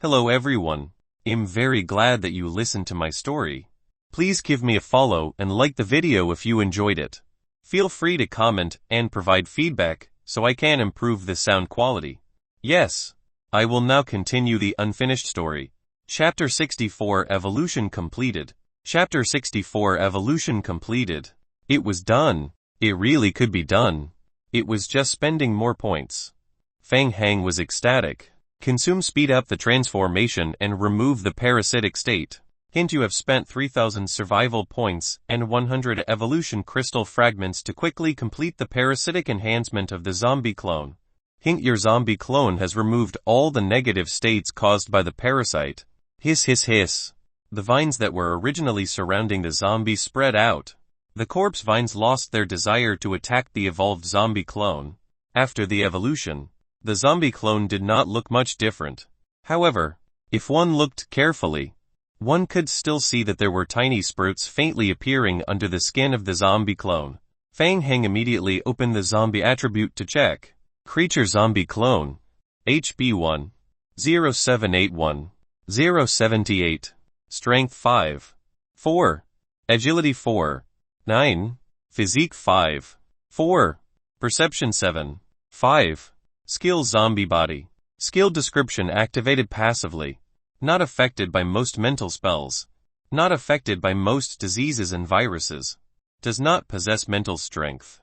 Hello everyone. I'm very glad that you listened to my story. Please give me a follow and like the video if you enjoyed it. Feel free to comment and provide feedback so I can improve the sound quality. Yes, I will now continue the unfinished story. Chapter 64 Evolution Completed. Chapter 64 Evolution Completed. It was done. It really could be done. It was just spending more points. Fang Hang was ecstatic. Consume, speed up the transformation and remove the parasitic state. Hint, you have spent 3000 survival points and 100 evolution crystal fragments to quickly complete the parasitic enhancement of the zombie clone. Hint, your zombie clone has removed all the negative states caused by the parasite. Hiss hiss hiss. The vines that were originally surrounding the zombie spread out. The corpse vines lost their desire to attack the evolved zombie clone. After the evolution, the zombie clone did not look much different. However, if one looked carefully, one could still see that there were tiny sprouts faintly appearing under the skin of the zombie clone. Fang Hang immediately opened the zombie attribute to check. Creature zombie clone. HP 1. 0781. 078. Strength 5. 4. Agility 4. 9. Physique 5. 4. Perception 7. 5. Skill zombie body. Skill description activated passively. Not affected by most mental spells. Not affected by most diseases and viruses. Does not possess mental strength.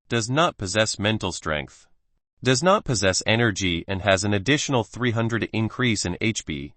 Does not possess mental strength. Does not possess energy and has an additional 300 increase in HP.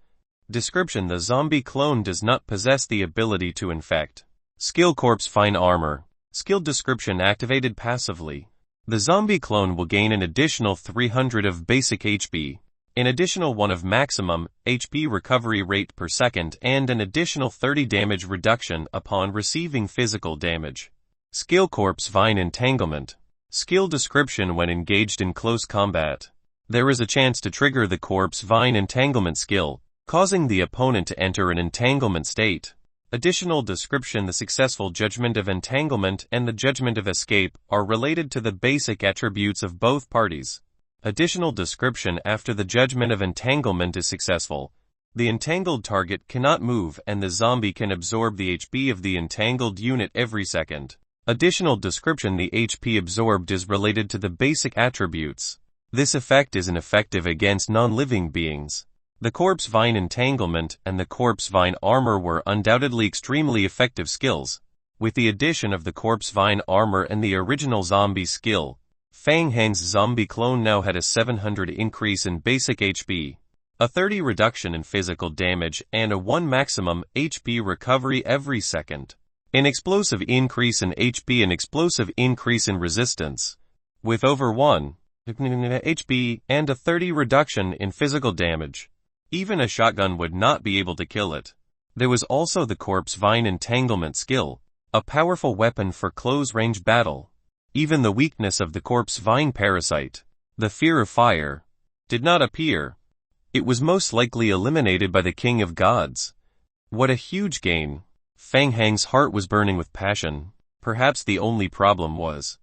Description: the zombie clone does not possess the ability to infect. Skill corpse fine armor. Skill description activated passively. The zombie clone will gain an additional 300 of basic HP, an additional 1 of maximum HP recovery rate per second, and an additional 30 damage reduction upon receiving physical damage. Skill corpse vine entanglement. Skill description: when engaged in close combat, there is a chance to trigger the corpse vine entanglement skill, causing the opponent to enter an entanglement state. Additional description: the successful judgment of entanglement and the judgment of escape are related to the basic attributes of both parties. Additional description: after the judgment of entanglement is successful, the entangled target cannot move and the zombie can absorb the HP of the entangled unit every second. Additional description: the HP absorbed is related to the basic attributes. This effect is ineffective against non-living beings. The corpse vine entanglement and the corpse vine armor were undoubtedly extremely effective skills. With the addition of the corpse vine armor and the original zombie skill, Fang Hang's zombie clone now had a 700 increase in basic HP, a 30 reduction in physical damage, and a 1 maximum HP recovery every second. An explosive increase in HP and explosive increase in resistance, with over 1 HP and a 30 reduction in physical damage. Even a shotgun would not be able to kill it. There was also the corpse vine entanglement skill, a powerful weapon for close-range battle. Even the weakness of the corpse vine parasite, the fear of fire, did not appear. It was most likely eliminated by the King of Gods. What a huge gain! Fang Hang's heart was burning with passion. Perhaps the only problem was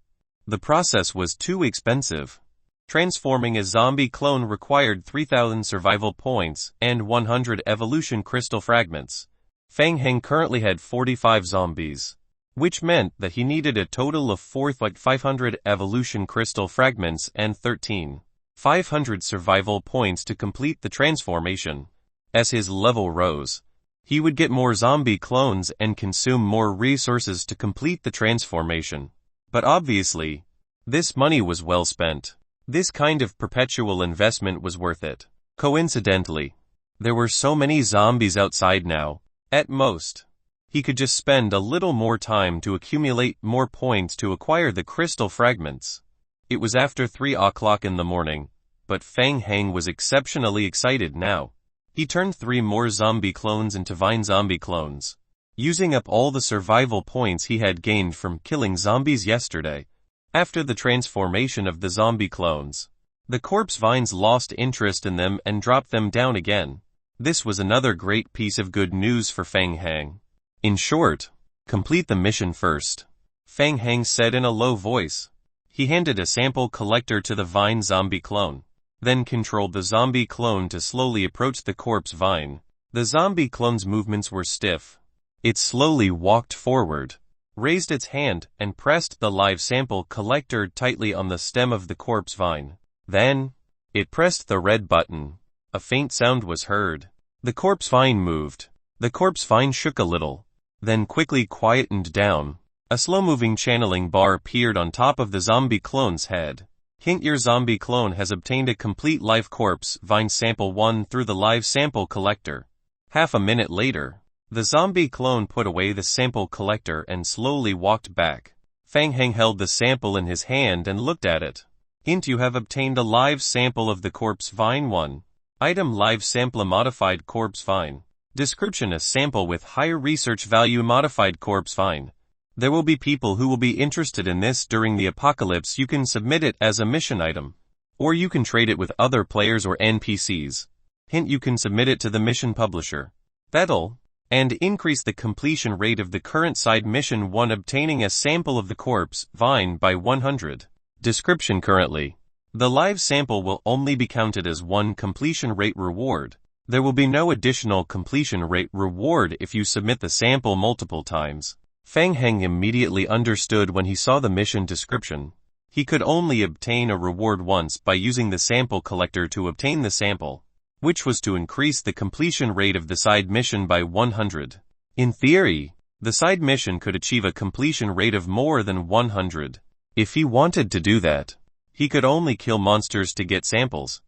the process was too expensive. Transforming a zombie clone required 3000 survival points and 100 evolution crystal fragments. Fang Hang currently had 45 zombies, which meant that he needed a total of 4,500 evolution crystal fragments and 13,500 survival points to complete the transformation. As his level rose, he would get more zombie clones and consume more resources to complete the transformation. But obviously, this money was well spent. This kind of perpetual investment was worth it. Coincidentally, there were so many zombies outside now. At most, he could just spend a little more time to accumulate more points to acquire the crystal fragments. It was after 3 o'clock in the morning, but Fang Hang was exceptionally excited now. He turned 3 more zombie clones into vine zombie clones, using up all the survival points he had gained from killing zombies yesterday. After the transformation of the zombie clones, the corpse vines lost interest in them and dropped them down again. This was another great piece of good news for Fang Hang. In short, complete the mission first, Fang Hang said in a low voice. He handed a sample collector to the vine zombie clone. then controlled the zombie clone to slowly approach the corpse vine. The zombie clone's movements were stiff. It slowly walked forward, raised its hand, and pressed the live sample collector tightly on the stem of the corpse vine. Then, it pressed the red button. A faint sound was heard. The corpse vine moved. The corpse vine shook a little, then quickly quietened down. A slow-moving channeling bar appeared on top of the zombie clone's head. Hint: your zombie clone has obtained a complete live corpse vine sample 1 through the live sample collector. Half a minute later, the zombie clone put away the sample collector and slowly walked back. Fang Heng held the sample in his hand and looked at it. Hint: you have obtained a live sample of the corpse vine 1. Item: live sample modified corpse vine. Description: a sample with higher research value modified corpse vine. There will be people who will be interested in this during the apocalypse. You can submit it as a mission item, or you can trade it with other players or NPCs. Hint: you can submit it to the mission publisher. That'll and increase the completion rate of the current side mission 1, obtaining a sample of the corpse vine by 100. Description: currently, the live sample will only be counted as 1 completion rate reward. There will be no additional completion rate reward if you submit the sample multiple times. Fang Heng immediately understood when he saw the mission description. He could only obtain a reward once by using the sample collector to obtain the sample, which was to increase the completion rate of the side mission by 100. In theory, the side mission could achieve a completion rate of more than 100. If he wanted to do that, he could only kill monsters to get samples.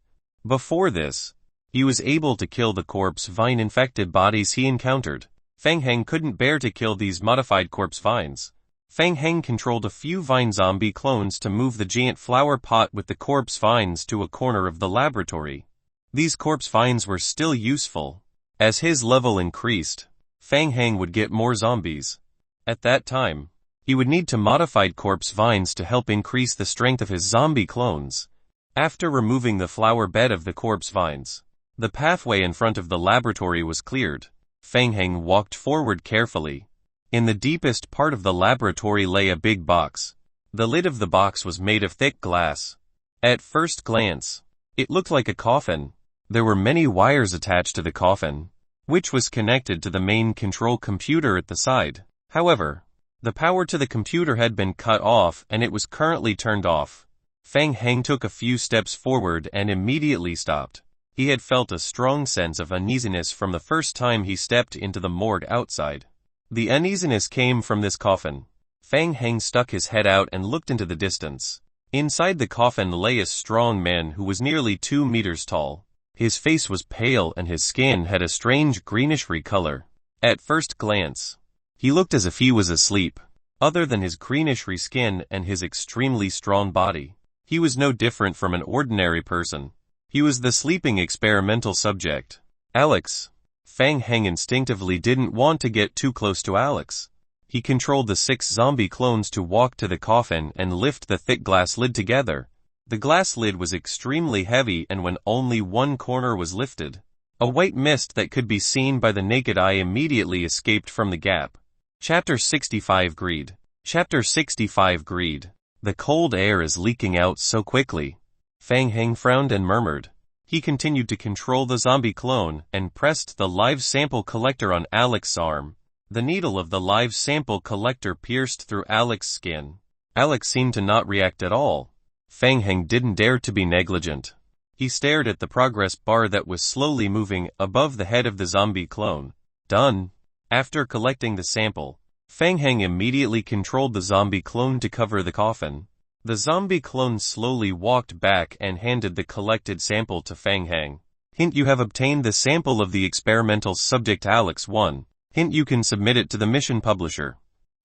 Before this, he was able to kill the corpse vine infected bodies he encountered. Fang Heng couldn't bear to kill these modified corpse vines. Fang Heng controlled a few vine zombie clones to move the giant flower pot with the corpse vines to a corner of the laboratory. These corpse vines were still useful. As his level increased, Fang Heng would get more zombies. At that time, he would need to modified corpse vines to help increase the strength of his zombie clones. After removing the flower bed of the corpse vines, the pathway in front of the laboratory was cleared. Fang Heng walked forward carefully. In the deepest part of the laboratory lay a big box. The lid of the box was made of thick glass. At first glance, it looked like a coffin. There were many wires attached to the coffin, which was connected to the main control computer at the side. However, the power to the computer had been cut off and it was currently turned off. Fang Heng took a few steps forward and immediately stopped. He had felt a strong sense of uneasiness from the first time he stepped into the morgue outside. The uneasiness came from this coffin. Fang Heng stuck his head out and looked into the distance. Inside the coffin lay a strong man who was nearly 2 meters tall. His face was pale and his skin had a strange greenish-red color. At first glance, he looked as if he was asleep. Other than his greenish-red skin and his extremely strong body, he was no different from an ordinary person. He was the sleeping experimental subject, Alex. Fang Heng instinctively didn't want to get too close to Alex. He controlled the 6 zombie clones to walk to the coffin and lift the thick glass lid together. The glass lid was extremely heavy, and when only one corner was lifted, a white mist that could be seen by the naked eye immediately escaped from the gap. Chapter 65 Greed. Chapter 65 Greed. The cold air is leaking out so quickly. Fang Heng frowned and murmured. He continued to control the zombie clone and pressed the live sample collector on Alex's arm. The needle of the live sample collector pierced through Alex's skin. Alex seemed to not react at all. Fang Heng didn't dare to be negligent. He stared at the progress bar that was slowly moving above the head of the zombie clone. Done. After collecting the sample, Fang Heng immediately controlled the zombie clone to cover the coffin. The zombie clone slowly walked back and handed the collected sample to Fang Heng. Hint: you have obtained the sample of the experimental subject Alex 1. Hint: you can submit it to the mission publisher.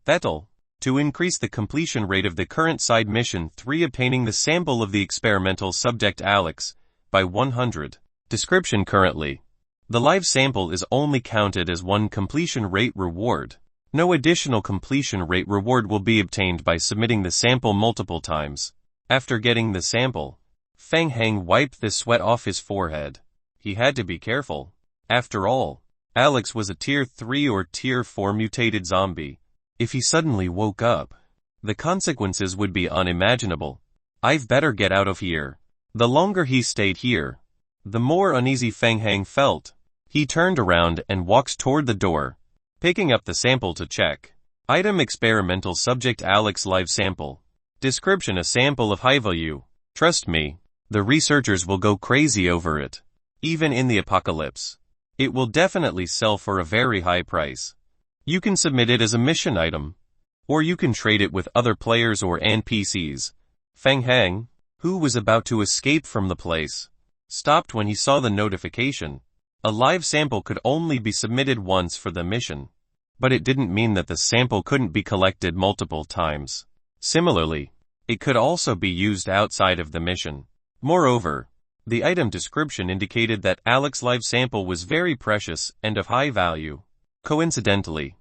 That'll to increase the completion rate of the current side mission 3, obtaining the sample of the experimental subject Alex by 100. Description: currently, the live sample is only counted as 1 completion rate reward. No additional completion rate reward will be obtained by submitting the sample multiple times. After getting the sample, Fang Heng wiped the sweat off his forehead. He had to be careful. After all, Alex was a tier 3 or tier 4 mutated zombie. If he suddenly woke up, the consequences would be unimaginable. I've better get out of here. The longer he stayed here, the more uneasy Feng Heng felt. He turned around and walked toward the door, picking up the sample to check. Item: experimental subject Alex live sample. Description: a sample of high value. Trust me, the researchers will go crazy over it. Even in the apocalypse, it will definitely sell for a very high price. You can submit it as a mission item, or you can trade it with other players or NPCs. Feng Heng, who was about to escape from the place, stopped when he saw the notification. A live sample could only be submitted once for the mission, but it didn't mean that the sample couldn't be collected multiple times. Similarly, it could also be used outside of the mission. Moreover, the item description indicated that Alex's live sample was very precious and of high value. Coincidentally,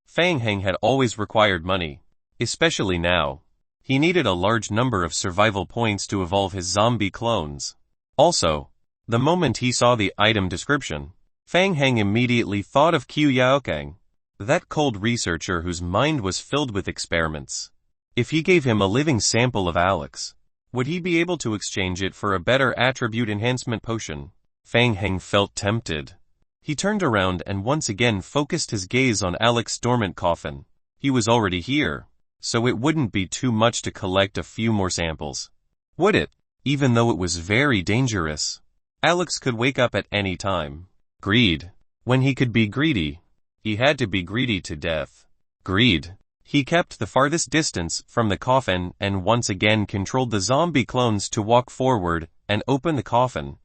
Feng Heng had always required money, especially now. He needed a large number of survival points to evolve his zombie clones. Also, the moment he saw the item description, Feng Heng immediately thought of Qiu Yaokang, that cold researcher whose mind was filled with experiments. If he gave him a living sample of Alex, would he be able to exchange it for a better attribute enhancement potion? Feng Heng felt tempted. He turned around and once again focused his gaze on Alex's dormant coffin. He was already here, so it wouldn't be too much to collect a few more samples. Would it? Even though it was very dangerous, Alex could wake up at any time. Greed. When he could be greedy, he had to be greedy to death. Greed. He kept the farthest distance from the coffin and once again controlled the zombie clones to walk forward and open the coffin.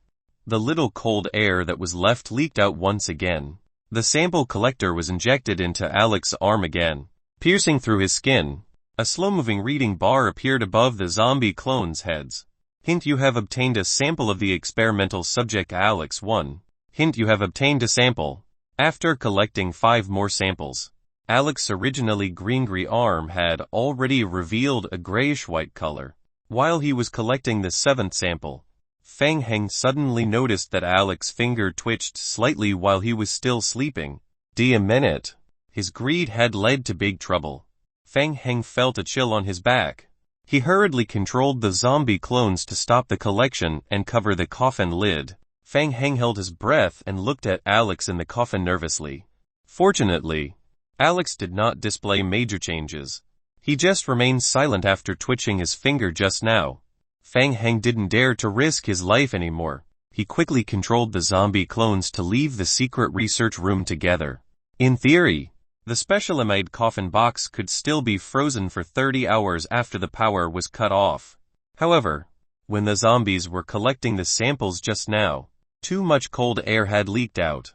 The little cold air that was left leaked out once again. The sample collector was injected into Alex's arm again, piercing through his skin. A slow-moving reading bar appeared above the zombie clones' heads. Hint: you have obtained a sample of the experimental subject Alex 1. Hint: you have obtained a sample. After collecting 5 more samples, Alex's originally green-gray arm had already revealed a grayish-white color. While he was collecting the 7th sample, Feng Heng suddenly noticed that Alex's finger twitched slightly while he was still sleeping. A minute. His greed had led to big trouble. Feng Heng felt a chill on his back. He hurriedly controlled the zombie clones to stop the collection and cover the coffin lid. Feng Heng held his breath and looked at Alex in the coffin nervously. Fortunately, Alex did not display major changes. He just remained silent after twitching his finger just now. Feng Heng didn't dare to risk his life anymore. He quickly controlled the zombie clones to leave the secret research room together. In theory, the specially made coffin box could still be frozen for 30 hours after the power was cut off. However, when the zombies were collecting the samples just now, too much cold air had leaked out.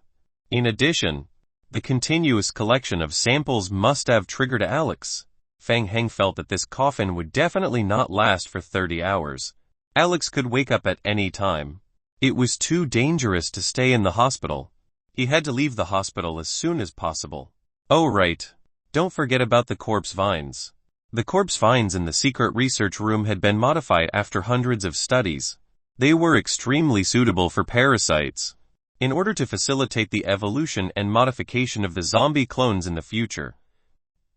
In addition, the continuous collection of samples must have triggered Alex. Feng Heng felt that this coffin would definitely not last for 30 hours. Alex could wake up at any time. It was too dangerous to stay in the hospital. He had to leave the hospital as soon as possible. Oh right, don't forget about the corpse vines. The corpse vines in the secret research room had been modified after hundreds of studies. They were extremely suitable for parasites. In order to facilitate the evolution and modification of the zombie clones in the future,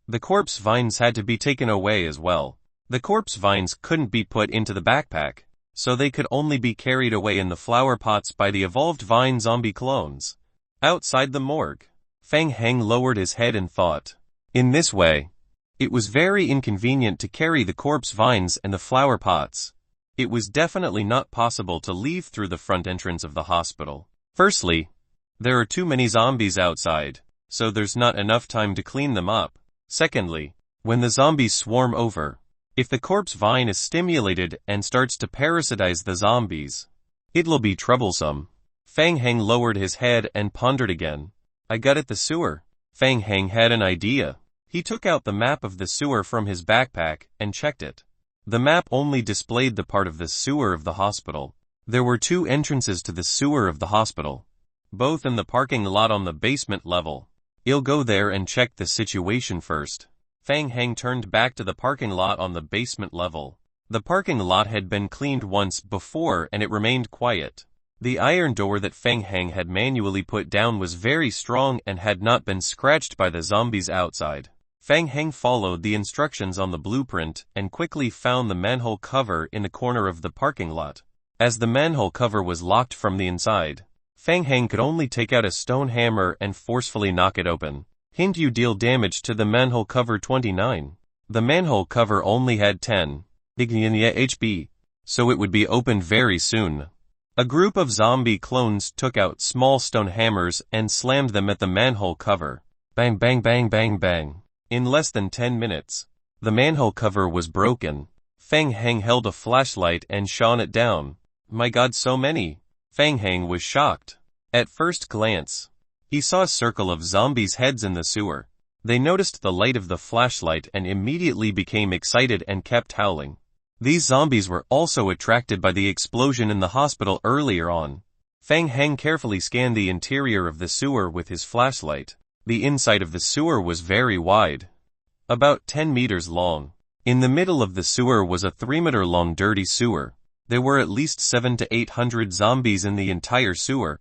the corpse vines had to be taken away as well. The corpse vines couldn't be put into the backpack, so they could only be carried away in the flower pots by the evolved vine zombie clones. Outside the morgue, Feng Heng lowered his head and thought. In this way, it was very inconvenient to carry the corpse vines and the flower pots. It was definitely not possible to leave through the front entrance of the hospital. Firstly, there are too many zombies outside, so there's not enough time to clean them up. Secondly, when the zombies swarm over, if the corpse vine is stimulated and starts to parasitize the zombies, it'll be troublesome. Feng Heng lowered his head and pondered again. I got it, the sewer. Feng Heng had an idea. He took out the map of the sewer from his backpack and checked it. The map only displayed the part of the sewer of the hospital. There were 2 entrances to the sewer of the hospital, both in the parking lot on the basement level. I'll go there and check the situation first. Feng Heng turned back to the parking lot on the basement level. The parking lot had been cleaned once before and it remained quiet. The iron door that Feng Heng had manually put down was very strong and had not been scratched by the zombies outside. Feng Heng followed the instructions on the blueprint and quickly found the manhole cover in the corner of the parking lot. As the manhole cover was locked from the inside, Fang Heng could only take out a stone hammer and forcefully knock it open. Hint: you deal damage to the manhole cover 29. The manhole cover only had 10 HP, so it would be opened very soon. A group of zombie clones took out small stone hammers and slammed them at the manhole cover. Bang bang bang bang bang. In less than 10 minutes, the manhole cover was broken. Fang Heng held a flashlight and shone it down. My God, so many! Fang Heng was shocked. At first glance, he saw a circle of zombies' heads in the sewer. They noticed the light of the flashlight and immediately became excited and kept howling. These zombies were also attracted by the explosion in the hospital earlier on. Fang Heng carefully scanned the interior of the sewer with his flashlight. The inside of the sewer was very wide, about 10 meters long. In the middle of the sewer was a 3-meter-long dirty sewer. There were at least 700 to 800 zombies in the entire sewer.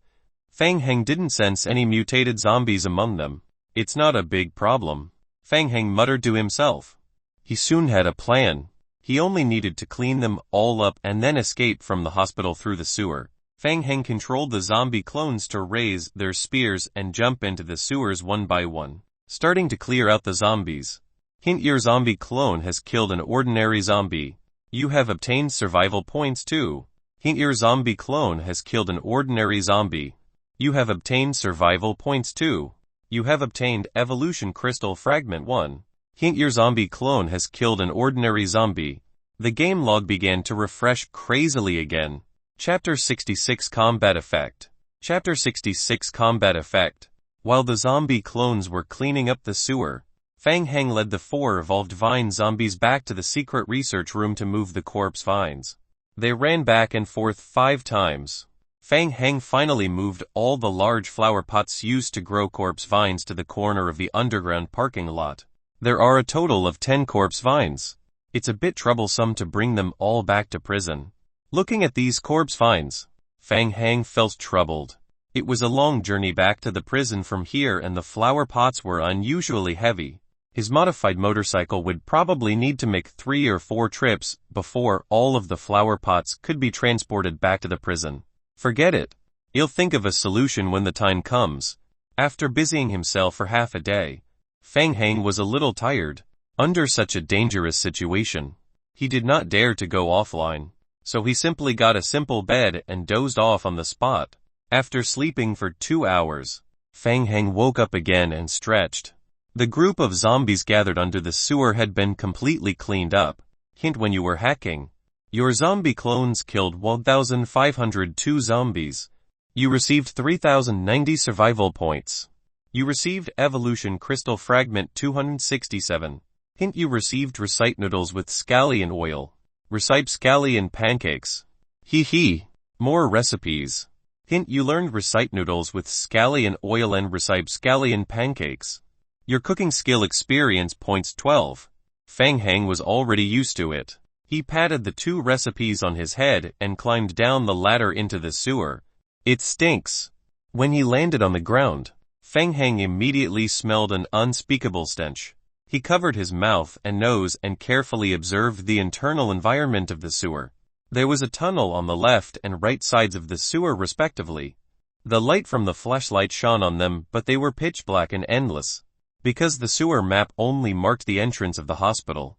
Fang Heng didn't sense any mutated zombies among them. It's not a big problem, Fang Heng muttered to himself. He soon had a plan. He only needed to clean them all up and then escape from the hospital through the sewer. Fang Heng controlled the zombie clones to raise their spears and jump into the sewers one by one, starting to clear out the zombies. Hint: your zombie clone has killed an ordinary zombie. You have obtained survival points too. Hint: your zombie clone has killed an ordinary zombie. You have obtained survival points too. You have obtained Evolution Crystal Fragment 1. Hint: your zombie clone has killed an ordinary zombie. The game log began to refresh crazily again. Chapter 66 Combat Effect. Chapter 66 Combat Effect. While the zombie clones were cleaning up the sewer, Fang Heng led the 4 evolved vine zombies back to the secret research room to move the corpse vines. They ran back and forth 5 times. Fang Heng finally moved all the large flower pots used to grow corpse vines to the corner of the underground parking lot. There are a total of 10 corpse vines. It's a bit troublesome to bring them all back to prison. Looking at these corpse vines, Fang Heng felt troubled. It was a long journey back to the prison from here and the flower pots were unusually heavy. His modified motorcycle would probably need to make 3 or 4 trips before all of the flower pots could be transported back to the prison. Forget it. He'll think of a solution when the time comes. After busying himself for half a day, Fang Heng was a little tired. Under such a dangerous situation, he did not dare to go offline, so he simply got a simple bed and dozed off on the spot. After sleeping for 2 hours, Fang Heng woke up again and stretched. The group of zombies gathered under the sewer had been completely cleaned up. Hint: when you were hacking, your zombie clones killed 1,502 zombies. You received 3,090 survival points. You received Evolution Crystal Fragment 267. Hint: you received recite noodles with scallion oil. Recite scallion pancakes. Hee. More recipes. Hint: you learned recite noodles with scallion oil and recite scallion pancakes. Your cooking skill experience points 12. Fang Heng was already used to it. He patted the 2 recipes on his head and climbed down the ladder into the sewer. It stinks. When he landed on the ground, Fang Heng immediately smelled an unspeakable stench. He covered his mouth and nose and carefully observed the internal environment of the sewer. There was a tunnel on the left and right sides of the sewer respectively. The light from the flashlight shone on them, but they were pitch black and endless. Because the sewer map only marked the entrance of the hospital,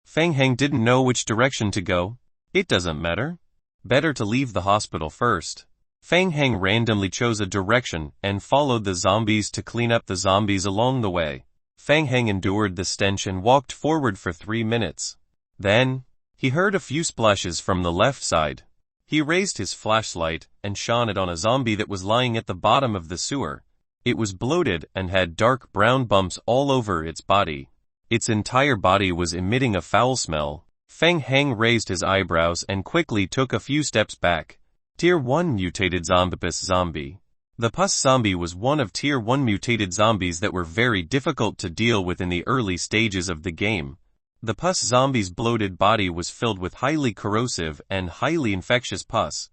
Fang Heng didn't know which direction to go. It doesn't matter. Better to leave the hospital first. Fang Heng randomly chose a direction and followed the zombies to clean up the zombies along the way. Fang Heng endured the stench and walked forward for 3 minutes. Then, he heard a few splashes from the left side. He raised his flashlight and shone it on a zombie that was lying at the bottom of the sewer. It was bloated and had dark brown bumps all over its body. Its entire body was emitting a foul smell. Fang Heng raised his eyebrows and quickly took a few steps back. Tier 1 Mutated Zombie. The pus zombie was one of Tier 1 mutated zombies that were very difficult to deal with in the early stages of the game. The pus zombie's bloated body was filled with highly corrosive and highly infectious pus.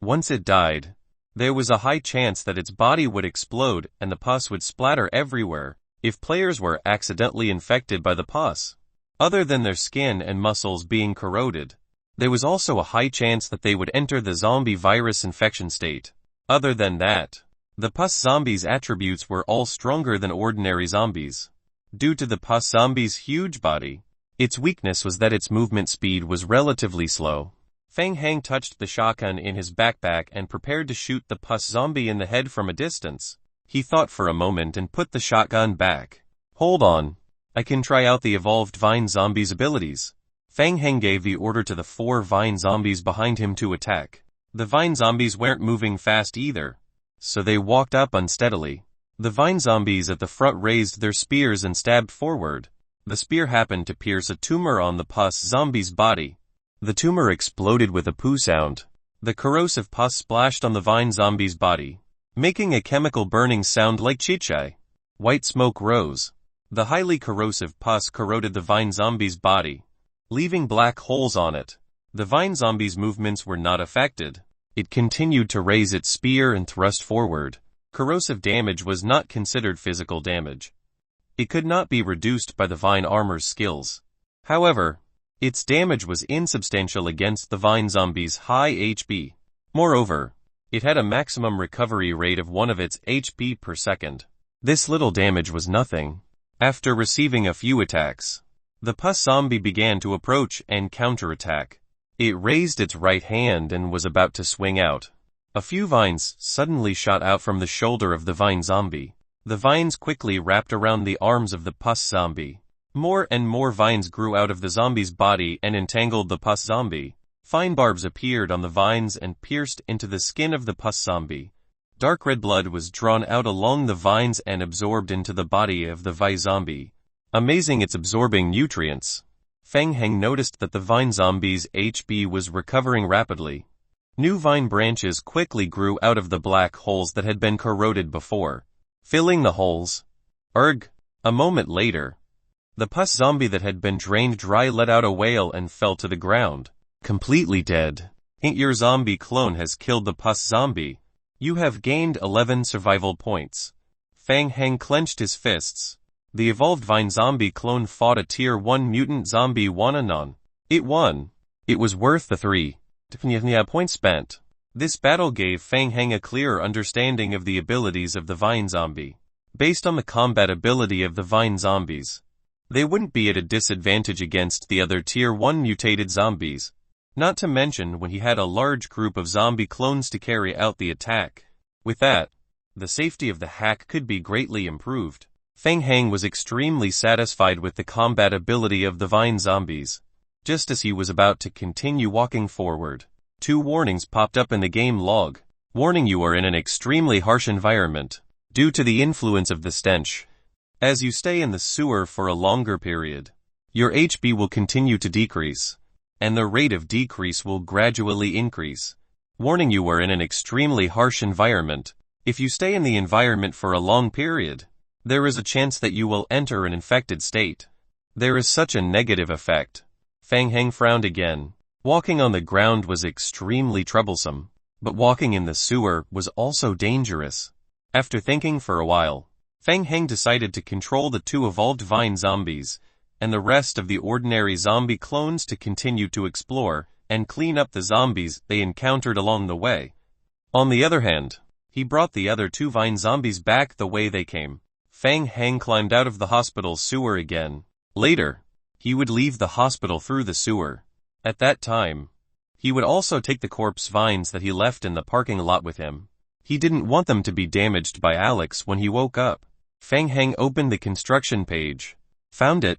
Once it died, there was a high chance that its body would explode and the pus would splatter everywhere if players were accidentally infected by the pus. Other than their skin and muscles being corroded, There was also a high chance that they would enter the zombie virus infection state. Other than that, the pus zombies' attributes were all stronger than ordinary zombies. Due to the pus zombie's huge body, its weakness was that its movement speed was relatively slow. Feng Hang touched the shotgun in his backpack and prepared to shoot the pus zombie in the head from a distance. He thought for a moment and put the shotgun back. Hold on. I can try out the evolved vine zombie's abilities. Feng Hang gave the order to the 4 vine zombies behind him to attack. The vine zombies weren't moving fast either, so they walked up unsteadily. The vine zombies at the front raised their spears and stabbed forward. The spear happened to pierce a tumor on the pus zombie's body. The tumor exploded with a poo sound. The corrosive pus splashed on the vine zombie's body, making a chemical burning sound like chichai. White smoke rose. The highly corrosive pus corroded the vine zombie's body, leaving black holes on it. The vine zombie's movements were not affected. It continued to raise its spear and thrust forward. Corrosive damage was not considered physical damage. It could not be reduced by the vine armor's skills. However, its damage was insubstantial against the vine zombie's high HP. Moreover, it had a maximum recovery rate of 1 of its HP per second. This little damage was nothing. After receiving a few attacks, the pus zombie began to approach and counterattack. It raised its right hand and was about to swing out. A few vines suddenly shot out from the shoulder of the vine zombie. The vines quickly wrapped around the arms of the pus zombie. More and more vines grew out of the zombie's body and entangled the pus zombie. Fine barbs appeared on the vines and pierced into the skin of the pus zombie. Dark red blood was drawn out along the vines and absorbed into the body of the vine zombie. Amazing, it's absorbing nutrients. Feng Hang noticed that the vine zombie's HP was recovering rapidly. New vine branches quickly grew out of the black holes that had been corroded before, filling the holes. Erg! A moment later, the pus zombie that had been drained dry let out a wail and fell to the ground, completely dead. Your zombie clone has killed the pus zombie. You have gained 11 survival points. Feng Hang clenched his fists. The evolved vine zombie clone fought a tier 1 mutant zombie Wananon. It won. It was worth the 3 points spent. This battle gave Feng Hang a clearer understanding of the abilities of the vine zombie. Based on the combat ability of the vine zombies, they wouldn't be at a disadvantage against the other tier 1 mutated zombies. Not to mention when he had a large group of zombie clones to carry out the attack. With that, the safety of the hack could be greatly improved. Feng Hang was extremely satisfied with the combat ability of the vine zombies. Just as he was about to continue walking forward, 2 warnings popped up in the game log. Warning: you are in an extremely harsh environment, due to the influence of the stench. As you stay in the sewer for a longer period, your HP will continue to decrease, and the rate of decrease will gradually increase. Warning: you are in an extremely harsh environment. If you stay in the environment for a long period, there is a chance that you will enter an infected state. There is such a negative effect. Feng Hang frowned again. Walking on the ground was extremely troublesome, but walking in the sewer was also dangerous. After thinking for a while, Feng Hang decided to control the 2 evolved vine zombies, and the rest of the ordinary zombie clones to continue to explore and clean up the zombies they encountered along the way. On the other hand, he brought the other 2 vine zombies back the way they came. Feng Hang climbed out of the hospital sewer again. Later, he would leave the hospital through the sewer. At that time, he would also take the corpse vines that he left in the parking lot with him. He didn't want them to be damaged by Alex when he woke up. Feng Hang opened the construction page. Found it.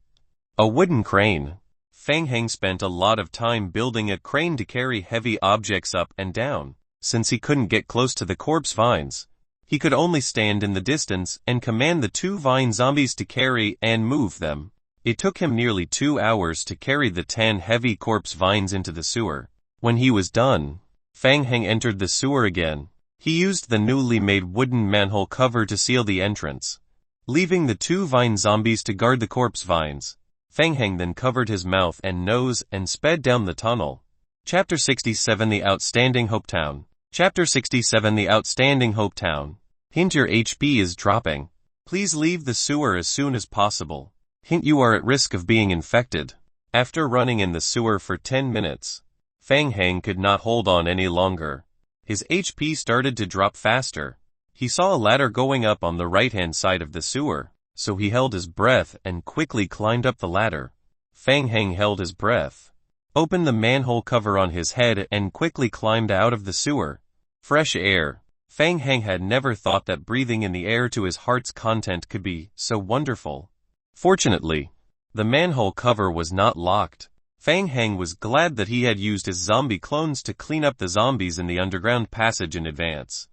A wooden crane. Feng Hang spent a lot of time building a crane to carry heavy objects up and down. Since he couldn't get close to the corpse vines, he could only stand in the distance and command the 2 vine zombies to carry and move them. It took him nearly 2 hours to carry the 10 heavy corpse vines into the sewer. When he was done, Feng Hang entered the sewer again. He used the newly made wooden manhole cover to seal the entrance, leaving the 2 vine zombies to guard the corpse vines. Feng Hang then covered his mouth and nose and sped down the tunnel. Chapter 67: The Outstanding Hope Town. Chapter 67: The Outstanding Hope Town. Hint: your HP is dropping. Please leave the sewer as soon as possible. Hint: you are at risk of being infected. After running in the sewer for 10 minutes, Fang Heng could not hold on any longer. His HP started to drop faster. He saw a ladder going up on the right-hand side of the sewer, so he held his breath and quickly climbed up the ladder. Fang Heng held his breath, opened the manhole cover on his head and quickly climbed out of the sewer. Fresh air. Fang Heng had never thought that breathing in the air to his heart's content could be so wonderful. Fortunately, the manhole cover was not locked. Fang Heng was glad that he had used his zombie clones to clean up the zombies in the underground passage in advance.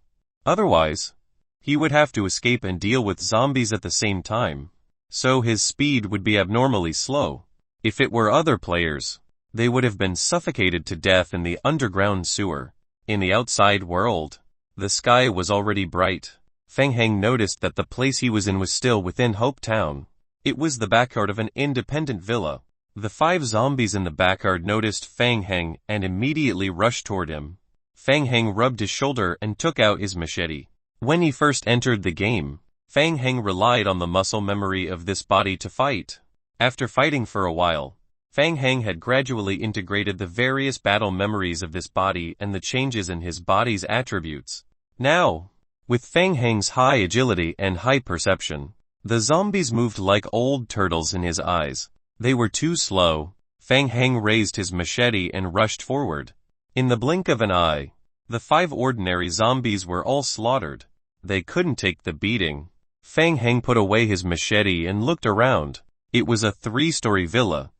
Otherwise, he would have to escape and deal with zombies at the same time, so his speed would be abnormally slow. If it were other players, they would have been suffocated to death in the underground sewer. In the outside world, the sky was already bright. Fang Heng noticed that the place he was in was still within Hope Town. It was the backyard of an independent villa. The 5 zombies in the backyard noticed Fang Heng and immediately rushed toward him. Fang Heng rubbed his shoulder and took out his machete. When he first entered the game, Fang Heng relied on the muscle memory of this body to fight. After fighting for a while, Fang Heng had gradually integrated the various battle memories of this body and the changes in his body's attributes. Now, with Fang Heng's high agility and high perception, the zombies moved like old turtles in his eyes. They were too slow. Fang Heng raised his machete and rushed forward. In the blink of an eye, the 5 ordinary zombies were all slaughtered. They couldn't take the beating. Fang Heng put away his machete and looked around. It was a 3-story villa.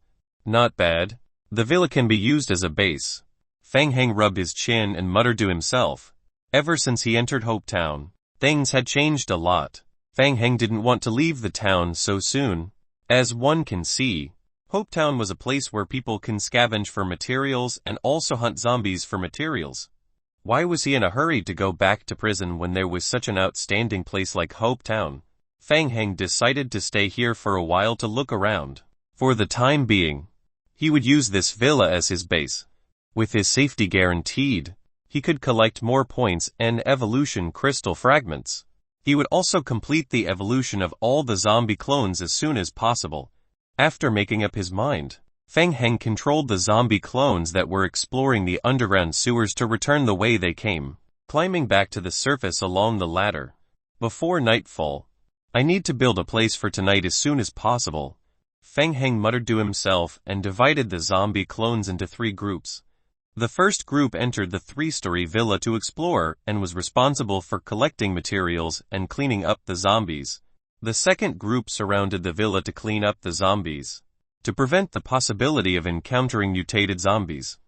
Not bad. The villa can be used as a base. Fang Heng rubbed his chin and muttered to himself. Ever since he entered Hope Town, things had changed a lot. Fang Heng didn't want to leave the town so soon. As one can see, Hope Town was a place where people can scavenge for materials and also hunt zombies for materials. Why was he in a hurry to go back to prison when there was such an outstanding place like Hope Town? Fang Heng decided to stay here for a while to look around. For the time being, he would use this villa as his base. With his safety guaranteed, he could collect more points and evolution crystal fragments. He would also complete the evolution of all the zombie clones as soon as possible. After making up his mind, Fang Heng controlled the zombie clones that were exploring the underground sewers to return the way they came, climbing back to the surface along the ladder. Before nightfall, I need to build a place for tonight as soon as possible. Fang Heng muttered to himself and divided the zombie clones into 3 groups. The first group entered the 3-story villa to explore and was responsible for collecting materials and cleaning up the zombies. The second group surrounded the villa to clean up the zombies, to prevent the possibility of encountering mutated zombies.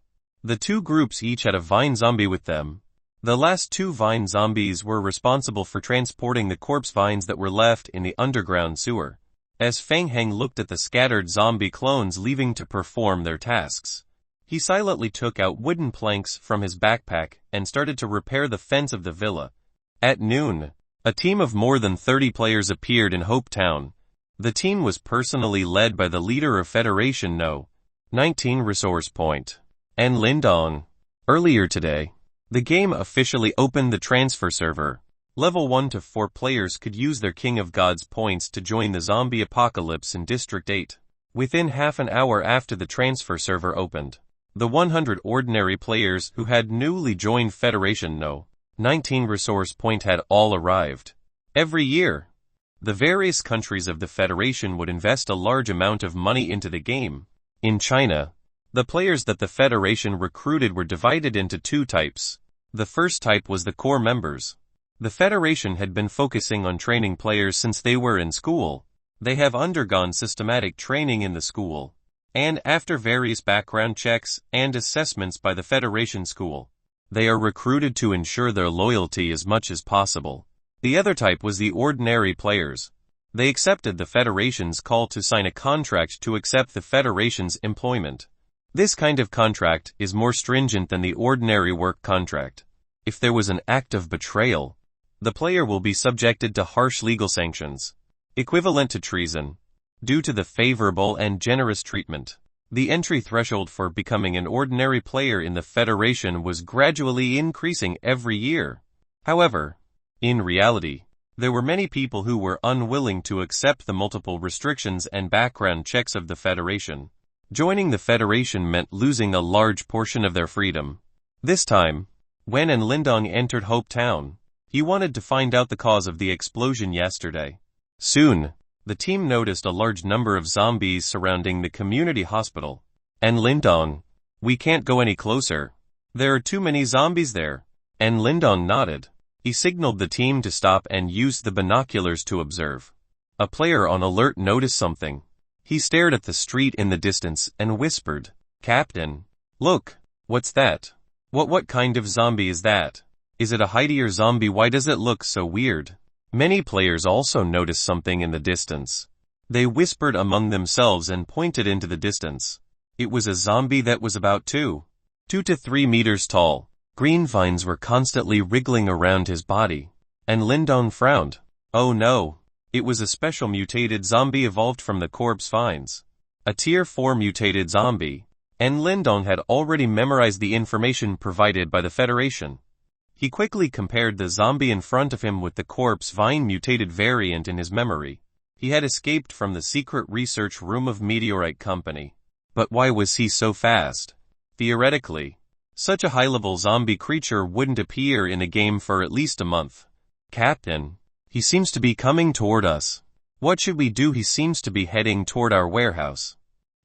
The 2 groups each had a vine zombie with them. The last 2 vine zombies were responsible for transporting the corpse vines that were left in the underground sewer. As Fang Heng looked at the scattered zombie clones leaving to perform their tasks, he silently took out wooden planks from his backpack and started to repair the fence of the villa. At noon, a team of more than 30 players appeared in Hope Town. The team was personally led by the leader of Federation No. 19 Resource Point, and Lindong. Earlier today, the game officially opened the transfer server. Level 1 to 4 players could use their King of Gods points to join the zombie apocalypse in District 8. Within half an hour after the transfer server opened, the 100 ordinary players who had newly joined Federation No. 19 Resource Point had all arrived. Every year, the various countries of the Federation would invest a large amount of money into the game. In China, the players that the Federation recruited were divided into 2 types. The first type was the core members. The Federation had been focusing on training players since they were in school. They have undergone systematic training in the school, and after various background checks and assessments by the Federation school, they are recruited to ensure their loyalty as much as possible. The other type was the ordinary players. They accepted the Federation's call to sign a contract to accept the Federation's employment. This kind of contract is more stringent than the ordinary work contract. If there was an act of betrayal, the player will be subjected to harsh legal sanctions, equivalent to treason. Due to the favorable and generous treatment, the entry threshold for becoming an ordinary player in the Federation was gradually increasing every year. However, in reality, there were many people who were unwilling to accept the multiple restrictions and background checks of the Federation. Joining the Federation meant losing a large portion of their freedom. This time, when and Lindong entered Hope Town, he wanted to find out the cause of the explosion yesterday. Soon, the team noticed a large number of zombies surrounding the community hospital. And Lindong, we can't go any closer. There are too many zombies there. And Lindong nodded. He signaled the team to stop and used the binoculars to observe. A player on alert noticed something. He stared at the street in the distance and whispered, "Captain, look, what's that? What kind of zombie is that? Is it a hideous zombie? Why does it look so weird?" Many players also noticed something in the distance. They whispered among themselves and pointed into the distance. It was a zombie that was about 2 to 3 meters tall. Green vines were constantly wriggling around his body. And Lindong frowned. Oh no, it was a special mutated zombie evolved from the corpse vines. A tier 4 mutated zombie. And Lindong had already memorized the information provided by the Federation. He quickly compared the zombie in front of him with the corpse vine mutated variant in his memory. He had escaped from the secret research room of Meteorite Company. But why was he so fast? Theoretically, such a high-level zombie creature wouldn't appear in a game for at least a month. Captain, he seems to be coming toward us. What should we do? He seems to be heading toward our warehouse.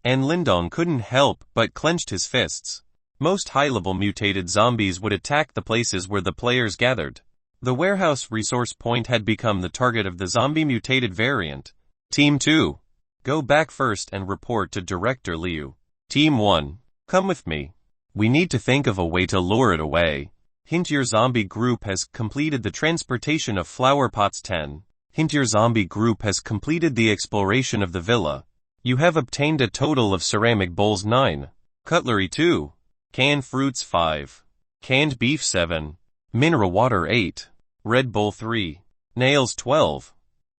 And Lindong couldn't help but clenched his fists. Most high-level mutated zombies would attack the places where the players gathered. The warehouse resource point had become the target of the zombie mutated variant. Team 2. Go back first and report to Director Liu. Team 1. Come with me. We need to think of a way to lure it away. Hint your zombie group has completed the transportation of flower pots 10. Hint your zombie group has completed the exploration of the villa. You have obtained a total of ceramic bowls 9. Cutlery 2. Canned fruits 5. Canned beef 7. Mineral water 8. Red Bull 3. Nails 12.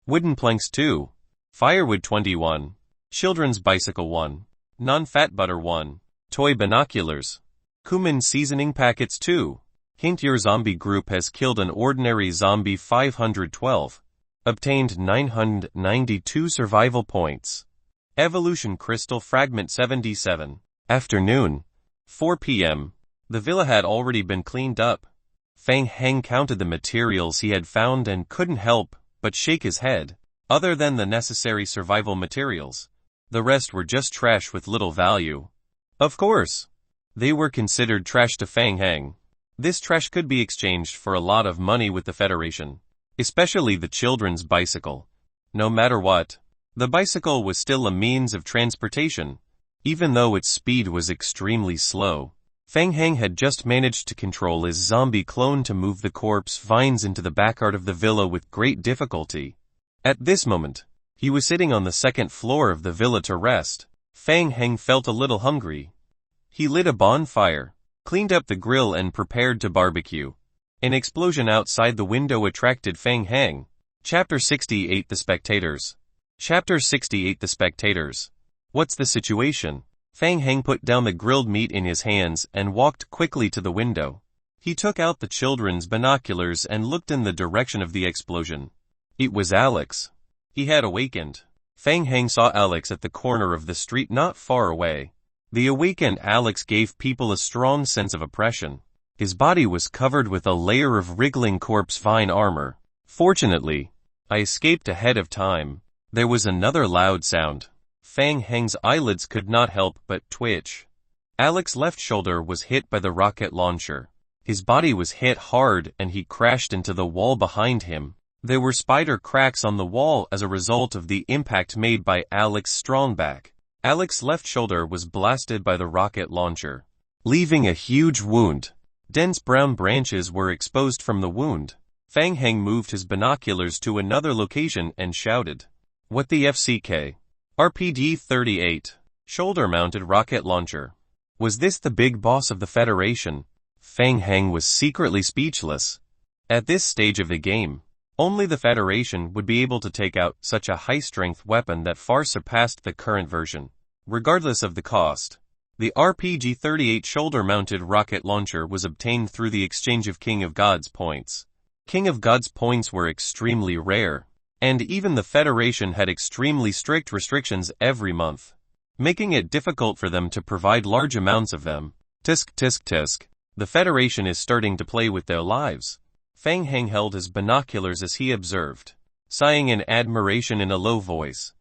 Wooden planks 2. Firewood 21. Children's bicycle 1. Non-fat butter 1. Toy binoculars. Cumin seasoning packets 2. Hint your zombie group has killed an ordinary zombie 512. Obtained 992 survival points. Evolution crystal fragment 77. Afternoon. 4 p.m. The villa had already been cleaned up. Fang Heng counted the materials he had found and couldn't help but shake his head. Other than the necessary survival materials, the rest were just trash with little value. Of course, they were considered trash to Fang Heng. This trash could be exchanged for a lot of money with the Federation, especially the children's bicycle. No matter what, the bicycle was still a means of transportation, even though its speed was extremely slow. Fang Heng had just managed to control his zombie clone to move the corpse vines into the backyard of the villa with great difficulty. At this moment, he was sitting on the second floor of the villa to rest. Fang Heng felt a little hungry. He lit a bonfire, cleaned up the grill and prepared to barbecue. An explosion outside the window attracted Fang Heng. Chapter 68 The Spectators. Chapter 68 The Spectators. What's the situation? Fang Heng put down the grilled meat in his hands and walked quickly to the window. He took out the children's binoculars and looked in the direction of the explosion. It was Alex. He had awakened. Fang Heng saw Alex at the corner of the street not far away. The awakened Alex gave people a strong sense of oppression. His body was covered with a layer of wriggling corpse vine armor. Fortunately, I escaped ahead of time. There was another loud sound. Fang Heng's eyelids could not help but twitch. Alex's left shoulder was hit by the rocket launcher. His body was hit hard and he crashed into the wall behind him. There were spider cracks on the wall as a result of the impact made by Alex's strong back. Alex's left shoulder was blasted by the rocket launcher, leaving a huge wound. Dense brown branches were exposed from the wound. Fang Heng moved his binoculars to another location and shouted, "What the FCK? RPD-38. Shoulder-mounted rocket launcher. Was this the big boss of the Federation?" Fang Heng was secretly speechless. At this stage of the game, only the Federation would be able to take out such a high-strength weapon that far surpassed the current version. Regardless of the cost, the RPG-38 shoulder-mounted rocket launcher was obtained through the exchange of King of Gods points. King of Gods points were extremely rare, and even the Federation had extremely strict restrictions every month. making it difficult for them to provide large amounts of them. Tisk tisk tisk. The Federation is starting to play with their lives. Fang Heng held his binoculars as he observed, sighing in admiration in a low voice,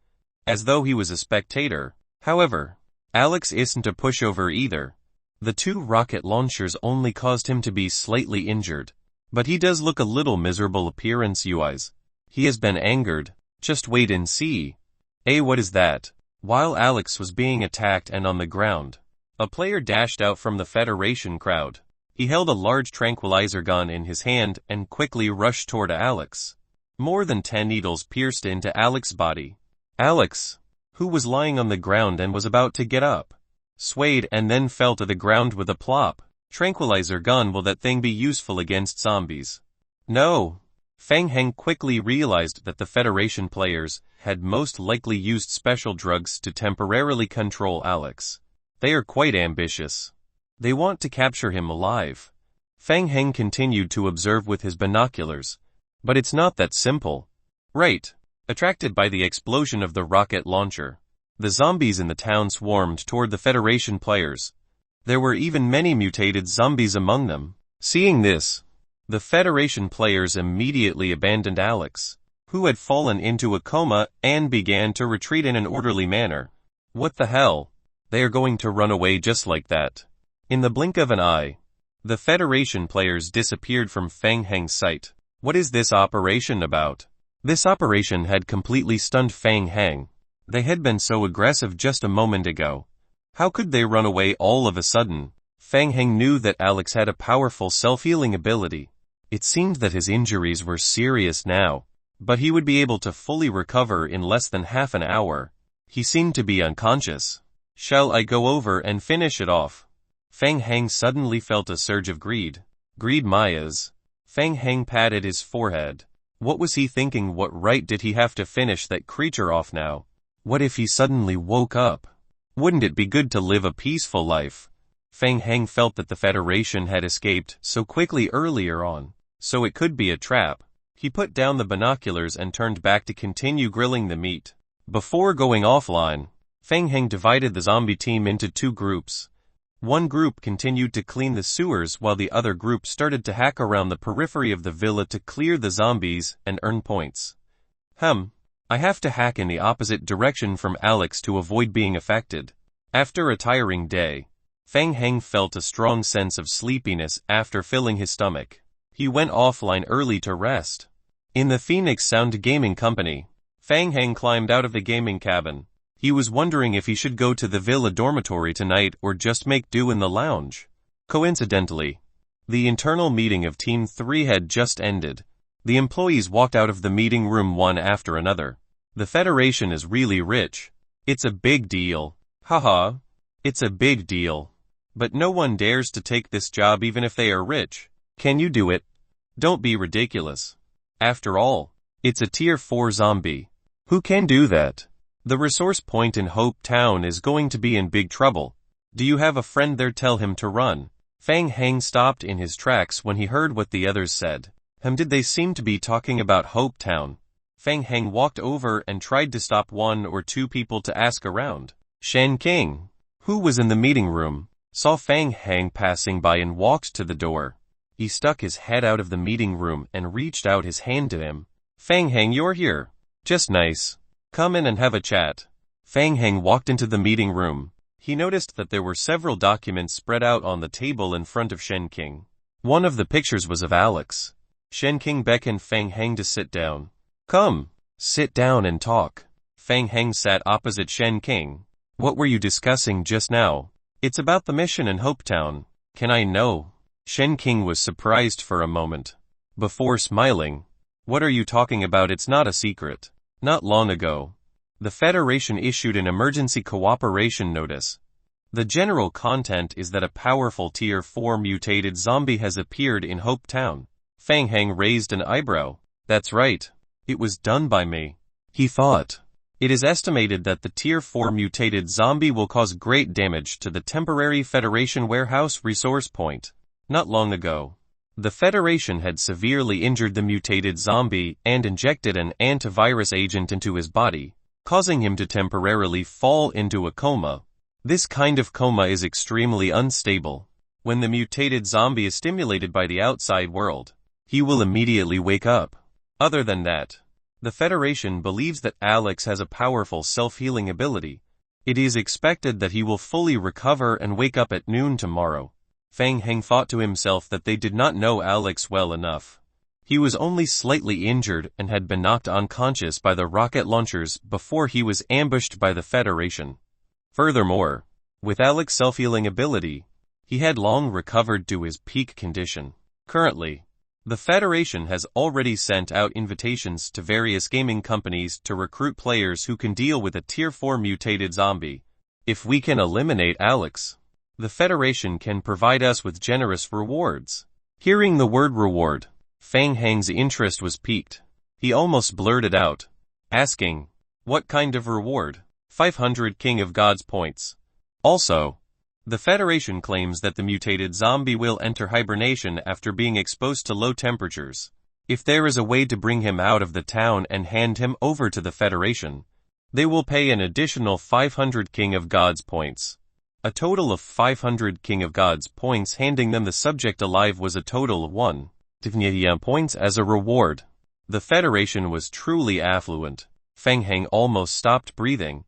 as though he was a spectator. However, Alex isn't a pushover either. The 2 rocket launchers only caused him to be slightly injured, but he does look a little miserable appearance-wise. He has been angered. Just wait and see. What is that? While Alex was being attacked and on the ground, a player dashed out from the Federation crowd. He held a large tranquilizer gun in his hand and quickly rushed toward Alex. More than 10 needles pierced into Alex's body. Alex, who was lying on the ground and was about to get up, swayed and then fell to the ground with a plop. Tranquilizer gun, will that thing be useful against zombies? No. Fang Heng quickly realized that the Federation players had most likely used special drugs to temporarily control Alex. They are quite ambitious. They want to capture him alive. Fang Heng continued to observe with his binoculars. But it's not that simple. Right. Attracted by the explosion of the rocket launcher, the zombies in the town swarmed toward the Federation players. There were even many mutated zombies among them. Seeing this, the Federation players immediately abandoned Alex, who had fallen into a coma, and began to retreat in an orderly manner. What the hell? They are going to run away just like that. In the blink of an eye, the Federation players disappeared from Fang Heng's sight. What is this operation about? This operation had completely stunned Fang Heng. They had been so aggressive just a moment ago. How could they run away all of a sudden? Fang Heng knew that Alex had a powerful self-healing ability. It seemed that his injuries were serious now, but he would be able to fully recover in less than half an hour. He seemed to be unconscious. Shall I go over and finish it off? Fang Heng suddenly felt a surge of greed. Greed Maya's. Fang Heng patted his forehead. What was he thinking? What right did he have to finish that creature off now? What if he suddenly woke up? Wouldn't it be good to live a peaceful life? Fang Heng felt that the Federation had escaped so quickly earlier on, so it could be a trap. He put down the binoculars and turned back to continue grilling the meat. Before going offline, Fang Heng divided the zombie team into 2 groups. One group continued to clean the sewers while the other group started to hack around the periphery of the villa to clear the zombies and earn points. I have to hack in the opposite direction from Alex to avoid being affected. After a tiring day, Fang Heng felt a strong sense of sleepiness after filling his stomach. He went offline early to rest. In the Phoenix Sound Gaming Company, Fang Heng climbed out of the gaming cabin. He was wondering if he should go to the villa dormitory tonight or just make do in the lounge. Coincidentally, the internal meeting of Team 3 had just ended. The employees walked out of the meeting room one after another. The Federation is really rich. It's a big deal. Haha. It's a big deal. But no one dares to take this job even if they are rich. Can you do it? Don't be ridiculous. After all, it's a tier 4 zombie. Who can do that? The resource point in Hope Town is going to be in big trouble. Do you have a friend there? Tell him to run. Fang Heng stopped in his tracks when he heard what the others said. Did they seem to be talking about Hope Town? Fang Heng walked over and tried to stop 1 or 2 people to ask around. Shen King, who was in the meeting room, saw Fang Heng passing by and walked to the door. He stuck his head out of the meeting room and reached out his hand to him. Fang Heng, you're here. Just nice. Come in and have a chat. Fang Heng walked into the meeting room. He noticed that there were several documents spread out on the table in front of Shen King. One of the pictures was of Alex. Shen King beckoned Fang Heng to sit down. Come, sit down and talk. Fang Heng sat opposite Shen King. What were you discussing just now? It's about the mission in Hope Town. Can I know? Shen King was surprised for a moment, before smiling. What are you talking about? It's not a secret. Not long ago, the Federation issued an emergency cooperation notice. The general content is that a powerful tier 4 mutated zombie has appeared in Hope Town. Fang Heng raised an eyebrow. That's right. It was done by me. He thought. It is estimated that the tier 4 mutated zombie will cause great damage to the temporary Federation warehouse resource point. Not long ago, the Federation had severely injured the mutated zombie and injected an antivirus agent into his body. causing him to temporarily fall into a coma. This kind of coma is extremely unstable. When the mutated zombie is stimulated by the outside world, he will immediately wake up. Other than that, the Federation believes that Alex has a powerful self-healing ability. It is expected that he will fully recover and wake up at noon tomorrow. Fang Heng thought to himself that they did not know Alex well enough. He was only slightly injured and had been knocked unconscious by the rocket launchers before he was ambushed by the Federation. Furthermore, with Alex's self-healing ability, he had long recovered to his peak condition. Currently, the Federation has already sent out invitations to various gaming companies to recruit players who can deal with a Tier 4 mutated zombie. If we can eliminate Alex, the Federation can provide us with generous rewards. Hearing the word reward, Fang Heng's interest was piqued. He almost blurted out, asking, "What kind of reward?" 500 King of Gods points. Also, the Federation claims that the mutated zombie will enter hibernation after being exposed to low temperatures. If there is a way to bring him out of the town and hand him over to the Federation, they will pay an additional 500 King of Gods points. A total of 500 King of Gods points. Handing them the subject alive was a total of 1 points as a reward. The Federation was truly affluent. Fang Heng almost stopped breathing.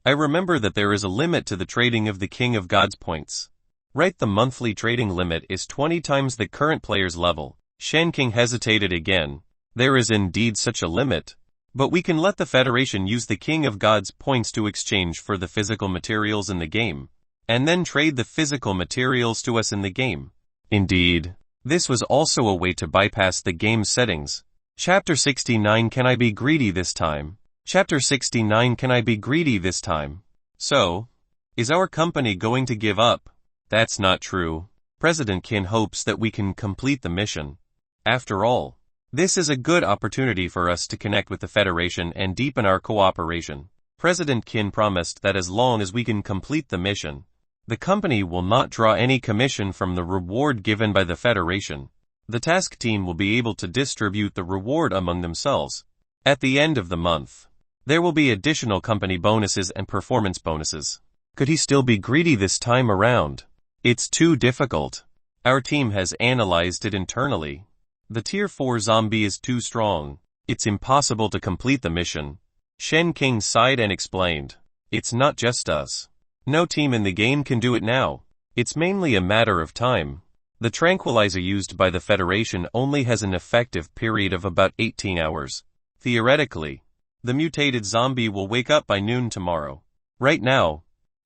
I remember that there is a limit to the trading of the King of Gods points. Right, the monthly trading limit is 20 times the current player's level. Shen King hesitated again. There is indeed such a limit, but we can let the Federation use the King of Gods points to exchange for the physical materials in the game, and then trade the physical materials to us in the game. Indeed, this was also a way to bypass the game settings. Chapter 69. Can I be greedy this time? Chapter 69. Can I be greedy this time? So, is our company going to give up? That's not true. President Qin hopes that we can complete the mission. After all, this is a good opportunity for us to connect with the Federation and deepen our cooperation. President Qin promised that as long as we can complete the mission, the company will not draw any commission from the reward given by the Federation. The task team will be able to distribute the reward among themselves. At the end of the month, there will be additional company bonuses and performance bonuses. Could he still be greedy this time around? It's too difficult. Our team has analyzed it internally. The Tier 4 zombie is too strong. It's impossible to complete the mission. Shen King sighed and explained. It's not just us. No team in the game can do it now. It's mainly a matter of time. The tranquilizer used by the Federation only has an effective period of about 18 hours. Theoretically, the mutated zombie will wake up by noon tomorrow. Right now,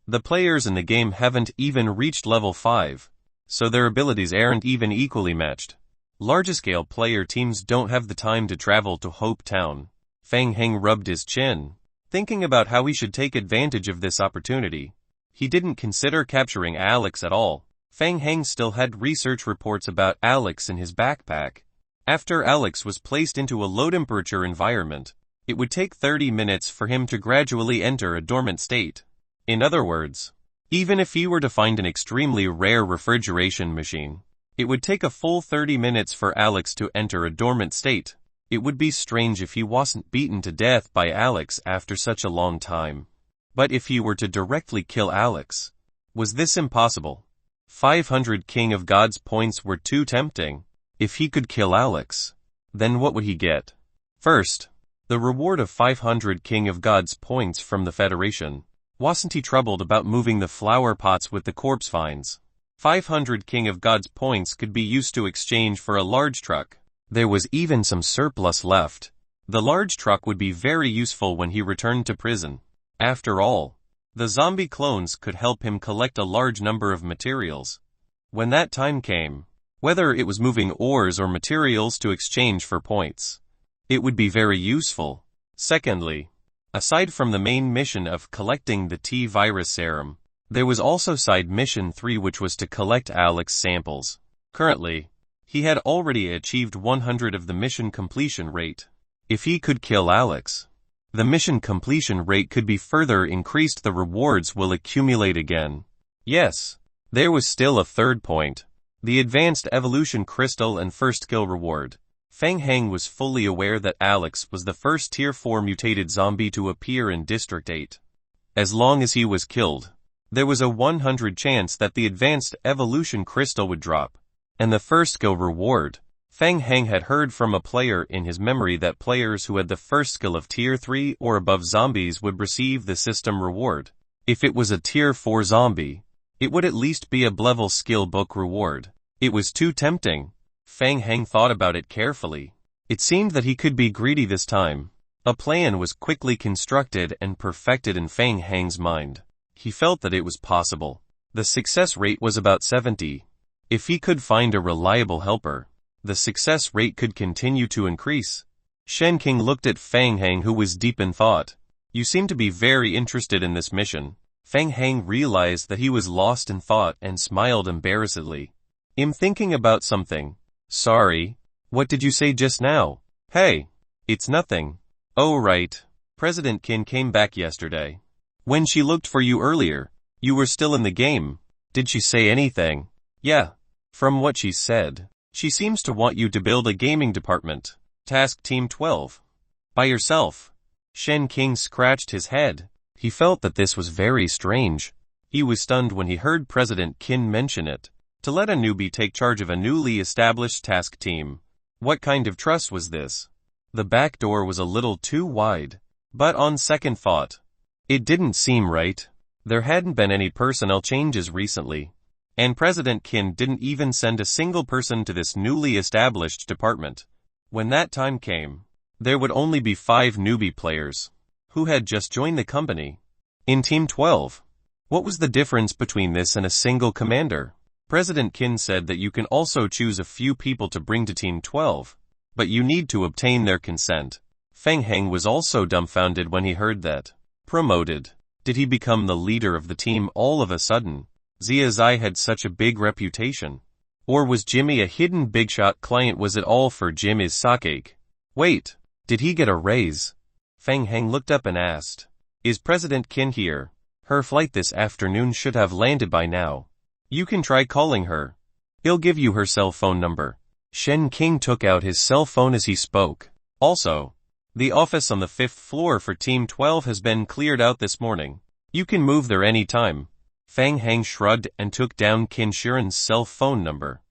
the players in the game haven't even reached level 5, so their abilities aren't even equally matched. Larger-scale player teams don't have the time to travel to Hope Town. Fang Heng rubbed his chin, thinking about how he should take advantage of this opportunity. He didn't consider capturing Alex at all. Fang Heng still had research reports about Alex in his backpack. After Alex was placed into a low-temperature environment, it would take 30 minutes for him to gradually enter a dormant state. In other words, even if he were to find an extremely rare refrigeration machine, it would take a full 30 minutes for Alex to enter a dormant state. It would be strange if he wasn't beaten to death by Alex after such a long time. But if he were to directly kill Alex, was this impossible? 500 King of Gods points were too tempting. If he could kill Alex, then what would he get? First, the reward of 500 King of Gods points from the Federation. Wasn't he troubled about moving the flower pots with the corpse vines? 500 King of Gods points could be used to exchange for a large truck. There was even some surplus left. The large truck would be very useful when he returned to prison. After all, the zombie clones could help him collect a large number of materials. When that time came, whether it was moving ores or materials to exchange for points, it would be very useful. Secondly, aside from the main mission of collecting the T-virus serum, there was also side mission 3, which was to collect Alex samples. Currently, he had already achieved 100 of the mission completion rate. If he could kill Alex, the mission completion rate could be further increased. The rewards will accumulate again. Yes, there was still a third point. The advanced evolution crystal and first kill reward. Feng Hang was fully aware that Alex was the first Tier 4 mutated zombie to appear in District 8. As long as he was killed, there was a 100 chance that the advanced evolution crystal would drop. And the first skill reward. Feng Hang had heard from a player in his memory that players who had the first skill of Tier 3 or above zombies would receive the system reward. If it was a Tier 4 zombie, it would at least be a level skill book reward. It was too tempting. Feng Hang thought about it carefully. It seemed that he could be greedy this time. A plan was quickly constructed and perfected in Feng Hang's mind. He felt that it was possible. The success rate was about 70. If he could find a reliable helper, the success rate could continue to increase. Shen King looked at Feng Hang, who was deep in thought. You seem to be very interested in this mission. Feng Hang realized that he was lost in thought and smiled embarrassedly. I'm thinking about something. Sorry. What did you say just now? Hey. It's nothing. Oh right. President Qin came back yesterday. When she looked for you earlier, you were still in the game. Did she say anything? Yeah. From what she said, she seems to want you to build a gaming department. Task Team 12. By yourself. Shen King scratched his head. He felt that this was very strange. He was stunned when he heard President Qin mention it. To let a newbie take charge of a newly established task team. What kind of trust was this? The back door was a little too wide. But on second thought, it didn't seem right. There hadn't been any personnel changes recently. And President Qin didn't even send a single person to this newly established department. When that time came, there would only be 5 newbie players who had just joined the company. In Team 12, what was the difference between this and a single commander? President Qin said that you can also choose a few people to bring to Team 12, but you need to obtain their consent. Feng Hang was also dumbfounded when he heard that. Promoted. Did he become the leader of the team all of a sudden? Zia Zai had such a big reputation. Or was Jimmy a hidden big shot client? Was it all for Jimmy's sake? Wait, did he get a raise? Feng Hang looked up and asked. Is President Qin here? Her flight this afternoon should have landed by now. You can try calling her. He'll give you her cell phone number. Shen King took out his cell phone as he spoke. Also, the office on the 5th floor for Team 12 has been cleared out this morning. You can move there any time. Feng Hang shrugged and took down Qin Shiren's cell phone number.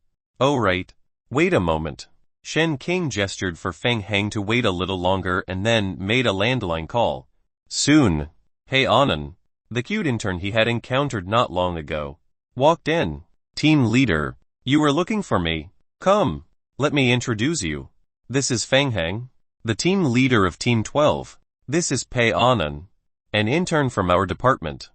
Oh right. Wait a moment. Shen King gestured for Feng Hang to wait a little longer and then made a landline call. Soon, Hey Annan, the cute intern he had encountered not long ago, walked in. Team leader, you were looking for me. Come, let me introduce you. This is Feng Hang, the team leader of Team 12. This is Pei Annan, an intern from our department.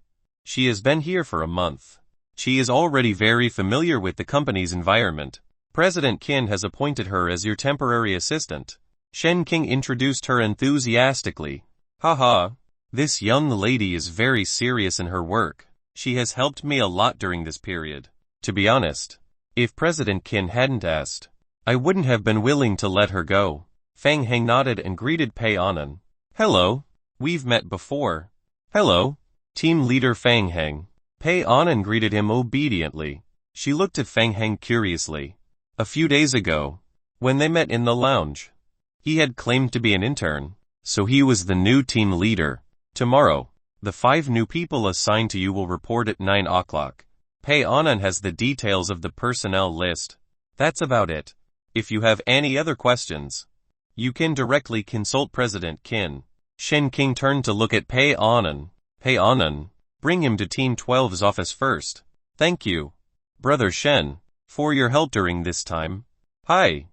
She has been here for a month. She is already very familiar with the company's environment. President Qin has appointed her as your temporary assistant. Shen King introduced her enthusiastically. Haha, this young lady is very serious in her work. She has helped me a lot during this period. To be honest, if President Qin hadn't asked, I wouldn't have been willing to let her go. Feng Hang nodded and greeted Pei Annan. Hello, we've met before. Hello, team leader Feng Hang. Pei Annan greeted him obediently. She looked at Feng Hang curiously. A few days ago, when they met in the lounge, he had claimed to be an intern, so he was the new team leader. Tomorrow, the 5 new people assigned to you will report at 9 o'clock. Pei Annan has the details of the personnel list. That's about it. If you have any other questions, you can directly consult President Qin. Shen King turned to look at Pei Annan. Pei Annan, bring him to Team 12's office first. Thank you, Brother Shen, for your help during this time. Hi.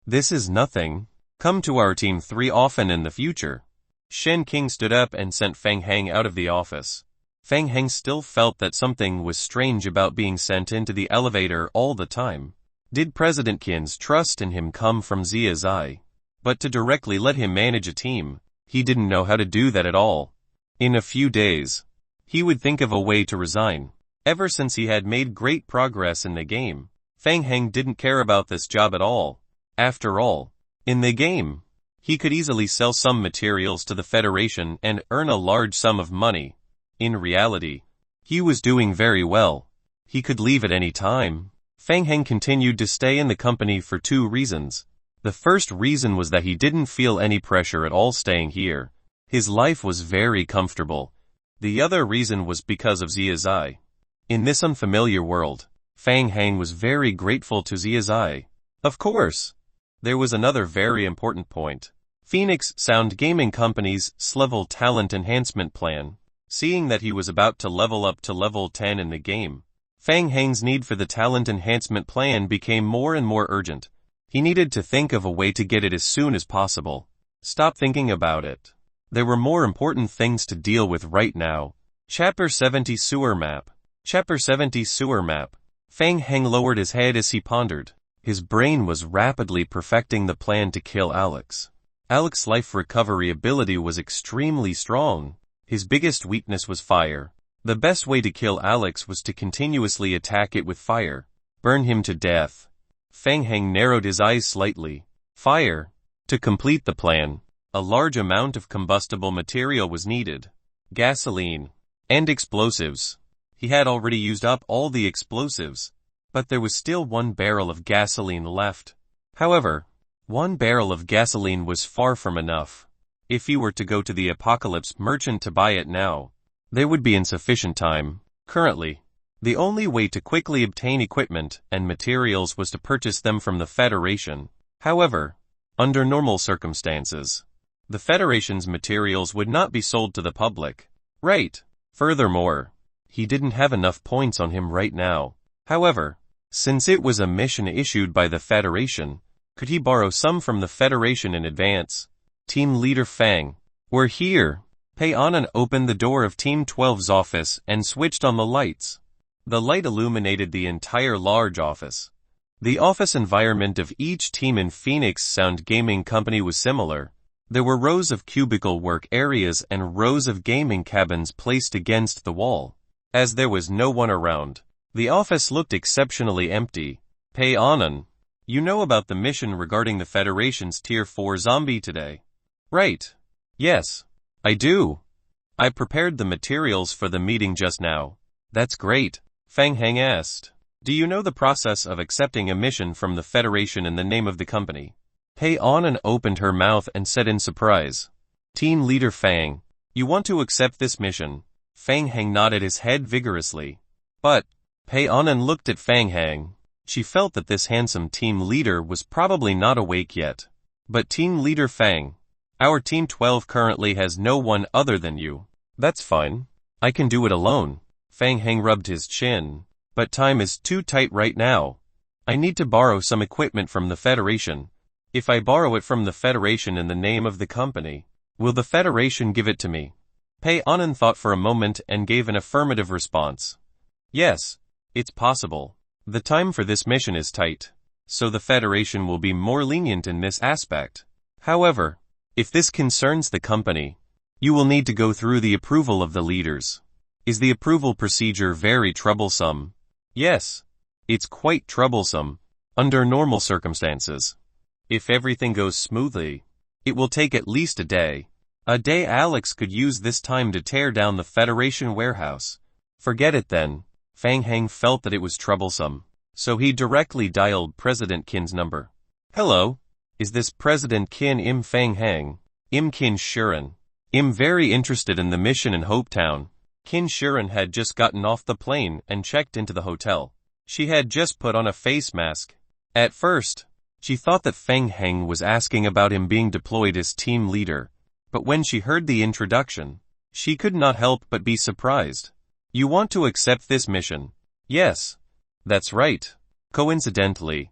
This is nothing. Come to our Team 3 often in the future. Shen King stood up and sent Feng Hang out of the office. Feng Hang still felt that something was strange about being sent into the elevator all the time. Did President Qin's trust in him come from Zia Zai? But to directly let him manage a team, he didn't know how to do that at all. In a few days, he would think of a way to resign. Ever since he had made great progress in the game, Feng Hang didn't care about this job at all. After all, in the game, he could easily sell some materials to the Federation and earn a large sum of money. In reality, he was doing very well. He could leave at any time. Feng Hang continued to stay in the company for 2 reasons. The first reason was that he didn't feel any pressure at all staying here. His life was very comfortable. The other reason was because of Zia Zai. In this unfamiliar world, Fang Hang was very grateful to Zia Zai. Of course, there was another very important point. Phoenix Sound Gaming Company's S-level talent enhancement plan. Seeing that he was about to level up to level 10 in the game, Fang Hang's need for the talent enhancement plan became more and more urgent. He needed to think of a way to get it as soon as possible. Stop thinking about it. There were more important things to deal with right now. Chapter 70 Sewer Map. Chapter 70 Sewer Map. Fang Hang lowered his head as he pondered. His brain was rapidly perfecting the plan to kill Alex. Alex's life recovery ability was extremely strong. His biggest weakness was fire. The best way to kill Alex was to continuously attack it with fire. Burn him to death. Fang Hang narrowed his eyes slightly. Fire. To complete the plan, a large amount of combustible material was needed. Gasoline. And explosives. He had already used up all the explosives, but there was still 1 barrel of gasoline left. However, 1 barrel of gasoline was far from enough. If he were to go to the Apocalypse Merchant to buy it now, there would be insufficient time. Currently, the only way to quickly obtain equipment and materials was to purchase them from the Federation. However, under normal circumstances, the Federation's materials would not be sold to the public. Right. Furthermore, he didn't have enough points on him right now. However, since it was a mission issued by the Federation, could he borrow some from the Federation in advance? Team Leader Fang. We're here. Pei Anan opened the door of Team 12's office and switched on the lights. The light illuminated the entire large office. The office environment of each team in Phoenix Sound Gaming Company was similar. There were rows of cubicle work areas and rows of gaming cabins placed against the wall. As there was no one around, the office looked exceptionally empty. Pei Anan, you know about the mission regarding the Federation's Tier 4 zombie today? Right. Yes, I do. I prepared the materials for the meeting just now. That's great. Fang Hang asked. Do you know the process of accepting a mission from the Federation in the name of the company? Pei Anan opened her mouth and said in surprise. Team Leader Fang, you want to accept this mission? Fang Hang nodded his head vigorously. But, Pei Anan looked at Fang Hang. She felt that this handsome team leader was probably not awake yet. But Team Leader Fang, our Team 12 currently has no one other than you. That's fine. I can do it alone. Fang Hang rubbed his chin. But time is too tight right now. I need to borrow some equipment from the Federation. If I borrow it from the Federation in the name of the company, will the Federation give it to me? Pei Anan thought for a moment and gave an affirmative response. Yes, it's possible. The time for this mission is tight, so the Federation will be more lenient in this aspect. However, if this concerns the company, you will need to go through the approval of the leaders. Is the approval procedure very troublesome? Yes, it's quite troublesome, under normal circumstances. If everything goes smoothly, it will take at least a day. A day Alex could use this time to tear down the Federation warehouse. Forget it then. Fang Hang felt that it was troublesome, so he directly dialed President Qin's number. Hello, is this President Qin? I'm Fang Hang. I'm Qin Shuren. I'm very interested in the mission in Hopetown. Qin Shuren had just gotten off the plane and checked into the hotel. She had just put on a face mask. At first, she thought that Fang Hang was asking about him being deployed as team leader, but when she heard the introduction, she could not help but be surprised. You want to accept this mission? Yes, that's right. Coincidentally,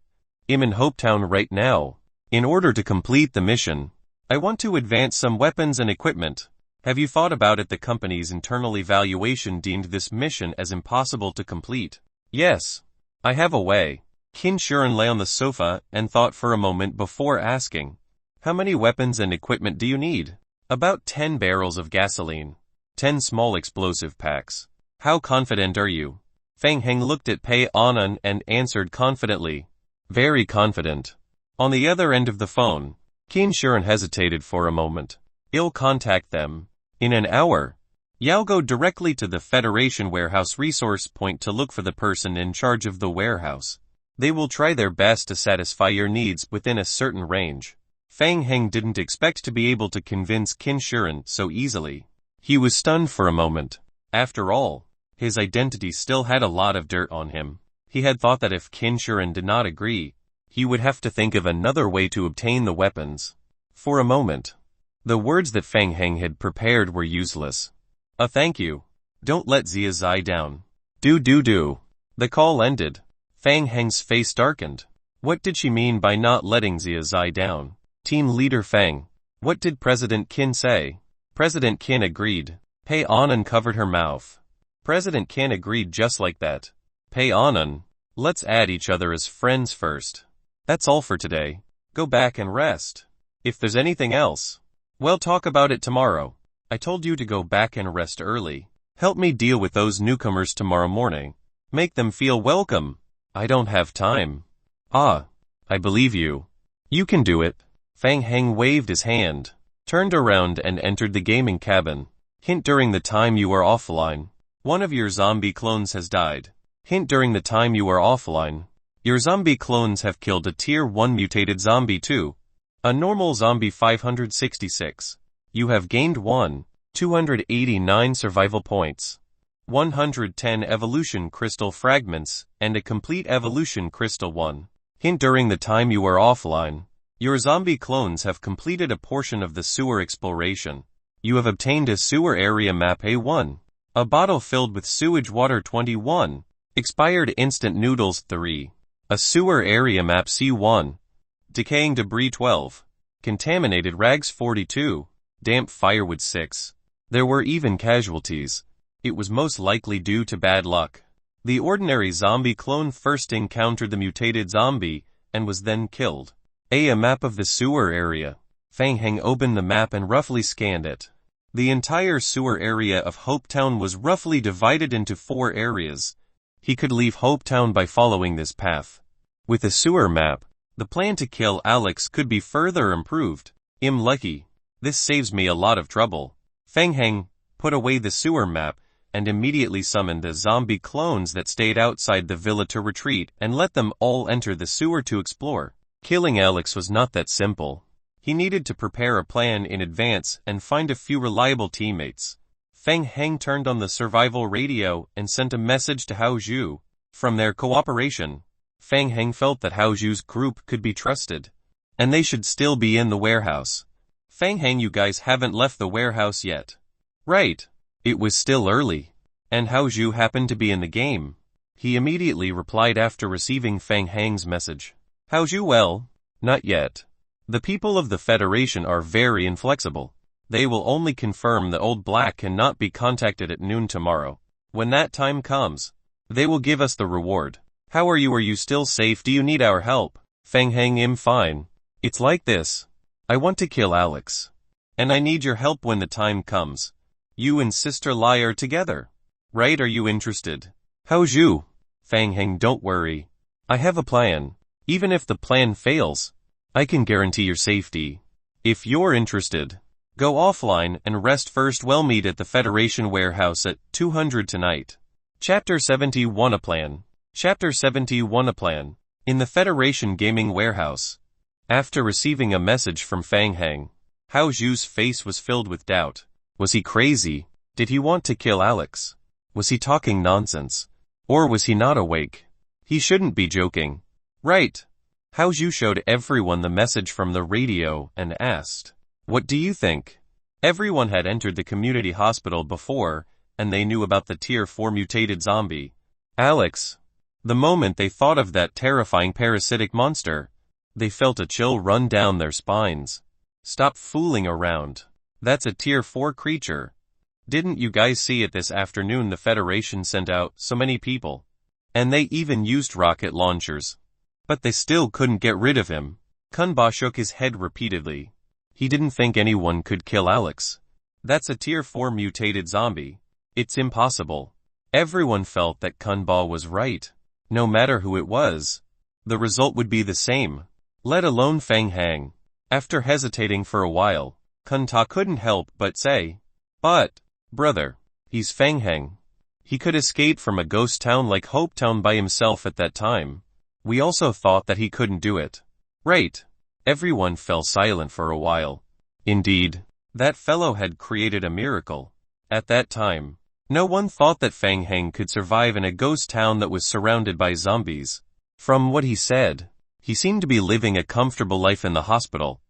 I'm in Hopetown right now. In order to complete the mission, I want to advance some weapons and equipment. Have you thought about it? The company's internal evaluation deemed this mission as impossible to complete. Yes, I have a way. Qin Shuren lay on the sofa and thought for a moment before asking, how many weapons and equipment do you need? About 10 barrels of gasoline. 10 small explosive packs. How confident are you? Fang Hang looked at Pei Anan and answered confidently. Very confident. On the other end of the phone, Qin Shuren hesitated for a moment. I'll contact them. In an hour. I'll go directly to the Federation warehouse resource point to look for the person in charge of the warehouse. They will try their best to satisfy your needs within a certain range. Fang Heng didn't expect to be able to convince Qin Shiren so easily. He was stunned for a moment. After all, his identity still had a lot of dirt on him. He had thought that if Qin Shiren did not agree, he would have to think of another way to obtain the weapons. For a moment, the words that Fang Heng had prepared were useless. Thank you. Don't let Zia Zai down. Do. The call ended. Fang Heng's face darkened. What did she mean by not letting Zia Zai down? Team leader Fang. What did President Qin say? President Qin agreed. Pei Anan covered her mouth. President Qin agreed just like that. Pei Anan, let's add each other as friends first. That's all for today. Go back and rest. If there's anything else, we'll talk about it tomorrow. I told you to go back and rest early. Help me deal with those newcomers tomorrow morning. Make them feel welcome. I don't have time. I believe you. You can do it. Fang Heng waved his hand, turned around and entered the gaming cabin. Hint: during the time you are offline, one of your zombie clones has died. Hint: during the time you are offline, your zombie clones have killed a tier 1 mutated zombie 2, a normal zombie 566. You have gained 289 survival points, 110 evolution crystal fragments, and a complete evolution crystal 1. Hint: during the time you are offline, your zombie clones have completed a portion of the sewer exploration. You have obtained a sewer area map A1, a bottle filled with sewage water 21, expired instant noodles 3, a sewer area map C1, decaying debris 12, contaminated rags 42, damp firewood 6. There were even casualties. It was most likely due to bad luck. The ordinary zombie clone first encountered the mutated zombie and was then killed. A map of the sewer area. Fang Heng opened the map and roughly scanned it. The entire sewer area of Hopetown was roughly divided into 4 areas. He could leave Hopetown by following this path. With a sewer map, the plan to kill Alex could be further improved. I'm lucky. This saves me a lot of trouble. Fang Heng put away the sewer map and immediately summoned the zombie clones that stayed outside the villa to retreat and let them all enter the sewer to explore. Killing Alex was not that simple. He needed to prepare a plan in advance and find a few reliable teammates. Fang Heng turned on the survival radio and sent a message to Hao Zhu. From their cooperation, Fang Heng felt that Hao Zhu's group could be trusted, and they should still be in the warehouse. Fang Heng, you guys haven't left the warehouse yet. Right. It was still early, and Hao Zhu happened to be in the game. He immediately replied after receiving Fang Heng's message. Hao Zhu, well, not yet. The people of the Federation are very inflexible. They will only confirm that Old Black cannot be contacted at noon tomorrow. When that time comes, they will give us the reward. How are you? Are you still safe? Do you need our help? Fang Heng, I'm fine. It's like this. I want to kill Alex, and I need your help when the time comes. You and Sister Lai are together, right? Are you interested? Hao Zhu. Fang Heng, don't worry. I have a plan. Even if the plan fails, I can guarantee your safety. If you're interested, go offline and rest first. We'll meet at the Federation warehouse at 200 tonight. Chapter 71, a plan. Chapter 71, a plan. In the Federation gaming warehouse. After receiving a message from Fang Heng, Hao Zhu's face was filled with doubt. Was he crazy? Did he want to kill Alex? Was he talking nonsense? Or was he not awake? He shouldn't be joking. Right. Hao Zhu showed everyone the message from the radio and asked, "What do you think?" Everyone had entered the community hospital before, and they knew about the tier 4 mutated zombie, Alex. The moment they thought of that terrifying parasitic monster, they felt a chill run down their spines. Stop fooling around. That's a tier 4 creature. Didn't you guys see it this afternoon? The Federation sent out so many people, and they even used rocket launchers. But they still couldn't get rid of him. Kunba shook his head repeatedly. He didn't think anyone could kill Alex. That's a tier 4 mutated zombie. It's impossible. Everyone felt that Kunba was right. No matter who it was, the result would be the same. Let alone Fang Heng. After hesitating for a while, Kunta couldn't help but say, "But, brother, he's Fang Heng. He could escape from a ghost town like Hopetown by himself at that time. We also thought that he couldn't do it. Right. Everyone fell silent for a while. Indeed, that fellow had created a miracle. At that time, no one thought that Fang Heng could survive in a ghost town that was surrounded by zombies. From what he said, he seemed to be living a comfortable life in the hospital.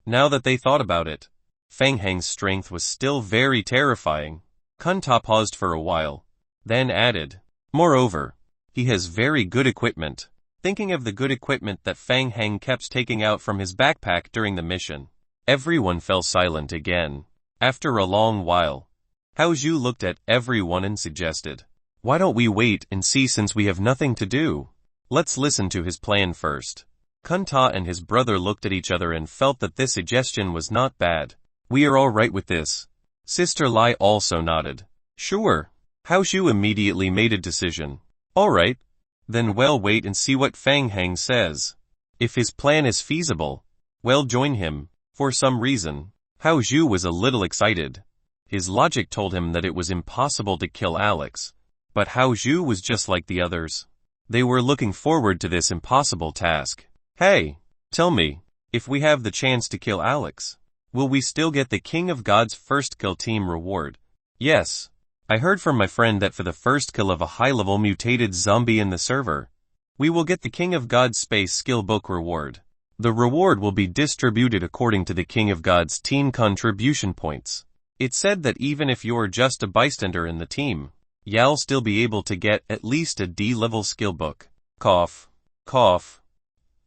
Now that they thought about it, Fang Heng's strength was still very terrifying. Kun Ta paused for a while, then added, "Moreover, he has very good equipment." Thinking of the good equipment that Fang Heng kept taking out from his backpack during the mission, everyone fell silent again. After a long while, Hao Zhu looked at everyone and suggested, "Why don't we wait and see since we have nothing to do? Let's listen to his plan first." Kun Ta and his brother looked at each other and felt that this suggestion was not bad. "We are all right with this." Sister Lai also nodded. "Sure." Hao Zhu immediately made a decision. "All right. Then we'll wait and see what Fang Heng says. If his plan is feasible, we'll join him." For some reason, Hao Zhu was a little excited. His logic told him that it was impossible to kill Alex. But Hao Zhu was just like the others. They were looking forward to this impossible task. "Hey, tell me, if we have the chance to kill Alex, will we still get the King of God's first kill team reward?" "Yes. I heard from my friend that for the first kill of a high-level mutated zombie in the server, we will get the King of God's Space Skill Book reward. The reward will be distributed according to the King of God's team contribution points. It said that even if you're just a bystander in the team, you'll still be able to get at least a D-level skill book." Cough. Cough.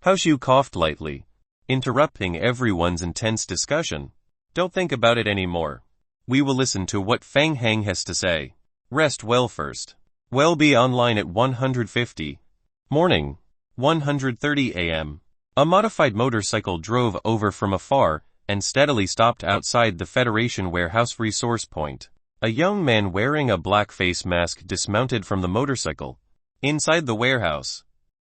Hao Zhu coughed lightly, interrupting everyone's intense discussion. "Don't think about it anymore. We will listen to what Fang Heng has to say. Rest well first. We'll be online at 150. Morning. 1:30 a.m. A modified motorcycle drove over from afar and steadily stopped outside the Federation warehouse resource point. A young man wearing a black face mask dismounted from the motorcycle. Inside the warehouse,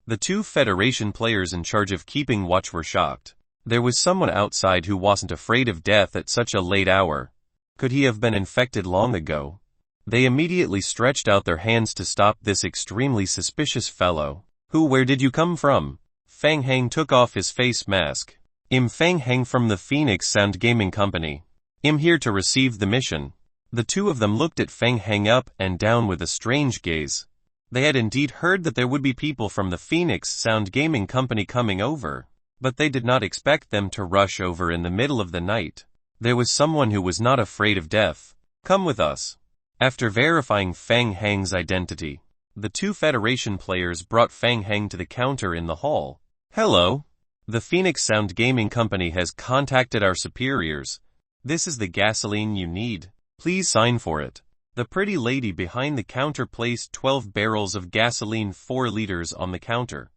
the two Federation players in charge of keeping watch were shocked. There was someone outside who wasn't afraid of death at such a late hour. Could he have been infected long ago? They immediately stretched out their hands to stop this extremely suspicious fellow. Where did you come from?" Fang Heng took off his face mask. "I'm Fang Heng from the Phoenix Sound Gaming Company. I'm here to receive the mission." The two of them looked at Fang Heng up and down with a strange gaze. They had indeed heard that there would be people from the Phoenix Sound Gaming Company coming over, but they did not expect them to rush over in the middle of the night. There was someone who was not afraid of death. "Come with us." After verifying Fang Heng's identity, the two Federation players brought Fang Heng to the counter in the hall. "Hello. The Phoenix Sound Gaming Company has contacted our superiors. This is the gasoline you need. Please sign for it." The pretty lady behind the counter placed 12 barrels of gasoline 4 liters on the counter.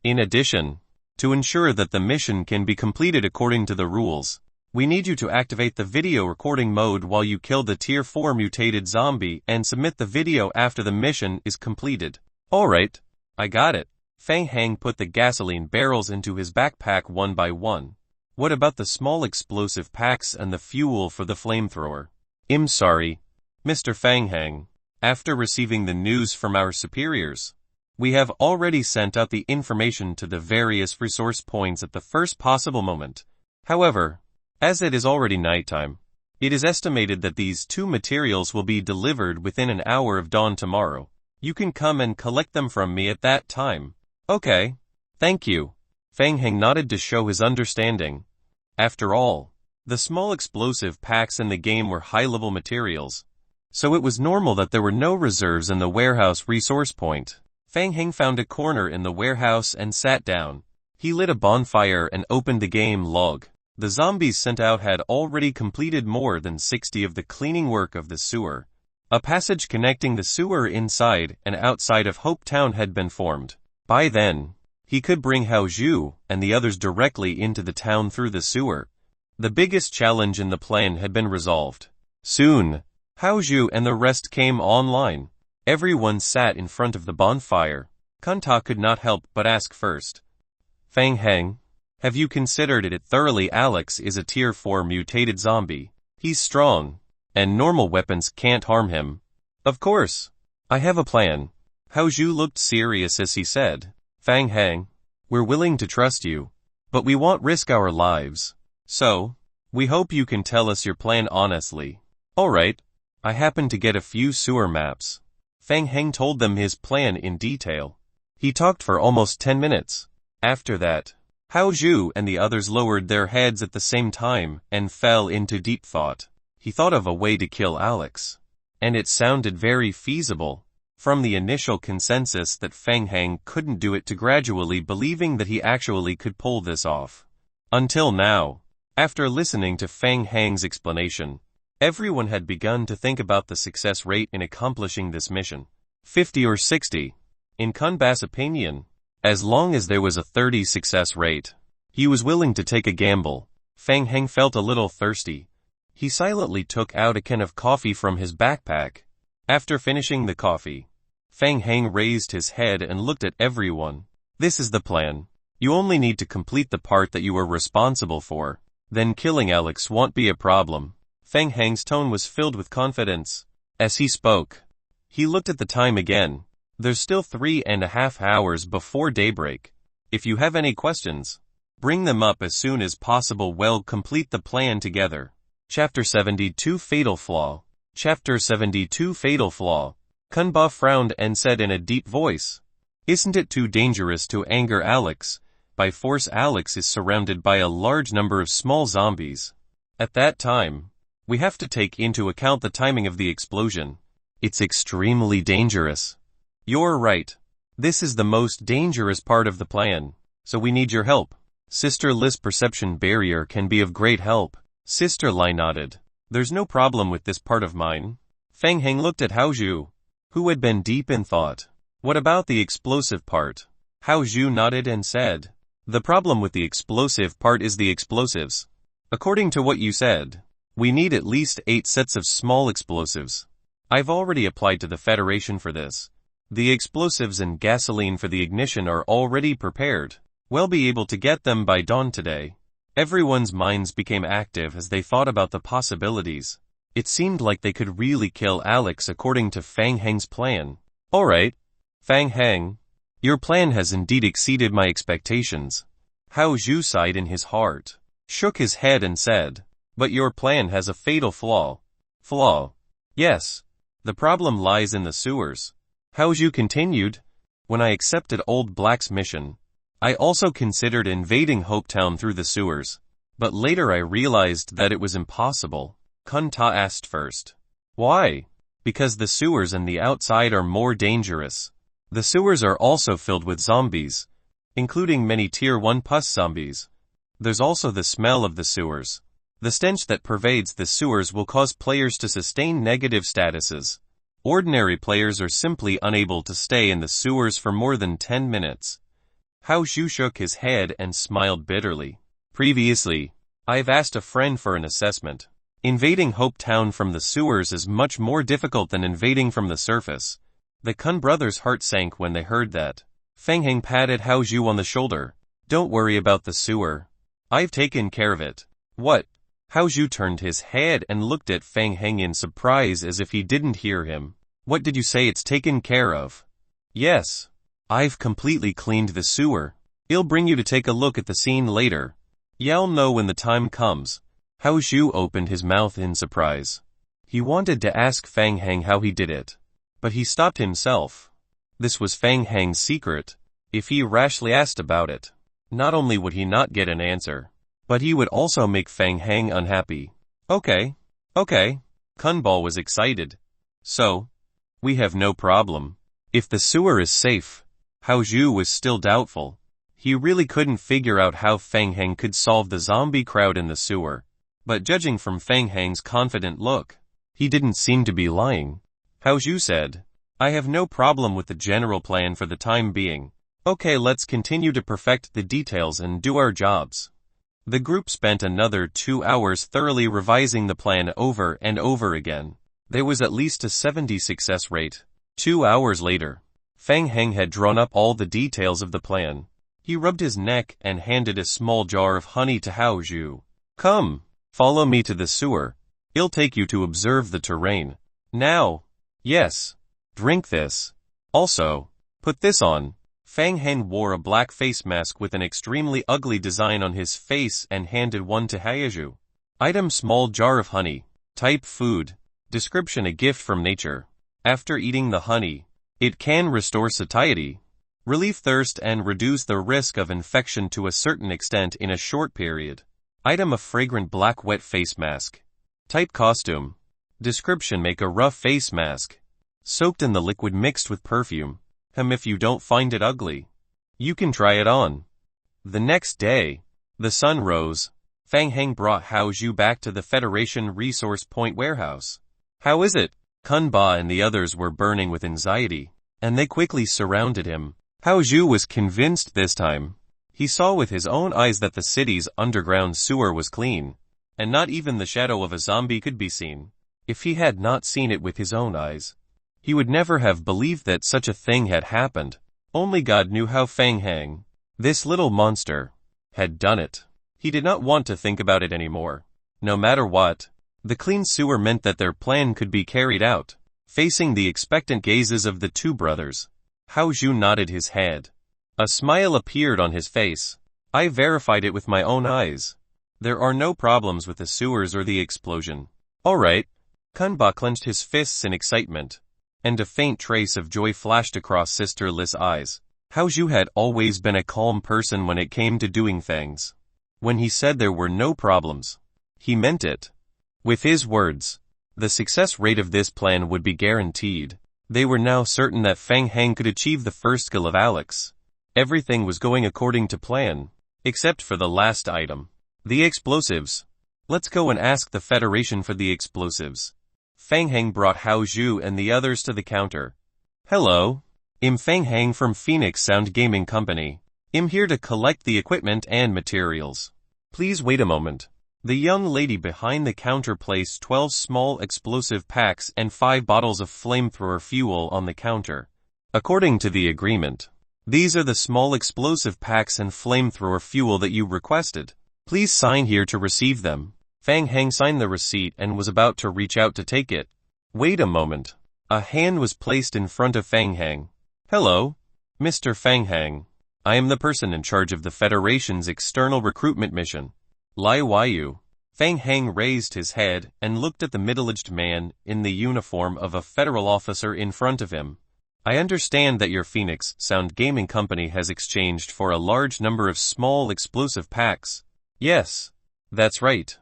"In addition, to ensure that the mission can be completed according to the rules, we need you to activate the video recording mode while you kill the Tier 4 mutated zombie and submit the video after the mission is completed." "Alright, I got it." Fang Heng put the gasoline barrels into his backpack one by one. "What about the small explosive packs and the fuel for the flamethrower?" "I'm sorry, Mr. Fang Heng. After receiving the news from our superiors, we have already sent out the information to the various resource points at the first possible moment. However, as it is already nighttime, it is estimated that these two materials will be delivered within an hour of dawn tomorrow. You can come and collect them from me at that time." "Okay. Thank you." Fang Heng nodded to show his understanding. After all, the small explosive packs in the game were high-level materials, so it was normal that there were no reserves in the warehouse resource point. Fang Heng found a corner in the warehouse and sat down. He lit a bonfire and opened the game log. The zombies sent out had already completed more than 60 of the cleaning work of the sewer. A passage connecting the sewer inside and outside of Hope Town had been formed. By then, he could bring Hao Zhu and the others directly into the town through the sewer. The biggest challenge in the plan had been resolved. Soon, Hao Zhu and the rest came online. Everyone sat in front of the bonfire. Kun Ta could not help but ask first, "Fang Heng, have you considered it thoroughly? Alex is a Tier 4 mutated zombie. He's strong, and normal weapons can't harm him." "Of course. I have a plan." Hao Zhu looked serious as he said. Fang Hang, we're willing to trust you, but we won't risk our lives. So, we hope you can tell us your plan honestly. Alright, I happen to get a few sewer maps. Fang Hang told them his plan in detail. He talked for almost 10 minutes. After that, Hao Zhu and the others lowered their heads at the same time and fell into deep thought. He thought of a way to kill Alex. And it sounded very feasible. From the initial consensus that Fang Hang couldn't do it to gradually believing that he actually could pull this off. Until now, after listening to Fang Hang's explanation, everyone had begun to think about the success rate in accomplishing this mission. 50 or 60. In Kunba's opinion, as long as there was a 30 success rate, he was willing to take a gamble. Fang Hang felt a little thirsty. He silently took out a can of coffee from his backpack. After finishing the coffee, Fang Hang raised his head and looked at everyone. This is the plan. You only need to complete the part that you are responsible for. Then killing Alex won't be a problem. Fang Hang's tone was filled with confidence. As he spoke, he looked at the time again. There's still 3.5 hours before daybreak. If you have any questions, bring them up as soon as possible. We'll complete the plan together. Chapter 72 Fatal Flaw. Chapter 72 Fatal Flaw. Kunba frowned and said in a deep voice, "Isn't it too dangerous to anger Alex? By force Alex is surrounded by a large number of small zombies. At that time, we have to take into account the timing of the explosion. It's extremely dangerous." You're right. This is the most dangerous part of the plan, so we need your help. Sister Li's perception barrier can be of great help. Sister Li nodded. There's no problem with this part of mine. Fang Hang looked at Hao Zhu, who had been deep in thought. What about the explosive part? Hao Zhu nodded and said, the problem with the explosive part is the explosives. According to what you said, we need at least 8 sets of small explosives. I've already applied to the Federation for this. The explosives and gasoline for the ignition are already prepared. We'll be able to get them by dawn today. Everyone's minds became active as they thought about the possibilities. It seemed like they could really kill Alex according to Fang Hang's plan. Alright, Fang Hang, your plan has indeed exceeded my expectations. Hao Zhu sighed in his heart, shook his head and said, but your plan has a fatal flaw. Flaw? Yes. The problem lies in the sewers. Hao Zhu continued, when I accepted Old Black's mission, I also considered invading Hopetown through the sewers, but later I realized that it was impossible. Kun Ta asked first. Why? Because the sewers and the outside are more dangerous. The sewers are also filled with zombies, including many Tier 1 pus zombies. There's also the smell of the sewers. The stench that pervades the sewers will cause players to sustain negative statuses. Ordinary players are simply unable to stay in the sewers for more than 10 minutes. Hao Zhu shook his head and smiled bitterly. Previously, I've asked a friend for an assessment. Invading Hopetown from the sewers is much more difficult than invading from the surface. The Kun brothers' heart sank when they heard that. Fang Hang patted Hao Zhu on the shoulder. Don't worry about the sewer. I've taken care of it. What? Hao Zhu turned his head and looked at Fang Hang in surprise as if he didn't hear him. What did you say it's taken care of? Yes. I've completely cleaned the sewer. I'll bring you to take a look at the scene later. You'll know when the time comes. Hao Zhu opened his mouth in surprise. He wanted to ask Fang Hang how he did it, but he stopped himself. This was Fang Hang's secret. If he rashly asked about it, not only would he not get an answer, but he would also make Fang Hang unhappy. Okay. Kunbal was excited. So, we have no problem. If the sewer is safe. Hao Zhu was still doubtful. He really couldn't figure out how Fang Hang could solve the zombie crowd in the sewer. But judging from Fang Hang's confident look, he didn't seem to be lying. Hao Zhu said, I have no problem with the general plan for the time being. Okay, let's continue to perfect the details and do our jobs. The group spent another 2 hours thoroughly revising the plan over and over again. There was at least a 70 success rate. 2 hours later, Fang Hang had drawn up all the details of the plan. He rubbed his neck and handed a small jar of honey to Hao Zhu. Come, follow me to the sewer. I'll take you to observe the terrain. Now. Yes. Drink this. Also, put this on. Fang Heng wore a black face mask with an extremely ugly design on his face and handed one to Haiju. Item: small jar of honey. Type: food. Description: a gift from nature. After eating the honey, it can restore satiety, relieve thirst and reduce the risk of infection to a certain extent in a short period. Item: a fragrant black wet face mask. Type: costume. Description: make a rough face mask, soaked in the liquid mixed with perfume. If you don't find it ugly, you can try it on. The next day, the sun rose. Fang Heng brought Hao Zhu back to the Federation Resource Point warehouse. How is it? Kun Ba and the others were burning with anxiety, and they quickly surrounded him. Hao Zhu was convinced this time. He saw with his own eyes that the city's underground sewer was clean, and not even the shadow of a zombie could be seen. If he had not seen it with his own eyes, he would never have believed that such a thing had happened. Only God knew how Fang Heng, this little monster, had done it. He did not want to think about it anymore. No matter what, the clean sewer meant that their plan could be carried out. Facing the expectant gazes of the two brothers, Hao Zhu nodded his head. A smile appeared on his face. I verified it with my own eyes. There are no problems with the sewers or the explosion. All right. Kun Ba clenched his fists in excitement, and a faint trace of joy flashed across Sister Li's eyes. Hao Zhu had always been a calm person when it came to doing things. When he said there were no problems, he meant it. With his words, the success rate of this plan would be guaranteed. They were now certain that Fang Heng could achieve the first skill of Alex. Everything was going according to plan, except for the last item. The explosives. Let's go and ask the Federation for the explosives. Fang Heng brought Hao Zhu and the others to the counter. Hello. I'm Fang Heng from Phoenix Sound Gaming Company. I'm here to collect the equipment and materials. Please wait a moment. The young lady behind the counter placed 12 small explosive packs and 5 bottles of flamethrower fuel on the counter. According to the agreement, these are the small explosive packs and flamethrower fuel that you requested. Please sign here to receive them. Fang Heng signed the receipt and was about to reach out to take it. Wait a moment. A hand was placed in front of Fang Heng. Hello, Mr. Fang Heng. I am the person in charge of the Federation's external recruitment mission. Lai Waiyu. Fang Heng raised his head and looked at the middle-aged man in the uniform of a federal officer in front of him. I understand that your Phoenix Sound Gaming Company has exchanged for a large number of small explosive packs. Yes, that's right.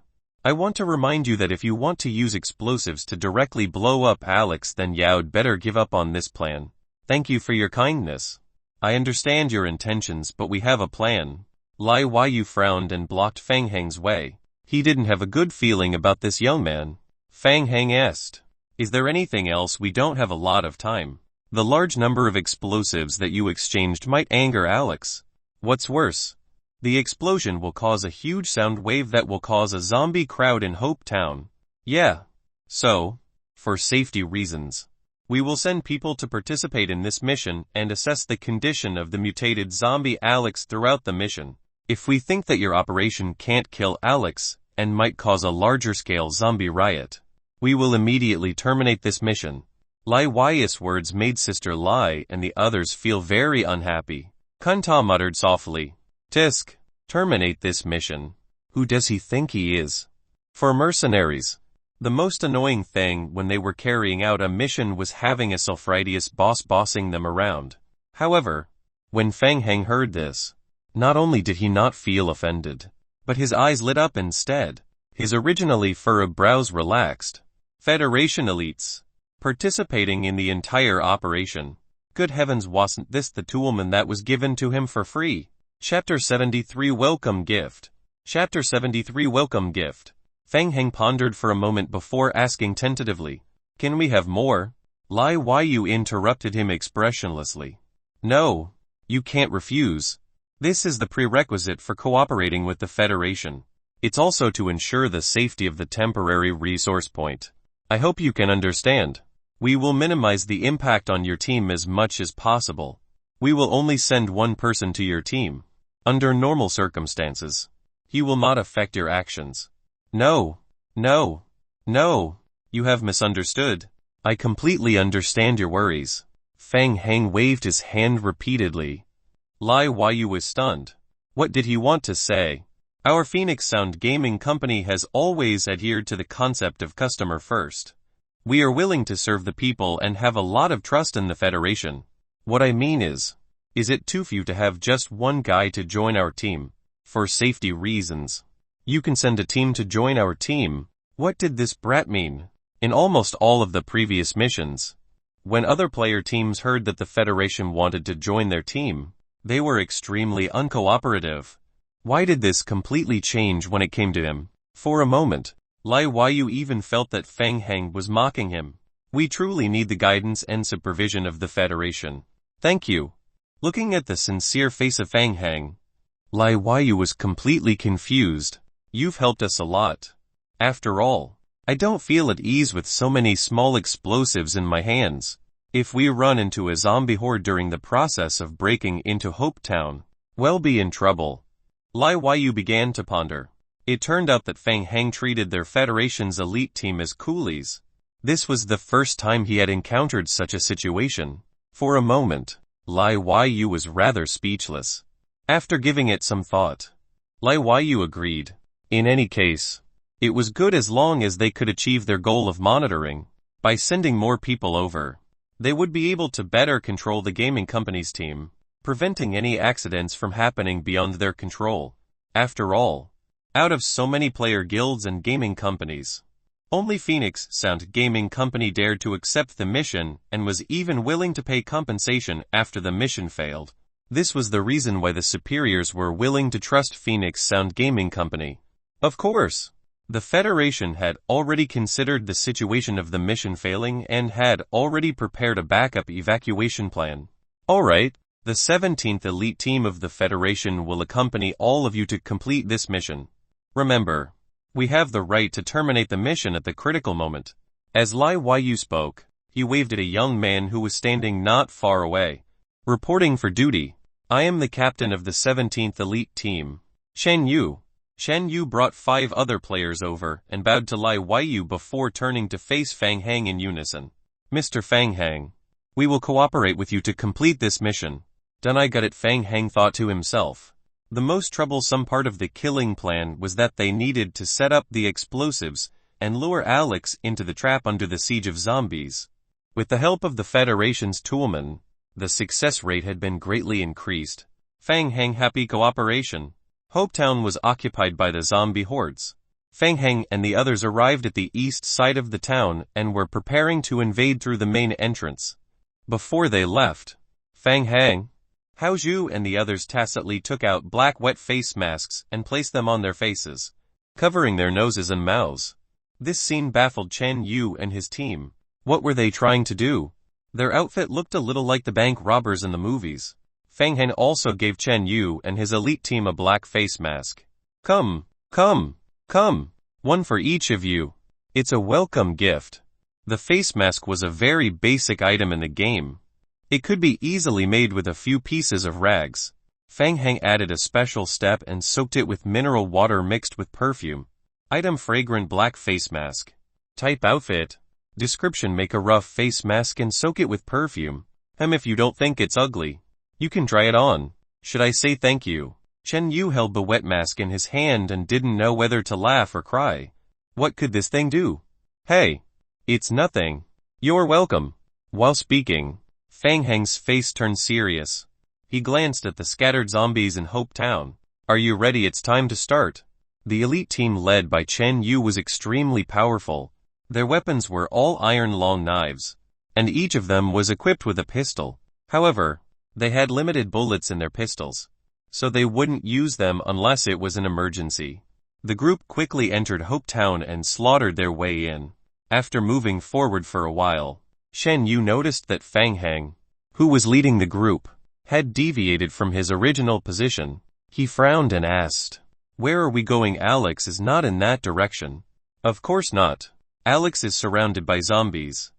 I want to remind you that if you want to use explosives to directly blow up Alex, then you'd better give up on this plan. Thank you for your kindness. I understand your intentions, but we have a plan. Lai Waiyu frowned and blocked Fang Heng's way. He didn't have a good feeling about this young man. Fang Heng asked, is there anything else? We don't have a lot of time. The large number of explosives that you exchanged might anger Alex. What's worse, the explosion will cause a huge sound wave that will cause a zombie crowd in Hope Town. Yeah. So, for safety reasons, we will send people to participate in this mission and assess the condition of the mutated zombie Alex throughout the mission. If we think that your operation can't kill Alex and might cause a larger-scale zombie riot, we will immediately terminate this mission. Lai Waiyu's words made Sister Lai and the others feel very unhappy. Kun Ta muttered softly, Tisk, terminate this mission. Who does he think he is? For mercenaries. The most annoying thing when they were carrying out a mission was having a Sulfridius boss bossing them around. However, when Fang Heng heard this, not only did he not feel offended, but his eyes lit up instead. His originally furrowed brows relaxed. Federation elites, participating in the entire operation. Good heavens, wasn't this the toolman that was given to him for free? Chapter 73 Welcome Gift. Chapter 73 Welcome Gift. Fang Heng pondered for a moment before asking tentatively, can we have more? Lai Waiyu interrupted him expressionlessly. No, you can't refuse. This is the prerequisite for cooperating with the Federation. It's also to ensure the safety of the temporary resource point. I hope you can understand. We will minimize the impact on your team as much as possible. We will only send one person to your team. Under normal circumstances, he will not affect your actions. No, no, no, you have misunderstood. I completely understand your worries. Fang Heng waved his hand repeatedly. Lai Yu was stunned. What did he want to say? Our Phoenix Sound Gaming Company has always adhered to the concept of customer first. We are willing to serve the people and have a lot of trust in the Federation. What I mean is it too few to have just one guy to join our team? For safety reasons. You can send a team to join our team. What did this brat mean? In almost all of the previous missions, when other player teams heard that the Federation wanted to join their team, they were extremely uncooperative. Why did this completely change when it came to him? For a moment, Lai Yu even felt that Fang Heng was mocking him. We truly need the guidance and supervision of the Federation. Thank you. Looking at the sincere face of Fang Heng, Lai Yu was completely confused. You've helped us a lot. After all, I don't feel at ease with so many small explosives in my hands. If we run into a zombie horde during the process of breaking into Hope Town, we'll be in trouble. Lai Yu began to ponder. It turned out that Fang Heng treated their Federation's elite team as coolies. This was the first time he had encountered such a situation. For a moment, Lai Yu was rather speechless. After giving it some thought, Lai Yu agreed. In any case, it was good as long as they could achieve their goal of monitoring. By sending more people over, they would be able to better control the gaming company's team, preventing any accidents from happening beyond their control. After all, out of so many player guilds and gaming companies, only Phoenix Sound Gaming Company dared to accept the mission and was even willing to pay compensation after the mission failed. This was the reason why the superiors were willing to trust Phoenix Sound Gaming Company. Of course, the Federation had already considered the situation of the mission failing and had already prepared a backup evacuation plan. Alright, the 17th elite team of the Federation will accompany all of you to complete this mission. Remember, we have the right to terminate the mission at the critical moment. As Lai Yu spoke, he waved at a young man who was standing not far away. Reporting for duty. I am the captain of the 17th elite team, Shen Yu. Shen Yu brought 5 other players over and bowed to Lai Yu before turning to face Fang Heng in unison. Mr. Fang Heng, we will cooperate with you to complete this mission. Done I got it, Fang Heng thought to himself. The most troublesome part of the killing plan was that they needed to set up the explosives and lure Alex into the trap under the siege of zombies. With the help of the Federation's toolmen, the success rate had been greatly increased. Fang Heng happy cooperation. Hopetown was occupied by the zombie hordes. Fang Heng and the others arrived at the east side of the town and were preparing to invade through the main entrance. Before they left, Fang Heng, Hao Zhu and the others tacitly took out black wet face masks and placed them on their faces, covering their noses and mouths. This scene baffled Chen Yu and his team. What were they trying to do? Their outfit looked a little like the bank robbers in the movies. Fang Heng also gave Chen Yu and his elite team a black face mask. Come, come, come, one for each of you. It's a welcome gift. The face mask was a very basic item in the game. It could be easily made with a few pieces of rags. Fang Heng added a special step and soaked it with mineral water mixed with perfume. Item fragrant black face mask. Type outfit. Description: make a rough face mask and soak it with perfume. If you don't think it's ugly, you can try it on. Should I say thank you? Chen Yu held the wet mask in his hand and didn't know whether to laugh or cry. What could this thing do? Hey, it's nothing. You're welcome. While speaking, Fang Heng's face turned serious. He glanced at the scattered zombies in Hope Town. Are you ready? It's time to start. The elite team led by Chen Yu was extremely powerful. Their weapons were all iron-long knives, and each of them was equipped with a pistol. However, they had limited bullets in their pistols, so they wouldn't use them unless it was an emergency. The group quickly entered Hope Town and slaughtered their way in. After moving forward for a while, Shen Yu noticed that Fang Heng, who was leading the group, had deviated from his original position. He frowned and asked, "Where are we going?" Alex is not in that direction. Of course not. Alex is surrounded by zombies.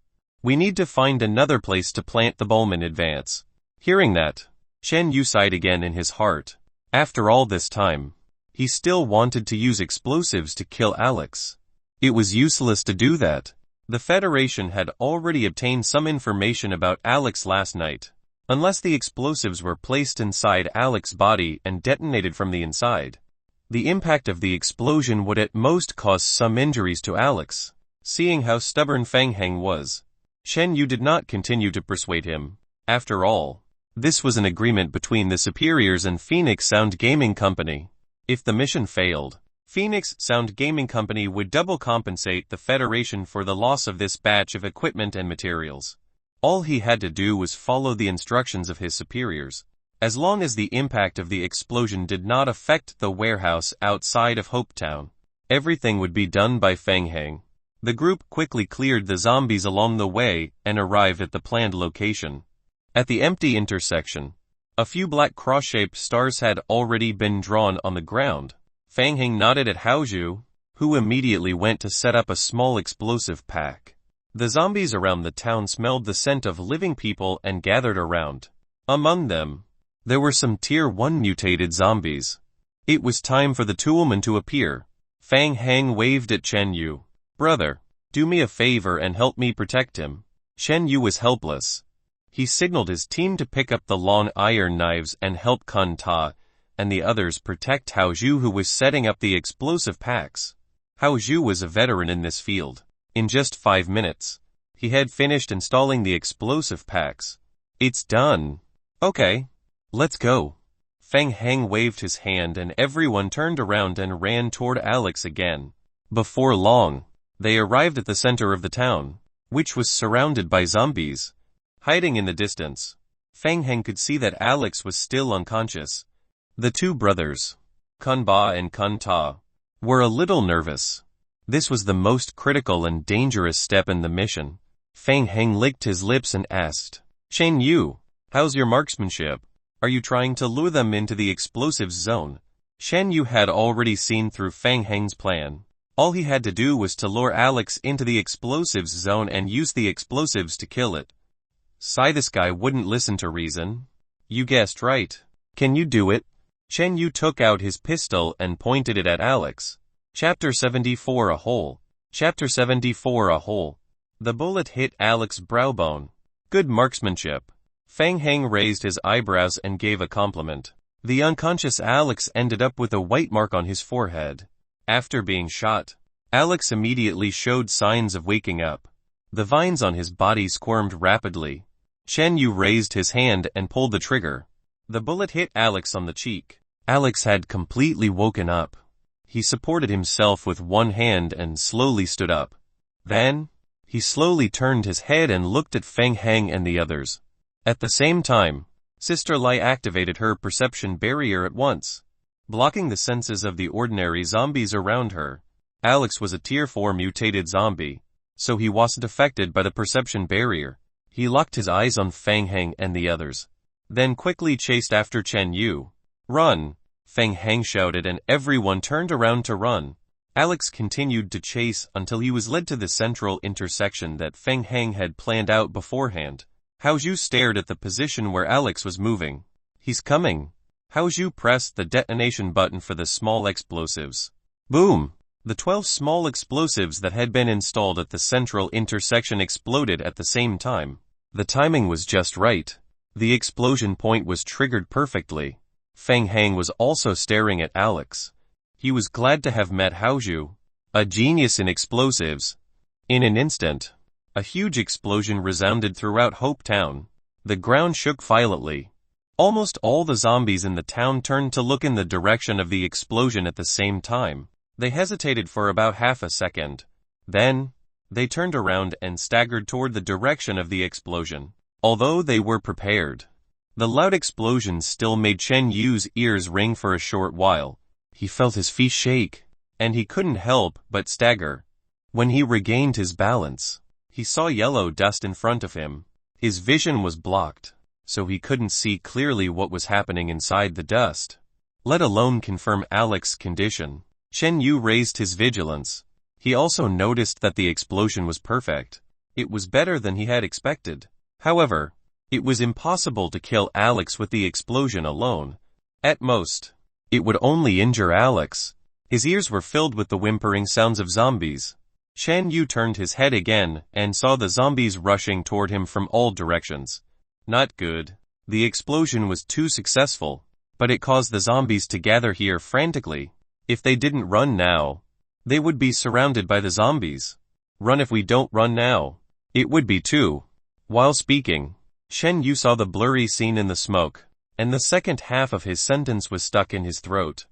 We need to find another place to plant the bomb in advance. Hearing that, Shen Yu sighed again in his heart. After all this time, he still wanted to use explosives to kill Alex. It was useless to do that. The Federation had already obtained some information about Alex last night. unless the explosives were placed inside Alex's body and detonated from the inside. The impact of the explosion would at most cause some injuries to Alex. Seeing how stubborn Feng Heng was, Shen Yu did not continue to persuade him. After all, this was an agreement between the superiors and Phoenix Sound Gaming Company. If the mission failed, Phoenix Sound Gaming Company would double compensate the Federation for the loss of this batch of equipment and materials. All he had to do was follow the instructions of his superiors. As long as the impact of the explosion did not affect the warehouse outside of Hopetown, everything would be done by Feng Heng. The group quickly cleared the zombies along the way and arrived at the planned location. At the empty intersection, a few black cross-shaped stars had already been drawn on the ground. Feng Heng nodded at Haozhu, who immediately went to set up a small explosive pack. The zombies around the town smelled the scent of living people and gathered around. Among them, there were some Tier 1 mutated zombies. It was time for the toolman to appear. Feng Heng waved at Chen Yu. "Brother, do me a favor and help me protect him." Chen Yu was helpless. He signaled his team to pick up the long iron knives and help Kun Ta and the others protect Haozhu, who was setting up the explosive packs. Haozhu was a veteran in this field. In just 5 minutes, he had finished installing the explosive packs. "It's done. Okay, let's go." Feng Heng waved his hand and everyone turned around and ran toward Alex again. Before long, they arrived at the center of the town, which was surrounded by zombies. Hiding in the distance, Feng Heng could see that Alex was still unconscious. The two brothers, Kun Ba and Kun Ta, were a little nervous. This was the most critical and dangerous step in the mission. Feng Heng licked his lips and asked, "Chen Yu, how's your marksmanship? Are you trying to lure them into the explosives zone?" Shen Yu had already seen through Feng Heng's plan. All he had to do was to lure Alex into the explosives zone and use the explosives to kill it. This guy wouldn't listen to reason. "You guessed right. Can you do it?" Chen Yu took out his pistol and pointed it at Alex. Chapter 74 A Hole. Chapter 74 A Hole. The bullet hit Alex's browbone. "Good marksmanship." Feng Heng raised his eyebrows and gave a compliment. The unconscious Alex ended up with a white mark on his forehead. After being shot, Alex immediately showed signs of waking up. The vines on his body squirmed rapidly. Shen Yu raised his hand and pulled the trigger. The bullet hit Alex on the cheek. Alex had completely woken up. He supported himself with one hand and slowly stood up. Then, he slowly turned his head and looked at Feng Heng and the others. At the same time, Sister Lai activated her perception barrier at once, blocking the senses of the ordinary zombies around her. Alex was a Tier 4 mutated zombie, so he wasn't affected by the perception barrier. He locked his eyes on Feng Heng and the others, then quickly chased after Chen Yu. "Run!" Feng Heng shouted and everyone turned around to run. Alex continued to chase until he was led to the central intersection that Feng Heng had planned out beforehand. Haozhu stared at the position where Alex was moving. "He's coming." Haozhu pressed the detonation button for the small explosives. Boom! The 12 small explosives that had been installed at the central intersection exploded at the same time. The timing was just right. The explosion point was triggered perfectly. Feng Heng was also staring at Alex. He was glad to have met Haozhu, a genius in explosives. In an instant, a huge explosion resounded throughout Hopetown. The ground shook violently. Almost all the zombies in the town turned to look in the direction of the explosion at the same time. They hesitated for about half a second. Then, they turned around and staggered toward the direction of the explosion. Although they were prepared, the loud explosion still made Chen Yu's ears ring for a short while. He felt his feet shake, and he couldn't help but stagger. When he regained his balance, he saw yellow dust in front of him. His vision was blocked, so he couldn't see clearly what was happening inside the dust, let alone confirm Alex's condition. Chen Yu raised his vigilance. He also noticed that the explosion was perfect. It was better than he had expected. However, it was impossible to kill Alex with the explosion alone. At most, it would only injure Alex. His ears were filled with the whimpering sounds of zombies. Chen Yu turned his head again and saw the zombies rushing toward him from all directions. Not good. The explosion was too successful, but it caused the zombies to gather here frantically. If they didn't run now, they would be surrounded by the zombies. Run if we don't run now. It would be too. While speaking, Shen Yu saw the blurry scene in the smoke, and the second half of his sentence was stuck in his throat.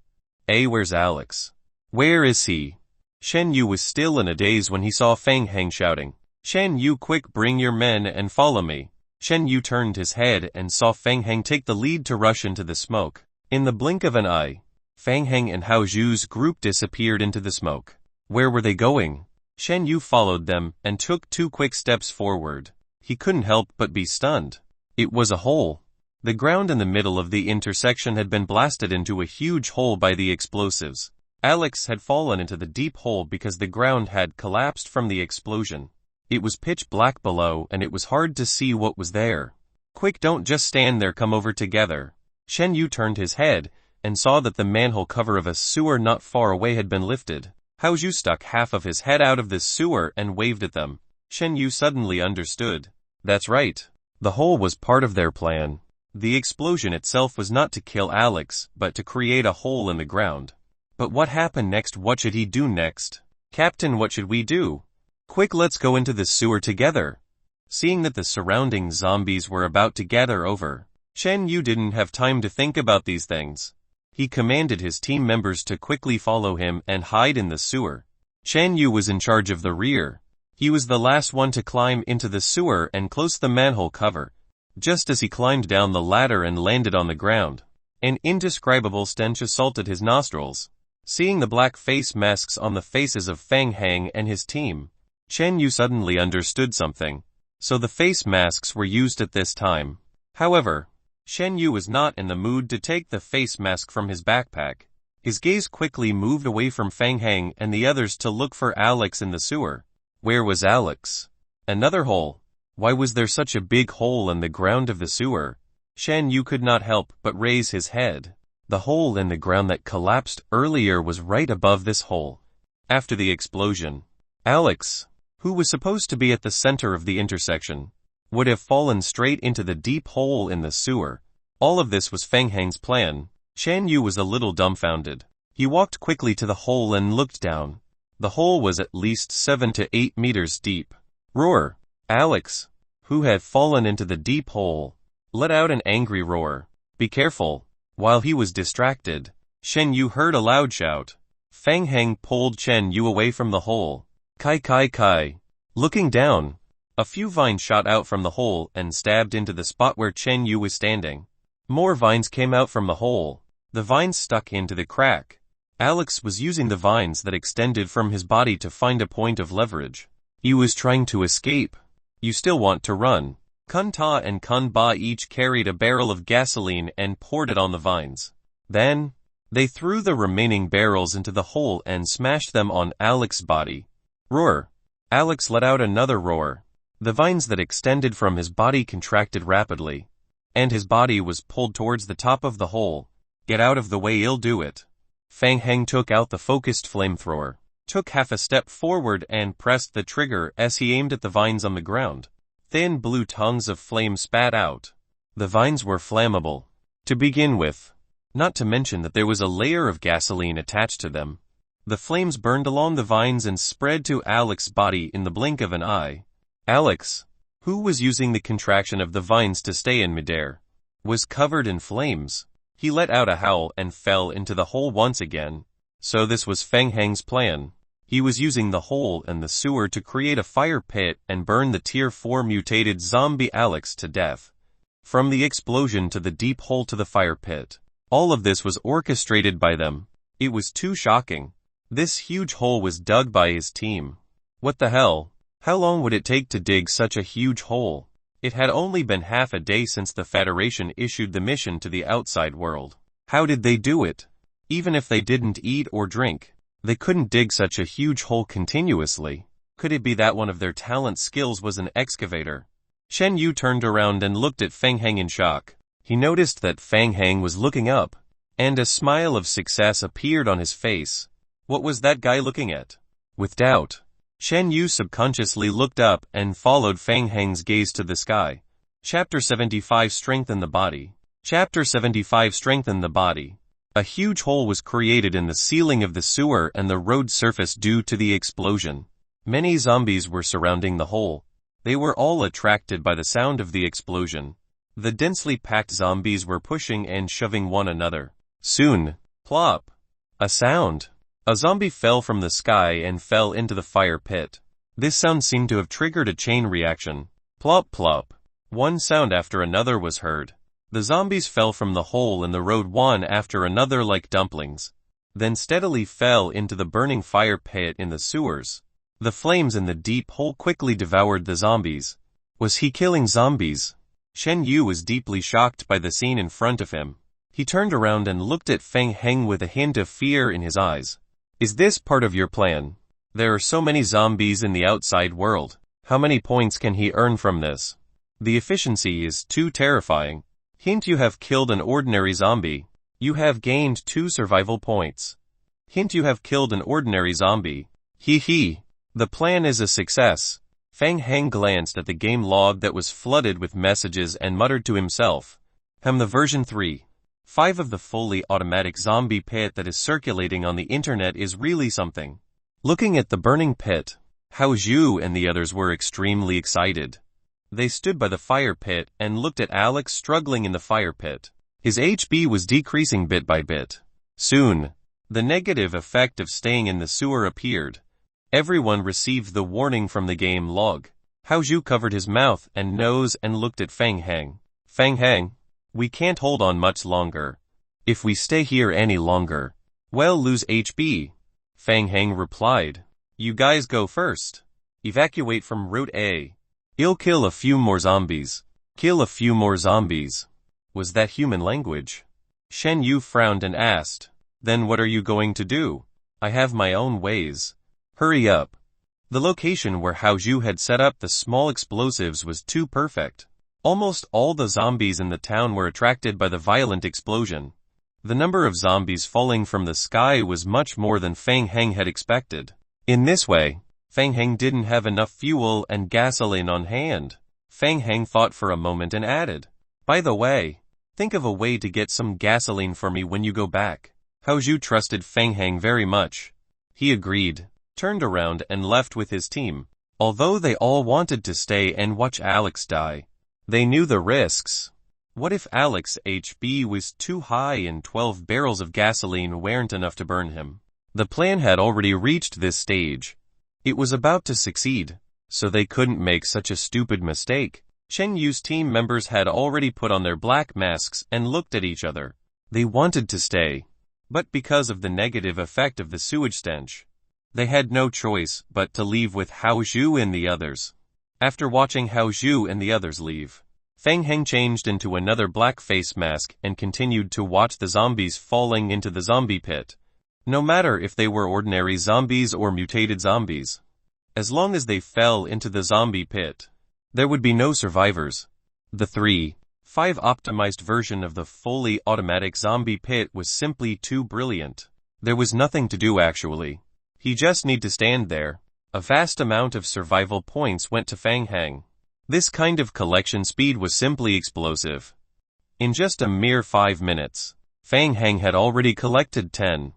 Where's Alex? Where is he? Shen Yu was still in a daze when he saw Fang Hang shouting, Shen Yu, quick, bring your men and follow me. Shen Yu turned his head and saw Fang Hang take the lead to rush into the smoke. In the blink of an eye, Fang Hang and Hao Zhu's group disappeared into the smoke. Where were they going? Shen Yu followed them and took 2 quick steps forward. He couldn't help but be stunned. It was a hole. The ground in the middle of the intersection had been blasted into a huge hole by the explosives. Alex had fallen into the deep hole because the ground had collapsed from the explosion. It was pitch black below and it was hard to see what was there. Quick, don't just stand there, come over together. Shen Yu turned his head and saw that the manhole cover of a sewer not far away had been lifted. Hao Zhu stuck half of his head out of this sewer and waved at them. Shen Yu suddenly understood. That's right. The hole was part of their plan. The explosion itself was not to kill Alex, but to create a hole in the ground. But what happened next? What should he do next? Captain, what should we do? Quick, let's go into the sewer together. Seeing that the surrounding zombies were about to gather over, Shen Yu didn't have time to think about these things. He commanded his team members to quickly follow him and hide in the sewer. Shen Yu was in charge of the rear. He was the last one to climb into the sewer and close the manhole cover. Just as he climbed down the ladder and landed on the ground, an indescribable stench assaulted his nostrils. Seeing the black face masks on the faces of Fang Hang and his team, Shen Yu suddenly understood something. So the face masks were used at this time. However, Shen Yu was not in the mood to take the face mask from his backpack. His gaze quickly moved away from Fang Hang and the others to look for Alex in the sewer. Where was Alex? Another hole. Why was there such a big hole in the ground of the sewer? Shen Yu could not help but raise his head. The hole in the ground that collapsed earlier was right above this hole. After the explosion, Alex, who was supposed to be at the center of the intersection, would have fallen straight into the deep hole in the sewer. All of this was Fang Hang's plan. Shen Yu was a little dumbfounded. He walked quickly to the hole and looked down. The hole was at least 7 to 8 meters deep. Roar! Alex, who had fallen into the deep hole, let out an angry roar. Be careful! While he was distracted, Shen Yu heard a loud shout. Fang Hang pulled Shen Yu away from the hole. Kai kai kai! Looking down, a few vines shot out from the hole and stabbed into the spot where Shen Yu was standing. More vines came out from the hole. The vines stuck into the crack. Alex was using the vines that extended from his body to find a point of leverage. He was trying to escape. You still want to run. Kun Ta and Kun Ba each carried a barrel of gasoline and poured it on the vines. Then, they threw the remaining barrels into the hole and smashed them on Alex's body. Roar! Alex let out another roar. The vines that extended from his body contracted rapidly, and his body was pulled towards the top of the hole. Get out of the way, I'll do it. Fang Hang took out the focused flamethrower, took half a step forward and pressed the trigger as he aimed at the vines on the ground. Thin blue tongues of flame spat out. The vines were flammable, to begin with, not to mention that there was a layer of gasoline attached to them. The flames burned along the vines and spread to Alex's body in the blink of an eye. Alex, who was using the contraction of the vines to stay in midair, was covered in flames. He let out a howl and fell into the hole once again. So this was Fang Hang's plan. He was using the hole in the sewer to create a fire pit and burn the Tier 4 mutated zombie Alex to death. From the explosion to the deep hole to the fire pit, all of this was orchestrated by them. It was too shocking. This huge hole was dug by his team. What the hell? How long would it take to dig such a huge hole? It had only been half a day since the Federation issued the mission to the outside world. How did they do it? Even if they didn't eat or drink, they couldn't dig such a huge hole continuously. Could it be that one of their talent skills was an excavator? Shen Yu turned around and looked at Fang Hang in shock. He noticed that Fang Hang was looking up, and a smile of success appeared on his face. What was that guy looking at? With doubt, Shen Yu subconsciously looked up and followed Fang Hang's gaze to the sky. Chapter 75 Strengthen the Body. Chapter 75 Strengthen the Body. A huge hole was created in the ceiling of the sewer and the road surface due to the explosion. Many zombies were surrounding the hole. They were all attracted by the sound of the explosion. The densely packed zombies were pushing and shoving one another. Soon, plop! A sound. A zombie fell from the sky and fell into the fire pit. This sound seemed to have triggered a chain reaction. Plop plop. One sound after another was heard. The zombies fell from the hole in the road one after another like dumplings, then steadily fell into the burning fire pit in the sewers. The flames in the deep hole quickly devoured the zombies. Was he killing zombies? Shen Yu was deeply shocked by the scene in front of him. He turned around and looked at Feng Heng with a hint of fear in his eyes. Is this part of your plan? There are so many zombies in the outside world. How many points can he earn from this? The efficiency is too terrifying. Hint: you have killed an ordinary zombie. You have gained 2 survival points. Hint: you have killed an ordinary zombie. Hee hee. The plan is a success. Feng Heng glanced at the game log that was flooded with messages and muttered to himself. The version 3.5 of the fully automatic zombie pit that is circulating on the internet is really something. Looking at the burning pit, Hao Zhu and the others were extremely excited. They stood by the fire pit and looked at Alex struggling in the fire pit. His HP was decreasing bit by bit. Soon, the negative effect of staying in the sewer appeared. Everyone received the warning from the game log. Hao Zhu covered his mouth and nose and looked at Feng Heng. Feng Heng, we can't hold on much longer. If we stay here any longer, we'll lose HP. Feng Heng replied. You guys go first. Evacuate from Route A. I'll kill a few more zombies. Kill a few more zombies. Was that human language? Shen Yu frowned and asked. Then what are you going to do? I have my own ways. Hurry up. The location where Hao Zhu had set up the small explosives was too perfect. Almost all the zombies in the town were attracted by the violent explosion. The number of zombies falling from the sky was much more than Feng Heng had expected. In this way, Feng Heng didn't have enough fuel and gasoline on hand. Feng Heng thought for a moment and added, by the way, think of a way to get some gasoline for me when you go back. Hao Zhu trusted Feng Heng very much. He agreed, turned around and left with his team. Although they all wanted to stay and watch Alex die, they knew the risks. What if Alex's HP was too high and 12 barrels of gasoline weren't enough to burn him? The plan had already reached this stage. It was about to succeed, so they couldn't make such a stupid mistake. Shen Yu's team members had already put on their black masks and looked at each other. They wanted to stay, but because of the negative effect of the sewage stench, they had no choice but to leave with Hao Zhu and the others. After watching Hao Zhu and the others leave, Feng Heng changed into another black face mask and continued to watch the zombies falling into the zombie pit. No matter if they were ordinary zombies or mutated zombies, as long as they fell into the zombie pit, there would be no survivors. The 3.5 optimized version of the fully automatic zombie pit was simply too brilliant. There was nothing to do actually. He just need to stand there. A vast amount of survival points went to Feng Heng. This kind of collection speed was simply explosive. In just a mere 5 minutes, Feng Heng had already collected 10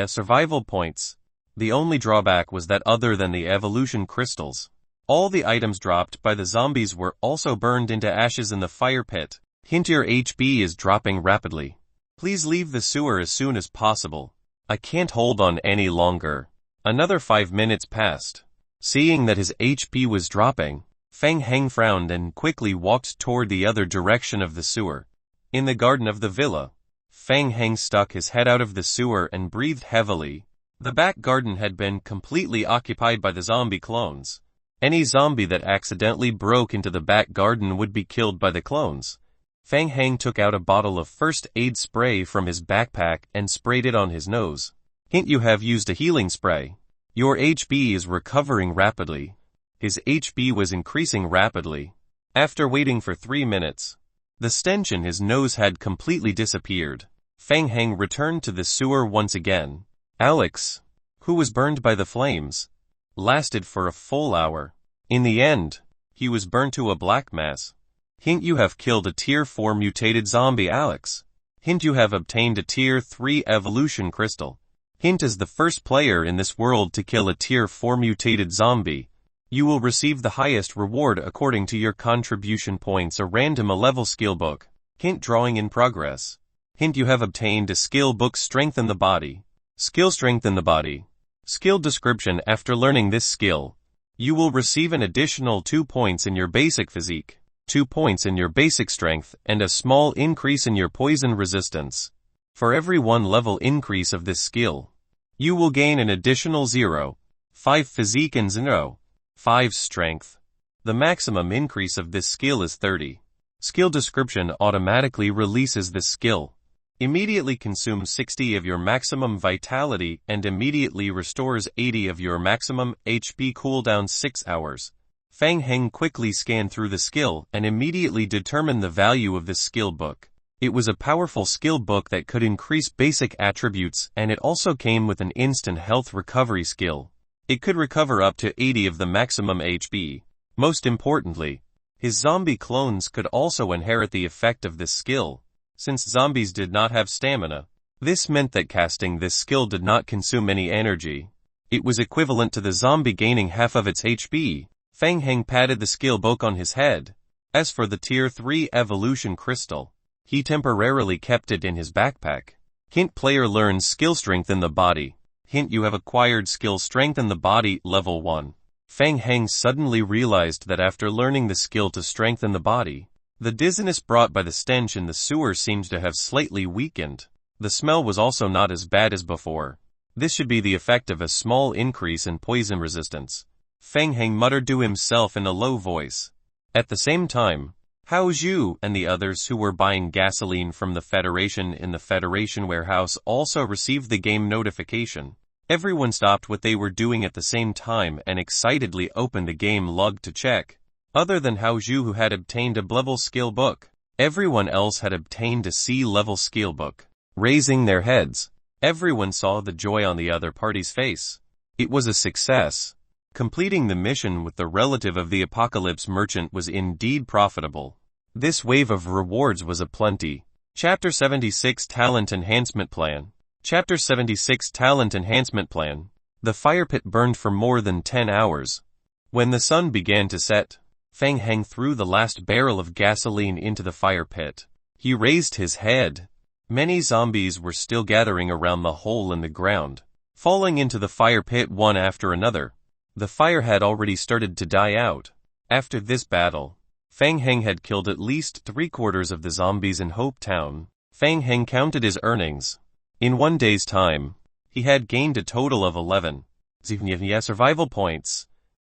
survival points. The only drawback was that other than the evolution crystals, all the items dropped by the zombies were also burned into ashes in the fire pit. Hint: your HP is dropping rapidly. Please leave the sewer as soon as possible. I can't hold on any longer. Another 5 minutes passed. Seeing that his HP was dropping, Feng Heng frowned and quickly walked toward the other direction of the sewer. In the garden of the villa, Feng Heng stuck his head out of the sewer and breathed heavily. The back garden had been completely occupied by the zombie clones. Any zombie that accidentally broke into the back garden would be killed by the clones. Feng Heng took out a bottle of first aid spray from his backpack and sprayed it on his nose. Hint: you have used a healing spray. Your HP is recovering rapidly. His HP was increasing rapidly. After waiting for 3 minutes, the stench in his nose had completely disappeared. Feng Heng returned to the sewer once again. Alex, who was burned by the flames, lasted for a full hour. In the end, he was burnt to a black mass. Hint: you have killed a Tier 4 mutated zombie Alex. Hint: you have obtained a Tier 3 evolution crystal. Hint: as the first player in this world to kill a Tier 4 mutated zombie, you will receive the highest reward according to your contribution points, a random level skill book. Hint: drawing in progress. Hint: you have obtained a skill book, Strengthen the Body. Skill: Strengthen the Body. Skill description: after learning this skill, you will receive an additional 2 points in your basic physique, 2 points in your basic strength, and a small increase in your poison resistance. For every 1 level increase of this skill, you will gain an additional 0.5 physique and 0.5 strength. The maximum increase of this skill is 30. Skill description: automatically releases this skill. Immediately consumes 60 of your maximum vitality and immediately restores 80 of your maximum HP. Cooldown 6 hours. Fang Heng quickly scanned through the skill and immediately determined the value of this skill book. It was a powerful skill book that could increase basic attributes, and it also came with an instant health recovery skill. It could recover up to 80 of the maximum HP. Most importantly, his zombie clones could also inherit the effect of this skill, since zombies did not have stamina. This meant that casting this skill did not consume any energy. It was equivalent to the zombie gaining half of its HP. Fang Heng patted the skill book on his head. As for the Tier 3 evolution crystal, he temporarily kept it in his backpack. Hint: player learns skill Strengthen the Body. Hint: you have acquired skill Strengthen the Body, level 1. Fang Heng suddenly realized that after learning the skill to strengthen the body, the dizziness brought by the stench in the sewer seemed to have slightly weakened. The smell was also not as bad as before. This should be the effect of a small increase in poison resistance, Fang Heng muttered to himself in a low voice. At the same time, Hao Zhu and the others who were buying gasoline from the Federation in the Federation warehouse also received the game notification. Everyone stopped what they were doing at the same time and excitedly opened the game log to check. Other than Hao Zhu, who had obtained a B-level skill book, everyone else had obtained a C-level skill book. Raising their heads, everyone saw the joy on the other party's face. It was a success. Completing the mission with the relative of the Apocalypse Merchant was indeed profitable. This wave of rewards was aplenty. Chapter 76 Talent Enhancement Plan. Chapter 76 Talent Enhancement Plan. The fire pit burned for more than 10 hours. When the sun began to set, Fang Heng threw the last barrel of gasoline into the fire pit. He raised his head. Many zombies were still gathering around the hole in the ground, falling into the fire pit one after another. The fire had already started to die out. After this battle, Fang Heng had killed at least 3/4 of the zombies in Hope Town. Fang Heng counted his earnings. In 1 day's time, he had gained a total of 11 survival points.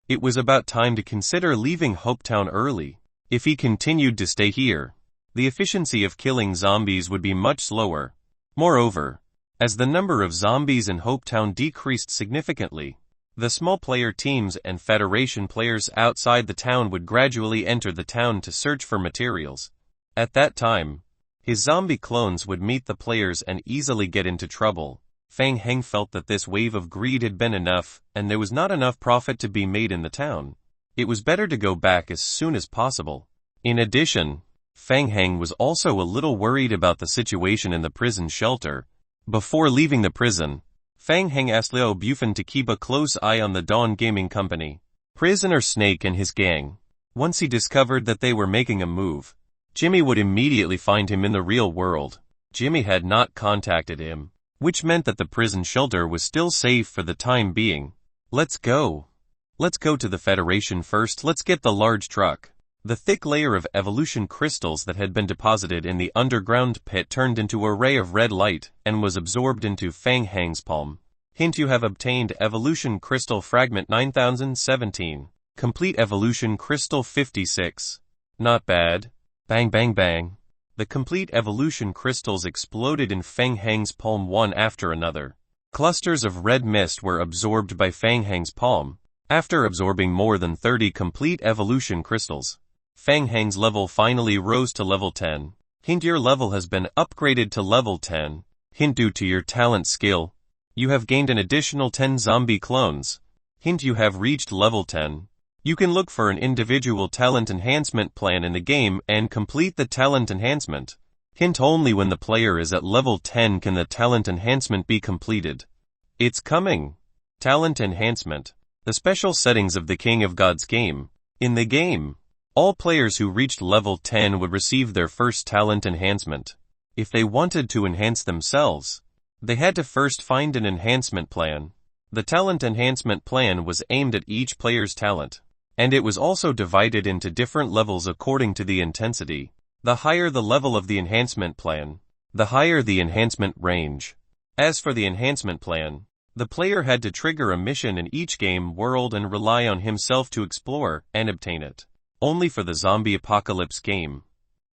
It was about time to consider leaving Hope Town early. If he continued to stay here, the efficiency of killing zombies would be much slower. Moreover, as the number of zombies in Hope Town decreased significantly, the small player teams and Federation players outside the town would gradually enter the town to search for materials. At that time, his zombie clones would meet the players and easily get into trouble. Fang Heng felt that this wave of greed had been enough, and there was not enough profit to be made in the town. It was better to go back as soon as possible. In addition, Fang Heng was also a little worried about the situation in the prison shelter. Before leaving the prison, Fang Heng asked Liu Bufan to keep a close eye on the Dawn Gaming Company, Prisoner Snake and his gang. Once he discovered that they were making a move, Jimmy would immediately find him in the real world. Jimmy had not contacted him, which meant that the prison shelter was still safe for the time being. Let's go. Let's go to the Federation first. Let's get the large truck. The thick layer of evolution crystals that had been deposited in the underground pit turned into a ray of red light and was absorbed into Fang Heng's palm. Hint: you have obtained Evolution Crystal Fragment 9017. Complete Evolution Crystal 56. Not bad. Bang bang bang. The complete evolution crystals exploded in Fang Heng's palm one after another. Clusters of red mist were absorbed by Fang Heng's palm. After absorbing more than 30 complete evolution crystals, Fang Heng's level finally rose to level 10. Hint: your level has been upgraded to level 10. Hint: due to your talent skill, you have gained an additional 10 zombie clones. Hint: you have reached level 10. You can look for an individual talent enhancement plan in the game and complete the talent enhancement. Hint: only when the player is at level 10 can the talent enhancement be completed. It's coming. Talent enhancement. The special settings of the King of Gods game. In the game, all players who reached level 10 would receive their first talent enhancement. If they wanted to enhance themselves, they had to first find an enhancement plan. The talent enhancement plan was aimed at each player's talent, and it was also divided into different levels according to the intensity. The higher the level of the enhancement plan, the higher the enhancement range. As for the enhancement plan, the player had to trigger a mission in each game world and rely on himself to explore and obtain it. Only for the zombie apocalypse game,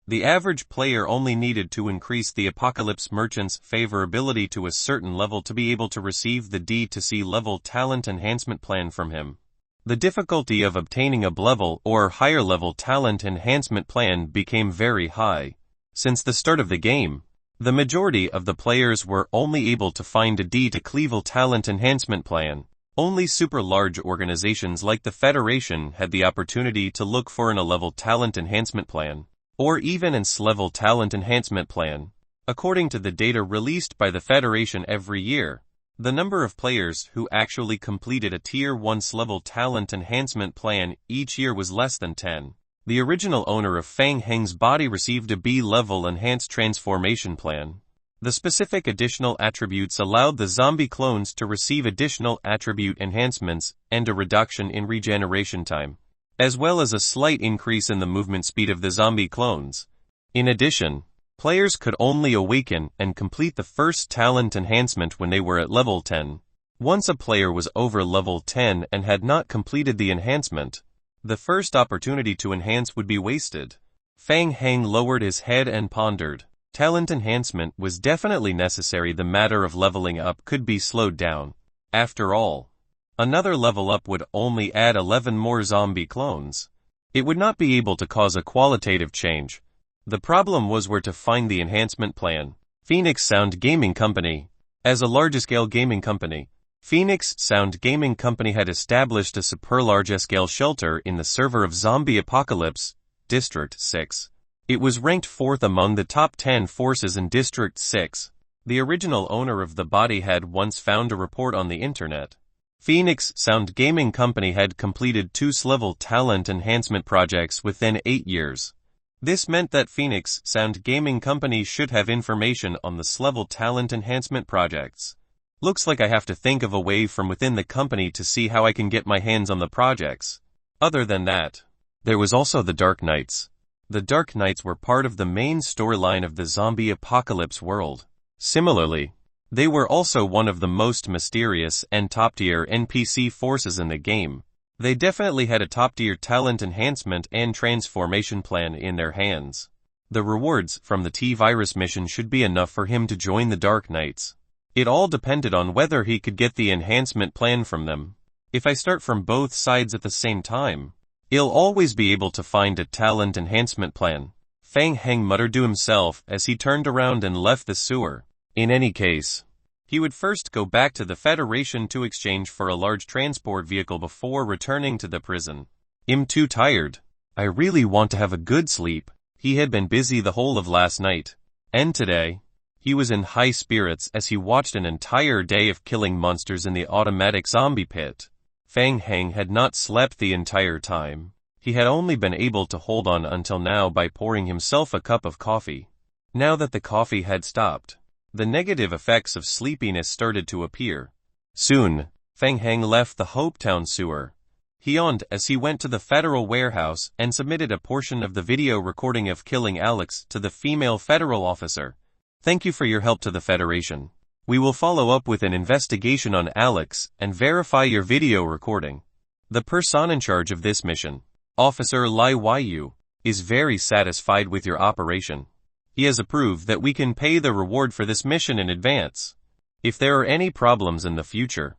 the average player only needed to increase the apocalypse merchant's favorability to a certain level to be able to receive the D to C level talent enhancement plan from him. The difficulty of obtaining a B-level or higher level talent enhancement plan became very high. Since the start of the game, the majority of the players were only able to find a D to C-level talent enhancement plan. Only super large organizations like the Federation had the opportunity to look for an A-level talent enhancement plan, or even an S-level talent enhancement plan. According to the data released by the Federation every year, the number of players who actually completed a Tier 1 S-level talent enhancement plan each year was less than 10. The original owner of Fang Heng's body received a B-level enhanced transformation plan. The specific additional attributes allowed the zombie clones to receive additional attribute enhancements and a reduction in regeneration time, as well as a slight increase in the movement speed of the zombie clones. In addition, players could only awaken and complete the first talent enhancement when they were at level 10. Once a player was over level 10 and had not completed the enhancement, the first opportunity to enhance would be wasted. Fang Heng lowered his head and pondered. Talent enhancement was definitely necessary. The matter of leveling up could be slowed down. After all, another level up would only add 11 more zombie clones. It would not be able to cause a qualitative change. The problem was where to find the enhancement plan. Phoenix Sound Gaming Company. As a large-scale gaming company, Phoenix Sound Gaming Company had established a super large-scale shelter in the server of Zombie Apocalypse, District 6. It was ranked 4th among the top 10 forces in District 6. The original owner of the body had once found a report on the internet. Phoenix Sound Gaming Company had completed 2 S-level talent enhancement projects within 8 years. This meant that Phoenix Sound Gaming Company should have information on the S-level talent enhancement projects. Looks like I have to think of a way from within the company to see how I can get my hands on the projects. Other than that, there was also the Dark Knights. The Dark Knights were part of the main storyline of the zombie apocalypse world. Similarly, they were also one of the most mysterious and top-tier NPC forces in the game. They definitely had a top-tier talent enhancement and transformation plan in their hands. The rewards from the T-Virus mission should be enough for him to join the Dark Knights. It all depended on whether he could get the enhancement plan from them. If I start from both sides at the same time, he'll always be able to find a talent enhancement plan. Fang Heng muttered to himself as he turned around and left the sewer. In any case, he would first go back to the Federation to exchange for a large transport vehicle before returning to the prison. I'm too tired. I really want to have a good sleep. He had been busy the whole of last night, and today, he was in high spirits as he watched an entire day of killing monsters in the automatic zombie pit. Fang Heng had not slept the entire time. He had only been able to hold on until now by pouring himself a cup of coffee. Now that the coffee had stopped, the negative effects of sleepiness started to appear. Soon, Fang Heng left the Hopetown sewer. He yawned as he went to the federal warehouse and submitted a portion of the video recording of killing Alex to the female federal officer. Thank you for your help to the Federation. We will follow up with an investigation on Alex and verify your video recording. The person in charge of this mission, Officer Lai Yu, is very satisfied with your operation. He has approved that we can pay the reward for this mission in advance. If there are any problems in the future,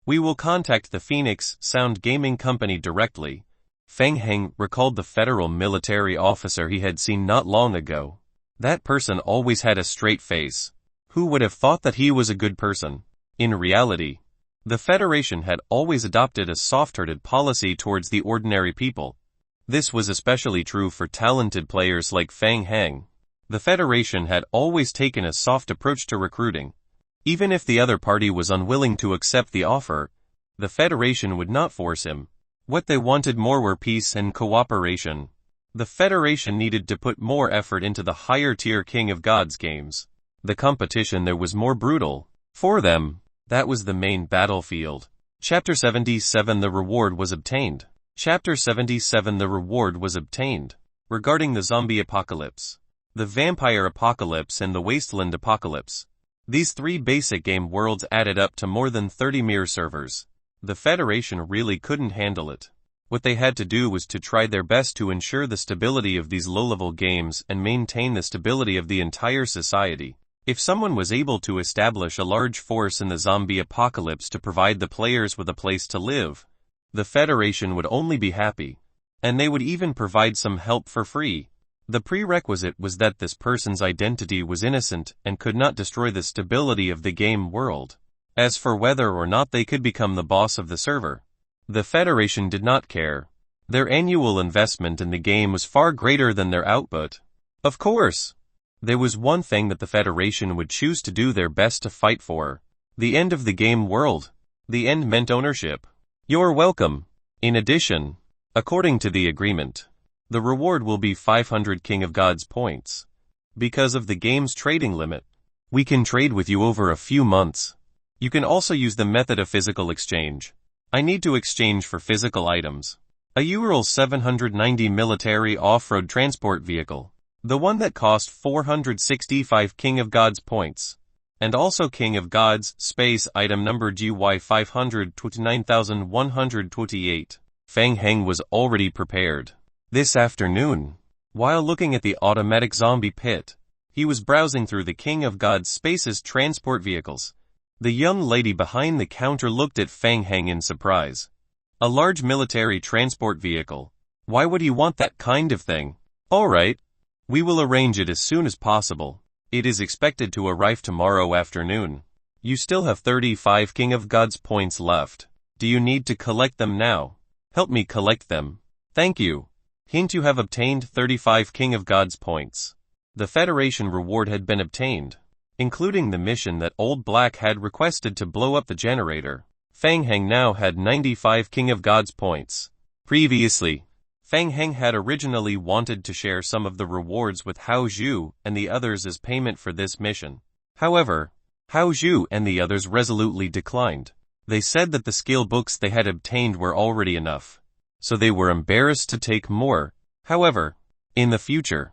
we will contact the Phoenix Sound Gaming Company directly. Fang Heng recalled the federal military officer he had seen not long ago. That person always had a straight face. Who would have thought that he was a good person? In reality, The Federation had always adopted a soft-hearted policy towards the ordinary people. This was especially true for talented players like Fang Heng. The Federation had always taken a soft approach to recruiting. Even if the other party was unwilling to accept the offer, the Federation would not force him. What they wanted more were peace and cooperation. The Federation needed to put more effort into the higher-tier King of Gods games. The competition there was more brutal. For them, that was the main battlefield. Chapter 77 The reward was obtained. Chapter 77 The reward was obtained. Regarding the zombie apocalypse, the vampire apocalypse and the wasteland apocalypse. These three basic game worlds added up to more than 30 mirror servers. The Federation really couldn't handle it. What they had to do was to try their best to ensure the stability of these low-level games and maintain the stability of the entire society. If someone was able to establish a large force in the zombie apocalypse to provide the players with a place to live, the Federation would only be happy. And they would even provide some help for free. The prerequisite was that this person's identity was innocent and could not destroy the stability of the game world. As for whether or not they could become the boss of the server, the Federation did not care. Their annual investment in the game was far greater than their output. Of course, there was one thing that the Federation would choose to do their best to fight for: the end of the game world. The end meant ownership. You're welcome. In addition, according to the agreement, the reward will be 500 King of Gods points. Because of the game's trading limit, we can trade with you over a few months. You can also use the method of physical exchange. I need to exchange for physical items. A Ural 790 military off-road transport vehicle. The one that cost 465 King of Gods points. And also King of Gods, space item number GY 529,128. Fang Heng was already prepared. This afternoon, while looking at the automatic zombie pit, he was browsing through the King of Gods space's transport vehicles. The young lady behind the counter looked at Fang Heng in surprise. A large military transport vehicle. Why would he want that kind of thing? Alright. We will arrange it as soon as possible. It is expected to arrive tomorrow afternoon. You still have 35 King of Gods points left. Do you need to collect them now? Help me collect them. Thank you. Hint: you have obtained 35 King of Gods points. The Federation reward had been obtained, including the mission that Old Black had requested to blow up the generator. Fang Heng now had 95 King of Gods points. Previously, Fang Heng had originally wanted to share some of the rewards with Hao Zhu and the others as payment for this mission. However, Hao Zhu and the others resolutely declined. They said that the skill books they had obtained were already enough, so they were embarrassed to take more. However, in the future,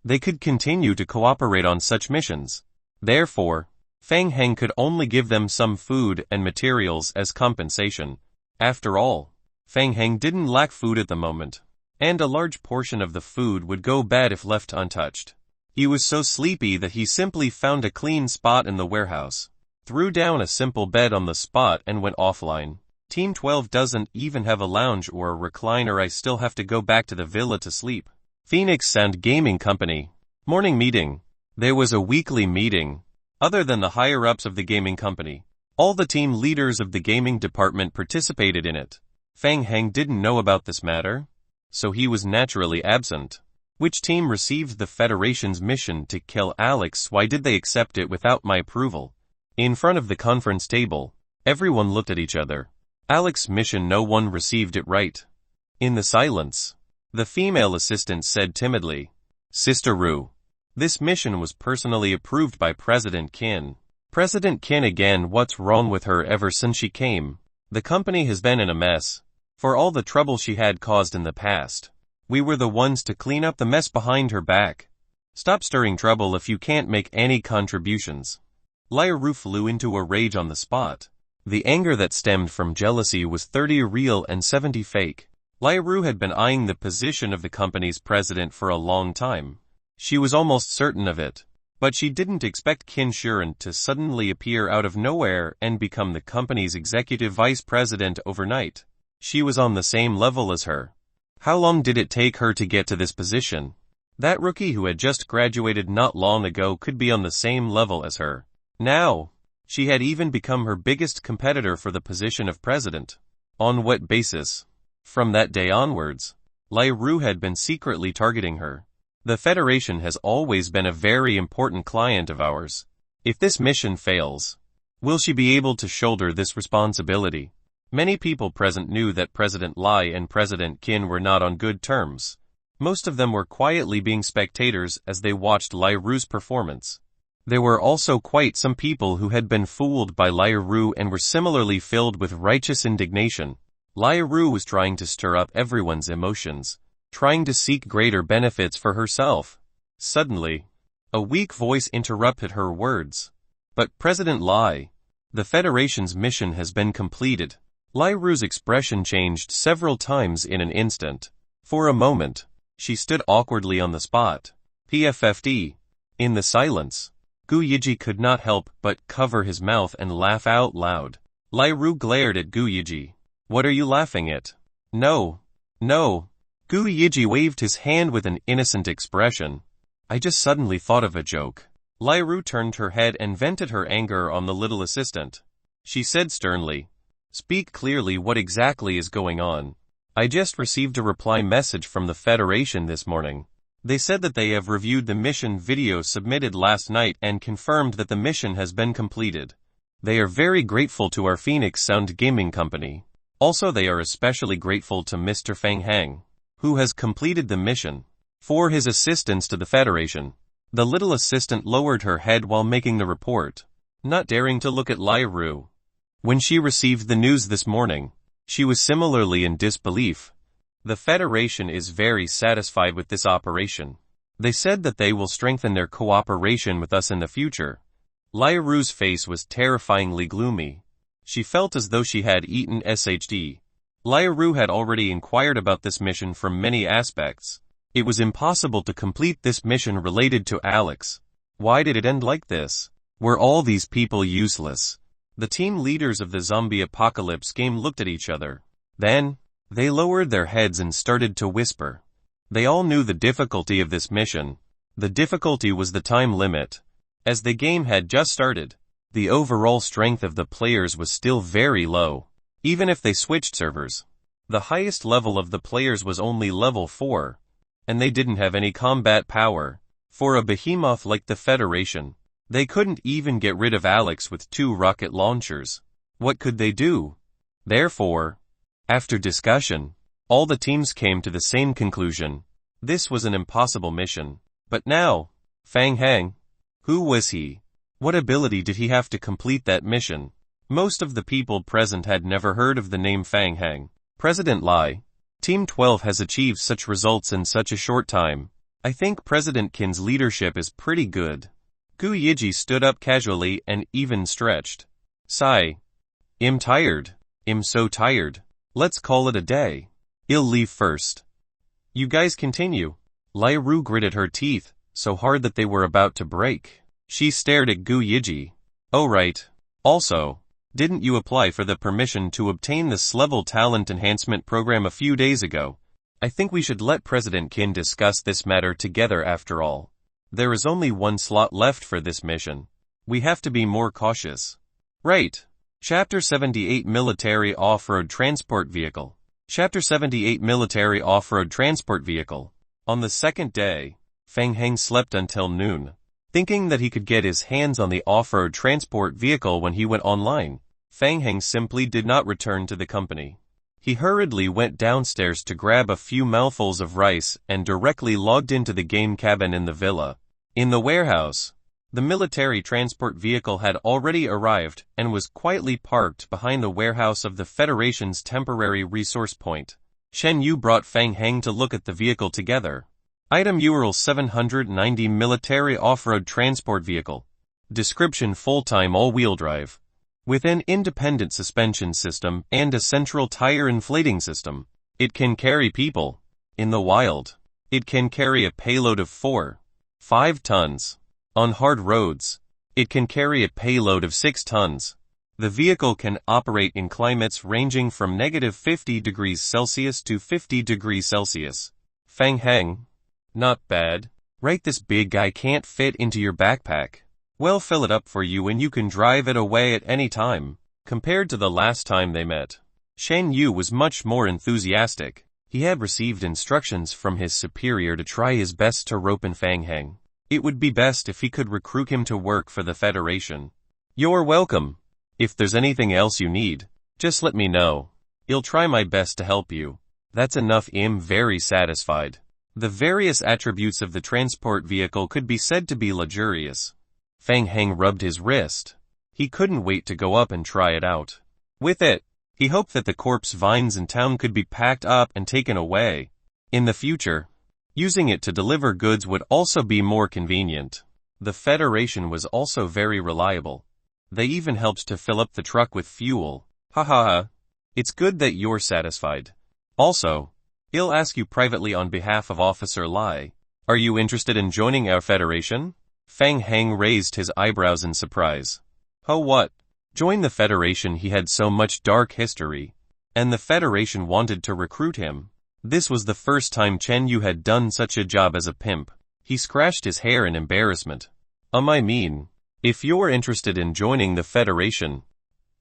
they could continue to cooperate on such missions. Therefore, Fang Heng could only give them some food and materials as compensation. After all, Fang Heng didn't lack food at the moment, and a large portion of the food would go bad if left untouched. He was so sleepy that he simply found a clean spot in the warehouse, threw down a simple bed on the spot and went offline. Team 12 doesn't even have a lounge or a recliner. I still have to go back to the villa to sleep. Phoenix Sound Gaming Company. Morning meeting. There was a weekly meeting. Other than the higher-ups of the gaming company, all the team leaders of the gaming department participated in it. Fang Heng didn't know about this matter, so he was naturally absent. Which team received the Federation's mission to kill Alex? Why did they accept it without my approval? In front of the conference table, everyone looked at each other. Alex's mission, no one received it right. In the silence, the female assistant said timidly, Sister Ru, this mission was personally approved by President Qin. President Qin again? What's wrong with her? Ever since she came, the company has been in a mess. For all the trouble she had caused in the past, we were the ones to clean up the mess behind her back. Stop stirring trouble if you can't make any contributions. Ru flew into a rage on the spot. The anger that stemmed from jealousy was 30 real and 70 fake. Ru had been eyeing the position of the company's president for a long time. She was almost certain of it. But she didn't expect Qin Shuren to suddenly appear out of nowhere and become the company's executive vice president overnight. She was on the same level as her. How long did it take her to get to this position? That rookie who had just graduated not long ago could be on the same level as her. Now, She had even become her biggest competitor for the position of president. On what basis? From that day onwards, Lai Ru had been secretly targeting her. The Federation has always been a very important client of ours. If this mission fails, will she be able to shoulder this responsibility? Many people present knew that President Lai and President Qin were not on good terms. Most of them were quietly being spectators as they watched Lai Ru's performance. There were also quite some people who had been fooled by Lai Ru and were similarly filled with righteous indignation. Lai Ru was trying to stir up everyone's emotions, trying to seek greater benefits for herself. Suddenly, a weak voice interrupted her words. But President Lai, the Federation's mission has been completed. Lai Ru's expression changed several times in an instant. For a moment, she stood awkwardly on the spot. PFFD. In the silence, Gu Yiji could not help but cover his mouth and laugh out loud. Lai Ru glared at Gu Yiji. What are you laughing at? No. Gu Yiji waved his hand with an innocent expression. I just suddenly thought of a joke. Lai Ru turned her head and vented her anger on the little assistant. She said sternly, speak clearly, what exactly is going on? I just received a reply message from the Federation this morning. They said that they have reviewed the mission video submitted last night and confirmed that the mission has been completed. They are very grateful to our Phoenix Sound Gaming Company. Also, they are especially grateful to Mr. Fang Hang, who has completed the mission, for his assistance to the Federation. The little assistant lowered her head while making the report, not daring to look at Lai Ru. When she received the news this morning, she was similarly in disbelief. The Federation is very satisfied with this operation. They said that they will strengthen their cooperation with us in the future. Lai Ru's face was terrifyingly gloomy. She felt as though she had eaten SHD. Lai Ru had already inquired about this mission from many aspects. It was impossible to complete this mission related to Alex. Why did it end like this? Were all these people useless? The team leaders of the zombie apocalypse game looked at each other. Then, they lowered their heads and started to whisper. They all knew the difficulty of this mission. The difficulty was the time limit. As the game had just started, the overall strength of the players was still very low. Even if they switched servers, the highest level of the players was only level 4, and they didn't have any combat power. For a behemoth like the Federation, they couldn't even get rid of Alex with 2 rocket launchers. What could they do? Therefore, after discussion, all the teams came to the same conclusion. This was an impossible mission. But now, Fang Hang, who was he? What ability did he have to complete that mission? Most of the people present had never heard of the name Fang Hang. President Lai, Team 12 has achieved such results in such a short time. I think President Qin's leadership is pretty good. Gu Yiji stood up casually and even stretched. Sigh. I'm tired. I'm so tired. Let's call it a day. I'll leave first. You guys continue. Lai Ru gritted her teeth, so hard that they were about to break. She stared at Gu Yiji. Oh right. Also, didn't you apply for the permission to obtain this level talent enhancement program a few days ago? I think we should let President Qin discuss this matter together after all. There is only one slot left for this mission. We have to be more cautious. Right. Chapter 78 Military Off-Road Transport Vehicle. Chapter 78 Military Off-Road Transport Vehicle. On the second day, Fang Hang slept until noon, thinking that he could get his hands on the off-road transport vehicle when he went online. Fang Hang simply did not return to the company. He hurriedly went downstairs to grab a few mouthfuls of rice and directly logged into the game cabin in the villa. In the warehouse, the military transport vehicle had already arrived and was quietly parked behind the warehouse of the Federation's temporary resource point. Shen Yu brought Fang Hang to look at the vehicle together. Item URL 790 Military Off-Road Transport Vehicle. Description: full-time all-wheel drive, with an independent suspension system and a central tire inflating system. It can carry people. In the wild, it can carry a payload of 4-5 tons. On hard roads, it can carry a payload of 6 tons. The vehicle can operate in climates ranging from -50°C to 50°C. Fang Hang. Not bad. Right, this big guy can't fit into your backpack. We'll fill it up for you and you can drive it away at any time. Compared to the last time they met, Shen Yu was much more enthusiastic. He had received instructions from his superior to try his best to rope in Fang Heng. It would be best if he could recruit him to work for the Federation. You're welcome. If there's anything else you need, just let me know. I'll try my best to help you. That's enough. I'm very satisfied. The various attributes of the transport vehicle could be said to be luxurious. Fang Heng rubbed his wrist. He couldn't wait to go up and try it out. With it, he hoped that the corpse vines in town could be packed up and taken away. In the future, using it to deliver goods would also be more convenient. The Federation was also very reliable. They even helped to fill up the truck with fuel. Ha ha ha. It's good that you're satisfied. Also, I'll ask you privately on behalf of Officer Lai. Are you interested in joining our Federation? Fang Heng raised his eyebrows in surprise. Oh what? Join the Federation? He had so much dark history. And the Federation wanted to recruit him. This was the first time Chen Yu had done such a job as a pimp. He scratched his hair in embarrassment. I mean, if you're interested in joining the Federation,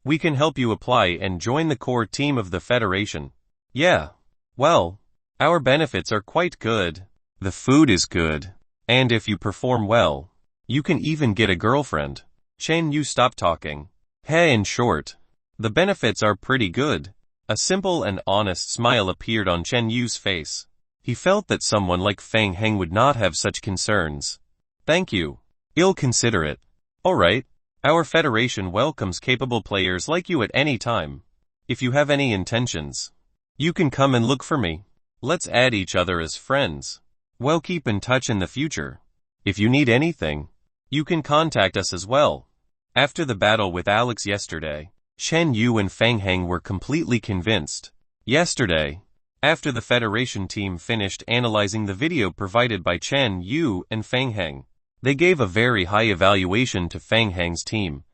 we can help you apply and join the core team of the Federation. Yeah. Well, our benefits are quite good. The food is good. And if you perform well, you can even get a girlfriend. Chen Yu stopped talking. Hey, in short, the benefits are pretty good. A simple and honest smile appeared on Chen Yu's face. He felt that someone like Fang Heng would not have such concerns. Thank you. I'll consider it. Alright. Our Federation welcomes capable players like you at any time. If you have any intentions, you can come and look for me. Let's add each other as friends. We'll keep in touch in the future. If you need anything, you can contact us as well. After the battle with Alex yesterday, Shen Yu and Fang Heng were completely convinced. Yesterday, after the Federation team finished analyzing the video provided by Chen Yu and Fang Heng, they gave a very high evaluation to Fang Heng's team.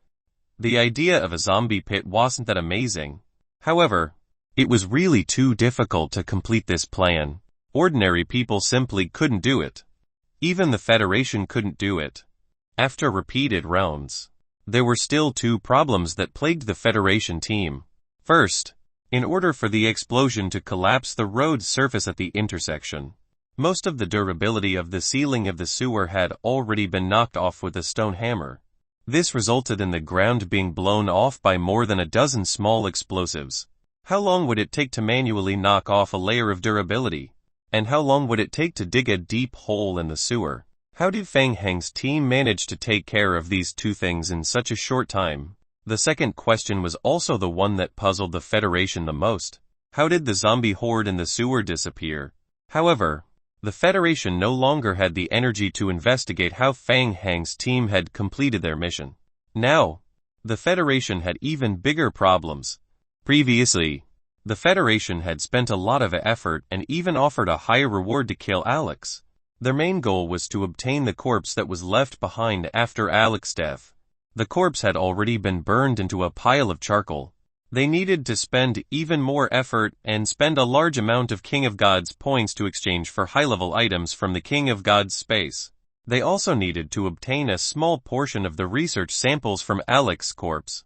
The idea of a zombie pit wasn't that amazing. However, it was really too difficult to complete this plan. Ordinary people simply couldn't do it. Even the Federation couldn't do it. After repeated rounds, there were still two problems that plagued the Federation team. First, in order for the explosion to collapse the road surface at the intersection, most of the durability of the ceiling of the sewer had already been knocked off with a stone hammer. This resulted in the ground being blown off by more than a dozen small explosives. How long would it take to manually knock off a layer of durability? And how long would it take to dig a deep hole in the sewer? How did Fang Heng's team manage to take care of these two things in such a short time? The second question was also the one that puzzled the Federation the most. How did the zombie horde in the sewer disappear? However, the Federation no longer had the energy to investigate how Fang Heng's team had completed their mission. Now, the Federation had even bigger problems. Previously, the Federation had spent a lot of effort and even offered a high reward to kill Alex. Their main goal was to obtain the corpse that was left behind after Alex's death. The corpse had already been burned into a pile of charcoal. They needed to spend even more effort and spend a large amount of King of Gods points to exchange for high-level items from the King of Gods space. They also needed to obtain a small portion of the research samples from Alex's corpse.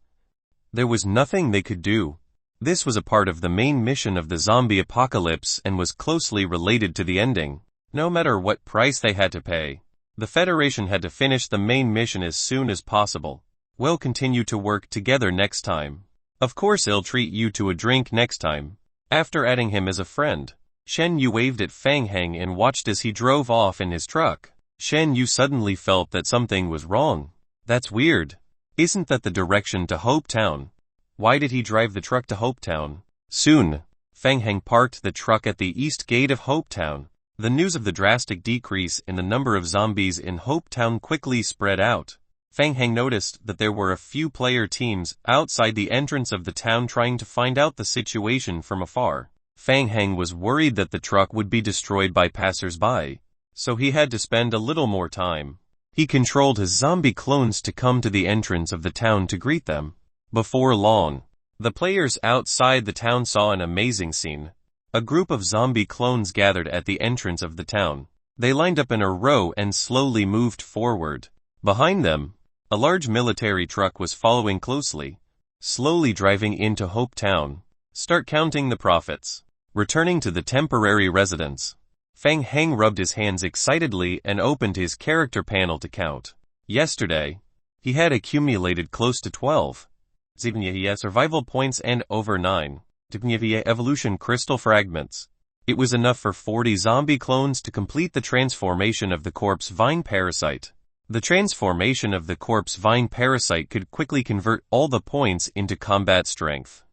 There was nothing they could do. This was a part of the main mission of the zombie apocalypse and was closely related to the ending. No matter what price they had to pay, the Federation had to finish the main mission as soon as possible. We'll continue to work together next time. Of course I'll treat you to a drink next time. After adding him as a friend, Shen Yu waved at Fang Heng and watched as he drove off in his truck. Shen Yu suddenly felt that something was wrong. That's weird. Isn't that the direction to Hope Town? Why did he drive the truck to Hope Town? Soon, Fang Heng parked the truck at the east gate of Hope Town. The news of the drastic decrease in the number of zombies in Hope Town quickly spread out. Fang Heng noticed that there were a few player teams outside the entrance of the town trying to find out the situation from afar. Fang Heng was worried that the truck would be destroyed by passers-by, so he had to spend a little more time. He controlled his zombie clones to come to the entrance of the town to greet them. Before long, the players outside the town saw an amazing scene. A group of zombie clones gathered at the entrance of the town. They lined up in a row and slowly moved forward. Behind them, A large military truck was following closely, slowly driving into Hope Town. Start counting the profits. Returning to the temporary residence, Fang Heng rubbed his hands excitedly and opened his character panel to count. Yesterday, he had accumulated close to 12 survival points and over 9 evolution crystal fragments. It was enough for 40 zombie clones to complete the transformation of the corpse vine parasite. The transformation of the corpse vine parasite could quickly convert all the points into combat strength.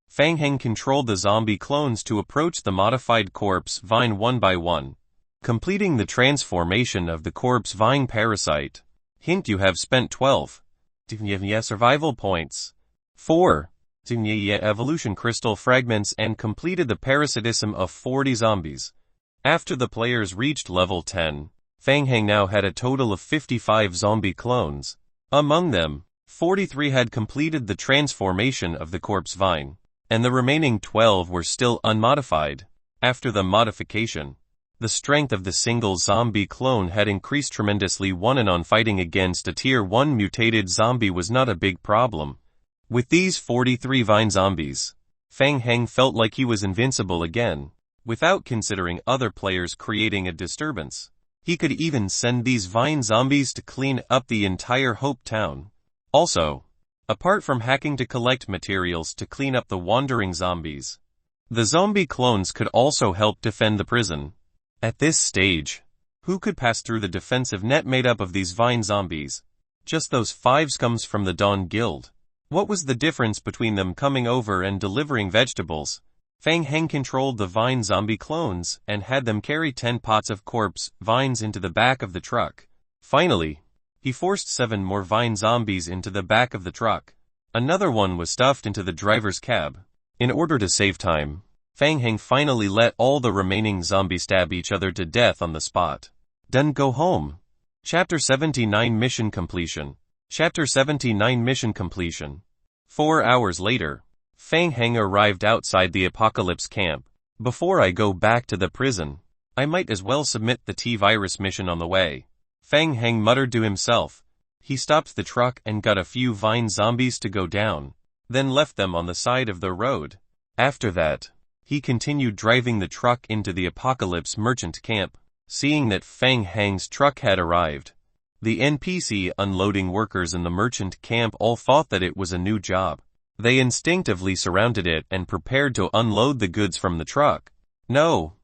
Fang Heng controlled the zombie clones to approach the modified corpse vine one by one, completing the transformation of the corpse vine parasite. Hint: you have spent 12 survival points, 4 evolution crystal fragments, and completed the parasitism of 40 zombies. After the players reached level 10, Fang Heng now had a total of 55 zombie clones. Among them, 43 had completed the transformation of the corpse vine, and the remaining 12 were still unmodified. After the modification, the strength of the single zombie clone had increased tremendously. On fighting against a tier 1 mutated zombie was not a big problem. With these 43 vine zombies, Fang Heng felt like he was invincible again, without considering other players creating a disturbance. He could even send these vine zombies to clean up the entire Hope Town. Also, apart from hacking to collect materials to clean up the wandering zombies, the zombie clones could also help defend the prison. At this stage, who could pass through the defensive net made up of these vine zombies? Just those 5 scums from the Dawn Guild. What was the difference between them coming over and delivering vegetables? Fang Heng controlled the vine zombie clones and had them carry 10 pots of corpse vines into the back of the truck. Finally, he forced 7 more vine zombies into the back of the truck. Another one was stuffed into the driver's cab. In order to save time, Fang Heng finally let all the remaining zombies stab each other to death on the spot. Done. Go home. Chapter 79 Mission Completion. Chapter 79 Mission Completion. 4 hours later, Fang Heng arrived outside the Apocalypse camp. Before I go back to the prison, I might as well submit the T-Virus mission on the way, Fang Heng muttered to himself. He stopped the truck and got a few vine zombies to go down, then left them on the side of the road. After that, he continued driving the truck into the Apocalypse merchant camp. Seeing that Fang Heng's truck had arrived, the NPC unloading workers in the merchant camp all thought that it was a new job. They instinctively surrounded it and prepared to unload the goods from the truck. No,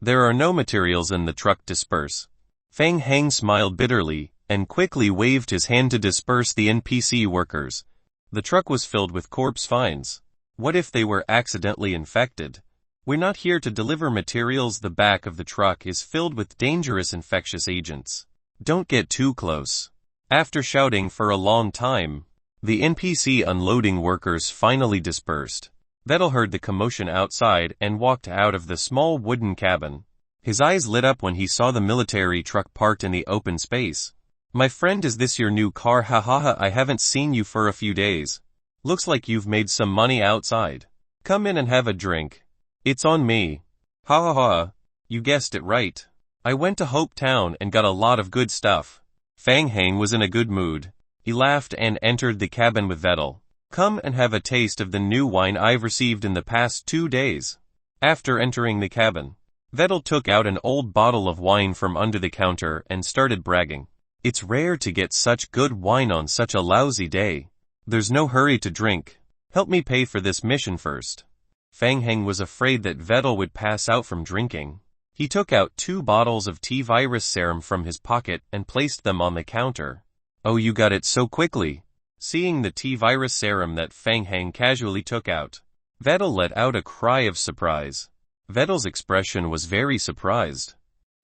there are no materials in the truck. Disperse. Fang Heng smiled bitterly and quickly waved his hand to disperse the NPC workers. The truck was filled with corpse vines. What if they were accidentally infected? We're not here to deliver materials. The back of the truck is filled with dangerous infectious agents. Don't get too close. After shouting for a long time, the NPC unloading workers finally dispersed. Vettel heard the commotion outside and walked out of the small wooden cabin. His eyes lit up when he saw the military truck parked in the open space. My friend, is this your new car? Ha ha ha, I haven't seen you for a few days. Looks like you've made some money outside. Come in and have a drink. It's on me. Ha ha ha, you guessed it right. I went to Hope Town and got a lot of good stuff. Fang Heng was in a good mood. He laughed and entered the cabin with Vettel. Come and have a taste of the new wine I've received in the past 2 days. After entering the cabin, Vettel took out an old bottle of wine from under the counter and started bragging. It's rare to get such good wine on such a lousy day. There's no hurry to drink. Help me pay for this mission first. Fang Heng was afraid that Vettel would pass out from drinking. He took out 2 bottles of T-Virus serum from his pocket and placed them on the counter. Oh, you got it so quickly. Seeing the T-Virus serum that Fang Heng casually took out, Vettel let out a cry of surprise. Vettel's expression was very surprised,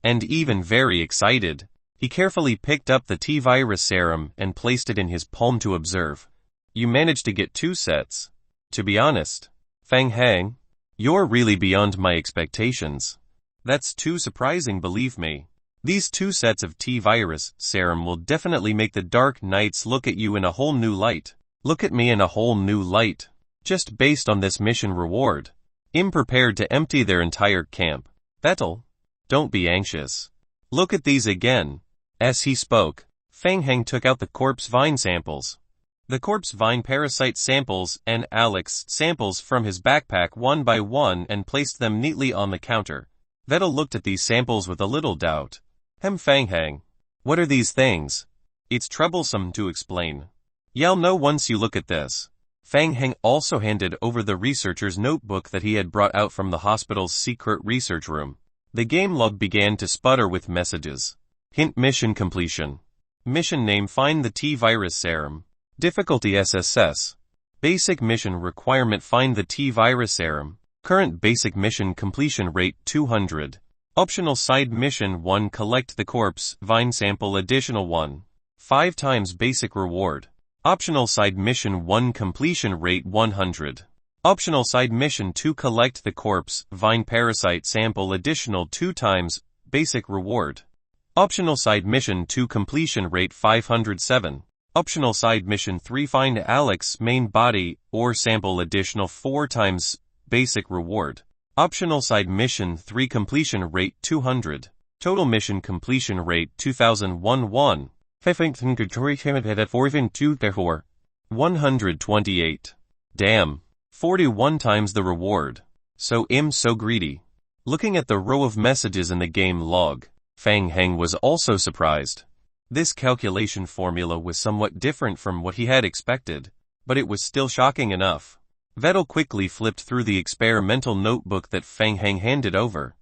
and even very excited. He carefully picked up the T-Virus serum and placed it in his palm to observe. You managed to get 2 sets. To be honest, Fang Heng, you're really beyond my expectations. That's too surprising, believe me. These 2 sets of T-Virus serum will definitely make the Dark Knights look at you in a whole new light. Look at me in a whole new light. Just based on this mission reward, I'm prepared to empty their entire camp. Vettel, don't be anxious. Look at these again. As he spoke, Fang Heng took out the corpse vine samples. The corpse vine parasite samples and Alex samples from his backpack one by one and placed them neatly on the counter. Vettel looked at these samples with a little doubt. Fang Heng. What are these things? It's troublesome to explain. You'll know once you look at this. Fang Heng also handed over the researcher's notebook that he had brought out from the hospital's secret research room. The game log began to sputter with messages. Hint: mission completion. Mission name: find the T-virus serum. Difficulty: SSS. Basic mission requirement: find the T-virus serum. Current basic mission completion rate 200. Optional side mission 1: collect the corpse vine sample. Additional 1. 5 times basic reward. Optional side mission 1: completion rate 100. Optional side mission 2: collect the corpse vine parasite sample. Additional 2 times basic reward. Optional side mission 2: completion rate 507. Optional side mission 3: find Alex main body or sample. Additional 4 times basic reward. Optional side mission 3: completion rate 200. Total mission completion rate 2011. 128. Damn. 41 times the reward. So greedy. Looking at the row of messages in the game log, Fang Heng was also surprised. This calculation formula was somewhat different from what he had expected, but it was still shocking enough. Vettel quickly flipped through the experimental notebook that Fang Heng handed over.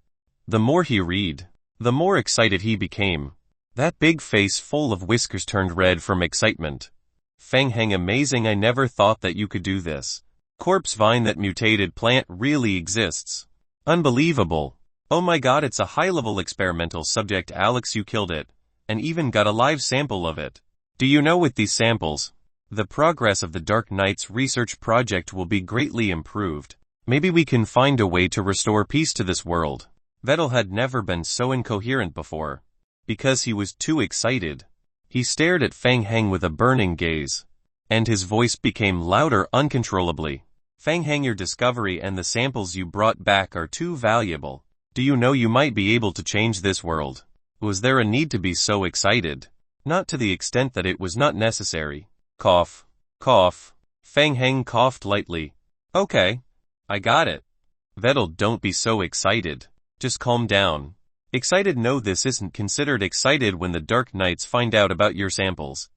The more he read, the more excited he became. That big face full of whiskers turned red from excitement. Fang Heng: amazing, I never thought that you could do this. Corpse vine, that mutated plant really exists. Unbelievable. Oh my god, it's a high-level experimental subject. Alex, you killed it. And even got a live sample of it. Do you know, with these samples, the progress of the Dark Knight's research project will be greatly improved. Maybe we can find a way to restore peace to this world. Vettel had never been so incoherent before. Because he was too excited. He stared at Fang Heng with a burning gaze. And his voice became louder uncontrollably. Fang Heng, your discovery and the samples you brought back are too valuable. Do you know you might be able to change this world? Was there a need to be so excited? Not to the extent that it was not necessary. Cough. Cough. Fang Heng coughed lightly. Okay. I got it. Vettel, don't be so excited. Just calm down. Excited? No, this isn't considered excited when the Dark Knights find out about your samples.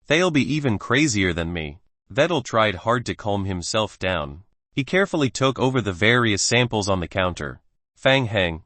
They'll be even crazier than me. Vettel tried hard to calm himself down. He carefully took over the various samples on the counter. Fang Heng,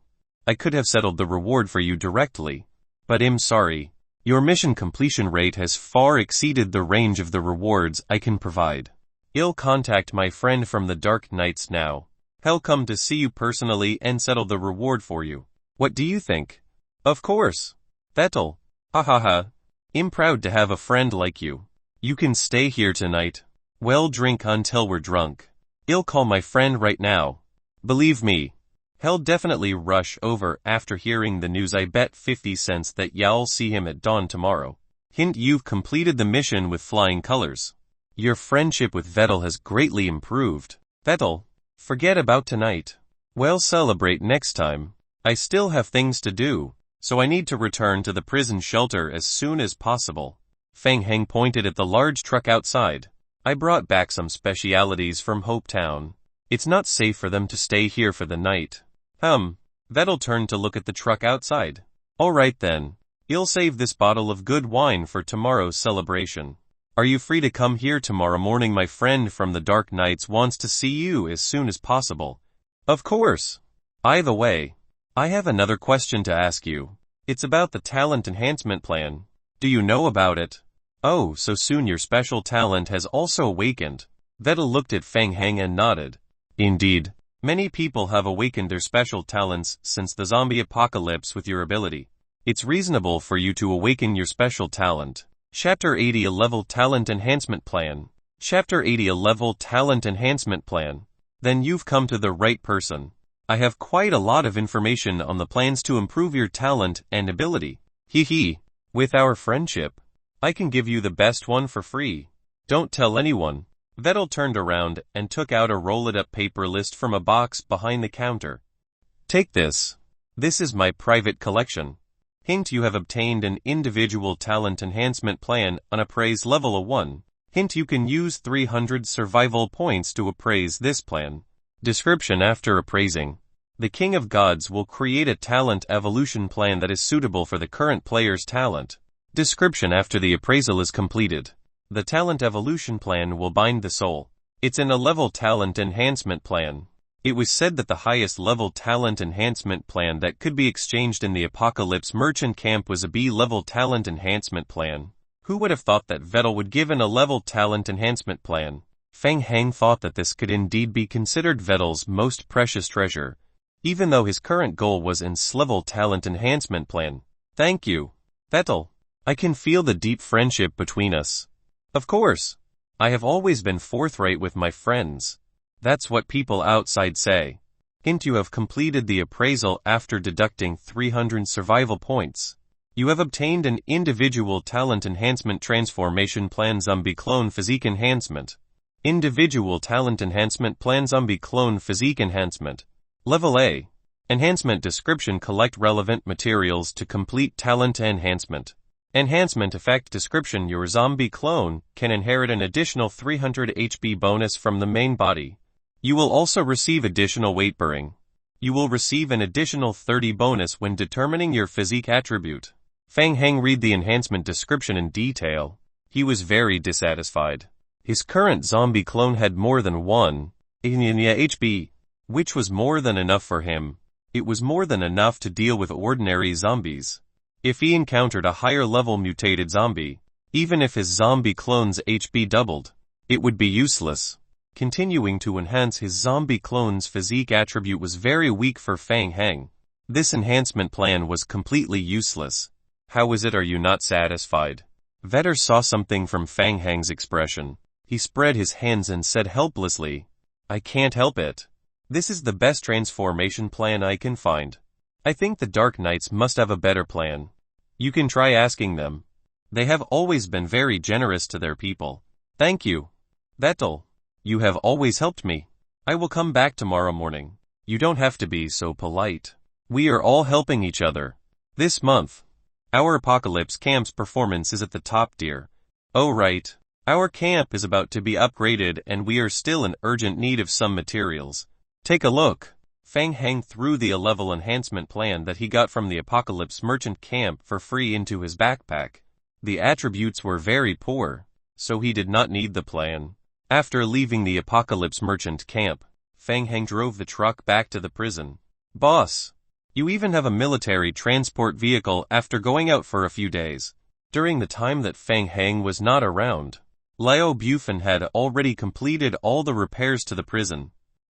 I could have settled the reward for you directly. But I'm sorry. Your mission completion rate has far exceeded the range of the rewards I can provide. I'll contact my friend from the Dark Knights now. He'll come to see you personally and settle the reward for you. What do you think? Of course. Vettel. Ha ha ha. I'm proud to have a friend like you. You can stay here tonight. We'll drink until we're drunk. I'll call my friend right now. Believe me. He'll definitely rush over after hearing the news. I bet 50 cents that you'll see him at dawn tomorrow. Hint: you've completed the mission with flying colors. Your friendship with Vettel has greatly improved. Vettel, forget about tonight. We'll celebrate next time. I still have things to do, so I need to return to the prison shelter as soon as possible. Fang Heng pointed at the large truck outside. I brought back some specialities from Hope Town. It's not safe for them to stay here for the night. Vettel turned to look at the truck outside. All right then. I'll save this bottle of good wine for tomorrow's celebration. Are you free to come here tomorrow morning? My friend from the Dark Knights wants to see you as soon as possible. Of course. Either way, I have another question to ask you. It's about the talent enhancement plan. Do you know about it? Oh, so soon your special talent has also awakened. Vettel looked at Fang Heng and nodded. Indeed. Many people have awakened their special talents since the zombie apocalypse with your ability. It's reasonable for you to awaken your special talent. Chapter 80: A Level Talent Enhancement Plan. Chapter 80: A Level Talent Enhancement Plan. Then you've come to the right person. I have quite a lot of information on the plans to improve your talent and ability. Hee. With our friendship, I can give you the best one for free. Don't tell anyone. Vettel turned around and took out a rolled-up paper list from a box behind the counter. Take this. This is my private collection. Hint: you have obtained an individual talent enhancement plan on appraise level 1. Hint: you can use 300 survival points to appraise this plan. Description: after appraising, the King of Gods will create a talent evolution plan that is suitable for the current player's talent. Description: after the appraisal is completed, the talent evolution plan will bind the soul. It's an A-level talent enhancement plan. It was said that the highest level talent enhancement plan that could be exchanged in the Apocalypse Merchant Camp was a B-level talent enhancement plan. Who would have thought that Vettel would give an A-level talent enhancement plan? Feng Hang thought that this could indeed be considered Vettel's most precious treasure, even though his current goal was an S-level talent enhancement plan. Thank you, Vettel. I can feel the deep friendship between us. Of course. I have always been forthright with my friends. That's what people outside say. Hint: you have completed the appraisal after deducting 300 survival points. You have obtained an individual talent enhancement transformation plan zombie clone physique enhancement. Individual talent enhancement plan zombie clone physique enhancement. Level A. Enhancement description: collect relevant materials to complete talent enhancement. Enhancement effect description: your zombie clone can inherit an additional 300 HP bonus from the main body. You will also receive additional weight bearing. You will receive an additional 30 bonus when determining your physique attribute. Feng Hang read the enhancement description in detail. He was very dissatisfied. His current zombie clone had more than 1 HP, which was more than enough for him. It was more than enough to deal with ordinary zombies. If he encountered a higher level mutated zombie, even if his zombie clone's HP doubled, it would be useless. Continuing to enhance his zombie clone's physique attribute was very weak for Feng Hang. This enhancement plan was completely useless. How is it? Are you not satisfied? Vetter saw something from Feng Hang's expression. He spread his hands and said helplessly, I can't help it. This is the best transformation plan I can find. I think the Dark Knights must have a better plan. You can try asking them. They have always been very generous to their people. Thank you, Vettel. You have always helped me. I will come back tomorrow morning. You don't have to be so polite. We are all helping each other. This month, our Apocalypse Camp's performance is at the top tier. Oh right. Our camp is about to be upgraded and we are still in urgent need of some materials. Take a look. Feng Hang threw the A-level enhancement plan that he got from the Apocalypse Merchant Camp for free into his backpack. The attributes were very poor, so he did not need the plan. After leaving the Apocalypse Merchant Camp, Feng Hang drove the truck back to the prison. Boss, you even have a military transport vehicle after going out for a few days. During the time that Feng Hang was not around, Liao Bufan had already completed all the repairs to the prison.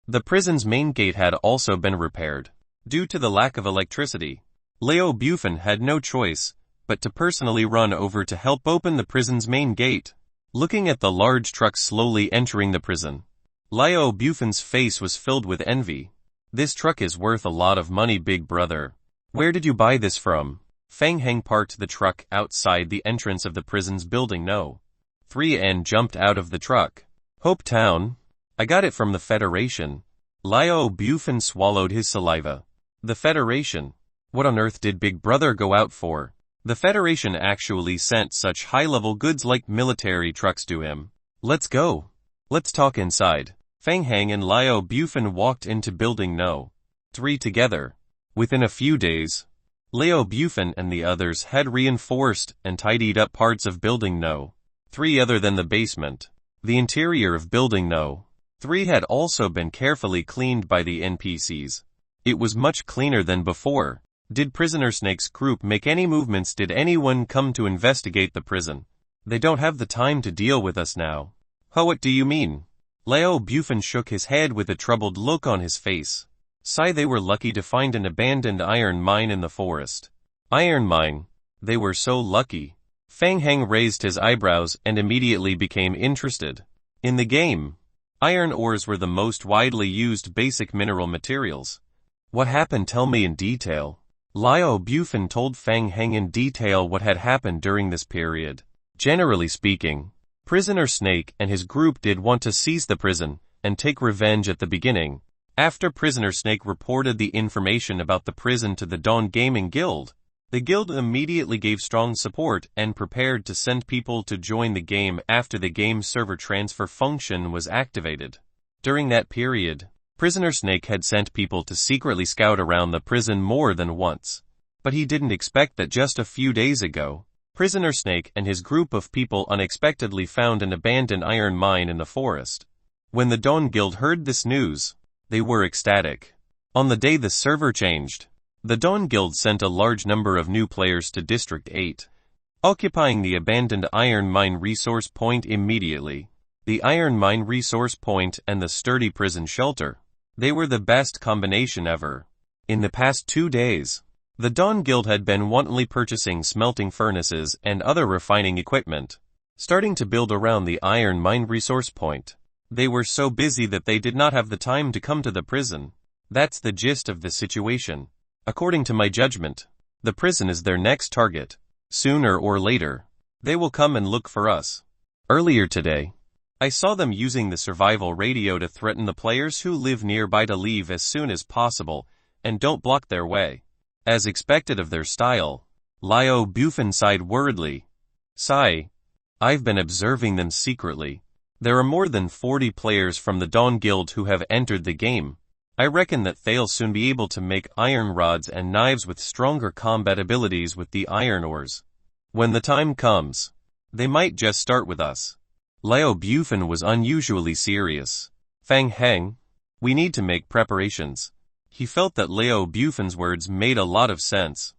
The prison's main gate had also been repaired. Due to the lack of electricity, Liao Bufan had no choice but to personally run over to help open the prison's main gate. Looking at the large truck slowly entering the prison, Liao Bufan's face was filled with envy. This truck is worth a lot of money, big brother. Where did you buy this from? Feng Hang parked the truck outside the entrance of the prison's building No. 3 and jumped out of the truck. Hope Town. I got it from the Federation. Liao Bufan swallowed his saliva. The Federation? What on earth did Big Brother go out for? The Federation actually sent such high-level goods like military trucks to him. Let's go. Let's talk inside. Feng Hang and Liao Bufan walked into building No. 3 together. Within a few days, Liao Bufan and the others had reinforced and tidied up parts of building No. 3 other than the basement. The interior of building No. 3 had also been carefully cleaned by the NPCs. It was much cleaner than before. Did Prisoner Snake's group make any movements? Did anyone come to investigate the prison? They don't have the time to deal with us now. Huh, what do you mean? Liao Bufan shook his head with a troubled look on his face. Sigh, they were lucky to find an abandoned iron mine in the forest. Iron mine? They were so lucky. Feng Hang raised his eyebrows and immediately became interested. In the game, iron ores were the most widely used basic mineral materials. What happened? Tell me in detail. Liao Bufan told Feng Hang in detail what had happened during this period. Generally speaking, Prisoner Snake and his group did want to seize the prison and take revenge at the beginning. After Prisoner Snake reported the information about the prison to the Dawn Gaming Guild, The guild immediately gave strong support and prepared to send people to join the game after the game server transfer function was activated. During that period, Prisoner Snake had sent people to secretly scout around the prison more than once. But he didn't expect that just a few days ago, Prisoner Snake and his group of people unexpectedly found an abandoned iron mine in the forest. When the Dawn Guild heard this news, they were ecstatic. On the day the server changed, the Dawn Guild sent a large number of new players to District 8, occupying the abandoned iron mine resource point immediately. The iron mine resource point and the sturdy prison shelter, they were the best combination ever. In the past 2 days, the Dawn Guild had been wantonly purchasing smelting furnaces and other refining equipment, starting to build around the iron mine resource point. They were so busy that they did not have the time to come to the prison. That's the gist of the situation. According to my judgment, the prison is their next target. Sooner or later, they will come and look for us. Earlier today, I saw them using the survival radio to threaten the players who live nearby to leave as soon as possible and don't block their way. As expected of their style, Lio Bufin sighed worriedly. Sigh. I've been observing them secretly. There are more than 40 players from the Dawn Guild who have entered the game. I reckon that they'll soon be able to make iron rods and knives with stronger combat abilities with the iron ores. When the time comes, they might just start with us. Lio Bufin was unusually serious. Fang Heng, we need to make preparations. He felt that Lio Bufin's words made a lot of sense.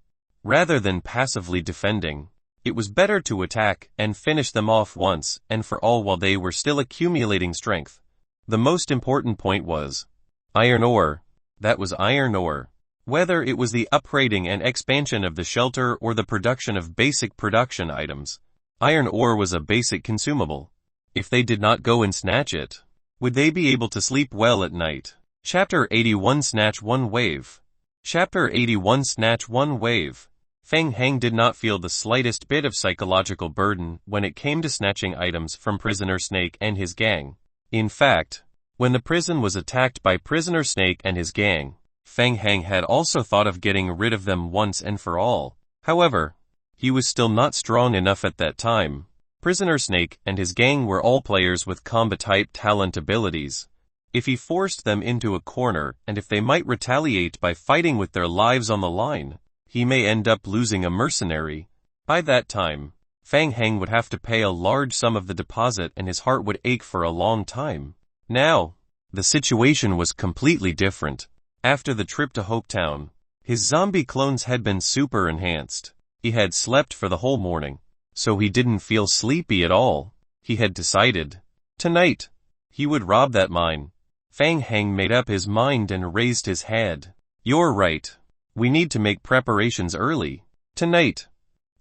Rather than passively defending, it was better to attack and finish them off once and for all while they were still accumulating strength. The most important point was iron ore. That was iron ore. Whether it was the upgrading and expansion of the shelter or the production of basic production items, iron ore was a basic consumable. If they did not go and snatch it, would they be able to sleep well at night? Chapter 81 Snatch 1 Wave. Chapter 81 Snatch 1 Wave. Fang Heng did not feel the slightest bit of psychological burden when it came to snatching items from Prisoner Snake and his gang. In fact, when the prison was attacked by Prisoner Snake and his gang, Fang Heng had also thought of getting rid of them once and for all. However, he was still not strong enough at that time. Prisoner Snake and his gang were all players with combat-type talent abilities. If he forced them into a corner and if they might retaliate by fighting with their lives on the line, he may end up losing a mercenary. By that time, Fang Heng would have to pay a large sum of the deposit and his heart would ache for a long time. Now, the situation was completely different. After the trip to Hopetown, his zombie clones had been super enhanced. He had slept for the whole morning, so he didn't feel sleepy at all. He had decided, tonight, he would rob that mine. Fang Heng made up his mind and raised his head. You're right. We need to make preparations early. Tonight,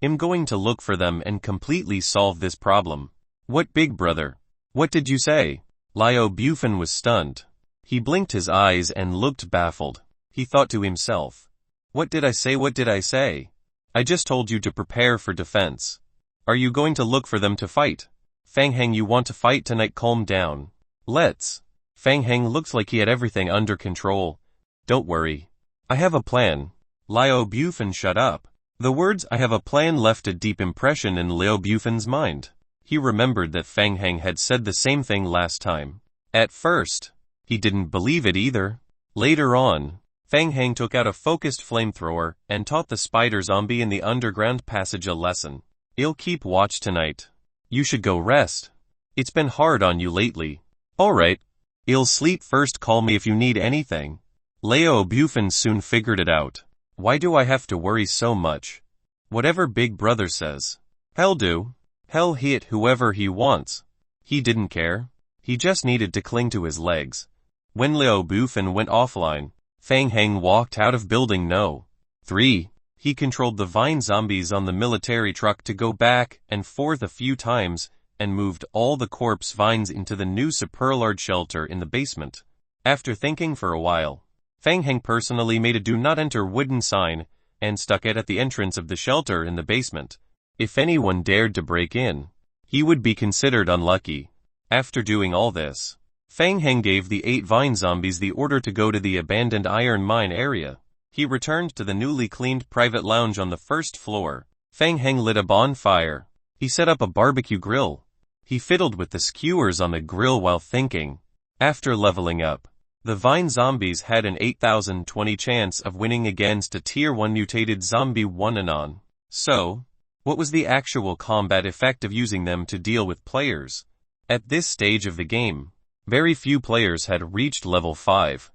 I'm going to look for them and completely solve this problem. What, big brother? What did you say? Lio Bufin was stunned. He blinked his eyes and looked baffled. He thought to himself, what did I say? What did I say? I just told you to prepare for defense. Are you going to look for them to fight? Fang Heng, you want to fight tonight? Calm down. Let's. Fang Heng looked like he had everything under control. Don't worry. I have a plan. Lio Bufin shut up. The words I have a plan left a deep impression in Lio Bufin's mind. He remembered that Fang Heng had said the same thing last time. At first, he didn't believe it either. Later on, Fang Heng took out a focused flamethrower and taught the spider zombie in the underground passage a lesson. I'll keep watch tonight. You should go rest. It's been hard on you lately. Alright. I'll sleep first. Call me if you need anything. Lio Bufin soon figured it out. Why do I have to worry so much? Whatever Big Brother says. Hell do. Hell hit whoever he wants. He didn't care. He just needed to cling to his legs. When Lio Bufin went offline, Fang Heng walked out of building No. 3. He controlled the vine zombies on the military truck to go back and forth a few times and moved all the corpse vines into the new superlarge shelter in the basement. After thinking for a while, Fang Heng personally made a do not enter wooden sign and stuck it at the entrance of the shelter in the basement. If anyone dared to break in, he would be considered unlucky. After doing all this, Fang Heng gave the 8 vine zombies the order to go to the abandoned iron mine area. He returned to the newly cleaned private lounge on the first floor. Fang Heng lit a bonfire. He set up a barbecue grill. He fiddled with the skewers on the grill while thinking. After leveling up, the Vine zombies had an 8,020 chance of winning against a Tier 1 mutated zombie one-and-on. So, what was the actual combat effect of using them to deal with players? At this stage of the game, very few players had reached level 5.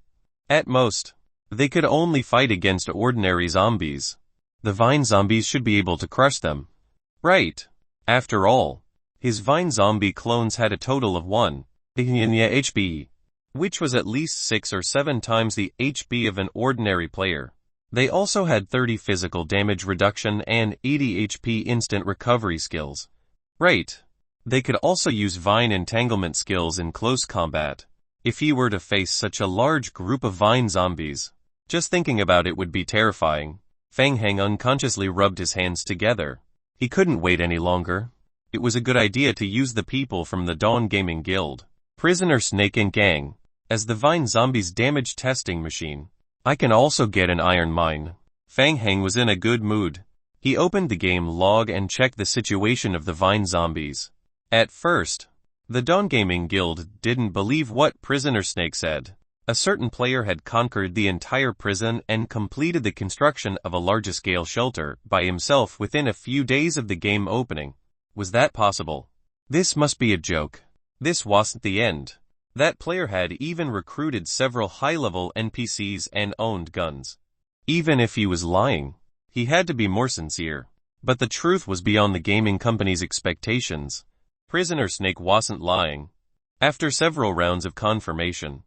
At most, they could only fight against ordinary zombies. The Vine zombies should be able to crush them. Right. After all, his Vine zombie clones had a total of 1 HP, which was at least 6 or 7 times the HP of an ordinary player. They also had 30 physical damage reduction and 80 HP instant recovery skills. Right. They could also use Vine entanglement skills in close combat. If he were to face such a large group of Vine zombies, just thinking about it would be terrifying. Fang Heng unconsciously rubbed his hands together. He couldn't wait any longer. It was a good idea to use the people from the Dawn Gaming Guild, Prisoner Snake and Gang, as the Vine zombies' damage testing machine. I can also get an iron mine. Fang Heng was in a good mood. He opened the game log and checked the situation of the Vine zombies. At first, the Dawn Gaming Guild didn't believe what Prisoner Snake said. A certain player had conquered the entire prison and completed the construction of a large-scale shelter by himself within a few days of the game opening. Was that possible? This must be a joke. This wasn't the end. That player had even recruited several high-level NPCs and owned guns. Even if he was lying, he had to be more sincere. But the truth was beyond the gaming company's expectations. Prisoner Snake wasn't lying. After several rounds of confirmation,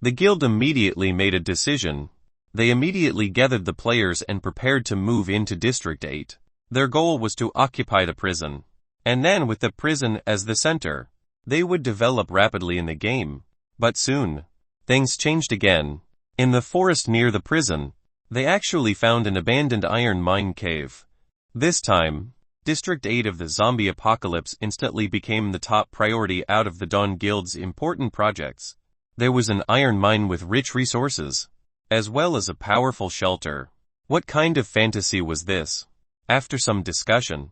the guild immediately made a decision. They immediately gathered the players and prepared to move into District 8. Their goal was to occupy the prison. And then with the prison as the center, they would develop rapidly in the game. But soon, things changed again. In the forest near the prison, they actually found an abandoned iron mine cave. This time, District 8 of the zombie apocalypse instantly became the top priority out of the Dawn Guild's important projects. There was an iron mine with rich resources, as well as a powerful shelter. What kind of fantasy was this? After some discussion,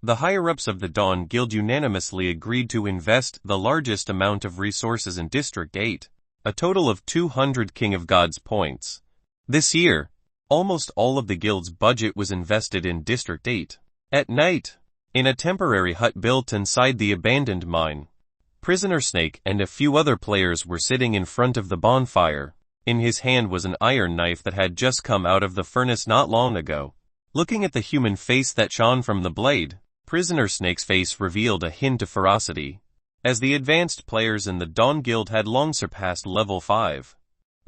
the higher-ups of the Dawn Guild unanimously agreed to invest the largest amount of resources in District 8, a total of 200 King of Gods points. This year, almost all of the guild's budget was invested in District 8. At night, in a temporary hut built inside the abandoned mine, Prisoner Snake and a few other players were sitting in front of the bonfire. In his hand was an iron knife that had just come out of the furnace not long ago. Looking at the human face that shone from the blade, Prisoner Snake's face revealed a hint of ferocity. As the advanced players in the Dawn Guild had long surpassed level 5,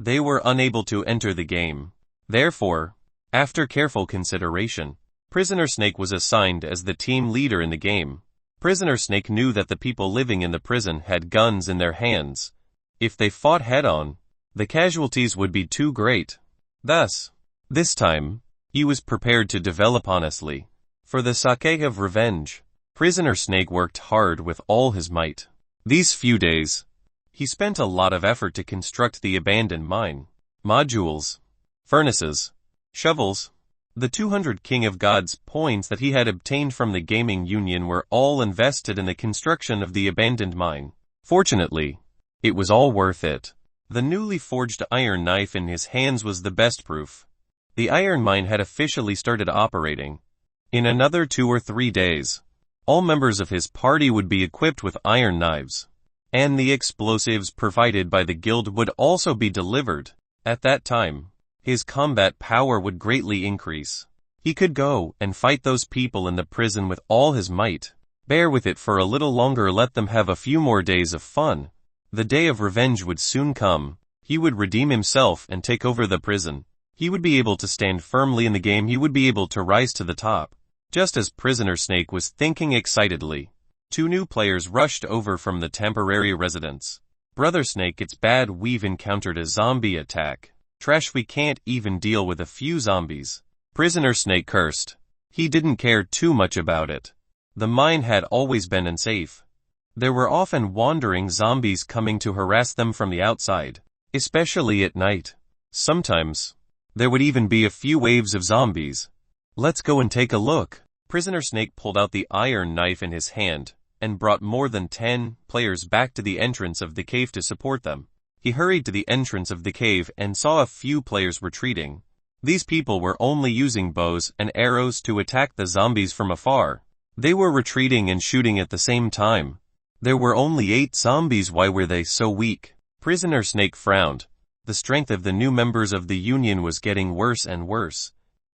they were unable to enter the game. Therefore, after careful consideration, Prisoner Snake was assigned as the team leader in the game. Prisoner Snake knew that the people living in the prison had guns in their hands. If they fought head-on, the casualties would be too great. Thus, this time, he was prepared to develop honestly. For the sake of revenge, Prisoner Snake worked hard with all his might. These few days, he spent a lot of effort to construct the abandoned mine. Modules, furnaces, shovels. The 200 King of Gods points that he had obtained from the gaming union were all invested in the construction of the abandoned mine. Fortunately, it was all worth it. The newly forged iron knife in his hands was the best proof. The iron mine had officially started operating. In another 2 or 3 days, all members of his party would be equipped with iron knives, and the explosives provided by the guild would also be delivered. At that time, his combat power would greatly increase. He could go and fight those people in the prison with all his might. Bear with it for a little longer, let them have a few more days of fun. The day of revenge would soon come. He would redeem himself and take over the prison. He would be able to stand firmly in the game. He would be able to rise to the top. Just as Prisoner Snake was thinking excitedly, 2 new players rushed over from the temporary residence. Brother Snake, it's bad, we've encountered a zombie attack. Trash, we can't even deal with a few zombies. Prisoner Snake cursed. He didn't care too much about it. The mine had always been unsafe. There were often wandering zombies coming to harass them from the outside, especially at night. Sometimes, There would even be a few waves of zombies. Let's go and take a look. Prisoner Snake pulled out the iron knife in his hand and brought more than 10 players back to the entrance of the cave to support them. He hurried to the entrance of the cave and saw a few players retreating. These people were only using bows and arrows to attack the zombies from afar. They were retreating and shooting at the same time. There were only 8 zombies. Why were they so weak? Prisoner Snake frowned. The strength of the new members of the Union was getting worse and worse.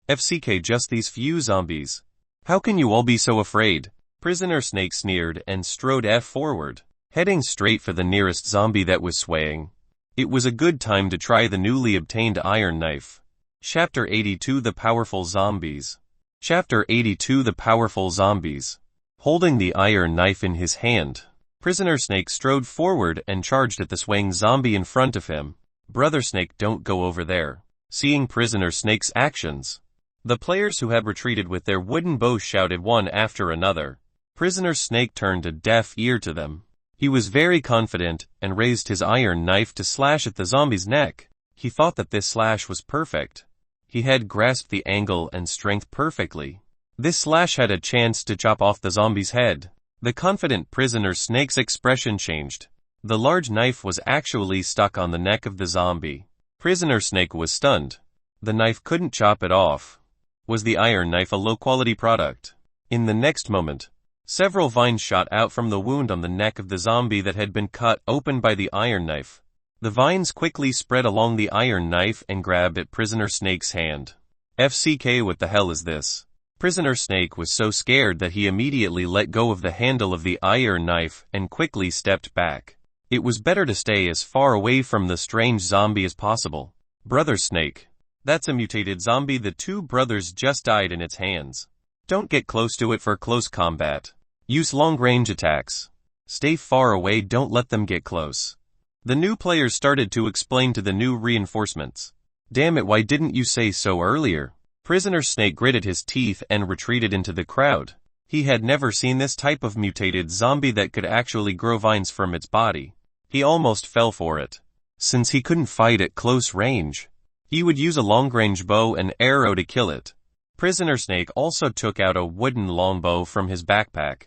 FCK, just these few zombies. How can you all be so afraid? Prisoner Snake sneered and strode forward, heading straight for the nearest zombie that was swaying. It was a good time to try the newly obtained iron knife. Chapter 82: The Powerful Zombies. Chapter 82: The Powerful Zombies. Holding the iron knife in his hand, Prisoner Snake strode forward and charged at the swaying zombie in front of him. Brother Snake, don't go over there. Seeing Prisoner Snake's actions, the players who had retreated with their wooden bows shouted one after another. Prisoner Snake turned a deaf ear to them. He was very confident and raised his iron knife to slash at the zombie's neck. He thought that this slash was perfect. He had grasped the angle and strength perfectly. This slash had a chance to chop off the zombie's head. The confident Prisoner Snake's expression changed. The large knife was actually stuck on the neck of the zombie. Prisoner Snake was stunned. The knife couldn't chop it off. Was the iron knife a low-quality product? In the next moment, several vines shot out from the wound on the neck of the zombie that had been cut open by the iron knife. The vines quickly spread along the iron knife and grabbed at Prisoner Snake's hand. FCK, what the hell is this? Prisoner Snake was so scared that he immediately let go of the handle of the iron knife and quickly stepped back. It was better to stay as far away from the strange zombie as possible. Brother Snake. That's a mutated zombie. The 2 brothers just died in its hands. Don't get close to it for close combat. Use long-range attacks. Stay far away, don't let them get close. The new players started to explain to the new reinforcements. Damn it, why didn't you say so earlier? Prisoner Snake gritted his teeth and retreated into the crowd. He had never seen this type of mutated zombie that could actually grow vines from its body. He almost fell for it. Since he couldn't fight at close range, he would use a long-range bow and arrow to kill it. Prisoner Snake also took out a wooden longbow from his backpack.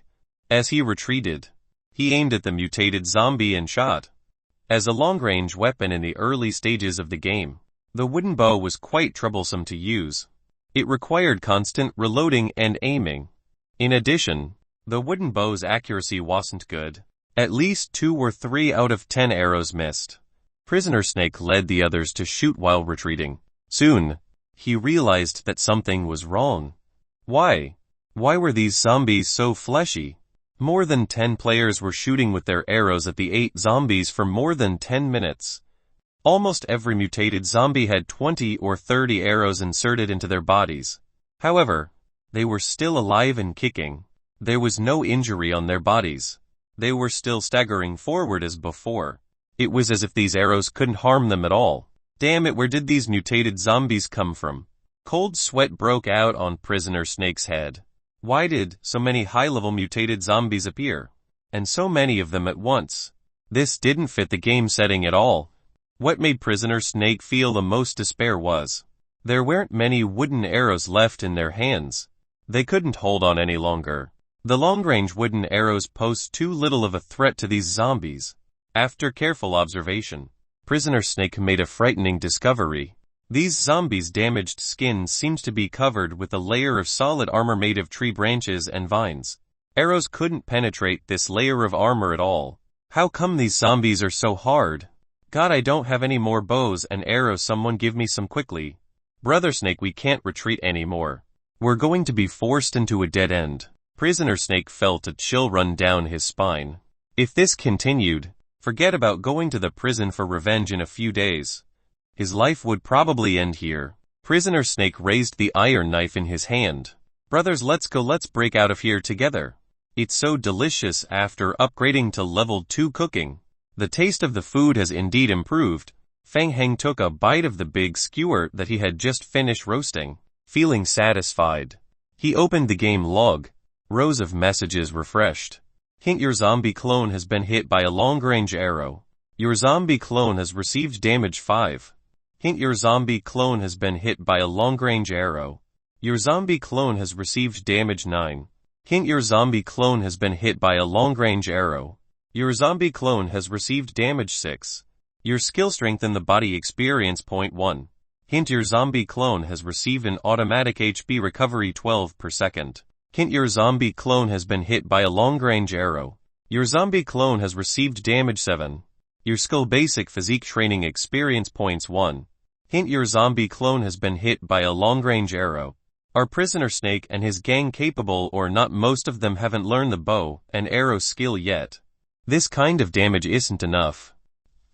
As he retreated, he aimed at the mutated zombie and shot. As a long-range weapon in the early stages of the game, the wooden bow was quite troublesome to use. It required constant reloading and aiming. In addition, the wooden bow's accuracy wasn't good. At least 2 or 3 out of 10 arrows missed. Prisoner Snake led the others to shoot while retreating. Soon, he realized that something was wrong. Why? Why were these zombies so fleshy? More than 10 players were shooting with their arrows at the 8 zombies for more than 10 minutes. Almost every mutated zombie had 20 or 30 arrows inserted into their bodies. However, they were still alive and kicking. There was no injury on their bodies. They were still staggering forward as before. It was as if these arrows couldn't harm them at all. Damn it, where did these mutated zombies come from? Cold sweat broke out on Prisoner Snake's head. Why did so many high-level mutated zombies appear? And so many of them at once? This didn't fit the game setting at all. What made Prisoner Snake feel the most despair was there weren't many wooden arrows left in their hands. They couldn't hold on any longer. The long-range wooden arrows posed too little of a threat to these zombies. After careful observation, Prisoner Snake made a frightening discovery. These zombies' damaged skin seemed to be covered with a layer of solid armor made of tree branches and vines. Arrows couldn't penetrate this layer of armor at all. How come these zombies are so hard? God, I don't have any more bows and arrows. Someone give me some quickly. Brother Snake, we can't retreat anymore. We're going to be forced into a dead end. Prisoner Snake felt a chill run down his spine. If this continued, forget about going to the prison for revenge in a few days. His life would probably end here. Prisoner Snake raised the iron knife in his hand. Brothers, let's go, let's break out of here together. It's so delicious after upgrading to level 2 cooking. The taste of the food has indeed improved. Fang Heng took a bite of the big skewer that he had just finished roasting. Feeling satisfied, he opened the game log. Rows of messages refreshed. Hint: your zombie clone has been hit by a long-range arrow. Your zombie clone has received damage 5. Hint: your zombie clone has been hit by a long-range arrow. Your zombie clone has received damage 9. Hint: your zombie clone has been hit by a long-range arrow. Your zombie clone has received damage 6. Your skill strength in the body experience point 1. Hint: your zombie clone has received an automatic HP recovery 12 per second. Hint: your zombie clone has been hit by a long-range arrow. Your zombie clone has received damage 7. Your skill basic physique training experience points 1. Hint: your zombie clone has been hit by a long-range arrow. Are Prisoner Snake and his gang capable or not? Most of them haven't learned the bow and arrow skill yet. This kind of damage isn't enough.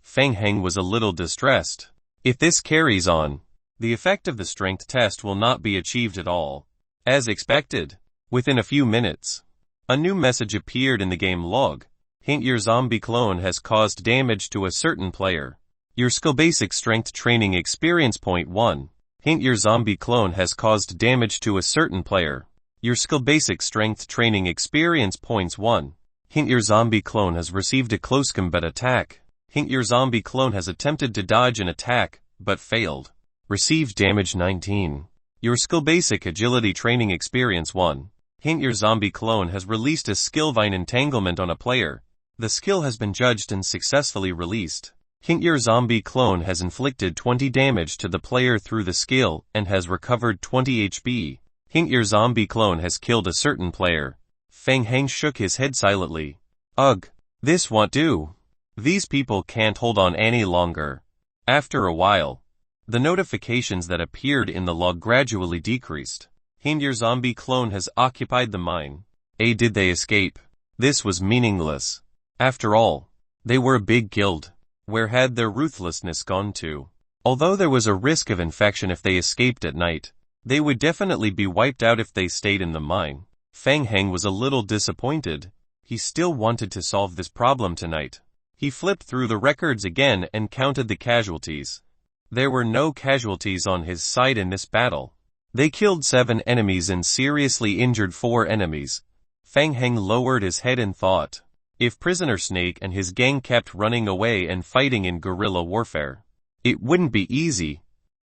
Feng Heng was a little distressed. If this carries on, the effect of the strength test will not be achieved at all. As expected, within a few minutes, a new message appeared in the game log. Hint: your zombie clone has caused damage to a certain player. Your skill basic strength training experience point 1. Hint: your zombie clone has caused damage to a certain player. Your skill basic strength training experience points 1. Hint: your zombie clone has received a close combat attack. Hint: your zombie clone has attempted to dodge an attack, but failed. Received damage 19. Your skill basic agility training experience 1. Hint: your zombie clone has released a skill vine entanglement on a player. The skill has been judged and successfully released. Hint: your zombie clone has inflicted 20 damage to the player through the skill and has recovered 20 HP. Hint: your zombie clone has killed a certain player. Feng Heng shook his head silently. Ugh, this won't do. These people can't hold on any longer. After a while, the notifications that appeared in the log gradually decreased. Hint: your zombie clone has occupied the mine. Did they escape? This was meaningless. After all, they were a big guild. Where had their ruthlessness gone to? Although there was a risk of infection if they escaped at night, they would definitely be wiped out if they stayed in the mine. Feng Heng was a little disappointed. He still wanted to solve this problem tonight. He flipped through the records again and counted the casualties. There were no casualties on his side in this battle. They killed 7 enemies and seriously injured 4 enemies. Feng Heng lowered his head in thought. If Prisoner Snake and his gang kept running away and fighting in guerrilla warfare, it wouldn't be easy.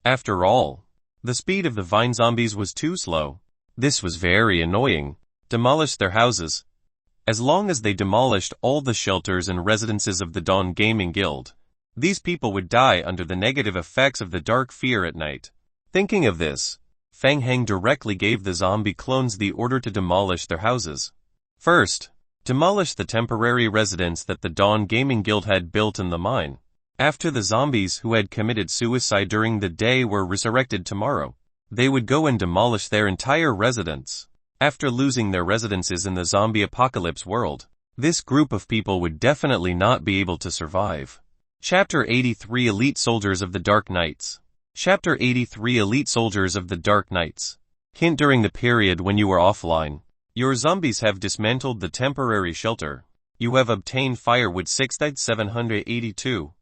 After all, the speed of the vine zombies was too slow. This was very annoying. Demolish their houses. As long as they demolished all the shelters and residences of the Dawn Gaming Guild, these people would die under the negative effects of the dark fear at night. Thinking of this, Feng Heng directly gave the zombie clones the order to demolish their houses. First, demolish the temporary residence that the Dawn Gaming Guild had built in the mine. After the zombies who had committed suicide during the day were resurrected tomorrow, they would go and demolish their entire residence. After losing their residences in the zombie apocalypse world, this group of people would definitely not be able to survive. Chapter 83: Elite Soldiers of the Dark Knights. Chapter 83: Elite Soldiers of the Dark Knights. Hint: during the period when you were offline, your zombies have dismantled the temporary shelter. You have obtained firewood 6,782,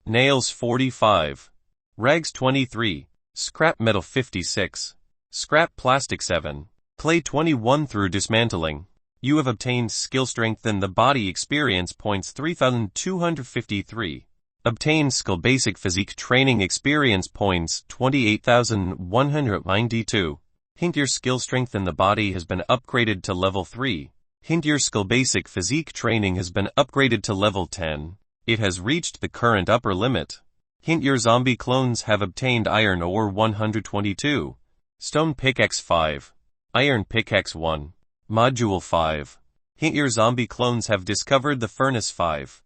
nails 45, rags 23, scrap metal 56, scrap plastic 7, clay 21 through dismantling. You have obtained skill strength in the body experience points 3,253. Obtained skill basic physique training experience points 28,192. Hint: your skill strength in the body has been upgraded to level 3. Hint: your skill basic physique training has been upgraded to level 10. It has reached the current upper limit. Hint: your zombie clones have obtained iron ore 122, stone pickaxe 5, iron pickaxe 1, module 5. Hint: your zombie clones have discovered the furnace 5.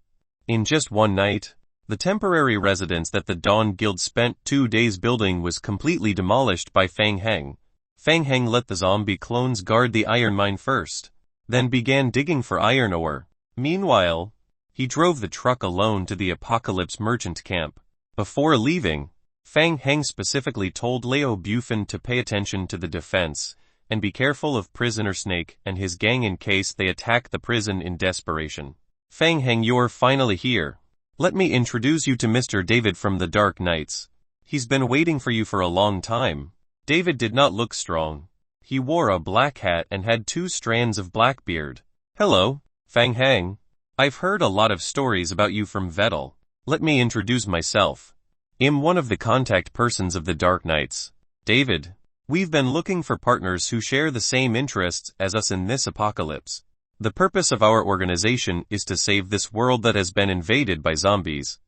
In just one night, the temporary residence that the Dawn Guild spent 2 days building was completely demolished by Feng Heng. Feng Heng let the zombie clones guard the iron mine first, then began digging for iron ore. Meanwhile, he drove the truck alone to the Apocalypse merchant camp. Before leaving, Feng Heng specifically told Leo Bufin to pay attention to the defense and be careful of Prisoner Snake and his gang in case they attack the prison in desperation. Feng Heng, you're finally here. Let me introduce you to Mr. David from the Dark Knights. He's been waiting for you for a long time. David did not look strong. He wore a black hat and had 2 strands of black beard. Hello, Feng Heng. I've heard a lot of stories about you from Vettel. Let me introduce myself. I'm one of the contact persons of the Dark Knights. David, we've been looking for partners who share the same interests as us in this apocalypse. The purpose of our organization is to save this world that has been invaded by zombies.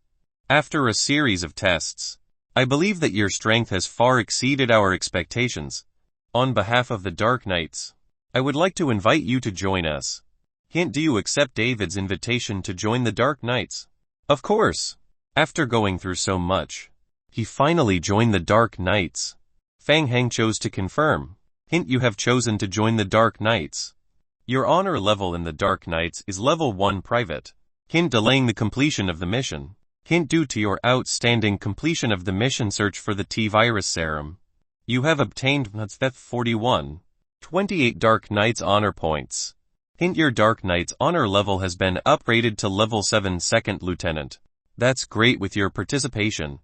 After a series of tests, I believe that your strength has far exceeded our expectations. On behalf of the Dark Knights, I would like to invite you to join us. Hint: do you accept David's invitation to join the Dark Knights? Of course. After going through so much, he finally joined the Dark Knights. Fang Heng chose to confirm. Hint: you have chosen to join the Dark Knights. Your honor level in the Dark Knights is level 1 private. Hint: delaying the completion of the mission. Hint: due to your outstanding completion of the mission search for the T-Virus serum, you have obtained 28 Dark Knights honor points. Hint: your Dark Knight's honor level has been upgraded to level 7 second lieutenant. That's great. With your participation,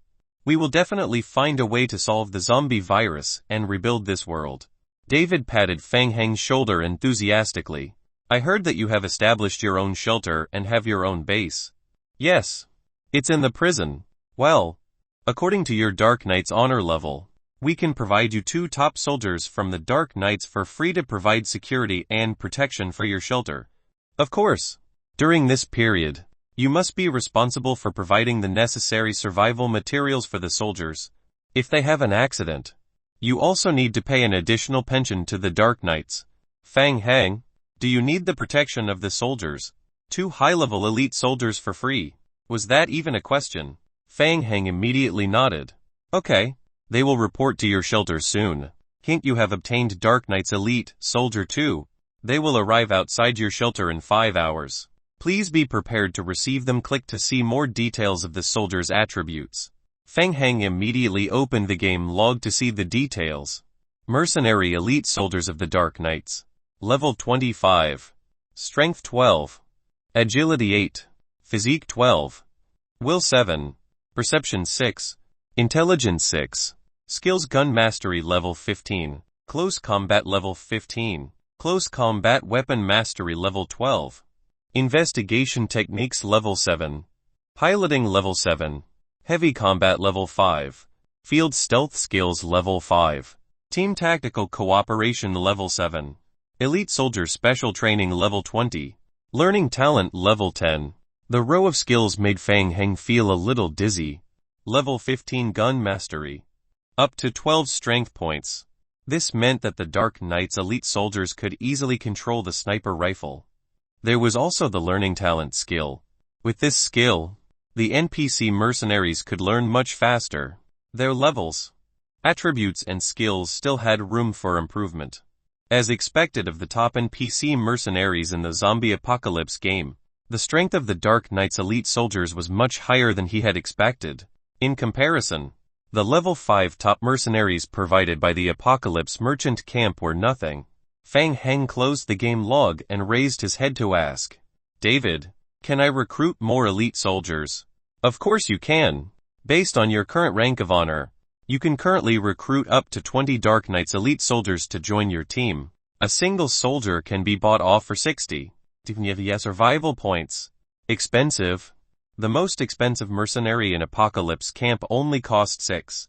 we will definitely find a way to solve the zombie virus and rebuild this world. David patted Fang Heng's shoulder enthusiastically. I heard that you have established your own shelter and have your own base. Yes. It's in the prison. Well, according to your Dark Knight's honor level, we can provide you 2 top soldiers from the Dark Knights for free to provide security and protection for your shelter. Of course, during this period, you must be responsible for providing the necessary survival materials for the soldiers. If they have an accident, you also need to pay an additional pension to the Dark Knights. Fang Heng, do you need the protection of the soldiers? 2 high-level elite soldiers for free. Was that even a question? Fang Heng immediately nodded. Okay. They will report to your shelter soon. Hint: you have obtained Dark Knight's elite soldier 2. They will arrive outside your shelter in 5 hours. Please be prepared to receive them. Click to see more details of the soldier's attributes. Fang Heng immediately opened the game log to see the details. Mercenary elite soldiers of the Dark Knights. Level 25. Strength 12. Agility 8. Physique 12. Will 7. Perception 6. Intelligence 6. Skills: Gun Mastery level 15. Close Combat level 15. Close Combat Weapon Mastery level 12. Investigation Techniques level 7. Piloting level 7. Heavy Combat level 5. Field Stealth Skills level 5. Team Tactical Cooperation level 7. Elite Soldier Special Training level 20. Learning Talent level 10. The row of skills made Fang Heng feel a little dizzy. Level 15 Gun Mastery. Up to 12 strength points. This meant that the Dark Knight's elite soldiers could easily control the sniper rifle. There was also the Learning Talent skill. With this skill, the NPC mercenaries could learn much faster. Their levels, attributes and skills still had room for improvement. As expected of the top NPC mercenaries in the zombie apocalypse game, the strength of the Dark Knight's elite soldiers was much higher than he had expected. In comparison, the level 5 top mercenaries provided by the Apocalypse Merchant Camp were nothing. Fang Heng closed the game log and raised his head to ask, David, can I recruit more elite soldiers? Of course you can. Based on your current rank of honor, you can currently recruit up to 20 Dark Knights elite soldiers to join your team. A single soldier can be bought off for 60 survival points. Expensive. The most expensive mercenary in Apocalypse Camp only cost 6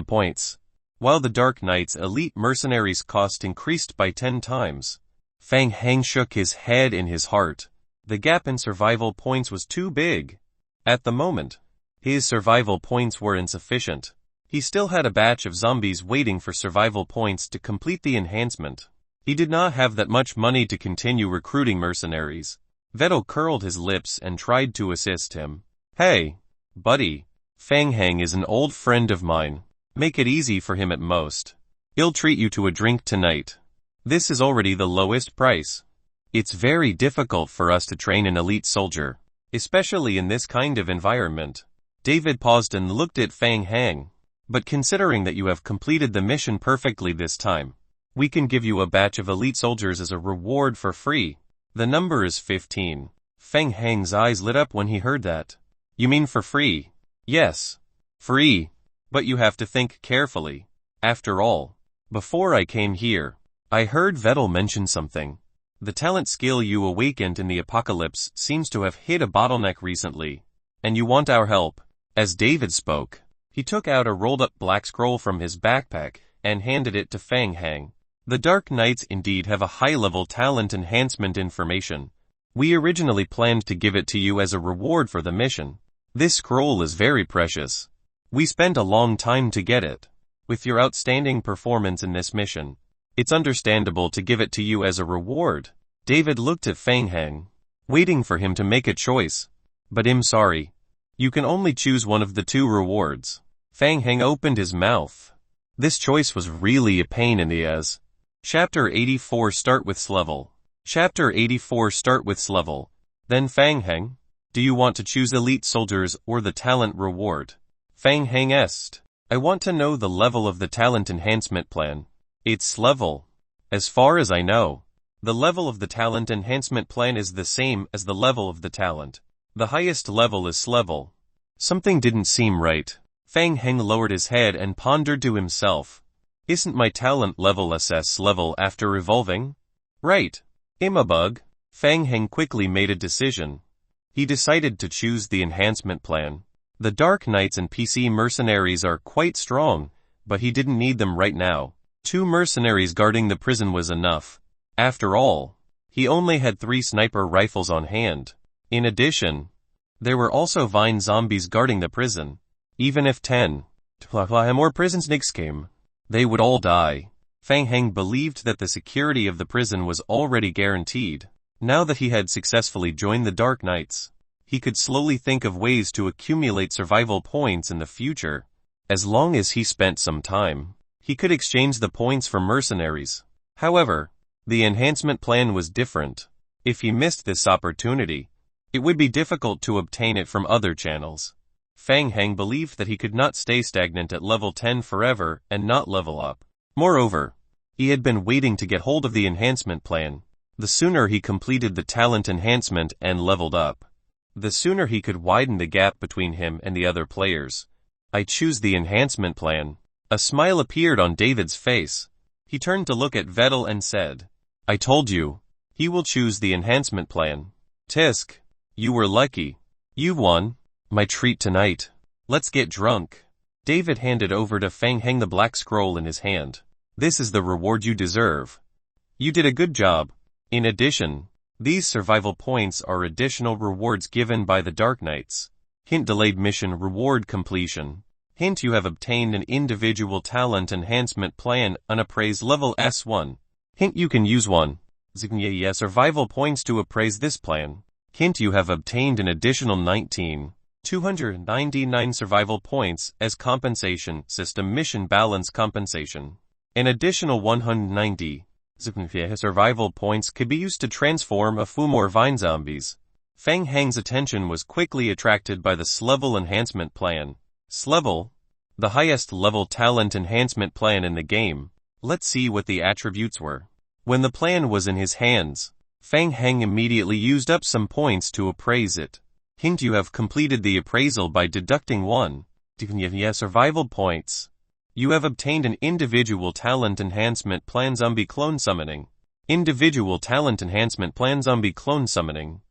points, while the Dark Knight's elite mercenaries' cost increased by 10 times. Fang Heng shook his head in his heart. The gap in survival points was too big. At the moment, his survival points were insufficient. He still had a batch of zombies waiting for survival points to complete the enhancement. He did not have that much money to continue recruiting mercenaries. Vettel curled his lips and tried to assist him. Hey, buddy. Fang Heng is an old friend of mine. Make it easy for him at most. He'll treat you to a drink tonight. This is already the lowest price. It's very difficult for us to train an elite soldier, especially in this kind of environment. David paused and looked at Fang Heng. But considering that you have completed the mission perfectly this time, we can give you a batch of elite soldiers as a reward for free. The number is 15. Fang Heng's eyes lit up when he heard that. You mean for free? Yes. Free. But you have to think carefully. After all, before I came here, I heard Vettel mention something. The talent skill you awakened in the apocalypse seems to have hit a bottleneck recently, and you want our help. As David spoke, he took out a rolled-up black scroll from his backpack and handed it to Fang Heng. The Dark Knights indeed have a high-level talent enhancement information. We originally planned to give it to you as a reward for the mission. This scroll is very precious. We spent a long time to get it. With your outstanding performance in this mission, it's understandable to give it to you as a reward. David looked at Fang Heng, waiting for him to make a choice. But I'm sorry. You can only choose one of the two rewards. Fang Heng opened his mouth. This choice was really a pain in the ass. Chapter 84 Start with level. Chapter 84 Start with level. Then Fang Heng, do you want to choose elite soldiers or the talent reward? Fang Heng asked. I want to know the level of the talent enhancement plan. Its level. As far as I know, the level of the talent enhancement plan is the same as the level of the talent. The highest level is level. Something didn't seem right. Fang Heng lowered his head and pondered to himself. Isn't my talent level SS level after evolving? Right. I'm a bug. Fang Heng quickly made a decision. He decided to choose the enhancement plan. The Dark Knights and PC mercenaries are quite strong, but he didn't need them right now. 2 mercenaries guarding the prison was enough. After all, he only had 3 sniper rifles on hand. In addition, there were also vine zombies guarding the prison. Even if 10 more prison snakes came, they would all die. Fang Heng believed that the security of the prison was already guaranteed. Now that he had successfully joined the Dark Knights, he could slowly think of ways to accumulate survival points in the future. As long as he spent some time, he could exchange the points for mercenaries. However, the enhancement plan was different. If he missed this opportunity, it would be difficult to obtain it from other channels. Fang Heng believed that he could not stay stagnant at level 10 forever and not level up. Moreover, he had been waiting to get hold of the enhancement plan. The sooner he completed the talent enhancement and leveled up, the sooner he could widen the gap between him and the other players. I choose the enhancement plan. A smile appeared on David's face. He turned to look at Vettel and said, I told you. He will choose the enhancement plan. Tisk, you were lucky. You won. My treat tonight. Let's get drunk. David handed over to Fang Heng the black scroll in his hand. This is the reward you deserve. You did a good job. In addition, these survival points are additional rewards given by the Dark Knights. Hint delayed mission reward completion. Hint you have obtained an individual talent enhancement plan unappraised level S1. Hint you can use one. Survival points to appraise this plan. Hint you have obtained an additional 299 survival points as compensation system mission balance compensation. An additional 190 survival points could be used to transform a few more vine zombies. Fang Heng's attention was quickly attracted by the S-level enhancement plan. S-level, the highest level talent enhancement plan in the game. Let's see what the attributes were. When the plan was in his hands, Fang Heng immediately used up some points to appraise it. Hint you have completed the appraisal by deducting 1 survival points. You have obtained an individual talent enhancement plan zombie clone summoning. Individual talent enhancement plan zombie clone summoning.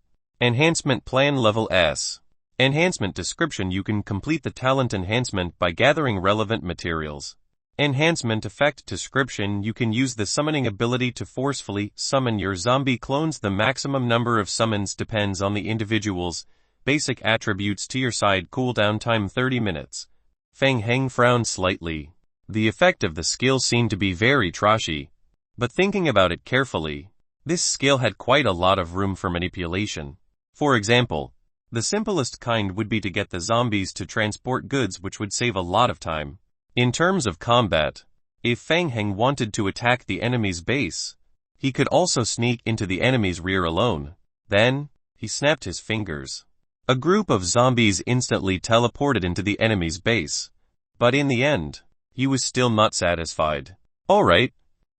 Enhancement plan level S. Enhancement description. You can complete the talent enhancement by gathering relevant materials. Enhancement effect description. You can use the summoning ability to forcefully summon your zombie clones. The maximum number of summons depends on the individual's basic attributes to your side. Cooldown time 30 minutes. Fang Heng frowned slightly. The effect of the skill seemed to be very trashy. But thinking about it carefully, this skill had quite a lot of room for manipulation. For example, the simplest kind would be to get the zombies to transport goods, which would save a lot of time. In terms of combat, if Fang Heng wanted to attack the enemy's base, he could also sneak into the enemy's rear alone. Then, he snapped his fingers. A group of zombies instantly teleported into the enemy's base. But in the end, he was still not satisfied. Alright,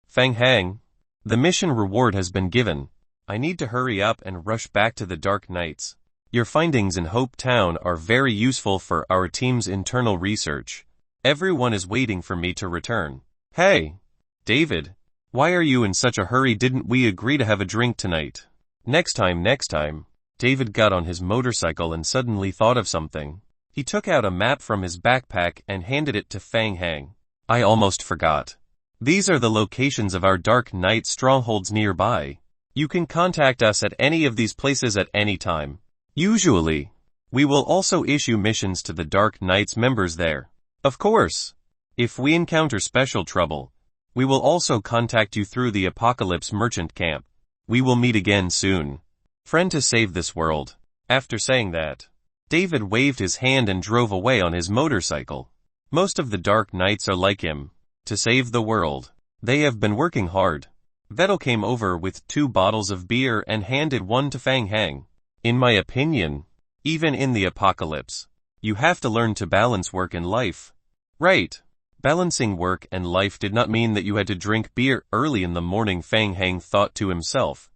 Fang Heng, the mission reward has been given. I need to hurry up and rush back to the Dark Knights. Your findings in Hope Town are very useful for our team's internal research. Everyone is waiting for me to return. Hey, David, why are you in such a hurry? Didn't we agree to have a drink tonight? Next time. David got on his motorcycle and suddenly thought of something. He took out a map from his backpack and handed it to Fang Hang. I almost forgot. These are the locations of our Dark Knight strongholds nearby. You can contact us at any of these places at any time. Usually, we will also issue missions to the Dark Knight's members there. Of course, if we encounter special trouble, we will also contact you through the Apocalypse Merchant Camp. We will meet again soon. Friend, to save this world. After saying that, David waved his hand and drove away on his motorcycle. Most of the Dark Knights are like him. To save the world, they have been working hard. Vettel came over with 2 bottles of beer and handed one to Fang Hang. In my opinion, even in the apocalypse, you have to learn to balance work and life. Right. Balancing work and life did not mean that you had to drink beer early in the morning, Fang Hang thought to himself.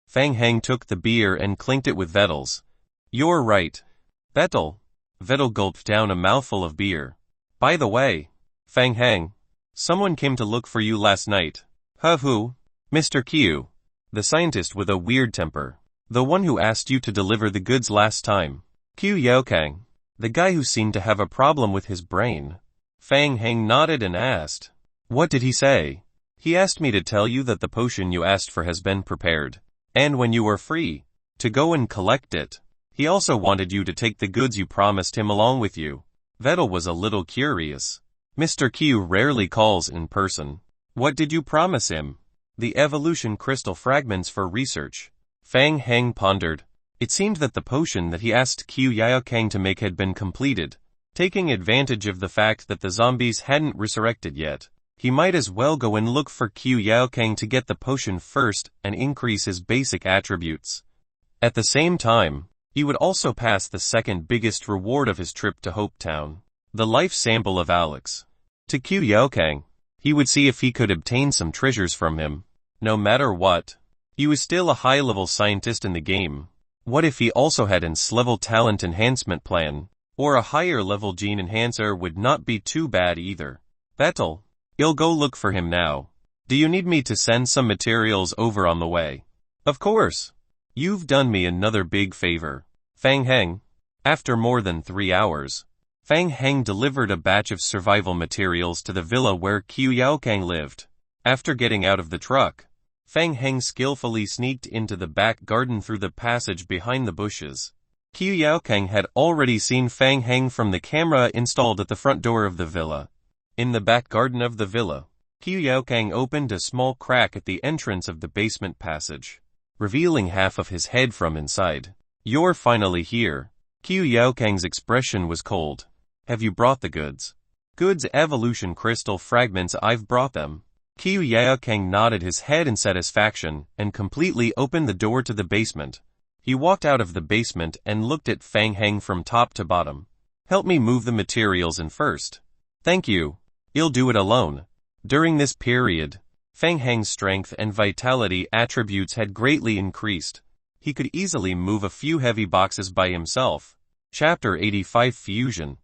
Fang Hang took the beer and clinked it with Vettel's. You're right, Vettel. Vettel gulped down a mouthful of beer. By the way, Fang Hang, someone came to look for you last night. Who? Mr. Q, the scientist with a weird temper. The one who asked you to deliver the goods last time. Q Yaokang, the guy who seemed to have a problem with his brain. Fang Hang nodded and asked, what did he say? He asked me to tell you that the potion you asked for has been prepared, and when you are free, to go and collect it. He also wanted you to take the goods you promised him along with you. Vettel was a little curious. Mr. Q rarely calls in person. What did you promise him? The evolution crystal fragments for research. Fang Hang pondered. It seemed that the potion that he asked Q Yaokang to make had been completed. Taking advantage of the fact that the zombies hadn't resurrected yet, he might as well go and look for Q Yaokang to get the potion first and increase his basic attributes. At the same time, he would also pass the second biggest reward of his trip to Hope Town, the life sample of Alex. To Q Yaokang, he would see if he could obtain some treasures from him. No matter what, he was still a high-level scientist in the game. What if he also had an S-level talent enhancement plan, or a higher-level gene enhancer would not be too bad either. Vettel, you'll go look for him now. Do you need me to send some materials over on the way? Of course. You've done me another big favor. Fang Hang. After more than 3 hours, Fang Hang delivered a batch of survival materials to the villa where Q Yaokang lived. After getting out of the truck, Fang Hang skillfully sneaked into the back garden through the passage behind the bushes. Q Yaokang had already seen Fang Hang from the camera installed at the front door of the villa. In the back garden of the villa, Q Yaokang opened a small crack at the entrance of the basement passage, revealing half of his head from inside. You're finally here. Q Yaokang's expression was cold. Have you brought the goods? Goods evolution crystal fragments, I've brought them. Q Yaokang nodded his head in satisfaction and completely opened the door to the basement. He walked out of the basement and looked at Fang Hang from top to bottom. Help me move the materials in first. Thank you. You'll do it alone. During this period, Fang Hang's strength and vitality attributes had greatly increased. He could easily move a few heavy boxes by himself. Chapter 85 Fusion.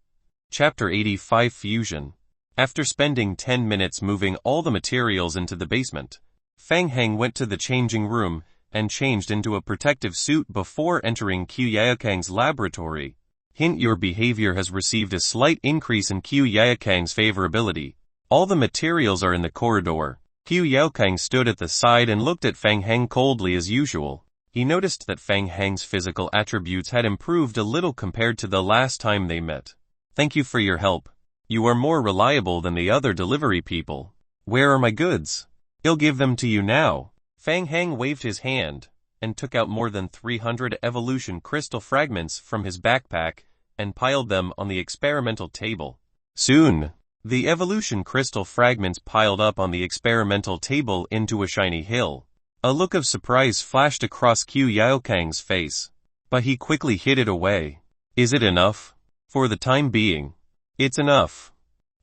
Chapter 85 Fusion. After spending 10 minutes moving all the materials into the basement, Fang Hang went to the changing room and changed into a protective suit before entering Q Yaokang's laboratory. Hint: your behavior has received a slight increase in Q Yaokang's favorability. All the materials are in the corridor. Q Yaokang stood at the side and looked at Fang Hang coldly as usual. He noticed that Fang Hang's physical attributes had improved a little compared to the last time they met. Thank you for your help. You are more reliable than the other delivery people. Where are my goods? I'll give them to you now. Fang Hang waved his hand and took out more than 300 evolution crystal fragments from his backpack and piled them on the experimental table. Soon, the evolution crystal fragments piled up on the experimental table into a shiny hill. A look of surprise flashed across Q Yaokang's face, but he quickly hid it away. Is it enough? For the time being, it's enough.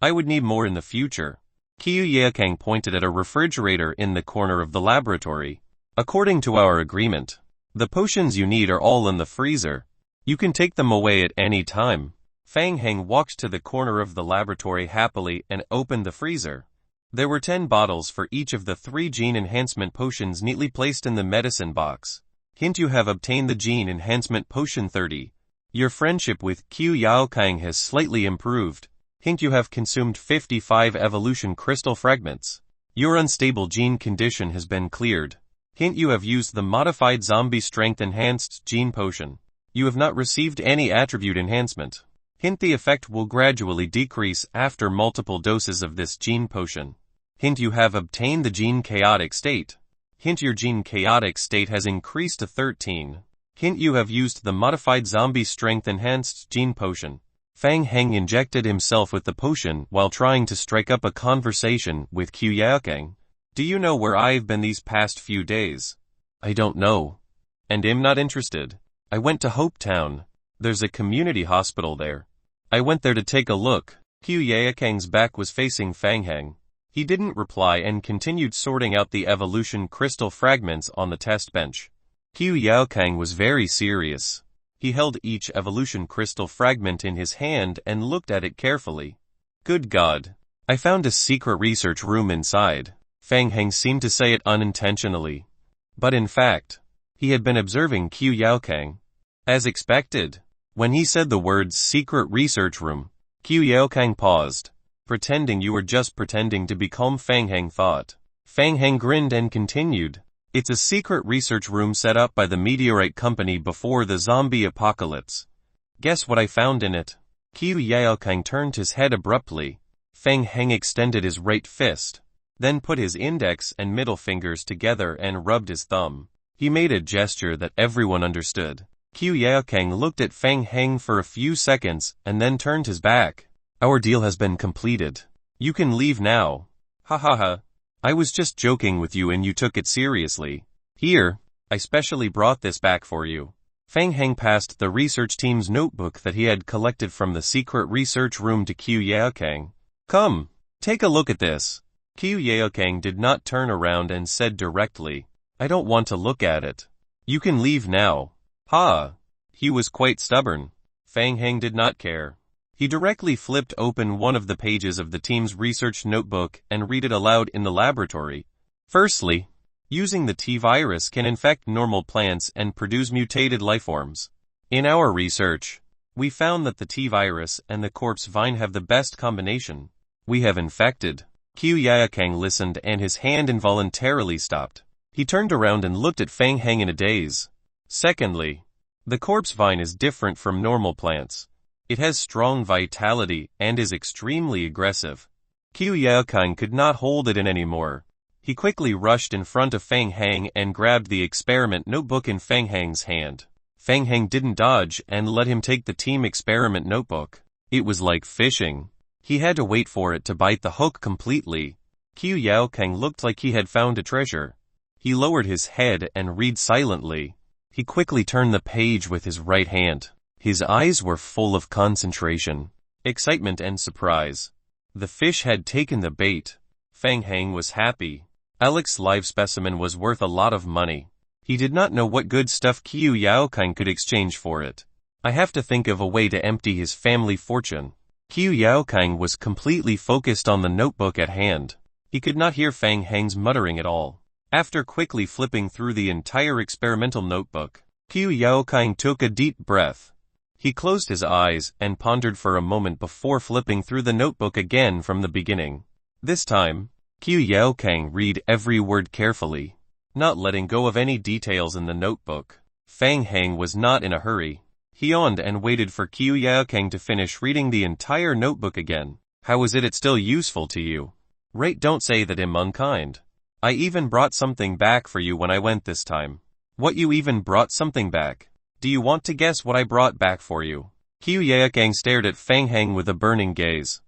I would need more in the future. Q Yaokang pointed at a refrigerator in the corner of the laboratory. According to our agreement, the potions you need are all in the freezer. You can take them away at any time. Fang Hang walked to the corner of the laboratory happily and opened the freezer. There were 10 bottles for each of the 3 gene enhancement potions neatly placed in the medicine box. Hint: you have obtained the gene enhancement potion 30. Your friendship with Qiu Yaokang has slightly improved. Hint: you have consumed 55 evolution crystal fragments. Your unstable gene condition has been cleared. Hint: you have used the modified zombie strength enhanced gene potion. You have not received any attribute enhancement. Hint: the effect will gradually decrease after multiple doses of this gene potion. Hint: you have obtained the gene chaotic state. Hint: your gene chaotic state has increased to 13. Hint: you have used the modified zombie strength enhanced gene potion. Fang Heng injected himself with the potion while trying to strike up a conversation with Qiu Yaokang. Do you know where I've been these past few days? I don't know. And am not interested. I went to Hope Town. There's a community hospital there. I went there to take a look. Qiu Yaokang's back was facing Fang Heng. He didn't reply and continued sorting out the evolution crystal fragments on the test bench. Qiu Yaokang was very serious. He held each evolution crystal fragment in his hand and looked at it carefully. Good God. I found a secret research room inside. Fang Heng seemed to say it unintentionally. But in fact, he had been observing Qiu Yaokang. As expected, when he said the words secret research room, Qiu Yaokang paused. Pretending you were just pretending to be calm, Fang Heng thought. Fang Heng grinned and continued. It's a secret research room set up by the meteorite company before the zombie apocalypse. Guess what I found in it? Qiu Yaokang turned his head abruptly. Fang Heng extended his right fist, then put his index and middle fingers together and rubbed his thumb. He made a gesture that everyone understood. Qiu Yaokang looked at Fang Heng for a few seconds and then turned his back. Our deal has been completed. You can leave now. Ha ha ha. I was just joking with you and you took it seriously. Here, I specially brought this back for you. Fang Heng passed the research team's notebook that he had collected from the secret research room to Qiu Yaokang. Come, take a look at this. Qiu Yaokang did not turn around and said directly, I don't want to look at it. You can leave now. Ha! He was quite stubborn. Fang Heng did not care. He directly flipped open one of the pages of the team's research notebook and read it aloud in the laboratory. Firstly, using the T-virus can infect normal plants and produce mutated lifeforms. In our research, we found that the T-virus and the corpse vine have the best combination. We have infected. Qiu Yaokang listened and his hand involuntarily stopped. He turned around and looked at Fang Heng in a daze. Secondly, the corpse vine is different from normal plants. It has strong vitality and is extremely aggressive. Qiu Yaokang could not hold it in anymore. He quickly rushed in front of Fang Heng and grabbed the experiment notebook in Fang Heng's hand. Fang Heng didn't dodge and let him take the team experiment notebook. It was like fishing. He had to wait for it to bite the hook completely. Qiu Yaokang looked like he had found a treasure. He lowered his head and read silently. He quickly turned the page with his right hand. His eyes were full of concentration, excitement and surprise. The fish had taken the bait. Fang Heng was happy. Alex's live specimen was worth a lot of money. He did not know what good stuff Qiu Yaokang could exchange for it. I have to think of a way to empty his family fortune. Qiu Yaokang was completely focused on the notebook at hand. He could not hear Fang Heng's muttering at all. After quickly flipping through the entire experimental notebook, Qiu Yaokang took a deep breath. He closed his eyes and pondered for a moment before flipping through the notebook again from the beginning. This time, Qiu Yaokang read every word carefully, not letting go of any details in the notebook. Fang Heng was not in a hurry. He yawned and waited for Qiu Yaokang to finish reading the entire notebook again. How is it still useful to you? Right, don't say that I'm unkind. I even brought something back for you when I went this time. What, you even brought something back? Do you want to guess what I brought back for you? Qiu Yaokang stared at Fang Heng with a burning gaze.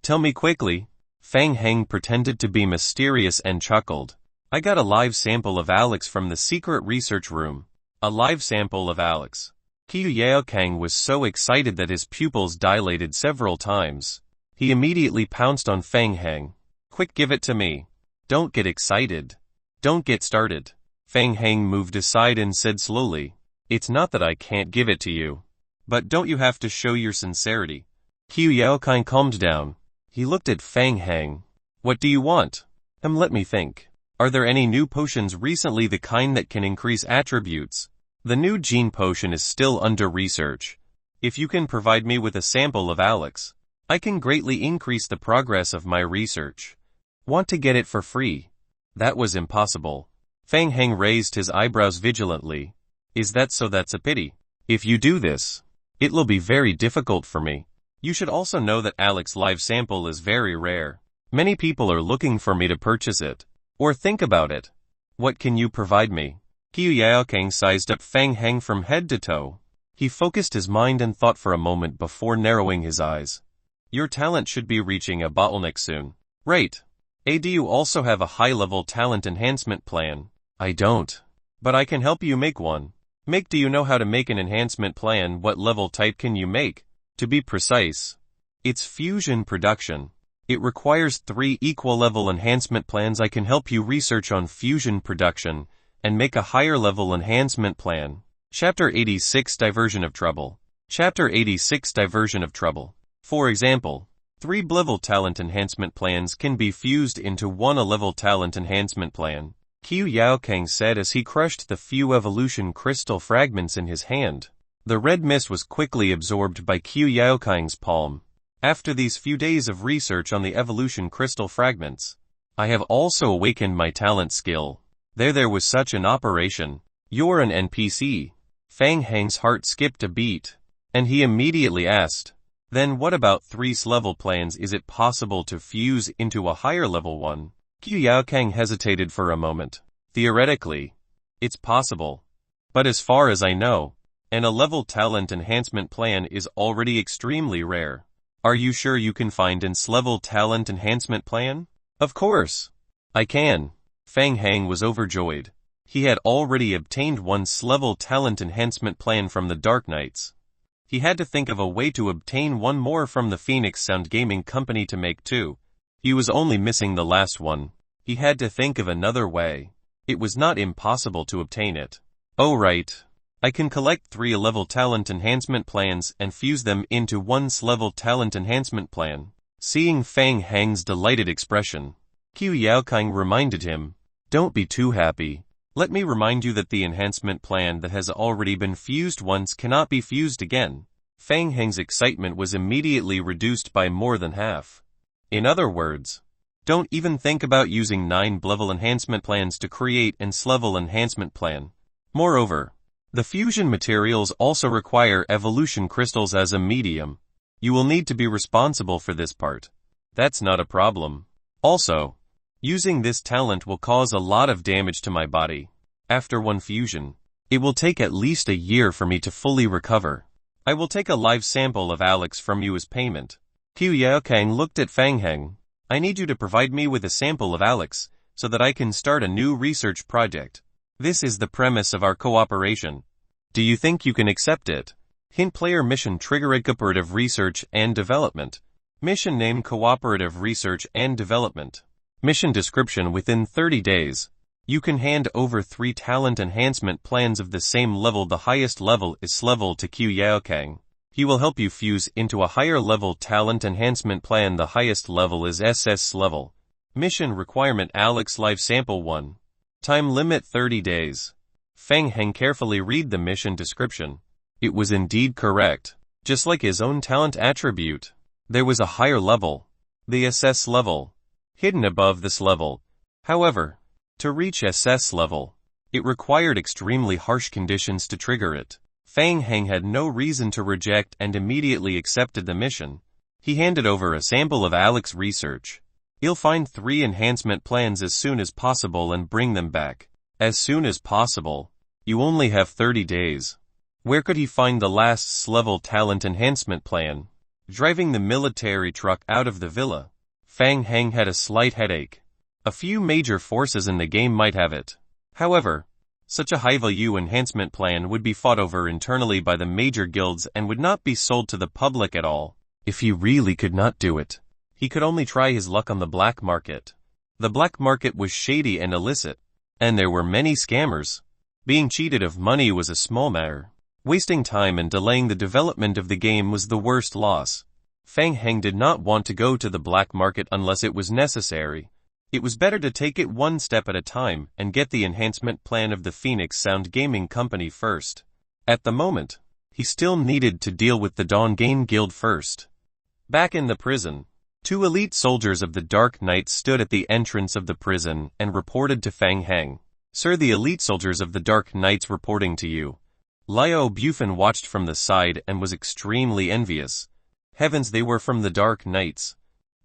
Tell me quickly. Fang Heng pretended to be mysterious and chuckled. I got a live sample of Alex from the secret research room. A live sample of Alex. Qiu Yaokang was so excited that his pupils dilated several times. He immediately pounced on Fang Heng. Quick, give it to me. Don't get excited. Don't get started. Fang Heng moved aside and said slowly, It's not that I can't give it to you. But don't you have to show your sincerity? Qiu Yaokang calmed down. He looked at Fang Heng. What do you want? Let me think. Are there any new potions recently, the kind that can increase attributes? The new gene potion is still under research. If you can provide me with a sample of Alex, I can greatly increase the progress of my research. Want to get it for free? That was impossible. Fang Heng raised his eyebrows vigilantly. Is that so? That's a pity. If you do this, it'll be very difficult for me. You should also know that Alex's live sample is very rare. Many people are looking for me to purchase it. Or think about it. What can you provide me? Qiu Yaokang sized up Fang Heng from head to toe. He focused his mind and thought for a moment before narrowing his eyes. Your talent should be reaching a bottleneck soon. Right. Do you also have a high-level talent enhancement plan? I don't. But I can help you make one. Do you know how to make an enhancement plan? What level type can you make? To be precise, it's fusion production. It requires 3 equal-level enhancement plans. I can help you research on fusion production and make a higher-level enhancement plan. Chapter 86 Diversion of Trouble. Chapter 86 Diversion of Trouble. For example, 3 level talent enhancement plans can be fused into one level talent enhancement plan. Qiu Yaokang said as he crushed the few evolution crystal fragments in his hand. The red mist was quickly absorbed by Qiu Yaokang's palm. After these few days of research on the evolution crystal fragments, I have also awakened my talent skill. There was such an operation. You're an NPC. Fang Heng's heart skipped a beat, and he immediately asked, then what about 3 level plans? Is it possible to fuse into a higher level one? Qiu Yaokang hesitated for a moment. Theoretically, it's possible. But as far as I know, a level talent enhancement plan is already extremely rare. Are you sure you can find an level talent enhancement plan? Of course. I can. Fang Heng was overjoyed. He had already obtained one level talent enhancement plan from the Dark Knights. He had to think of a way to obtain one more from the Phoenix Sound Gaming Company to make 2. He was only missing the last one. He had to think of another way. It was not impossible to obtain it. Oh right. I can collect 3 level talent enhancement plans and fuse them into one level talent enhancement plan. Seeing Fang Heng's delighted expression, Qiu Yaokang reminded him, don't be too happy. Let me remind you that the enhancement plan that has already been fused once cannot be fused again. Fang Heng's excitement was immediately reduced by more than half. In other words, don't even think about using 9 level enhancement plans to create an level enhancement plan. Moreover, the fusion materials also require evolution crystals as a medium. You will need to be responsible for this part. That's not a problem. Also, using this talent will cause a lot of damage to my body. After one fusion, it will take at least a year for me to fully recover. I will take a live sample of Alex from you as payment. Qiu Yaokang looked at Fang Heng. I need you to provide me with a sample of Alex, so that I can start a new research project. This is the premise of our cooperation. Do you think you can accept it? Hint player mission triggered cooperative research and development. Mission name cooperative research and development. Mission description within 30 days. You can hand over 3 talent enhancement plans of the same level. The highest level is level to Qiu Yaokang. He will help you fuse into a higher level talent enhancement plan. The highest level is SS level. Mission requirement Alex live sample 1. Time limit 30 days. Fang Heng carefully read the mission description. It was indeed correct. Just like his own talent attribute. There was a higher level. The SS level. Hidden above this level. However, to reach SS level, it required extremely harsh conditions to trigger it. Fang Heng had no reason to reject and immediately accepted the mission. He handed over a sample of Alex's research. He'll find 3 enhancement plans as soon as possible and bring them back. As soon as possible. You only have 30 days. Where could he find the last level talent enhancement plan? Driving the military truck out of the villa, Fang Heng had a slight headache. A few major forces in the game might have it. However, such a high-value enhancement plan would be fought over internally by the major guilds and would not be sold to the public at all. If he really could not do it, he could only try his luck on the black market. The black market was shady and illicit, and there were many scammers. Being cheated of money was a small matter. Wasting time and delaying the development of the game was the worst loss. Fang Heng did not want to go to the black market unless it was necessary. It was better to take it one step at a time and get the enhancement plan of the Phoenix Sound Gaming Company first. At the moment, he still needed to deal with the Dawn Game Guild first. Back in the prison, 2 elite soldiers of the Dark Knights stood at the entrance of the prison and reported to Fang Heng. "Sir, the elite soldiers of the Dark Knights reporting to you." Liao Bufan watched from the side and was extremely envious. Heavens, they were from the Dark Knights.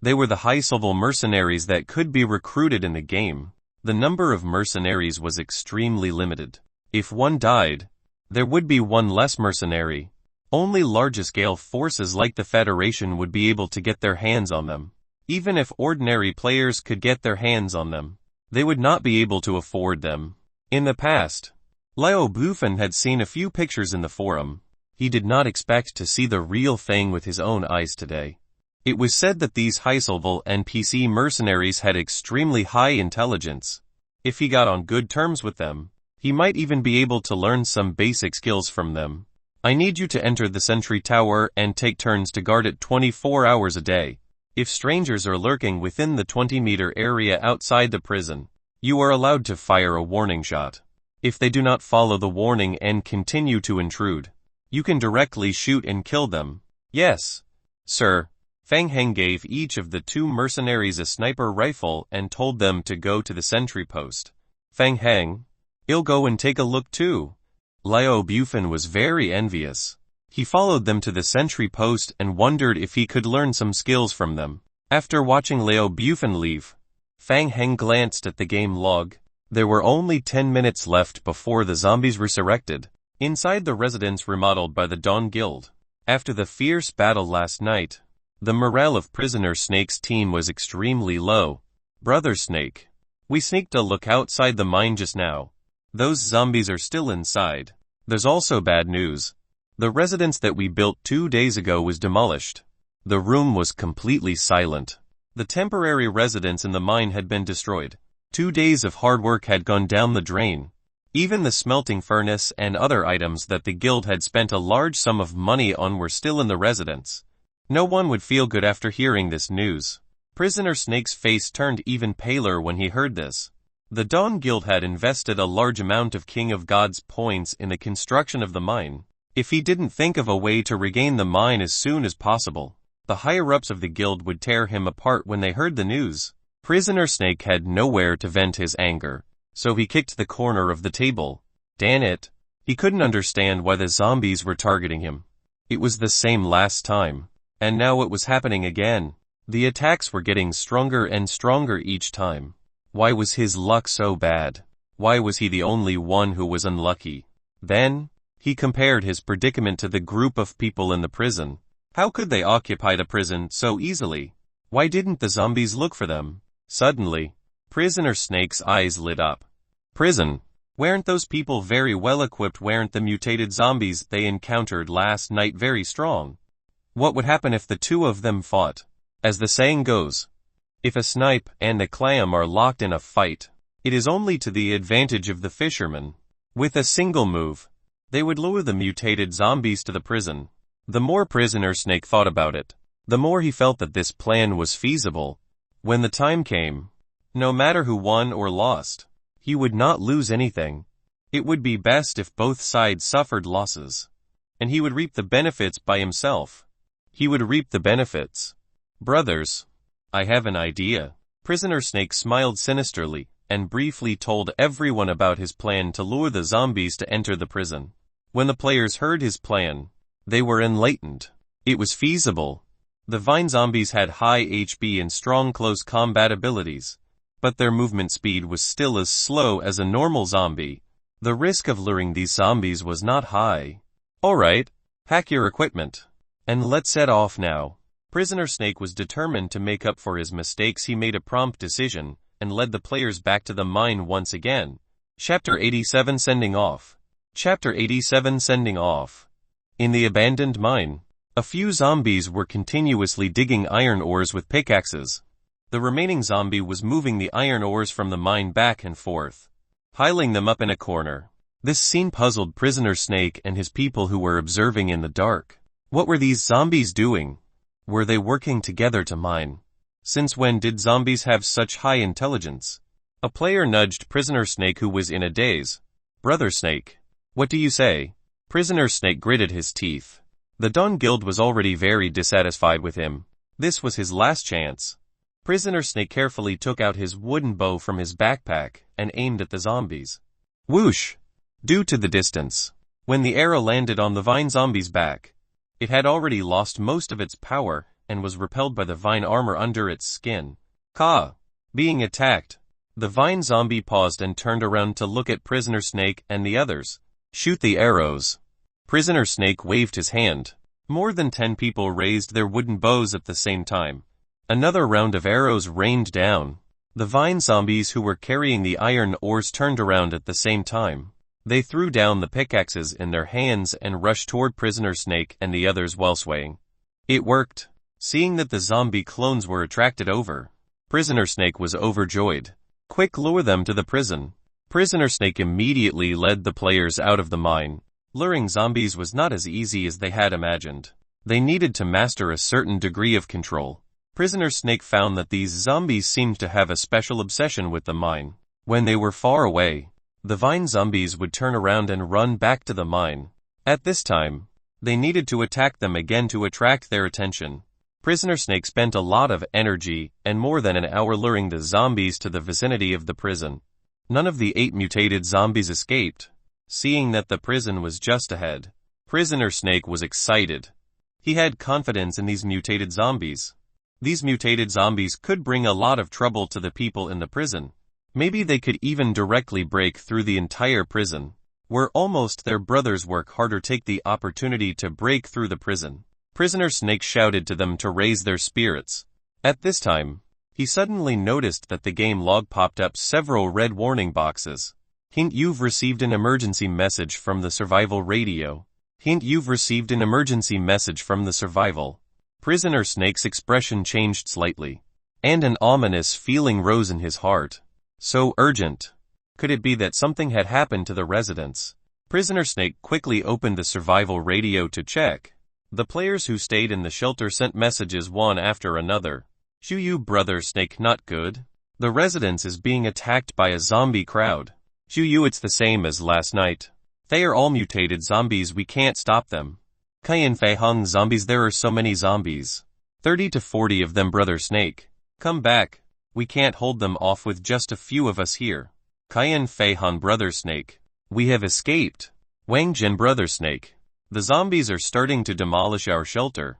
They were the high-level mercenaries that could be recruited in the game. The number of mercenaries was extremely limited. If one died, there would be one less mercenary. Only large-scale forces like the Federation would be able to get their hands on them. Even if ordinary players could get their hands on them, they would not be able to afford them. In the past, Liao Bufan had seen a few pictures in the forum. He did not expect to see the real thing with his own eyes today. It was said that these high-level NPC mercenaries had extremely high intelligence. If he got on good terms with them, he might even be able to learn some basic skills from them. "I need you to enter the sentry tower and take turns to guard it 24 hours a day. If strangers are lurking within the 20-meter area outside the prison, you are allowed to fire a warning shot. If they do not follow the warning and continue to intrude, you can directly shoot and kill them." "Yes, sir." Fang Heng gave each of the 2 mercenaries a sniper rifle and told them to go to the sentry post. "Fang Heng, I'll go and take a look too." Liao Bufan was very envious. He followed them to the sentry post and wondered if he could learn some skills from them. After watching Liao Bufan leave, Fang Heng glanced at the game log. There were only 10 minutes left before the zombies resurrected. Inside the residence remodeled by the Dawn Guild, after the fierce battle last night, the morale of Prisoner Snake's team was extremely low. "Brother Snake, we sneaked a look outside the mine just now. Those zombies are still inside. There's also bad news. The residence that we built 2 days ago was demolished." The room was completely silent. The temporary residence in the mine had been destroyed. 2 days of hard work had gone down the drain. Even the smelting furnace and other items that the guild had spent a large sum of money on were still in the residence. No one would feel good after hearing this news. Prisoner Snake's face turned even paler when he heard this. The Dawn Guild had invested a large amount of King of Gods points in the construction of the mine. If he didn't think of a way to regain the mine as soon as possible, the higher-ups of the guild would tear him apart when they heard the news. Prisoner Snake had nowhere to vent his anger, so he kicked the corner of the table. Damn it. He couldn't understand why the zombies were targeting him. It was the same last time, and now it was happening again. The attacks were getting stronger and stronger each time. Why was his luck so bad? Why was he the only one who was unlucky? Then, he compared his predicament to the group of people in the prison. How could they occupy the prison so easily? Why didn't the zombies look for them? Suddenly, Prisoner Snake's eyes lit up. Prison. Weren't those people very well equipped? Weren't the mutated zombies they encountered last night very strong? What would happen if the 2 of them fought? As the saying goes, if a snipe and a clam are locked in a fight, it is only to the advantage of the fisherman. With a single move, they would lure the mutated zombies to the prison. The more Prisoner Snake thought about it, the more he felt that this plan was feasible. When the time came, no matter who won or lost, he would not lose anything. It would be best if both sides suffered losses, and he would reap the benefits by himself. He would reap the benefits. Brothers, I have an idea. Prisoner Snake smiled sinisterly and briefly told everyone about his plan to lure the zombies to enter the prison. When the players heard his plan, they were enlightened. It was feasible. The Vine zombies had high HP and strong close combat abilities, but their movement speed was still as slow as a normal zombie. The risk of luring these zombies was not high. Alright, hack your equipment, and let's set off now. Prisoner Snake was determined to make up for his mistakes. He made a prompt decision, and led the players back to the mine once again. Chapter 87 Sending Off. Chapter 87 Sending Off. In the abandoned mine, a few zombies were continuously digging iron ores with pickaxes. The remaining zombie was moving the iron ores from the mine back and forth, piling them up in a corner. This scene puzzled Prisoner Snake and his people who were observing in the dark. What were these zombies doing? Were they working together to mine? Since when did zombies have such high intelligence? A player nudged Prisoner Snake, who was in a daze. Brother Snake, what do you say? Prisoner Snake gritted his teeth. The Dawn Guild was already very dissatisfied with him. This was his last chance. Prisoner Snake carefully took out his wooden bow from his backpack and aimed at the zombies. Whoosh! Due to the distance, when the arrow landed on the vine zombie's back, it had already lost most of its power and was repelled by the vine armor under its skin. Ka! Being attacked, the vine zombie paused and turned around to look at Prisoner Snake and the others. Shoot the arrows. Prisoner Snake waved his hand. More than 10 people raised their wooden bows at the same time. Another round of arrows rained down. The vine zombies who were carrying the iron ores turned around at the same time. They threw down the pickaxes in their hands and rushed toward Prisoner Snake and the others while swaying. It worked. Seeing that the zombie clones were attracted over, Prisoner Snake was overjoyed. Quick, lure them to the prison. Prisoner Snake immediately led the players out of the mine. Luring zombies was not as easy as they had imagined. They needed to master a certain degree of control. Prisoner Snake found that these zombies seemed to have a special obsession with the mine. When they were far away, the vine zombies would turn around and run back to the mine. At this time, they needed to attack them again to attract their attention. Prisoner Snake spent a lot of energy and more than an hour luring the zombies to the vicinity of the prison. None of the 8 mutated zombies escaped. Seeing that the prison was just ahead, Prisoner Snake was excited. He had confidence in these mutated zombies. These mutated zombies could bring a lot of trouble to the people in the prison. Maybe they could even directly break through the entire prison. Where almost their brothers work harder take the opportunity to break through the prison. Prisoner Snake shouted to them to raise their spirits. At this time, he suddenly noticed that the game log popped up several red warning boxes. Hint: you've received an emergency message from the survival radio. Hint: you've received an emergency message from the survival. Prisoner Snake's expression changed slightly, and an ominous feeling rose in his heart. So urgent. Could it be that something had happened to the residents? Prisoner Snake quickly opened the survival radio to check. The players who stayed in the shelter sent messages one after another. You brother Snake, not good. The residence is being attacked by a zombie crowd. It's the same as last night. They are all mutated zombies, we can't stop them. Kayan Fei Hung zombies, there are so many zombies. 30 to 40 of them, brother Snake. Come back. We can't hold them off with just a few of us here. Kayan Fei Han, brother Snake. We have escaped. Wang Jin, brother Snake. The zombies are starting to demolish our shelter.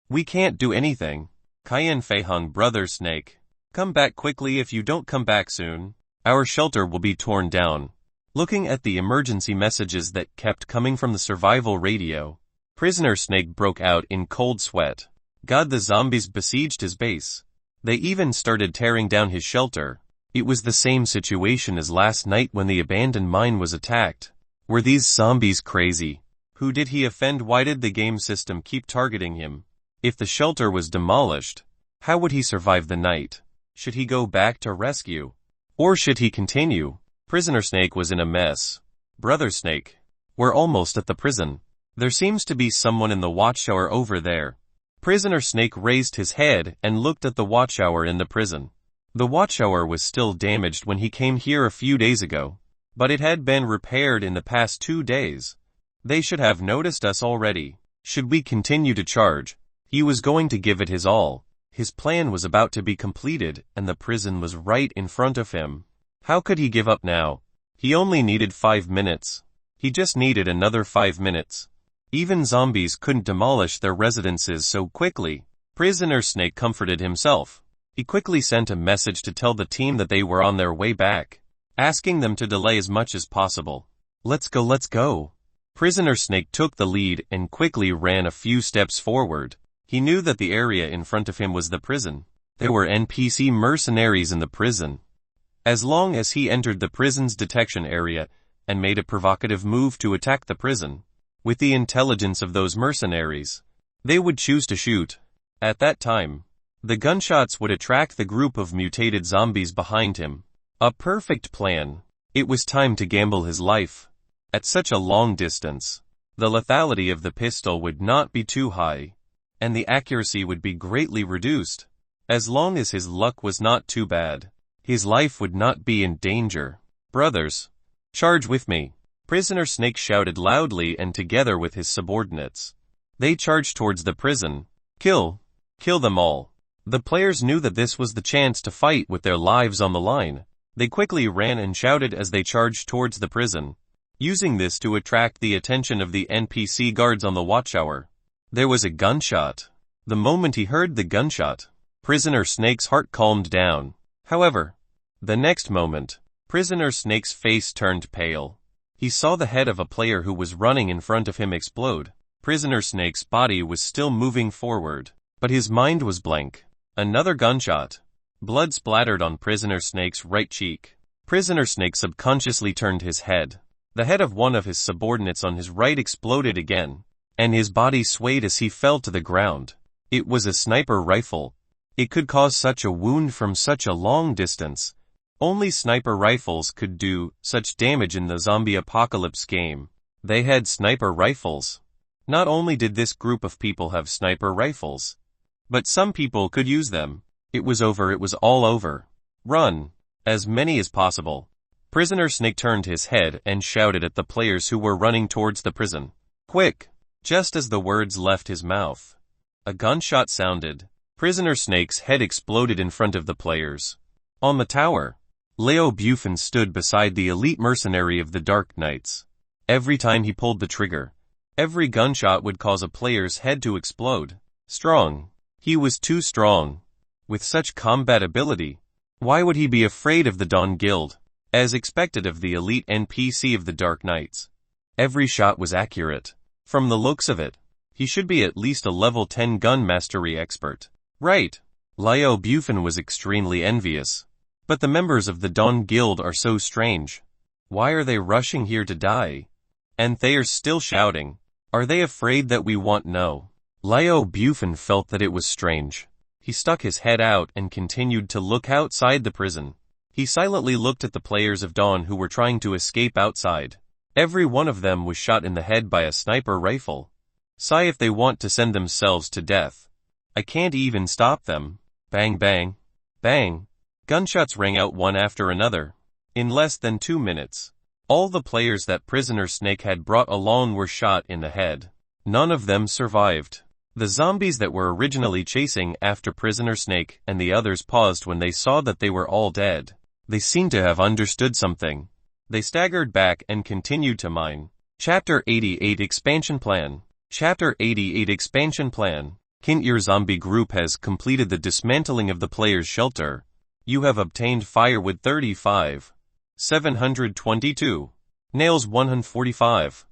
We can't do anything. Kayan Fei Hung, brother Snake. Come back quickly, if you don't come back soon, our shelter will be torn down. Looking at the emergency messages that kept coming from the survival radio, Prisoner Snake broke out in cold sweat. God, the zombies besieged his base. They even started tearing down his shelter. It was the same situation as last night when the abandoned mine was attacked. Were these zombies crazy? Who did he offend? Why did the game system keep targeting him? If the shelter was demolished, how would he survive the night? Should he go back to rescue? Or should he continue? Prisoner Snake was in a mess. Brother Snake. We're almost at the prison. There seems to be someone in the watchtower over there. Prisoner Snake raised his head and looked at the watchtower in the prison. The watchtower was still damaged when he came here a few days ago, but it had been repaired in the past 2 days. They should have noticed us already. Should we continue to charge? He was going to give it his all. His plan was about to be completed, and the prison was right in front of him. How could he give up now? He only needed 5 minutes. He just needed another 5 minutes. Even zombies couldn't demolish their residences so quickly. Prisoner Snake comforted himself. He quickly sent a message to tell the team that they were on their way back, asking them to delay as much as possible. Let's go, let's go. Prisoner Snake took the lead and quickly ran a few steps forward. He knew that the area in front of him was the prison. There were NPC mercenaries in the prison. As long as he entered the prison's detection area and made a provocative move to attack the prison, with the intelligence of those mercenaries, they would choose to shoot. At that time, the gunshots would attract the group of mutated zombies behind him. A perfect plan. It was time to gamble his life. At such a long distance, the lethality of the pistol would not be too high, and the accuracy would be greatly reduced. As long as his luck was not too bad, his life would not be in danger. Brothers, charge with me. Prisoner Snake shouted loudly and together with his subordinates. They charged towards the prison. Kill! Kill them all! The players knew that this was the chance to fight with their lives on the line. They quickly ran and shouted as they charged towards the prison, using this to attract the attention of the NPC guards on the watchtower. There was a gunshot. The moment he heard the gunshot, Prisoner Snake's heart calmed down. However, the next moment, Prisoner Snake's face turned pale. He saw the head of a player who was running in front of him explode. Prisoner Snake's body was still moving forward, but his mind was blank. Another gunshot. Blood splattered on Prisoner Snake's right cheek. Prisoner Snake subconsciously turned his head. The head of one of his subordinates on his right exploded again, and his body swayed as he fell to the ground. It was a sniper rifle. It could cause such a wound from such a long distance. Only sniper rifles could do such damage in the zombie apocalypse game. They had sniper rifles. Not only did this group of people have sniper rifles, but some people could use them. It was over. It was all over. Run. As many as possible. Prisoner Snake turned his head and shouted at the players who were running towards the prison. Quick! Just as the words left his mouth, a gunshot sounded. Prisoner Snake's head exploded in front of the players. On the tower, Leo Bufin stood beside the elite mercenary of the Dark Knights. Every time he pulled the trigger, every gunshot would cause a player's head to explode. Strong. He was too strong. With such combat ability, why would he be afraid of the Dawn Guild? As expected of the elite NPC of the Dark Knights, every shot was accurate. From the looks of it, he should be at least a level 10 gun mastery expert. Right. Leo Bufin was extremely envious. But the members of the Dawn Guild are so strange. Why are they rushing here to die? And they're still shouting. Are they afraid that we want no? Leo Bufin felt that it was strange. He stuck his head out and continued to look outside the prison. He silently looked at the players of Dawn who were trying to escape outside. Every one of them was shot in the head by a sniper rifle. Sigh if they want to send themselves to death. I can't even stop them. Bang bang. Bang. Gunshots rang out one after another. In less than 2 minutes, all the players that Prisoner Snake had brought along were shot in the head. None of them survived. The zombies that were originally chasing after Prisoner Snake and the others paused when they saw that they were all dead. They seemed to have understood something. They staggered back and continued to mine. Chapter 88 Expansion Plan. Chapter 88 Expansion Plan. Hint: your zombie group has completed the dismantling of the player's shelter. You have obtained firewood 35. 722. Nails 145.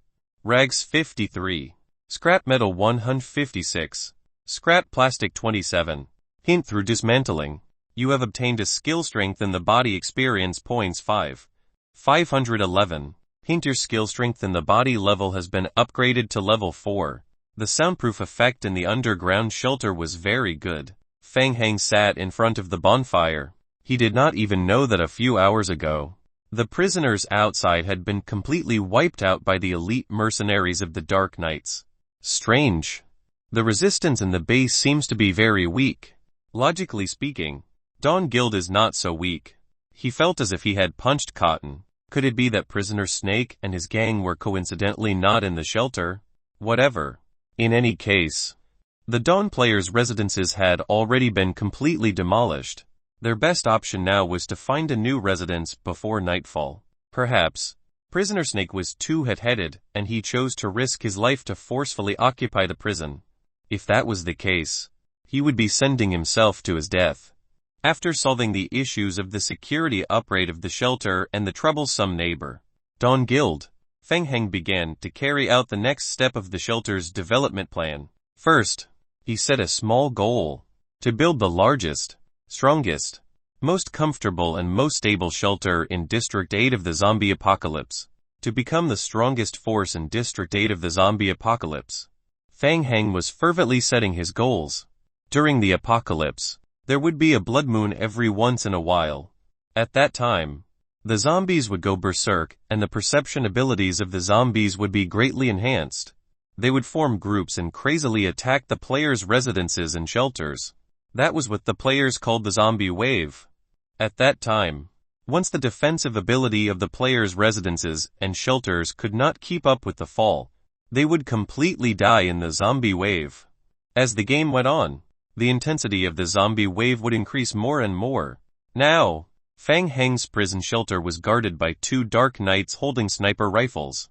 Rags 53. Scrap metal 156. Scrap plastic 27. Hint: through dismantling, you have obtained a skill strength in the body experience points 5. 511. Hint: your skill strength in the body level has been upgraded to level 4. The soundproof effect in the underground shelter was very good. Feng Hang sat in front of the bonfire. He did not even know that a few hours ago, the prisoners outside had been completely wiped out by the elite mercenaries of the Dark Knights. Strange. The resistance in the base seems to be very weak. Logically speaking, Dawn Guild is not so weak. He felt as if he had punched cotton. Could it be that Prisoner Snake and his gang were coincidentally not in the shelter? Whatever. In any case, the Dawn players' residences had already been completely demolished. Their best option now was to find a new residence before nightfall. Perhaps Prisoner Snake was too hot-headed, and he chose to risk his life to forcefully occupy the prison. If that was the case, he would be sending himself to his death. After solving the issues of the security upgrade of the shelter and the troublesome neighbor, Dawn Guild, Feng Heng began to carry out the next step of the shelter's development plan. First, he set a small goal: to build the largest, strongest, most comfortable and most stable shelter in District 8 of the zombie apocalypse. To become the strongest force in District 8 of the zombie apocalypse, Feng Heng was fervently setting his goals. During the apocalypse, there would be a blood moon every once in a while. At that time, the zombies would go berserk, and the perception abilities of the zombies would be greatly enhanced. They would form groups and crazily attack the players' residences and shelters. That was what the players called the zombie wave. At that time, Once the defensive ability of the players' residences and shelters could not keep up with the fall, they would completely die in the zombie wave. As the game went on, the intensity of the zombie wave would increase more and more. Now, Fang Heng's prison shelter was guarded by 2 dark knights holding sniper rifles.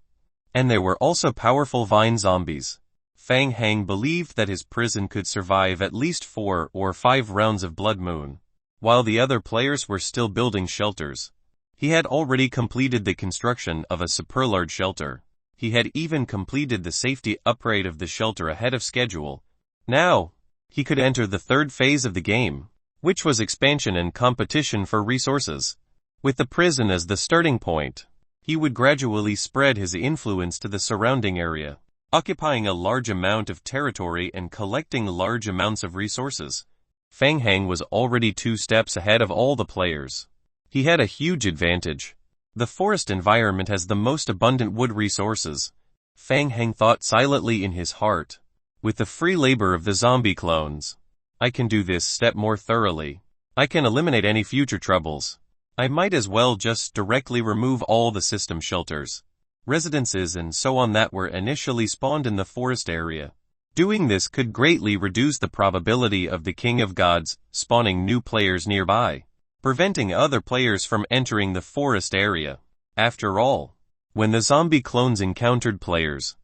And there were also powerful vine zombies. Fang Heng believed that his prison could survive at least 4 or 5 rounds of Blood Moon. While the other players were still building shelters, he had already completed the construction of a super large shelter. He had even completed the safety upgrade of the shelter ahead of schedule. Now, he could enter the 3rd phase of the game, which was expansion and competition for resources. With the prison as the starting point, he would gradually spread his influence to the surrounding area, occupying a large amount of territory and collecting large amounts of resources. Fang Heng was already 2 steps ahead of all the players. He had a huge advantage. The forest environment has the most abundant wood resources. Fang Heng thought silently in his heart. With the free labor of the zombie clones, I can do this step more thoroughly. I can eliminate any future troubles. I might as well just directly remove all the system shelters, residences and so on that were initially spawned in the forest area. Doing this could greatly reduce the probability of the King of Gods spawning new players nearby, preventing other players from entering the forest area. After all, when the zombie clones encountered players,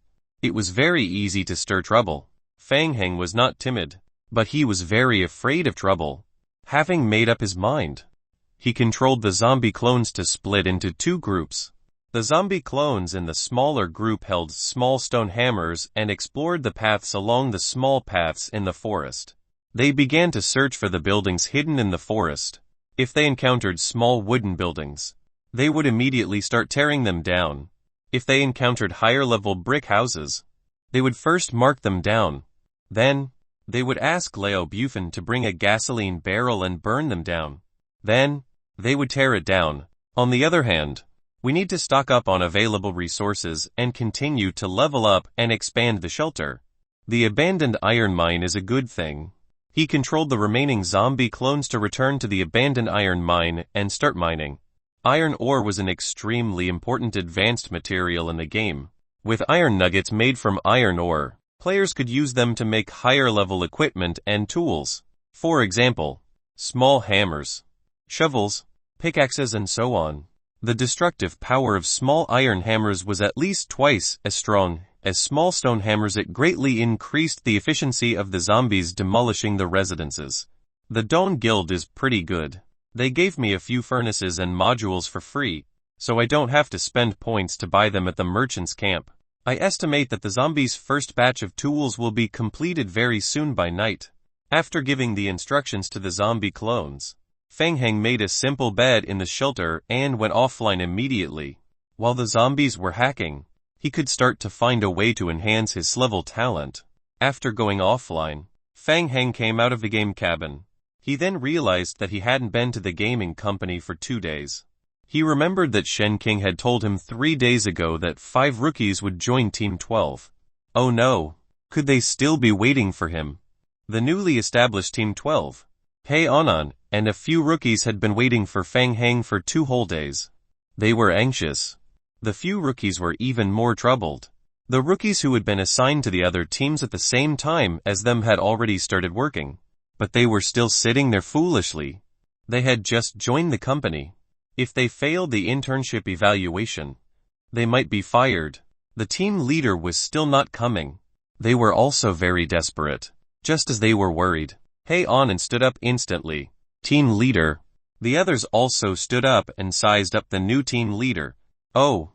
it was very easy to stir trouble. Fang Heng was not timid, but he was very afraid of trouble. Having made up his mind, he controlled the zombie clones to split into 2 groups. The zombie clones in the smaller group held small stone hammers and explored the paths along the small paths in the forest. They began to search for the buildings hidden in the forest. If they encountered small wooden buildings, they would immediately start tearing them down. If they encountered higher-level brick houses, they would first mark them down. Then, they would ask Leo Bufin to bring a gasoline barrel and burn them down. Then, they would tear it down. On the other hand, we need to stock up on available resources and continue to level up and expand the shelter. The abandoned iron mine is a good thing. He controlled the remaining zombie clones to return to the abandoned iron mine and start mining. Iron ore was an extremely important advanced material in the game. With iron nuggets made from iron ore, players could use them to make higher-level equipment and tools. For example, small hammers, shovels, pickaxes and so on. The destructive power of small iron hammers was at least twice as strong as small stone hammers. It greatly increased the efficiency of the zombies demolishing the residences. The Dawn Guild is pretty good. They gave me a few furnaces and modules for free, so I don't have to spend points to buy them at the merchant's camp. I estimate that the zombies' first batch of tools will be completed very soon by night. After giving the instructions to the zombie clones, Fang Heng made a simple bed in the shelter and went offline immediately. While the zombies were hacking, he could start to find a way to enhance his level talent. After going offline, Fang Heng came out of the game cabin. He then realized that he hadn't been to the gaming company for 2 days. He remembered that Shen King had told him 3 days ago that 5 rookies would join Team 12. Oh no, could they still be waiting for him? The newly established Team 12, Hey Anan, and a few rookies had been waiting for Fang Heng for 2 whole days. They were anxious. The few rookies were even more troubled. The rookies who had been assigned to the other teams at the same time as them had already started working, but they were still sitting there foolishly. They had just joined the company. If they failed the internship evaluation, they might be fired. The team leader was still not coming. They were also very desperate. Just as they were worried, Hey Anan stood up instantly. Team leader. The others also stood up and sized up the new team leader. Oh,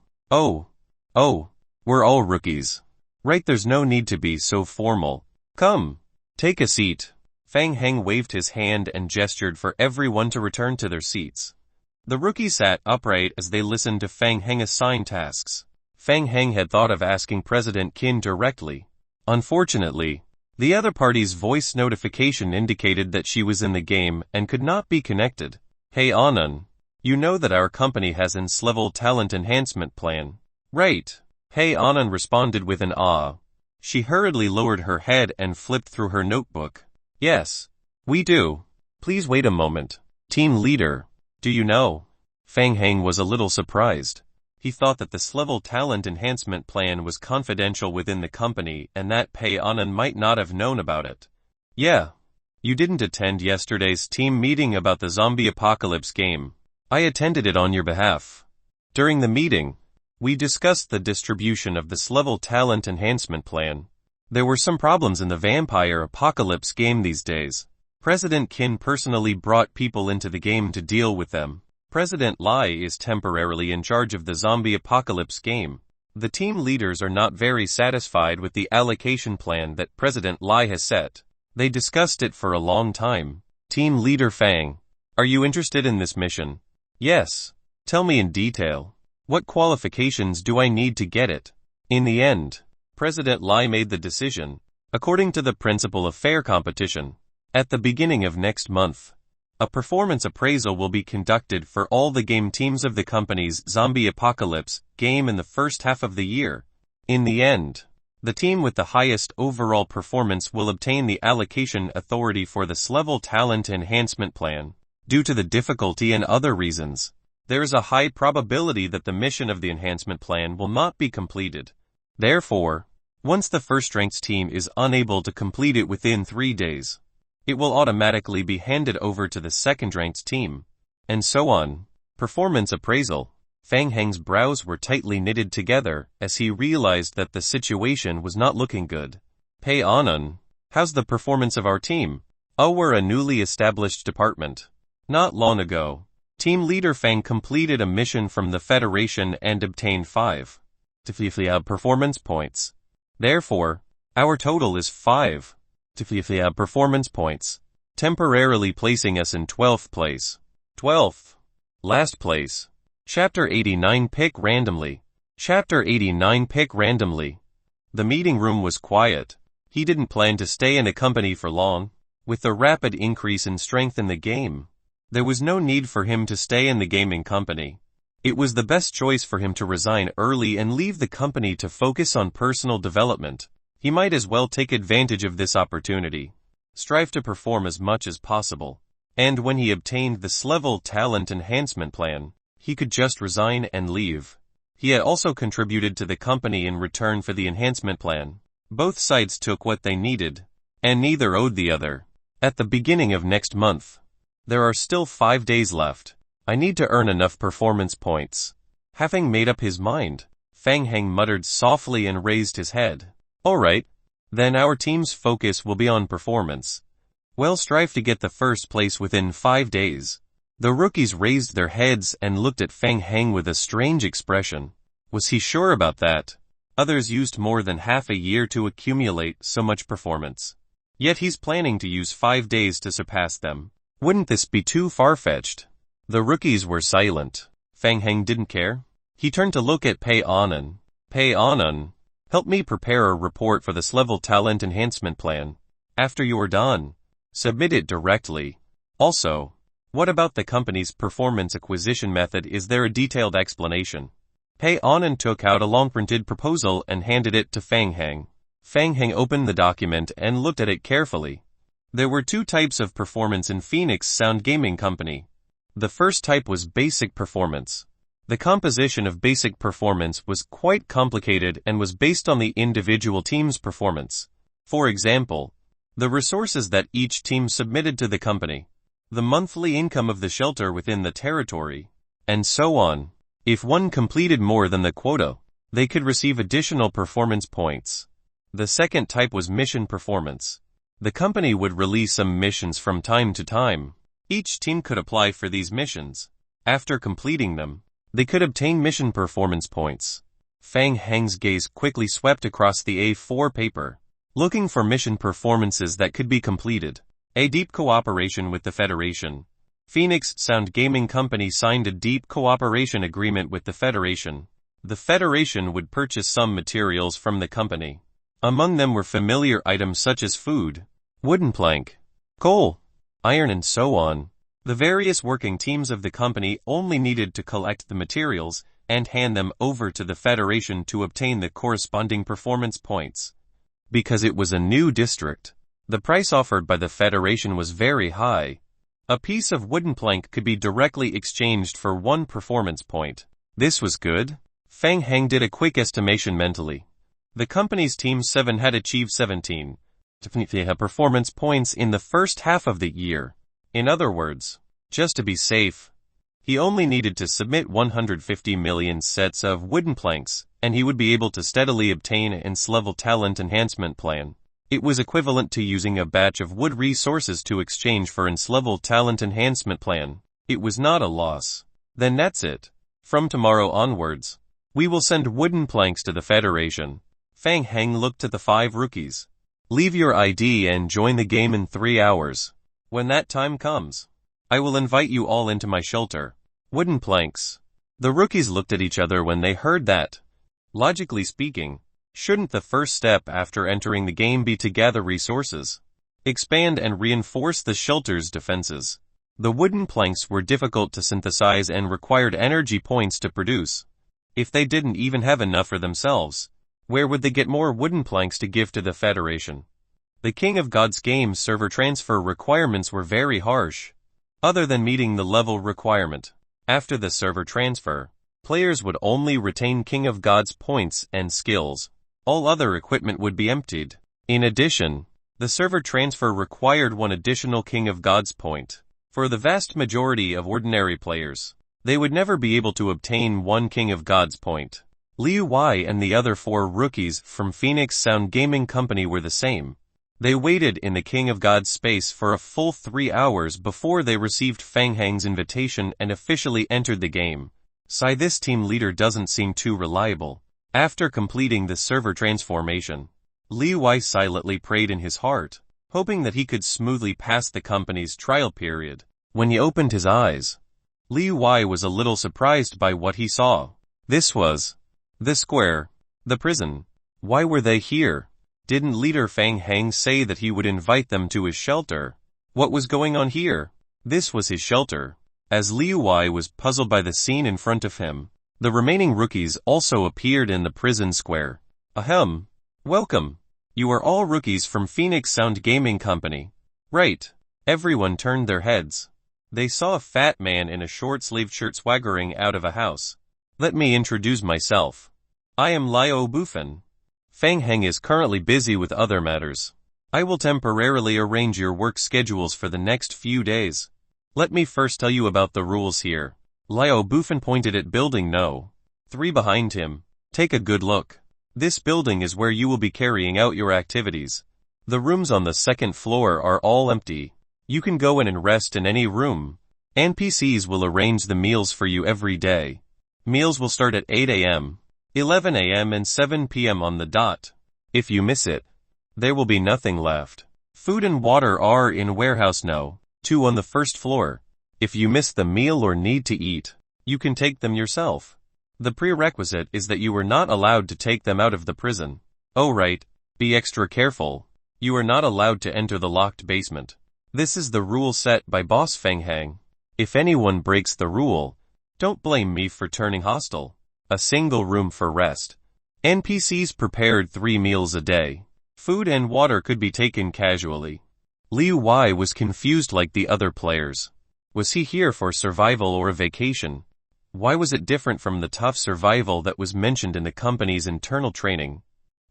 we're all rookies. Right, there's no need to be so formal. Come, take a seat. Fang Heng waved his hand and gestured for everyone to return to their seats. The rookies sat upright as they listened to Fang Heng assign tasks. Fang Heng had thought of asking President Qin directly. Unfortunately, the other party's voice notification indicated that she was in the game and could not be connected. Hey Anan, you know that our company has an S-level talent enhancement plan, right? Hey Anan responded with an ah. She hurriedly lowered her head and flipped through her notebook. Yes, we do. Please wait a moment. Team leader, do you know? Fang Heng was a little surprised. He thought that this level talent enhancement plan was confidential within the company and that Pei Anan might not have known about it. Yeah. You didn't attend yesterday's team meeting about the zombie apocalypse game. I attended it on your behalf. During the meeting, we discussed the distribution of this level talent enhancement plan. There were some problems in the vampire apocalypse game these days. President Qin personally brought people into the game to deal with them. President Lai is temporarily in charge of the zombie apocalypse game. The team leaders are not very satisfied with the allocation plan that President Lai has set. They discussed it for a long time. Team leader Fang, are you interested in this mission? Yes. Tell me in detail. What qualifications do I need to get it? In the end, President Lai made the decision, according to the principle of fair competition. At the beginning of next month, a performance appraisal will be conducted for all the game teams of the company's zombie apocalypse game in the first half of the year. In the end, the team with the highest overall performance will obtain the allocation authority for this level talent enhancement plan. Due to the difficulty and other reasons, there is a high probability that the mission of the enhancement plan will not be completed. Therefore, once the first-ranked team is unable to complete it within 3 days, it will automatically be handed over to the second-ranked team, and so on. Performance appraisal. Fang Heng's brows were tightly knitted together as he realized that the situation was not looking good. Pei Anan, how's the performance of our team? Oh, we're a newly established department. Not long ago, team leader Fang completed a mission from the Federation and obtained 5 performance points. Therefore, our total is 5 performance points, temporarily placing us in 12th place. 12th. Last place. Chapter 89 Pick randomly. Chapter 89 Pick randomly. The meeting room was quiet. He didn't plan to stay in the company for long. With the rapid increase in strength in the game, there was no need for him to stay in the gaming company. It was the best choice for him to resign early and leave the company to focus on personal development. He might as well take advantage of this opportunity, strive to perform as much as possible, and when he obtained this level talent enhancement plan, he could just resign and leave. He had also contributed to the company in return for the enhancement plan. Both sides took what they needed, and neither owed the other. At the beginning of next month, there are still 5 days left. I need to earn enough performance points. Having made up his mind, Fang Heng muttered softly and raised his head. Alright, then our team's focus will be on performance. We'll strive to get the first place within 5 days. The rookies raised their heads and looked at Fang Heng with a strange expression. Was he sure about that? Others used more than half a year to accumulate so much performance. Yet he's planning to use 5 days to surpass them. Wouldn't this be too far-fetched? The rookies were silent. Fang Heng didn't care. He turned to look at Pei Anan. Pei Anan, help me prepare a report for this level talent enhancement plan. After you are done, submit it directly. Also, what about the company's performance acquisition method? Is there a detailed explanation? Pei Anan took out a long-printed proposal and handed it to Fang Heng. Fang Heng opened the document and looked at it carefully. There were 2 types of performance in Phoenix Sound Gaming Company. The first type was basic performance. The composition of basic performance was quite complicated and was based on the individual team's performance. For example, the resources that each team submitted to the company, the monthly income of the shelter within the territory, and so on. If one completed more than the quota, they could receive additional performance points. The second type was mission performance. The company would release some missions from time to time. Each team could apply for these missions. After completing them, they could obtain mission performance points. Fang Heng's gaze quickly swept across the A4 paper, looking for mission performances that could be completed. A deep cooperation with the Federation. Phoenix Sound Gaming Company signed a deep cooperation agreement with the Federation. The Federation would purchase some materials from the company. Among them were familiar items such as food, wooden plank, coal, iron and so on. The various working teams of the company only needed to collect the materials and hand them over to the Federation to obtain the corresponding performance points. Because it was a new district, the price offered by the Federation was very high. A piece of wooden plank could be directly exchanged for 1 performance point. This was good. Fang Heng did a quick estimation mentally. The company's Team 7 had achieved 17 performance points in the first half of the year. In other words, just to be safe, he only needed to submit 150 million sets of wooden planks, and he would be able to steadily obtain an S-level talent enhancement plan. It was equivalent to using a batch of wood resources to exchange for an S-level talent enhancement plan. It was not a loss. Then that's it. From tomorrow onwards, we will send wooden planks to the Federation. Fang Heng looked at the 5 rookies. Leave your ID and join the game in 3 hours. When that time comes, I will invite you all into my shelter. Wooden planks. The rookies looked at each other when they heard that. Logically speaking, shouldn't the first step after entering the game be to gather resources, expand and reinforce the shelter's defenses? The wooden planks were difficult to synthesize and required energy points to produce. If they didn't even have enough for themselves, where would they get more wooden planks to give to the Federation? The King of Gods game's server transfer requirements were very harsh. Other than meeting the level requirement, after the server transfer, players would only retain King of Gods points and skills. All other equipment would be emptied. In addition, the server transfer required 1 additional King of Gods point. For the vast majority of ordinary players, they would never be able to obtain 1 King of Gods point. Liu Wei and the other 4 rookies from Phoenix Sound Gaming Company were the same. They waited in the King of Gods space for a full 3 hours before they received Fang Heng's invitation and officially entered the game. This team leader doesn't seem too reliable. After completing the server transformation, Liu Wei silently prayed in his heart, hoping that he could smoothly pass the company's trial period. When he opened his eyes, Liu Wei was a little surprised by what he saw. This was the square, the prison. Why were they here? Didn't leader Fang Heng say that he would invite them to his shelter? What was going on here? This was his shelter. As Liu Wei was puzzled by the scene in front of him, the remaining rookies also appeared in the prison square. Ahem. Welcome. You are all rookies from Phoenix Sound Gaming Company. Right. Everyone turned their heads. They saw a fat man in a short-sleeved shirt swaggering out of a house. Let me introduce myself. I am Liu Bufan. Fang Heng is currently busy with other matters. I will temporarily arrange your work schedules for the next few days. Let me first tell you about the rules here. Liu Bufan pointed at building No. 3 behind him. Take a good look. This building is where you will be carrying out your activities. The rooms on the 2nd floor are all empty. You can go in and rest in any room. NPCs will arrange the meals for you every day. Meals will start at 8 a.m., 11 a.m. and 7 p.m. on the dot. If you miss it, there will be nothing left. Food and water are in warehouse No. 2 on the 1st floor. If you miss the meal or need to eat, you can take them yourself. The prerequisite is that you are not allowed to take them out of the prison. Oh right, be extra careful. You are not allowed to enter the locked basement. This is the rule set by Boss Fang Heng. If anyone breaks the rule, don't blame me for turning hostile. A single room for rest. NPCs prepared 3 meals a day. Food and water could be taken casually. Liu Wei was confused like the other players. Was he here for survival or a vacation? Why was it different from the tough survival that was mentioned in the company's internal training?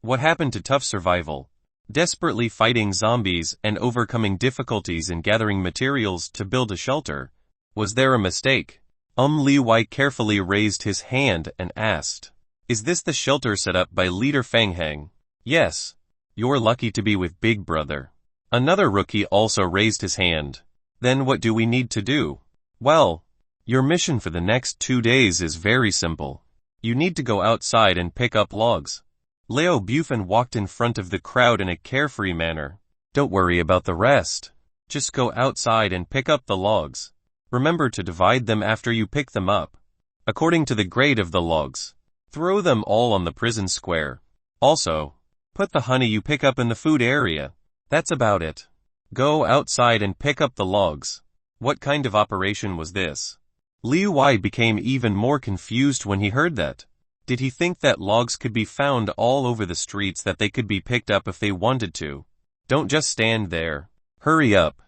What happened to tough survival? Desperately fighting zombies and overcoming difficulties in gathering materials to build a shelter. Was there a mistake? Liu Wei carefully raised his hand and asked, "Is this the shelter set up by leader Fang Heng?" "Yes. You're lucky to be with Big Brother." Another rookie also raised his hand. "Then what do we need to do?" "Well, your mission for the next 2 days is very simple. You need to go outside and pick up logs." Liu Bufan walked in front of the crowd in a carefree manner. "Don't worry about the rest. Just go outside and pick up the logs. Remember to divide them after you pick them up, according to the grade of the logs. Throw them all on the prison square. Also, put the honey you pick up in the food area. That's about it. Go outside and pick up the logs." What kind of operation was this? Liu Wei became even more confused when he heard that. Did he think that logs could be found all over the streets, that they could be picked up if they wanted to? Don't just stand there. Hurry up.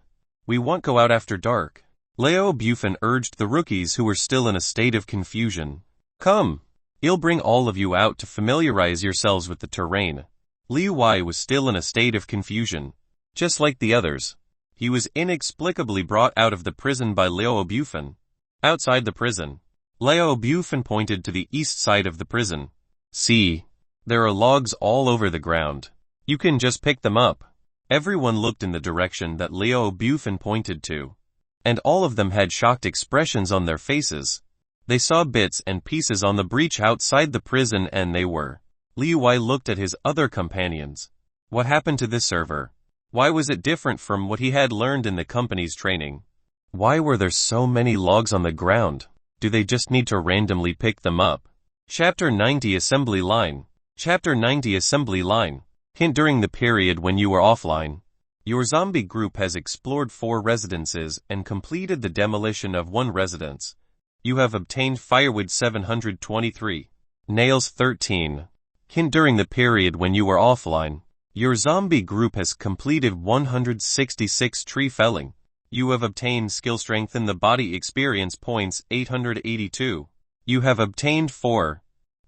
We won't go out after dark. Leo Bufin urged the rookies who were still in a state of confusion. Come. I'll bring all of you out to familiarize yourselves with the terrain. Liu Wei was still in a state of confusion. Just like the others. He was inexplicably brought out of the prison by Leo Bufin. Outside the prison, Leo Bufin pointed to the east side of the prison. See, there are logs all over the ground. You can just pick them up. Everyone looked in the direction that Leo Bufin pointed to. And all of them had shocked expressions on their faces. They saw bits and pieces on the breach outside the prison and they were. Liu Wei looked at his other companions. What happened to this server? Why was it different from what he had learned in the company's training? Why were there so many logs on the ground? Do they just need to randomly pick them up? Chapter 90 Assembly Line. Chapter 90 Assembly Line. Hint: during the period when you were offline, your zombie group has explored 4 residences and completed the demolition of 1 residence. You have obtained firewood 723. Nails 13. Hint: during the period when you were offline, your zombie group has completed 166 tree felling. You have obtained skill strength in the body experience points 882. You have obtained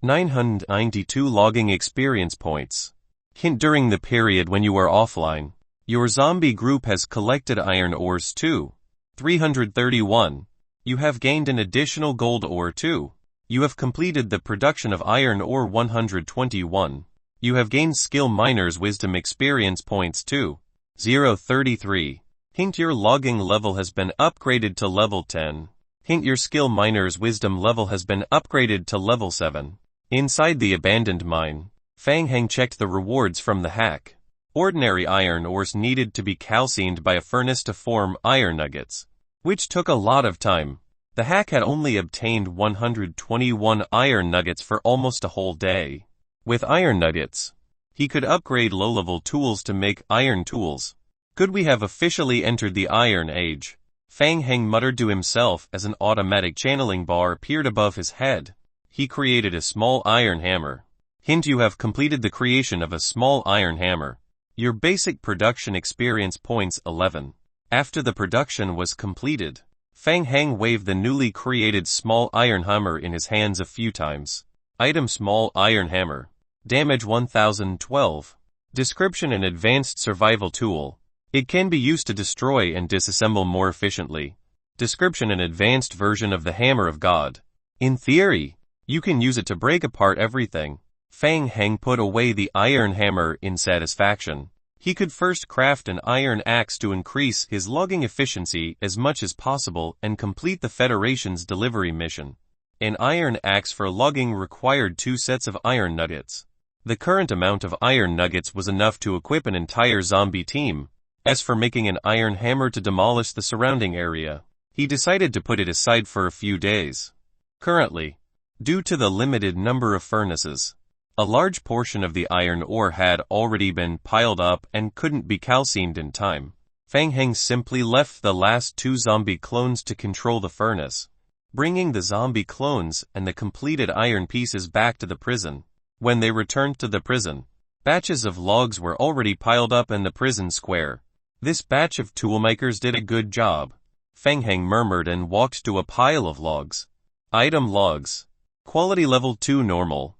992 logging experience points. Hint: during the period when you are offline, your zombie group has collected iron ores 331. You have gained an additional gold ore 2. You have completed the production of iron ore 121. You have gained skill miner's wisdom experience points 2,033. Hint: your logging level has been upgraded to level 10. Hint: your skill miner's wisdom level has been upgraded to level 7. Inside the abandoned mine, Fang Heng checked the rewards from the hack. Ordinary iron ores needed to be calcined by a furnace to form iron nuggets, which took a lot of time. The hack had only obtained 121 iron nuggets for almost a whole day. With iron nuggets, he could upgrade low-level tools to make iron tools. Could we have officially entered the Iron Age? Fang Heng muttered to himself as an automatic channeling bar appeared above his head. He created a small iron hammer. Hint: you have completed the creation of a small iron hammer. Your basic production experience points 11. After the production was completed, Fang Heng waved the newly created small iron hammer in his hands a few times. Item: small iron hammer. Damage 1012. Description: an advanced survival tool. It can be used to destroy and disassemble more efficiently. Description: an advanced version of the Hammer of God. In theory, you can use it to break apart everything. Fang Heng put away the iron hammer in satisfaction. He could first craft an iron axe to increase his logging efficiency as much as possible and complete the Federation's delivery mission. An iron axe for logging required 2 sets of iron nuggets. The current amount of iron nuggets was enough to equip an entire zombie team. As for making an iron hammer to demolish the surrounding area, he decided to put it aside for a few days. Currently, due to the limited number of furnaces, a large portion of the iron ore had already been piled up and couldn't be calcined in time. Fang Heng simply left the last 2 zombie clones to control the furnace, bringing the zombie clones and the completed iron pieces back to the prison. When they returned to the prison, batches of logs were already piled up in the prison square. This batch of toolmakers did a good job, Fang Heng murmured and walked to a pile of logs. Item: logs. Quality level 2 normal.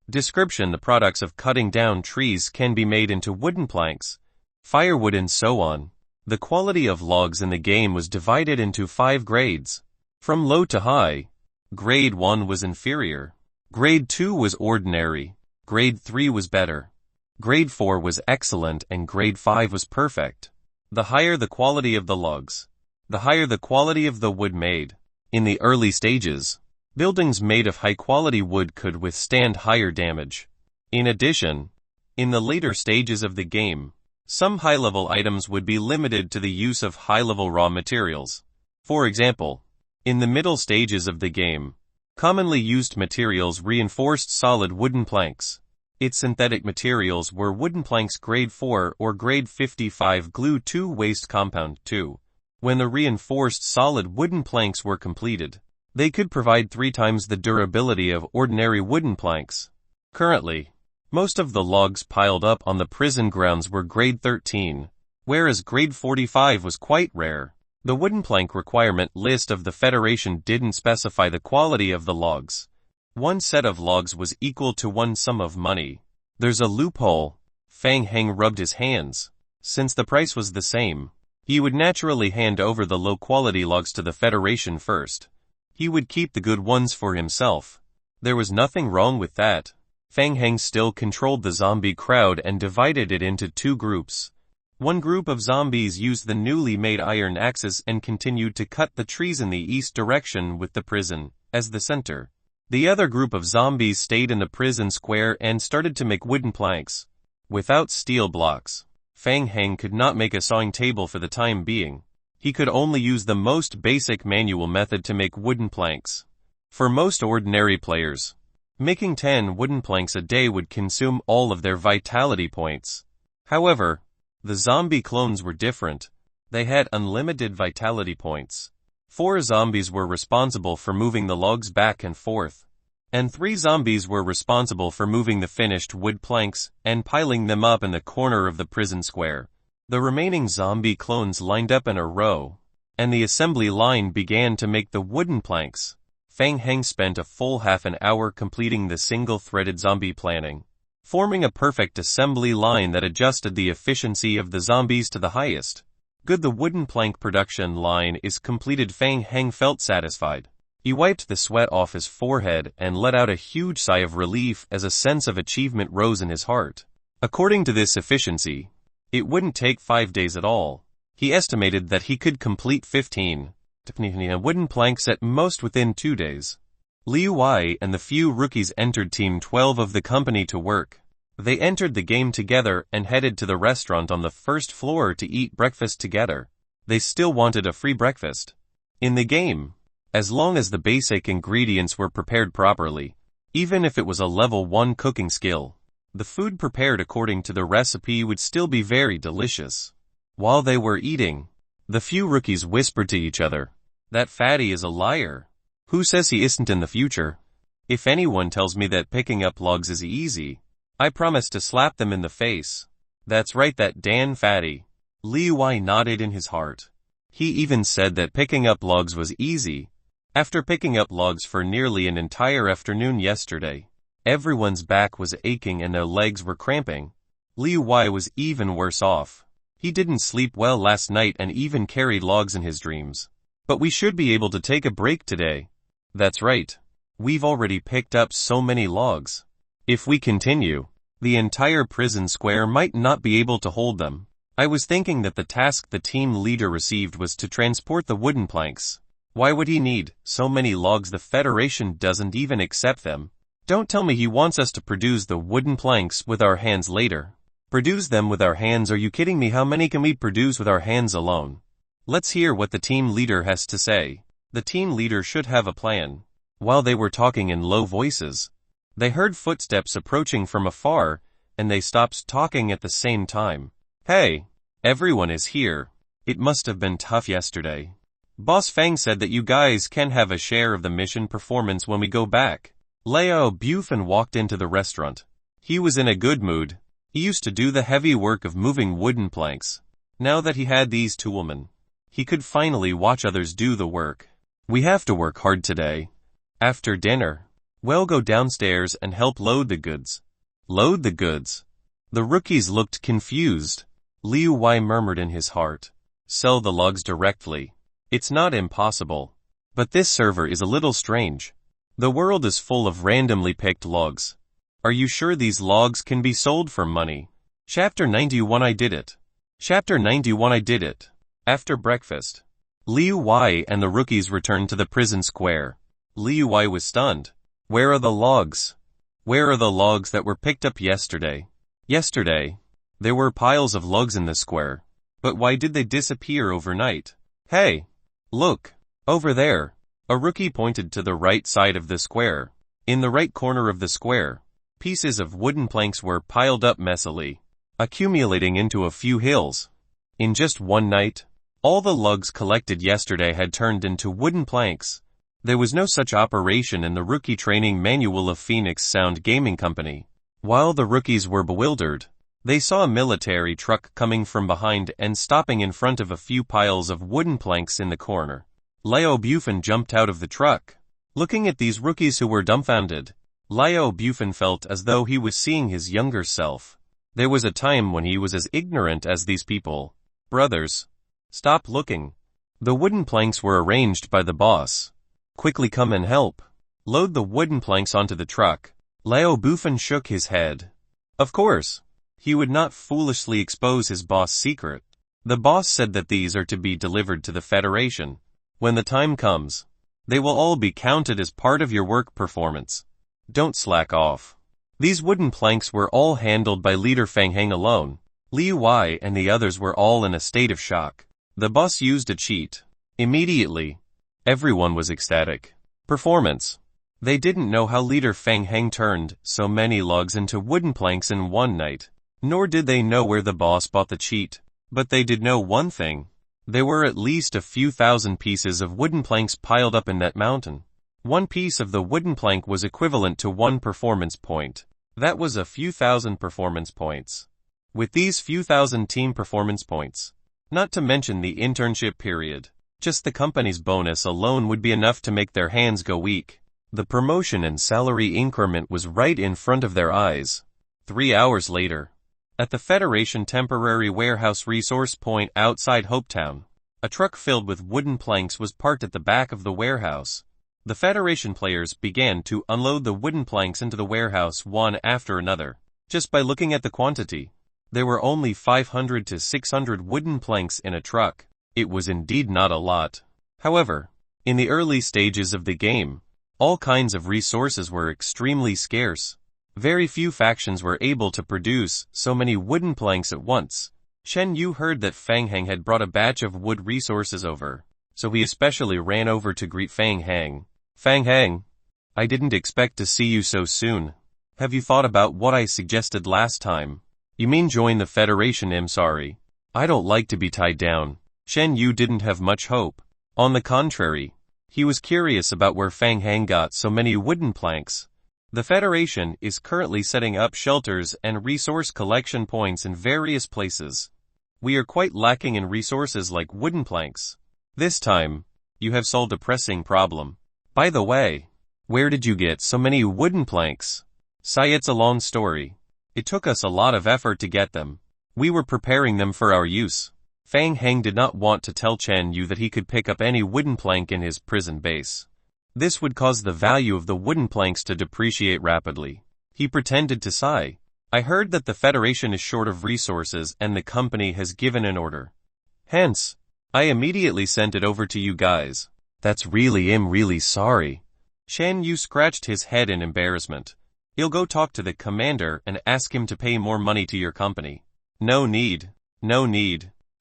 Description: the products of cutting down trees can be made into wooden planks, firewood and so on. The quality of logs in the game was divided into 5 grades. From low to high, Grade 1 was inferior. Grade 2 was ordinary. Grade 3 was better. Grade 4 was excellent and Grade 5 was perfect. The higher the quality of the logs, the higher the quality of the wood made. In the early stages, buildings made of high-quality wood could withstand higher damage. In addition, in the later stages of the game, some high-level items would be limited to the use of high-level raw materials. For example, in the middle stages of the game, commonly used materials reinforced solid wooden planks. Its synthetic materials were wooden planks grade 4 or grade 55 glue 2 waste compound 2. When the reinforced solid wooden planks were completed, they could provide 3 times the durability of ordinary wooden planks. Currently, most of the logs piled up on the prison grounds were grade 13, whereas grade 45 was quite rare. The wooden plank requirement list of the Federation didn't specify the quality of the logs. One set of logs was equal to one sum of money. There's a loophole. Fang Heng rubbed his hands. Since the price was the same, he would naturally hand over the low-quality logs to the Federation first. He would keep the good ones for himself. There was nothing wrong with that. Fang Heng still controlled the zombie crowd and divided it into two groups. One group of zombies used the newly made iron axes and continued to cut the trees in the east direction with the prison as the center. The other group of zombies stayed in the prison square and started to make wooden planks. Without steel blocks, Fang Heng could not make a sawing table for the time being. He could only use the most basic manual method to make wooden planks. For most ordinary players, making 10 wooden planks a day would consume all of their vitality points. However, the zombie clones were different. They had unlimited vitality points. 4 zombies were responsible for moving the logs back and forth, and 3 zombies were responsible for moving the finished wood planks and piling them up in the corner of the prison square. The remaining zombie clones lined up in a row, and the assembly line began to make the wooden planks. Fang Heng spent a full half an hour completing the single-threaded zombie planning, forming a perfect assembly line that adjusted the efficiency of the zombies to the highest. Good. The wooden plank production line is completed. Fang Heng felt satisfied. He wiped the sweat off his forehead and let out a huge sigh of relief as a sense of achievement rose in his heart. According to this efficiency, it wouldn't take 5 days at all. He estimated that he could complete 15 wooden planks at most within 2 days. Liu Wei and the few rookies entered Team 12 of the company to work. They entered the game together and headed to the restaurant on the first floor to eat breakfast together. They still wanted a free breakfast in the game, as long as the basic ingredients were prepared properly. Even if it was a level 1 cooking skill, the food prepared according to the recipe would still be very delicious. While they were eating, the few rookies whispered to each other, "That fatty is a liar. Who says he isn't in the future? If anyone tells me that picking up logs is easy, I promise to slap them in the face." "That's right, that Dan fatty." Liu Wei nodded in his heart. He even said that picking up logs was easy. After picking up logs for nearly an entire afternoon yesterday, everyone's back was aching and their legs were cramping. Liu Wei was even worse off. He didn't sleep well last night and even carried logs in his dreams. "But we should be able to take a break today." "That's right. We've already picked up so many logs. If we continue, the entire prison square might not be able to hold them." I was thinking that the task the team leader received was to transport the wooden planks. Why would he need so many logs? The Federation doesn't even accept them. Don't tell me he wants us to produce the wooden planks with our hands later. Produce them with our hands? Are you kidding me? How many can we produce with our hands alone? Let's hear what the team leader has to say. The team leader should have a plan. While they were talking in low voices, they heard footsteps approaching from afar, and they stopped talking at the same time. "Hey, everyone is here. It must have been tough yesterday. Boss Fang said that you guys can have a share of the mission performance when we go back." Liao Bufan walked into the restaurant. He was in a good mood. He used to do the heavy work of moving wooden planks. Now that he had these 2 women, he could finally watch others do the work. "We have to work hard today. After dinner, we'll go downstairs and help load the goods." "Load the goods?" The rookies looked confused. Liu Wei murmured in his heart, "Sell the logs directly. It's not impossible. But this server is a little strange. The world is full of randomly picked logs. Are you sure these logs can be sold for money?" Chapter 91. I did it. Chapter 91. I did it. After breakfast, Liu Wei and the rookies returned to the prison square. Liu Wei was stunned. "Where are the logs? Where are the logs that were picked up yesterday?" Yesterday, there were piles of logs in the square. But why did they disappear overnight? "Hey, look, over there." A rookie pointed to the right side of the square. In the right corner of the square, pieces of wooden planks were piled up messily, accumulating into a few hills. In just one night, all the logs collected yesterday had turned into wooden planks. There was no such operation in the rookie training manual of Phoenix Sound Gaming Company. While the rookies were bewildered, They saw a military truck coming from behind and stopping in front of a few piles of wooden planks in the corner. Leo Buffon jumped out of the truck. Looking at these rookies who were dumbfounded, Leo Buffon felt as though he was seeing his younger self. There was a time when he was as ignorant as these people. Brothers, stop looking. The wooden planks were arranged by the boss. Quickly come and help. Load the wooden planks onto the truck. Leo Buffon shook his head. Of course, he would not foolishly expose his boss' secret. The boss said that these are to be delivered to the Federation. When the time comes, they will all be counted as part of your work performance. Don't slack off. These wooden planks were all handled by leader Fang Heng alone. Liu Wei and the others were all in a state of shock. The boss used a cheat. Immediately, everyone was ecstatic. Performance. They didn't know how leader Fang Heng turned so many logs into wooden planks in one night. Nor did they know where the boss bought the cheat. But they did know one thing. There were at least a few thousand pieces of wooden planks piled up in that mountain. One piece of the wooden plank was equivalent to 1 performance point. That was a few thousand performance points. With these few thousand team performance points, not to mention the internship period, just the company's bonus alone would be enough to make their hands go weak. The promotion and salary increment was right in front of their eyes. 3 hours later, at the Federation temporary warehouse resource point outside Hopetown, a truck filled with wooden planks was parked at the back of the warehouse. The Federation players began to unload the wooden planks into the warehouse one after another. Just by looking at the quantity, there were only 500 to 600 wooden planks in a truck. It was indeed not a lot. However, in the early stages of the game, all kinds of resources were extremely scarce. Very few factions were able to produce so many wooden planks at once. Shen Yu heard that Fang Heng had brought a batch of wood resources over, so he especially ran over to greet Fang Heng. Fang Heng, I didn't expect to see you so soon. Have you thought about what I suggested last time? You mean join the Federation? I'm sorry. I don't like to be tied down. Shen Yu didn't have much hope. On the contrary, he was curious about where Fang Heng got so many wooden planks. The Federation is currently setting up shelters and resource collection points in various places. We are quite lacking in resources like wooden planks. This time, you have solved a pressing problem. By the way, where did you get so many wooden planks? It's a long story. It took us a lot of effort to get them. We were preparing them for our use. Fang Heng did not want to tell Chen Yu that he could pick up any wooden plank in his prison base. This would cause the value of the wooden planks to depreciate rapidly. He pretended to sigh. I heard that the Federation is short of resources and the company has given an order. Hence, I immediately sent it over to you guys. I'm really sorry. Shen Yu scratched his head in embarrassment. You'll go talk to the commander and ask him to pay more money to your company. No need.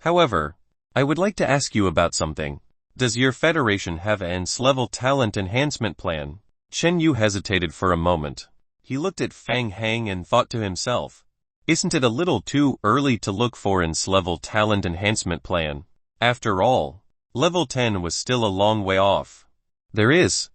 However, I would like to ask you about something. Does your Federation have an S-level talent enhancement plan? Shen Yu hesitated for a moment. He looked at Fang Heng and thought to himself, isn't it a little too early to look for an S-level talent enhancement plan? After all, level 10 was still a long way off. There is,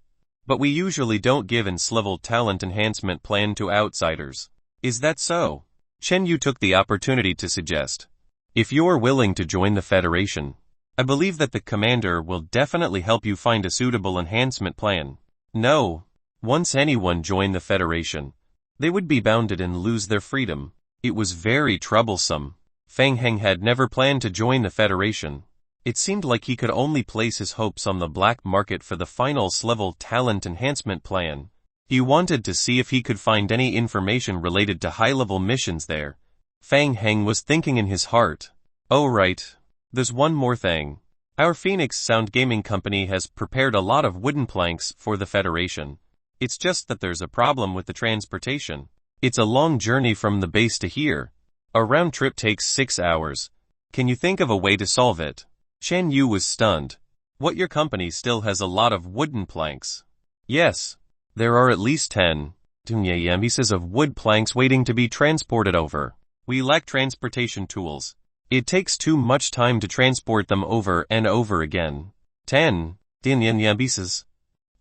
but we usually don't give an S-level talent enhancement plan to outsiders. Is that so? Shen Yu took the opportunity to suggest, if you're willing to join the Federation, I believe that the commander will definitely help you find a suitable enhancement plan. No, once anyone joined the Federation, they would be bounded and lose their freedom. It was very troublesome. Fang Heng had never planned to join the Federation. It seemed like he could only place his hopes on the black market for the final S-level talent enhancement plan. He wanted to see if he could find any information related to high-level missions there. Fang Heng was thinking in his heart, oh right, there's one more thing. Our Phoenix Sound Gaming Company has prepared a lot of wooden planks for the Federation. It's just that there's a problem with the transportation. It's a long journey from the base to here. A round trip takes 6 hours. Can you think of a way to solve it? Shen Yu was stunned. What, your company still has a lot of wooden planks? Yes. There are at least 10 pieces of wood planks waiting to be transported over. We lack transportation tools. It takes too much time to transport them over and over again. 10 pieces.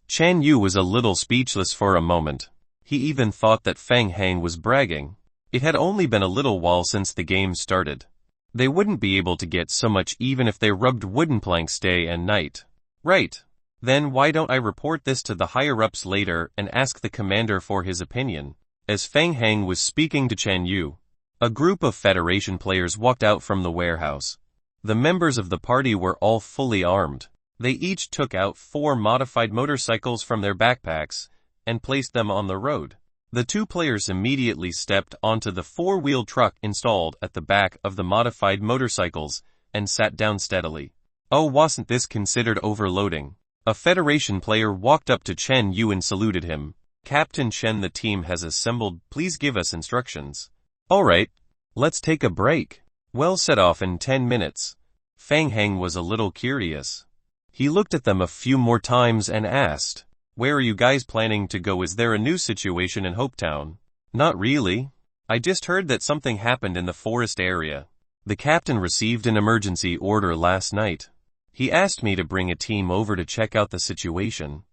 Shen Yu was a little speechless for a moment. He even thought that Fang Heng was bragging. It had only been a little while since the game started. They wouldn't be able to get so much even if they rubbed wooden planks day and night. Right. Then why don't I report this to the higher-ups later and ask the commander for his opinion? As Feng Hang was speaking to Chen Yu, a group of Federation players walked out from the warehouse. The members of the party were all fully armed. They each took out 4 modified motorcycles from their backpacks and placed them on the road. The 2 players immediately stepped onto the 4-wheel truck installed at the back of the modified motorcycles and sat down steadily. Oh, wasn't this considered overloading? A Federation player walked up to Chen Yu and saluted him. Captain Chen, the team has assembled, please give us instructions. Alright, let's take a break. We'll set off in 10 minutes. Feng Hang was a little curious. He looked at them a few more times and asked, where are you guys planning to go? Is there a new situation in Hopetown? Not really. I just heard that something happened in the forest area. The captain received an emergency order last night. He asked me to bring a team over to check out the situation.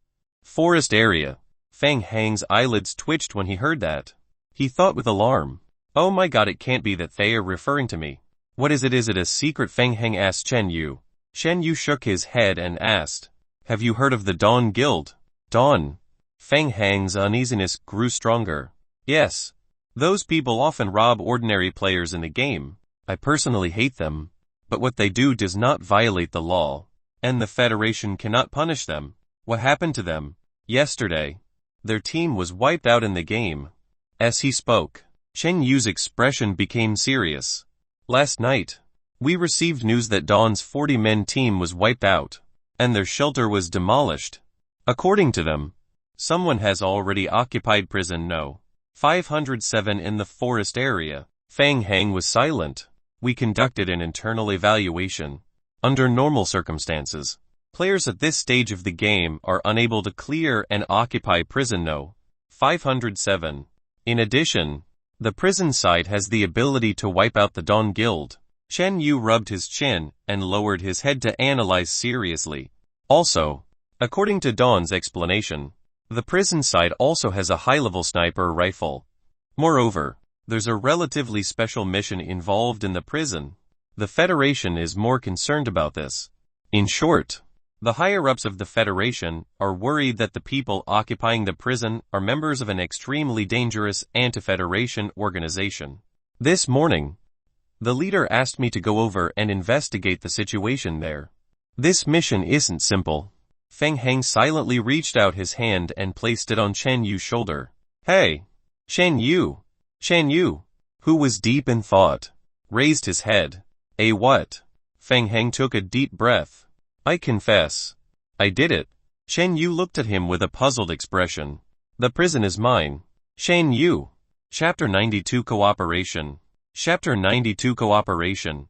Forest area. Feng Hang's eyelids twitched when he heard that. He thought with alarm. Oh my god, it can't be that they are referring to me. What is it? Is it a secret? Feng Hang asked Chen Yu. Chen Yu shook his head and asked, have you heard of the Dawn Guild? Dawn. Feng Hang's uneasiness grew stronger. Yes. Those people often rob ordinary players in the game. I personally hate them. But what they do does not violate the law. And the Federation cannot punish them. What happened to them? Yesterday. Their team was wiped out in the game. As he spoke, Chen Yu's expression became serious. Last night, we received news that Dawn's 40-man team was wiped out, and their shelter was demolished. According to them, someone has already occupied prison No. 507 in the forest area. Feng Hang was silent. We conducted an internal evaluation. Under normal circumstances, players at this stage of the game are unable to clear and occupy prison No. 507. In addition, the prison side has the ability to wipe out the Dawn Guild. Chen Yu rubbed his chin and lowered his head to analyze seriously. Also, according to Dawn's explanation, the prison side also has a high-level sniper rifle. Moreover, there's a relatively special mission involved in the prison. The Federation is more concerned about this. In short, the higher-ups of the Federation are worried that the people occupying the prison are members of an extremely dangerous anti-Federation organization. This morning, the leader asked me to go over and investigate the situation there. This mission isn't simple. Feng Hang silently reached out his hand and placed it on Chen Yu's shoulder. Hey! Chen Yu! Chen Yu, who was deep in thought, raised his head. What? Feng Hang took a deep breath. I confess. I did it. Chen Yu looked at him with a puzzled expression. The prison is mine. Chen Yu. Chapter 92 Cooperation. Chapter 92 Cooperation.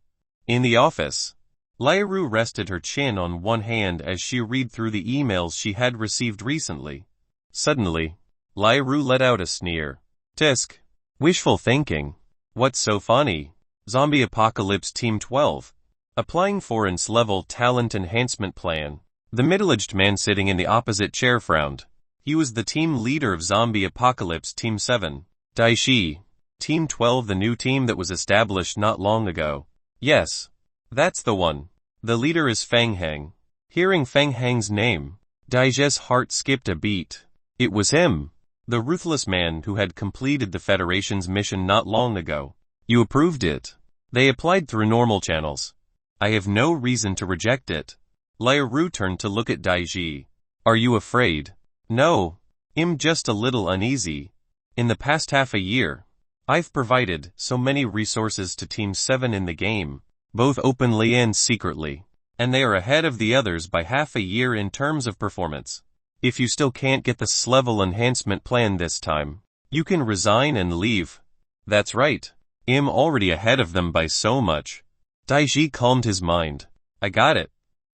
In the office, Liaru rested her chin on one hand as she read through the emails she had received recently. Suddenly, Liaru let out a sneer. Tisk. Wishful thinking. What's so funny? Zombie Apocalypse Team 12. Applying for its level talent enhancement plan. The middle-aged man sitting in the opposite chair frowned. He was the team leader of Zombie Apocalypse Team 7. Daishi. Team 12, the new team that was established not long ago. Yes. That's the one. The leader is Feng Hang. Hearing Feng Hang's name, Daiji's heart skipped a beat. It was him. The ruthless man who had completed the Federation's mission not long ago. You approved it. They applied through normal channels. I have no reason to reject it. Liaru turned to look at Daiji. Are you afraid? No. I'm just a little uneasy. In the past half a year, I've provided so many resources to Team 7 in the game, both openly and secretly, and they are ahead of the others by half a year in terms of performance. If you still can't get the S-level enhancement plan this time, you can resign and leave. That's right. I'm already ahead of them by so much. Daiji calmed his mind. I got it.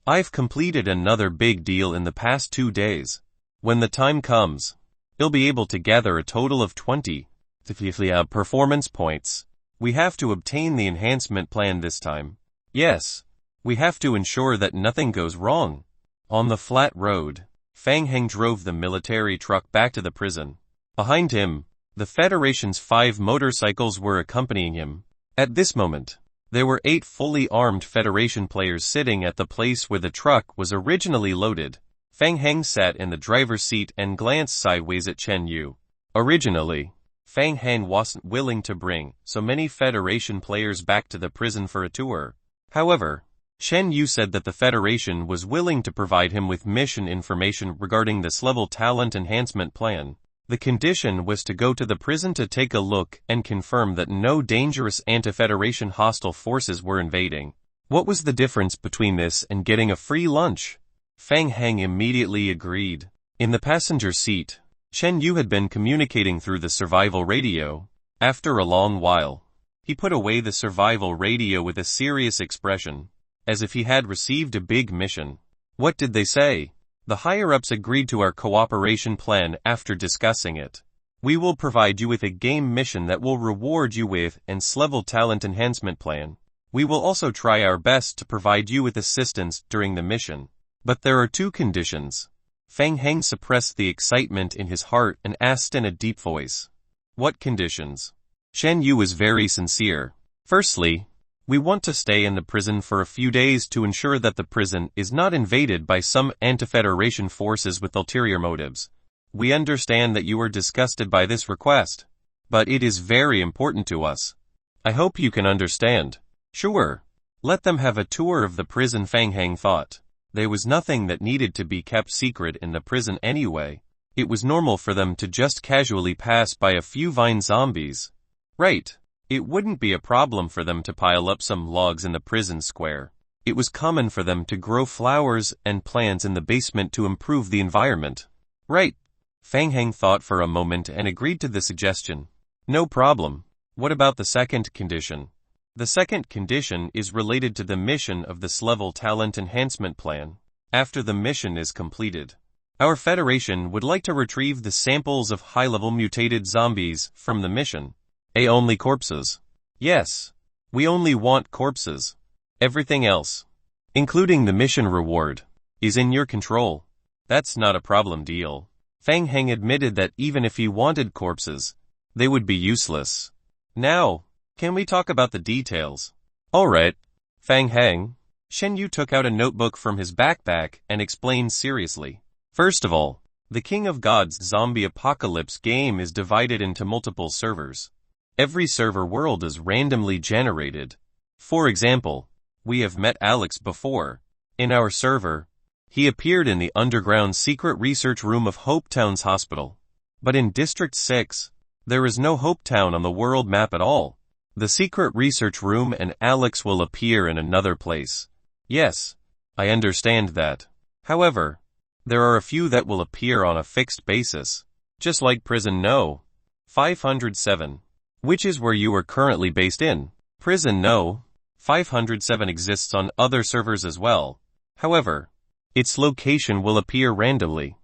I've completed another big deal in the past 2 days. When the time comes, you'll be able to gather a total of 20 performance points. We have to obtain the enhancement plan this time. Yes. We have to ensure that nothing goes wrong. On the flat road, Feng Hang drove the military truck back to the prison. Behind him, The Federation's 5 motorcycles were accompanying him. At this moment, there were 8 fully armed Federation players sitting at the place where the truck was originally loaded. Fang Heng sat in the driver's seat and glanced sideways at Chen Yu. Originally, Fang Heng wasn't willing to bring so many Federation players back to the prison for a tour. However, Chen Yu said that the Federation was willing to provide him with mission information regarding this level talent enhancement plan. The condition was to go to the prison to take a look and confirm that no dangerous anti-Federation hostile forces were invading. What was the difference between this and getting a free lunch? Fang Heng immediately agreed. In the passenger seat, Chen Yu had been communicating through the survival radio. After a long while, he put away the survival radio with a serious expression, as if he had received a big mission. What did they say? The higher-ups agreed to our cooperation plan after discussing it. We will provide you with a game mission that will reward you with an S-level talent enhancement plan. We will also try our best to provide you with assistance during the mission. But there are 2 conditions. Fang Heng suppressed the excitement in his heart and asked in a deep voice. What conditions? Chen Yu was very sincere. Firstly, we want to stay in the prison for a few days to ensure that the prison is not invaded by some anti-Federation forces with ulterior motives. We understand that you are disgusted by this request, but it is very important to us. I hope you can understand. Sure. Let them have a tour of the prison, Fang Heng thought. There was nothing that needed to be kept secret in the prison anyway. It was normal for them to just casually pass by a few vine zombies. Right. It wouldn't be a problem for them to pile up some logs in the prison square. It was common for them to grow flowers and plants in the basement to improve the environment. Right. Fang Heng thought for a moment and agreed to the suggestion. No problem. What about the second condition? The second condition is related to the mission of this level talent enhancement plan. After the mission is completed, our Federation would like to retrieve the samples of high-level mutated zombies from the mission. Only corpses? Yes. We only want corpses. Everything else, including the mission reward, is in your control. That's not a problem deal. Fang Heng admitted that even if he wanted corpses, they would be useless. Now, can we talk about the details? Alright. Fang Heng. Chen Yu took out a notebook from his backpack and explained seriously. First of all, the King of Gods Zombie Apocalypse game is divided into multiple servers. Every server world is randomly generated. For example, we have met Alex before. In our server, he appeared in the underground secret research room of Hopetown's hospital. But in District 6, there is no Hopetown on the world map at all. The secret research room and Alex will appear in another place. Yes, I understand that. However, there are a few that will appear on a fixed basis. Just like Prison No. 507. Which is where you are currently based in. Prison No. 507 exists on other servers as well. However, its location will appear randomly.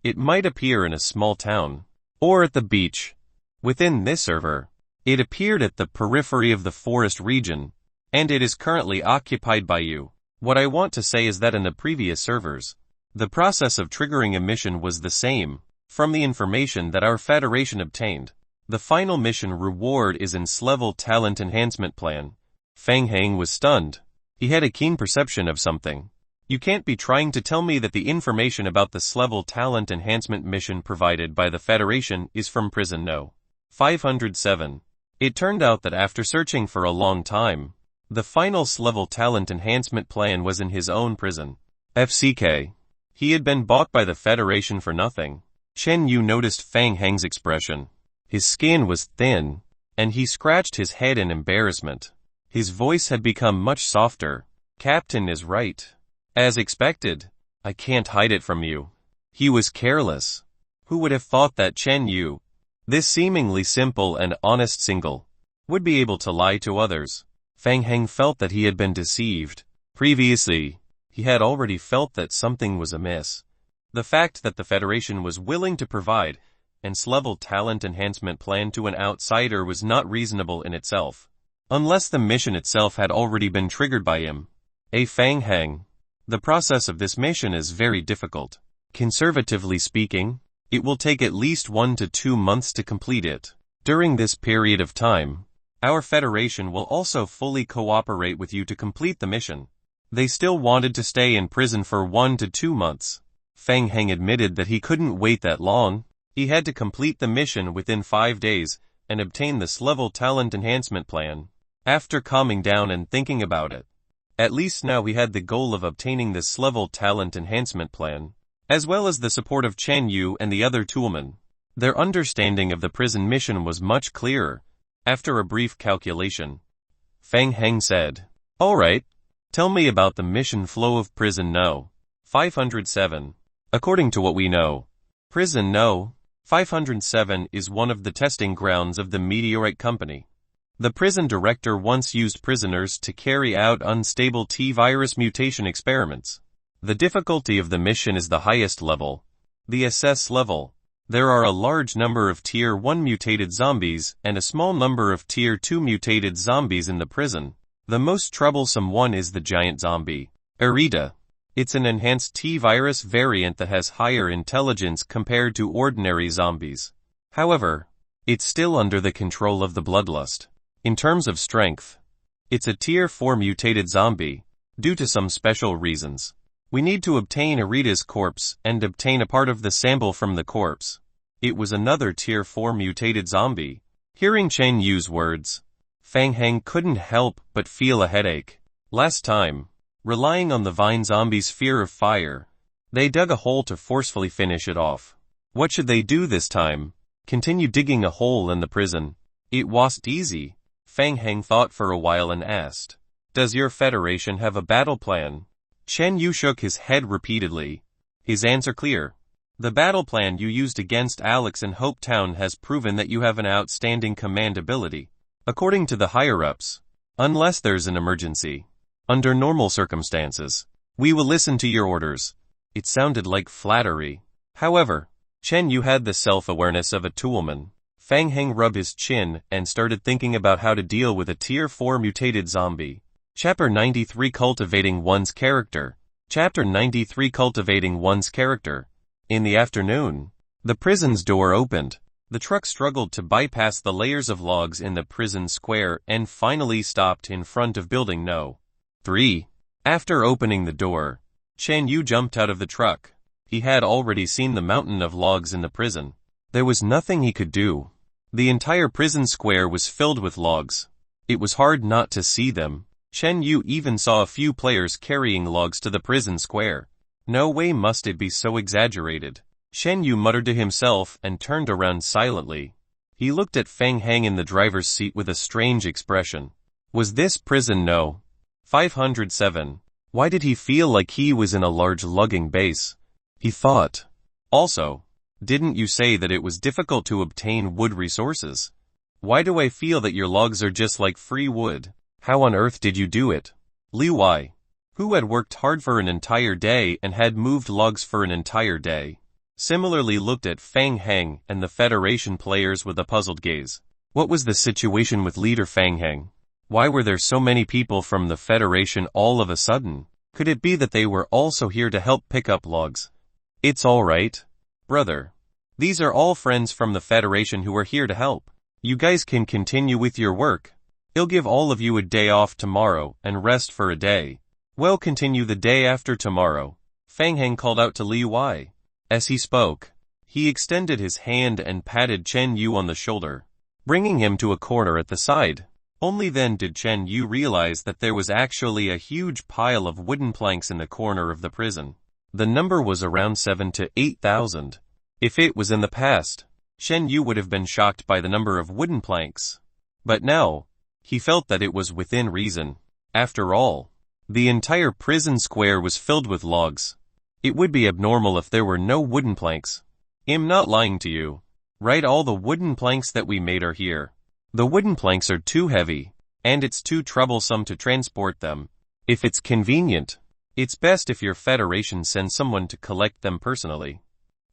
It might appear in a small town, or at the beach. Within this server, it appeared at the periphery of the forest region, and it is currently occupied by you. What I want to say is that in the previous servers, the process of triggering a mission was the same. From the information that our Federation obtained, the final mission reward is in S-level talent enhancement plan. Fang Heng was stunned. He had a keen perception of something. You can't be trying to tell me that the information about the S-level talent enhancement mission provided by the Federation is from Prison No. 507. It turned out that after searching for a long time, the final S-level talent enhancement plan was in his own prison. FCK. He had been bought by the Federation for nothing. Chen Yu noticed Fang Heng's expression. His skin was thin, and he scratched his head in embarrassment. His voice had become much softer. Captain is right. As expected. I can't hide it from you. He was careless. Who would have thought that Chen Yu, this seemingly simple and honest single, would be able to lie to others? Fang Heng felt that he had been deceived. Previously, he had already felt that something was amiss. The fact that the Federation was willing to provide an S-level talent enhancement plan to an outsider was not reasonable in itself, unless the mission itself had already been triggered by him. Fang Heng. The process of this mission is very difficult. Conservatively speaking, it will take at least 1 to 2 months to complete it. During this period of time, our Federation will also fully cooperate with you to complete the mission. They still wanted to stay in prison for 1 to 2 months. Fang Heng admitted that he couldn't wait that long. He had to complete the mission within 5 days and obtain this level talent enhancement plan. After calming down and thinking about it, at least now he had the goal of obtaining this level talent enhancement plan, as well as the support of Chen Yu and the other toolmen. Their understanding of the prison mission was much clearer. After a brief calculation, Fang Heng said, "Alright, tell me about the mission flow of Prison No. 507. According to what we know, Prison No. 507 is one of the testing grounds of the Meteorite Company. The prison director once used prisoners to carry out unstable T-virus mutation experiments. The difficulty of the mission is the highest level, the SS level. There are a large number of Tier 1 mutated zombies and a small number of Tier 2 mutated zombies in the prison. The most troublesome one is the giant zombie, Erita. It's an enhanced T-virus variant that has higher intelligence compared to ordinary zombies. However, it's still under the control of the bloodlust. In terms of strength, it's a Tier 4 mutated zombie, due to some special reasons. We need to obtain Erita's corpse and obtain a part of the sample from the corpse. It was another Tier 4 mutated zombie. Hearing Chen Yu's words, Fang Heng couldn't help but feel a headache. Last time, relying on the vine zombie's fear of fire, they dug a hole to forcefully finish it off. What should they do this time? Continue digging a hole in the prison? It wasn't easy. Fang Heng thought for a while and asked, "Does your Federation have a battle plan?" Chen Yu shook his head repeatedly. His answer clear. The battle plan you used against Alex in Hope Town has proven that you have an outstanding command ability. According to the higher-ups, unless there's an emergency, under normal circumstances, we will listen to your orders. It sounded like flattery. However, Chen Yu had the self-awareness of a toolman. Fang Heng rubbed his chin and started thinking about how to deal with a Tier 4 mutated zombie. Chapter 93 Cultivating One's Character. Chapter 93 Cultivating One's Character. In the afternoon, the prison's door opened. The truck struggled to bypass the layers of logs in the prison square and finally stopped in front of Building No. 3. After opening the door, Chen Yu jumped out of the truck. He had already seen the mountain of logs in the prison. There was nothing he could do. The entire prison square was filled with logs. It was hard not to see them. Chen Yu even saw a few players carrying logs to the prison square. No way must it be so exaggerated. Chen Yu muttered to himself and turned around silently. He looked at Fang Heng in the driver's seat with a strange expression. Was this Prison No. 507? Why did he feel like he was in a large lugging base? He thought. Also, didn't you say that it was difficult to obtain wood resources? Why do I feel that your logs are just like free wood? How on earth did you do it? Li Wai, who had worked hard for an entire day and had moved logs for an entire day, similarly looked at Fang Heng and the Federation players with a puzzled gaze. What was the situation with leader Fang Heng? Why were there so many people from the Federation all of a sudden? Could it be that they were also here to help pick up logs? It's all right, brother. These are all friends from the Federation who are here to help. You guys can continue with your work. I'll give all of you a day off tomorrow and rest for a day. We'll continue the day after tomorrow. Fang Heng called out to Li Wai. As he spoke, he extended his hand and patted Chen Yu on the shoulder, bringing him to a corner at the side. Only then did Chen Yu realize that there was actually a huge pile of wooden planks in the corner of the prison. The number was around 7,000 to 8,000. If it was in the past, Chen Yu would have been shocked by the number of wooden planks. But now, he felt that it was within reason. After all, the entire prison square was filled with logs. It would be abnormal if there were no wooden planks. I'm not lying to you. Right, all the wooden planks that we made are here. The wooden planks are too heavy, and it's too troublesome to transport them. If it's convenient, it's best if your Federation sends someone to collect them personally.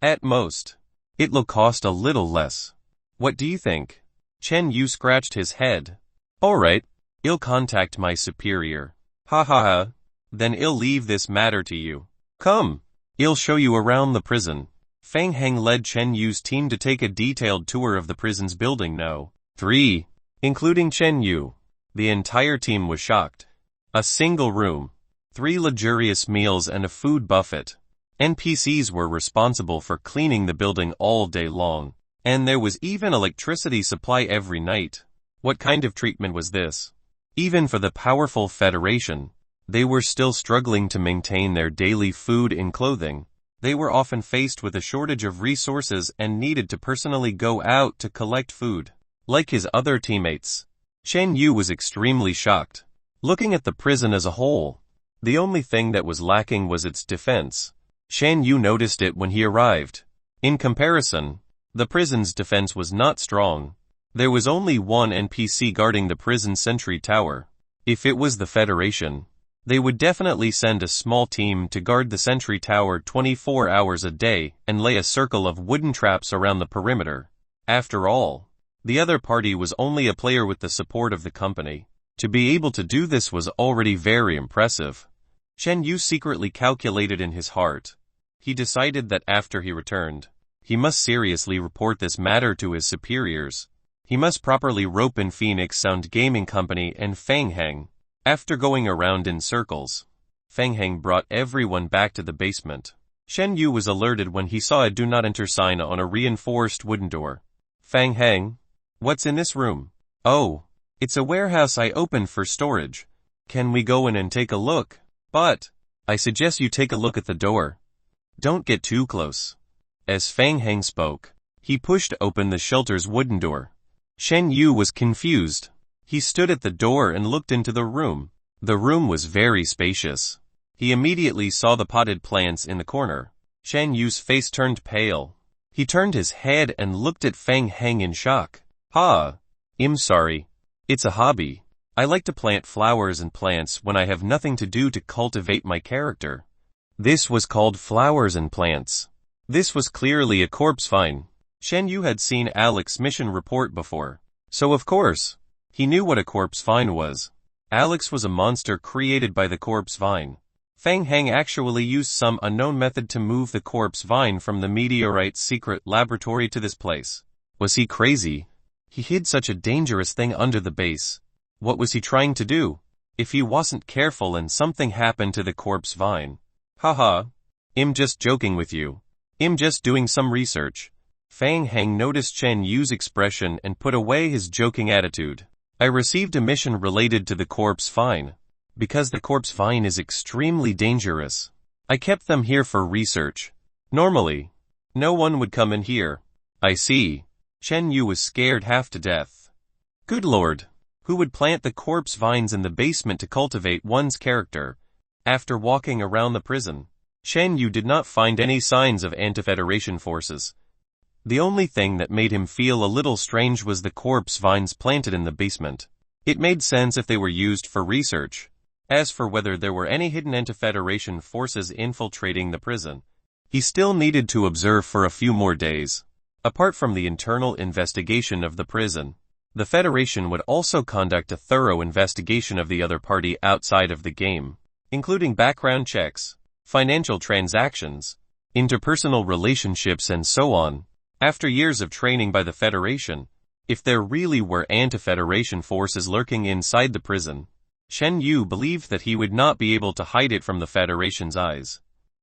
At most, it'll cost a little less. What do you think? Chen Yu scratched his head. Alright, I'll contact my superior. Ha ha ha. Then I'll leave this matter to you. Come, I'll show you around the prison. Fang Heng led Chen Yu's team to take a detailed tour of the prison's building No. 3, including Chen Yu. The entire team was shocked. A single room, 3 luxurious meals and a food buffet. NPCs were responsible for cleaning the building all day long, and there was even electricity supply every night. What kind of treatment was this? Even for the powerful Federation, they were still struggling to maintain their daily food and clothing. They were often faced with a shortage of resources and needed to personally go out to collect food. Like his other teammates, Chen Yu was extremely shocked. Looking at the prison as a whole, the only thing that was lacking was its defense. Chen Yu noticed it when he arrived. In comparison, the prison's defense was not strong. There was only one NPC guarding the prison sentry tower. If it was the Federation, they would definitely send a small team to guard the sentry tower 24 hours a day and lay a circle of wooden traps around the perimeter. After all, the other party was only a player with the support of the company. To be able to do this was already very impressive. Chen Yu secretly calculated in his heart. He decided that after he returned, he must seriously report this matter to his superiors. He must properly rope in Phoenix Sound Gaming Company and Fang Heng. After going around in circles, Fang Heng brought everyone back to the basement. Chen Yu was alerted when he saw a do not enter sign on a reinforced wooden door. Fang Heng, what's in this room? Oh, it's a warehouse I opened for storage. Can we go in and take a look? But, I suggest you take a look at the door. Don't get too close. As Fang Heng spoke, he pushed open the shelter's wooden door. Chen Yu was confused. He stood at the door and looked into the room. The room was very spacious. He immediately saw the potted plants in the corner. Chen Yu's face turned pale. He turned his head and looked at Fang Heng in shock. I'm sorry. It's a hobby. I like to plant flowers and plants when I have nothing to do to cultivate my character. This was called flowers and plants. This was clearly a corpse vine. Chen Yu had seen Alex's mission report before, so of course, he knew what a corpse vine was. Alex was a monster created by the corpse vine. Fang Heng actually used some unknown method to move the corpse vine from the meteorite's secret laboratory to this place. Was he crazy? He hid such a dangerous thing under the base. What was he trying to do? If he wasn't careful and something happened to the corpse vine. Haha. I'm just joking with you. I'm just doing some research. Fang Heng noticed Chen Yu's expression and put away his joking attitude. I received a mission related to the corpse vine. Because the corpse vine is extremely dangerous, I kept them here for research. Normally, no one would come in here. I see. Chen Yu was scared half to death. Good lord. Who would plant the corpse vines in the basement to cultivate one's character? After walking around the prison, Chen Yu did not find any signs of anti-Federation forces. The only thing that made him feel a little strange was the corpse vines planted in the basement. It made sense if they were used for research. As for whether there were any hidden anti-Federation forces infiltrating the prison, he still needed to observe for a few more days. Apart from the internal investigation of the prison, the Federation would also conduct a thorough investigation of the other party outside of the game, including background checks, financial transactions, interpersonal relationships and so on. After years of training by the Federation, if there really were anti-Federation forces lurking inside the prison, Chen Yu believed that he would not be able to hide it from the Federation's eyes.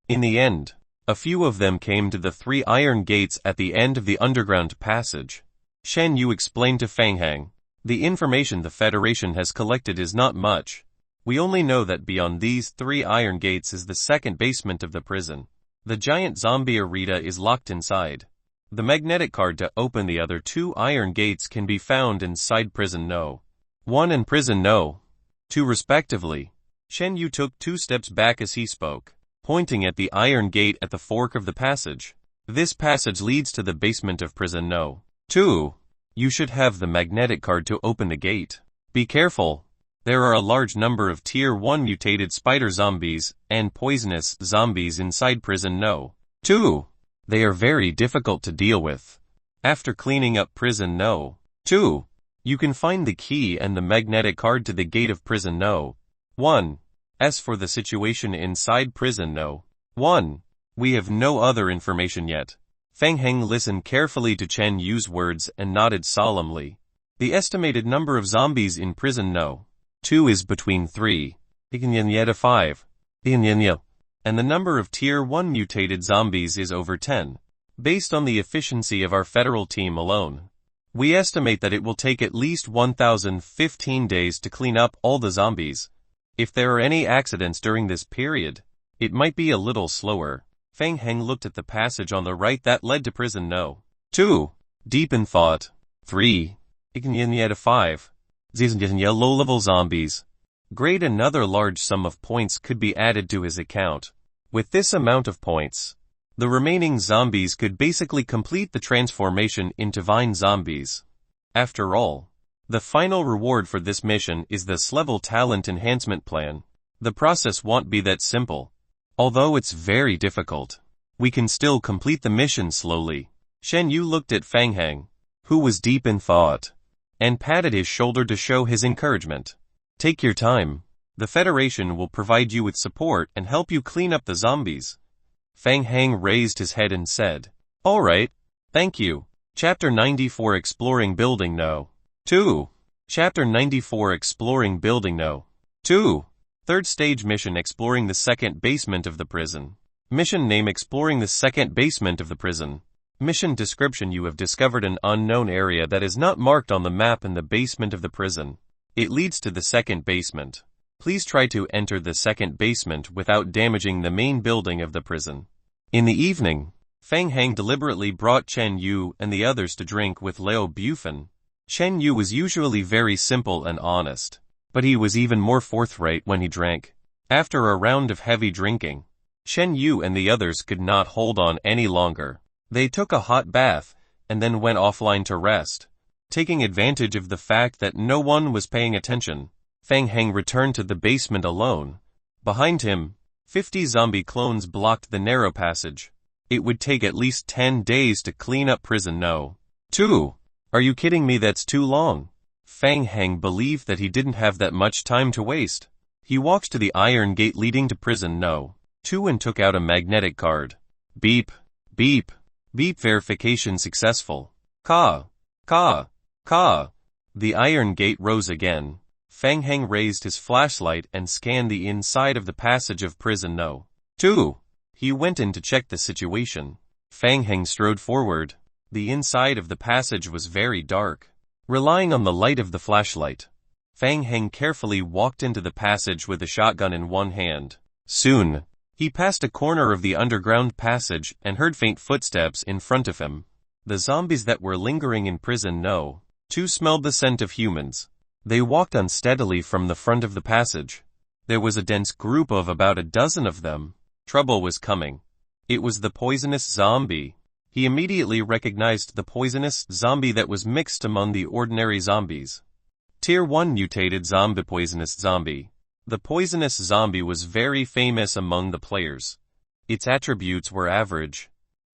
In the end, a few of them came to the 3 iron gates at the end of the underground passage. Chen Yu explained to Fang Heng, the information the Federation has collected is not much. We only know that beyond these 3 iron gates is the second basement of the prison. The giant zombie arena is locked inside. The magnetic card to open the other 2 iron gates can be found inside prison No. 1 and prison No. 2 respectively. Chen Yu took 2 steps back as he spoke, pointing at the iron gate at the fork of the passage. This passage leads to the basement of prison No. 2. You should have the magnetic card to open the gate. Be careful. There are a large number of Tier 1 mutated spider zombies and poisonous zombies inside prison No. 2. They are very difficult to deal with. After cleaning up prison No. 2, you can find the key and the magnetic card to the gate of prison No. 1. As for the situation inside prison No. 1, we have no other information yet. Fang Heng listened carefully to Chen Yu's words and nodded solemnly. The estimated number of zombies in prison No. 2 is between 3 to 5, and the number of Tier 1 mutated zombies is over 10. Based on the efficiency of our federal team alone, we estimate that it will take at least 1,015 days to clean up all the zombies. If there are any accidents during this period, it might be a little slower. Fang Heng looked at the passage on the right that led to prison No. 2. Deep in thought. 3 to 5. Low-level zombies. Great, another large sum of points could be added to his account. With this amount of points, the remaining zombies could basically complete the transformation into vine zombies. After all, the final reward for this mission is the S-level talent enhancement plan. The process won't be that simple. Although it's very difficult, we can still complete the mission slowly. Shen Yu looked at Fang Heng, who was deep in thought, and patted his shoulder to show his encouragement. Take your time. The Federation will provide you with support and help you clean up the zombies. Fang Heng raised his head and said, "All right, thank you." Chapter 94 Exploring Building No. 2. Chapter 94 Exploring Building No. 2. Third stage mission exploring the second basement of the prison. Mission name exploring the second basement of the prison. Mission description: you have discovered an unknown area that is not marked on the map in the basement of the prison. It leads to the second basement. Please try to enter the second basement without damaging the main building of the prison. In the evening, Fang Heng deliberately brought Chen Yu and the others to drink with Liu Bufan. Chen Yu was usually very simple and honest, but he was even more forthright when he drank. After a round of heavy drinking, Chen Yu and the others could not hold on any longer. They took a hot bath, and then went offline to rest. Taking advantage of the fact that no one was paying attention, Fang Heng returned to the basement alone. Behind him, 50 zombie clones blocked the narrow passage. It would take at least 10 days to clean up prison No. 2. Are you kidding me? That's too long. Fang Heng believed that he didn't have that much time to waste. He walked to the iron gate leading to prison No. 2 and took out a magnetic card. Beep, beep, beep. Verification successful. Ka, ka, ka. The iron gate rose again. Fang Heng raised his flashlight and scanned the inside of the passage of prison No. 2. He went in to check the situation. Fang Heng strode forward. The inside of the passage was very dark. Relying on the light of the flashlight, Fang Heng carefully walked into the passage with a shotgun in one hand. Soon, he passed a corner of the underground passage and heard faint footsteps in front of him. The zombies that were lingering in prison No. 2 smelled the scent of humans. They walked unsteadily from the front of the passage. There was a dense group of about a dozen of them. Trouble was coming. It was the poisonous zombie. He immediately recognized the poisonous zombie that was mixed among the ordinary zombies. Tier 1 mutated zombie. Poisonous zombie. The poisonous zombie was very famous among the players. Its attributes were average,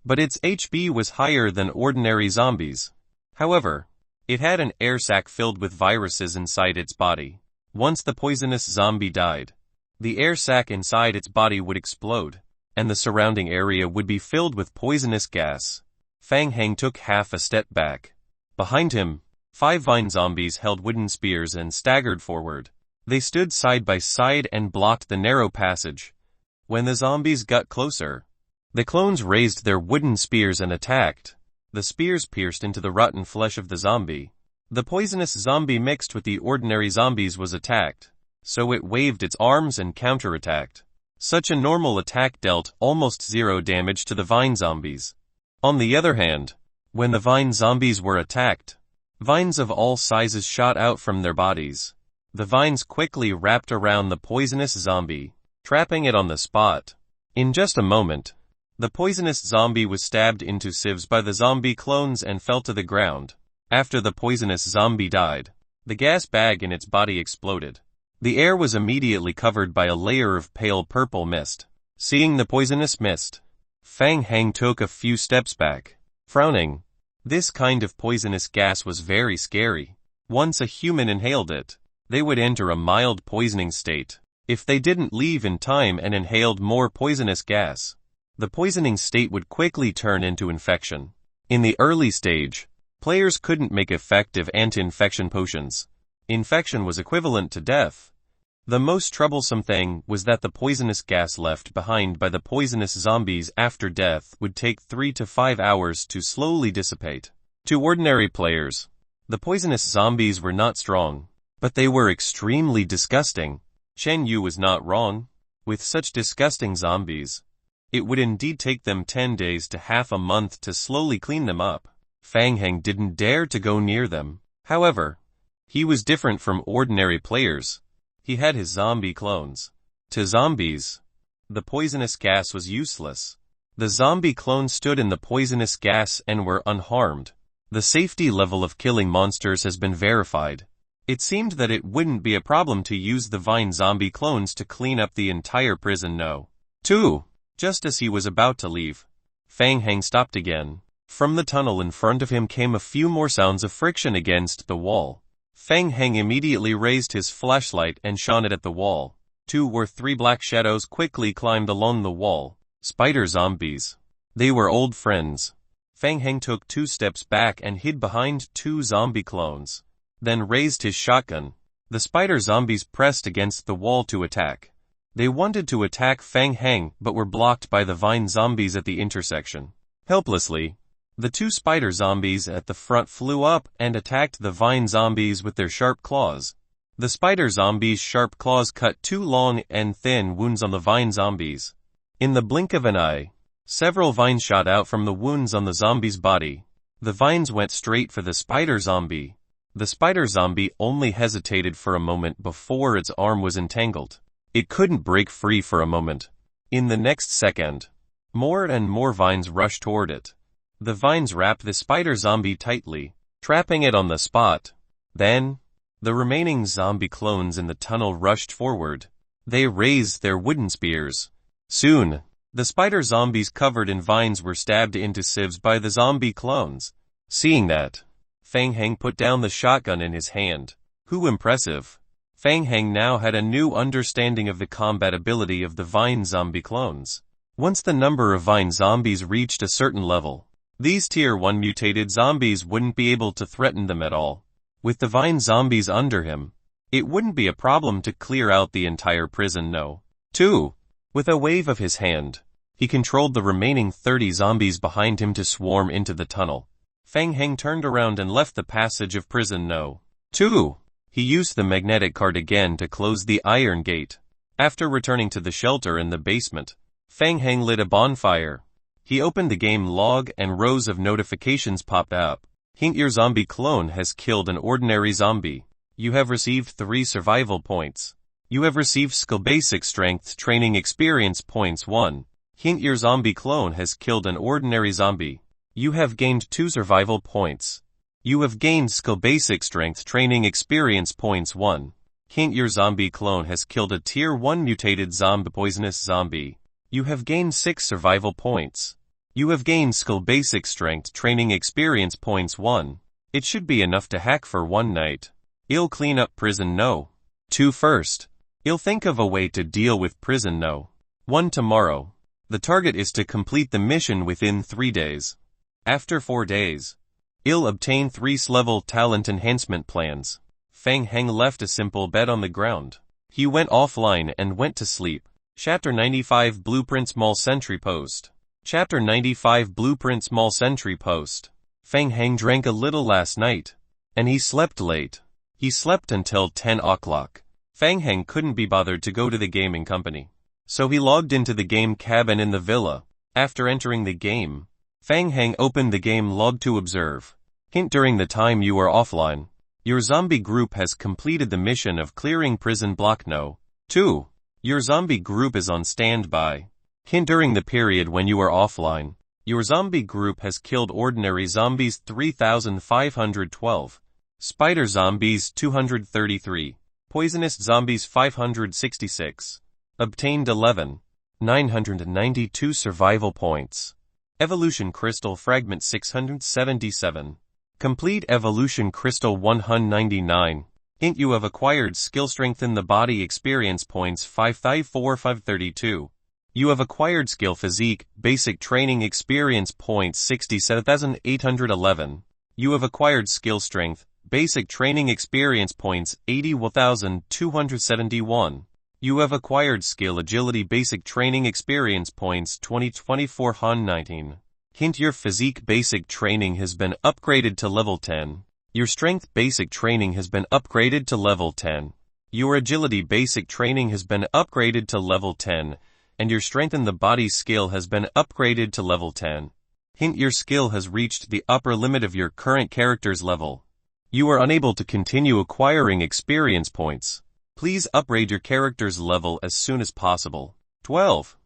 but its HP was higher than ordinary zombies. However, it had an air sac filled with viruses inside its body. Once the poisonous zombie died, the air sac inside its body would explode, and the surrounding area would be filled with poisonous gas. Fang Heng took half a step back. Behind him, 5 vine zombies held wooden spears and staggered forward. They stood side by side and blocked the narrow passage. When the zombies got closer, the clones raised their wooden spears and attacked. The spears pierced into the rotten flesh of the zombie. The poisonous zombie mixed with the ordinary zombies was attacked, so it waved its arms and counterattacked. Such a normal attack dealt almost 0 damage to the vine zombies. On the other hand, when the vine zombies were attacked, vines of all sizes shot out from their bodies. The vines quickly wrapped around the poisonous zombie, trapping it on the spot. In just a moment, the poisonous zombie was stabbed into sieves by the zombie clones and fell to the ground. After the poisonous zombie died, the gas bag in its body exploded. The air was immediately covered by a layer of pale purple mist. Seeing the poisonous mist, Fang Heng took a few steps back, frowning. This kind of poisonous gas was very scary. Once a human inhaled it, they would enter a mild poisoning state. If they didn't leave in time and inhaled more poisonous gas, the poisoning state would quickly turn into infection. In the early stage, players couldn't make effective anti-infection potions. Infection was equivalent to death. The most troublesome thing was that the poisonous gas left behind by the poisonous zombies after death would take 3 to 5 hours to slowly dissipate. To ordinary players, the poisonous zombies were not strong, but they were extremely disgusting. Shen Yu was not wrong. With such disgusting zombies, it would indeed take them 10 days to half a month to slowly clean them up. Fang Heng didn't dare to go near them. However, he was different from ordinary players. He had his zombie clones. To zombies, the poisonous gas was useless. The zombie clones stood in the poisonous gas and were unharmed. The safety level of killing monsters has been verified. It seemed that it wouldn't be a problem to use the Vine zombie clones to clean up the entire prison. No. 2. Just as he was about to leave, Fang Heng stopped again. From the tunnel in front of him came a few more sounds of friction against the wall. Fang Heng immediately raised his flashlight and shone it at the wall. 2 or 3 black shadows quickly climbed along the wall. Spider zombies. They were old friends. Fang Heng took 2 steps back and hid behind 2 zombie clones, then raised his shotgun. The spider zombies pressed against the wall to attack. They wanted to attack Fang Heng but were blocked by the Vine zombies at the intersection. Helplessly, the 2 spider zombies at the front flew up and attacked the Vine zombies with their sharp claws. The spider zombies' sharp claws cut 2 long and thin wounds on the Vine zombies. In the blink of an eye, several vines shot out from the wounds on the zombie's body. The vines went straight for the spider zombie. The spider zombie only hesitated for a moment before its arm was entangled. It couldn't break free for a moment. In the next second, more and more vines rushed toward it. The vines wrapped the spider zombie tightly, trapping it on the spot. Then, the remaining zombie clones in the tunnel rushed forward. They raised their wooden spears. Soon, the spider zombies covered in vines were stabbed into sieves by the zombie clones. Seeing that, Fang Heng put down the shotgun in his hand. How impressive! Fang Heng now had a new understanding of the combat ability of the Vine zombie clones. Once the number of Vine zombies reached a certain level, these Tier 1 mutated zombies wouldn't be able to threaten them at all. With the Vine zombies under him, it wouldn't be a problem to clear out the entire prison. No. 2. With a wave of his hand, he controlled the remaining 30 zombies behind him to swarm into the tunnel. Fang Heng turned around and left the passage of prison. No. 2. He used the magnetic card again to close the iron gate. After returning to the shelter in the basement, Fang Heng lit a bonfire. He opened the game log and rows of notifications popped up. Hint: your zombie clone has killed an ordinary zombie. You have received 3 survival points. You have received skill basic strength training experience points 1. Hint: your zombie clone has killed an ordinary zombie. You have gained 2 survival points. You have gained skill basic strength training experience points 1. Hint: your zombie clone has killed a Tier 1 mutated poisonous zombie. You have gained 6 survival points. You have gained skill basic strength training experience points 1. It should be enough to hack for one night. I'll clean up prison. No. 2 first. I'll think of a way to deal with prison. No. 1 tomorrow. The target is to complete the mission within 3 days. After 4 days, I'll obtain 3 level talent enhancement plans. Fang Heng left a simple bed on the ground. He went offline and went to sleep. Chapter 95 Blueprint Small Sentry Post. Chapter 95 Blueprint Small Sentry Post. Fang Heng drank a little last night, and he slept late. He slept until 10 o'clock. Fang Heng couldn't be bothered to go to the gaming company, so he logged into the game cabin in the villa. After entering the game, Fang Heng opened the game log to observe. Hint: during the time you are offline, your zombie group has completed the mission of clearing prison block. No. 2. Your zombie group is on standby. Hint: during the period when you are offline, your zombie group has killed ordinary zombies 3,512, spider zombies 233, poisonous zombies 566, obtained 11,992 survival points. Evolution Crystal Fragment 677. Complete Evolution Crystal 199. Hint: you have acquired skill strength in the body experience points 5,532. You have acquired skill physique, basic training experience points 67,811. You have acquired skill strength, basic training experience points 81,271. You have acquired skill agility basic training experience points 20,419. Hint: your physique basic training has been upgraded to level 10. Your strength basic training has been upgraded to level 10. Your agility basic training has been upgraded to level 10, and your strengthen the body skill has been upgraded to level 10. Hint: your skill has reached the upper limit of your current character's level. You are unable to continue acquiring experience points. Please upgrade your character's level as soon as possible. 12.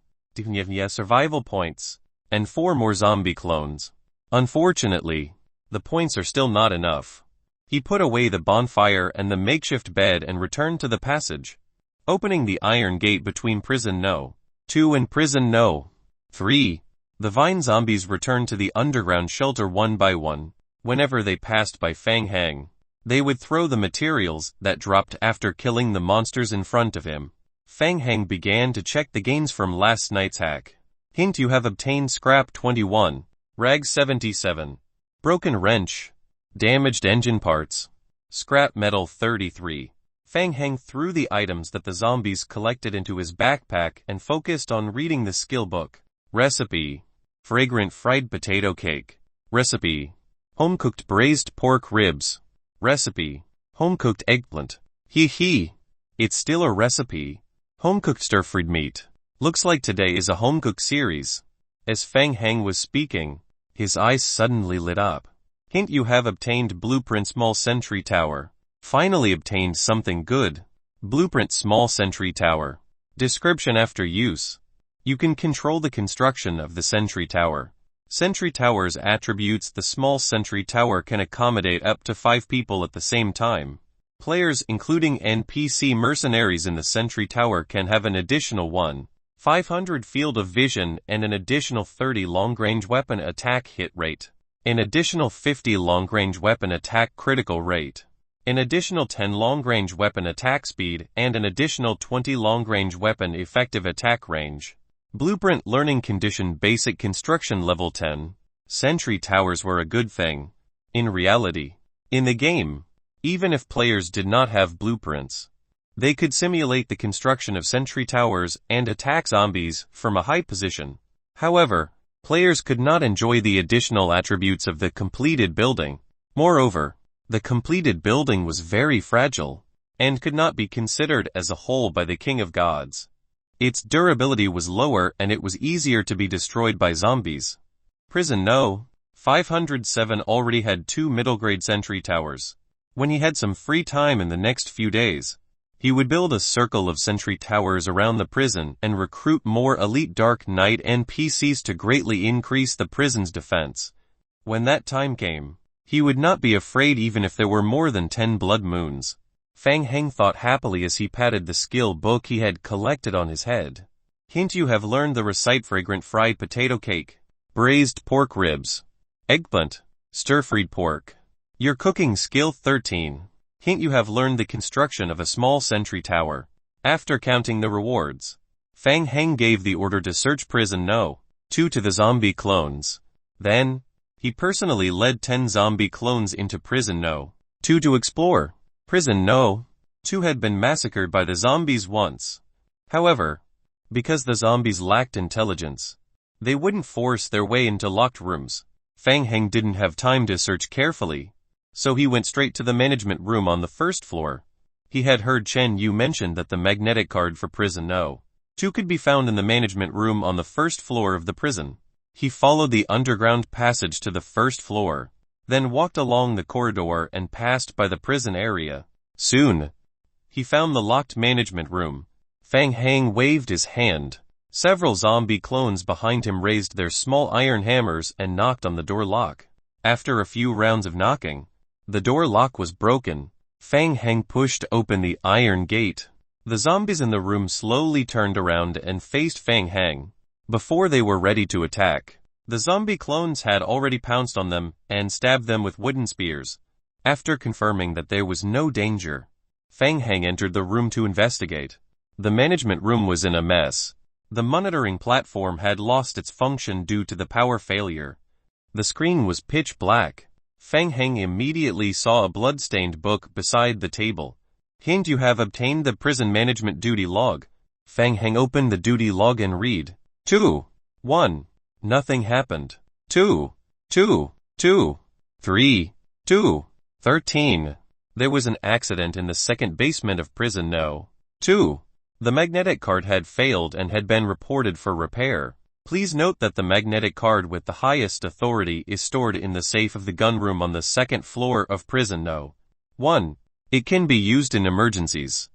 Survival points. And 4 more zombie clones. Unfortunately, the points are still not enough. He put away the bonfire and the makeshift bed and returned to the passage, opening the iron gate between prison No. 2 and prison No. 3. The vine zombies returned to the underground shelter one by one. Whenever they passed by Fang Hang, they would throw the materials that dropped after killing the monsters in front of him. Fang Hang began to check the gains from last night's hack. Hint: you have obtained scrap 21, rag 77, broken wrench, damaged engine parts, scrap metal 33. Fang Hang threw the items that the zombies collected into his backpack and focused on reading the skill book. Recipe: fragrant fried potato cake. Recipe: home-cooked braised pork ribs. Recipe: home-cooked eggplant. It's still a recipe. Home-cooked stir-fried meat. Looks like today is a home-cooked series. As Fang Hang was speaking, his eyes suddenly lit up. Hint: you have obtained blueprint small sentry tower. Finally obtained something good. Blueprint small sentry tower. Description: after use, you can control the construction of the sentry tower. Sentry tower's attributes: the small sentry tower can accommodate up to 5 people at the same time. Players, including NPC mercenaries in the sentry tower, can have an additional 1,500 field of vision and an additional 30 long-range weapon attack hit rate, an additional 50 long-range weapon attack critical rate, an additional 10 long-range weapon attack speed, and an additional 20 long-range weapon effective attack range. Blueprint learning condition basic construction level 10. Sentry towers were a good thing. In reality, in the game, even if players did not have blueprints, they could simulate the construction of sentry towers and attack zombies from a high position. However, players could not enjoy the additional attributes of the completed building. Moreover, the completed building was very fragile and could not be considered as a whole by the King of Gods. Its durability was lower and it was easier to be destroyed by zombies. Prison No. 507 already had 2 middle-grade sentry towers. When he had some free time in the next few days, he would build a circle of sentry towers around the prison and recruit more elite Dark Knight NPCs to greatly increase the prison's defense. When that time came, he would not be afraid even if there were more than 10 blood moons. Fang Hang thought happily as he patted the skill book he had collected on his head. Hint: you have learned the recite fragrant fried potato cake, braised pork ribs, eggplant, stir-fried pork. Your cooking skill 13. Hint: you have learned the construction of a small sentry tower. After counting the rewards, Fang Hang gave the order to search prison No. 2 to the zombie clones. Then, he personally led 10 zombie clones into prison No. 2 to explore. Prison No. 2 had been massacred by the zombies once. However, because the zombies lacked intelligence, they wouldn't force their way into locked rooms. Fang Hang didn't have time to search carefully, so he went straight to the management room on the first floor. He had heard Chen Yu mention that the magnetic card for prison No. 2 could be found in the management room on the first floor of the prison. He followed the underground passage to the first floor, then walked along the corridor and passed by the prison area. Soon, he found the locked management room. Fang Hang waved his hand. Several zombie clones behind him raised their small iron hammers and knocked on the door lock. After a few rounds of knocking, the door lock was broken. Fang Hang pushed open the iron gate. The zombies in the room slowly turned around and faced Fang Hang. Before they were ready to attack, the zombie clones had already pounced on them and stabbed them with wooden spears. After confirming that there was no danger, Fang Hang entered the room to investigate. The management room was in a mess. The monitoring platform had lost its function due to the power failure. The screen was pitch black. Feng Heng immediately saw a blood-stained book beside the table. Hint: you have obtained the prison management duty log. Feng Heng opened the duty log and read. 2. 1. Nothing happened. 2. 2. 2. 3. 2. 13. There was an accident in the second basement of prison No. 2. The magnetic card had failed and had been reported for repair. Please note that the magnetic card with the highest authority is stored in the safe of the gun room on the second floor of prison No. 1. It can be used in emergencies.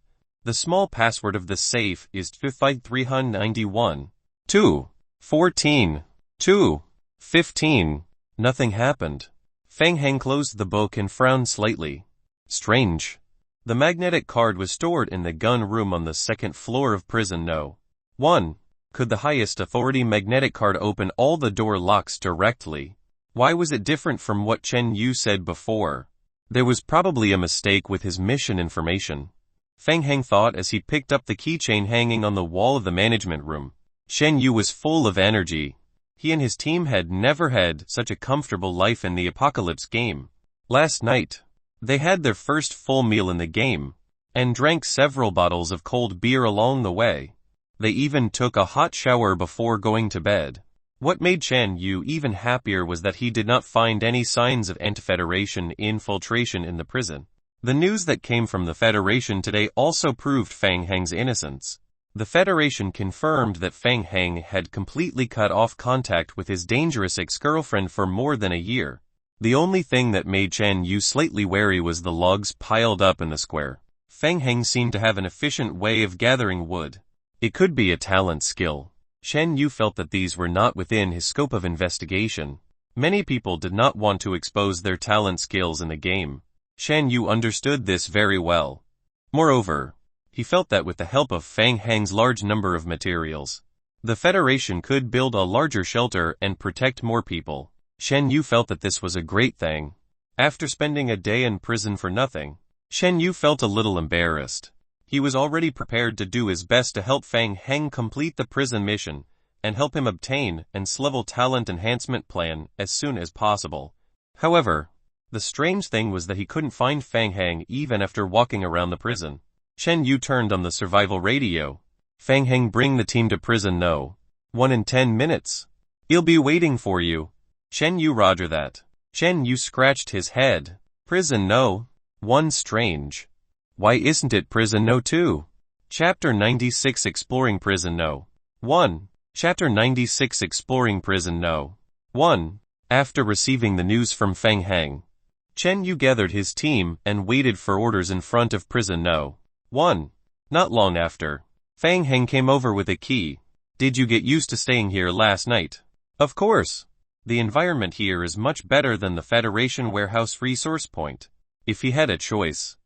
The small password of the safe is 55391. 2. 14. 2. 15. Nothing happened. Feng Heng closed the book and frowned slightly. Strange. The magnetic card was stored in the gun room on the second floor of prison No. 1. Could the highest authority magnetic card open all the door locks directly? Why was it different from what Chen Yu said before? There was probably a mistake with his mission information. Feng Heng thought as he picked up the keychain hanging on the wall of the management room. Chen Yu was full of energy. He and his team had never had such a comfortable life in the Apocalypse game. Last night, they had their first full meal in the game, and drank several bottles of cold beer along the way. They even took a hot shower before going to bed. What made Chen Yu even happier was that he did not find any signs of anti-Federation infiltration in the prison. The news that came from the Federation today also proved Feng Heng's innocence. The Federation confirmed that Feng Heng had completely cut off contact with his dangerous ex-girlfriend for more than a year. The only thing that made Chen Yu slightly wary was the logs piled up in the square. Feng Heng seemed to have an efficient way of gathering wood. It could be a talent skill. Chen Yu felt that these were not within his scope of investigation. Many people did not want to expose their talent skills in the game. Chen Yu understood this very well. Moreover, he felt that with the help of Feng Heng's large number of materials, the Federation could build a larger shelter and protect more people. Chen Yu felt that this was a great thing. After spending a day in prison for nothing, Chen Yu felt a little embarrassed. He was already prepared to do his best to help Feng Heng complete the prison mission, and help him obtain an S-level talent enhancement plan as soon as possible. However, the strange thing was that he couldn't find Feng Heng even after walking around the prison. Chen Yu turned on the survival radio. Feng Heng, bring the team to prison No. 1 in 10 minutes. He'll be waiting for you. Chen Yu, roger that. Chen Yu scratched his head. Prison No. 1 strange. Why isn't it prison No. 2? Chapter 96 Exploring Prison No. 1. Chapter 96 Exploring Prison No. 1. After receiving the news from Feng Heng, Chen Yu gathered his team and waited for orders in front of prison No. 1. Not long after, Feng Heng came over with a key. Did you get used to staying here last night? Of course. The environment here is much better than the Federation warehouse resource point. If he had a choice,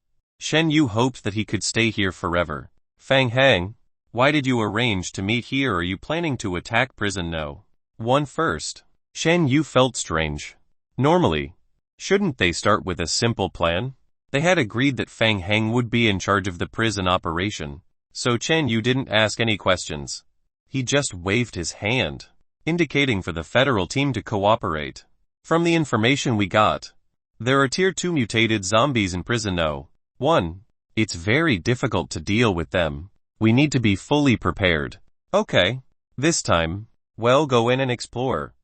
Chen Yu hoped that he could stay here forever. Feng Heng, why did you arrange to meet here? Are you planning to attack prison No. 1 first? Chen Yu felt strange. Normally, shouldn't they start with a simple plan? They had agreed that Feng Heng would be in charge of the prison operation, so Chen Yu didn't ask any questions. He just waved his hand, indicating for the federal team to cooperate. From the information we got, there are Tier 2 mutated zombies in prison No. 1. It's very difficult to deal with them. We need to be fully prepared. Okay. This time, well, go in and explore.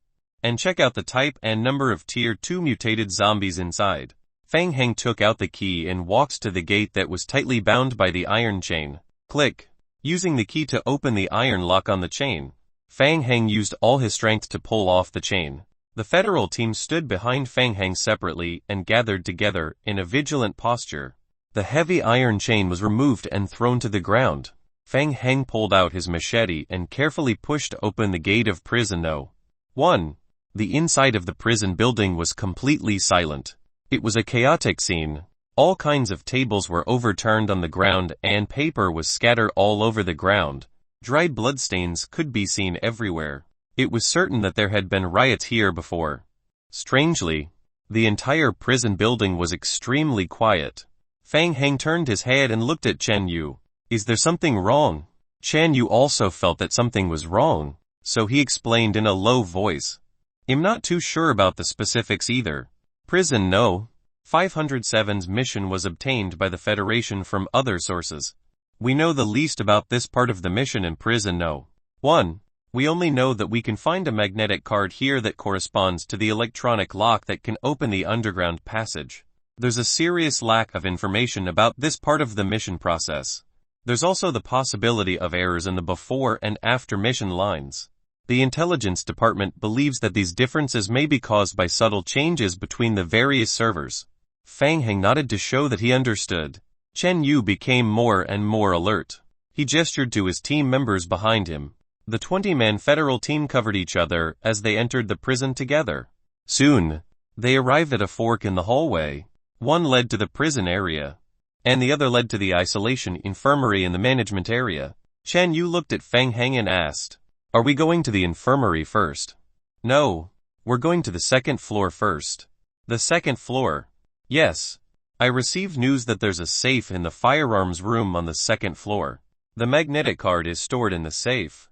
And check out the type and number of Tier 2 mutated zombies inside. Feng Heng took out the key and walked to the gate that was tightly bound by the iron chain. Click. Using the key to open the iron lock on the chain, Feng Heng used all his strength to pull off the chain. The federal team stood behind Feng Heng separately and gathered together in a vigilant posture. The heavy iron chain was removed and thrown to the ground. Feng Heng pulled out his machete and carefully pushed open the gate of prison No. 1. The inside of the prison building was completely silent. It was a chaotic scene. All kinds of tables were overturned on the ground and paper was scattered all over the ground. Dried bloodstains could be seen everywhere. It was certain that there had been riots here before. Strangely, the entire prison building was extremely quiet. Feng Heng turned his head and looked at Chen Yu. Is there something wrong? Chen Yu also felt that something was wrong, so he explained in a low voice. I'm not too sure about the specifics either. Prison No. 507's mission was obtained by the Federation from other sources. We know the least about this part of the mission in Prison No. 1. We only know that we can find a magnetic card here that corresponds to the electronic lock that can open the underground passage. There's a serious lack of information about this part of the mission process. There's also the possibility of errors in the before and after mission lines. The intelligence department believes that these differences may be caused by subtle changes between the various servers. Fang Heng nodded to show that he understood. Chen Yu became more and more alert. He gestured to his team members behind him. The 20-man federal team covered each other as they entered the prison together. Soon, they arrived at a fork in the hallway. One led to the prison area, and the other led to the isolation infirmary in the management area. Chen Yu looked at Fang Heng and asked, "Are we going to the infirmary first?" "No, we're going to the second floor first." "The second floor?" "Yes. I received news that there's a safe in the firearms room on the second floor. The magnetic card is stored in the safe."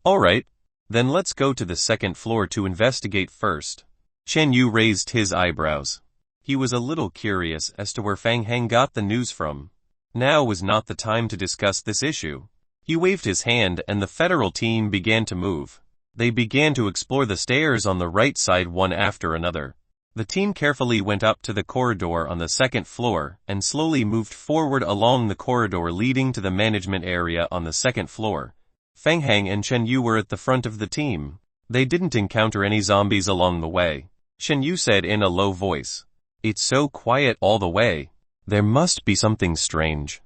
"Alright, then let's go to the second floor to investigate first." Chen Yu raised his eyebrows. He was a little curious as to where Fang Heng got the news from. Now was not the time to discuss this issue. He waved his hand and the federal team began to move. They began to explore the stairs on the right side one after another. The team carefully went up to the corridor on the second floor and slowly moved forward along the corridor leading to the management area on the second floor. Fang Heng and Chen Yu were at the front of the team. They didn't encounter any zombies along the way. Chen Yu said in a low voice, "It's so quiet all the way. There must be something strange."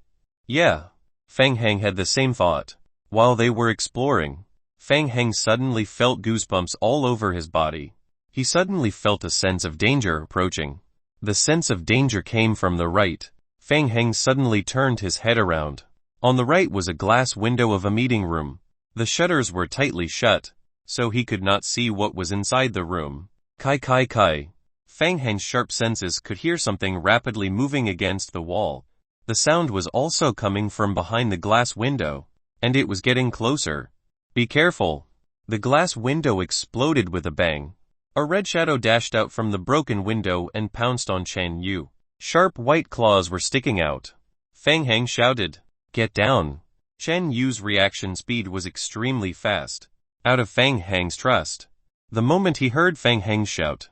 "Yeah." Fang Heng had the same thought. While they were exploring, Fang Heng suddenly felt goosebumps all over his body. He suddenly felt a sense of danger approaching. The sense of danger came from the right. Fang Heng suddenly turned his head around. On the right was a glass window of a meeting room. The shutters were tightly shut, so he could not see what was inside the room. Kai kai kai. Fang Heng's sharp senses could hear something rapidly moving against the wall. The sound was also coming from behind the glass window, and it was getting closer. "Be careful." The glass window exploded with a bang. A red shadow dashed out from the broken window and pounced on Chen Yu. Sharp white claws were sticking out. Fang Heng shouted, "Get down." Chen Yu's reaction speed was extremely fast. Out of Fang Heng's trust, the moment he heard Fang Heng shout,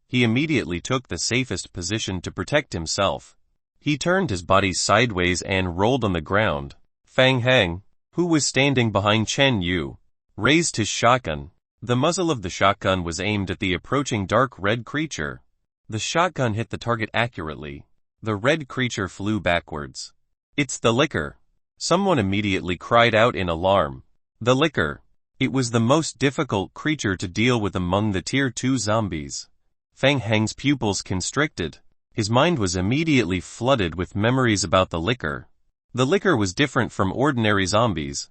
he immediately took the safest position to protect himself. He turned his body sideways and rolled on the ground. Fang Heng, who was standing behind Chen Yu, raised his shotgun. The muzzle of the shotgun was aimed at the approaching dark red creature. The shotgun hit the target accurately. The red creature flew backwards. "It's the liquor." Someone immediately cried out in alarm. The liquor. It was the most difficult creature to deal with among the Tier 2 zombies. Fang Heng's pupils constricted. His mind was immediately flooded with memories about the liquor. The liquor was different from ordinary zombies.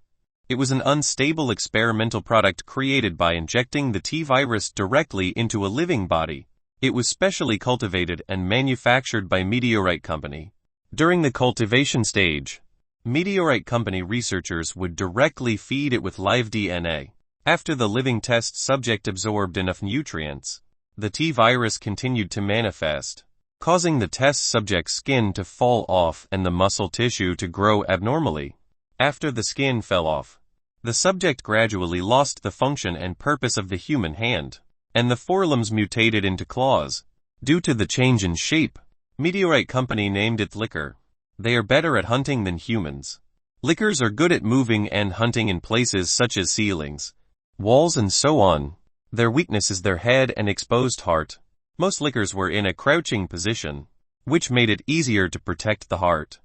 It was an unstable experimental product created by injecting the T-virus directly into a living body. It was specially cultivated and manufactured by Meteorite Company. During the cultivation stage, Meteorite Company researchers would directly feed it with live DNA. After the living test subject absorbed enough nutrients, the T-virus continued to manifest, causing the test subject's skin to fall off and the muscle tissue to grow abnormally. After the skin fell off, the subject gradually lost the function and purpose of the human hand, and the forelimbs mutated into claws. Due to the change in shape, Meteorite Company named it liquor. They are better at hunting than humans. Liquors are good at moving and hunting in places such as ceilings, walls and so on. Their weakness is their head and exposed heart. Most liquors were in a crouching position, which made it easier to protect the heart.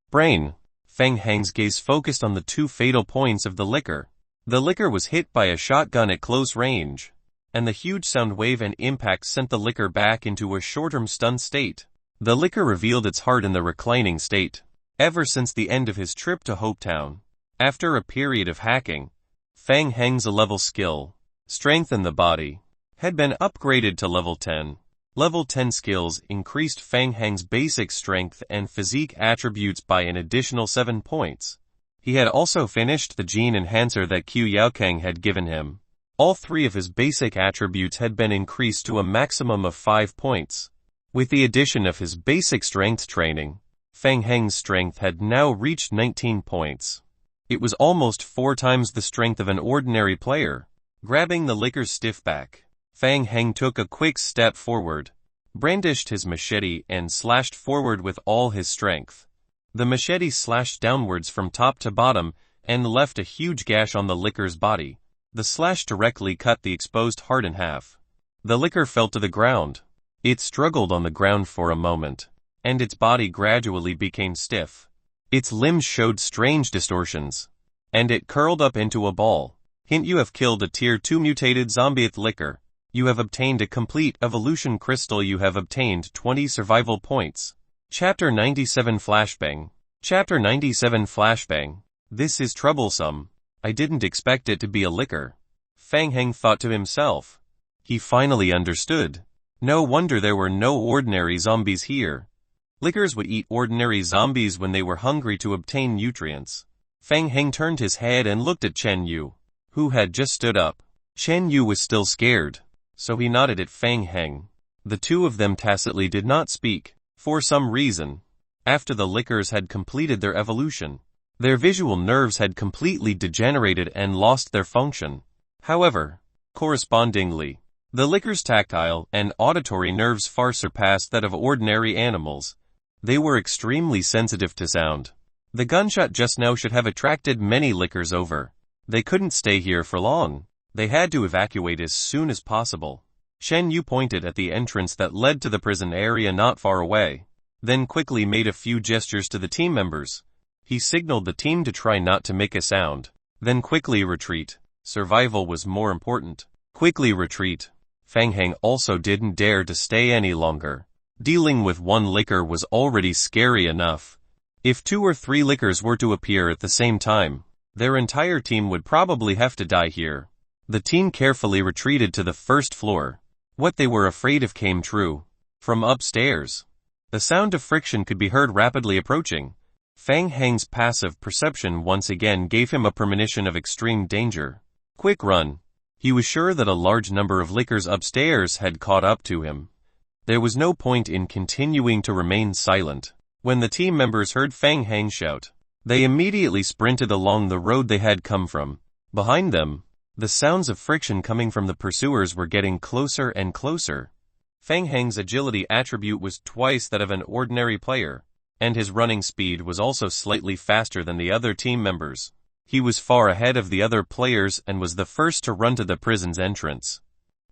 Brain. Fang Heng's gaze focused on the two fatal points of the liquor. The liquor was hit by a shotgun at close range, and the huge sound wave and impact sent the liquor back into a short-term stunned state. The liquor revealed its heart in the reclining state. Ever since the end of his trip to Hopetown, after a period of hacking, Fang Heng's level skill, strength in the body, had been upgraded to level 10. Level 10 skills increased Fang Heng's basic strength and physique attributes by an additional 7 points. He had also finished the gene enhancer that Qiu Yaokang had given him. All 3 of his basic attributes had been increased to a maximum of 5 points. With the addition of his basic strength training, Fang Heng's strength had now reached 19 points. It was almost 4 times the strength of an ordinary player. Grabbing the licker's stiff back, Fang Heng took a quick step forward, brandished his machete and slashed forward with all his strength. The machete slashed downwards from top to bottom and left a huge gash on the licker's body. The slash directly cut the exposed heart in half. The licker fell to the ground. It struggled on the ground for a moment, and its body gradually became stiff. Its limbs showed strange distortions, and it curled up into a ball. Hint: you have killed a tier 2 mutated zombie licker. You have obtained a complete evolution crystal. You have obtained 20 survival points. Chapter 97 Flashbang. Chapter 97 Flashbang. This is troublesome. I didn't expect it to be a licker. Fang Heng thought to himself. He finally understood. No wonder there were no ordinary zombies here. Lickers would eat ordinary zombies when they were hungry to obtain nutrients. Fang Heng turned his head and looked at Chen Yu, who had just stood up. Chen Yu was still scared, so he nodded at Fang Heng. The 2 of them tacitly did not speak. For some reason, after the lickers had completed their evolution, their visual nerves had completely degenerated and lost their function. However, correspondingly, the licker's tactile and auditory nerves far surpassed that of ordinary animals. They were extremely sensitive to sound. The gunshot just now should have attracted many lickers over. They couldn't stay here for long. They had to evacuate as soon as possible. Shen Yu pointed at the entrance that led to the prison area not far away, then quickly made a few gestures to the team members. He signaled the team to try not to make a sound, then quickly retreat. Survival was more important. Quickly retreat. Fang Heng also didn't dare to stay any longer. Dealing with one licker was already scary enough. If 2 or 3 lickers were to appear at the same time, their entire team would probably have to die here. The team carefully retreated to the first floor. What they were afraid of came true. From upstairs, the sound of friction could be heard rapidly approaching. Fang Heng's passive perception once again gave him a premonition of extreme danger. Quick run. He was sure that a large number of lickers upstairs had caught up to him. There was no point in continuing to remain silent. When the team members heard Fang Heng shout, they immediately sprinted along the road they had come from. Behind them, the sounds of friction coming from the pursuers were getting closer and closer. Fang Heng's agility attribute was twice that of an ordinary player, and his running speed was also slightly faster than the other team members. He was far ahead of the other players and was the first to run to the prison's entrance.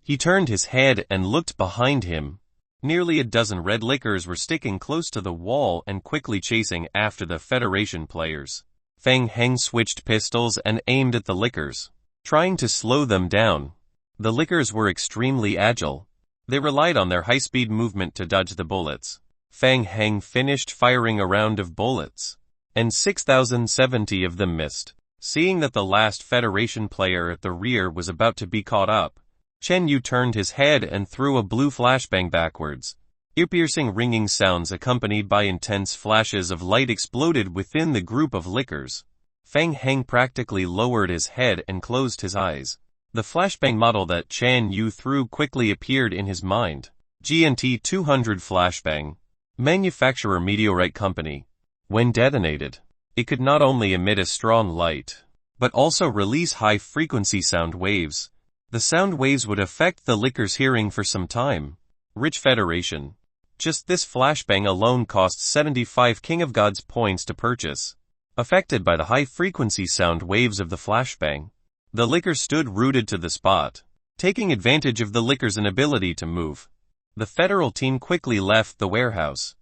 He turned his head and looked behind him. Nearly a dozen red lickers were sticking close to the wall and quickly chasing after the Federation players. Fang Heng switched pistols and aimed at the lickers, trying to slow them down. The lickers were extremely agile. They relied on their high-speed movement to dodge the bullets. Fang Heng finished firing a round of bullets, and 6,070 of them missed. Seeing that the last Federation player at the rear was about to be caught up, Chen Yu turned his head and threw a blue flashbang backwards. Ear-piercing ringing sounds accompanied by intense flashes of light exploded within the group of lickers. Fang Heng practically lowered his head and closed his eyes. The flashbang model that Chen Yu threw quickly appeared in his mind. GNT 200 Flashbang. Manufacturer Meteorite Company. When detonated, it could not only emit a strong light, but also release high-frequency sound waves. The sound waves would affect the licker's hearing for some time. Rich Federation. Just this flashbang alone costs 75 King of Gods points to purchase. Affected by the high-frequency sound waves of the flashbang, the licker stood rooted to the spot, taking advantage of the licker's inability to move. The Federal team quickly left the warehouse.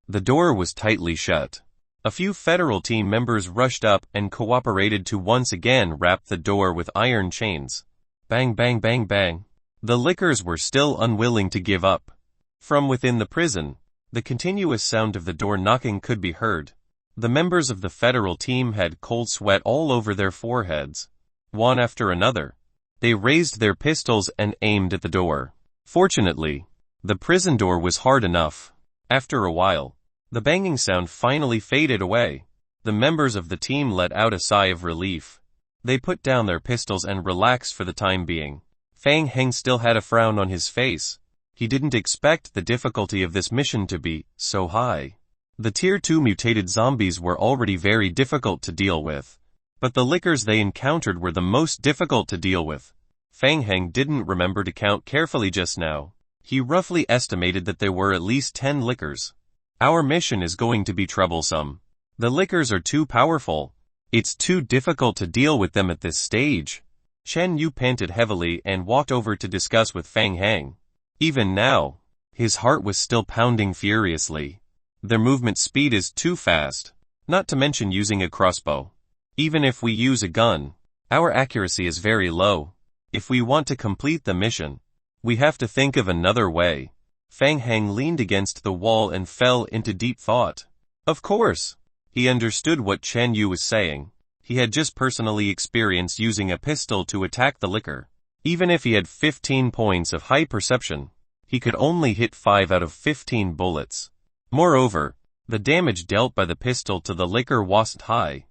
The door was tightly shut. A few Federal team members rushed up and cooperated to once again wrap the door with iron chains. Bang bang bang bang. The lickers were still unwilling to give up. From within the prison, the continuous sound of the door knocking could be heard. The members of the Federal team had cold sweat all over their foreheads. One after another, they raised their pistols and aimed at the door. Fortunately, the prison door was hard enough. After a while, the banging sound finally faded away. The members of the team let out a sigh of relief. They put down their pistols and relaxed for the time being. Fang Heng still had a frown on his face. He didn't expect the difficulty of this mission to be so high. The Tier 2 mutated zombies were already very difficult to deal with. But the lickers they encountered were the most difficult to deal with. Fang Heng didn't remember to count carefully just now. He roughly estimated that there were at least 10 lickers. Our mission is going to be troublesome. The lickers are too powerful. It's too difficult to deal with them at this stage. Chen Yu panted heavily and walked over to discuss with Fang Heng. Even now, his heart was still pounding furiously. Their movement speed is too fast, not to mention using a crossbow. Even if we use a gun, our accuracy is very low. If we want to complete the mission, we have to think of another way. Fang Heng leaned against the wall and fell into deep thought. Of course, he understood what Chen Yu was saying. He had just personally experienced using a pistol to attack the licker. Even if he had 15 points of high perception, he could only hit 5 out of 15 bullets. Moreover, the damage dealt by the pistol to the licker wasn't high.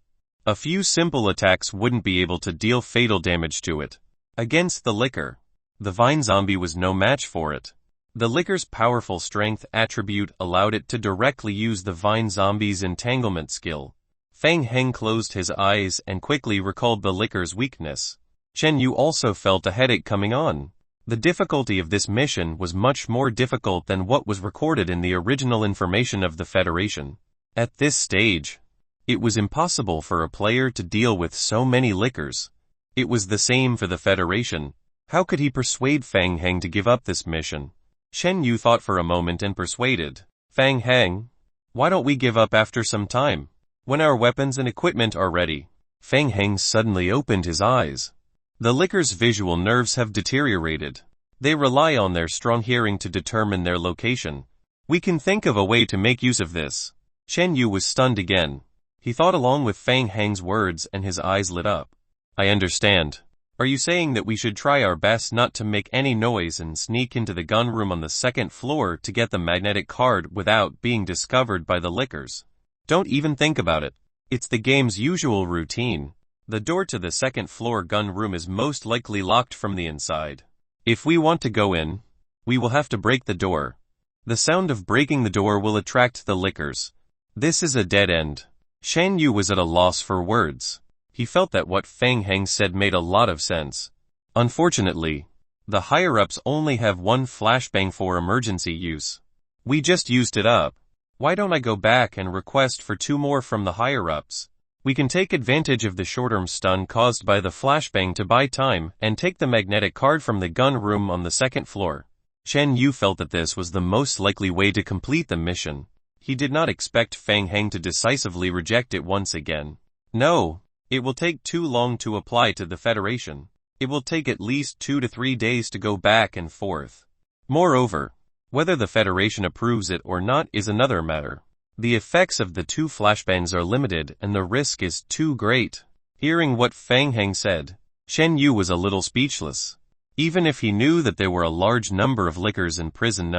A few simple attacks wouldn't be able to deal fatal damage to it. Against the licker, the vine zombie was no match for it. The licker's powerful strength attribute allowed it to directly use the vine zombie's entanglement skill. Fang Heng closed his eyes and quickly recalled the licker's weakness. Chen Yu also felt a headache coming on. The difficulty of this mission was much more difficult than what was recorded in the original information of the Federation. At this stage, it was impossible for a player to deal with so many lickers. It was the same for the Federation. How could he persuade Fang Heng to give up this mission? Chen Yu thought for a moment and persuaded. Fang Heng, why don't we give up after some time, when our weapons and equipment are ready? Fang Heng suddenly opened his eyes. The licker's visual nerves have deteriorated. They rely on their strong hearing to determine their location. We can think of a way to make use of this. Chen Yu was stunned again. He thought along with Fang Heng's words and his eyes lit up. I understand. Are you saying that we should try our best not to make any noise and sneak into the gun room on the second floor to get the magnetic card without being discovered by the lickers? Don't even think about it. It's the game's usual routine. The door to the second floor gun room is most likely locked from the inside. If we want to go in, we will have to break the door. The sound of breaking the door will attract the lickers. This is a dead end. Shan Yu was at a loss for words. He felt that what Fang Heng said made a lot of sense. Unfortunately, the higher-ups only have one flashbang for emergency use. We just used it up. Why don't I go back and request for 2 more from the higher-ups? We can take advantage of the short-term stun caused by the flashbang to buy time and take the magnetic card from the gun room on the second floor. Chen Yu felt that this was the most likely way to complete the mission. He did not expect Fang Heng to decisively reject it once again. No. It will take too long to apply to the Federation. It will take at least 2 to 3 days to go back and forth. Moreover, whether the Federation approves it or not is another matter. The effects of the 2 flashbangs are limited and the risk is too great. Hearing what Fang Heng said, Shen Yu was a little speechless. Even if he knew that there were a large number of lickers in prison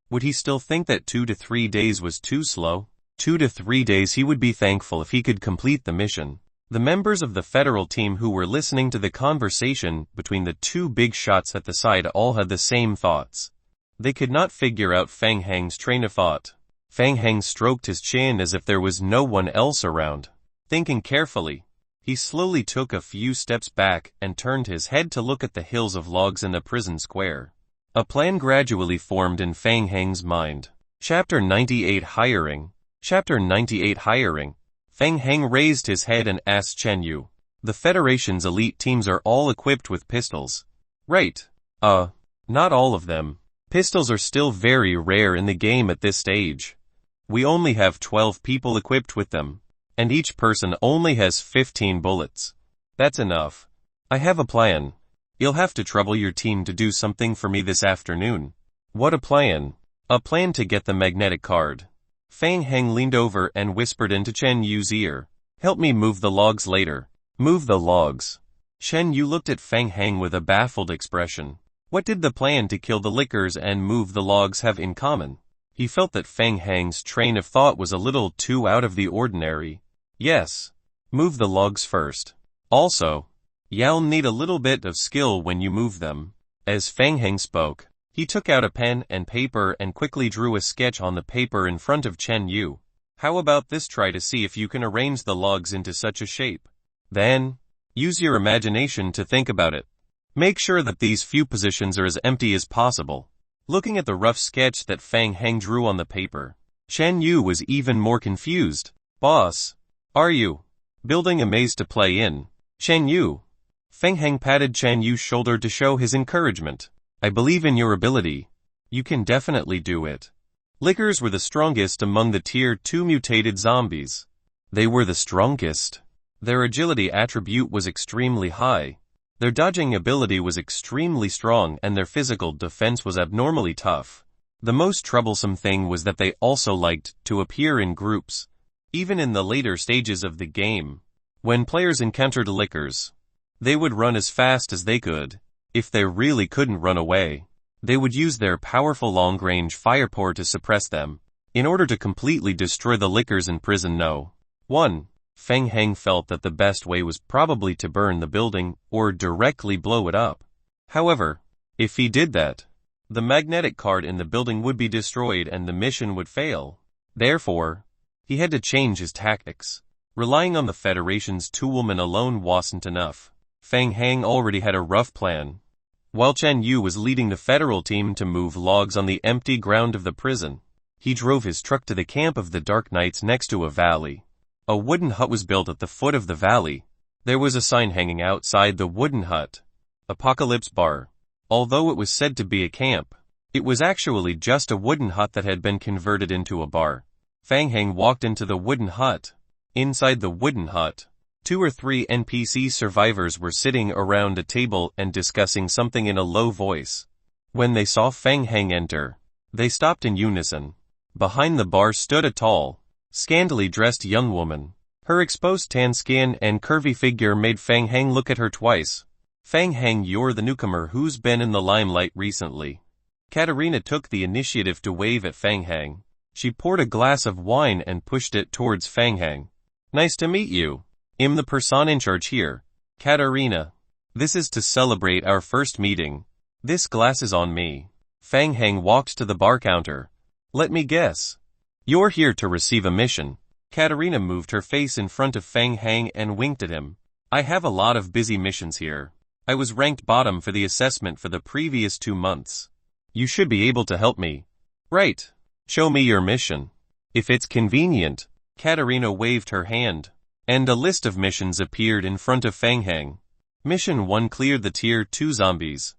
would he still think that 2 to 3 days was too slow? 2 to 3 days he would be thankful if he could complete the mission. The members of the federal team who were listening to the conversation between the 2 big shots at the side all had the same thoughts. They could not figure out Fang Heng's train of thought. Fang Heng stroked his chin as if there was no one else around. Thinking carefully, he slowly took a few steps back and turned his head to look at the hills of logs in the prison square. A plan gradually formed in Fang Heng's mind. Chapter 98 Hiring. Chapter 98 Hiring. Fang Heng raised his head and asked Chen Yu. The Federation's elite teams are all equipped with pistols. Right. Not all of them. Pistols are still very rare in the game at this stage. We only have 12 people equipped with them, and each person only has 15 bullets. That's enough. I have a plan. You'll have to trouble your team to do something for me this afternoon. What a plan? A plan to get the magnetic card. Fang Heng leaned over and whispered into Chen Yu's ear. Help me move the logs later. Move the logs. Chen Yu looked at Fang Heng with a baffled expression. What did the plan to kill the lickers and move the logs have in common? He felt that Feng Hang's train of thought was a little too out of the ordinary. Yes. Move the logs first. Also, you'll need a little bit of skill when you move them. As Feng Hang spoke, he took out a pen and paper and quickly drew a sketch on the paper in front of Chen Yu. How about this? Try to see if you can arrange the logs into such a shape. Then, use your imagination to think about it. Make sure that these few positions are as empty as possible. Looking at the rough sketch that Feng Hang drew on the paper, Chen Yu was even more confused. Boss, are you building a maze to play in? Chen Yu. Feng Hang patted Chen Yu's shoulder to show his encouragement. I believe in your ability. You can definitely do it. Lickers were the strongest among the Tier 2 mutated zombies. They were the strongest. Their agility attribute was extremely high. Their dodging ability was extremely strong and their physical defense was abnormally tough. The most troublesome thing was that they also liked to appear in groups. Even in the later stages of the game, when players encountered lickers, they would run as fast as they could. If they really couldn't run away, they would use their powerful long-range firepower to suppress them, in order to completely destroy the lickers in prison. No. 1. Feng Hang felt that the best way was probably to burn the building, or directly blow it up. However, if he did that, the magnetic card in the building would be destroyed and the mission would fail. Therefore, he had to change his tactics. Relying on the Federation's toolman alone wasn't enough. Feng Hang already had a rough plan. While Chen Yu was leading the federal team to move logs on the empty ground of the prison, he drove his truck to the camp of the Dark Knights next to a valley. A wooden hut was built at the foot of the valley. There was a sign hanging outside the wooden hut. Apocalypse Bar. Although it was said to be a camp, it was actually just a wooden hut that had been converted into a bar. Feng Hang walked into the wooden hut. Inside the wooden hut, 2 or 3 NPC survivors were sitting around a table and discussing something in a low voice. When they saw Feng Hang enter, they stopped in unison. Behind the bar stood a tall, scantily dressed young woman. Her exposed tan skin and curvy figure made Feng Hang look at her twice. Feng Hang, you're the newcomer who's been in the limelight recently. Katarina took the initiative to wave at Feng Hang. She poured a glass of wine and pushed it towards Feng Hang. Nice to meet you. I'm the person in charge here. Katarina. This is to celebrate our first meeting. This glass is on me. Feng Hang walked to the bar counter. Let me guess. You're here to receive a mission. Katarina moved her face in front of Feng Hang and winked at him. I have a lot of busy missions here. I was ranked bottom for the assessment for the previous 2 months. You should be able to help me. Right. Show me your mission. If it's convenient. Katarina waved her hand, and a list of missions appeared in front of Feng Hang. Mission 1, clear the Tier 2 zombies.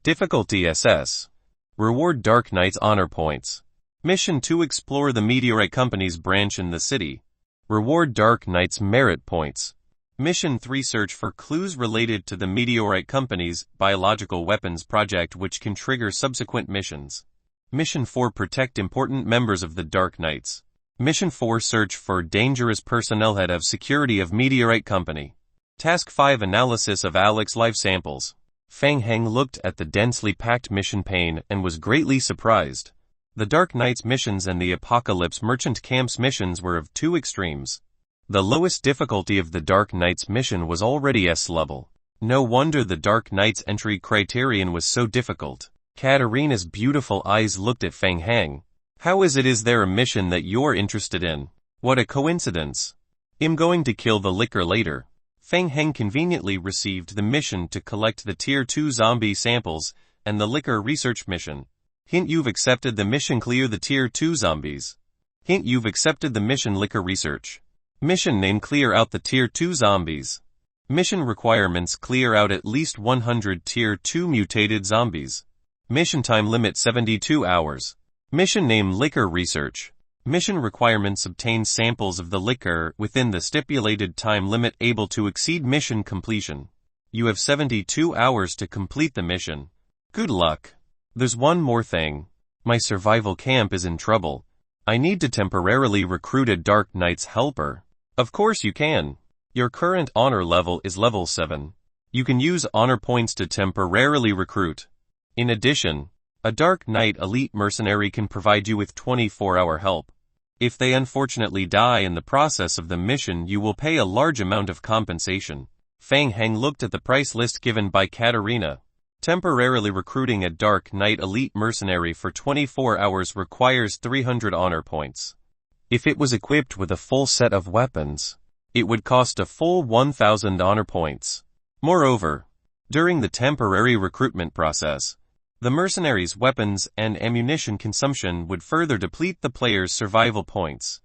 Difficulty SS. Reward Dark Knights honor points. Mission 2, explore the Meteorite Company's branch in the city. Reward Dark Knights merit points. Mission 3, search for clues related to the Meteorite Company's biological weapons project which can trigger subsequent missions. Mission 4, protect important members of the Dark Knights. Mission 4, search for dangerous personnel, head of security of Meteorite Company. Task 5, analysis of Alex life samples. Feng Hang looked at the densely packed mission pane and was greatly surprised. The Dark Knights missions and the Apocalypse Merchant Camp's missions were of 2 extremes. The lowest difficulty of the Dark Knights mission was already S level. No wonder the Dark Knights entry criterion was so difficult. Katarina's beautiful eyes looked at Feng Hang. How is there a mission that you're interested in? What a coincidence. I'm going to kill the licker later. Feng Hang conveniently received the mission to collect the Tier 2 zombie samples and the licker research mission. Hint, you've accepted the mission, clear the Tier 2 zombies. Hint, you've accepted the mission, licker research. Mission name, clear out the Tier 2 zombies. Mission requirements, clear out at least 100 Tier 2 mutated zombies. Mission time limit 72 hours. Mission name, licker research. Mission requirements, obtain samples of the liquor within the stipulated time limit able to exceed mission completion. You have 72 hours to complete the mission. Good luck. There's one more thing. My survival camp is in trouble. I need to temporarily recruit a Dark Knight's helper. Of course you can. Your current honor level is level 7. You can use honor points to temporarily recruit. In addition, A Dark Knight elite mercenary can provide you with 24-hour help. If they unfortunately die in the process of the mission, you will pay a large amount of compensation. Fang Heng looked at the price list given by Katarina. Temporarily recruiting a Dark Knight elite mercenary for 24 hours requires 300 honor points. If it was equipped with a full set of weapons, it would cost a full 1,000 honor points. Moreover, during the temporary recruitment process, the mercenary's weapons and ammunition consumption would further deplete the player's survival points.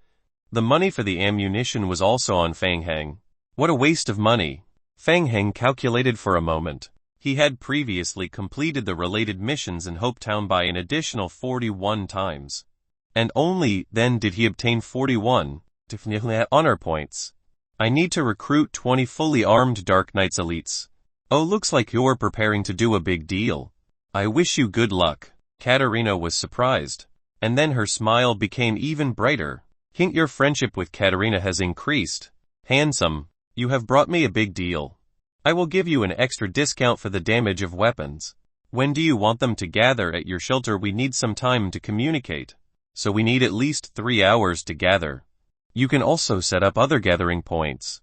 The money for the ammunition was also on Fang Heng. What a waste of money. Fang Heng calculated for a moment. He had previously completed the related missions in Hopetown by an additional 41 times. And only then did he obtain 41 honor points. I need to recruit 20 fully armed Dark Knights elites. Oh, looks like you're preparing to do a big deal. I wish you good luck. Katarina was surprised. And then her smile became even brighter. Hint, your friendship with Katarina has increased. Handsome, you have brought me a big deal. I will give you an extra discount for the damage of weapons. When do you want them to gather at your shelter? We need some time to communicate. So we need at least 3 hours to gather. You can also set up other gathering points.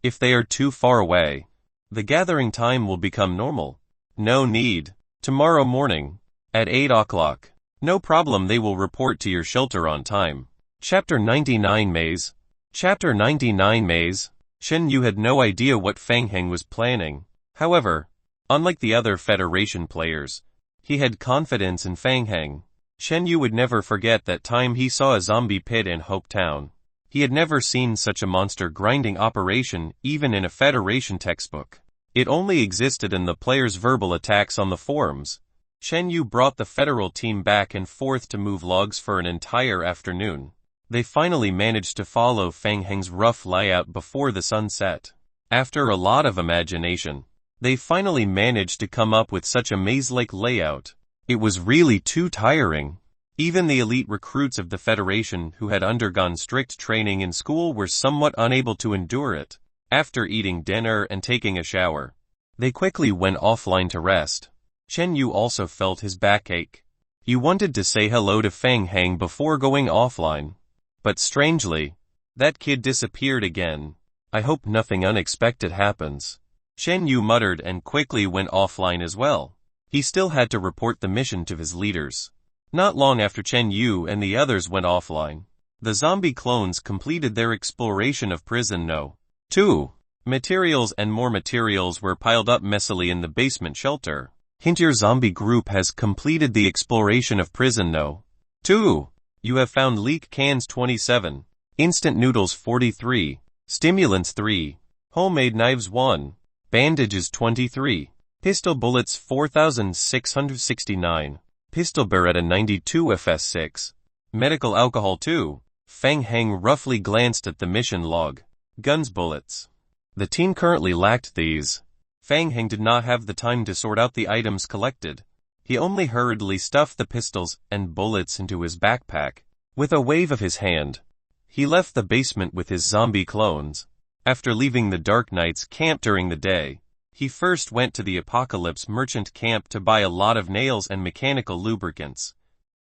If they are too far away, the gathering time will become normal. No need. Tomorrow morning, at 8 o'clock. No problem, they will report to your shelter on time. Chapter 99 Maze. Chapter 99 Maze. Shen Yu had no idea what Fang Heng was planning. However, unlike the other Federation players, he had confidence in Fang Heng. Shen Yu would never forget that time he saw a zombie pit in Hopetown. He had never seen such a monster grinding operation even in a Federation textbook. It only existed in the players' verbal attacks on the forums. Shen Yu brought the federal team back and forth to move logs for an entire afternoon. They finally managed to follow Fang Heng's rough layout before the sun set. After a lot of imagination, they finally managed to come up with such a maze-like layout. It was really too tiring. Even the elite recruits of the Federation who had undergone strict training in school were somewhat unable to endure it. After eating dinner and taking a shower, they quickly went offline to rest. Shen Yu also felt his backache. He wanted to say hello to Fang Heng before going offline. But strangely, that kid disappeared again. I hope nothing unexpected happens. Shen Yu muttered and quickly went offline as well. He still had to report the mission to his leaders. Not long after Shen Yu and the others went offline, the zombie clones completed their exploration of Prison No. 2. Materials and more materials were piled up messily in the basement shelter. Hint, your zombie group has completed the exploration of Prison No. 2. You have found leak cans 27, instant noodles 43, stimulants 3, homemade knives 1, bandages 23, pistol bullets 4,669, pistol Beretta 92 FS6, medical alcohol 2. Fang Heng roughly glanced at the mission log. Guns, bullets. The team currently lacked these. Fang Heng did not have the time to sort out the items collected. He only hurriedly stuffed the pistols and bullets into his backpack. With a wave of his hand, he left the basement with his zombie clones. After leaving the Dark Knight's camp during the day, he first went to the Apocalypse merchant camp to buy a lot of nails and mechanical lubricants.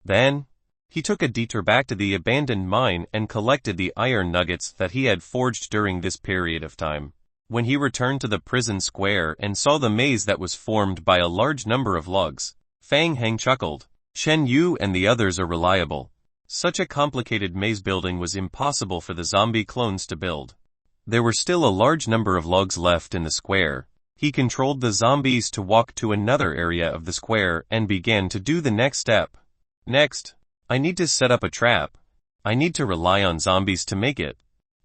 Then, he took a detour back to the abandoned mine and collected the iron nuggets that he had forged during this period of time. When he returned to the prison square and saw the maze that was formed by a large number of logs, Fang Heng chuckled. Shen Yu and the others are reliable. Such a complicated maze building was impossible for the zombie clones to build. There were still a large number of logs left in the square. He controlled the zombies to walk to another area of the square and began to do the next step. Next, I need to set up a trap. I need to rely on zombies to make it.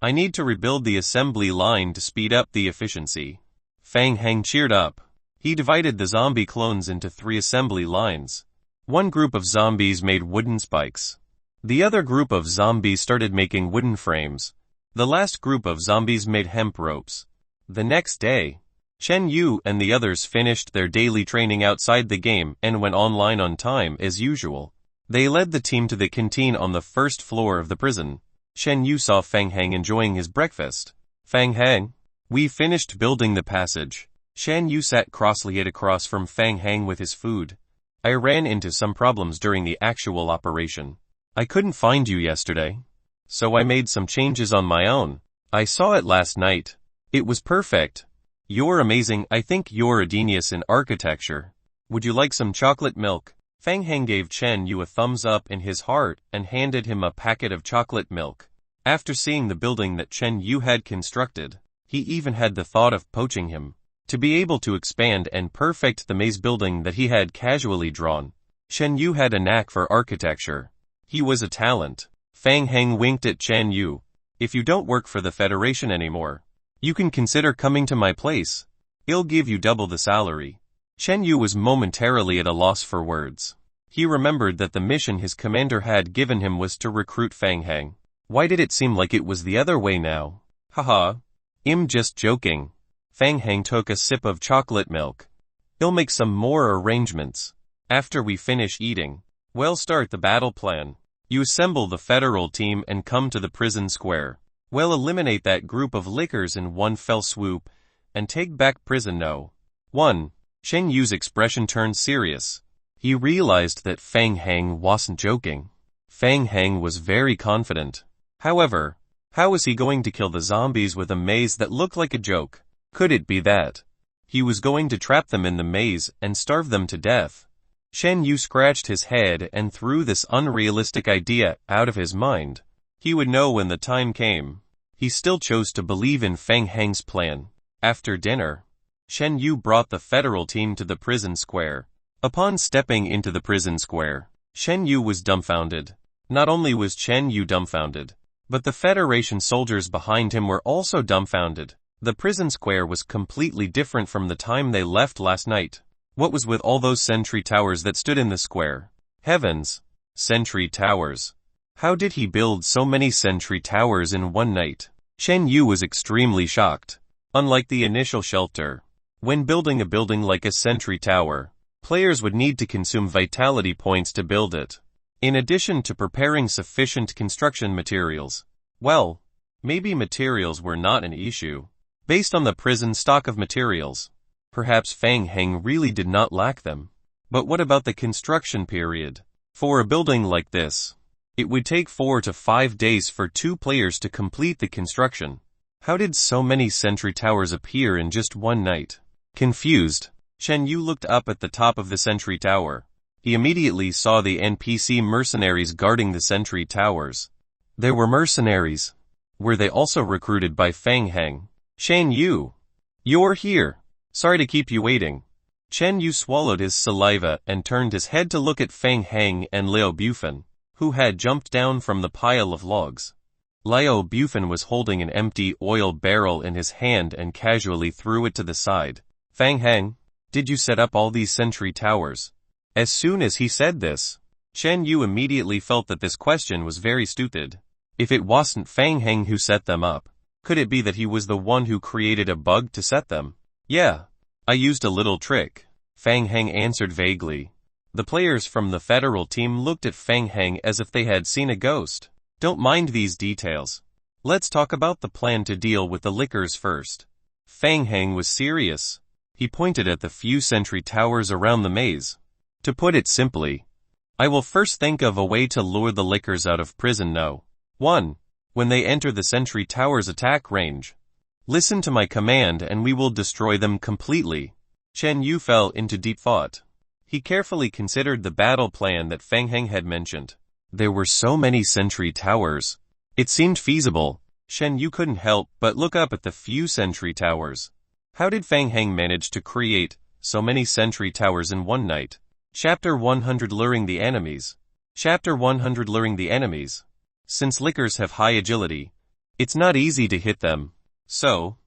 I need to rebuild the assembly line to speed up the efficiency. Fang Heng cheered up. He divided the zombie clones into 3 assembly lines. One group of zombies made wooden spikes. The other group of zombies started making wooden frames. The last group of zombies made hemp ropes. The next day, Shen Yu and the others finished their daily training outside the game and went online on time as usual. They led the team to the canteen on the first floor of the prison. Shen Yu saw Fang Heng enjoying his breakfast. Fang Heng, we finished building the passage. Shen Yu sat cross-legged across from Fang Heng with his food. I ran into some problems during the actual operation. I couldn't find you yesterday, so I made some changes on my own. I saw it last night. It was perfect. You're amazing. I think you're a genius in architecture. Would you like some chocolate milk? Fang Heng gave Chen Yu a thumbs up in his heart and handed him a packet of chocolate milk. After seeing the building that Chen Yu had constructed, he even had the thought of poaching him, to be able to expand and perfect the maze building that he had casually drawn. Chen Yu had a knack for architecture. He was a talent. Fang Heng winked at Chen Yu. If you don't work for the Federation anymore, you can consider coming to my place. I'll give you double the salary. Chen Yu was momentarily at a loss for words. He remembered that the mission his commander had given him was to recruit Fang Heng. Why did it seem like it was the other way now? Haha. I'm just joking. Fang Heng took a sip of chocolate milk. I'll make some more arrangements. After we finish eating, we'll start the battle plan. You assemble the federal team and come to the prison square. We'll eliminate that group of lickers in one fell swoop and take back prison No. 1. Chen Yu's expression turned serious. He realized that Fang Heng wasn't joking. Fang Heng was very confident. However, how was he going to kill the zombies with a maze that looked like a joke? Could it be that he was going to trap them in the maze and starve them to death? Chen Yu scratched his head and threw this unrealistic idea out of his mind. He would know when the time came. He still chose to believe in Fang Heng's plan. After dinner, Chen Yu brought the federal team to the prison square. Upon stepping into the prison square, Chen Yu was dumbfounded. Not only was Chen Yu dumbfounded, but the Federation soldiers behind him were also dumbfounded. The prison square was completely different from the time they left last night. What was with all those sentry towers that stood in the square? Heavens! Sentry towers. How did he build so many sentry towers in one night? Chen Yu was extremely shocked. Unlike the initial shelter, when building a building like a sentry tower, players would need to consume vitality points to build it, in addition to preparing sufficient construction materials. Well, maybe materials were not an issue. Based on the prison stock of materials, perhaps Fang Heng really did not lack them. But what about the construction period? For a building like this, it would take 4 to 5 days for 2 players to complete the construction. How did so many sentry towers appear in just one night? Confused, Chen Yu looked up at the top of the sentry tower. He immediately saw the NPC mercenaries guarding the sentry towers. There were mercenaries. Were they also recruited by Fang Heng? Chen Yu, you're here. Sorry to keep you waiting. Chen Yu swallowed his saliva and turned his head to look at Fang Heng and Liu Bufan, who had jumped down from the pile of logs. Liu Bufan was holding an empty oil barrel in his hand and casually threw it to the side. Fang Heng, did you set up all these sentry towers? As soon as he said this, Chen Yu immediately felt that this question was very stupid. If it wasn't Fang Heng who set them up, could it be that he was the one who created a bug to set them? Yeah, I used a little trick, Fang Heng answered vaguely. The players from the federal team looked at Fang Heng as if they had seen a ghost. Don't mind these details. Let's talk about the plan to deal with the lickers first. Fang Heng was serious. He pointed at the few sentry towers around the maze. To put it simply, I will first think of a way to lure the lickers out of prison No. 1. When they enter the sentry tower's attack range, listen to my command and we will destroy them completely. Chen Yu fell into deep thought. He carefully considered the battle plan that Fang Heng had mentioned. There were so many sentry towers. It seemed feasible. Chen Yu couldn't help but look up at the few sentry towers. How did Fang Heng manage to create so many sentry towers in one night? Chapter 100 Luring the Enemies. Chapter 100 Luring the Enemies. Since lickers have high agility, it's not easy to hit them. So,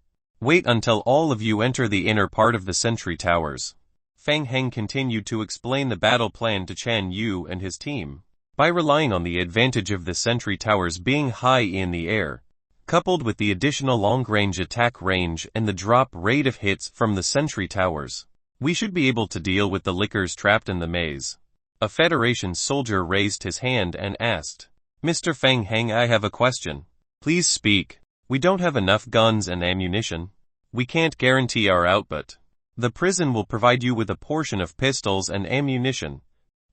wait until all of you enter the inner part of the sentry towers. Fang Heng continued to explain the battle plan to Chen Yu and his team. By relying on the advantage of the sentry towers being high in the air, coupled with the additional long-range attack range and the drop rate of hits from the sentry towers, we should be able to deal with the lickers trapped in the maze. A Federation soldier raised his hand and asked, Mr. Fang Heng, I have a question. Please speak. We don't have enough guns and ammunition. We can't guarantee our output. The prison will provide you with a portion of pistols and ammunition,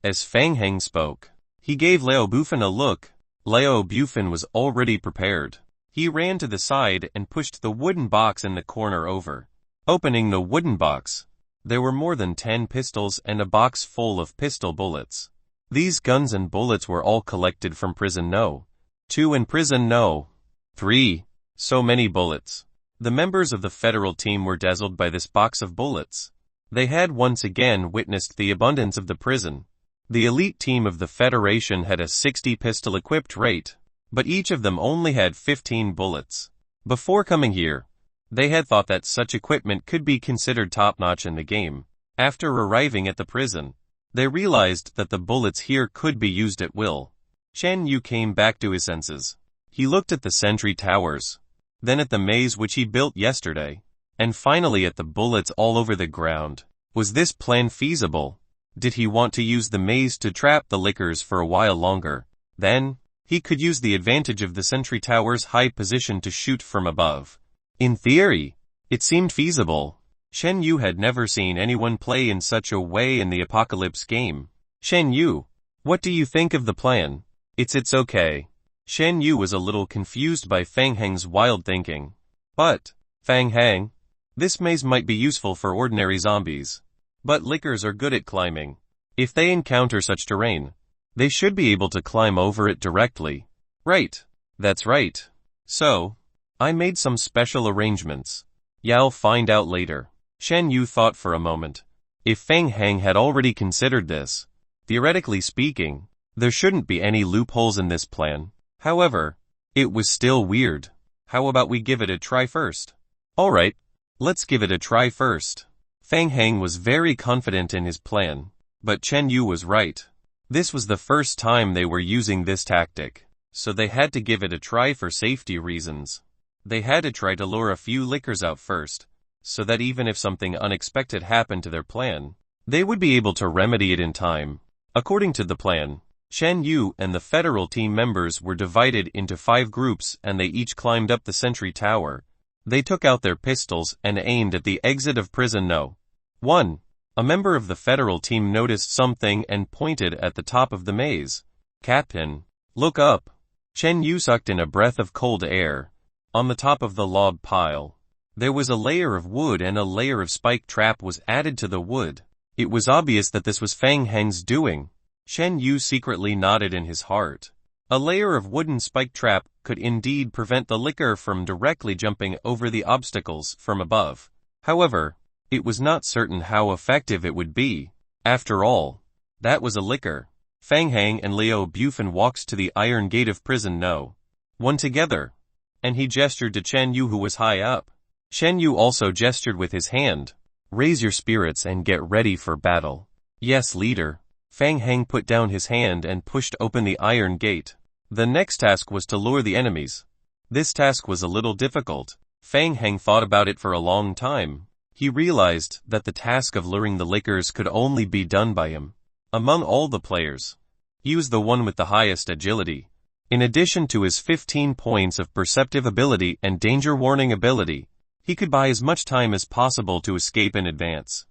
As Fang Heng spoke, he gave Liao Bufan a look. Liao Bufan was already prepared. He ran to the side and pushed the wooden box in the corner over. Opening the wooden box, there were more than 10 pistols and a box full of pistol bullets. These guns and bullets were all collected from Prison No. 2 and Prison No. 3. So many bullets. The members of the federal team were dazzled by this box of bullets. They had once again witnessed the abundance of the prison. The elite team of the Federation had a 60 pistol equipped rate, but each of them only had 15 bullets. Before coming here, they had thought that such equipment could be considered top-notch in the game. After arriving at the prison, they realized that the bullets here could be used at will. Shen Yu came back to his senses. He looked at the sentry towers, then at the maze which he built yesterday, and finally at the bullets all over the ground. Was this plan feasible? Did he want to use the maze to trap the lickers for a while longer? Then, he could use the advantage of the sentry tower's high position to shoot from above. In theory, it seemed feasible. Shen Yu had never seen anyone play in such a way in the Apocalypse game. Shen Yu, what do you think of the plan? It's okay. Shen Yu was a little confused by Fang Heng's wild thinking. But, Fang Heng, this maze might be useful for ordinary zombies. But lickers are good at climbing. If they encounter such terrain, they should be able to climb over it directly. Right. That's right. So, I made some special arrangements. I'll find out later. Shen Yu thought for a moment. If Fang Heng had already considered this, theoretically speaking, there shouldn't be any loopholes in this plan. However, it was still weird. How about we give it a try first? Alright, let's give it a try first. Fang Heng was very confident in his plan, but Shen Yu was right. This was the first time they were using this tactic, so they had to give it a try for safety reasons. They had to try to lure a few lickers out first, so that even if something unexpected happened to their plan, they would be able to remedy it in time. According to the plan, Shen Yu and the federal team members were divided into 5 groups and they each climbed up the sentry tower. They took out their pistols and aimed at the exit of Prison No. 1. A member of the federal team noticed something and pointed at the top of the maze. Captain, look up. Shen Yu sucked in a breath of cold air. On the top of the log pile, there was a layer of wood and a layer of spike trap was added to the wood. It was obvious that this was Fang Heng's doing. Shen Yu secretly nodded in his heart. A layer of wooden spike trap could indeed prevent the licker from directly jumping over the obstacles from above. However, it was not certain how effective it would be. After all, that was a licker. Fang Heng and Liao Bufan walked to the iron gate of Prison No. 1 together, and he gestured to Shen Yu who was high up. Shen Yu also gestured with his hand. Raise your spirits and get ready for battle. Yes, leader. Fang Heng put down his hand and pushed open the iron gate. The next task was to lure the enemies. This task was a little difficult. Fang Heng thought about it for a long time. He realized that the task of luring the lickers could only be done by him. Among all the players, he was the one with the highest agility. In addition to his 15 points of perceptive ability and danger warning ability, he could buy as much time as possible to escape in advance.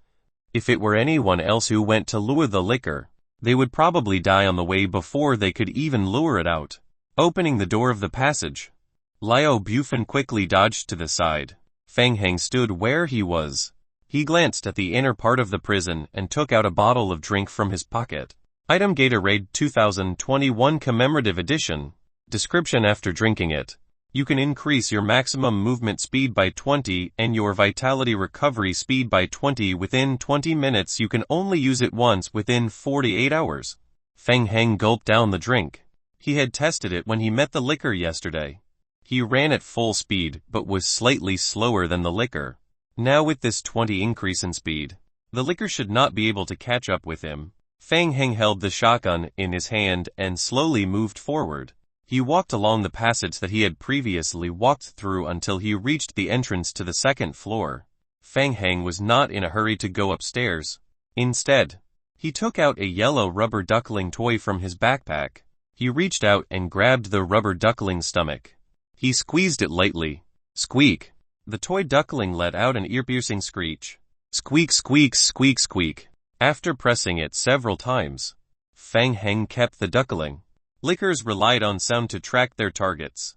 If it were anyone else who went to lure the licker, they would probably die on the way before they could even lure it out. Opening the door of the passage, Liao Bufan quickly dodged to the side. Fang Heng stood where he was. He glanced at the inner part of the prison and took out a bottle of drink from his pocket. Item Gatorade 2021 Commemorative Edition. Description: after drinking it, you can increase your maximum movement speed by 20 and your vitality recovery speed by 20 within 20 minutes. You can only use it once within 48 hours. Fang Heng gulped down the drink. He had tested it when he met the licker yesterday. He ran at full speed but was slightly slower than the licker. Now with this 20 increase in speed, the licker should not be able to catch up with him. Fang Heng held the shotgun in his hand and slowly moved forward. He walked along the passage that he had previously walked through until he reached the entrance to the second floor. Fang Heng was not in a hurry to go upstairs. Instead, he took out a yellow rubber duckling toy from his backpack. He reached out and grabbed the rubber duckling's stomach. He squeezed it lightly. Squeak! The toy duckling let out an ear-piercing screech. Squeak, squeak, squeak, squeak. After pressing it several times, Fang Heng kept the duckling. Lickers relied on sound to track their targets.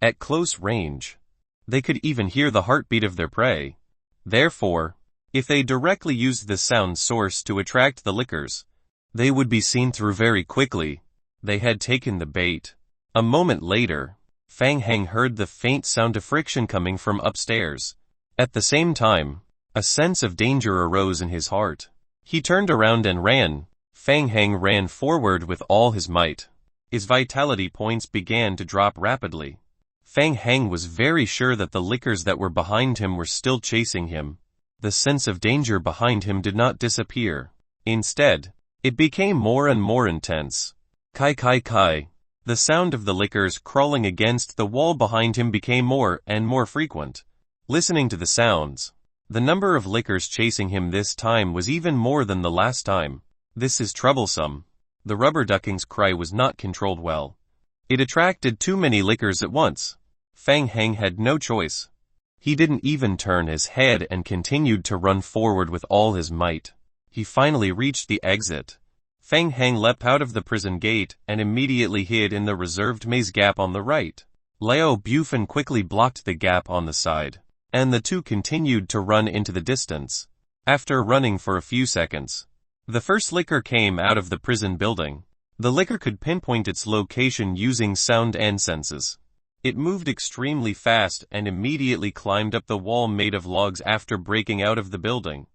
At close range, they could even hear the heartbeat of their prey. Therefore, if they directly used the sound source to attract the lickers, they would be seen through very quickly. They had taken the bait. A moment later, Fang Heng heard the faint sound of friction coming from upstairs. At the same time, a sense of danger arose in his heart. He turned around and ran. Fang Heng ran forward with all his might. His vitality points began to drop rapidly. Fang Heng was very sure that the lickers that were behind him were still chasing him. The sense of danger behind him did not disappear. Instead, it became more and more intense. Kai kai kai. The sound of the lickers crawling against the wall behind him became more and more frequent. Listening to the sounds, the number of lickers chasing him this time was even more than the last time. This is troublesome. The rubber ducking's cry was not controlled well. It attracted too many lickers at once. Fang Heng had no choice. He didn't even turn his head and continued to run forward with all his might. He finally reached the exit. Fang Heng leapt out of the prison gate and immediately hid in the reserved maze gap on the right. Liao Bufan quickly blocked the gap on the side, and the two continued to run into the distance. After running for a few seconds, the first licker came out of the prison building. The licker could pinpoint its location using sound and senses. It moved extremely fast and immediately climbed up the wall made of logs after breaking out of the building.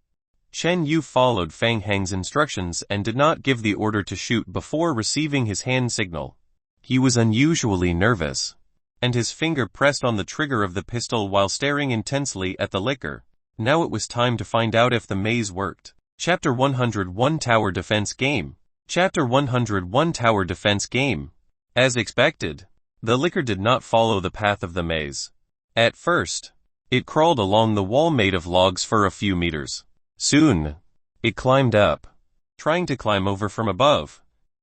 Chen Yu followed Fang Heng's instructions and did not give the order to shoot before receiving his hand signal. He was unusually nervous, and his finger pressed on the trigger of the pistol while staring intensely at the licker. Now it was time to find out if the maze worked. Chapter 101 Tower Defense Game. Chapter 101 Tower Defense Game. As expected, the licker did not follow the path of the maze. At first, it crawled along the wall made of logs for a few meters. Soon, it climbed up, trying to climb over from above.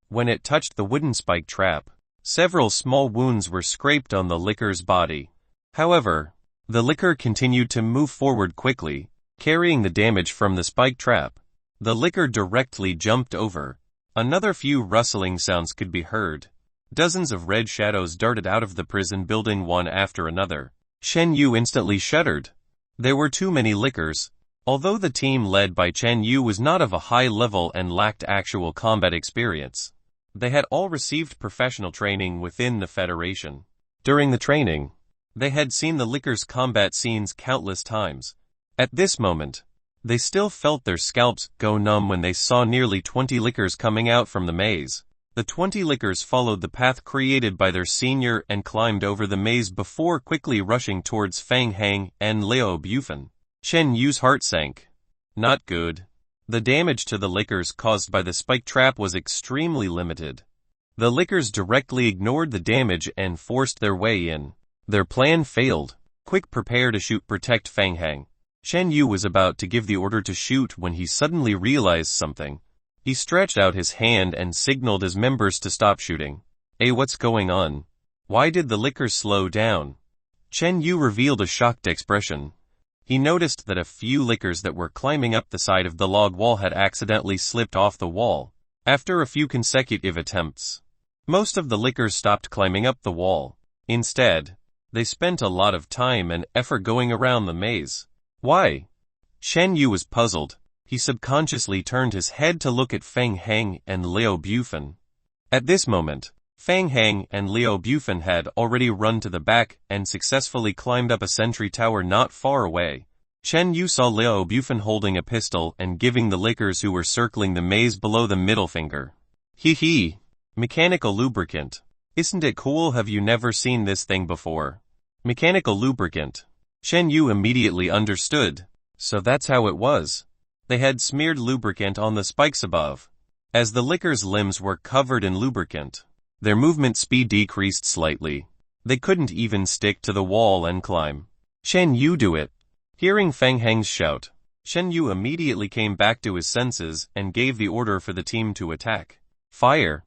When it touched the wooden spike trap, several small wounds were scraped on the licker's body. However, the licker continued to move forward quickly, carrying the damage from the spike trap. The licker directly jumped over. Another few rustling sounds could be heard. Dozens of red shadows darted out of the prison building one after another. Chen Yu instantly shuddered. There were too many lickers. Although the team led by Chen Yu was not of a high level and lacked actual combat experience, they had all received professional training within the Federation. During the training, they had seen the lickers' combat scenes countless times. At this moment, they still felt their scalps go numb when they saw nearly 20 lickers coming out from the maze. The 20 lickers followed the path created by their senior and climbed over the maze before quickly rushing towards Fang Heng and Liao Bufan. Chen Yu's heart sank. Not good. The damage to the lickers caused by the spike trap was extremely limited. The lickers directly ignored the damage and forced their way in. Their plan failed. Quick, prepare to shoot, protect Fang Heng. Chen Yu was about to give the order to shoot when he suddenly realized something. He stretched out his hand and signaled his members to stop shooting. Hey, what's going on? Why did the lickers slow down? Chen Yu revealed a shocked expression. He noticed that a few lickers that were climbing up the side of the log wall had accidentally slipped off the wall. After a few consecutive attempts, most of the lickers stopped climbing up the wall. Instead, they spent a lot of time and effort going around the maze. Why? Chen Yu was puzzled. He subconsciously turned his head to look at Fang Heng and Liao Bufan. At this moment, Fang Heng and Liao Bufan had already run to the back and successfully climbed up a sentry tower not far away. Chen Yu saw Liao Bufan holding a pistol and giving the lickers who were circling the maze below the middle finger. Hee hee. Mechanical lubricant. Isn't it cool? Have you never seen this thing before? Mechanical lubricant. Chen Yu immediately understood. So that's how it was. They had smeared lubricant on the spikes above. As the lickers' limbs were covered in lubricant, their movement speed decreased slightly. They couldn't even stick to the wall and climb. Chen Yu, do it. Hearing Fang Heng's shout, Chen Yu immediately came back to his senses and gave the order for the team to attack. Fire.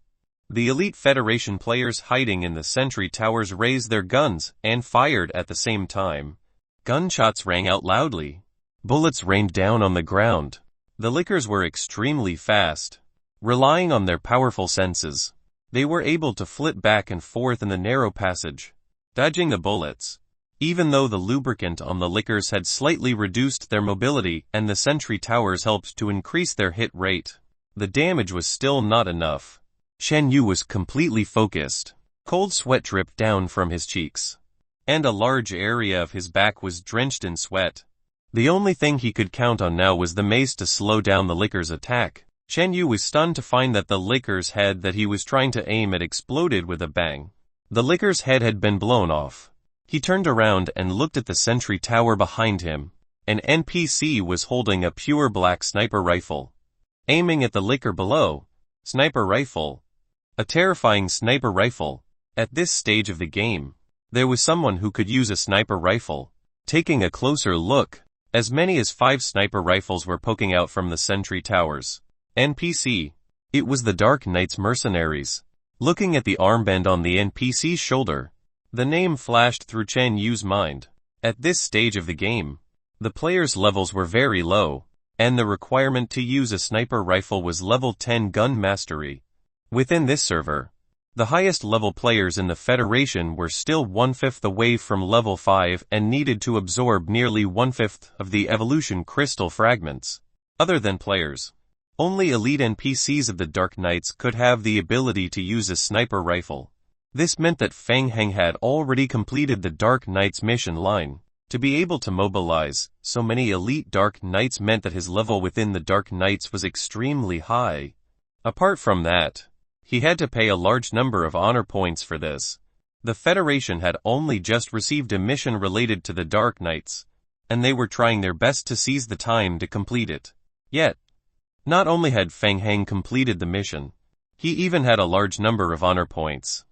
The elite Federation players hiding in the sentry towers raised their guns and fired at the same time. Gunshots rang out loudly. Bullets rained down on the ground. The lickers were extremely fast. Relying on their powerful senses, they were able to flit back and forth in the narrow passage, dodging the bullets. Even though the lubricant on the lickers had slightly reduced their mobility and the sentry towers helped to increase their hit rate, the damage was still not enough. Shen Yu was completely focused. Cold sweat dripped down from his cheeks, and a large area of his back was drenched in sweat. The only thing he could count on now was the mace to slow down the licker's attack. Shen Yu was stunned to find that the licker's head that he was trying to aim at exploded with a bang. The licker's head had been blown off. He turned around and looked at the sentry tower behind him. An NPC was holding a pure black sniper rifle, aiming at the licker below. Sniper rifle. A terrifying sniper rifle. At this stage of the game, there was someone who could use a sniper rifle. Taking a closer look, as many as 5 sniper rifles were poking out from the sentry towers. NPC. It was the Dark Knight's mercenaries. Looking at the armband on the NPC's shoulder, the name flashed through Chen Yu's mind. At this stage of the game, the players' levels were very low, and the requirement to use a sniper rifle was level 10 gun mastery. Within this server, the highest level players in the Federation were still 1/5 away from level 5 and needed to absorb nearly 1/5 of the evolution crystal fragments. Other than players, only elite NPCs of the Dark Knights could have the ability to use a sniper rifle. This meant that Feng Heng had already completed the Dark Knight's mission line. To be able to mobilize so many elite Dark Knights meant that his level within the Dark Knights was extremely high. Apart from that, he had to pay a large number of honor points for this. The Federation had only just received a mission related to the Dark Knights, and they were trying their best to seize the time to complete it. Yet, not only had Feng Heng completed the mission, he even had a large number of honor points.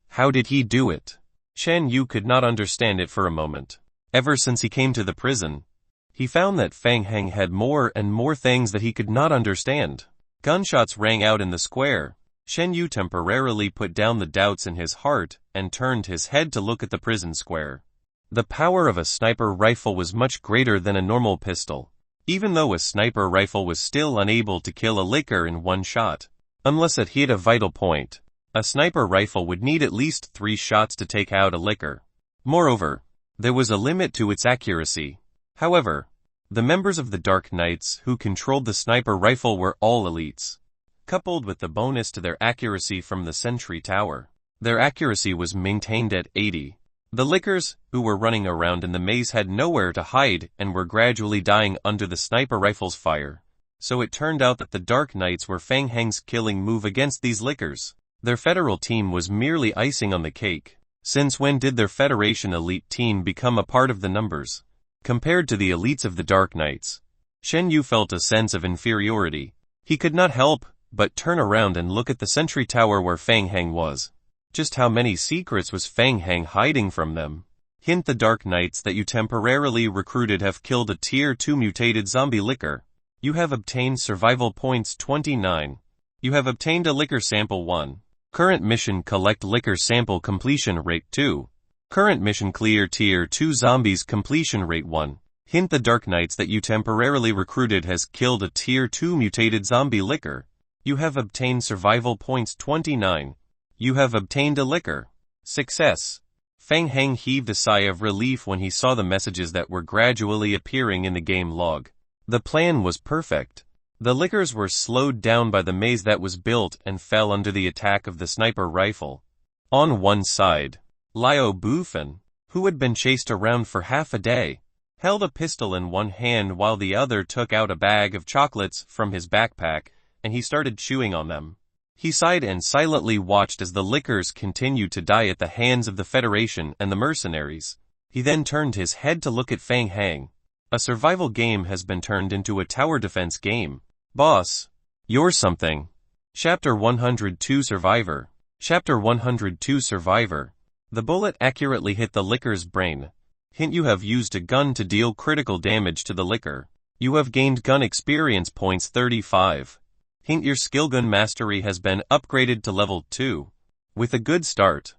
How did he do it? Shen Yu could not understand it for a moment. Ever since he came to the prison, he found that Feng Heng had more and more things that he could not understand. Gunshots rang out in the square. Shen Yu temporarily put down the doubts in his heart and turned his head to look at the prison square. The power of a sniper rifle was much greater than a normal pistol. Even though a sniper rifle was still unable to kill a licker in one shot, unless it hit a vital point, a sniper rifle would need at least 3 shots to take out a licker. Moreover, there was a limit to its accuracy. However, the members of the Dark Knights who controlled the sniper rifle were all elites. Coupled with the bonus to their accuracy from the sentry tower, their accuracy was maintained at 80. The lickers, who were running around in the maze, had nowhere to hide and were gradually dying under the sniper rifle's fire. So it turned out that the Dark Knights were Feng Heng's killing move against these lickers. Their federal team was merely icing on the cake. Since when did their Federation elite team become a part of the numbers? Compared to the elites of the Dark Knights, Shen Yu felt a sense of inferiority. He could not help but turn around and look at the sentry tower where Feng Heng was. Just how many secrets was Feng Heng hiding from them? Hint: the Dark Knights that you temporarily recruited have killed a tier 2 mutated zombie licker. You have obtained survival points 29. You have obtained a licker sample 1. Current mission: collect licker sample, completion rate 2. Current mission: clear tier 2 zombies, completion rate 1. Hint: the Dark Knights that you temporarily recruited has killed a tier 2 mutated zombie licker. You have obtained survival points 29. You have obtained a licker. Success. Feng Heng heaved a sigh of relief when he saw the messages that were gradually appearing in the game log. The plan was perfect. The lickers were slowed down by the maze that was built and fell under the attack of the sniper rifle. On one side, Liu Bufen, who had been chased around for half a day, held a pistol in one hand while the other took out a bag of chocolates from his backpack, and he started chewing on them. He sighed and silently watched as the lickers continued to die at the hands of the Federation and the mercenaries. He then turned his head to look at Feng Heng. A survival game has been turned into a tower defense game. Boss, you're something. Chapter 102 Survivor. Chapter 102 Survivor. The bullet accurately hit the licker's brain. Hint: you have used a gun to deal critical damage to the licker. You have gained gun experience points 35. Hint: your skill gun mastery has been upgraded to level 2. With a good start,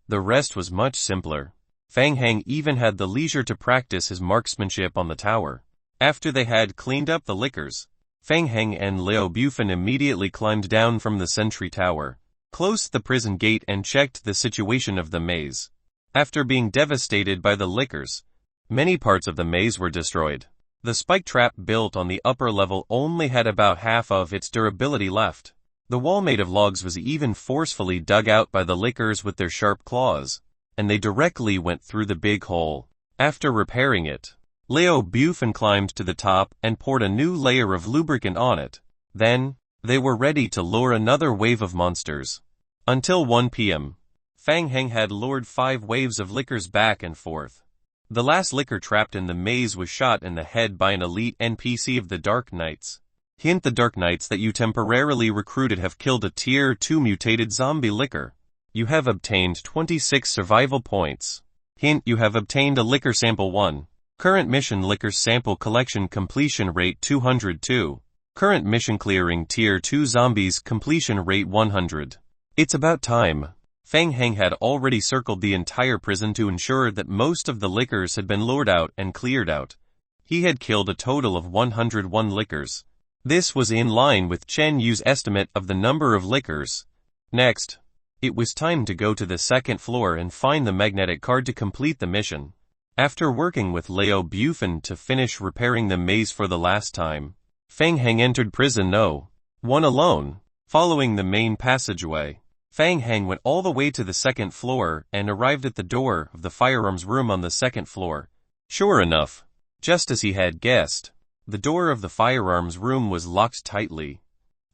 the rest was much simpler. Feng Heng even had the leisure to practice his marksmanship on the tower. After they had cleaned up the lickers, Fang Heng and Liu Bufan immediately climbed down from the sentry tower, closed the prison gate and checked the situation of the maze. After being devastated by the lickers, many parts of the maze were destroyed. The spike trap built on the upper level only had about half of its durability left. The wall made of logs was even forcefully dug out by the lickers with their sharp claws, and they directly went through the big hole. After repairing it, Liu Bufan climbed to the top and poured a new layer of lubricant on it. Then, they were ready to lure another wave of monsters. Until 1 p.m., Fang Heng had lured 5 waves of lickers back and forth. The last licker trapped in the maze was shot in the head by an elite NPC of the Dark Knights. Hint: the Dark Knights that you temporarily recruited have killed a Tier 2 mutated zombie licker. You have obtained 26 survival points. Hint: you have obtained a licker sample 1. Current mission licker sample collection completion rate 202. Current mission clearing Tier 2 zombies completion rate 100. It's about time. Fang Heng had already circled the entire prison to ensure that most of the lickers had been lured out and cleared out. He had killed a total of 101 lickers. This was in line with Chen Yu's estimate of the number of lickers. Next, it was time to go to the second floor and find the magnetic card to complete the mission. After working with Liu Bufan to finish repairing the maze for the last time, Fang Heng entered prison No. 1 alone. Following the main passageway, Fang Heng went all the way to the second floor and arrived at the door of the firearms room on the second floor. Sure enough, just as he had guessed, the door of the firearms room was locked tightly.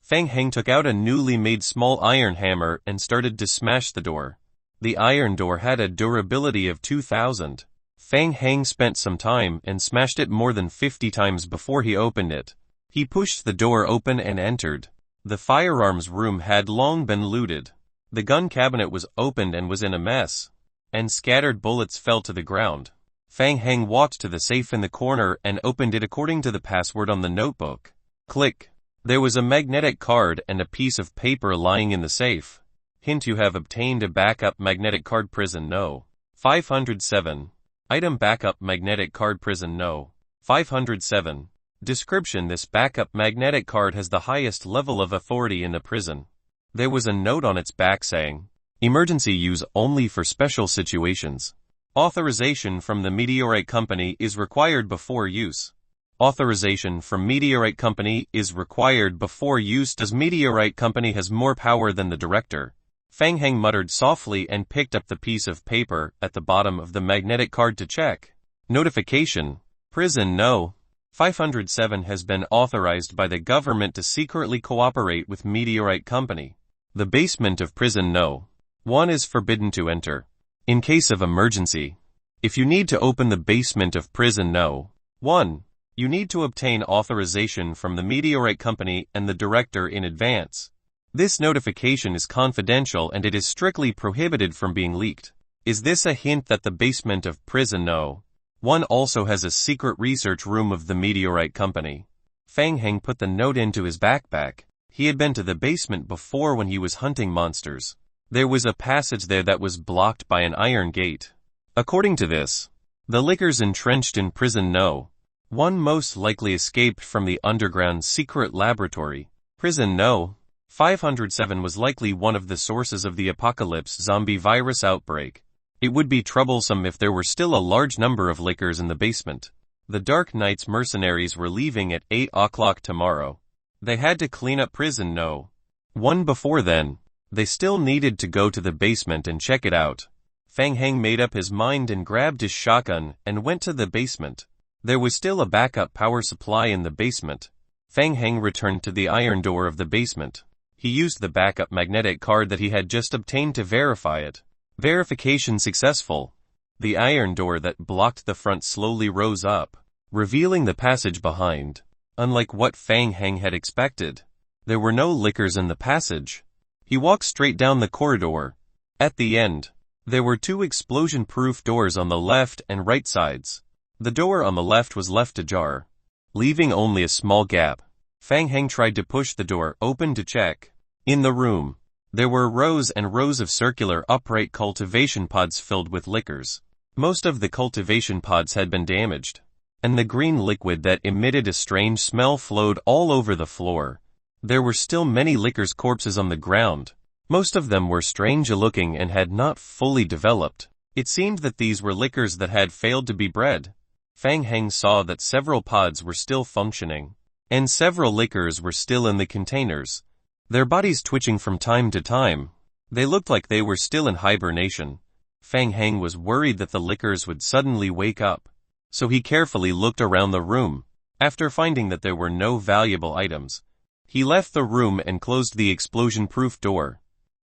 Fang Heng took out a newly made small iron hammer and started to smash the door. The iron door had a durability of 2000. Fang Heng spent some time and smashed it more than 50 times before he opened it. He pushed the door open and entered. The firearms room had long been looted. The gun cabinet was opened and was in a mess, and scattered bullets fell to the ground. Fang Heng walked to the safe in the corner and opened it according to the password on the notebook. Click. There was a magnetic card and a piece of paper lying in the safe. Hint: you have obtained a backup magnetic card. Prison No. 507. Item: backup magnetic card. Prison No. 507. Description: this backup magnetic card has the highest level of authority in the prison. There was a note on its back saying, "Emergency use only for special situations. Authorization from the Meteorite Company is required before use." Authorization from Meteorite Company is required before use. Does Meteorite Company has more power than the director? Fang Heng muttered softly and picked up the piece of paper at the bottom of the magnetic card to check. Notification: Prison No. 507 has been authorized by the government to secretly cooperate with Meteorite Company. The basement of Prison No. 1 is forbidden to enter. In case of emergency, if you need to open the basement of Prison No. 1, you need to obtain authorization from the Meteorite Company and the director in advance. This notification is confidential and it is strictly prohibited from being leaked. Is this a hint that the basement of Prison No. 1 also has a secret research room of the Meteorite Company? Fang Heng put the note into his backpack. He had been to the basement before when he was hunting monsters. There was a passage there that was blocked by an iron gate. According to this, the lickers entrenched in Prison No. 1 most likely escaped from the underground secret laboratory. Prison No. 507 was likely one of the sources of the apocalypse zombie virus outbreak. It would be troublesome if there were still a large number of lickers in the basement. The Dark Knights mercenaries were leaving at 8 o'clock tomorrow. They had to clean up Prison No. 1 before then. They still needed to go to the basement and check it out. Fang Heng made up his mind and grabbed his shotgun and went to the basement. There was still a backup power supply in the basement. Fang Heng returned to the iron door of the basement. He used the backup magnetic card that he had just obtained to verify it. Verification successful. The iron door that blocked the front slowly rose up, revealing the passage behind. Unlike what Fang Heng had expected, there were no lickers in the passage. He walked straight down the corridor. At the end, there were 2 explosion-proof doors on the left and right sides. The door on the left was left ajar, leaving only a small gap. Fang Heng tried to push the door open to check. In the room, there were rows and rows of circular upright cultivation pods filled with lickers. Most of the cultivation pods had been damaged. and the green liquid that emitted a strange smell flowed all over the floor. There were still many lickers' corpses on the ground. Most of them were strange-looking and had not fully developed. It seemed that these were lickers that had failed to be bred. Fang Heng saw that several pods were still functioning, and several lickers were still in the containers, their bodies twitching from time to time. They looked like they were still in hibernation. Fang Heng was worried that the lickers would suddenly wake up, so he carefully looked around the room. After finding that there were no valuable items, he left the room and closed the explosion-proof door.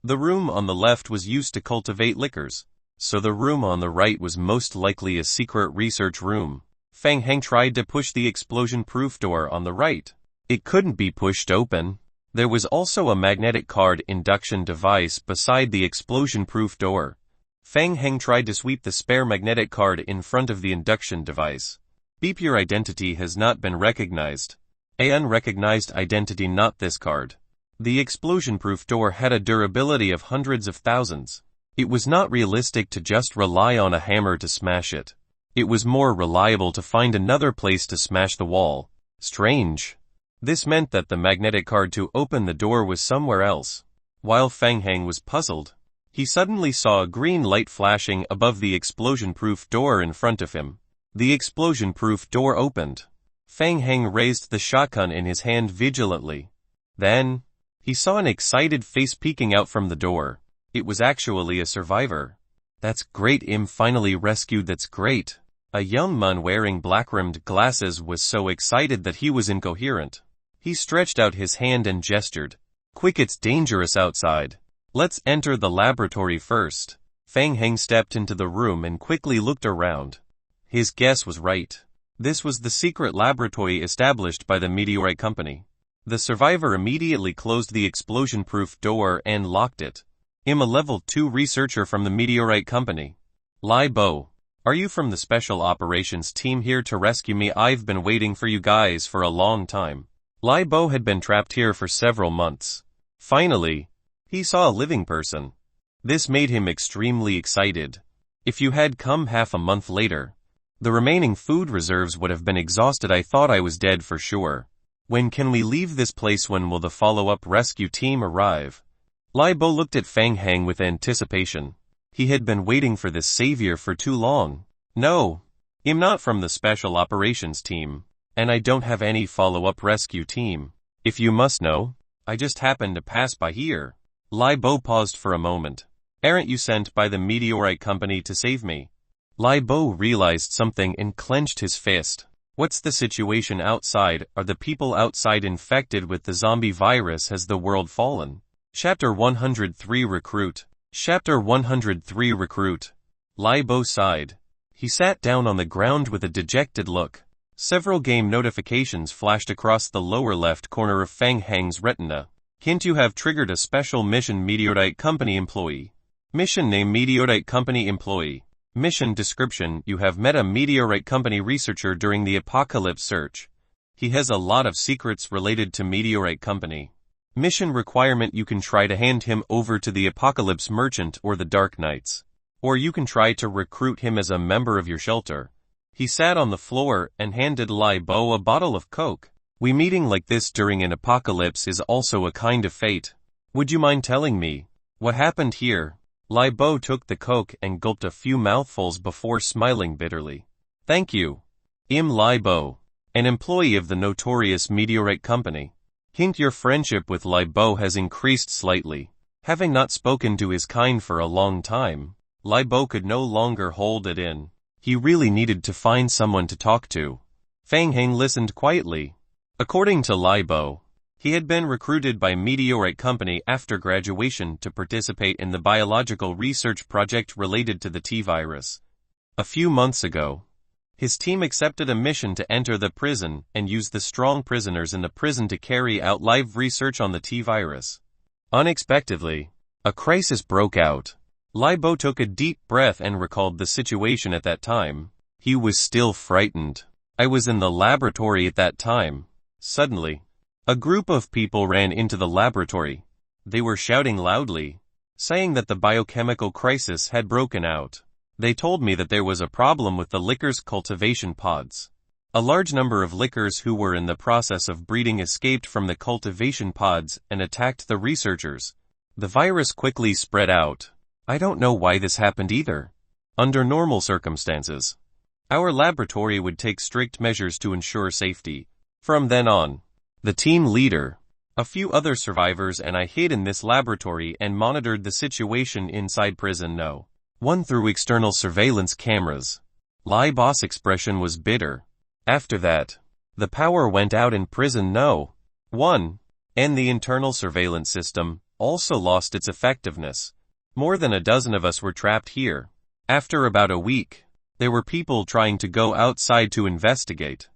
The room on the left was used to cultivate lickers, so the room on the right was most likely a secret research room. Fang Heng tried to push the explosion-proof door on the right. It couldn't be pushed open. There was also a magnetic card induction device beside the explosion-proof door. Fang Heng tried to sweep the spare magnetic card in front of the induction device. Beep, your identity has not been recognized. A unrecognized identity, not this card. The explosion-proof door had a durability of hundreds of thousands. It was not realistic to just rely on a hammer to smash it. It was more reliable to find another place to smash the wall. Strange. This meant that the magnetic card to open the door was somewhere else. While Fang Heng was puzzled, he suddenly saw a green light flashing above the explosion-proof door in front of him. The explosion-proof door opened. Fang Heng raised the shotgun in his hand vigilantly. Then, he saw an excited face peeking out from the door. It was actually a survivor. That's great, I'm finally rescued, that's great. A young man wearing black-rimmed glasses was so excited that he was incoherent. He stretched out his hand and gestured. Quick, it's dangerous outside. Let's enter the laboratory first. Fang Heng stepped into the room and quickly looked around. His guess was right. This was the secret laboratory established by the Meteorite Company. The survivor immediately closed the explosion-proof door and locked it. I'm a level 2 researcher from the Meteorite Company. Lai Bo, are you from the Special Operations team here to rescue me? I've been waiting for you guys for a long time. Lai Bo had been trapped here for several months. Finally, he saw a living person. This made him extremely excited. If you had come half a month later, the remaining food reserves would have been exhausted. I thought I was dead for sure. When can we leave this place? When will the follow-up rescue team arrive? Lai Bo looked at Fang Heng with anticipation. He had been waiting for this savior for too long. No, I'm not from the Special Operations team, and I don't have any follow-up rescue team. If you must know, I just happened to pass by here. Lai Bo paused for a moment. Aren't you sent by the Meteorite Company to save me? Lai Bo realized something and clenched his fist. What's the situation outside? Are the people outside infected with the zombie virus? Has the world fallen? Chapter 103 Recruit. Chapter 103 Recruit. Lai Bo sighed. He sat down on the ground with a dejected look. Several game notifications flashed across the lower left corner of Fang Heng's retina. Hint: you have triggered a special mission. Meteorite Company employee. Mission name: Meteorite Company employee. Mission description: you have met a Meteorite Company researcher during the Apocalypse search. He has a lot of secrets related to Meteorite Company. Mission requirement: you can try to hand him over to the Apocalypse Merchant or the Dark Knights. Or you can try to recruit him as a member of your shelter. He sat on the floor and handed Lai Bo a bottle of Coke. We meeting like this during an apocalypse is also a kind of fate. Would you mind telling me what happened here? Lai Bo took the Coke and gulped a few mouthfuls before smiling bitterly. Thank you. I'm Lai Bo, an employee of the notorious Meteorite Company. Hint: your friendship with Lai Bo has increased slightly. Having not spoken to his kind for a long time, Lai Bo could no longer hold it in. He really needed to find someone to talk to. Fang Heng listened quietly. According to Lai Bo, he had been recruited by Meteorite Company after graduation to participate in the biological research project related to the T-virus. A few months ago, his team accepted a mission to enter the prison and use the strong prisoners in the prison to carry out live research on the T-virus. Unexpectedly, a crisis broke out. Lai Bo took a deep breath and recalled the situation at that time. He was still frightened. I was in the laboratory at that time. Suddenly, a group of people ran into the laboratory. They were shouting loudly, saying that the biochemical crisis had broken out. They told me that there was a problem with the liquor's cultivation pods. A large number of lickers who were in the process of breeding escaped from the cultivation pods and attacked the researchers. The virus quickly spread out. I don't know why this happened either. Under normal circumstances, our laboratory would take strict measures to ensure safety. From then on, the team leader, a few other survivors and I hid in this laboratory and monitored the situation inside prison No. 1 through external surveillance cameras. Lie Boss' expression was bitter. After that, the power went out in prison No. 1, and the internal surveillance system also lost its effectiveness. More than a dozen of us were trapped here. After about a week, there were people trying to go outside to investigate.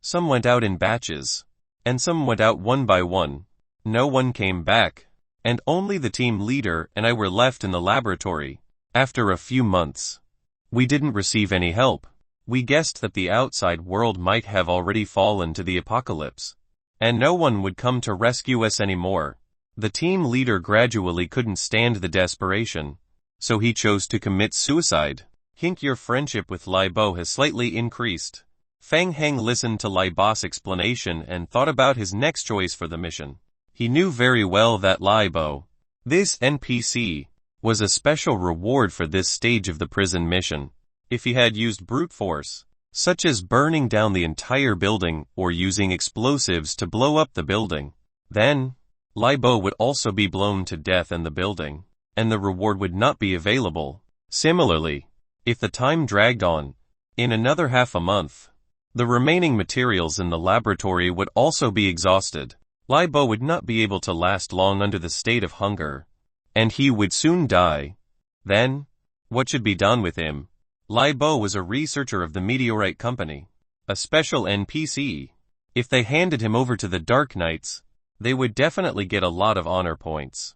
Some went out in batches, and some went out one by one. No one came back, and only the team leader and I were left in the laboratory. After a few months, we didn't receive any help. We guessed that the outside world might have already fallen to the apocalypse, and no one would come to rescue us anymore. The team leader gradually couldn't stand the desperation, so he chose to commit suicide. Hint: your friendship with Lai Bo has slightly increased. Fang Heng listened to Lai Bo's explanation and thought about his next choice for the mission. He knew very well that Lai Bo, this NPC, was a special reward for this stage of the prison mission. If he had used brute force, such as burning down the entire building or using explosives to blow up the building, then Lai Bo would also be blown to death in the building, and the reward would not be available. Similarly, if the time dragged on, in another half a month, the remaining materials in the laboratory would also be exhausted. Lai Bo would not be able to last long under the state of hunger, and he would soon die. Then, what should be done with him? Lai Bo was a researcher of the Meteorite Company, a special NPC. If they handed him over to the Dark Knights, they would definitely get a lot of honor points.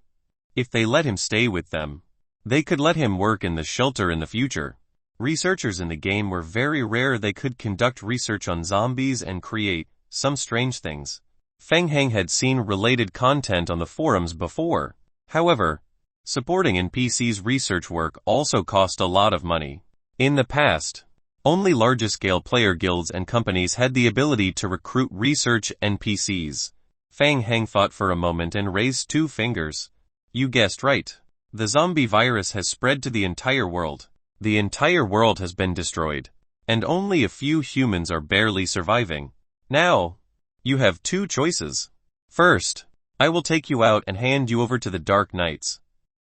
If they let him stay with them, they could let him work in the shelter in the future. Researchers in the game were very rare. They could conduct research on zombies and create some strange things. Feng Heng had seen related content on the forums before. However, supporting NPC's research work also cost a lot of money. In the past, only larger-scale player guilds and companies had the ability to recruit research NPCs. Fang Heng thought for a moment and raised two fingers. You guessed right. The zombie virus has spread to the entire world. The entire world has been destroyed, and only a few humans are barely surviving. Now, you have two choices. First, I will take you out and hand you over to the Dark Knights.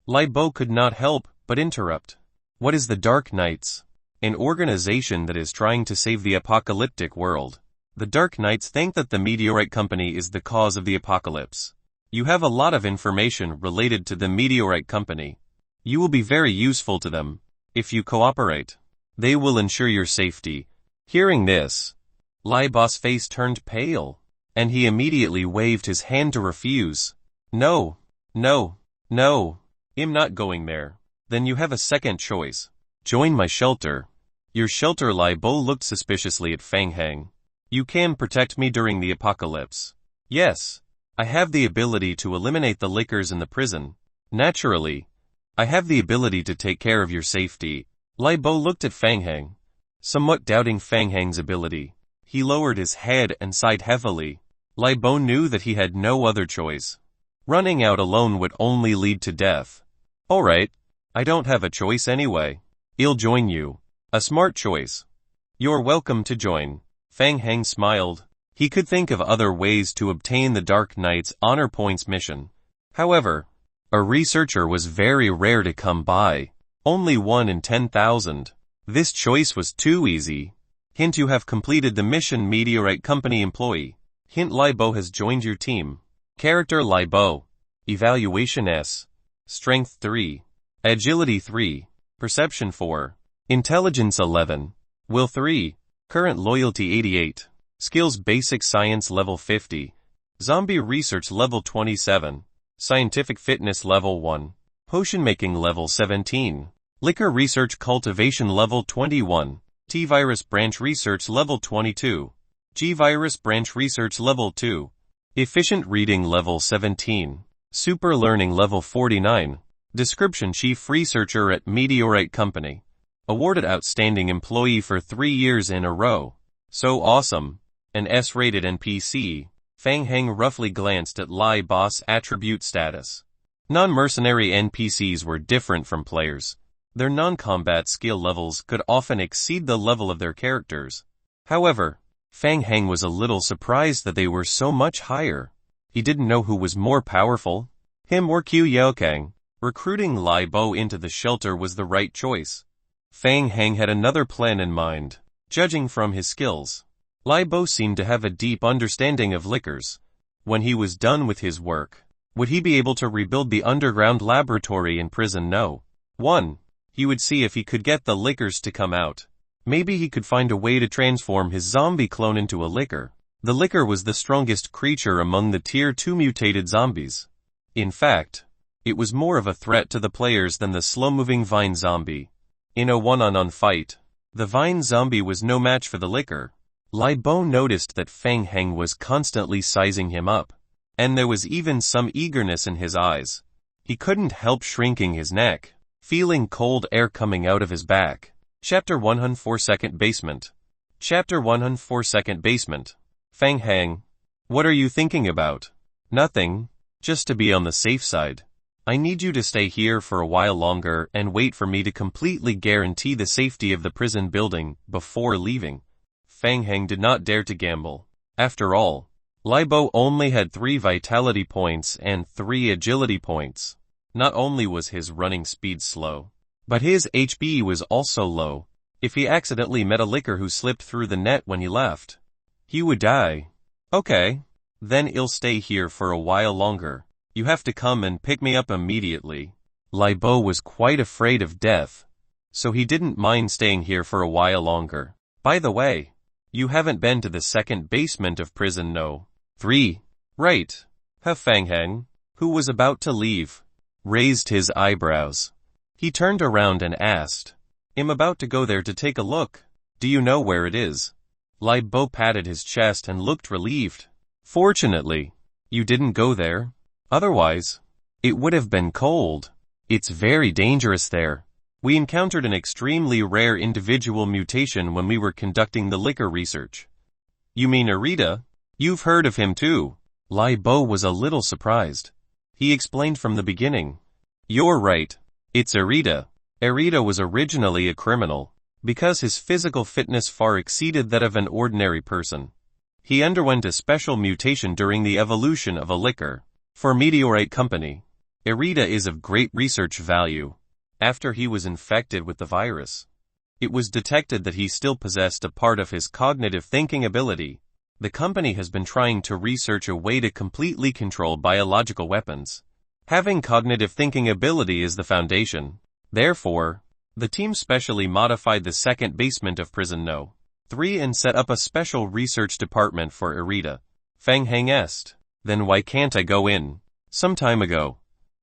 Lai Bo could not help but interrupt. What is the Dark Knights? An organization that is trying to save the apocalyptic world. The Dark Knights think that the Meteorite Company is the cause of the apocalypse. You have a lot of information related to the Meteorite Company. You will be very useful to them. If you cooperate, they will ensure your safety. Hearing this, Lai Bo's face turned pale, and he immediately waved his hand to refuse. No, no, no, I'm not going there. Then you have a second choice. Join my shelter. Your shelter? Lai Bo looked suspiciously at Fang Heng. You can protect me during the apocalypse. Yes, I have the ability to eliminate the lickers in the prison. Naturally, I have the ability to take care of your safety. Lai Bo looked at Fang Heng, somewhat doubting Fang Heng's ability. He lowered his head and sighed heavily. Lai Bo knew that he had no other choice. Running out alone would only lead to death. Alright, I don't have a choice anyway. I'll join you. A smart choice. You're welcome to join. Fang Heng smiled. He could think of other ways to obtain the Dark Knight's honor points mission. However, a researcher was very rare to come by. Only 1 in 10,000. This choice was too easy. Hint: you have completed the mission. Meteorite Company employee. Hint: Lai Bo has joined your team. Character: Lai Bo. Evaluation S. Strength 3. Agility 3. Perception 4. Intelligence 11. Will 3. Current loyalty 88. Skills: Basic Science level 50. Zombie Research level 27. Scientific Fitness level 1. Potion Making level 17. Liquor Research Cultivation level 21. T-Virus Branch Research level 22. G-Virus Branch Research level 2. Efficient Reading level 17. Super Learning level 49. Description: Chief Researcher at Meteorite Company. Awarded Outstanding Employee for 3 years in a row. So awesome. An S-rated NPC. Fang Heng roughly glanced at Lai Boss attribute status. Non-mercenary NPCs were different from players. Their non-combat skill levels could often exceed the level of their characters. However, Fang Heng was a little surprised that they were so much higher. He didn't know who was more powerful, him or Qiu Yaokang. Recruiting Lai Bo into the shelter was the right choice. Fang Heng had another plan in mind. Judging from his skills, Lai Bo seemed to have a deep understanding of liquors. When he was done with his work, would he be able to rebuild the underground laboratory in prison? No. 1. He would see if he could get the liquors to come out. Maybe he could find a way to transform his zombie clone into a liquor. The liquor was the strongest creature among the Tier 2 mutated zombies. In fact, it was more of a threat to the players than the slow-moving vine zombie. In a one-on-one fight, the vine zombie was no match for the liquor. Lai Bo noticed that Fang Heng was constantly sizing him up, and there was even some eagerness in his eyes. He couldn't help shrinking his neck, feeling cold air coming out of his back. Chapter 104 Second Basement. Chapter 104 Second Basement. Fang Heng, what are you thinking about? Nothing, just to be on the safe side. I need you to stay here for a while longer and wait for me to completely guarantee the safety of the prison building before leaving. Fang Heng did not dare to gamble. After all, Lai Bo only had 3 vitality points and 3 agility points. Not only was his running speed slow, but his HP was also low. If he accidentally met a licker who slipped through the net when he left, he would die. Okay, then I'll stay here for a while longer. You have to come and pick me up immediately. Lai Bo was quite afraid of death, so he didn't mind staying here for a while longer. By the way, you haven't been to the second basement of prison, no? 3. Right. Fang Heng, who was about to leave, raised his eyebrows. He turned around and asked, I'm about to go there to take a look. Do you know where it is? Lai Bo patted his chest and looked relieved. Fortunately, you didn't go there. Otherwise, it would have been cold. It's very dangerous there. We encountered an extremely rare individual mutation when we were conducting the liquor research. You mean Arita? You've heard of him too. Lai Bo was a little surprised. He explained from the beginning. You're right. It's Arita. Arita was originally a criminal, because his physical fitness far exceeded that of an ordinary person. He underwent a special mutation during the evolution of a liquor. For Meteorite Company, Arita is of great research value. After he was infected with the virus, it was detected that he still possessed a part of his cognitive thinking ability. The company has been trying to research a way to completely control biological weapons. Having cognitive thinking ability is the foundation. Therefore, the team specially modified the second basement of Prison No. 3 and set up a special research department for Arita. Fang Heng asked, then why can't I go in? Some time ago,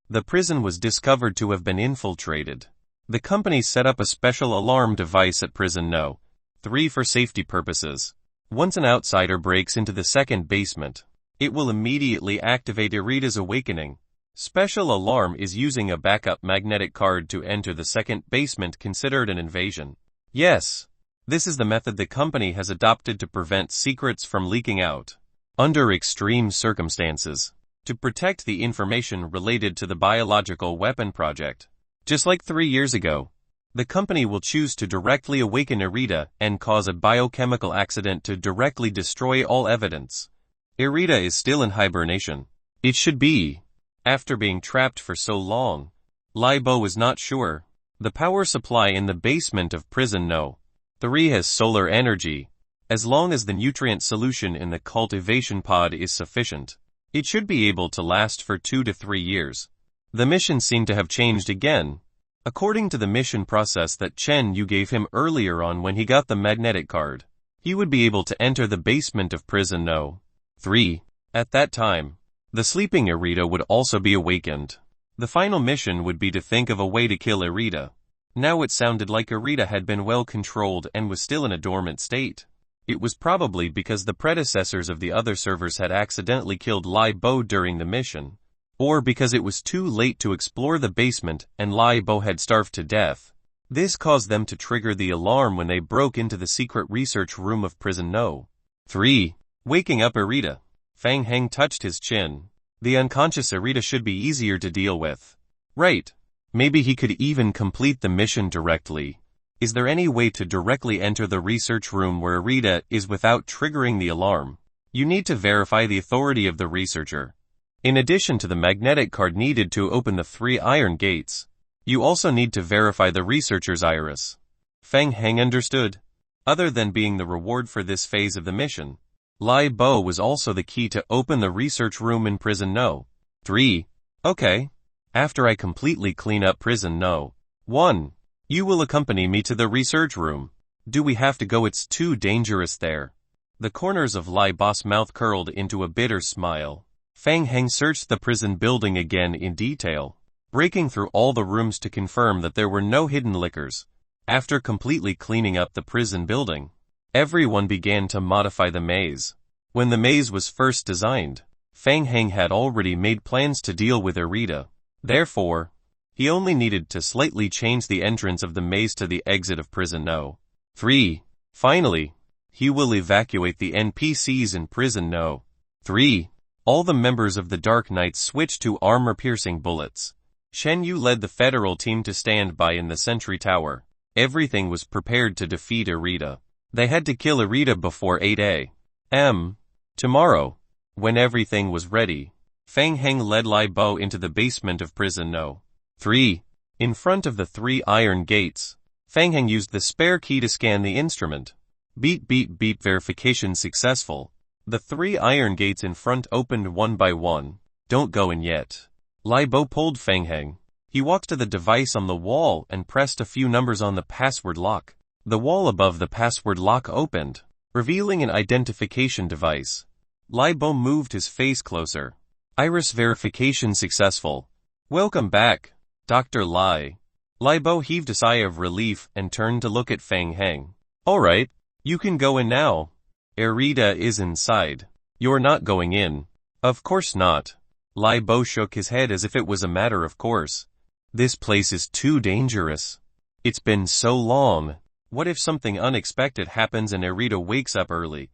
the prison was discovered to have been infiltrated. The company set up a special alarm device at Prison No. 3 for safety purposes. Once an outsider breaks into the second basement, it will immediately activate Arita's awakening. Special alarm is using a backup magnetic card to enter the second basement considered an invasion. Yes, this is the method the company has adopted to prevent secrets from leaking out. Under extreme circumstances, to protect the information related to the biological weapon project. Just like 3 years ago, the company will choose to directly awaken Arita and cause a biochemical accident to directly destroy all evidence. Arita is still in hibernation. It should be. After being trapped for so long, Lai Bo was not sure. The power supply in the basement of Prison No. 3 has solar energy. As long as the nutrient solution in the cultivation pod is sufficient, it should be able to last for 2 to 3 years. The mission seemed to have changed again. According to the mission process that Chen Yu gave him earlier on when he got the magnetic card, he would be able to enter the basement of Prison No. 3. At that time, the sleeping Arita would also be awakened. The final mission would be to think of a way to kill Arita. Now it sounded like Arita had been well controlled and was still in a dormant state. It was probably because the predecessors of the other servers had accidentally killed Lai Bo during the mission, or because it was too late to explore the basement and Lai Bo had starved to death. This caused them to trigger the alarm when they broke into the secret research room of Prison No. 3. Waking up Irita. Fang Heng touched his chin. The unconscious Irita should be easier to deal with. Right. Maybe he could even complete the mission directly. Is there any way to directly enter the research room where Irita is without triggering the alarm? You need to verify the authority of the researcher. In addition to the magnetic card needed to open the 3 iron gates, you also need to verify the researcher's iris. Fang Heng understood. Other than being the reward for this phase of the mission, Lai Bo was also the key to open the research room in Prison No. 3. Okay. After I completely clean up Prison No. 1. You will accompany me to the research room. Do we have to go? It's too dangerous there. The corners of Lai Bo's mouth curled into a bitter smile. Fang Heng searched the prison building again in detail, breaking through all the rooms to confirm that there were no hidden liquors. After completely cleaning up the prison building, everyone began to modify the maze. When the maze was first designed, Fang Heng had already made plans to deal with Irita. Therefore, he only needed to slightly change the entrance of the maze to the exit of Prison No. 3. Finally, he will evacuate the NPCs in Prison No. 3. All the members of the Dark Knights switched to armor-piercing bullets. Shen Yu led the federal team to stand by in the sentry tower. Everything was prepared to defeat Irita. They had to kill Irita before 8 a.m. tomorrow. When everything was ready, Fang Heng led Lai Bo into the basement of Prison No. 3. In front of the 3 iron gates, Fang Heng used the spare key to scan the instrument. Beep beep beep, verification successful. The 3 iron gates in front opened one by one. Don't go in yet. Lai Bo pulled Fang Heng. He walked to the device on the wall and pressed a few numbers on the password lock. The wall above the password lock opened, revealing an identification device. Lai Bo moved his face closer. Iris verification successful. Welcome back, Dr. Lai. Lai Bo heaved a sigh of relief and turned to look at Fang Heng. Alright, you can go in now. Irita is inside. You're not going in. Of course not. Lai Bo shook his head as if it was a matter of course. This place is too dangerous. It's been so long. What if something unexpected happens and Irita wakes up early?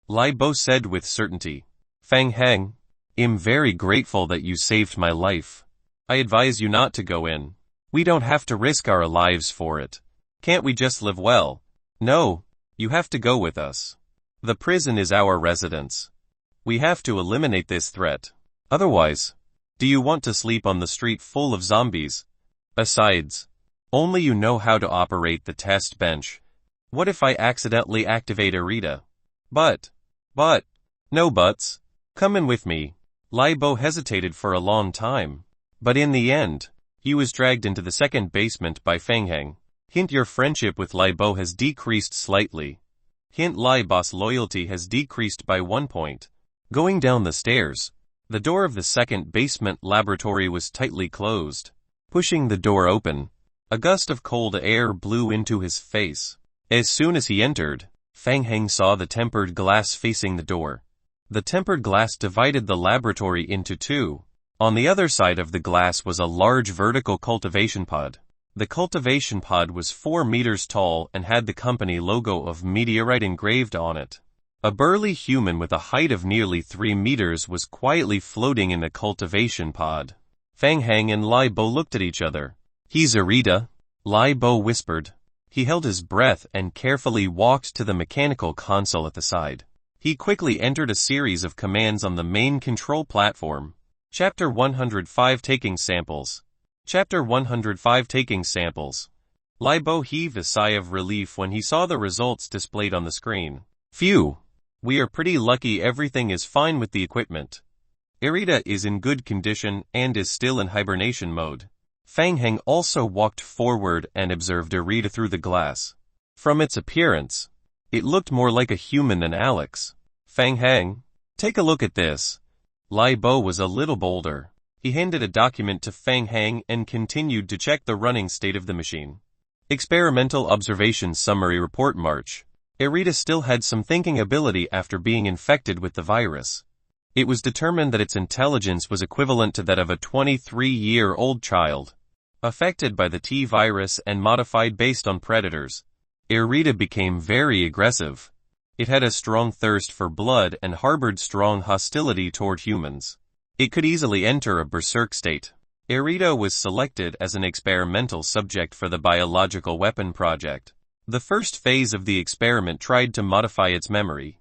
Lai Bo said with certainty. Fang Heng, I'm very grateful that you saved my life. I advise you not to go in. We don't have to risk our lives for it. Can't we just live well? No, you have to go with us. The prison is our residence. We have to eliminate this threat. Otherwise, do you want to sleep on the street full of zombies? Besides, only you know how to operate the test bench. What if I accidentally activate Irita? But, no buts. Come in with me. Lai Bo hesitated for a long time. But in the end, he was dragged into the second basement by Fang Heng. Hint: your friendship with Lai Bo has decreased slightly. Hint: Lai Bo's loyalty has decreased by 1 point. Going down the stairs, the door of the second basement laboratory was tightly closed. Pushing the door open, a gust of cold air blew into his face. As soon as he entered, Fang Heng saw the tempered glass facing the door. The tempered glass divided the laboratory into 2. On the other side of the glass was a large vertical cultivation pod. The cultivation pod was 4 meters tall and had the company logo of Meteorite engraved on it. A burly human with a height of nearly 3 meters was quietly floating in the cultivation pod. Fang Heng and Lai Bo looked at each other. He's Irita, Lai Bo whispered. He held his breath and carefully walked to the mechanical console at the side. He quickly entered a series of commands on the main control platform. Chapter 105, Taking Samples. Chapter 105, Taking Samples. Lai Bo heaved a sigh of relief when he saw the results displayed on the screen. Phew. We are pretty lucky everything is fine with the equipment. Irita is in good condition and is still in hibernation mode. Fang Heng also walked forward and observed Irita through the glass. From its appearance, it looked more like a human than Alex. Fang Heng, take a look at this. Lai Bo was a little bolder. He handed a document to Fang Heng and continued to check the running state of the machine. Experimental Observation Summary Report March. Irita still had some thinking ability after being infected with the virus. It was determined that its intelligence was equivalent to that of a 23-year-old child. Affected by the T virus and modified based on predators, Irida became very aggressive. It had a strong thirst for blood and harbored strong hostility toward humans. It could easily enter a berserk state. Irida was selected as an experimental subject for the biological weapon project. The first phase of the experiment tried to modify its memory,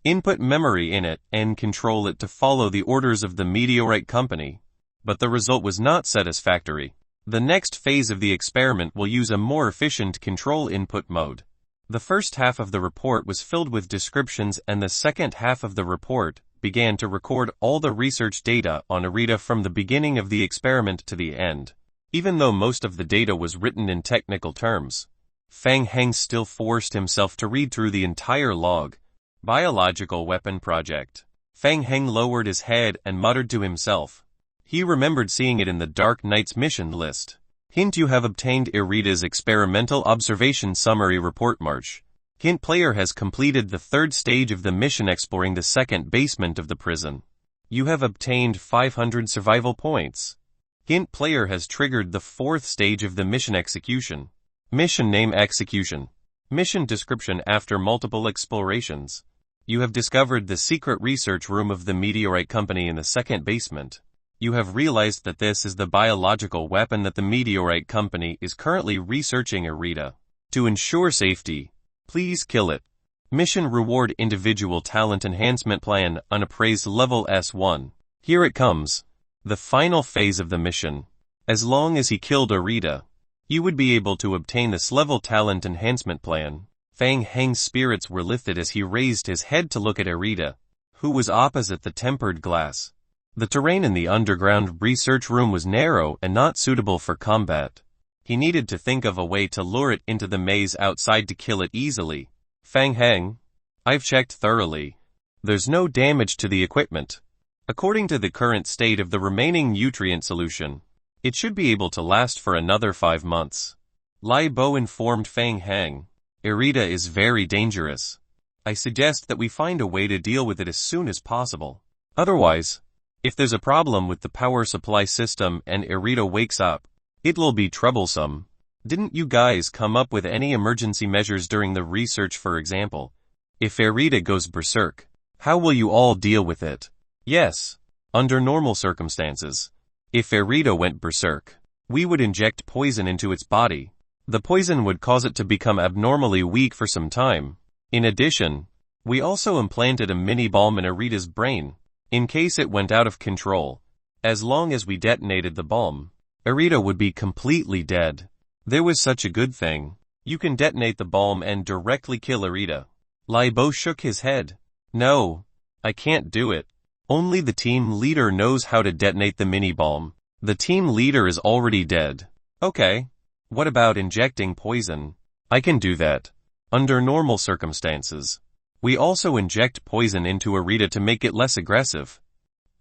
input memory in it, and control it to follow the orders of the meteorite company. But the result was not satisfactory. The next phase of the experiment will use a more efficient control input mode. The first half of the report was filled with descriptions, and the second half of the report began to record all the research data on Irida from the beginning of the experiment to the end. Even though most of the data was written in technical terms, Fang Heng still forced himself to read through the entire log. Biological weapon project. Fang Heng lowered his head and muttered to himself. He remembered seeing it in the Dark Knight's mission list. Hint: you have obtained Irida's experimental observation summary report. March. Hint: player has completed the third stage of the mission exploring the second basement of the prison. You have obtained 500 survival points. Hint: player has triggered the fourth stage of the mission execution. Mission name: execution. Mission description: after multiple explorations, you have discovered the secret research room of the meteorite company in the second basement. You have realized that this is the biological weapon that the meteorite company is currently researching. Irida. To ensure safety, please kill it. Mission reward: individual talent enhancement plan, unappraised level S1. Here it comes. The final phase of the mission. As long as he killed Irida, you would be able to obtain this level talent enhancement plan. Fang Heng's spirits were lifted as he raised his head to look at Irida, who was opposite the tempered glass. The terrain in the underground research room was narrow and not suitable for combat. He needed to think of a way to lure it into the maze outside to kill it easily. Fang Heng, I've checked thoroughly. There's no damage to the equipment. According to the current state of the remaining nutrient solution, it should be able to last for another 5 months. Lai Bo informed Fang Heng. Irida is very dangerous. I suggest that we find a way to deal with it as soon as possible. Otherwise, if there's a problem with the power supply system and Irida wakes up, it'll be troublesome. Didn't you guys come up with any emergency measures during the research? For example, if Irida goes berserk, how will you all deal with it? Yes, under normal circumstances, if Irida went berserk, we would inject poison into its body. The poison would cause it to become abnormally weak for some time. In addition, we also implanted a mini bomb in Irida's brain, in case it went out of control. As long as we detonated the bomb, Irida would be completely dead. There was such a good thing. You can detonate the bomb and directly kill Irida. Lai Bo shook his head. No, I can't do it. Only the team leader knows how to detonate the mini bomb. The team leader is already dead. Okay. What about injecting poison? I can do that. Under normal circumstances. We also inject poison into Irida to make it less aggressive.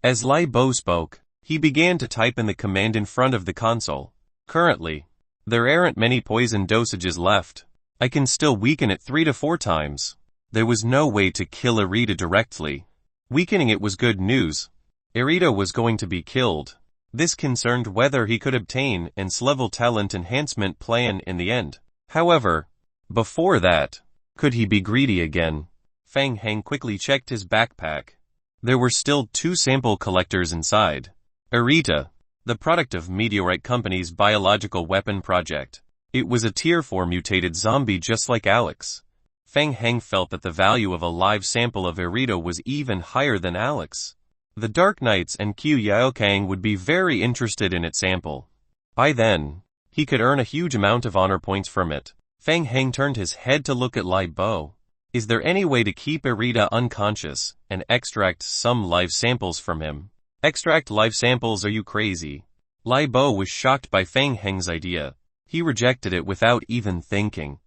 As Lai Bo spoke, he began to type in the command in front of the console. Currently, there aren't many poison dosages left. I can still weaken it 3 to 4 times. There was no way to kill Irida directly. Weakening it was good news. Irida was going to be killed. This concerned whether he could obtain S-level talent enhancement plan in the end. However, before that, could he be greedy again? Fang Heng quickly checked his backpack. There were still 2 sample collectors inside. Irida, the product of Meteorite Company's biological weapon project. It was a tier 4 mutated zombie just like Alex. Fang Heng felt that the value of a live sample of Irida was even higher than Alex. The Dark Knights and Qiu Yaokang would be very interested in its sample. By then, he could earn a huge amount of honor points from it. Fang Heng turned his head to look at Lai Bo. Is there any way to keep Irida unconscious and extract some live samples from him? Extract live samples? Are you crazy? Lai Bo was shocked by Fang Heng's idea. He rejected it without even thinking.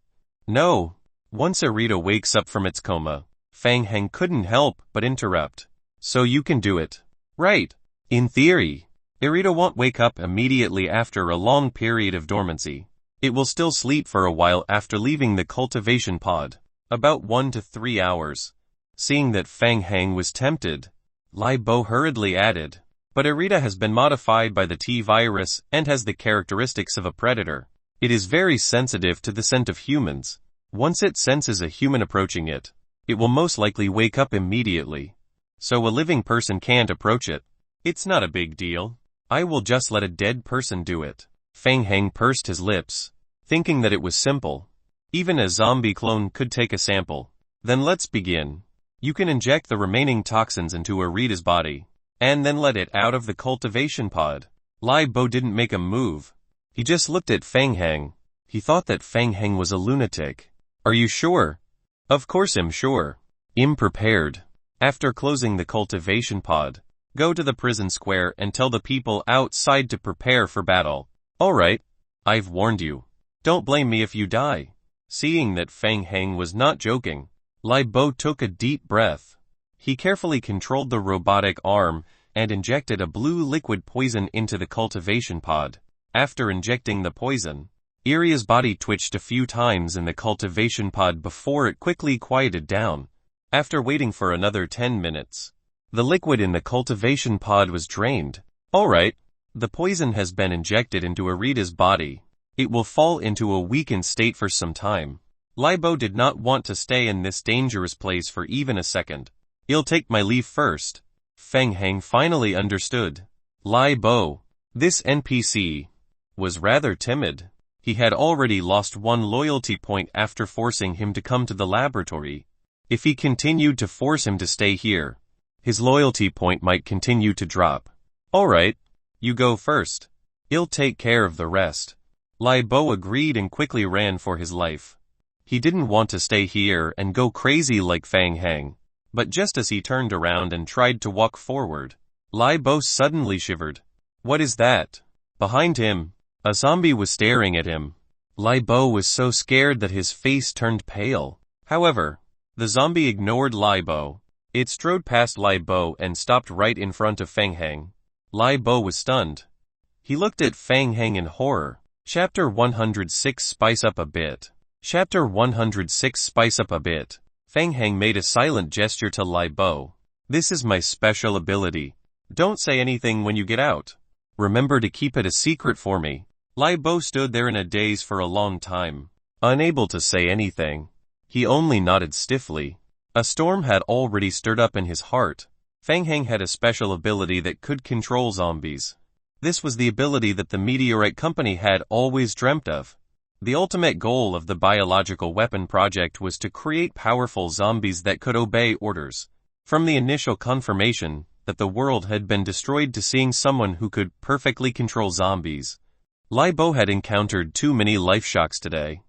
No. Once Irida wakes up from its coma, Fang Heng couldn't help but interrupt. So you can do it. Right. In theory, Irida won't wake up immediately after a long period of dormancy. It will still sleep for a while after leaving the cultivation pod. About 1 to 3 hours. Seeing that Fang Heng was tempted, Lai Bo hurriedly added, But Irida has been modified by the T virus and has the characteristics of a predator. It is very sensitive to the scent of humans. Once it senses a human approaching it, it will most likely wake up immediately. So a living person can't approach it. It's not a big deal. I will just let a dead person do it. Feng Heng pursed his lips, thinking that it was simple. Even a zombie clone could take a sample. Then let's begin. You can inject the remaining toxins into Irida's body, and then let it out of the cultivation pod. Lai Bo didn't make a move. He just looked at Feng Heng. He thought that Feng Heng was a lunatic. Are you sure? Of course I'm sure. I'm prepared. After closing the cultivation pod, go to the prison square and tell the people outside to prepare for battle. Alright. I've warned you. Don't blame me if you die. Seeing that Feng Heng was not joking, Lai Bo took a deep breath. He carefully controlled the robotic arm and injected a blue liquid poison into the cultivation pod. After injecting the poison, Irida's body twitched a few times in the cultivation pod before it quickly quieted down. After waiting for another 10 minutes, the liquid in the cultivation pod was drained. Alright, the poison has been injected into Irida's body. It will fall into a weakened state for some time. Lai Bo did not want to stay in this dangerous place for even a second. I'll take my leave first. Feng Heng finally understood. Lai Bo, this NPC, was rather timid. He had already lost one loyalty point after forcing him to come to the laboratory. If he continued to force him to stay here, his loyalty point might continue to drop. Alright, you go first. I'll take care of the rest. Lai Bo agreed and quickly ran for his life. He didn't want to stay here and go crazy like Feng Heng. But just as he turned around and tried to walk forward, Lai Bo suddenly shivered. What is that? Behind him, a zombie was staring at him. Lai Bo was so scared that his face turned pale. However, the zombie ignored Lai Bo. It strode past Lai Bo and stopped right in front of Feng Heng. Lai Bo was stunned. He looked at Feng Heng in horror. Chapter 106 Spice Up a Bit. Chapter 106 Spice Up a Bit. Feng Heng made a silent gesture to Lai Bo. This is my special ability. Don't say anything when you get out. Remember to keep it a secret for me. Lai Bo stood there in a daze for a long time, unable to say anything. He only nodded stiffly. A storm had already stirred up in his heart. Feng Heng had a special ability that could control zombies. This was the ability that the Meteorite Company had always dreamt of. The ultimate goal of the biological weapon project was to create powerful zombies that could obey orders. From the initial confirmation that the world had been destroyed to seeing someone who could perfectly control zombies, Lai Bo had encountered too many life shocks today.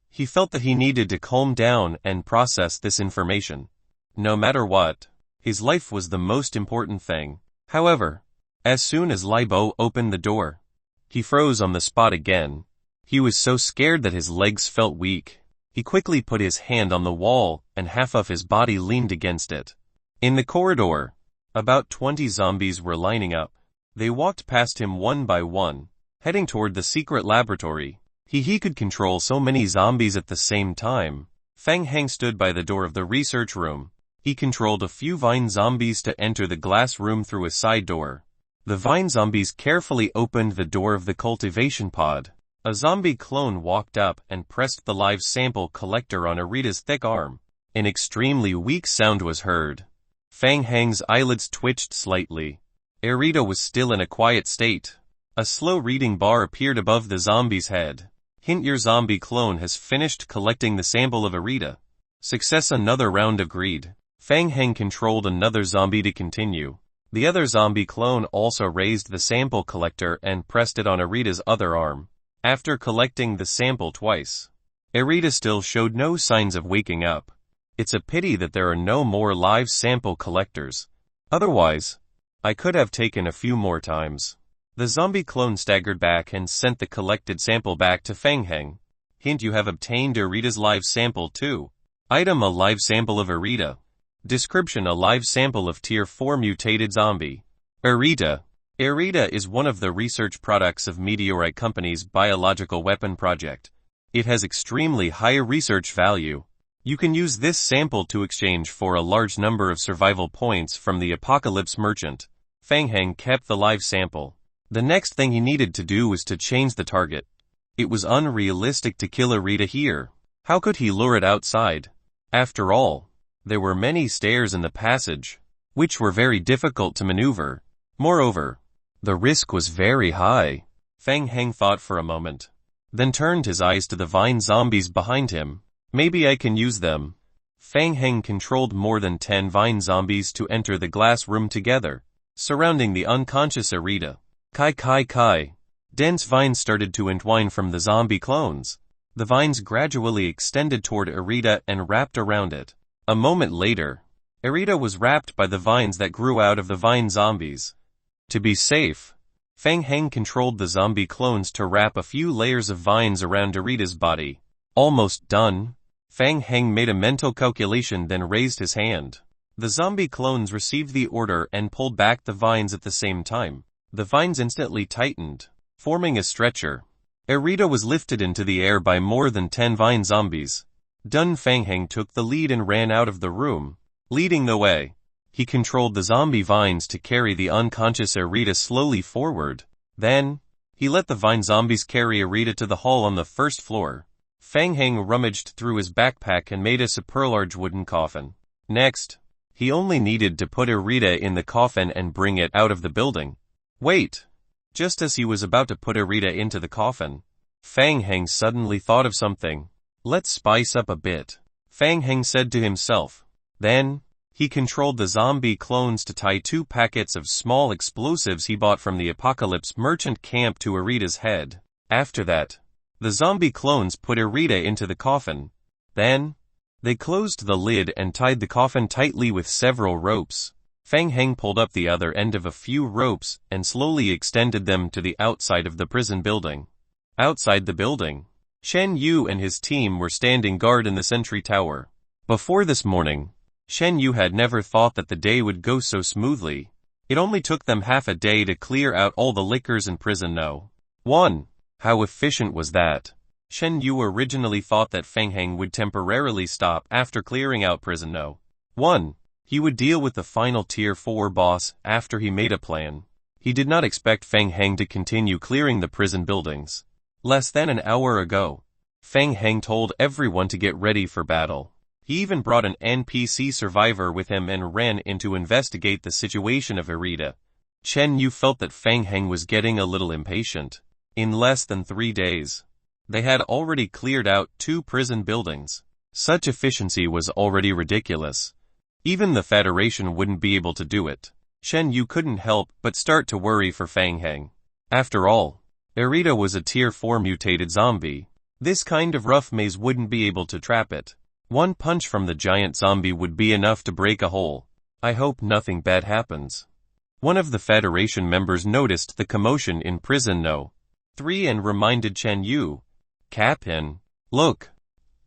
He felt that he needed to calm down and process this information. No matter what, his life was the most important thing. However, as soon as Lai Bo opened the door, he froze on the spot again. He was so scared that his legs felt weak. He quickly put his hand on the wall and half of his body leaned against it. In the corridor, about 20 zombies were lining up. They walked past him one by one, heading toward the secret laboratory. He could control so many zombies at the same time. Feng Heng stood by the door of the research room. He controlled a few vine zombies to enter the glass room through a side door. The vine zombies carefully opened the door of the cultivation pod. A zombie clone walked up and pressed the live sample collector on Irida's thick arm. An extremely weak sound was heard. Feng Heng's eyelids twitched slightly. Irida was still in a quiet state. A slow reading bar appeared above the zombie's head. Hint: your zombie clone has finished collecting the sample of Irida. Success. Another round agreed. Feng Heng controlled another zombie to continue. The other zombie clone also raised the sample collector and pressed it on Irida's other arm. After collecting the sample twice, Irida still showed no signs of waking up. It's a pity that there are no more live sample collectors. Otherwise, I could have taken a few more times. The zombie clone staggered back and sent the collected sample back to Feng Heng. Hint: you have obtained Irida's live sample too. Item: a live sample of Irida. Description: a live sample of Tier 4 mutated zombie. Irida. Irida is one of the research products of Meteorite Company's biological weapon project. It has extremely high research value. You can use this sample to exchange for a large number of survival points from the Apocalypse Merchant. Fang Heng kept the live sample. The next thing he needed to do was to change the target. It was unrealistic to kill Arita here. How could he lure it outside? After all, there were many stairs in the passage, which were very difficult to maneuver. Moreover, the risk was very high. Fang Heng thought for a moment, then turned his eyes to the vine zombies behind him. Maybe I can use them. Fang Heng controlled more than 10 vine zombies to enter the glass room together, surrounding the unconscious Arita. Kai kai kai. Dense vines started to entwine from the zombie clones. The vines gradually extended toward Arita and wrapped around it. A moment later, Arita was wrapped by the vines that grew out of the vine zombies. To be safe, Fang Heng controlled the zombie clones to wrap a few layers of vines around Arita's body. Almost done. Fang Heng made a mental calculation, then raised his hand. The zombie clones received the order and pulled back the vines at the same time. The vines instantly tightened, forming a stretcher. Arita was lifted into the air by more than 10 vine zombies. Dun Fang Heng took the lead and ran out of the room, leading the way. He controlled the zombie vines to carry the unconscious Arita slowly forward. Then, he let the vine zombies carry Arita to the hall on the first floor. Fang Heng rummaged through his backpack and made a super large wooden coffin. Next, he only needed to put Arita in the coffin and bring it out of the building. Wait! Just as he was about to put Arita into the coffin, Fang Heng suddenly thought of something. Let's spice up a bit, Fang Heng said to himself. Then, he controlled the zombie clones to tie 2 packets of small explosives he bought from the Apocalypse merchant camp to Arita's head. After that, the zombie clones put Arita into the coffin. Then, they closed the lid and tied the coffin tightly with several ropes. Fang Heng pulled up the other end of a few ropes and slowly extended them to the outside of the prison building. Outside the building, Shen Yu and his team were standing guard in the sentry tower. Before this morning, Shen Yu had never thought that the day would go so smoothly. It only took them half a day to clear out all the lickers in prison No. 1. How efficient was that? Shen Yu originally thought that Fang Heng would temporarily stop after clearing out prison No. 1. He would deal with the final tier 4 boss after he made a plan. He did not expect Fang Heng to continue clearing the prison buildings. Less than an hour ago, Fang Heng told everyone to get ready for battle. He even brought an NPC survivor with him and ran in to investigate the situation of Arita. Shen Yu felt that Fang Heng was getting a little impatient. In less than 3 days, they had already cleared out 2 prison buildings. Such efficiency was already ridiculous. Even the Federation wouldn't be able to do it. Shen Yu couldn't help but start to worry for Fang Heng. After all, Arita was a tier 4 mutated zombie. This kind of rough maze wouldn't be able to trap it. One punch from the giant zombie would be enough to break a hole. I hope nothing bad happens. One of the Federation members noticed the commotion in prison No. 3 and reminded Shen Yu. Captain, look!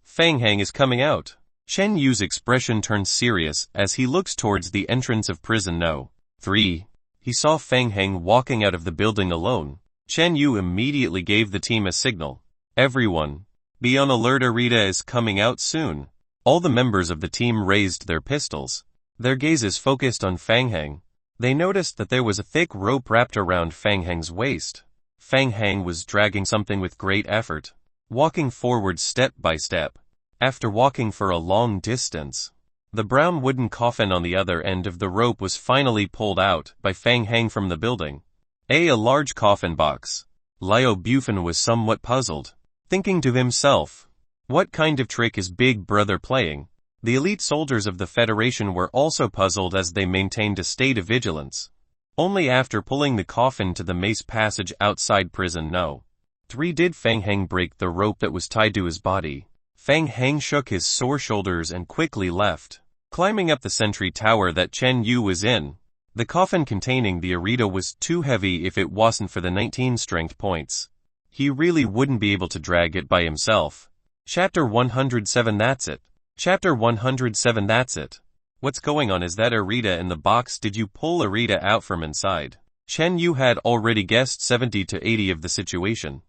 Fang Heng is coming out. Shen Yu's expression turned serious as he looked towards the entrance of prison No. 3. He saw Fang Heng walking out of the building alone. Shen Yu immediately gave the team a signal. Everyone, be on alert, Arita is coming out soon. All the members of the team raised their pistols. Their gazes focused on Fang Heng. They noticed that there was a thick rope wrapped around Fang Heng's waist. Fang Heng was dragging something with great effort, walking forward step by step. After walking for a long distance, the brown wooden coffin on the other end of the rope was finally pulled out by Fang Heng from the building. A large coffin box. Liu Bufan was somewhat puzzled, thinking to himself, what kind of trick is Big Brother playing? The elite soldiers of the Federation were also puzzled as they maintained a state of vigilance. Only after pulling the coffin to the maze passage outside prison No. 3 did Fang Heng break the rope that was tied to his body. Fang Heng shook his sore shoulders and quickly left, climbing up the sentry tower that Shen Yu was in. The coffin containing the Arita was too heavy if it wasn't for the 19 strength points. He really wouldn't be able to drag it by himself. Chapter 107 That's it. Chapter 107 That's it. What's going on? Is that Arita in the box? Did you pull Arita out from inside? Shen Yu had already guessed 70 to 80 of the situation.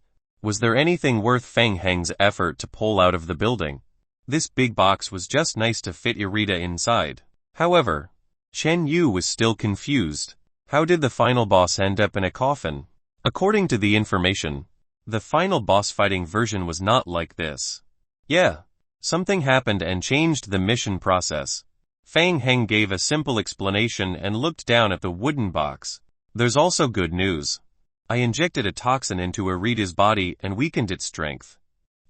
Was there anything worth Fang Heng's effort to pull out of the building? This big box was just nice to fit Arita inside. However, Shen Yu was still confused. How did the final boss end up in a coffin? According to the information, the final boss fighting version was not like this. Yeah, something happened and changed the mission process. Fang Heng gave a simple explanation and looked down at the wooden box. There's also good news. I injected a toxin into Arita's body and weakened its strength.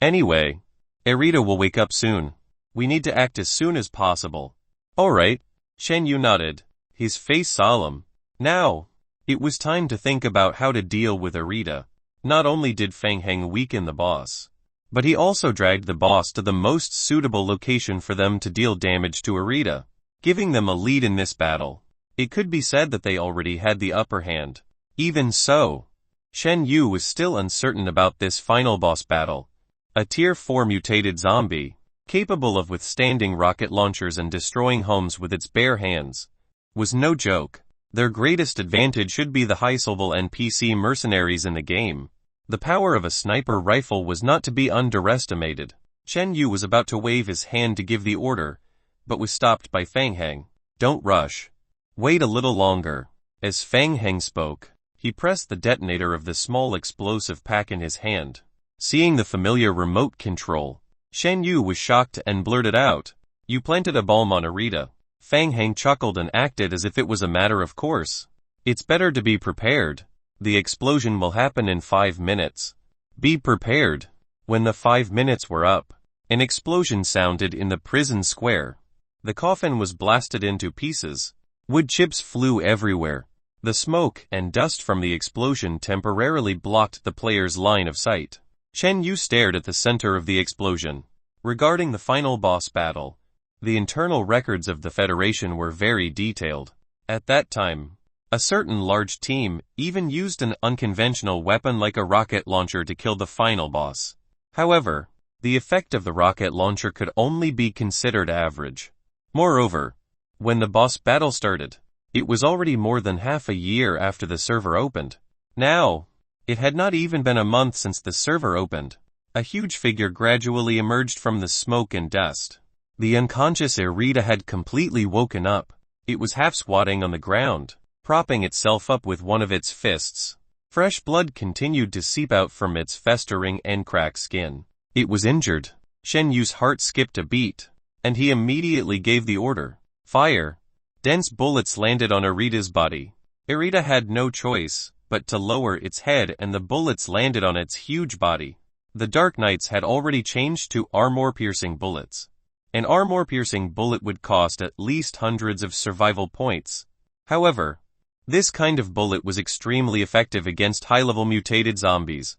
Anyway, Arita will wake up soon. We need to act as soon as possible. Alright, Shen Yu nodded, his face solemn. Now, it was time to think about how to deal with Arita. Not only did Fang Heng weaken the boss, but he also dragged the boss to the most suitable location for them to deal damage to Arita, giving them a lead in this battle. It could be said that they already had the upper hand. Even so, Shen Yu was still uncertain about this final boss battle. A Tier 4 mutated zombie, capable of withstanding rocket launchers and destroying homes with its bare hands, was no joke. Their greatest advantage should be the high-level NPC mercenaries in the game. The power of a sniper rifle was not to be underestimated. Shen Yu was about to wave his hand to give the order, but was stopped by Fang Heng. Don't rush. Wait a little longer. As Fang Heng spoke, he pressed the detonator of the small explosive pack in his hand. Seeing the familiar remote control, Shen Yu was shocked and blurted out, "You planted a bomb on Arita." Fang Heng chuckled and acted as if it was a matter of course. It's better to be prepared. The explosion will happen in 5 minutes. Be prepared. When the 5 minutes were up, an explosion sounded in the prison square. The coffin was blasted into pieces. Wood chips flew everywhere. The smoke and dust from the explosion temporarily blocked the player's line of sight. Shen Yu stared at the center of the explosion. Regarding the final boss battle, the internal records of the Federation were very detailed. At that time, a certain large team even used an unconventional weapon like a rocket launcher to kill the final boss. However, the effect of the rocket launcher could only be considered average. Moreover, when the boss battle started, it was already more than half a year after the server opened. Now, it had not even been a month since the server opened. A huge figure gradually emerged from the smoke and dust. The unconscious Arita had completely woken up. It was half squatting on the ground, propping itself up with one of its fists. Fresh blood continued to seep out from its festering and cracked skin. It was injured. Shen Yu's heart skipped a beat, and he immediately gave the order. Fire! Dense bullets landed on Arita's body. Arita had no choice but to lower its head, and the bullets landed on its huge body. The Dark Knights had already changed to armor-piercing bullets. An armor-piercing bullet would cost at least hundreds of survival points. However, this kind of bullet was extremely effective against high-level mutated zombies.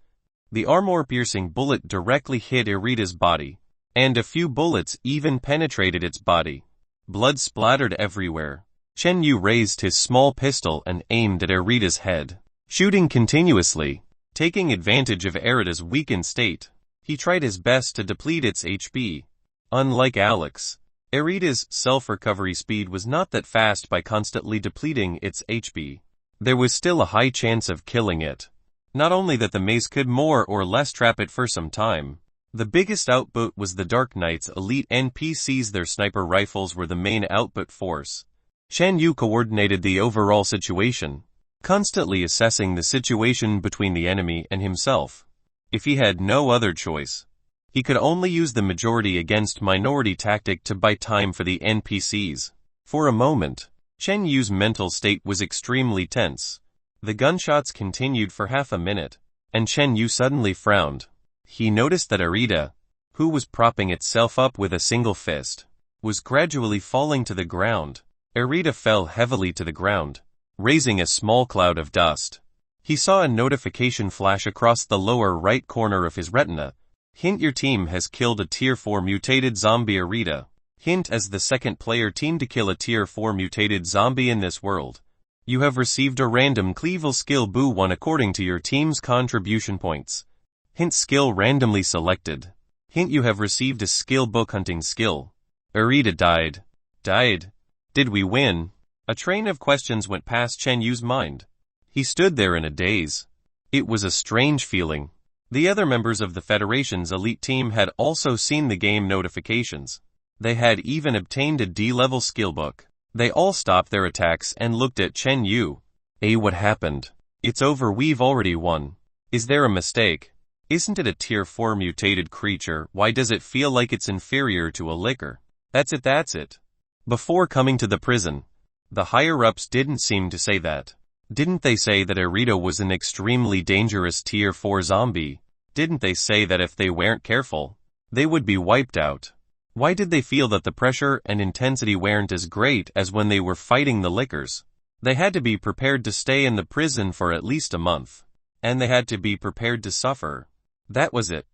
The armor-piercing bullet directly hit Arita's body, and a few bullets even penetrated its body. Blood splattered everywhere. Shen Yu raised his small pistol and aimed at Arita's head, shooting continuously. Taking advantage of Arita's weakened state, he tried his best to deplete its HP. Unlike Alex, Arita's self-recovery speed was not that fast. By constantly depleting its HP, there was still a high chance of killing it. Not only that, the maze could more or less trap it for some time. The biggest output was the Dark Knight's elite NPCs. Their sniper rifles were the main output force. Shen Yu coordinated the overall situation, constantly assessing the situation between the enemy and himself. If he had no other choice, he could only use the majority against minority tactic to buy time for the NPCs. For a moment, Shen Yu's mental state was extremely tense. The gunshots continued for half a minute, and Shen Yu suddenly frowned. He noticed that Arita, who was propping itself up with a single fist, was gradually falling to the ground. Arita fell heavily to the ground, raising a small cloud of dust. He saw a notification flash across the lower right corner of his retina. Hint: your team has killed a Tier 4 mutated zombie Arita. Hint: as the second player team to kill a Tier 4 mutated zombie in this world, you have received a random cleavel skill boo 1 according to your team's contribution points. Hint: skill randomly selected. Hint: you have received a skill book hunting skill. Arita died. Died? Did we win? A train of questions went past Shen Yu's mind. He stood there in a daze. It was a strange feeling. The other members of the Federation's elite team had also seen the game notifications. They had even obtained a D-level skill book. They all stopped their attacks and looked at Shen Yu. What happened? It's over, we've already won. Is there a mistake? Isn't it a tier 4 mutated creature? Why does it feel like it's inferior to a licker? That's it. Before coming to the prison, the higher-ups didn't seem to say that. Didn't they say that Arita was an extremely dangerous tier 4 zombie? Didn't they say that if they weren't careful, they would be wiped out? Why did they feel that the pressure and intensity weren't as great as when they were fighting the lickers? They had to be prepared to stay in the prison for at least a month. And they had to be prepared to suffer. That was it.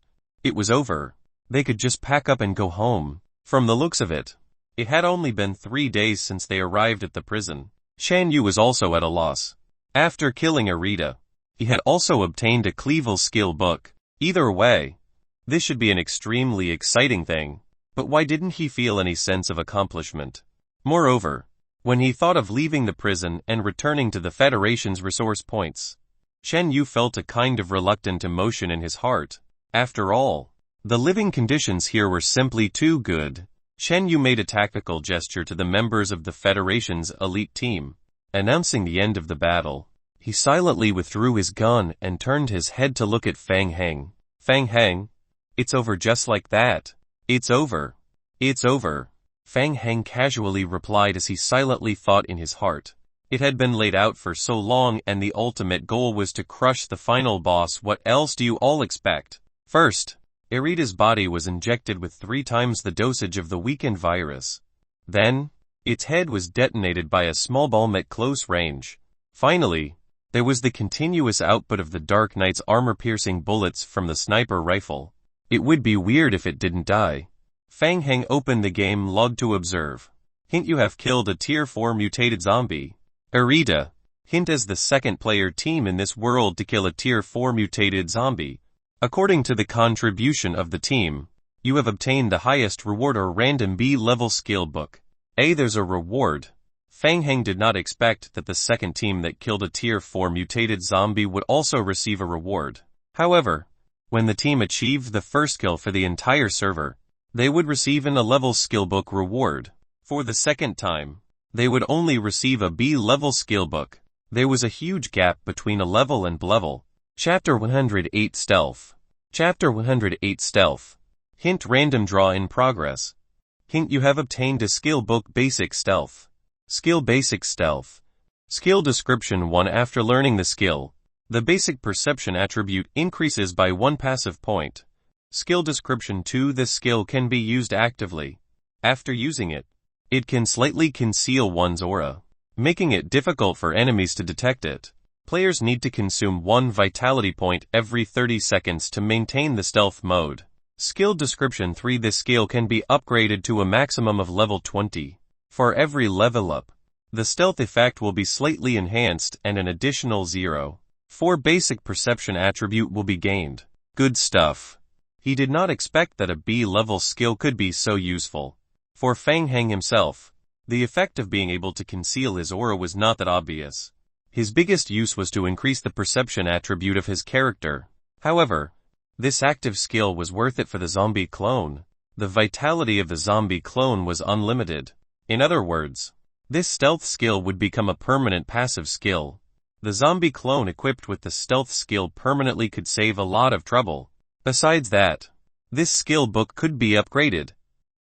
It was over. They could just pack up and go home. From the looks of it, it had only been 3 days since they arrived at the prison. Shan Yu was also at a loss. After killing Arita, he had also obtained a Cleavel skill book. Either way, this should be an extremely exciting thing. But why didn't he feel any sense of accomplishment? Moreover, when he thought of leaving the prison and returning to the Federation's resource points, Shen Yu felt a kind of reluctant emotion in his heart. After all, the living conditions here were simply too good. Shen Yu made a tactical gesture to the members of the Federation's elite team, announcing the end of the battle. He silently withdrew his gun and turned his head to look at Fang Heng. Fang Heng, it's over just like that. It's over. It's over. Fang Heng casually replied as he silently thought in his heart. It had been laid out for so long and the ultimate goal was to crush the final boss. What else do you all expect? First, Arita's body was injected with 3 times the dosage of the weakened virus. Then, its head was detonated by a small bomb at close range. Finally, there was the continuous output of the Dark Knight's armor-piercing bullets from the sniper rifle. It would be weird if it didn't die. Fang Heng opened the game log to observe. Hint: you have killed a tier 4 mutated zombie. Arita, hint: as the second player team in this world to kill a tier 4 mutated zombie. According to the contribution of the team, you have obtained the highest reward or random B-level skill book. There's a reward. Fang Heng did not expect that the second team that killed a tier 4 mutated zombie would also receive a reward. However, when the team achieved the first kill for the entire server, they would receive an A-level skill book reward. For the second time, they would only receive a B-level skill book. There was a huge gap between a level and B-level. Chapter 108 Stealth. Chapter 108 Stealth. Hint: random draw in progress. Hint: you have obtained a skill book Basic Stealth. Skill Basic Stealth. Skill Description 1. After learning the skill, the basic perception attribute increases by 1 passive point. Skill Description 2. This skill can be used actively. After using it, it can slightly conceal one's aura, making it difficult for enemies to detect it. Players need to consume 1 vitality point every 30 seconds to maintain the stealth mode. Skill Description 3. This skill can be upgraded to a maximum of level 20. For every level up, the stealth effect will be slightly enhanced and an additional 0.4 basic perception attribute will be gained. Good stuff. He did not expect that a B-level skill could be so useful. For Fang Heng himself, the effect of being able to conceal his aura was not that obvious. His biggest use was to increase the perception attribute of his character. However, this active skill was worth it for the zombie clone. The vitality of the zombie clone was unlimited. In other words, this stealth skill would become a permanent passive skill. The zombie clone equipped with the stealth skill permanently could save a lot of trouble. Besides that, this skill book could be upgraded.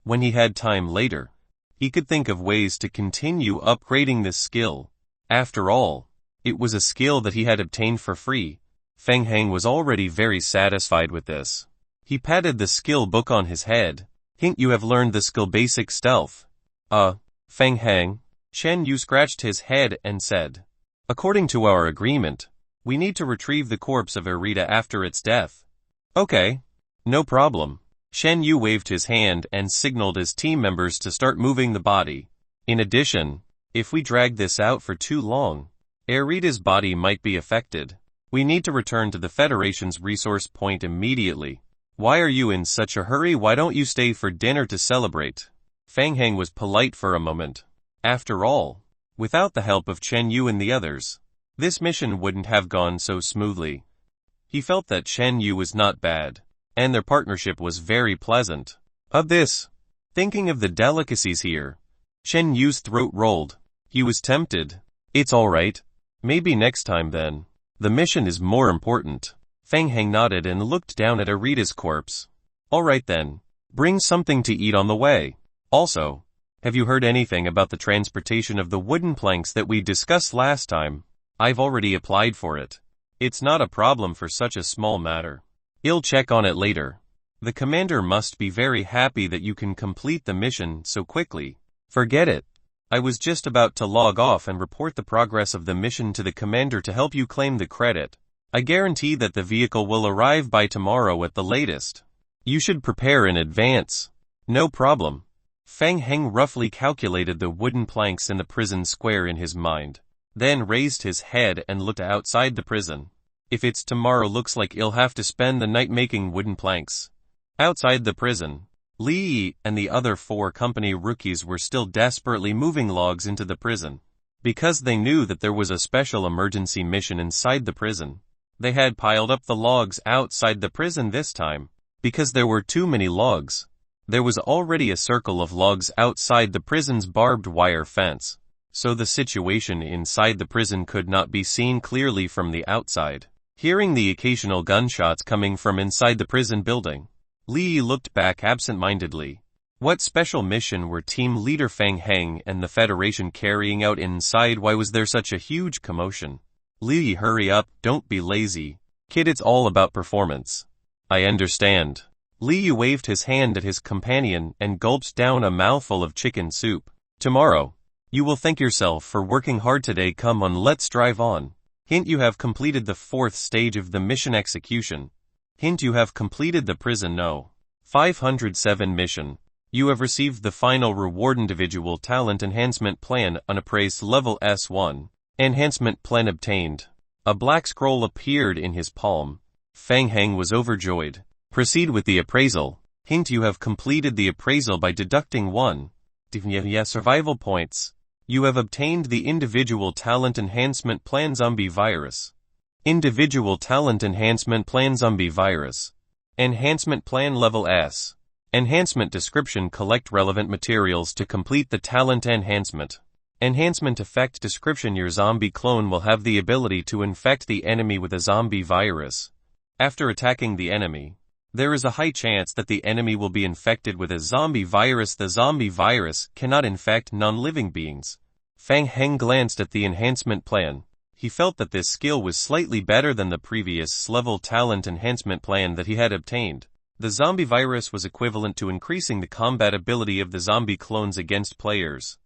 When he had time later, he could think of ways to continue upgrading this skill. After all, it was a skill that he had obtained for free. Fang Heng was already very satisfied with this. He patted the skill book on his head. Hint: you have learned the skill Basic Stealth. Fang Heng. Shen Yu scratched his head and said, according to our agreement, we need to retrieve the corpse of Arita after its death. Okay. No problem. Shen Yu waved his hand and signaled his team members to start moving the body. In addition, if we drag this out for too long, Arita's body might be affected. We need to return to the Federation's resource point immediately. Why are you in such a hurry? Why don't you stay for dinner to celebrate? Fang Heng was polite for a moment. After all, without the help of Chen Yu and the others, this mission wouldn't have gone so smoothly. He felt that Chen Yu was not bad, and their partnership was very pleasant. Thinking of the delicacies here, Chen Yu's throat rolled. He was tempted. It's alright. Maybe next time then. The mission is more important. Feng Heng nodded and looked down at Arita's corpse. Alright then. Bring something to eat on the way. Also, have you heard anything about the transportation of the wooden planks that we discussed last time? I've already applied for it. It's not a problem for such a small matter. I'll check on it later. The commander must be very happy that you can complete the mission so quickly. Forget it. I was just about to log off and report the progress of the mission to the commander to help you claim the credit. I guarantee that the vehicle will arrive by tomorrow at the latest. You should prepare in advance. No problem. Feng Heng roughly calculated the wooden planks in the prison square in his mind, then raised his head and looked outside the prison. If it's tomorrow, looks like he'll have to spend the night making wooden planks. Outside the prison, Li Yi and the other 4 company rookies were still desperately moving logs into the prison. Because they knew that there was a special emergency mission inside the prison, they had piled up the logs outside the prison this time. Because there were too many logs, there was already a circle of logs outside the prison's barbed wire fence, so the situation inside the prison could not be seen clearly from the outside. Hearing the occasional gunshots coming from inside the prison building, Li looked back absent-mindedly. What special mission were team leader Feng Heng and the Federation carrying out inside? Why was there such a huge commotion? Li, hurry up, don't be lazy. Kid, it's all about performance. I understand. Li waved his hand at his companion and gulped down a mouthful of chicken soup. Tomorrow, you will thank yourself for working hard today. Come on, let's drive on. Hint, you have completed the 4th stage of the mission execution. Hint, you have completed the prison No. 507 mission. You have received the final reward individual talent enhancement plan unappraised level S1. Enhancement plan obtained. A black scroll appeared in his palm. Feng Heng was overjoyed. Proceed with the appraisal. Hint, you have completed the appraisal by deducting 1 survival points. You have obtained the individual talent enhancement plan Zombie Virus. Individual talent enhancement plan Zombie Virus. Enhancement plan level S. Enhancement description: collect relevant materials to complete the talent enhancement. Enhancement effect description: your zombie clone will have the ability to infect the enemy with a zombie virus. After attacking the enemy, there is a high chance that the enemy will be infected with a zombie virus. The zombie virus cannot infect non-living beings. Feng Heng glanced at the enhancement plan. He felt that this skill was slightly better than the previous level talent enhancement plan that he had obtained. The zombie virus was equivalent to increasing the combat ability of the zombie clones against players.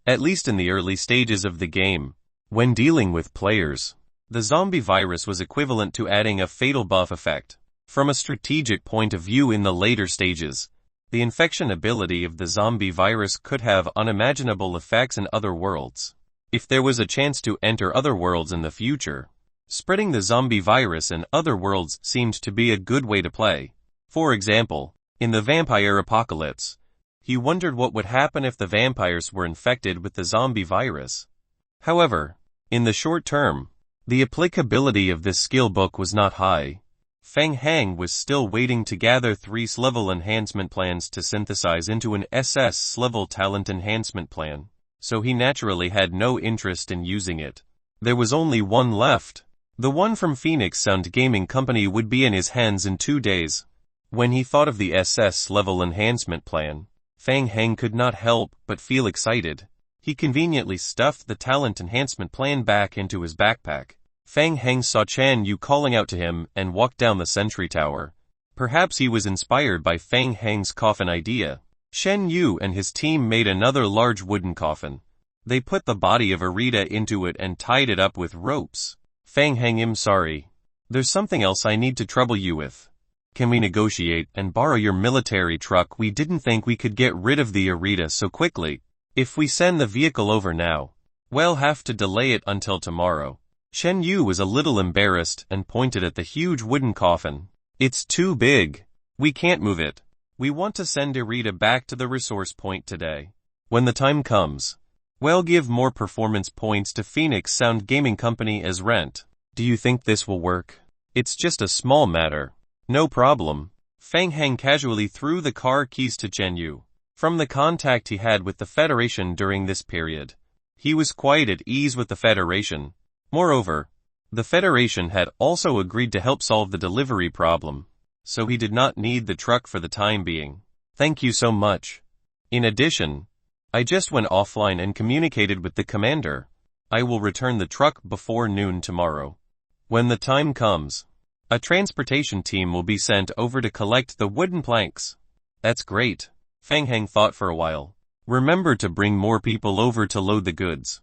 At least in the early stages of the game, when dealing with players, the zombie virus was equivalent to adding a fatal buff effect. From a strategic point of view in the later stages, the infection ability of the zombie virus could have unimaginable effects in other worlds. If there was a chance to enter other worlds in the future, spreading the zombie virus in other worlds seemed to be a good way to play. For example, in the vampire apocalypse, he wondered what would happen if the vampires were infected with the zombie virus. However, in the short term, the applicability of this skill book was not high. Feng Heng was still waiting to gather 3 level enhancement plans to synthesize into an SS level talent enhancement plan, so he naturally had no interest in using it. There was only one left. The one from Phoenix Sound Gaming Company would be in his hands in 2 days. When he thought of the SS level enhancement plan, Feng Heng could not help but feel excited. He conveniently stuffed the talent enhancement plan back into his backpack. Feng Heng saw Chen Yu calling out to him and walked down the sentry tower. Perhaps he was inspired by Feng Heng's coffin idea. Shen Yu and his team made another large wooden coffin. They put the body of Arita into it and tied it up with ropes. Feng Heng, I'm sorry. There's something else I need to trouble you with. Can we negotiate and borrow your military truck? We didn't think we could get rid of the Arita so quickly. If we send the vehicle over now, we'll have to delay it until tomorrow. Shen Yu was a little embarrassed and pointed at the huge wooden coffin. It's too big. We can't move it. We want to send Arita back to the resource point today. When the time comes, we'll give more performance points to Phoenix Sound Gaming Company as rent. Do you think this will work? It's just a small matter. No problem. Feng Heng casually threw the car keys to Chen Yu. From the contact he had with the Federation during this period, he was quite at ease with the Federation. Moreover, the Federation had also agreed to help solve the delivery problem, so he did not need the truck for the time being. Thank you so much. In addition, I just went offline and communicated with the commander. I will return the truck before noon tomorrow. When the time comes, a transportation team will be sent over to collect the wooden planks. That's great. Fang Heng thought for a while. Remember to bring more people over to load the goods.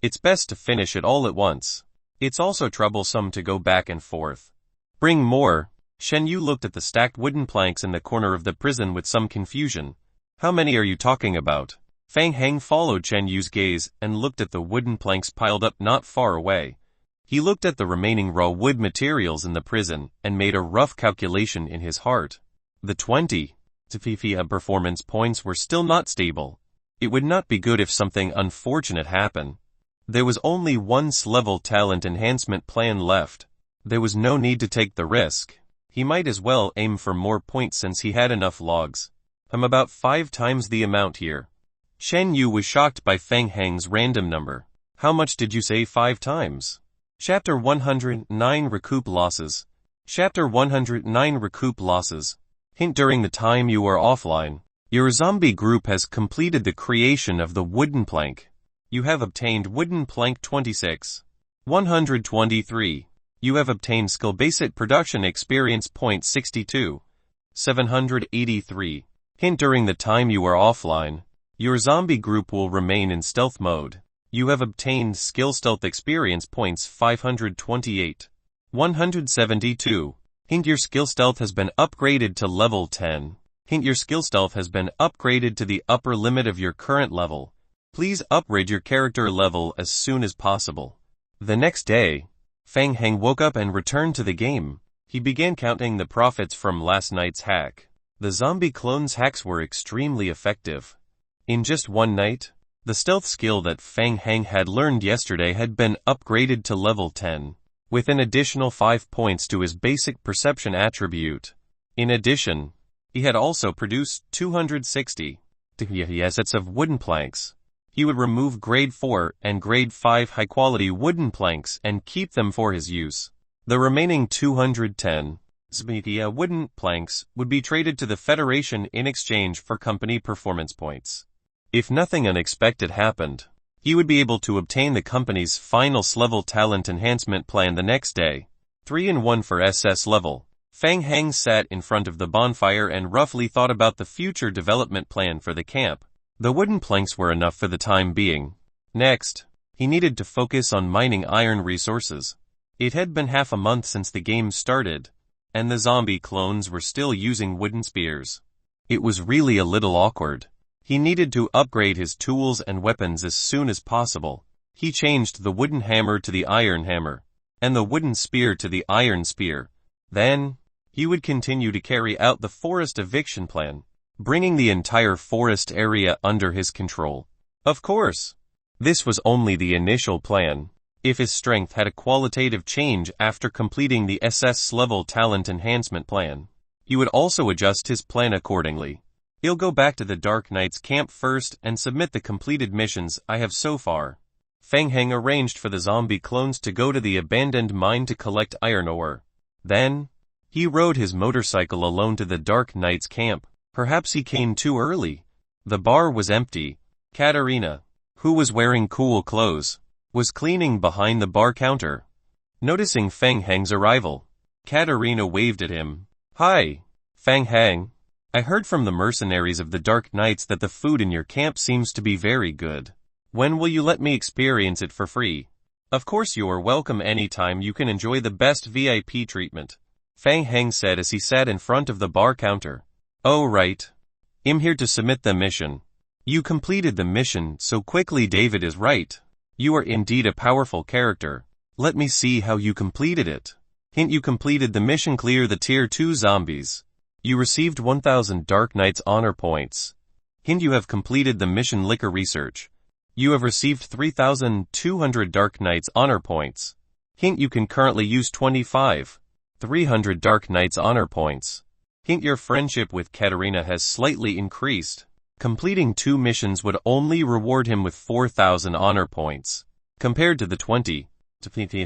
It's best to finish it all at once. It's also troublesome to go back and forth. Bring more. Shen Yu looked at the stacked wooden planks in the corner of the prison with some confusion. How many are you talking about? Fang Heng followed Shen Yu's gaze and looked at the wooden planks piled up not far away. He looked at the remaining raw wood materials in the prison and made a rough calculation in his heart. The 20 performance points were still not stable. It would not be good if something unfortunate happened. There was only one level talent enhancement plan left. There was no need to take the risk. He might as well aim for more points since he had enough logs. I'm about 5 times the amount here. Shen Yu was shocked by Fang Heng's random number. How much did you say 5 times? Chapter 109 Recoup Losses. Chapter 109 Recoup Losses. Hint: during the time you are offline, your zombie group has completed the creation of the wooden plank. You have obtained wooden plank 26. 123. You have obtained skill basic production experience point 62. 783. Hint: during the time you are offline, your zombie group will remain in stealth mode. You have obtained skill stealth experience points 528. 172. Hint: your skill stealth has been upgraded to level 10. Hint: your skill stealth has been upgraded to the upper limit of your current level. Please upgrade your character level as soon as possible. The next day, Fang Heng woke up and returned to the game. He began counting the profits from last night's hack. The zombie clones hacks were extremely effective. In just one night, the stealth skill that Fang Heng had learned yesterday had been upgraded to level 10, with an additional 5 points to his basic perception attribute. In addition, he had also produced 260 sets of wooden planks. He would remove grade 4 and grade 5 high-quality wooden planks and keep them for his use. The remaining 210 wooden planks would be traded to the Federation in exchange for company performance points. If nothing unexpected happened, he would be able to obtain the company's final level talent enhancement plan the next day. 3-in-1 for SS level. Fang Heng sat in front of the bonfire and roughly thought about the future development plan for the camp. The wooden planks were enough for the time being. Next, he needed to focus on mining iron resources. It had been half a month since the game started, and the zombie clones were still using wooden spears. It was really a little awkward. He needed to upgrade his tools and weapons as soon as possible. He changed the wooden hammer to the iron hammer, and the wooden spear to the iron spear. Then, he would continue to carry out the forest eviction plan, bringing the entire forest area under his control. Of course, this was only the initial plan. If his strength had a qualitative change after completing the SS level talent enhancement plan, he would also adjust his plan accordingly. He'll go back to the Dark Knight's camp first and submit the completed missions I have so far. Fang Heng arranged for the zombie clones to go to the abandoned mine to collect iron ore. Then, he rode his motorcycle alone to the Dark Knight's camp. Perhaps he came too early. The bar was empty. Katarina, who was wearing cool clothes, was cleaning behind the bar counter. Noticing Fang Heng's arrival, Katarina waved at him. Hi, Fang Heng. I heard from the mercenaries of the Dark Knights that the food in your camp seems to be very good. When will you let me experience it for free? Of course you are welcome anytime. You can enjoy the best VIP treatment, Fang Heng said as he sat in front of the bar counter. Oh right. I'm here to submit the mission. You completed the mission so quickly. David is right. You are indeed a powerful character. Let me see how you completed it. Hint: you completed the mission. Clear the tier 2 zombies. You received 1000 Dark Knight's honor points. Hint: you have completed the mission liquor research. You have received 3200 Dark Knight's honor points. Hint: you can currently use 300 Dark Knight's honor points. Hint: your friendship with Katarina has slightly increased. Completing 2 missions would only reward him with 4000 honor points, compared to the 20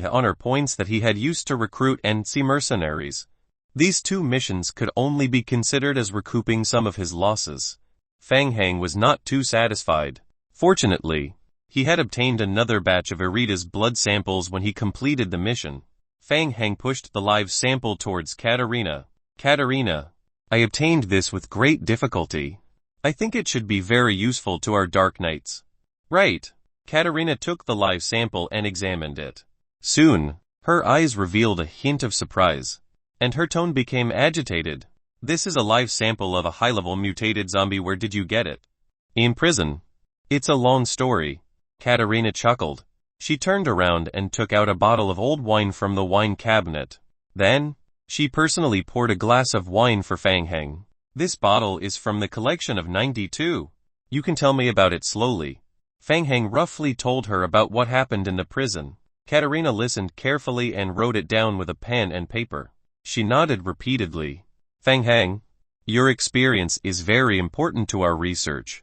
honor points that he had used to recruit and see mercenaries. These 2 missions could only be considered as recouping some of his losses. Fang Heng was not too satisfied. Fortunately, he had obtained another batch of Irita's blood samples when he completed the mission. Fang Heng pushed the live sample towards Katarina. Katarina, I obtained this with great difficulty. I think it should be very useful to our Dark Knights. Right. Katarina took the live sample and examined it. Soon, her eyes revealed a hint of surprise, and her tone became agitated. This is a live sample of a high-level mutated zombie. Where did you get it? In prison. It's a long story. Katarina chuckled. She turned around and took out a bottle of old wine from the wine cabinet. Then, she personally poured a glass of wine for Fang Heng. This bottle is from the collection of 92. You can tell me about it slowly. Fang Heng roughly told her about what happened in the prison. Katarina listened carefully and wrote it down with a pen and paper. She nodded repeatedly. Fang Heng, your experience is very important to our research.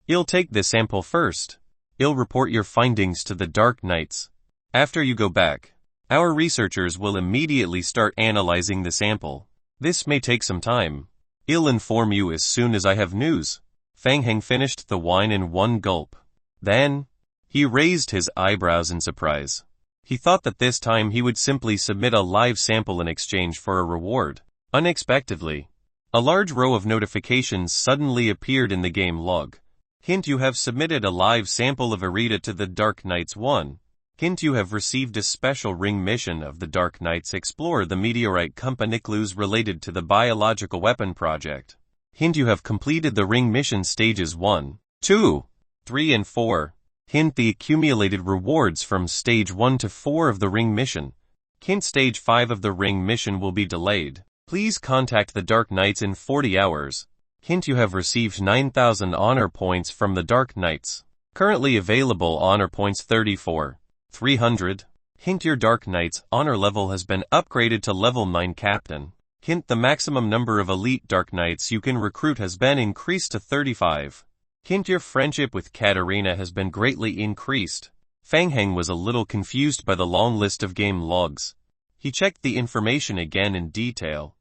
You'll take this sample first. You'll report your findings to the Dark Knights. After you go back, our researchers will immediately start analyzing the sample. This may take some time. I'll inform you as soon as I have news. Fang Heng finished the wine in one gulp. Then, he raised his eyebrows in surprise. He thought that this time he would simply submit a live sample in exchange for a reward. Unexpectedly, a large row of notifications suddenly appeared in the game log. Hint: you have submitted a live sample of Irita to the Dark Knights 1. Hint: you have received a special ring mission of the Dark Knights. Explore the meteorite company clues related to the biological weapon project. Hint: you have completed the ring mission stages 1, 2, 3 and 4. Hint: the accumulated rewards from stage 1 to 4 of the ring mission. Hint: stage 5 of the ring mission will be delayed. Please contact the Dark Knights in 40 hours. Hint: you have received 9,000 honor points from the Dark Knights. Currently available honor points 34. 300. Hint: your Dark Knight's honor level has been upgraded to level 9 captain. Hint: the maximum number of elite Dark Knights you can recruit has been increased to 35. Hint: your friendship with Katarina has been greatly increased. Fang Heng was a little confused by the long list of game logs. He checked the information again in detail.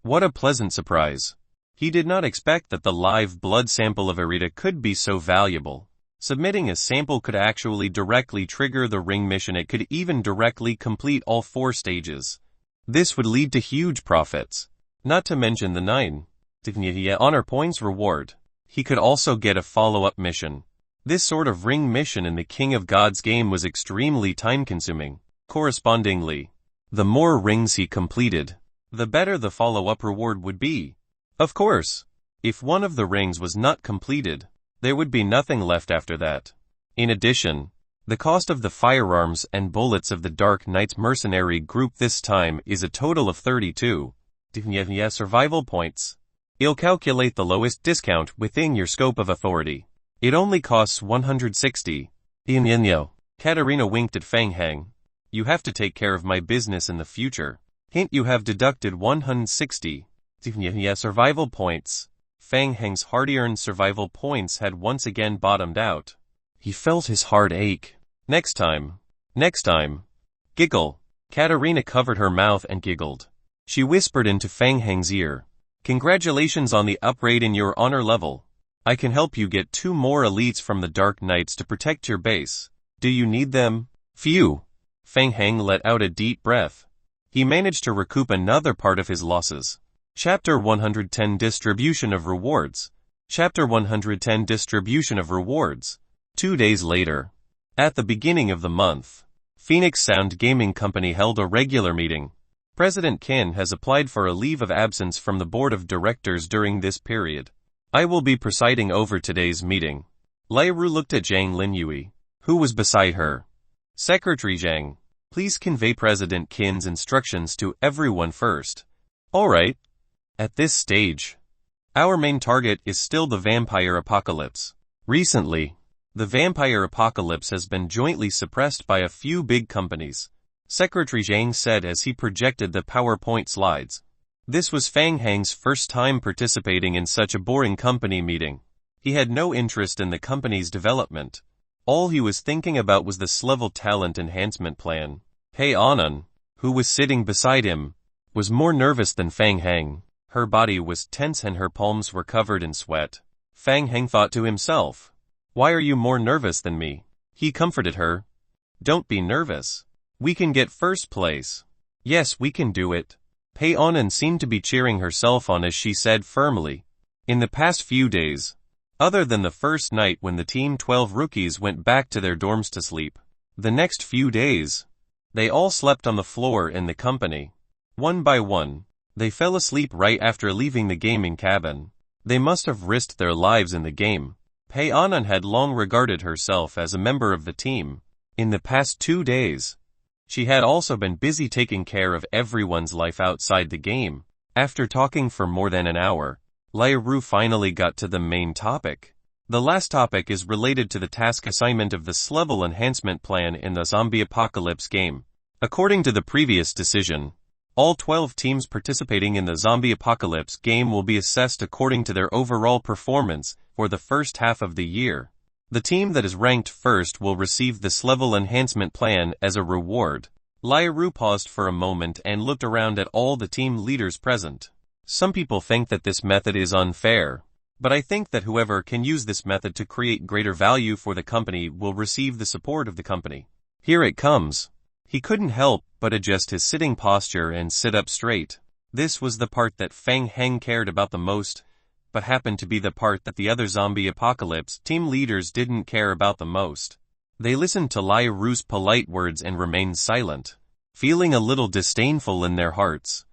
What a pleasant surprise. He did not expect that the live blood sample of Irita could be so valuable. Submitting a sample could actually directly trigger the ring mission. It could even directly complete all 4 stages. This would lead to huge profits. Not to mention the 9 honor points reward. He could also get a follow-up mission. This sort of ring mission in the King of Gods game was extremely time-consuming. Correspondingly, the more rings he completed, the better the follow-up reward would be. Of course, if one of the rings was not completed, there would be nothing left after that. In addition, the cost of the firearms and bullets of the Dark Knights mercenary group this time is a total of 32 survival points. It'll calculate the lowest discount within your scope of authority. It only costs 160. Katarina winked at Fang Heng. You have to take care of my business in the future. Hint: you have deducted 160 survival points. Fang Heng's hard-earned survival points had once again bottomed out. He felt his heart ache. Next time. Giggle. Katarina covered her mouth and giggled. She whispered into Fang Heng's ear. Congratulations on the upgrade in your honor level. I can help you get 2 more elites from the Dark Knights to protect your base. Do you need them? Phew. Fang Heng let out a deep breath. He managed to recoup another part of his losses. Chapter 110 Distribution of Rewards. Chapter 110 Distribution of Rewards. 2 days later. At the beginning of the month, Phoenix Sound Gaming Company held a regular meeting. President Qin has applied for a leave of absence from the board of directors during this period. I will be presiding over today's meeting. Lai Ru looked at Zhang Linyue, who was beside her. Secretary Zhang, please convey President Qin's instructions to everyone first. All right. At this stage, our main target is still the vampire apocalypse. Recently, the vampire apocalypse has been jointly suppressed by a few big companies, Secretary Zhang said as he projected the PowerPoint slides. This was Fang Heng's first time participating in such a boring company meeting. He had no interest in the company's development. All he was thinking about was the S-level talent enhancement plan. Pei Anan, who was sitting beside him, was more nervous than Fang Heng. Her body was tense and her palms were covered in sweat. Fang Heng thought to himself, "Why are you more nervous than me?" He comforted her. "Don't be nervous. We can get first place. Yes, we can do it." Pei Anan seemed to be cheering herself on as she said firmly, "In the past few days, other than the first night when the Team 12 rookies went back to their dorms to sleep, the next few days, they all slept on the floor in the company. One by one, they fell asleep right after leaving the gaming cabin. They must have risked their lives in the game." Pei Anan had long regarded herself as a member of the team. In the past 2 days, she had also been busy taking care of everyone's life outside the game. After talking for more than an hour, Lai Ru finally got to the main topic. The last topic is related to the task assignment of this level enhancement plan in the zombie apocalypse game. According to the previous decision, all 12 teams participating in the zombie apocalypse game will be assessed according to their overall performance for the first half of the year. The team that is ranked first will receive this level enhancement plan as a reward. Lai Ru paused for a moment and looked around at all the team leaders present. Some people think that this method is unfair, but I think that whoever can use this method to create greater value for the company will receive the support of the company. Here it comes. He couldn't help but adjust his sitting posture and sit up straight. This was the part that Fang Heng cared about the most, but happened to be the part that the other zombie apocalypse team leaders didn't care about the most. They listened to Lai Ru's polite words and remained silent, feeling a little disdainful in their hearts.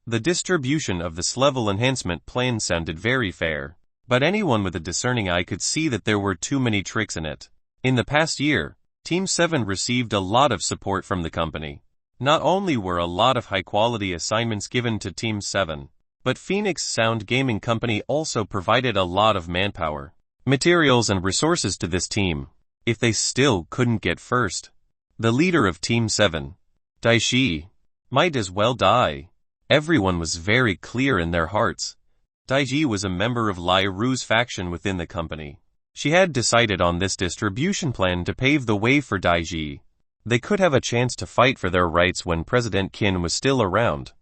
The distribution of this level enhancement plan sounded very fair, but anyone with a discerning eye could see that there were too many tricks in it. In the past year, Team 7 received a lot of support from the company. Not only were a lot of high-quality assignments given to Team 7, but Phoenix Sound Gaming Company also provided a lot of manpower, materials and resources to this team. If they still couldn't get first, the leader of Team 7, Daiji, might as well die. Everyone was very clear in their hearts. Daiji was a member of Lai Ru's faction within the company. She had decided on this distribution plan to pave the way for Daiji. They could have a chance to fight for their rights when President Qin was still around.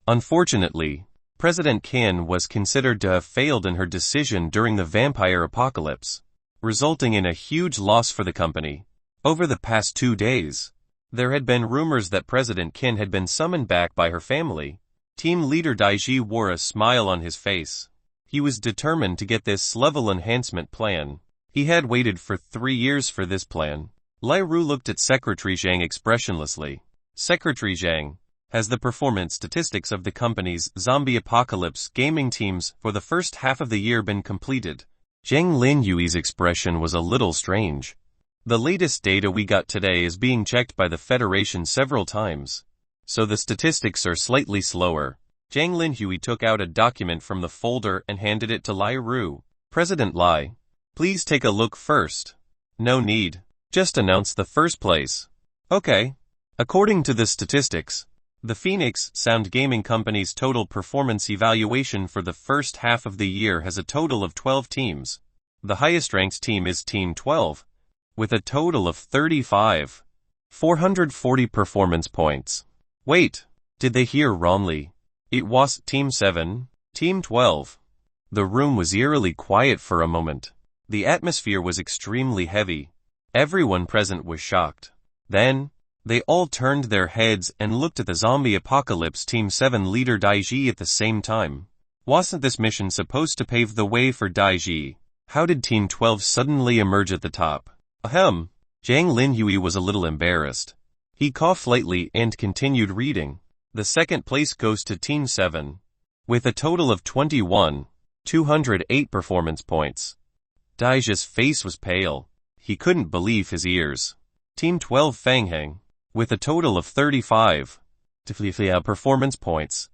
Unfortunately, President Qin was considered to have failed in her decision during the vampire apocalypse, resulting in a huge loss for the company. Over the past 2 days, there had been rumors that President Qin had been summoned back by her family. Team leader Daiji wore a smile on his face. He was determined to get this level enhancement plan. He had waited for 3 years for this plan. Lai Ru looked at Secretary Zhang expressionlessly. Secretary Zhang has the performance statistics of the company's zombie apocalypse gaming teams for the first half of the year been completed. Zhang Linyui's expression was a little strange. The latest data we got today is being checked by the Federation several times, so the statistics are slightly slower. Zhang Linhui took out a document from the folder and handed it to Lai Ru. "President Lai, please take a look first." "No need. Just announce the first place." "Okay." According to the statistics, the Phoenix Sound Gaming Company's total performance evaluation for the first half of the year has a total of 12 teams. The highest ranked team is Team 12, with a total of 35,440 performance points. Wait, did they hear wrongly? It was Team 7, Team 12. The room was eerily quiet for a moment. The atmosphere was extremely heavy. Everyone present was shocked. Then, they all turned their heads and looked at the zombie apocalypse Team 7 leader Daiji at the same time. Wasn't this mission supposed to pave the way for Daiji? How did Team 12 suddenly emerge at the top? Ahem. Zhang Linhui was a little embarrassed. He coughed lightly and continued reading. The second place goes to Team 7, with a total of 21,208 performance points. Daiji's face was pale. He couldn't believe his ears. Team 12 Fang Heng, with a total of 35 performance points.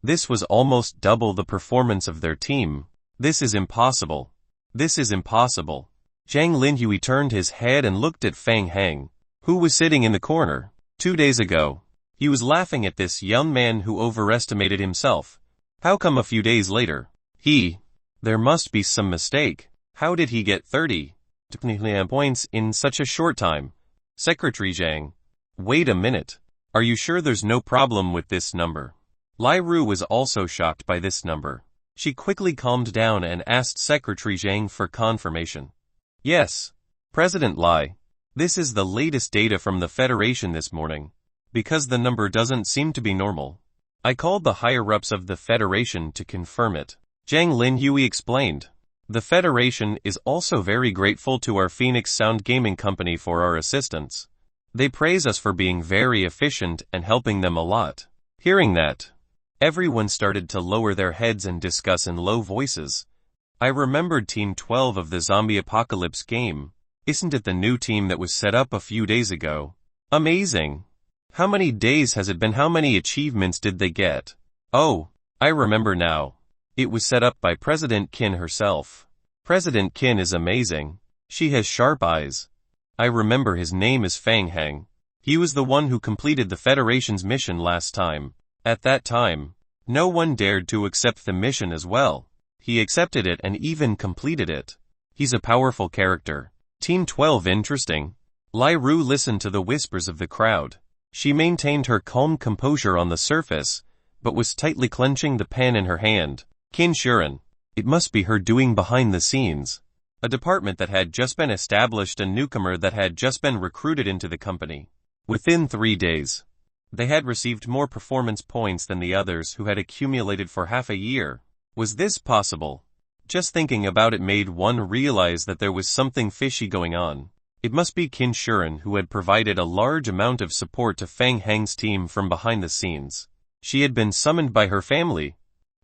This was almost double the performance of their team. This is impossible. This is impossible. Zhang Linhui turned his head and looked at Fang Heng, who was sitting in the corner. 2 days ago, he was laughing at this young man who overestimated himself. How come a few days later, there must be some mistake. How did he get 30 points in such a short time? Secretary Zhang, wait a minute. Are you sure there's no problem with this number? Lai Ru was also shocked by this number. She quickly calmed down and asked Secretary Zhang for confirmation. Yes, President Lai. This is the latest data from the Federation this morning. Because the number doesn't seem to be normal, I called the higher-ups of the Federation to confirm it. Zhang Linhui explained. The Federation is also very grateful to our Phoenix Sound Gaming Company for our assistance. They praise us for being very efficient and helping them a lot. Hearing that, everyone started to lower their heads and discuss in low voices. I remembered Team 12 of the Zombie Apocalypse game. Isn't it the new team that was set up a few days ago? Amazing! How many days has it been? How many achievements did they get? Oh, I remember now. It was set up by President Qin herself. President Qin is amazing. She has sharp eyes. I remember his name is Fang Heng. He was the one who completed the Federation's mission last time. At that time, no one dared to accept the mission as well. He accepted it and even completed it. He's a powerful character. Team 12 interesting. Lai Ru listened to the whispers of the crowd. She maintained her calm composure on the surface, but was tightly clenching the pen in her hand. Qin Shuren. It must be her doing behind the scenes. A department that had just been established, a newcomer that had just been recruited into the company. Within 3 days, they had received more performance points than the others who had accumulated for half a year. Was this possible? Just thinking about it made one realize that there was something fishy going on. It must be Qin Shuren who had provided a large amount of support to Fang Heng's team from behind the scenes. She had been summoned by her family,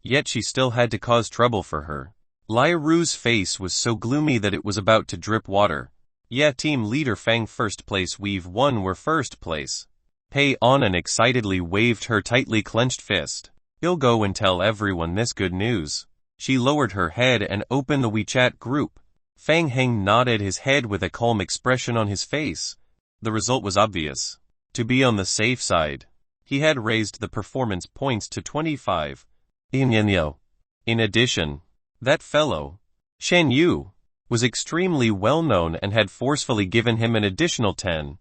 yet she still had to cause trouble for her. Lai Ru's face was so gloomy that it was about to drip water. Yeah, team leader Fang first place, we've won, we're first place. Hey Anan excitedly waved her tightly clenched fist. He'll go and tell everyone this good news. She lowered her head and opened the WeChat group. Fang Heng nodded his head with a calm expression on his face. The result was obvious. To be on the safe side, he had raised the performance points to 25. In addition, that fellow, Shen Yu, was extremely well known and had forcefully given him an additional 10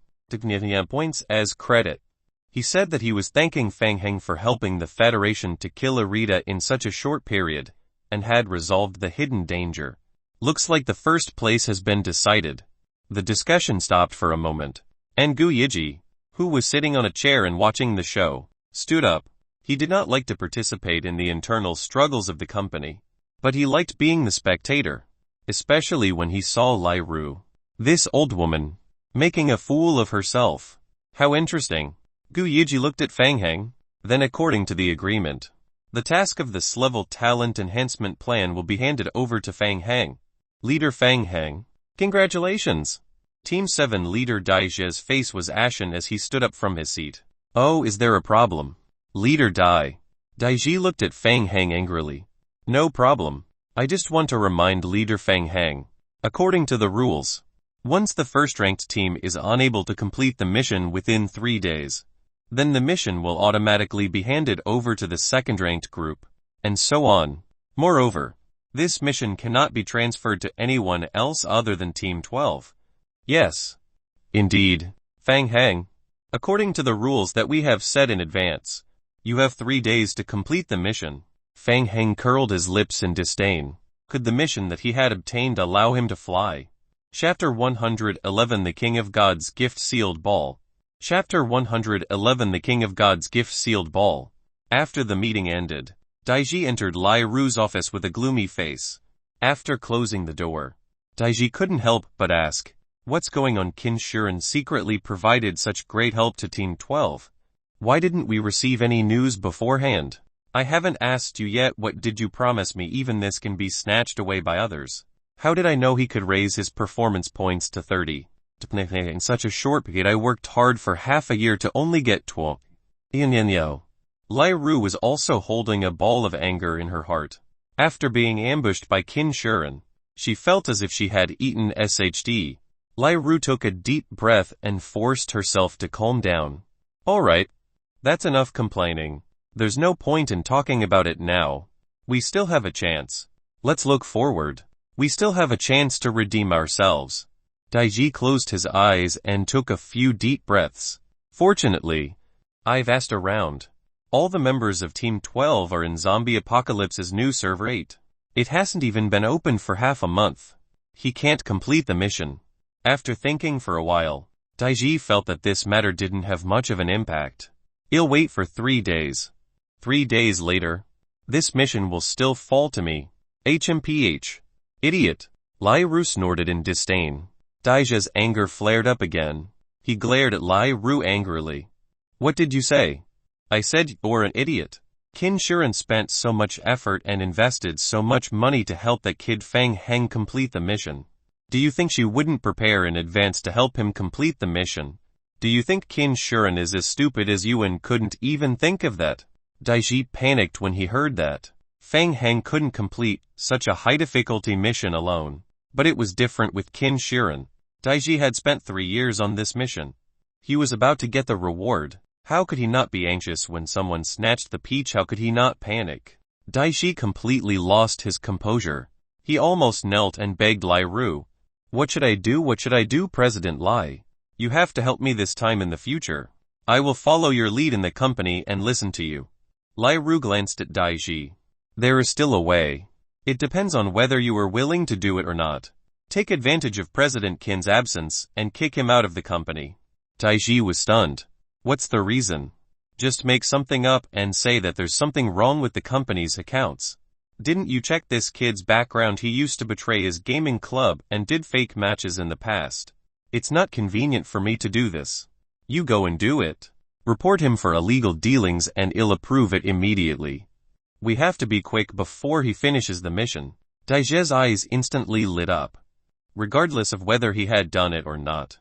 points as credit. He said that he was thanking Fang Heng for helping the Federation to kill Arita in such a short period, and had resolved the hidden danger. Looks like the first place has been decided. The discussion stopped for a moment, and Gu Yiji, who was sitting on a chair and watching the show, stood up. He did not like to participate in the internal struggles of the company, but he liked being the spectator, especially when he saw Lai Ru, this old woman, making a fool of herself. How interesting. Gu Yiji looked at Fang Heng. Then, according to the agreement, the task of this level talent enhancement plan will be handed over to Fang Heng. Leader Fang Heng, congratulations. Team 7 leader Dai Zhe's face was ashen as he stood up from his seat. Oh, is there a problem? Leader Dai Zhe looked at Fang Heng angrily. No problem. I just want to remind Leader Fang Heng. According to the rules, once the first-ranked team is unable to complete the mission within 3 days, then the mission will automatically be handed over to the second-ranked group, and so on. Moreover, this mission cannot be transferred to anyone else other than Team 12. Yes. Indeed. Fang Heng. According to the rules that we have set in advance, you have 3 days to complete the mission. Fang Heng curled his lips in disdain. Could the mission that he had obtained allow him to fly? Chapter 111 The King of God's Gift Sealed Ball. Chapter 111 The King of God's Gift Sealed Ball. After the meeting ended, Daiji entered Lai Ru's office with a gloomy face. After closing the door, Daiji couldn't help but ask, what's going on? Qin Shuren secretly provided such great help to Team 12. Why didn't we receive any news beforehand? I haven't asked you yet, what did you promise me? Even this can be snatched away by others. How did I know he could raise his performance points to 30? In such a short period I worked hard for half a year to only get 12. Lai Ru was also holding a ball of anger in her heart. After being ambushed by Qin Shuren, she felt as if she had eaten SHD. Lai Ru took a deep breath and forced herself to calm down. Alright. That's enough complaining. There's no point in talking about it now. We still have a chance. Let's look forward. We still have a chance to redeem ourselves. Daiji closed his eyes and took a few deep breaths. Fortunately, I've asked around. All the members of Team 12 are in Zombie Apocalypse's new server 8. It hasn't even been open for half a month. He can't complete the mission. After thinking for a while, Daiji felt that this matter didn't have much of an impact. He'll wait for 3 days. 3 days later, this mission will still fall to me. HMPH. Idiot. Lai Ru snorted in disdain. Daiji's anger flared up again. He glared at Lai Ru angrily. What did you say? I said you're an idiot. Qin Shiren spent so much effort and invested so much money to help that kid Fang Heng complete the mission. Do you think she wouldn't prepare in advance to help him complete the mission? Do you think Qin Shiren is as stupid as you and couldn't even think of that? Daiji panicked when he heard that. Fang Heng couldn't complete such a high difficulty mission alone. But it was different with Qin Shiren. Daiji had spent 3 years on this mission. He was about to get the reward. How could he not be anxious when someone snatched the peach? How could he not panic? Daiji completely lost his composure. He almost knelt and begged Lai Ru. What should I do? What should I do, President Lai? You have to help me this time in the future. I will follow your lead in the company and listen to you. Lai Ru glanced at Daiji. There is still a way. It depends on whether you are willing to do it or not. Take advantage of President Qin's absence and kick him out of the company. Daiji was stunned. What's the reason? Just make something up and say that there's something wrong with the company's accounts. Didn't you check this kid's background? He used to betray his gaming club and did fake matches in the past. It's not convenient for me to do this. You go and do it. Report him for illegal dealings and I'll approve it immediately. We have to be quick before he finishes the mission. Daiji's eyes instantly lit up. Regardless of whether he had done it or not,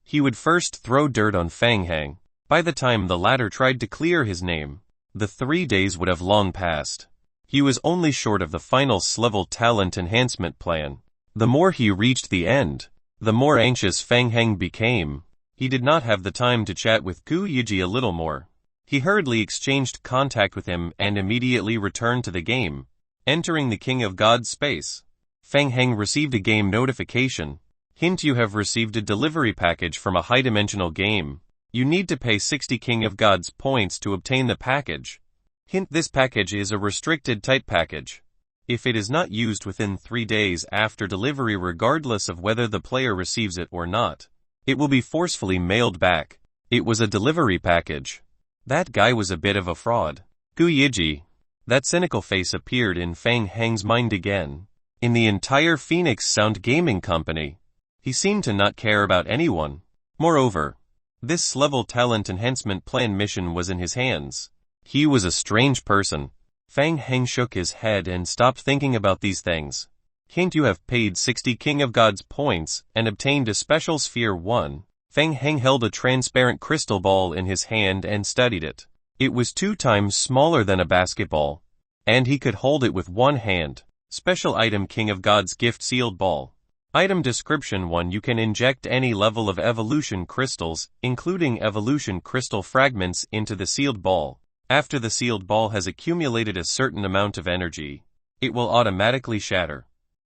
he would first throw dirt on Fang Heng. By the time the latter tried to clear his name, the 3 days would have long passed. He was only short of the final level talent enhancement plan. The more he reached the end, the more anxious Fang Heng became. He did not have the time to chat with Gu Yiji a little more. He hurriedly exchanged contact with him and immediately returned to the game, entering the King of God's space. Fang Heng received a game notification. Hint: you have received a delivery package from a high-dimensional game. You need to pay 60 King of God's points to obtain the package. Hint: this package is a restricted type package. If it is not used within 3 days after delivery, regardless of whether the player receives it or not, it will be forcefully mailed back. It was a delivery package. That guy was a bit of a fraud. Gu Yiji. That cynical face appeared in Fang Heng's mind again. In the entire Phoenix Sound Gaming Company, he seemed to not care about anyone. Moreover, this level talent enhancement plan mission was in his hands. He was a strange person. Fang Heng shook his head and stopped thinking about these things. Hint: you have paid 60 King of God's points and obtained a special sphere 1. Fang Heng held a transparent crystal ball in his hand and studied it. It was 2 times smaller than a basketball, and he could hold it with one hand. Special item: King of God's gift sealed ball. Item description: 1. You can inject any level of evolution crystals, including evolution crystal fragments, into the sealed ball. After the sealed ball has accumulated a certain amount of energy, it will automatically shatter.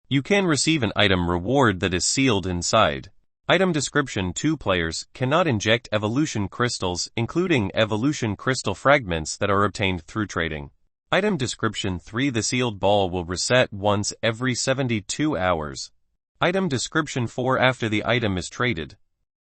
You can receive an item reward that is sealed inside. Item description: 2 players cannot inject evolution crystals, including evolution crystal fragments that are obtained through trading. Item description: 3. The sealed ball will reset once every 72 hours. Item description: 4. After the item is traded,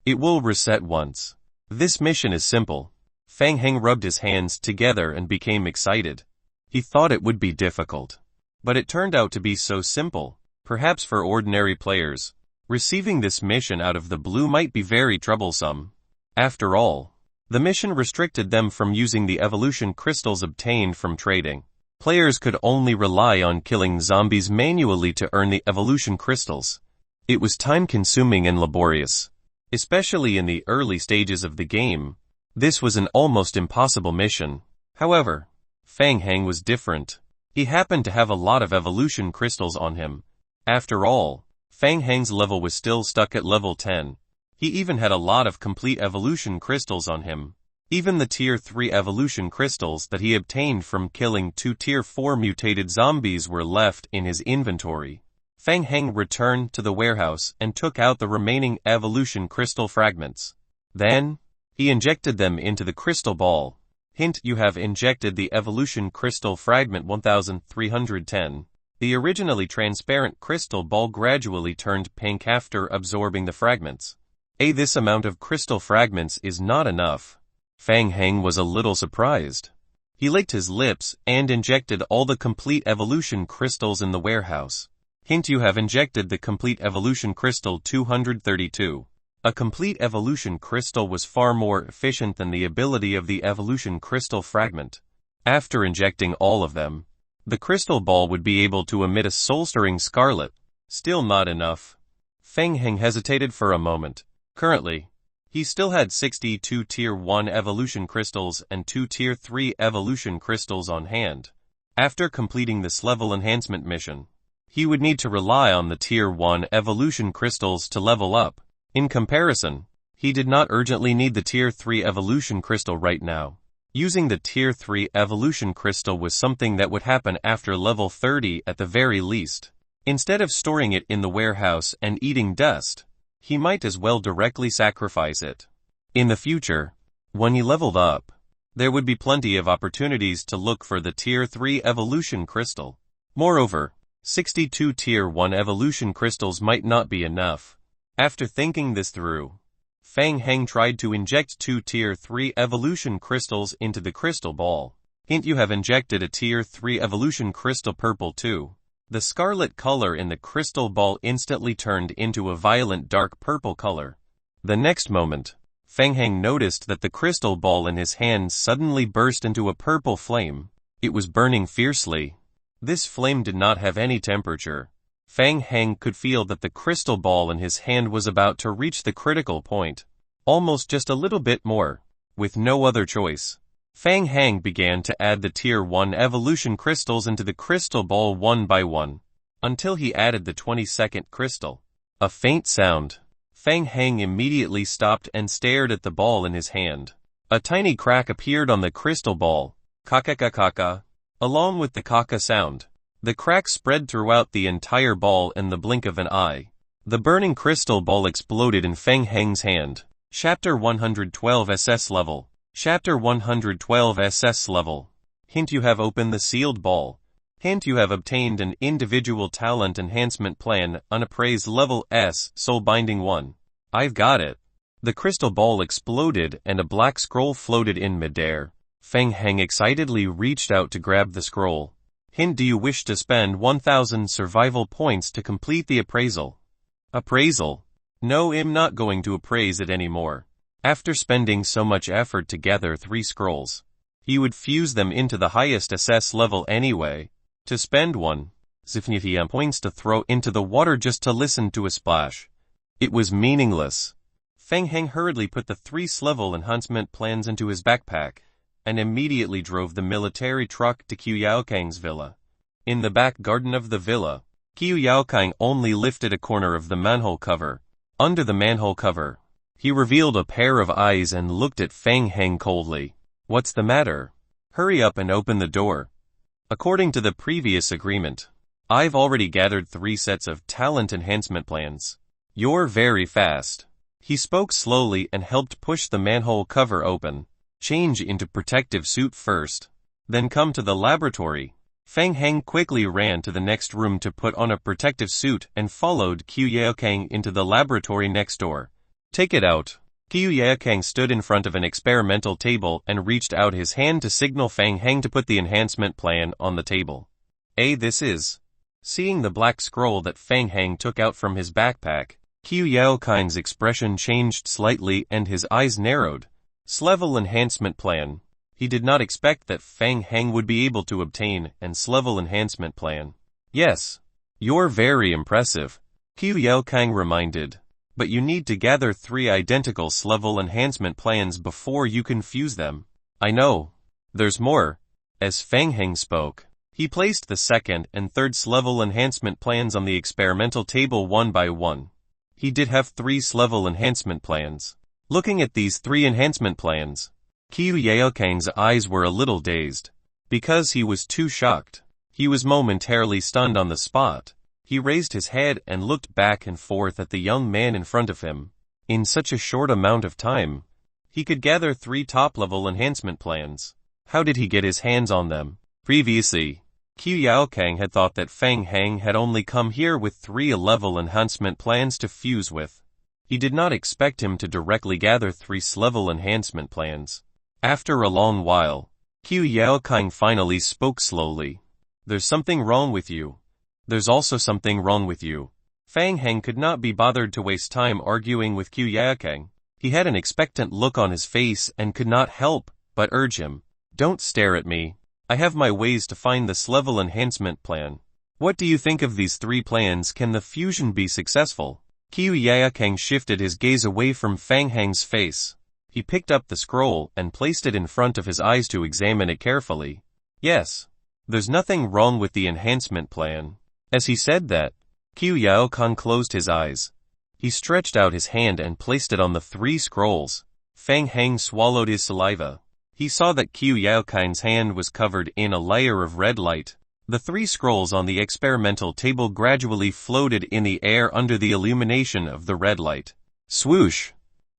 it will reset once. This mission is simple. Fang Heng rubbed his hands together and became excited. He thought it would be difficult, but it turned out to be so simple. Perhaps for ordinary players, receiving this mission out of the blue might be very troublesome. After all, the mission restricted them from using the evolution crystals obtained from trading. Players could only rely on killing zombies manually to earn the evolution crystals. It was time-consuming and laborious, especially in the early stages of the game. This was an almost impossible mission. However, Fang Heng was different. He happened to have a lot of evolution crystals on him. After all, Fang Heng's level was still stuck at level 10. He even had a lot of complete evolution crystals on him. Even the tier 3 evolution crystals that he obtained from killing 2 tier 4 mutated zombies were left in his inventory. Fang Heng returned to the warehouse and took out the remaining evolution crystal fragments. Then, He injected them into the crystal ball. Hint: you have injected the evolution crystal fragment 1310. The originally transparent crystal ball gradually turned pink after absorbing the fragments. This amount of crystal fragments is not enough. Fang Heng was a little surprised. He licked his lips and injected all the complete evolution crystals in the warehouse. Hint: you have injected the complete evolution crystal 232. A complete evolution crystal was far more efficient than the ability of the evolution crystal fragment. After injecting all of them, the crystal ball would be able to emit a soul-stirring scarlet. Still not enough. Fang Heng hesitated for a moment. Currently, he still had 62 Tier 1 evolution crystals and 2 Tier 3 evolution crystals on hand. After completing this level enhancement mission, he would need to rely on the Tier 1 evolution crystals to level up. In comparison, he did not urgently need the Tier 3 evolution crystal right now. Using the Tier 3 evolution crystal was something that would happen after level 30 at the very least. Instead of storing it in the warehouse and eating dust, he might as well directly sacrifice it. In the future, when he leveled up, there would be plenty of opportunities to look for the Tier 3 evolution crystal. Moreover, 62 Tier 1 evolution crystals might not be enough. After thinking this through, Fang Heng tried to inject 2 Tier 3 evolution crystals into the crystal ball. Hint: you have injected a Tier 3 evolution crystal purple too. The scarlet color in the crystal ball instantly turned into a violent dark purple color. The next moment, Fang Heng noticed that the crystal ball in his hand suddenly burst into a purple flame. It was burning fiercely. This flame did not have any temperature. Fang Heng could feel that the crystal ball in his hand was about to reach the critical point. Almost just a little bit more. With no other choice, Fang Heng began to add the Tier 1 evolution crystals into the crystal ball one by one, until he added the 22nd crystal. A faint sound. Fang Heng immediately stopped and stared at the ball in his hand. A tiny crack appeared on the crystal ball. Kaka. Along with the kaka sound, the crack spread throughout the entire ball in the blink of an eye. The burning crystal ball exploded in Fang Heng's hand. Chapter 112 SS Level. Chapter 112 SS Level. Hint: you have opened the sealed ball. Hint: you have obtained an individual talent enhancement plan, unappraised level S, Soul Binding 1. I've got it. The crystal ball exploded and a black scroll floated in midair. Fang Heng excitedly reached out to grab the scroll. Hint: do you wish to spend 1000 survival points to complete the appraisal? Appraisal? No, I'm not going to appraise it anymore. After spending so much effort to gather 3 scrolls, he would fuse them into the highest SS level anyway. To spend 1,000 points to throw into the water just to listen to a splash, it was meaningless. Fang Heng hurriedly put the 3 level enhancement plans into his backpack, and immediately drove the military truck to Qiu Yaokang's villa. In the back garden of the villa, Qiu Yaokang only lifted a corner of the manhole cover. Under the manhole cover, he revealed a pair of eyes and looked at Fang Heng coldly. What's the matter? Hurry up and open the door. According to the previous agreement, I've already gathered 3 sets of talent enhancement plans. You're very fast. He spoke slowly and helped push the manhole cover open. Change into protective suit first, then come to the laboratory. Fang Heng quickly ran to the next room to put on a protective suit and followed Qiu Yaokang into the laboratory next door. Take it out. Qiu Yaokang stood in front of an experimental table and reached out his hand to signal Fang Heng to put the enhancement plan on the table. This is. Seeing the black scroll that Fang Heng took out from his backpack, Qiu Yaokang's expression changed slightly and his eyes narrowed. S-level enhancement plan. He did not expect that Fang Heng would be able to obtain an S-level enhancement plan. Yes. You're very impressive, Qiu Yaokang reminded. But you need to gather 3 identical S-level enhancement plans before you can fuse them. I know. There's more. As Fang Heng spoke, he placed the 2nd and 3rd S-level enhancement plans on the experimental table one by one. He did have 3 S-level enhancement plans. Looking at these 3 enhancement plans, Qiu Yaokang's eyes were a little dazed. Because he was too shocked, he was momentarily stunned on the spot. He raised his head and looked back and forth at the young man in front of him. In such a short amount of time, He could gather 3 top-level enhancement plans. How did he get his hands on them? Previously, Qiu Yaokang had thought that Fang Heng had only come here with 3 level enhancement plans to fuse with. He did not expect him to directly gather 3 level enhancement plans. After a long while, Qiu Yaokang finally spoke slowly. There's something wrong with you. There's also something wrong with you. Fang Heng could not be bothered to waste time arguing with Qiu Yaokang. He had an expectant look on his face and could not help but urge him. Don't stare at me. I have my ways to find this level enhancement plan. What do you think of these 3 plans? Can the fusion be successful? Qiu Yaokang shifted his gaze away from Fang Heng's face. He picked up the scroll and placed it in front of his eyes to examine it carefully. Yes. There's nothing wrong with the enhancement plan. As he said that, Qiu Yaokang closed his eyes. He stretched out his hand and placed it on the 3 scrolls. Fang Heng swallowed his saliva. He saw that Qiu Yaokang's hand was covered in a layer of red light. The 3 scrolls on the experimental table gradually floated in the air under the illumination of the red light. Swoosh!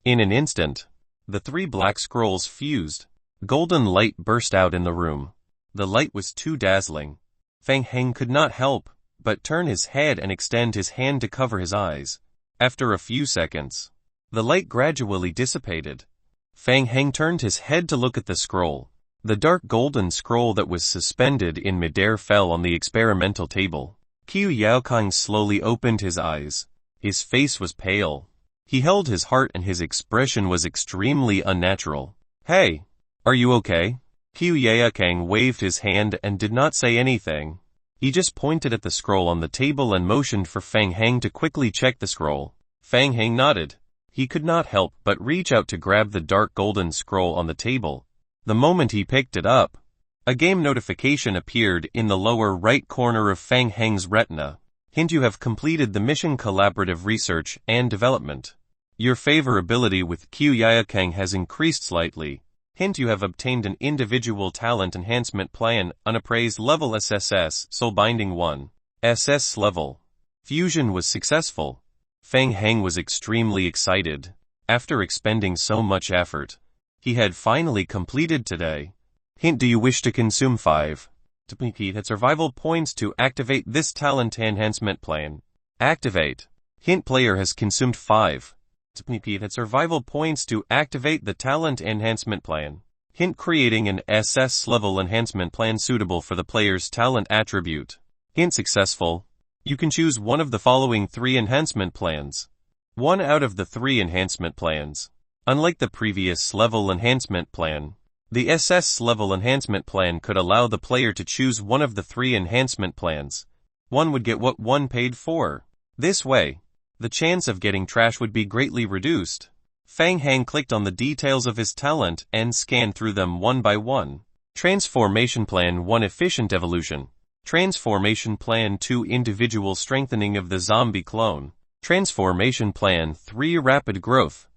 In an instant, the 3 black scrolls fused. Golden light burst out in the room. The light was too dazzling. Fang Heng could not help but turn his head and extend his hand to cover his eyes. After a few seconds, the light gradually dissipated. Fang Heng turned his head to look at the scroll. The dark golden scroll that was suspended in midair fell on the experimental table. Qiu Yaokang slowly opened his eyes. His face was pale. He held his heart and his expression was extremely unnatural. Hey, are you okay? Qiu Yaokang waved his hand and did not say anything. He just pointed at the scroll on the table and motioned for Fang Heng to quickly check the scroll. Fang Heng nodded. He could not help but reach out to grab the dark golden scroll on the table. The moment he picked it up, a game notification appeared in the lower right corner of Fang Heng's retina. Hint: you have completed the mission Collaborative Research and Development. Your favorability with Qiu Yaokang has increased slightly. Hint: you have obtained an individual talent enhancement plan, unappraised level SSS, soul binding 1. SS level. Fusion was successful. Fang Heng was extremely excited. After expending so much effort, he had finally completed today. Hint: do you wish to consume 5 survival points to activate this talent enhancement plan? Activate. Hint: player has consumed 5 survival points to activate the talent enhancement plan. Hint: creating an SS level enhancement plan suitable for the player's talent attribute. Hint: successful. You can choose one of the following 3 enhancement plans. 1 out of the 3 enhancement plans. Unlike the previous level enhancement plan, the SS level enhancement plan could allow the player to choose one of the 3 enhancement plans. One would get what one paid for. This way, the chance of getting trash would be greatly reduced. Fang Heng clicked on the details of his talent and scanned through them one by one. Transformation Plan 1: Efficient Evolution. Transformation Plan 2: Individual Strengthening of the Zombie Clone. Transformation Plan 3: Rapid Growth.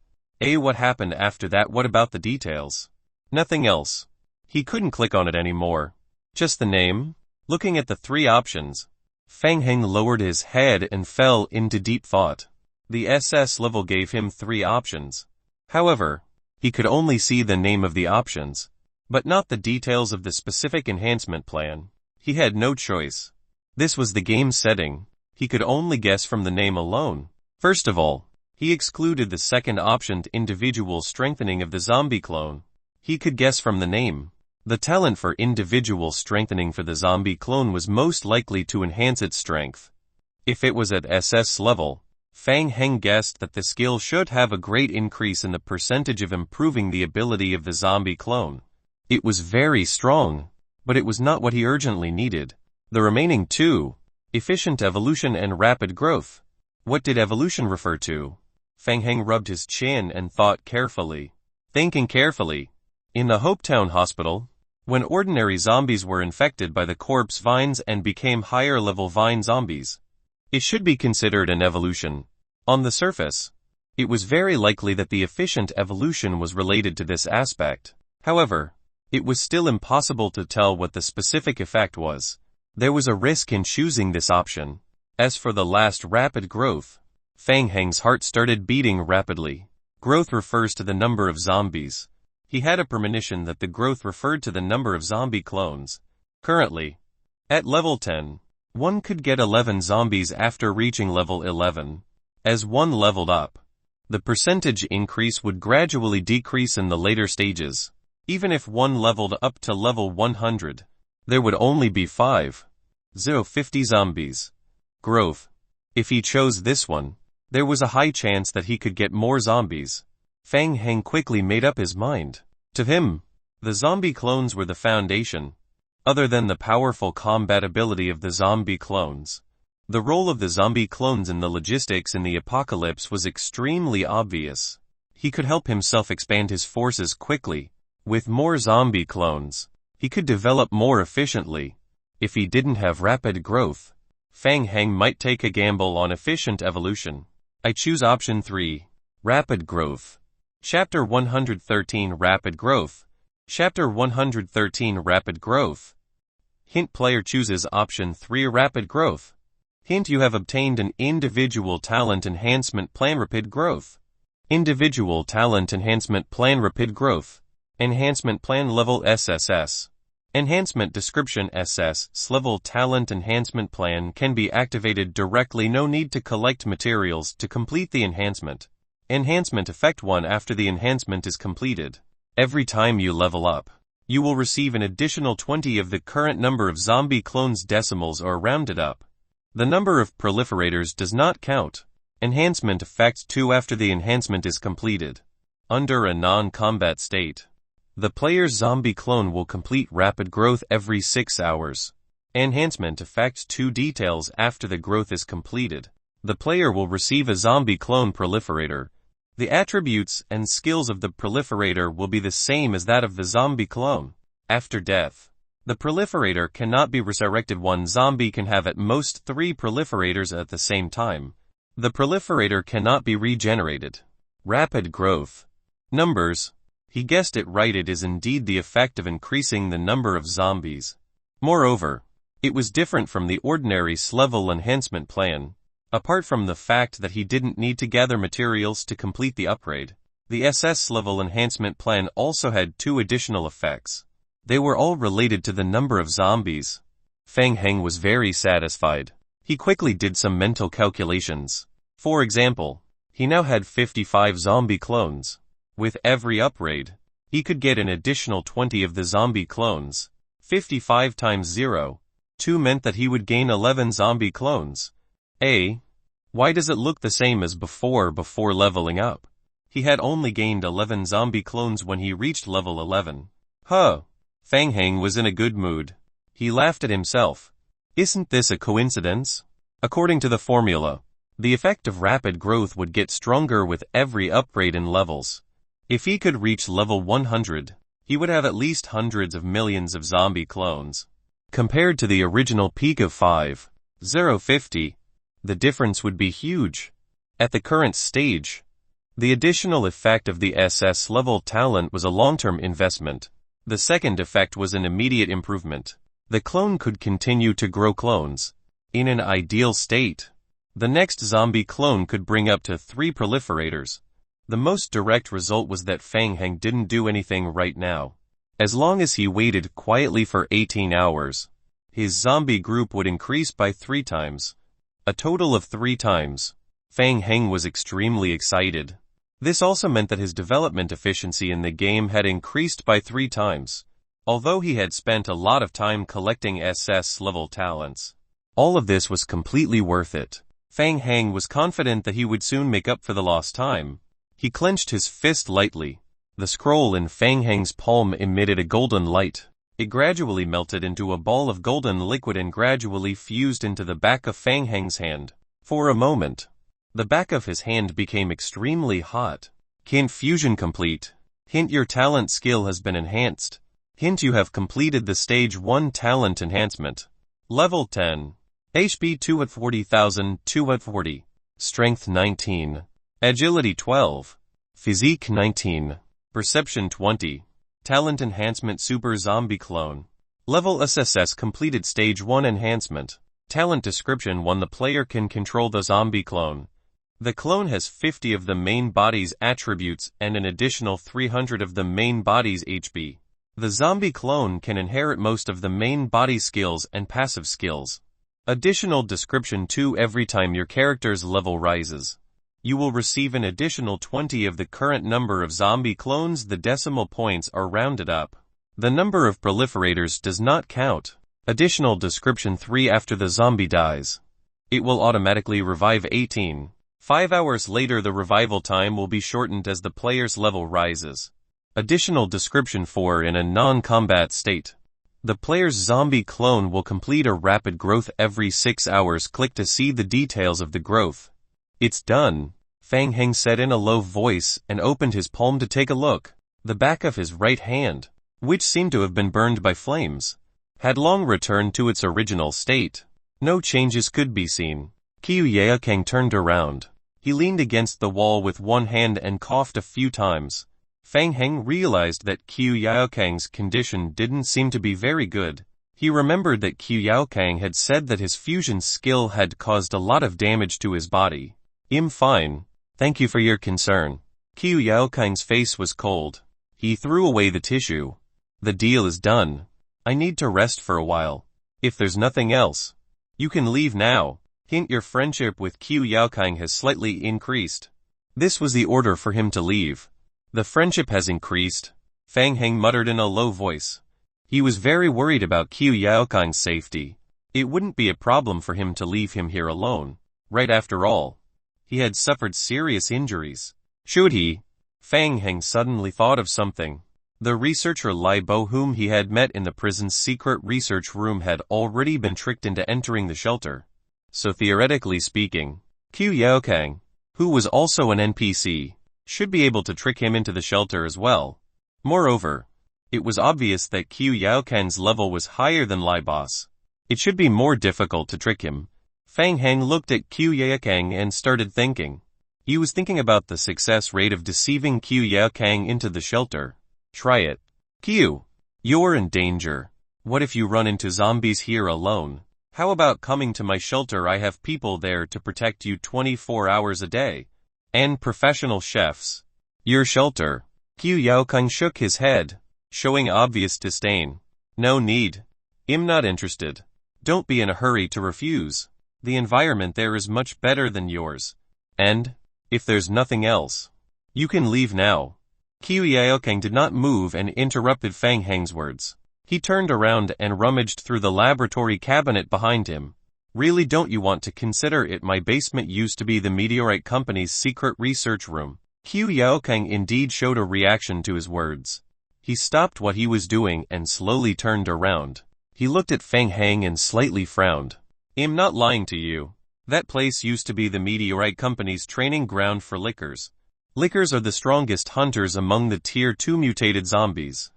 What happened after that? What about the details? Nothing else. He couldn't click on it anymore. Just the name? Looking at the 3 options, Fang Heng lowered his head and fell into deep thought. The SS level gave him 3 options. However, he could only see the name of the options, but not the details of the specific enhancement plan. He had no choice. This was the game setting. He could only guess from the name alone. First of all, he excluded the second option, individual strengthening of the zombie clone. He could guess from the name. The talent for individual strengthening for the zombie clone was most likely to enhance its strength. If it was at SS level, Fang Heng guessed that the skill should have a great increase in the percentage of improving the ability of the zombie clone. It was very strong, but it was not what he urgently needed. The remaining 2, efficient evolution and rapid growth. What did evolution refer to? Fang Heng rubbed his chin and thought carefully. Thinking carefully. In the Hopetown Hospital, when ordinary zombies were infected by the corpse vines and became higher-level vine zombies, it should be considered an evolution. On the surface, it was very likely that the efficient evolution was related to this aspect. However, it was still impossible to tell what the specific effect was. There was a risk in choosing this option. As for the last, rapid growth, Fang Heng's heart started beating rapidly. Growth refers to the number of zombies. He had a premonition that the growth referred to the number of zombie clones. Currently, at level 10, one could get 11 zombies after reaching level 11. As one leveled up, the percentage increase would gradually decrease in the later stages. Even if one leveled up to level 100, there would only be 50 zombies. Growth. If he chose this one, there was a high chance that he could get more zombies. Fang Heng quickly made up his mind. To him, the zombie clones were the foundation. Other than the powerful combat ability of the zombie clones, the role of the zombie clones in the logistics in the apocalypse was extremely obvious. He could help himself expand his forces quickly. With more zombie clones, he could develop more efficiently. If he didn't have rapid growth, Fang Heng might take a gamble on efficient evolution. I choose option 3. Rapid growth. Chapter 113 Rapid Growth. Chapter 113 Rapid Growth. Hint: player chooses option 3 Rapid Growth. Hint: you have obtained an individual talent enhancement plan Rapid Growth. Individual talent enhancement plan Rapid Growth. Enhancement plan level SSS. Enhancement description SS level talent enhancement plan can be activated directly. No need to collect materials to complete the enhancement. Enhancement effect 1 after the enhancement is completed. Every time you level up, you will receive an additional 20 of the current number of zombie clones. Decimals are rounded up. The number of proliferators does not count. Enhancement effect 2 after the enhancement is completed. Under a non-combat state, the player's zombie clone will complete rapid growth every 6 hours. Enhancement effect 2 details after the growth is completed. The player will receive a zombie clone proliferator. The attributes and skills of the proliferator will be the same as that of the zombie clone. After death, the proliferator cannot be resurrected. One zombie can have at most 3 proliferators at the same time. The proliferator cannot be regenerated. Rapid growth. Numbers. He guessed it right, it is indeed the effect of increasing the number of zombies. Moreover, it was different from the ordinary level enhancement plan. Apart from the fact that he didn't need to gather materials to complete the upgrade, the SS level enhancement plan also had 2 additional effects. They were all related to the number of zombies. Fang Heng was very satisfied. He quickly did some mental calculations. For example, he now had 55 zombie clones. With every upgrade, he could get an additional 20 of the zombie clones. 55 times 0. 2 meant that he would gain 11 zombie clones. Why does it look the same as before leveling up? He had only gained 11 zombie clones when he reached level 11. Fang Heng was in a good mood. He laughed at himself. Isn't this a coincidence? According to the formula, the effect of rapid growth would get stronger with every upgrade in levels. If he could reach level 100, he would have at least hundreds of millions of zombie clones. Compared to the original peak of 50, the difference would be huge. At the current stage, the additional effect of the SS level talent was a long-term investment. The second effect was an immediate improvement. The clone could continue to grow clones. In an ideal state, the next zombie clone could bring up to 3 proliferators. The most direct result was that Fang Heng didn't do anything right now. As long as he waited quietly for 18 hours, his zombie group would increase by 3 times. A total of 3 times. Fang Heng was extremely excited. This also meant that his development efficiency in the game had increased by 3 times. Although he had spent a lot of time collecting SS level talents, all of this was completely worth it. Fang Heng was confident that he would soon make up for the lost time. He clenched his fist lightly. The scroll in Fang Heng's palm emitted a golden light. It gradually melted into a ball of golden liquid and gradually fused into the back of Fang Heng's hand. For a moment, the back of his hand became extremely hot. Hint: fusion complete. Hint: your talent skill has been enhanced. Hint: you have completed the stage 1 talent enhancement. Level 10. HP 240,240. Strength 19. Agility 12. Physique 19. Perception 20. Talent enhancement super zombie clone. Level SSS completed stage 1 enhancement. Talent description 1. The player can control the zombie clone. The clone has 50 of the main body's attributes and an additional 300 of the main body's HP. The zombie clone can inherit most of the main body skills and passive skills. Additional description 2. Every time your character's level rises, you will receive an additional 20 of the current number of zombie clones. The decimal points are rounded up. The number of proliferators does not count. Additional description 3. After the zombie dies, it will automatically revive 18. 5 hours later, the revival time will be shortened as the player's level rises. Additional description 4. In a non-combat state, the player's zombie clone will complete a rapid growth every 6 hours. Click to see the details of the growth. It's done, Fang Heng said in a low voice and opened his palm to take a look. The back of his right hand, which seemed to have been burned by flames, had long returned to its original state. No changes could be seen. Qiu Yaokang turned around. He leaned against the wall with one hand and coughed a few times. Fang Heng realized that Qiu Yaokang's condition didn't seem to be very good. He remembered that Qiu Yaokang had said that his fusion skill had caused a lot of damage to his body. I'm fine. Thank you for your concern. Qiu Yaokang's face was cold. He threw away the tissue. The deal is done. I need to rest for a while. If there's nothing else, you can leave now. Hint: your friendship with Qiu Yaokang has slightly increased. This was the order for him to leave. The friendship has increased, Fang Heng muttered in a low voice. He was very worried about Qiu Yaokang's safety. It wouldn't be a problem for him to leave him here alone. Right, after all, he had suffered serious injuries. Should he? Fang Heng suddenly thought of something. The researcher Lai Bo, whom he had met in the prison's secret research room, had already been tricked into entering the shelter. So theoretically speaking, Qiu Yaokang, who was also an NPC, should be able to trick him into the shelter as well. Moreover, it was obvious that Qiu Yaokang's level was higher than Lai Bo's. It should be more difficult to trick him. Fang Heng looked at Qiu Yaokang and started thinking. He was thinking about the success rate of deceiving Qiu Yaokang into the shelter. Try it. Qiu, you're in danger. What if you run into zombies here alone? How about coming to my shelter? I have people there to protect you 24 hours a day. And professional chefs. Your shelter. Qiu Yaokang shook his head, showing obvious disdain. No need. I'm not interested. Don't be in a hurry to refuse. The environment there is much better than yours. And, if there's nothing else, you can leave now. Qiu Yaokang did not move and interrupted Fang Heng's words. He turned around and rummaged through the laboratory cabinet behind him. Really, don't you want to consider it? My basement used to be the Meteorite Company's secret research room. Qiu Yaokang indeed showed a reaction to his words. He stopped what he was doing and slowly turned around. He looked at Fang Heng and slightly frowned. I'm not lying to you. That place used to be the Meteorite Company's training ground for lickers. Lickers are the strongest hunters among the Tier 2 mutated zombies.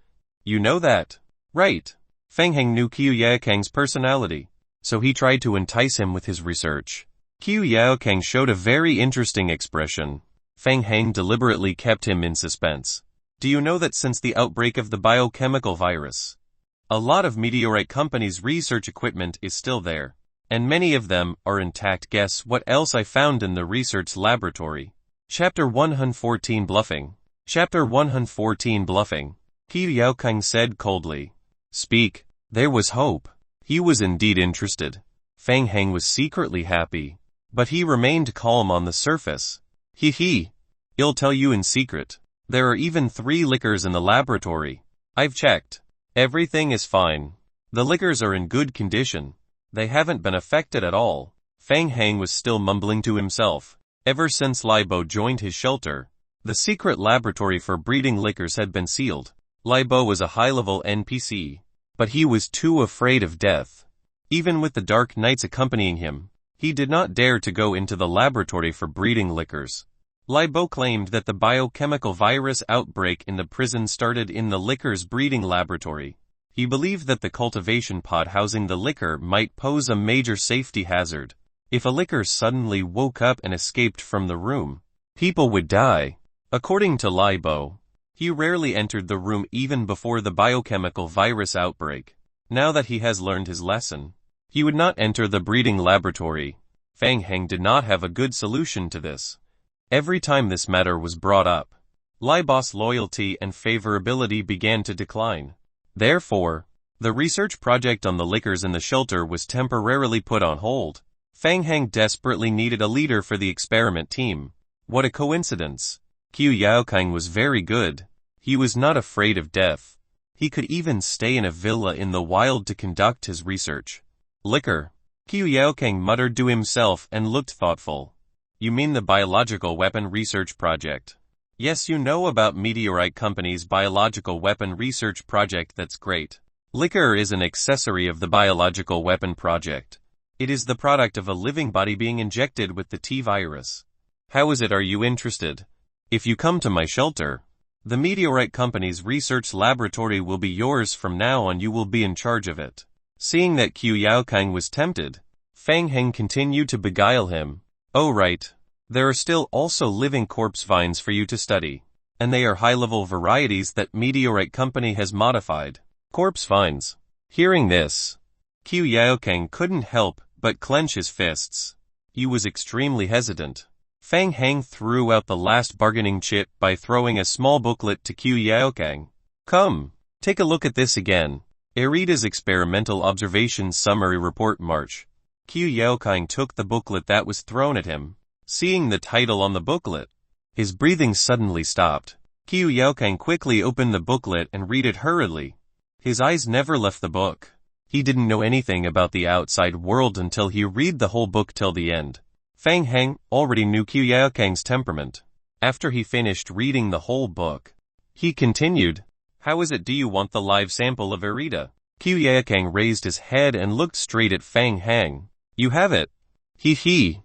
You know that, right? Fang Heng knew Qiu Yaokang's personality, so he tried to entice him with his research. Qiu Yaokang showed a very interesting expression. Fang Heng deliberately kept him in suspense. Do you know that since the outbreak of the biochemical virus, a lot of Meteorite Company's research equipment is still there, and many of them are intact? Guess what else I found in the research laboratory? Chapter 114 Bluffing. Chapter 114 Bluffing. Qiu Yaokang said coldly. Speak. There was hope. He was indeed interested. Fang Heng was secretly happy, but he remained calm on the surface. He. I'll tell you in secret. There are even 3 lickers in the laboratory. I've checked. Everything is fine. The lickers are in good condition. They haven't been affected at all. Fang Heng was still mumbling to himself. Ever since Lai Bo joined his shelter, the secret laboratory for breeding lickers had been sealed. Lai Bo was a high-level NPC, but he was too afraid of death. Even with the Dark Knights accompanying him, he did not dare to go into the laboratory for breeding lickers. Lai Bo claimed that the biochemical virus outbreak in the prison started in the liquor's breeding laboratory. He believed that the cultivation pod housing the liquor might pose a major safety hazard. If a liquor suddenly woke up and escaped from the room, people would die. According to Lai Bo, he rarely entered the room even before the biochemical virus outbreak. Now that he has learned his lesson, he would not enter the breeding laboratory. Fang Heng did not have a good solution to this. Every time this matter was brought up, Lai Boss loyalty and favorability began to decline. Therefore, the research project on the liquors in the shelter was temporarily put on hold. Fang Heng desperately needed a leader for the experiment team. What a coincidence. Qiu Yaokang was very good. He was not afraid of death. He could even stay in a villa in the wild to conduct his research. Liquor. Qiu Yaokang muttered to himself and looked thoughtful. You mean the biological weapon research project? Yes, you know about Meteorite Company's biological weapon research project. That's great. Liquor is an accessory of the biological weapon project. It is the product of a living body being injected with the T-virus. How is it? Are you interested? If you come to my shelter, the Meteorite Company's research laboratory will be yours. From now on you will be in charge of it. Seeing that Qiu Yaokang was tempted, Fang Heng continued to beguile him. Oh right. There are still also living corpse vines for you to study. And they are high-level varieties that Meteorite Company has modified. Corpse vines. Hearing this, Qiu Yaokang couldn't help but clench his fists. He was extremely hesitant. Fang Heng threw out the last bargaining chip by throwing a small booklet to Qiu Yaokang. Come, take a look at this again. Erida's Experimental Observations Summary Report March. Qiu Yaokang took the booklet that was thrown at him. Seeing the title on the booklet, his breathing suddenly stopped. Qiu Yaokang quickly opened the booklet and read it hurriedly. His eyes never left the book. He didn't know anything about the outside world until he read the whole book till the end. Fang Heng already knew Qiu Yaokang's temperament. After he finished reading the whole book, he continued, How is it? Do you want the live sample of Erida? Qiu Yaokang raised his head and looked straight at Fang Heng. You have it. He.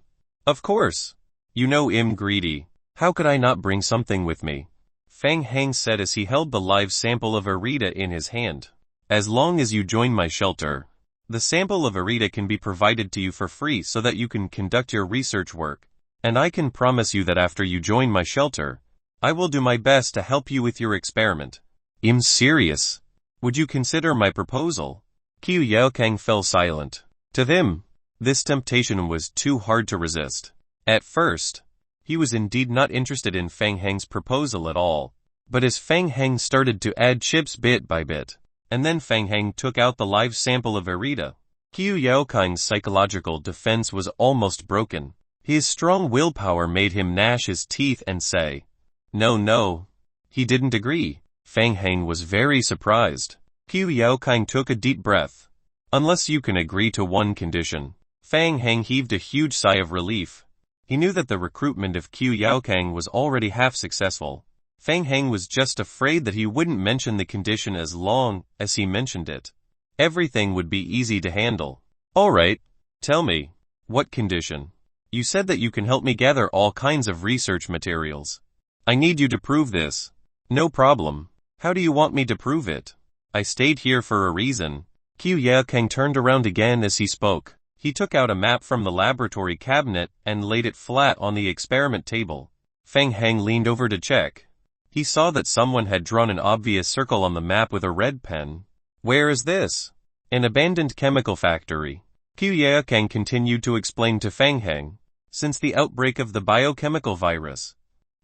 Of course. You know I'm greedy. How could I not bring something with me? Fang Heng said as he held the live sample of Erida in his hand. As long as you join my shelter, the sample of Erida can be provided to you for free so that you can conduct your research work. And I can promise you that after you join my shelter, I will do my best to help you with your experiment. I'm serious. Would you consider my proposal? Qiu Yaokang fell silent. To him, this temptation was too hard to resist. At first, he was indeed not interested in Fang Heng's proposal at all. But as Fang Heng started to add chips bit by bit, and then Fang Heng took out the live sample of Erida, Qiu Yaokang's psychological defense was almost broken. His strong willpower made him gnash his teeth and say, No. He didn't agree. Fang Heng was very surprised. Qiu Yaokang took a deep breath. Unless you can agree to one condition. Fang Heng heaved a huge sigh of relief. He knew that the recruitment of Qiu Yaokang was already half successful. Fang Heng was just afraid that he wouldn't mention the condition. As long as he mentioned it, everything would be easy to handle. Alright, tell me, what condition? You said that you can help me gather all kinds of research materials. I need you to prove this. No problem. How do you want me to prove it? I stayed here for a reason. Qiu Yaokang turned around again as he spoke. He took out a map from the laboratory cabinet and laid it flat on the experiment table. Fang Heng leaned over to check. He saw that someone had drawn an obvious circle on the map with a red pen. Where is this? An abandoned chemical factory. Qiu Yaokang continued to explain to Fang Heng. Since the outbreak of the biochemical virus,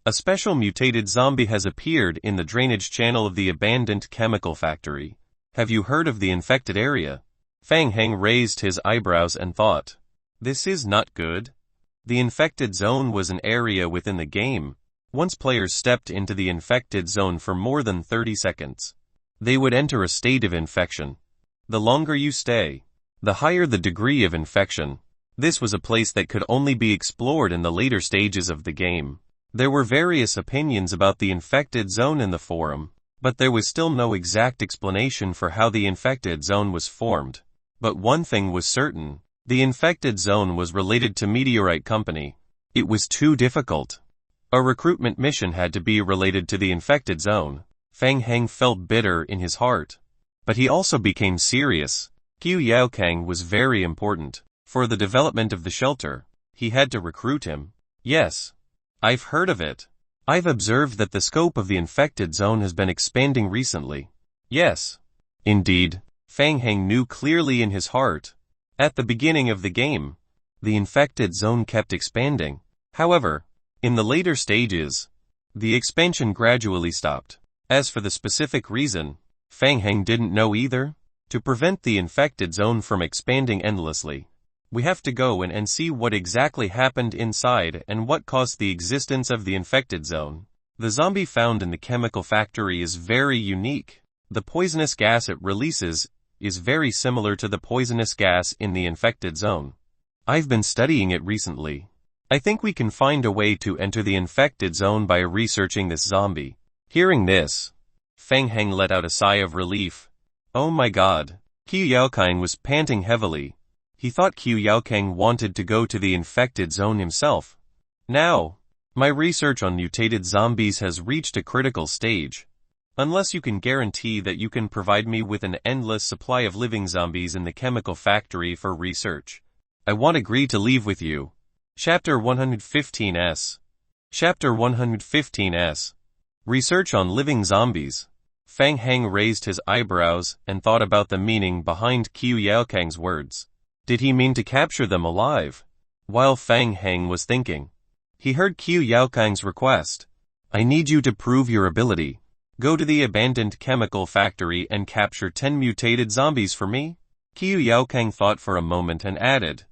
a special mutated zombie has appeared in the drainage channel of the abandoned chemical factory. Have you heard of the infected area? Fang Heng raised his eyebrows and thought, this is not good. The infected zone was an area within the game. Once players stepped into the infected zone for more than 30 seconds, they would enter a state of infection. The longer you stay, the higher the degree of infection. This was a place that could only be explored in the later stages of the game. There were various opinions about the infected zone in the forum, but there was still no exact explanation for how the infected zone was formed. But one thing was certain, the infected zone was related to Meteorite Company. It was too difficult. A recruitment mission had to be related to the infected zone. Fang Heng felt bitter in his heart. But he also became serious. Qiu Yaokang was very important. For the development of the shelter, he had to recruit him. Yes. I've heard of it. I've observed that the scope of the infected zone has been expanding recently. Yes. Indeed. Fang Heng knew clearly in his heart. At the beginning of the game, The infected zone kept expanding. However, in the later stages, the expansion gradually stopped. As for the specific reason, Fang Heng didn't know either. To prevent the infected zone from expanding endlessly, we have to go in and see what exactly happened inside and what caused the existence of the infected zone. The zombie found in the chemical factory is very unique. The poisonous gas it releases is very similar to the poisonous gas in the infected zone. I've been studying it recently. I think we can find a way to enter the infected zone by researching this zombie. Hearing this, Fang Heng let out a sigh of relief. Oh my god. Qiu Yaokang was panting heavily. He thought Qiu Yaokang wanted to go to the infected zone himself. Now, my research on mutated zombies has reached a critical stage. Unless you can guarantee that you can provide me with an endless supply of living zombies in the chemical factory for research, I won't agree to leave with you. Chapter 115s. Chapter 115s. Research on living zombies. Fang Heng raised his eyebrows and thought about the meaning behind Qiu Yaokang's words. Did he mean to capture them alive? While Fang Heng was thinking, he heard Qiu Yaokang's request. I need you to prove your ability. Go to the abandoned chemical factory and capture 10 mutated zombies for me. Qiu Yaokang thought for a moment and added,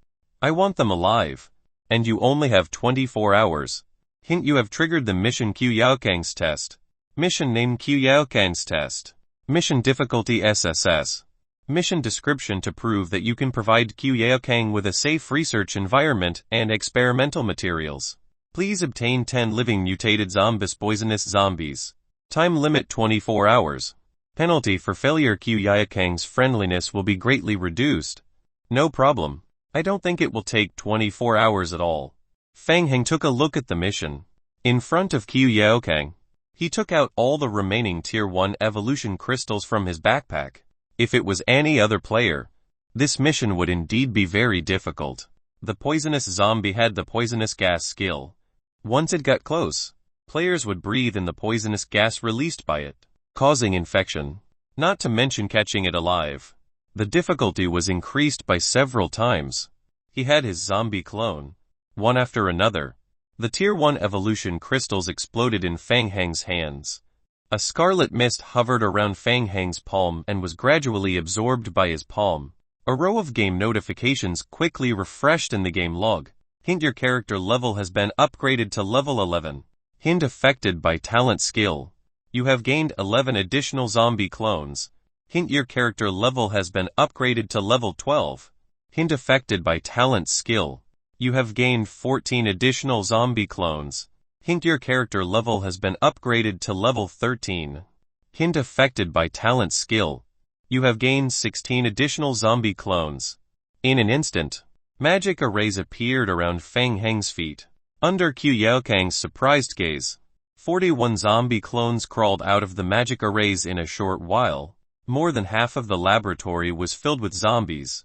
I want them alive. And you only have 24 hours. Hint: you have triggered the mission Qiu Yaokang's test. Mission name: Qiu Yaokang's test. Mission difficulty: SSS. Mission description: to prove that you can provide Qiu Yaokang with a safe research environment and experimental materials. Please obtain 10 living mutated poisonous zombies. Time limit: 24 hours. Penalty for failure: Qiu Yaokang's friendliness will be greatly reduced. No problem. I don't think it will take 24 hours at all. Fang Heng took a look at the mission. In front of Qiu Yaokang, he took out all the remaining Tier 1 evolution crystals from his backpack. If it was any other player, this mission would indeed be very difficult. The poisonous zombie had the poisonous gas skill. Once it got close, players would breathe in the poisonous gas released by it, causing infection, not to mention catching it alive. The difficulty was increased by several times. He had his zombie clone, one after another. The Tier 1 evolution crystals exploded in Fang Heng's hands. A scarlet mist hovered around Fang Heng's palm and was gradually absorbed by his palm. A row of game notifications quickly refreshed in the game log. Hint: your character level has been upgraded to level 11. Hint: affected by talent skill. You have gained 11 additional zombie clones. Hint: your character level has been upgraded to level 12. Hint: affected by talent skill. You have gained 14 additional zombie clones. Hint: your character level has been upgraded to level 13. Hint: affected by talent skill. You have gained 16 additional zombie clones. In an instant, magic arrays appeared around Fang Heng's feet. Under Qiu Yaokang's surprised gaze, 41 zombie clones crawled out of the magic arrays in a short while. More than half of the laboratory was filled with zombies.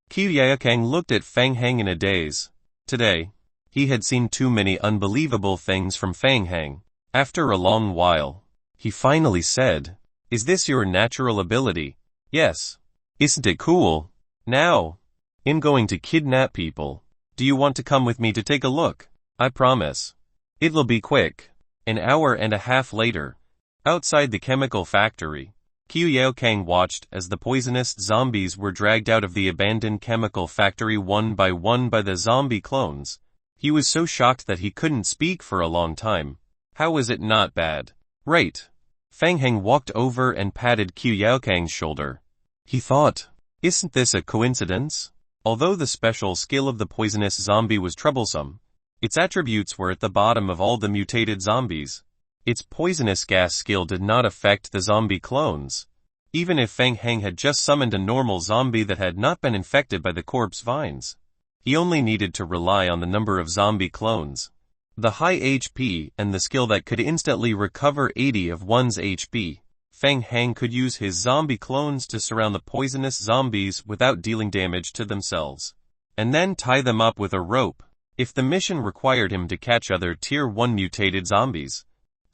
Qiu Yaokang looked at Fang Heng in a daze. Today, he had seen too many unbelievable things from Fang Heng. After a long while, he finally said, Is this your natural ability? Yes. Isn't it cool? Now, I'm going to kidnap people. Do you want to come with me to take a look? I promise. It'll be quick. An hour and a half later, outside the chemical factory, Qiu Yaokang watched as the poisonous zombies were dragged out of the abandoned chemical factory one by the zombie clones. He was so shocked that he couldn't speak for a long time. How is it not bad? Right. Fang Heng walked over and patted Qiu Yaokang's shoulder. He thought, isn't this a coincidence? Although the special skill of the poisonous zombie was troublesome, its attributes were at the bottom of all the mutated zombies. Its poisonous gas skill did not affect the zombie clones. Even if Fang Heng had just summoned a normal zombie that had not been infected by the corpse vines, he only needed to rely on the number of zombie clones, the high HP, and the skill that could instantly recover 80 of one's HP. Fang Heng could use his zombie clones to surround the poisonous zombies without dealing damage to themselves, and then tie them up with a rope. If the mission required him to catch other Tier 1 mutated zombies,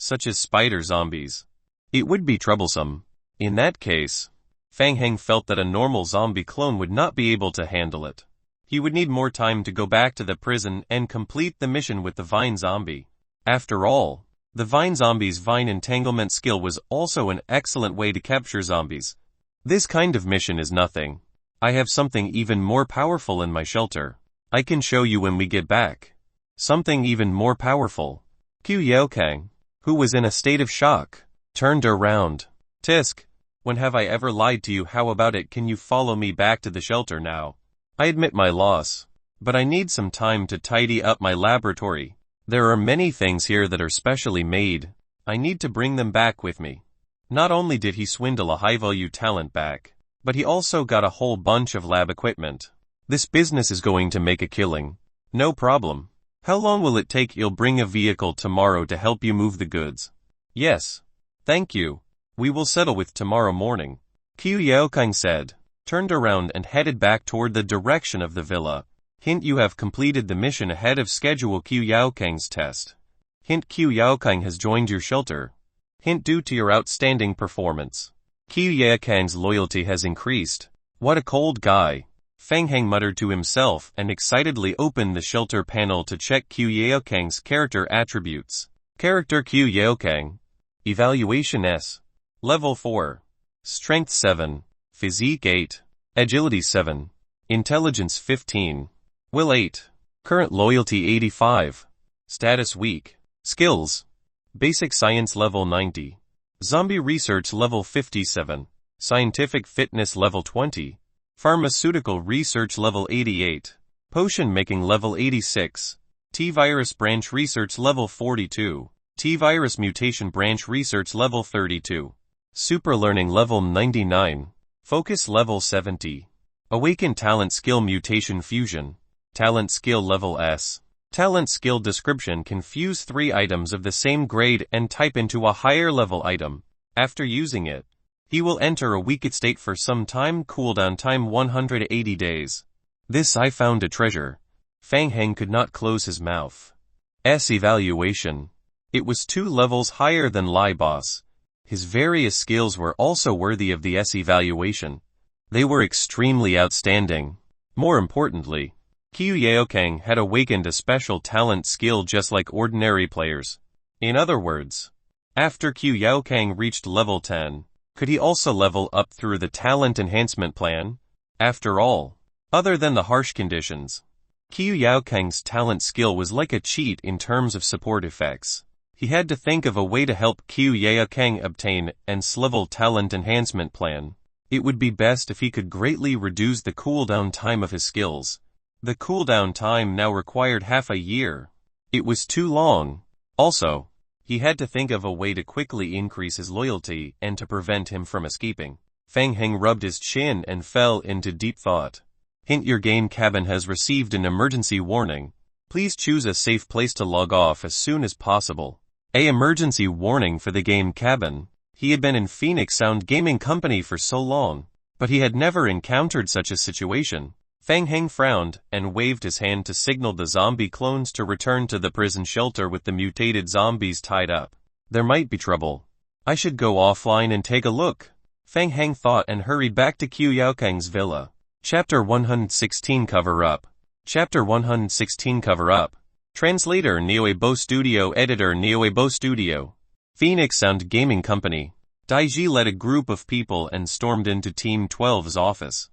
such as spider zombies, it would be troublesome. In that case, Fang Heng felt that a normal zombie clone would not be able to handle it. He would need more time to go back to the prison and complete the mission with the vine zombie. After all, the vine zombie's vine entanglement skill was also an excellent way to capture zombies. This kind of mission is nothing. I have something even more powerful in my shelter. I can show you when we get back. Something even more powerful. Qiu Yaokang, who was in a state of shock, turned around. Tisk, when have I ever lied to you? How about it? Can you follow me back to the shelter now? I admit my loss, but I need some time to tidy up my laboratory. There are many things here that are specially made. I need to bring them back with me. Not only did he swindle a high-value talent back, but he also got a whole bunch of lab equipment. This business is going to make a killing. No problem. How long will it take? You'll bring a vehicle tomorrow to help you move the goods. Yes. Thank you. We will settle with tomorrow morning. Qiu Yaokang said, turned around and headed back toward the direction of the villa. Hint: you have completed the mission ahead of schedule. Qiu Yaokang's test. Hint: Qiu Yaokang has joined your shelter. Hint: due to your outstanding performance, Qiu Yaokang's loyalty has increased. What a cold guy. Fang Heng muttered to himself and excitedly opened the shelter panel to check Qiu Yaokang's character attributes. Character: Qiu Yaokang. Evaluation S. Level 4. Strength 7. Physique 8. Agility 7. Intelligence 15. Will 8. Current loyalty 85. Status weak. Skills. Basic science level 90. Zombie research level 57. Scientific fitness level 20. Pharmaceutical research level 88. Potion making level 86. T-virus branch research level 42. T-virus mutation branch research level 32. Super learning level 99. Focus level 70. Awaken talent skill mutation fusion. Talent skill level S. Talent skill description: can fuse 3 items of the same grade and type into a higher level item. After using it, he will enter a weakened state for some time. Cooldown time 180 days. This I found a treasure. Fang Heng could not close his mouth. S evaluation. It was 2 levels higher than Lai Boss. His various skills were also worthy of the S evaluation. They were extremely outstanding. More importantly, Qiu Yaokang had awakened a special talent skill just like ordinary players. In other words, after Qiu Yaokang reached level 10, could he also level up through the talent enhancement plan? After all, other than the harsh conditions, Qiu Yaokang's talent skill was like a cheat in terms of support effects. He had to think of a way to help Qiu Yaokang obtain an S-level talent enhancement plan. It would be best if he could greatly reduce the cooldown time of his skills. The cooldown time now required half a year. It was too long. Also, he had to think of a way to quickly increase his loyalty and to prevent him from escaping. Fang Heng rubbed his chin and fell into deep thought. Hint: your game cabin has received an emergency warning. Please choose a safe place to log off as soon as possible. A emergency warning for the game cabin. He had been in Phoenix Sound Gaming Company for so long, but he had never encountered such a situation. Fang Heng frowned and waved his hand to signal the zombie clones to return to the prison shelter with the mutated zombies tied up. There might be trouble. I should go offline and take a look, Fang Heng thought, and hurried back to Qiu Yaokang's villa. Chapter 116 Cover Up. Chapter 116 Cover Up. Translator Neoebo Studio. Editor Neoebo Studio. Phoenix Sound Gaming Company. Daiji led a group of people and stormed into Team 12's office.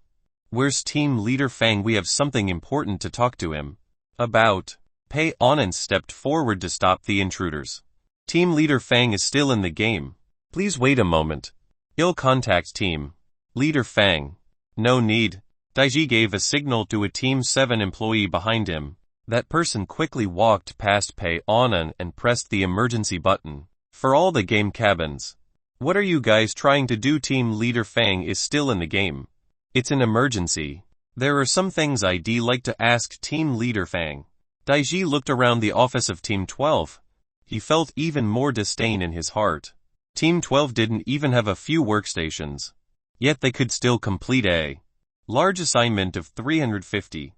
Where's team leader Fang? We have something important to talk to him about. Pei Anan stepped forward to stop the intruders. Team leader Fang is still in the game. Please wait a moment. I'll contact team leader Fang. No need. Daiji gave a signal to a Team 7 employee behind him. That person quickly walked past Pei Anan and pressed the emergency button. For all the game cabins. What are you guys trying to do? Team leader Fang is still in the game. It's an emergency. There are some things I'd like to ask Team leader Fang. Daiji looked around the office of Team 12. He felt even more disdain in his heart. Team 12 didn't even have a few workstations. Yet they could still complete a large assignment of 350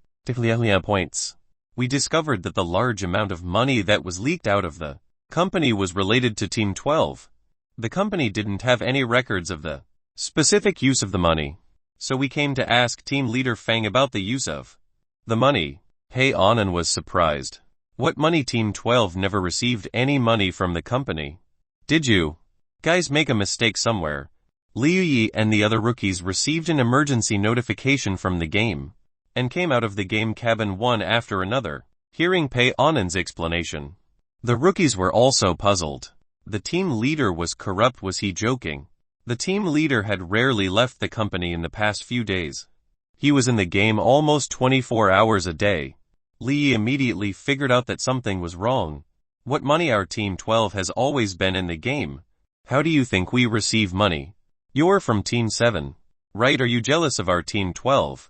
points. We discovered that the large amount of money that was leaked out of the company was related to Team 12. The company didn't have any records of the specific use of the money. So we came to ask Team leader Fang about the use of The money. Hey Anand was surprised. What money? Team 12 never received any money from the company. Did you guys make a mistake somewhere? Liu Yi and the other rookies received an emergency notification from the game, and came out of the game cabin one after another, hearing Pei Anand's explanation. The rookies were also puzzled. The team leader was corrupt. Was he joking? The team leader had rarely left the company in the past few days. He was in the game almost 24 hours a day. Li immediately figured out that something was wrong. What money? Our Team 12 has always been in the game. How do you think we receive money? You're from Team 7, right? Are you jealous of our Team 12?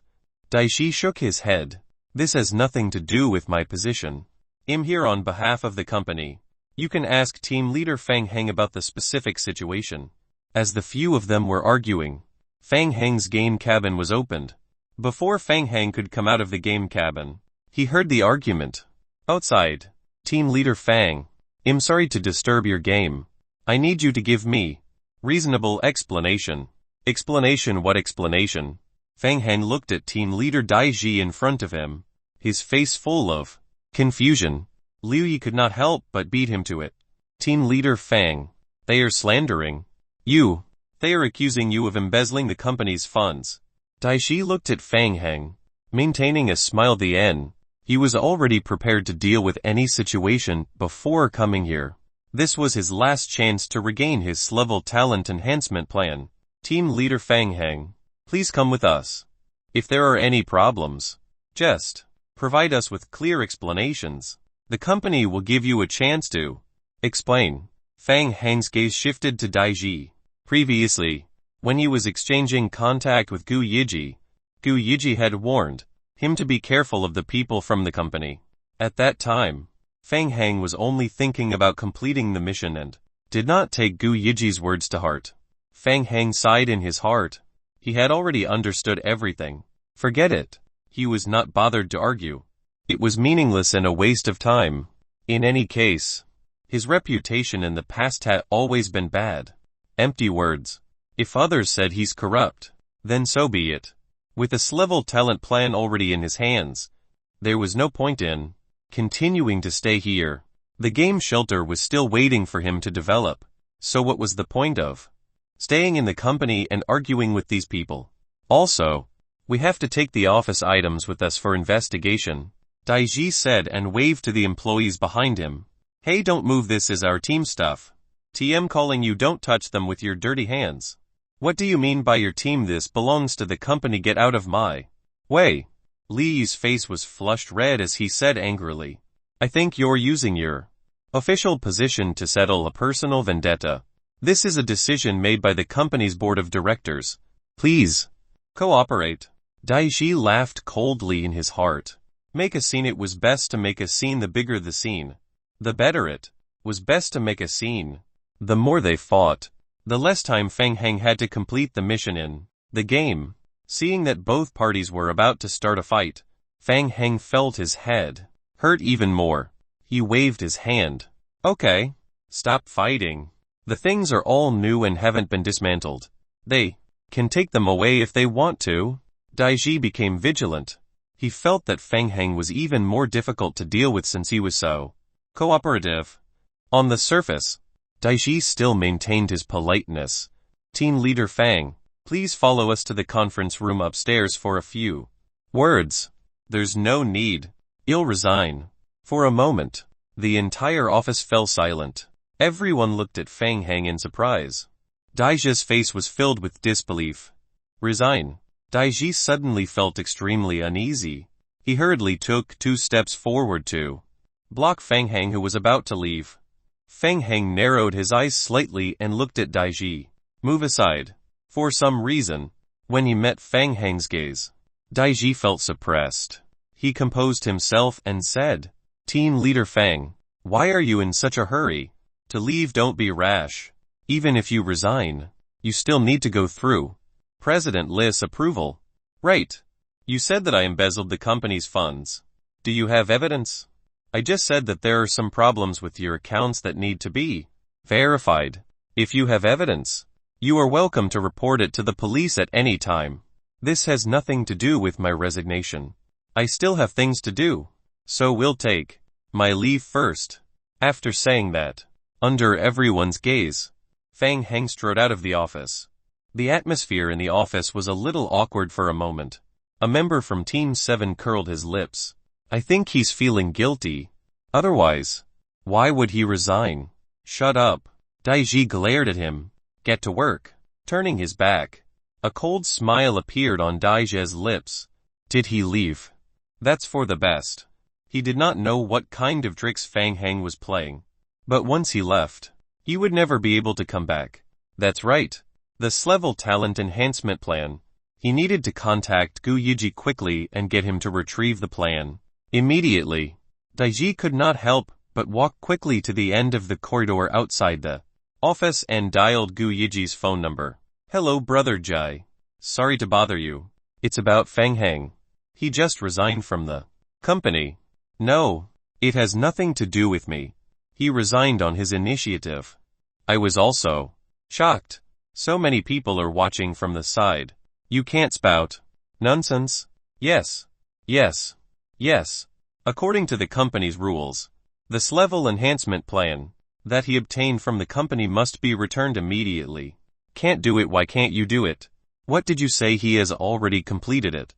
Daishi shook his head. This has nothing to do with my position. I'm here on behalf of the company. You can ask team leader Fang Heng about the specific situation. As the few of them were arguing, Fang Heng's game cabin was opened. Before Fang Heng could come out of the game cabin, he heard the argument. Outside, team leader Fang, I'm sorry to disturb your game. I need you to give me reasonable explanation. Explanation? What explanation? Fang Heng looked at team leader Daiji in front of him, his face full of confusion. Liu Yi could not help but beat him to it. Team leader Fang, they are slandering you. They are accusing you of embezzling the company's funds. Daishi looked at Fang Heng, maintaining a smile. The end. He was already prepared to deal with any situation before coming here. This was his last chance to regain his level talent enhancement plan. Team leader Fang Heng, please come with us. If there are any problems, just provide us with clear explanations. The company will give you a chance to explain. Fang Heng's gaze shifted to Daiji. Previously, when he was exchanging contact with Gu Yiji had warned him to be careful of the people from the company. At that time, Fang Heng was only thinking about completing the mission and did not take Gu Yiji's words to heart. Fang Heng sighed in his heart. He had already understood everything. Forget it. He was not bothered to argue. It was meaningless and a waste of time. In any case, his reputation in the past had always been bad. Empty words. If others said he's corrupt, then so be it. With a level talent plan already in his hands, there was no point in continuing to stay here. The game shelter was still waiting for him to develop, so what was the point of staying in the company and arguing with these people? Also, we have to take the office items with us for investigation, Daiji said and waved to the employees behind him. Hey, don't move, this is our team stuff. TM calling you, don't touch them with your dirty hands. What do you mean by your team? This belongs to the company, get out of my way. Li's face was flushed red as he said angrily. I think you're using your official position to settle a personal vendetta. This is a decision made by the company's board of directors. Please cooperate. Daiji laughed coldly in his heart. Make a scene. It was best to make a scene. The bigger the scene, the better. It was best to make a scene. The more they fought, the less time Fang Heng had to complete the mission in the game. Seeing that both parties were about to start a fight, Fang Heng felt his head hurt even more. He waved his hand. Okay, stop fighting. The things are all new and haven't been dismantled. They can take them away if they want to. Daiji became vigilant. He felt that Fang Heng was even more difficult to deal with since he was so cooperative. On the surface, Daiji still maintained his politeness. Team leader Fang, please follow us to the conference room upstairs for a few words. There's no need. I'll resign. For a moment, the entire office fell silent. Everyone looked at Fang Heng in surprise. Daiji's face was filled with disbelief. Resign? Daiji suddenly felt extremely uneasy. He hurriedly took 2 steps forward to block Fang Heng, who was about to leave. Fang Heng narrowed his eyes slightly and looked at Daiji. Move aside. For some reason, when he met Fang Heng's gaze, Daiji felt suppressed. He composed himself and said, Team leader Fang, why are you in such a hurry to leave? Don't be rash. Even if you resign, you still need to go through President Li's approval. Right. You said that I embezzled the company's funds. Do you have evidence? I just said that there are some problems with your accounts that need to be verified. If you have evidence, you are welcome to report it to the police at any time. This has nothing to do with my resignation. I still have things to do. So we'll take my leave first. After saying that, under everyone's gaze, Fang Heng strode out of the office. The atmosphere in the office was a little awkward for a moment. A member from Team 7 curled his lips. I think he's feeling guilty. Otherwise, why would he resign? Shut up. Daiji glared at him. Get to work. Turning his back, a cold smile appeared on Daiji's lips. Did he leave? That's for the best. He did not know what kind of tricks Fang Heng was playing. But once he left, he would never be able to come back. That's right. The S-level talent enhancement plan. He needed to contact Gu Yiji quickly and get him to retrieve the plan. Immediately, Daiji could not help but walk quickly to the end of the corridor outside the office and dialed Gu Yiji's phone number. Hello brother Jai. Sorry to bother you. It's about Fang Heng. He just resigned from the company. No, it has nothing to do with me. He resigned on his initiative. I was also shocked. So many people are watching from the side. You can't spout nonsense. Yes. According to the company's rules, the S-level enhancement plan that he obtained from the company must be returned immediately. Can't do it. Why can't you do it? What did you say? He has already completed it.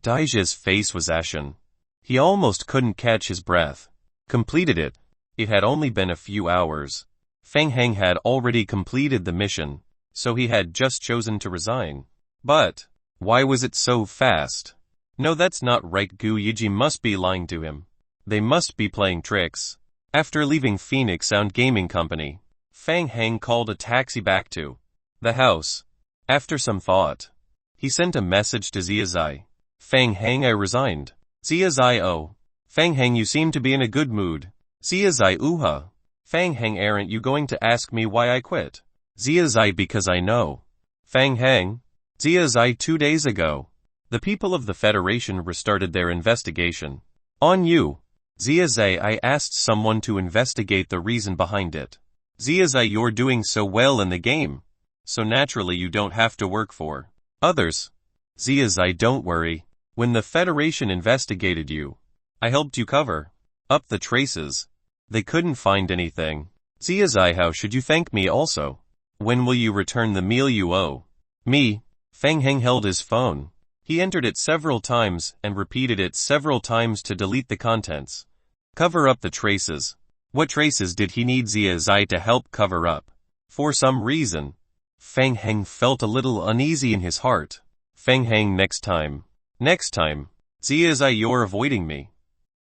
Daiji's face was ashen. He almost couldn't catch his breath. Completed it. It had only been a few hours. Fang Heng had already completed the mission, so he had just chosen to resign. But why was it so fast? No, that's not right. Gu Yiji must be lying to him. They must be playing tricks. After leaving Phoenix Sound Gaming Company, Fang Heng called a taxi back to the house. After some thought, he sent a message to Ziazai. Fang Heng, I resigned. Ziazai, oh. Fang Heng, you seem to be in a good mood. Ziazai, uha. Fang Heng, aren't you going to ask me why I quit? Ziazai, because I know. Fang Heng. Ziazai, 2 days ago, the people of the Federation restarted their investigation on you. Ziazai, I asked someone to investigate the reason behind it. Ziazai, you're doing so well in the game, so naturally you don't have to work for others. Ziazai, don't worry. When the Federation investigated you, I helped you cover up the traces. They couldn't find anything. Ziazai, how should you thank me also? When will you return the meal you owe me? Fang Heng held his phone. He entered it several times and repeated it several times to delete the contents. Cover up the traces. What traces did he need Ziazai to help cover up? For some reason, Fang Heng felt a little uneasy in his heart. Fang Heng, next time. Ziazai, you're avoiding me.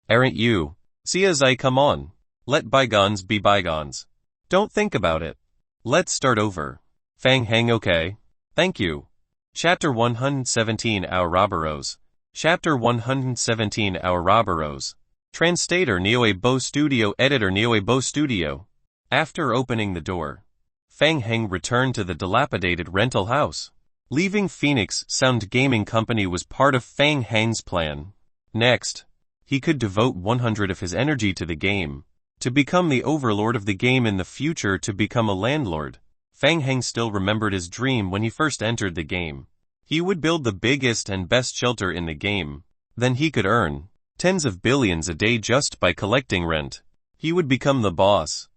Aren't you? Ziazai, come on. Let bygones be bygones. Don't think about it. Let's start over. Fang Heng, okay. Thank you. Chapter 117 Ouroboros. Chapter 117 Ouroboros. Translator Nioebo Studio. Editor Nioebo Studio. After opening the door, Fang Heng returned to the dilapidated rental house. Leaving Phoenix Sound Gaming Company was part of Fang Heng's plan. Next, he could devote 100 of his energy to the game, to become the overlord of the game in the future, to become a landlord. Fang Heng still remembered his dream when he first entered the game. He would build the biggest and best shelter in the game. Then he could earn tens of billions a day just by collecting rent. He would become the boss.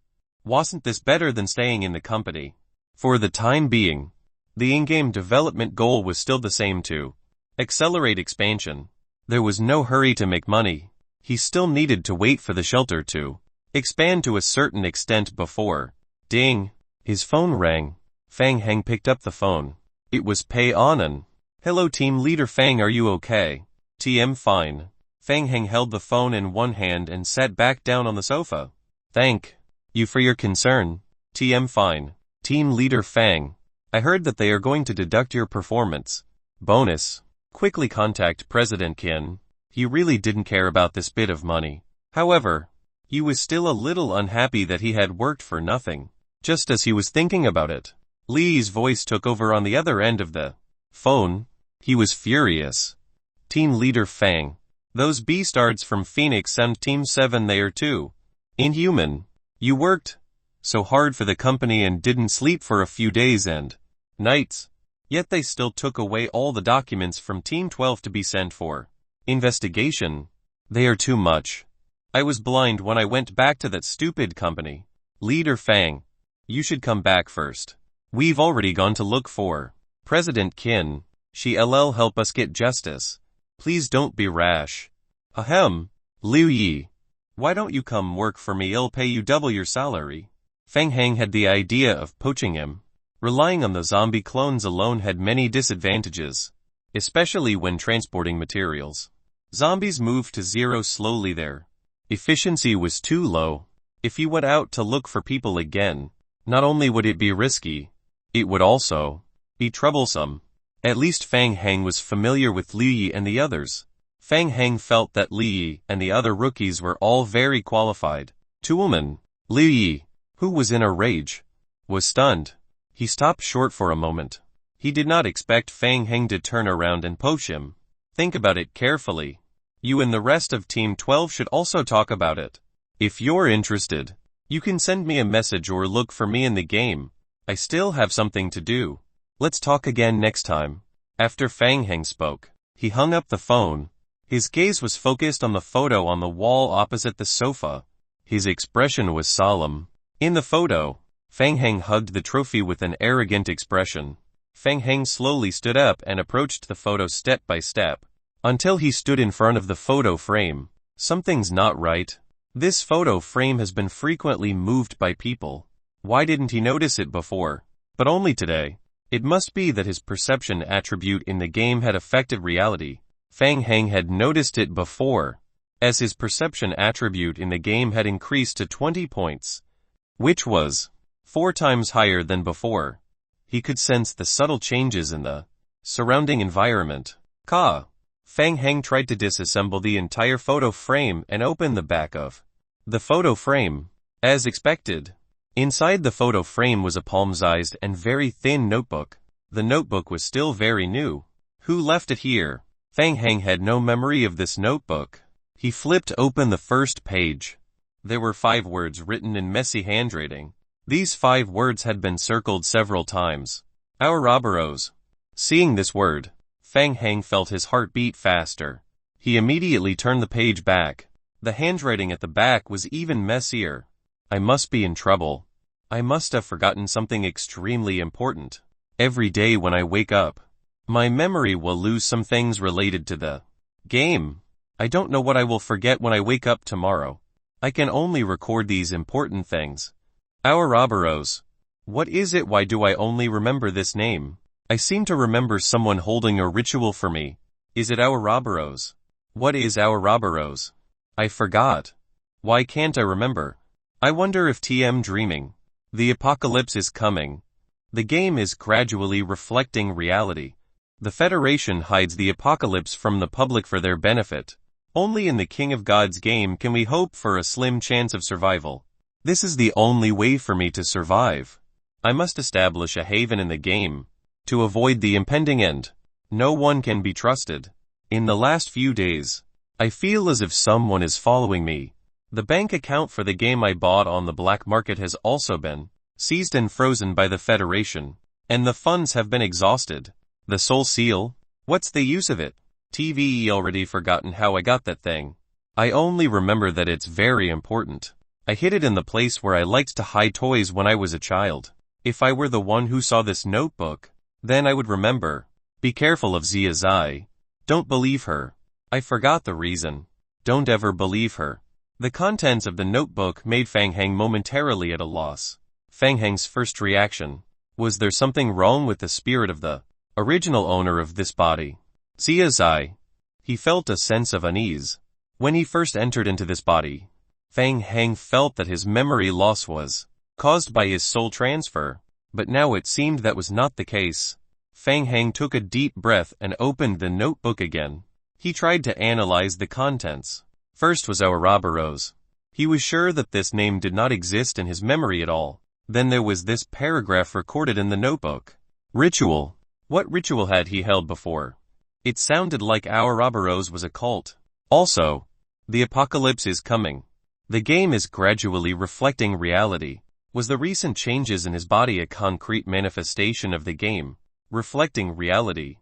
Wasn't this better than staying in the company? For the time being, the in-game development goal was still the same, to accelerate expansion. There was no hurry to make money. He still needed to wait for the shelter to expand to a certain extent before. Ding! His phone rang. Fang Heng picked up the phone. It was Pei Anan. Hello team leader Fang, are you okay? TM fine. Fang Heng held the phone in one hand and sat back down on the sofa. Thank you for your concern. TM fine. Team leader Fang. I heard that they are going to deduct your performance bonus. Quickly contact President Qin. He really didn't care about this bit of money. However, he was still a little unhappy that he had worked for nothing. Just as he was thinking about it, Li's voice took over on the other end of the phone. He was furious. Team leader Fang. Those beastards from Phoenix and Team 7, they are too inhuman. You worked so hard for the company and didn't sleep for a few days and nights. Yet they still took away all the documents from Team 12 to be sent for Investigation? They are too much. I was blind when I went back to that stupid company. Leader Fang, you should come back first. We've already gone to look for President Qin. She'll help us get justice. Please don't be rash. Ahem. Liu Yi, why don't you come work for me? I'll pay you double your salary. Fang Hang had the idea of poaching him. Relying on the zombie clones alone had many disadvantages, especially when transporting materials. Zombies moved to zero slowly there. Efficiency was too low. If you went out to look for people again, not only would it be risky, it would also be troublesome. At least Fang Hang was familiar with Liu Yi and the others. Fang Hang felt that Liu Yi and the other rookies were all very qualified. To woman, Liu Yi, who was in a rage, was stunned. He stopped short for a moment. He did not expect Fang Hang to turn around and poach him. Think about it carefully. You and the rest of Team 12 should also talk about it. If you're interested, you can send me a message or look for me in the game. I still have something to do. Let's talk again next time. After Fang Hang spoke, he hung up the phone. His gaze was focused on the photo on the wall opposite the sofa. His expression was solemn. In the photo, Fang Hang hugged the trophy with an arrogant expression. Fang Hang slowly stood up and approached the photo step by step, until he stood in front of the photo frame. Something's not right. This photo frame has been frequently moved by people. Why didn't he notice it before? But only today. It must be that his perception attribute in the game had affected reality. Fang Hang had noticed it before, as his perception attribute in the game had increased to 20 points, which was 4 times higher than before. He could sense the subtle changes in the surrounding environment. Fang Hang tried to disassemble the entire photo frame and open the back of the photo frame. As expected, inside the photo frame was a palm-sized and very thin notebook. The notebook was still very new. Who left it here? Fang Hang had no memory of this notebook. He flipped open the first page. There were 5 words written in messy handwriting. These 5 words had been circled several times. Ouroboros. Seeing this word, Fang Hang felt his heart beat faster. He immediately turned the page back. The handwriting at the back was even messier. I must be in trouble. I must have forgotten something extremely important. Every day when I wake up, my memory will lose some things related to the game. I don't know what I will forget when I wake up tomorrow. I can only record these important things. Ouroboros. What is it? Why do I only remember this name? I seem to remember someone holding a ritual for me. Is it Ouroboros? What is Ouroboros? I forgot. Why can't I remember? I wonder if TM dreaming. The apocalypse is coming. The game is gradually reflecting reality. The Federation hides the apocalypse from the public for their benefit. Only in the King of Gods game can we hope for a slim chance of survival. This is the only way for me to survive. I must establish a haven in the game, to avoid the impending end. No one can be trusted. In the last few days, I feel as if someone is following me. The bank account for the game I bought on the black market has also been seized and frozen by the Federation, and the funds have been exhausted. The Soul Seal? What's the use of it? TVE already forgotten how I got that thing. I only remember that it's very important. I hid it in the place where I liked to hide toys when I was a child. If I were the one who saw this notebook, then I would remember. Be careful of Zia Zai. Don't believe her. I forgot the reason. Don't ever believe her. The contents of the notebook made Fang Hang momentarily at a loss. Fang Hang's first reaction was, there something wrong with the spirit of the original owner of this body? Zia Zai. He felt a sense of unease. When he first entered into this body, Fang Hang felt that his memory loss was caused by his soul transfer, but now it seemed that was not the case. Fang Hang took a deep breath and opened the notebook again. He tried to analyze the contents. First was Ouroboros. He was sure that this name did not exist in his memory at all. Then there was this paragraph recorded in the notebook. Ritual. What ritual had he held before? It sounded like Ouroboros was a cult. Also, the apocalypse is coming. The game is gradually reflecting reality. Was the recent changes in his body a concrete manifestation of the game, reflecting reality?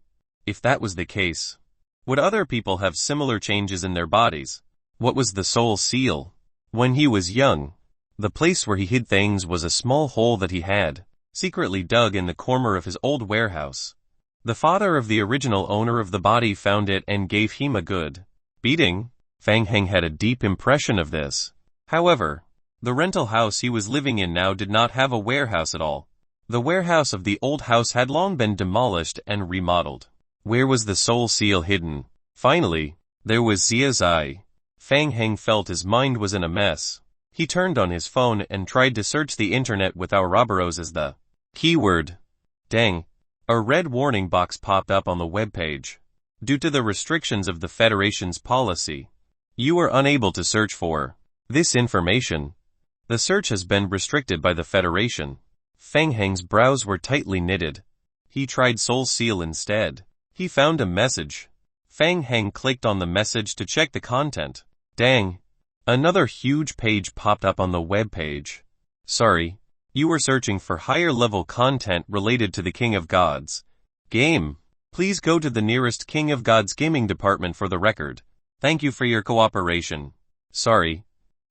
If that was the case, Would other people have similar changes in their bodies? What was the soul seal? When he was young, the place where he hid things was a small hole that he had secretly dug in the corner of his old warehouse. The father of the original owner of the body found it and gave him a good beating. Fang Heng had a deep impression of this. However, the rental house he was living in now did not have a warehouse at all. The warehouse of the old house had long been demolished and remodeled. Where was the soul seal hidden? Finally, there was Zia's eye. Fang Heng felt his mind was in a mess. He turned on his phone and tried to search the internet with Ouroboros as the keyword. Dang. A red warning box popped up on the web page. Due to the restrictions of the Federation's policy, you are unable to search for this information. The search has been restricted by the Federation. Fang Heng's brows were tightly knitted. He tried Soul Seal instead. He found a message. Fang Heng clicked on the message to check the content. Dang. Another huge page popped up on the web page. Sorry. You were searching for higher level content related to the King of Gods game. Please go to the nearest King of Gods gaming department for the record. Thank you for your cooperation. Sorry.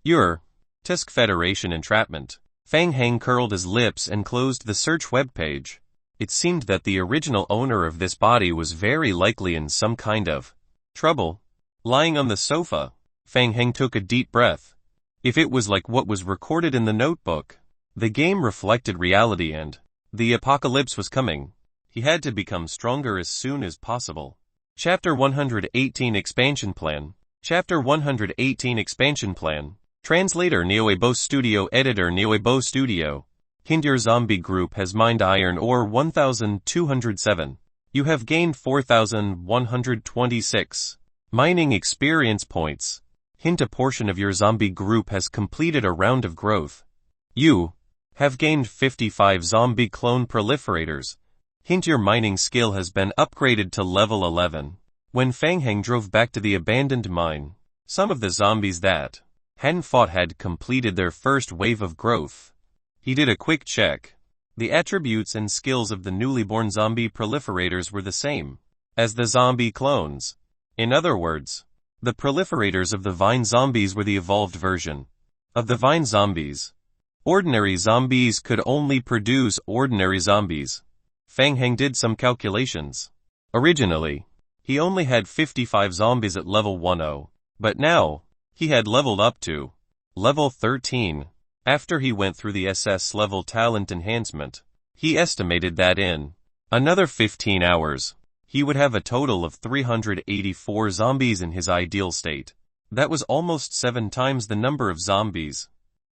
Your Tusk Federation entrapment. Fang Heng curled his lips and closed the search web page. It seemed that the original owner of this body was very likely in some kind of trouble. Lying on the sofa, Fang Heng took a deep breath. If it was like what was recorded in the notebook, the game reflected reality and the apocalypse was coming. He had to become stronger as soon as possible. Chapter 118 Expansion Plan. Chapter 118 Expansion Plan. Translator Neoebo Studio. Editor Neoebo Studio. Hint: your zombie group has mined iron ore 1207. You have gained 4126 mining experience points. Hint: a portion of your zombie group has completed a round of growth. You have gained 55 zombie clone proliferators. Hint: your mining skill has been upgraded to level 11. When Fang Heng drove back to the abandoned mine, some of the zombies that hadn't fought had completed their first wave of growth. He did a quick check. The attributes and skills of the newly born zombie proliferators were the same as the zombie clones. In other words, the proliferators of the Vine zombies were the evolved version of the Vine zombies. Ordinary zombies could only produce ordinary zombies. Fang Heng did some calculations. Originally, he only had 55 zombies at level 10, but now, he had leveled up to level 13. After he went through the SS level talent enhancement, he estimated that in another 15 hours, he would have a total of 384 zombies in his ideal state. That was almost 7 times the number of zombies.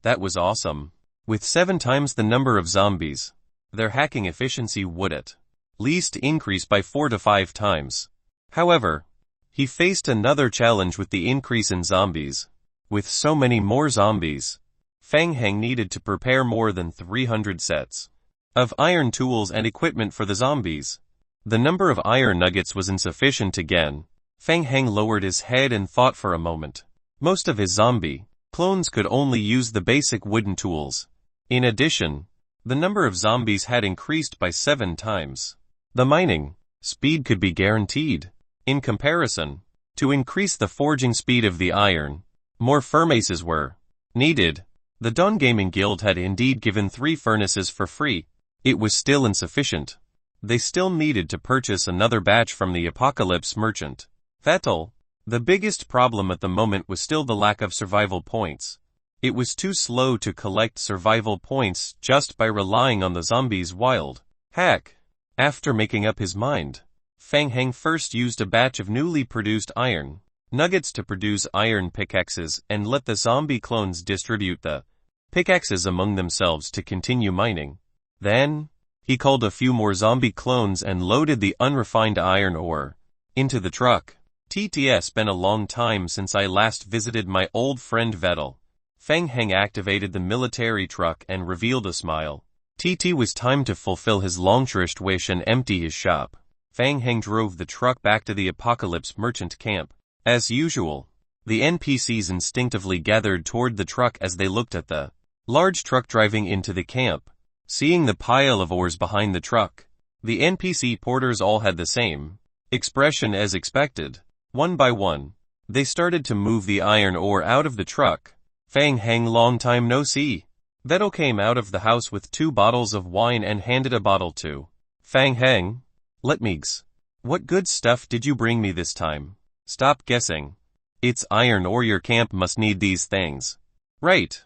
That was awesome. With 7 times the number of zombies, their hacking efficiency would at least increase by 4 to 5 times. However, he faced another challenge with the increase in zombies. With so many more zombies, Fang Heng needed to prepare more than 300 sets of iron tools and equipment for the zombies. The number of iron nuggets was insufficient again. Fang Heng lowered his head and thought for a moment. Most of his zombie clones could only use the basic wooden tools. In addition, the number of zombies had increased by 7 times. The mining speed could be guaranteed. In comparison, to increase the forging speed of the iron, more furnaces were needed. The Dawn Gaming Guild had indeed given 3 furnaces for free. It was still insufficient. They still needed to purchase another batch from the Apocalypse merchant. Fatal. The biggest problem at the moment was still the lack of survival points. It was too slow to collect survival points just by relying on the zombies' wild hack. After making up his mind, Fang Heng first used a batch of newly produced iron nuggets to produce iron pickaxes and let the zombie clones distribute the pickaxes among themselves to continue mining. Then, he called a few more zombie clones and loaded the unrefined iron ore into the truck. TTS been a long time since I last visited my old friend Vettel. Fang Heng activated the military truck and revealed a smile. TT was time to fulfill his long-cherished wish and empty his shop. Fang Heng drove the truck back to the Apocalypse merchant camp. As usual, the NPCs instinctively gathered toward the truck as they looked at the large truck driving into the camp. Seeing the pile of ores behind the truck, the NPC porters all had the same expression as expected. One by one, they started to move the iron ore out of the truck. Fang Heng, long time no see. Vettel came out of the house with 2 bottles of wine and handed a bottle to Fang Heng. Let me guess. What good stuff did you bring me this time? Stop guessing. It's iron ore. Your camp must need these things. Right.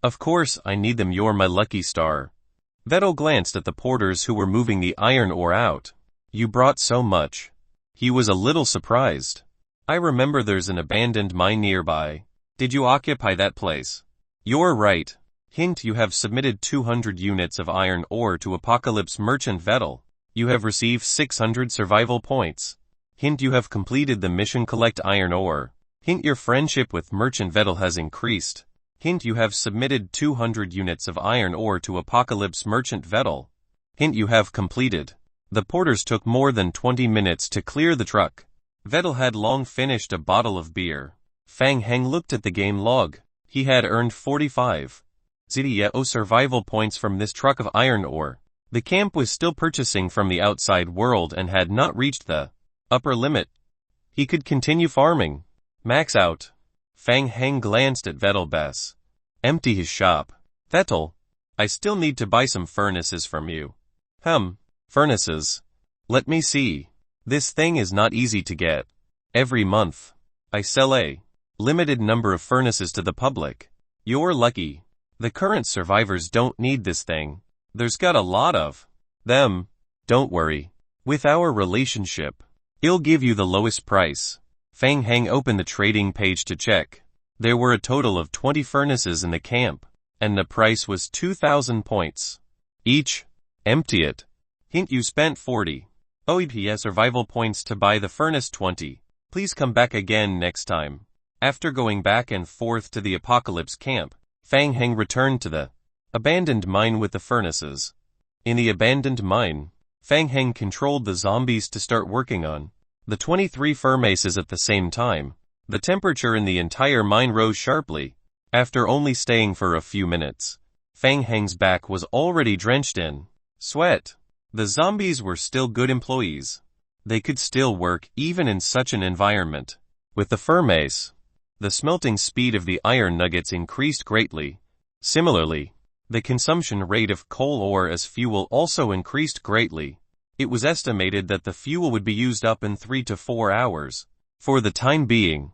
Of course I need them. You're my lucky star. Vettel glanced at the porters who were moving the iron ore out. You brought so much. He was a little surprised. I remember there's an abandoned mine nearby. Did you occupy that place? You're right. Hint, you have submitted 200 units of iron ore to Apocalypse Merchant Vettel. You have received 600 survival points. Hint, you have completed the mission collect iron ore. Hint, your friendship with Merchant Vettel has increased. Hint, you have submitted 200 units of iron ore to Apocalypse Merchant Vettel. Hint, you have completed. The porters took more than 20 minutes to clear the truck. Vettel had long finished a bottle of beer. Fang Heng looked at the game log. He had earned 45 ZDO survival points from this truck of iron ore. The camp was still purchasing from the outside world and had not reached the upper limit. He could continue farming. Max out. Fang Heng glanced at Vettel. Bess. Empty his shop. Vettel, I still need to buy some furnaces from you. Furnaces. Let me see. This thing is not easy to get. Every month, I sell a limited number of furnaces to the public. You're lucky. The current survivors don't need this thing. There's got a lot of them. Don't worry. With our relationship, I'll give you the lowest price. Fang Heng opened the trading page to check. There were a total of 20 furnaces in the camp, and the price was 2,000 points each. Empty it. Hint, you spent 40 OEPS survival points to buy the furnace 20. Please come back again next time. After going back and forth to the Apocalypse camp, Fang Heng returned to the abandoned mine with the furnaces. In the abandoned mine, Fang Heng controlled the zombies to start working on the 23 furnaces at the same time. The temperature in the entire mine rose sharply. After only staying for a few minutes, Fang Heng's back was already drenched in sweat. The zombies were still good employees. They could still work even in such an environment. With the furnace, the smelting speed of the iron nuggets increased greatly. Similarly, the consumption rate of coal ore as fuel also increased greatly. It was estimated that the fuel would be used up in 3 to 4 hours. For the time being,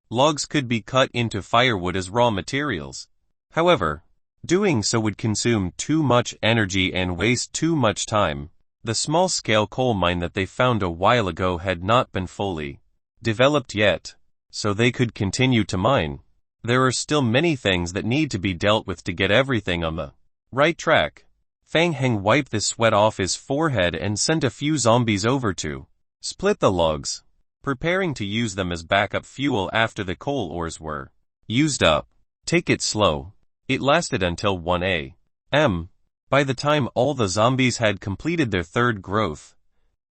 logs could be cut into firewood as raw materials. However, doing so would consume too much energy and waste too much time. The small-scale coal mine that they found a while ago had not been fully developed yet, so they could continue to mine. There are still many things that need to be dealt with to get everything on the right track. Fang Heng wiped the sweat off his forehead and sent a few zombies over to split the logs, preparing to use them as backup fuel after the coal ores were used up. Take it slow. It lasted until 1 a.m. By the time all the zombies had completed their third growth,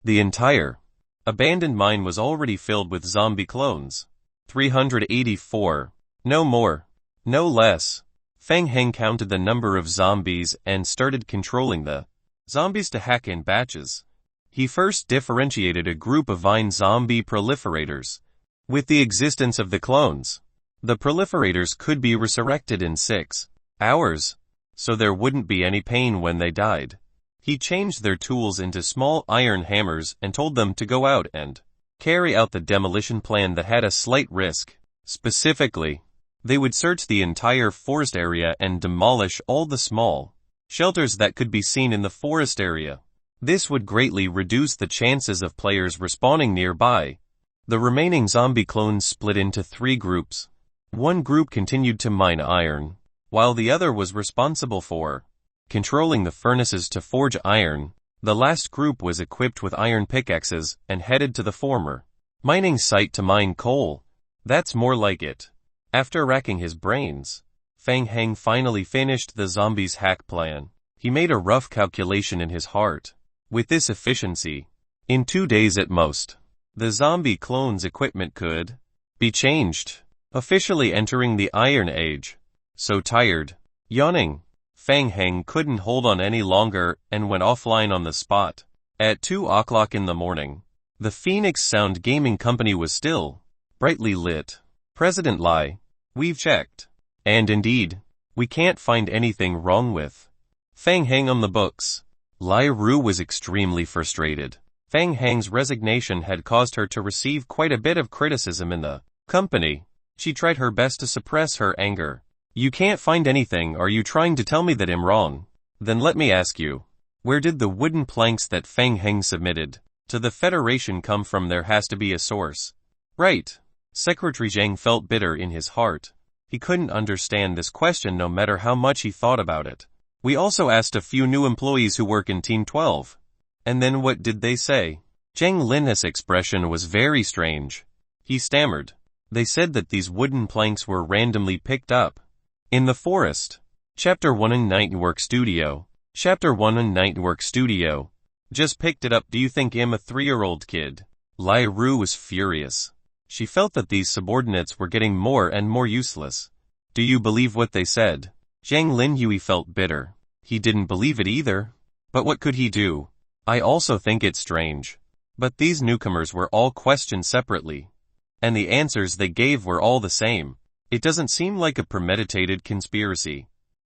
the entire abandoned mine was already filled with zombie clones. 384. No more. No less. Fang Heng counted the number of zombies and started controlling the zombies to hack in batches. He first differentiated a group of vine zombie proliferators. With the existence of the clones, the proliferators could be resurrected in 6 hours, so there wouldn't be any pain when they died. He changed their tools into small iron hammers and told them to go out and carry out the demolition plan that had a slight risk. Specifically, they would search the entire forest area and demolish all the small shelters that could be seen in the forest area. This would greatly reduce the chances of players respawning nearby. The remaining zombie clones split into 3 groups. One group continued to mine iron, while the other was responsible for controlling the furnaces to forge iron. The last group was equipped with iron pickaxes and headed to the former mining site to mine coal. That's more like it. After racking his brains, Fang Heng finally finished the zombies' hack plan. He made a rough calculation in his heart. With this efficiency, in 2 days at most, the zombie clones' equipment could be changed, officially entering the Iron Age. So tired, yawning, Fang Heng couldn't hold on any longer and went offline on the spot. At 2 o'clock in the morning, the Phoenix Sound Gaming Company was still brightly lit. President Lai. We've checked. And indeed, we can't find anything wrong with Fang Heng on the books. Lai Ru was extremely frustrated. Fang Heng's resignation had caused her to receive quite a bit of criticism in the company. She tried her best to suppress her anger. You can't find anything. Are you trying to tell me that I'm wrong? Then let me ask you, where did the wooden planks that Fang Heng submitted to the Federation come from? There has to be a source. Right. Secretary Zhang felt bitter in his heart. He couldn't understand this question no matter how much he thought about it. We also asked a few new employees who work in Team 12. And then what did they say? Zhang Lin's expression was very strange. He stammered. They said that these wooden planks were randomly picked up in the forest. Chapter 1 in Nightwork Studio. Chapter 1 in Nightwork Studio. Just picked it up. Do you think I'm a 3-year-old kid? Lai Ru was furious. She felt that these subordinates were getting more and more useless. Do you believe what they said? Zhang Linhui felt bitter. He didn't believe it either. But what could he do? I also think it's strange. But these newcomers were all questioned separately. And the answers they gave were all the same. It doesn't seem like a premeditated conspiracy.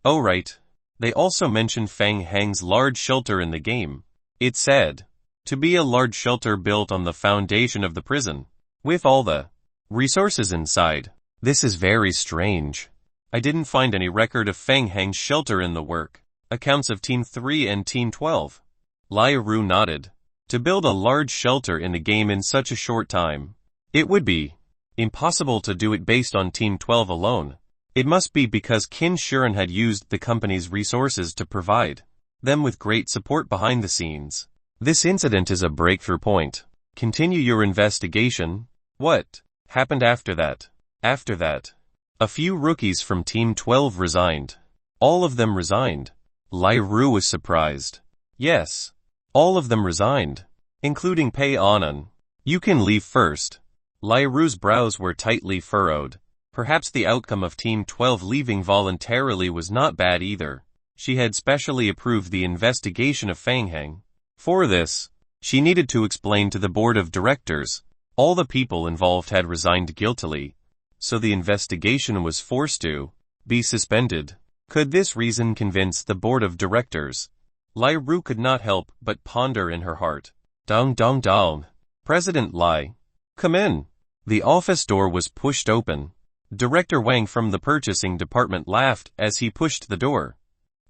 Oh right. They also mentioned Fang Heng's large shelter in the game. It said to be a large shelter built on the foundation of the prison, with all the resources inside. This is very strange. I didn't find any record of Fang Heng's shelter in the work accounts of Team 3 and Team 12. Lai Ru nodded. To build a large shelter in the game in such a short time, it would be impossible to do it based on Team 12 alone. It must be because Qin Shiren had used the company's resources to provide them with great support behind the scenes. This incident is a breakthrough point. Continue your investigation. What happened after that? After that, a few rookies from Team 12 resigned. All of them resigned. Lai Ru was surprised. Yes, all of them resigned, including Pei Anan. You can leave first. Lai Ru's brows were tightly furrowed. Perhaps the outcome of Team 12 leaving voluntarily was not bad either. She had specially approved the investigation of Fang Heng. For this, she needed to explain to the board of directors. All the people involved had resigned guiltily, so the investigation was forced to be suspended. Could this reason convince the board of directors? Lai Ru could not help but ponder in her heart. Dong dong dong. President Lai. Come in. The office door was pushed open. Director Wang from the purchasing department laughed as he pushed the door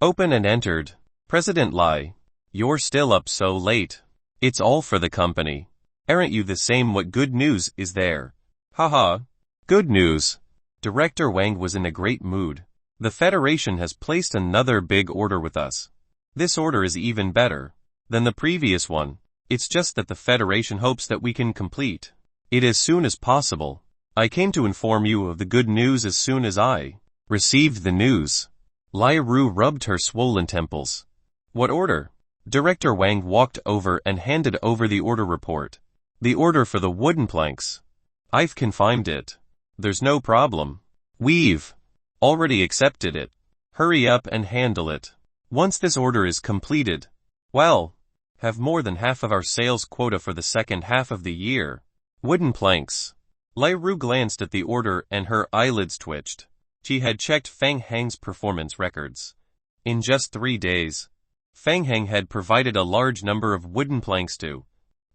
open and entered. President Lai. You're still up so late. It's all for the company. Aren't you the same? What good news is there? Haha. Good news. Director Wang was in a great mood. The Federation has placed another big order with us. This order is even better than the previous one. It's just that the Federation hopes that we can complete it as soon as possible. I came to inform you of the good news as soon as I received the news. Lai Ru rubbed her swollen temples. What order? Director Wang walked over and handed over the order report. The order for the wooden planks. I've confirmed it. There's no problem. We've already accepted it. Hurry up and handle it. Once this order is completed, well, have more than half of our sales quota for the second half of the year. Wooden planks. Lai Ru glanced at the order and her eyelids twitched. She had checked Fang Heng's performance records. In just 3 days, Fang Heng had provided a large number of wooden planks to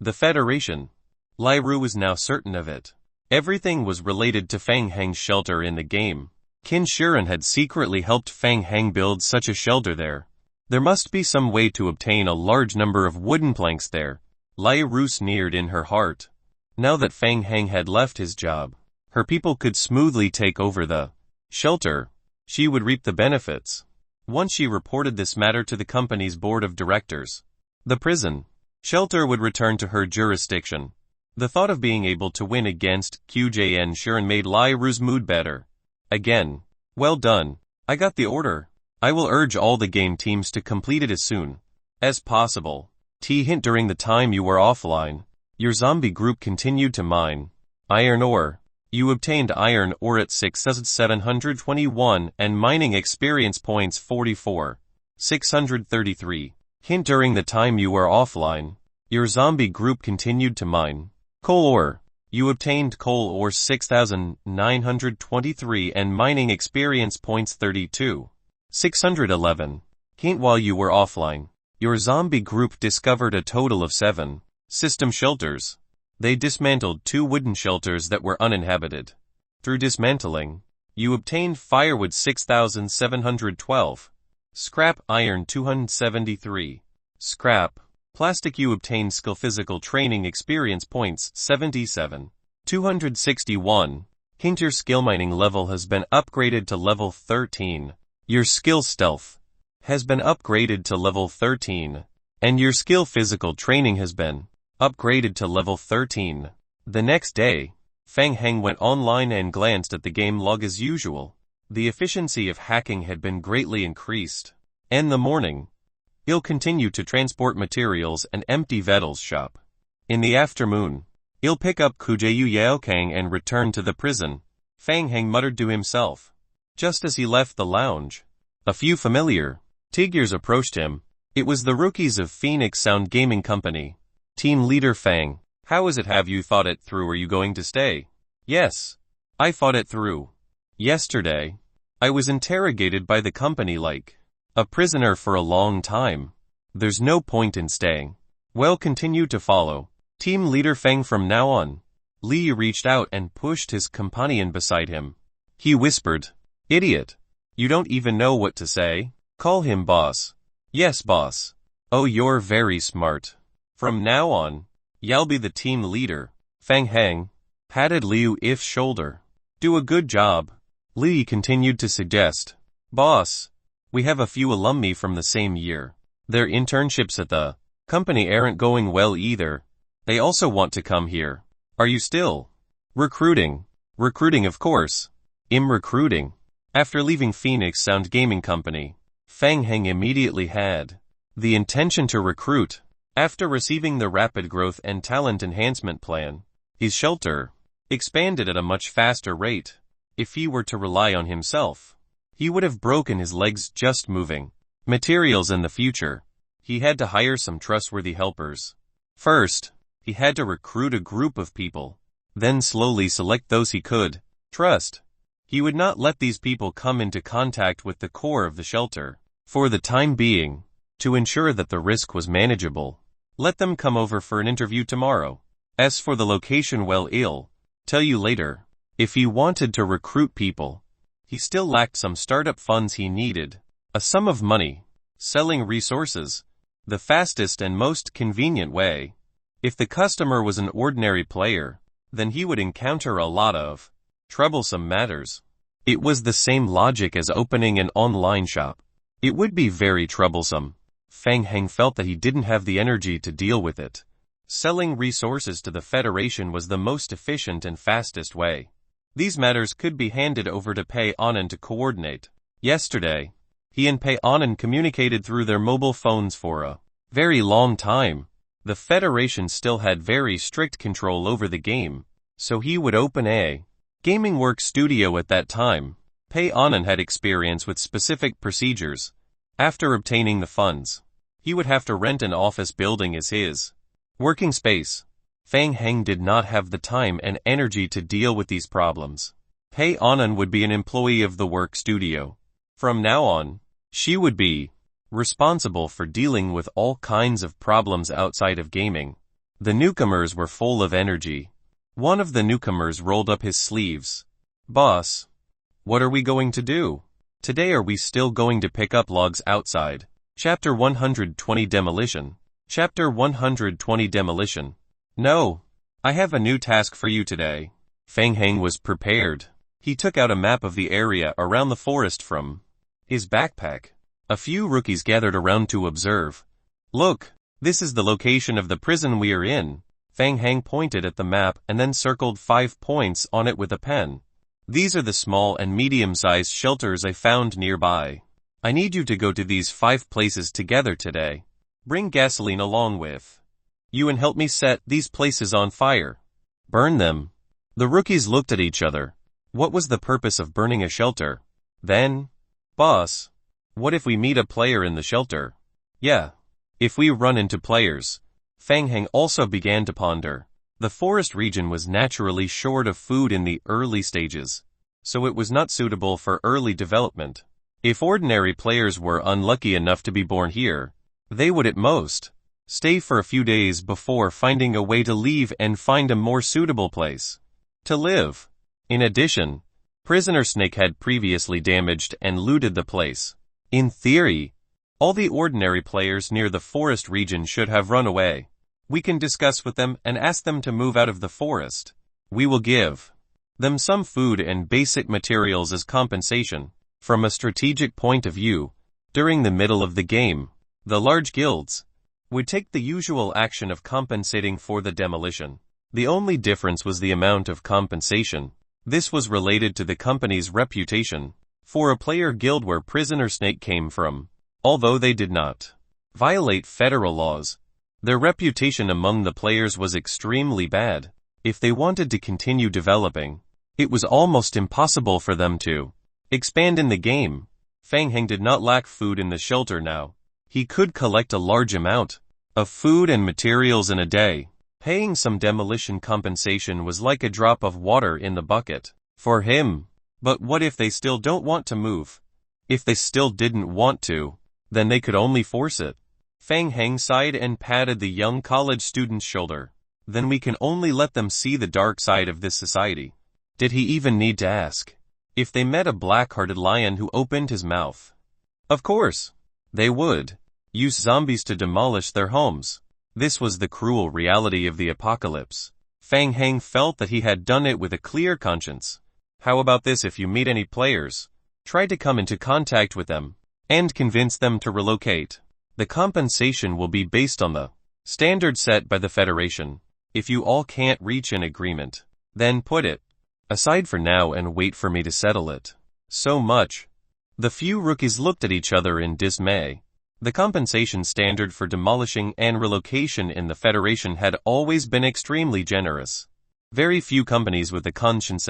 the Federation. Lai Ru was now certain of it. Everything was related to Fang Heng's shelter in the game. Qin Shiren had secretly helped Fang Heng build such a shelter there. There must be some way to obtain a large number of wooden planks there. Lai Ru sneered in her heart. Now that Fang Heng had left his job, her people could smoothly take over the shelter. She would reap the benefits. Once she reported this matter to the company's board of directors, the prison shelter would return to her jurisdiction. The thought of being able to win against Qin Shiren made Lai Ru's mood better. Again. Well done. I got the order. I will urge all the game teams to complete it as soon as possible. Hint during the time you were offline, your zombie group continued to mine iron ore. You obtained iron ore at 6,721 and mining experience points 44. 633. Hint during the time you were offline, your zombie group continued to mine coal ore. You obtained coal ore 6,923 and mining experience points 32. 611. Kent, while you were offline, your zombie group discovered a total of 7 system shelters. They dismantled 2 wooden shelters that were uninhabited. Through dismantling, you obtained firewood 6,712. Scrap iron 273. Scrap plastic. You obtained skill physical training experience points 77. 261. Kent, your skill mining level has been upgraded to level 13. Your skill stealth has been upgraded to level 13. And your skill physical training has been upgraded to level 13. The next day, Fang Heng went online and glanced at the game log as usual. The efficiency of hacking had been greatly increased. In the morning, he'll continue to transport materials and empty Vettel's shop. In the afternoon, he'll pick up Kujayu Yaokang and return to the prison. Fang Heng muttered to himself. Just as he left the lounge, a few familiar figures approached him. It was the rookies of Phoenix Sound Gaming Company. Team leader Fang, how is it? Have you thought it through? Are you going to stay? Yes, I thought it through. Yesterday, I was interrogated by the company like a prisoner for a long time. There's no point in staying. Well, continue to follow team leader Fang from now on. Li reached out and pushed his companion beside him. He whispered, "Idiot. You don't even know what to say? Call him boss." "Yes, boss." "Oh, you're very smart. From now on, you'll be the team leader." Fang Heng patted Liu's shoulder. "Do a good job." Li continued to suggest, "Boss, we have a few alumni from the same year. Their internships at the company aren't going well either. They also want to come here. Are you still recruiting?" "Recruiting, of course. I'm recruiting." After leaving Phoenix Sound Gaming Company, Fang Heng immediately had the intention to recruit. After receiving the Rapid Growth and Talent Enhancement Plan, his shelter expanded at a much faster rate. If he were to rely on himself, he would have broken his legs just moving materials in the future. He had to hire some trustworthy helpers. First, he had to recruit a group of people, then slowly select those he could trust. He would not let these people come into contact with the core of the shelter. For the time being, to ensure that the risk was manageable, let them come over for an interview tomorrow. As for the location, well, I'll tell you later. If he wanted to recruit people, he still lacked some startup funds he needed. A sum of money. Selling resources. The fastest and most convenient way. If the customer was an ordinary player, then he would encounter a lot of troublesome matters. It was the same logic as opening an online shop. It would be very troublesome. Fang Heng felt that he didn't have the energy to deal with it. Selling resources to the Federation was the most efficient and fastest way. These matters could be handed over to Pei Anan to coordinate. Yesterday, he and Pei Anan communicated through their mobile phones for a very long time. The Federation still had very strict control over the game, so he would open a gaming work studio at that time. Pei Anan had experience with specific procedures. After obtaining the funds, he would have to rent an office building as his working space. Fang Heng did not have the time and energy to deal with these problems. Pei Anan would be an employee of the work studio. From now on, she would be responsible for dealing with all kinds of problems outside of gaming. The newcomers were full of energy. One of the newcomers rolled up his sleeves. "Boss, what are we going to do? Today are we still going to pick up logs outside?" Chapter 120 Demolition. Chapter 120 Demolition. "No. I have a new task for you today." Fang Heng was prepared. He took out a map of the area around the forest from his backpack. A few rookies gathered around to observe. "Look, this is the location of the prison we are in." Fang Heng pointed at the map and then circled 5 points on it with a pen. "These are the small and medium-sized shelters I found nearby. I need you to go to these 5 places together today. Bring gasoline along with you and help me set these places on fire. Burn them." The rookies looked at each other. What was the purpose of burning a shelter? Then, "Boss, what if we meet a player in the shelter?" "Yeah. If we run into players." Fang Heng also began to ponder. The forest region was naturally short of food in the early stages, so it was not suitable for early development. If ordinary players were unlucky enough to be born here, they would at most stay for a few days before finding a way to leave and find a more suitable place to live. In addition, Prisoner Snake had previously damaged and looted the place. In theory, all the ordinary players near the forest region should have run away. We can discuss with them and ask them to move out of the forest. We will give them some food and basic materials as compensation. From a strategic point of view, during the middle of the game, the large guilds would take the usual action of compensating for the demolition. The only difference was the amount of compensation. This was related to the company's reputation. For a player guild where Prisoner Snake came from, although they did not violate federal laws, their reputation among the players was extremely bad. If they wanted to continue developing, it was almost impossible for them to expand in the game. Fang Heng did not lack food in the shelter now. He could collect a large amount of food and materials in a day. Paying some demolition compensation was like a drop of water in the bucket for him. But what if they still don't want to move? If they still didn't want to, then they could only force it. Fang Heng sighed and patted the young college student's shoulder. Then we can only let them see the dark side of this society. Did he even need to ask if they met a black-hearted lion who opened his mouth? Of course, they would use zombies to demolish their homes. This was the cruel reality of the apocalypse. Fang Heng felt that he had done it with a clear conscience. How about this? If you meet any players, try to come into contact with them and convince them to relocate. The compensation will be based on the standard set by the Federation. If you all can't reach an agreement, then put it aside for now and wait for me to settle it. So much. The few rookies looked at each other in dismay. The compensation standard for demolishing and relocation in the Federation had always been extremely generous. Very few companies with a conscience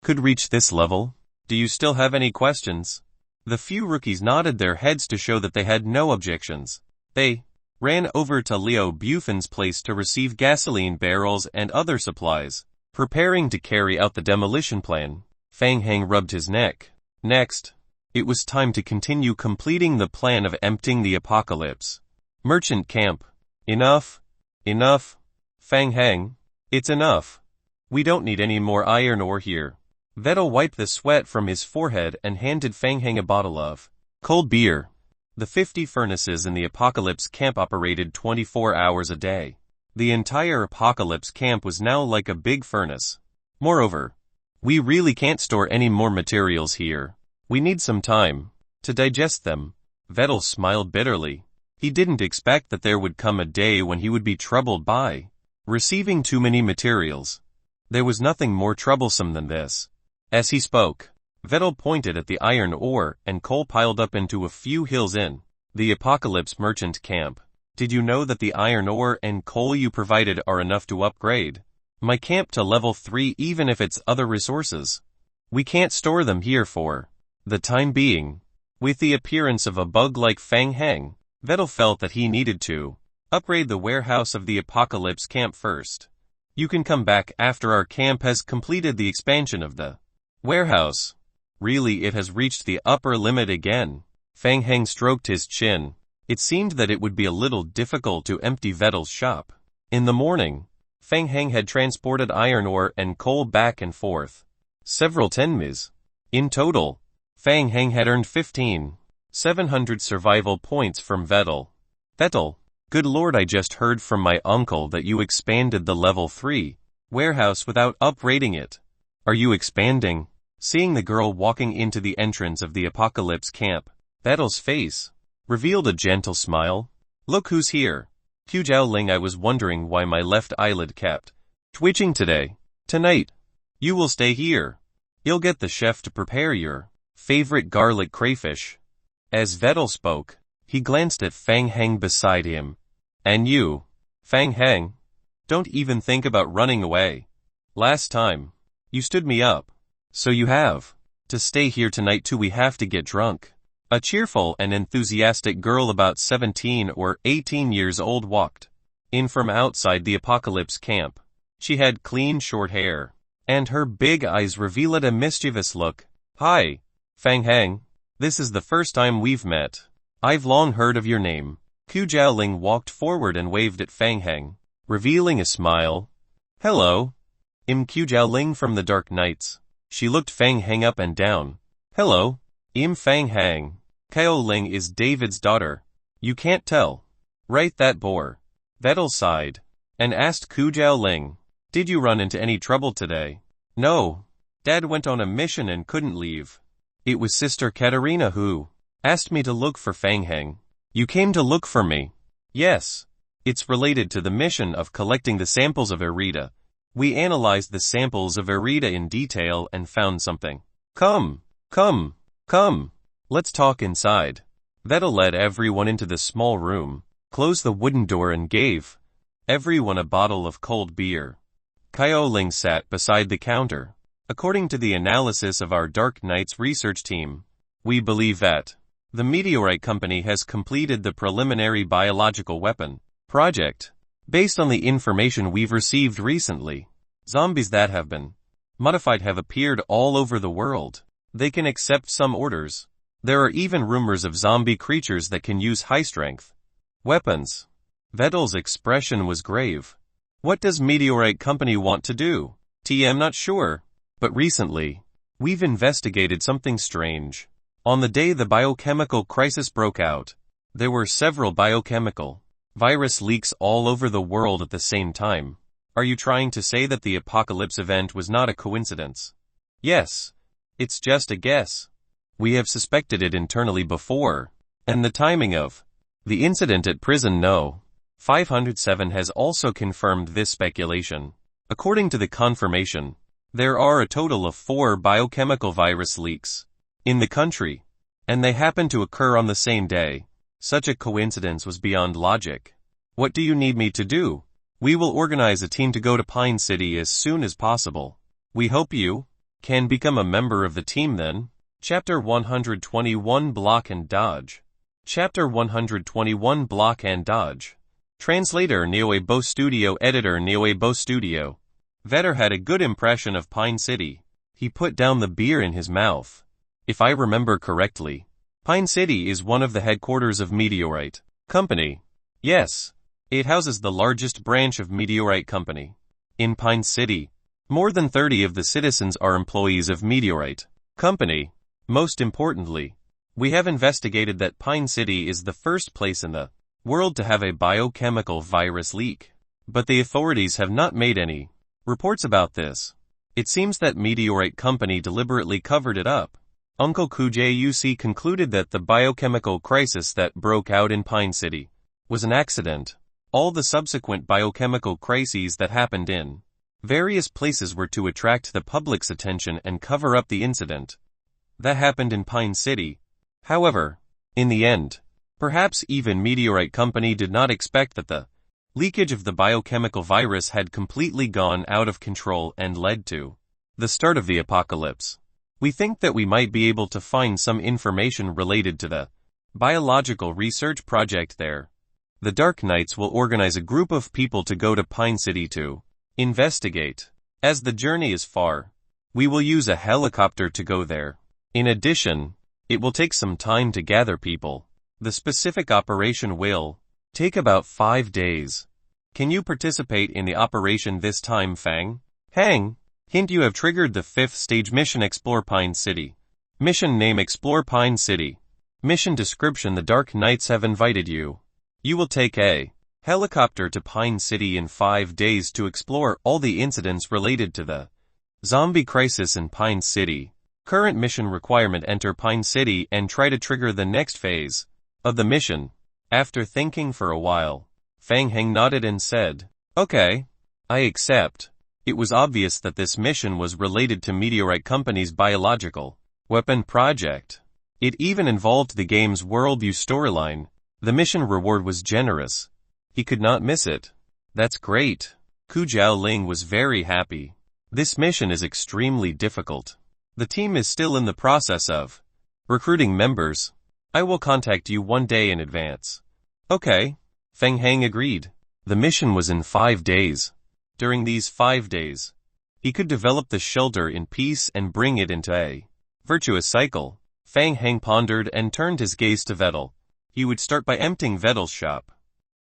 could reach this level. Do you still have any questions? The few rookies nodded their heads to show that they had no objections. They ran over to Leo Buffin's place to receive gasoline barrels and other supplies, preparing to carry out the demolition plan. Fang Heng rubbed his neck. Next, it was time to continue completing the plan of emptying the apocalypse merchant camp. Enough. Enough. Fang Heng, it's enough. We don't need any more iron ore here. Vettel wiped the sweat from his forehead and handed Fang Heng a bottle of cold beer. The 50 furnaces in the apocalypse camp operated 24 hours a day. The entire apocalypse camp was now like a big furnace. Moreover, we really can't store any more materials here. We need some time to digest them. Vettel smiled bitterly. He didn't expect that there would come a day when he would be troubled by receiving too many materials. There was nothing more troublesome than this. As he spoke, Vettel pointed at the iron ore and coal piled up into a few hills in the apocalypse merchant camp. Did you know that the iron ore and coal you provided are enough to upgrade my camp to level 3 even if it's other resources? We can't store them here for the time being. With the appearance of a bug like Fang Heng, Vettel felt that he needed to upgrade the warehouse of the apocalypse camp first. You can come back after our camp has completed the expansion of the warehouse. Really, it has reached the upper limit again. Fang Heng stroked his chin. It seemed that it would be a little difficult to empty Vettel's shop. In the morning, Fang Heng had transported iron ore and coal back and forth several tenmis. In total, Fang Heng had earned 15,700 survival points from Vettel. Vettel, good lord, I just heard from my uncle that you expanded the level 3 warehouse without upgrading it. Are you expanding? Seeing the girl walking into the entrance of the apocalypse camp, Vettel's face revealed a gentle smile. Look who's here. Hu Jiaoling, I was wondering why my left eyelid kept twitching today. Tonight, you will stay here. You'll get the chef to prepare your favorite garlic crayfish. As Vettel spoke, he glanced at Fang Heng beside him. And you, Fang Heng, don't even think about running away. Last time, you stood me up. So you have to stay here tonight too. We have to get drunk. A cheerful and enthusiastic girl about 17 or 18 years old walked in from outside the apocalypse camp. She had clean short hair, and her big eyes revealed a mischievous look. "Hi, Fang Heng. This is the first time we've met. I've long heard of your name." Ku Jiaoling walked forward and waved at Fang Heng, revealing a smile. "Hello. I'm Ku Jiaoling from the Dark Knights." She looked Fang Heng up and down. "Hello. I'm Fang Heng. Kao Ling is David's daughter. You can't tell, right? That bore." Vettel sighed and asked Ku Jiaoling, "Did you run into any trouble today?" "No. Dad went on a mission and couldn't leave. It was Sister Katerina who asked me to look for Fang Heng." "You came to look for me?" "Yes. It's related to the mission of collecting the samples of Irida. We analyzed the samples of Irida in detail and found something." Come. Let's talk inside." Vettel led everyone into the small room, closed the wooden door and gave everyone a bottle of cold beer. Kao Ling sat beside the counter. "According to the analysis of our Dark Knights research team, we believe that the Meteorite Company has completed the preliminary biological weapon project. Based on the information we've received recently, zombies that have been modified have appeared all over the world. They can accept some orders. There are even rumors of zombie creatures that can use high-strength weapons." Vettel's expression was grave. "What does Meteorite Company want to do?" "I'm not sure. But recently, we've investigated something strange. On the day the biochemical crisis broke out, there were several biochemical virus leaks all over the world at the same time." "Are you trying to say that the apocalypse event was not a coincidence?" "Yes. It's just a guess. We have suspected it internally before, and the timing of the incident at prison No. 507 has also confirmed this speculation. According to the confirmation, there are a total of 4 biochemical virus leaks in the country, and they happen to occur on the same day. Such a coincidence was beyond logic." "What do you need me to do?" "We will organize a team to go to Pine City as soon as possible. We hope you can become a member of the team then." Chapter 121 Block and Dodge. Chapter 121 Block and Dodge. Translator Nioebo Studio. Editor Nioebo Studio. Vetter had a good impression of Pine City. He put down the beer in his mouth. "If I remember correctly, Pine City is one of the headquarters of Meteorite Company." "Yes. It houses the largest branch of Meteorite Company in Pine City. More than 30 of the citizens are employees of Meteorite Company. Most importantly, we have investigated that Pine City is the first place in the world to have a biochemical virus leak. But the authorities have not made any reports about this. It seems that Meteorite Company deliberately covered it up." Uncle Kujuc concluded that the biochemical crisis that broke out in Pine City was an accident. All the subsequent biochemical crises that happened in various places were to attract the public's attention and cover up the incident that happened in Pine City. However, in the end, perhaps even Meteorite Company did not expect that the leakage of the biochemical virus had completely gone out of control and led to the start of the apocalypse. "We think that we might be able to find some information related to the biological research project there. The Dark Knights will organize a group of people to go to Pine City to investigate. As the journey is far, we will use a helicopter to go there. In addition, it will take some time to gather people. The specific operation will take about 5 days. Can you participate in the operation this time, Fang Heng?" Hint: you have triggered the 5th stage mission. Explore Pine City. Mission name: Explore Pine City. Mission description: the Dark Knights have invited you. You will take a helicopter to Pine City in 5 days to explore all the incidents related to the zombie crisis in Pine City. Current mission requirement: enter Pine City and try to trigger the next phase of the mission. After thinking for a while, Fang Heng nodded and said, "Okay, I accept." It was obvious that this mission was related to Meteorite Company's biological weapon project. It even involved the game's worldview storyline. The mission reward was generous. He could not miss it. "That's great." Ku Jiaoling was very happy. "This mission is extremely difficult. The team is still in the process of recruiting members. I will contact you one day in advance." "Okay." Feng Heng agreed. The mission was in 5 days. During these 5 days, he could develop the shelter in peace and bring it into a virtuous cycle. Fang Heng pondered and turned his gaze to Vettel. He would start by emptying Vettel's shop.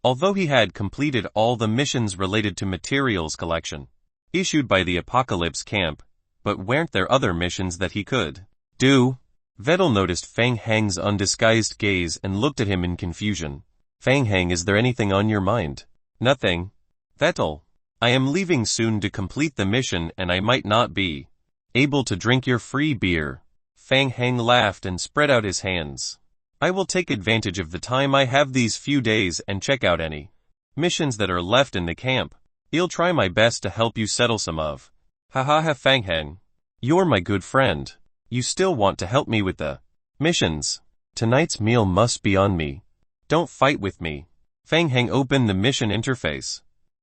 Although he had completed all the missions related to materials collection issued by the Apocalypse camp, but weren't there other missions that he could do? Vettel noticed Fang Heng's undisguised gaze and looked at him in confusion. Fang Heng, is there anything on your mind? Nothing. Vettel, I am leaving soon to complete the mission and I might not be able to drink your free beer. Fang Heng laughed and spread out his hands. I will take advantage of the time I have these few days and check out any missions that are left in the camp. I'll try my best to help you settle some of. Ha ha ha, Fang Heng. You're my good friend. You still want to help me with the missions. Tonight's meal must be on me. Don't fight with me. Fang Heng opened the mission interface.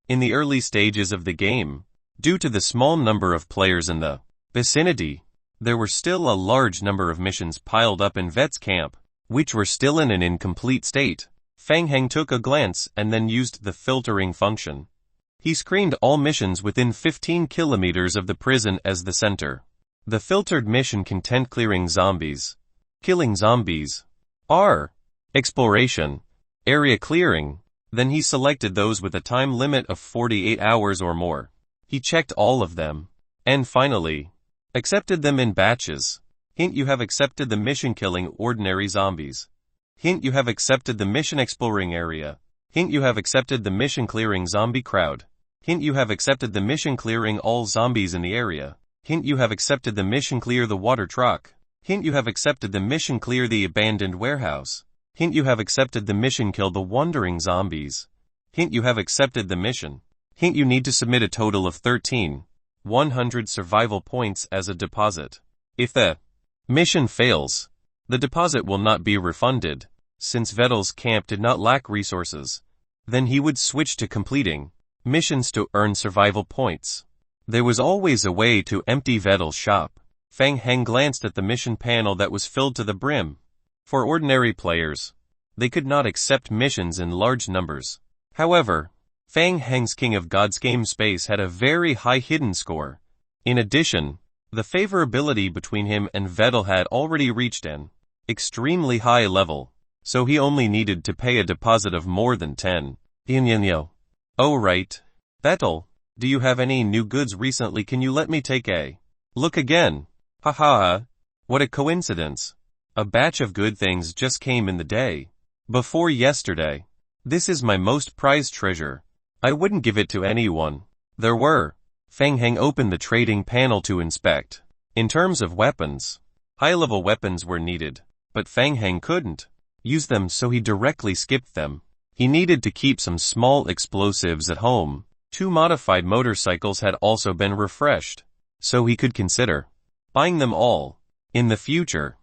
In the early stages of the game, due to the small number of players in the vicinity, there were still a large number of missions piled up in Vet's camp, which were still in an incomplete state. Fang Heng took a glance and then used the filtering function. He screened all missions within 15 kilometers of the prison as the center. The filtered mission content clearing zombies, killing zombies, R, exploration, area clearing. Then he selected those with a time limit of 48 hours or more. He checked all of them, and finally, accepted them in batches. Hint: you have accepted the mission killing ordinary zombies. Hint: you have accepted the mission exploring area. Hint: you have accepted the mission clearing zombie crowd. Hint: you have accepted the mission clearing all zombies in the area. Hint: you have accepted the mission clear the water truck. Hint: you have accepted the mission clear the abandoned warehouse. Hint: you have accepted the mission kill the wandering zombies. Hint: you have accepted the mission. Hint: you need to submit a total of 100 survival points as a deposit. If the mission fails, the deposit will not be refunded. Since Vettel's camp did not lack resources, then he would switch to completing missions to earn survival points. There was always a way to empty Vettel's shop. Fang Heng glanced at the mission panel that was filled to the brim. For ordinary players, they could not accept missions in large numbers. However, Fang Heng's King of Gods game space had a very high hidden score. In addition, the favorability between him and Vettel had already reached an extremely high level, so he only needed to pay a deposit of more than 10. Oh right. Vettel, do you have any new goods recently? Can you let me take a look again? Ha ha ha. What a coincidence. A batch of good things just came in the day before yesterday. This is my most prized treasure. I wouldn't give it to anyone. There were. Fang Heng opened the trading panel to inspect. In terms of weapons, high-level weapons were needed, but Fang Heng couldn't use them, so he directly skipped them. He needed to keep some small explosives at home. 2 modified motorcycles had also been refreshed, so he could consider buying them all. In the future,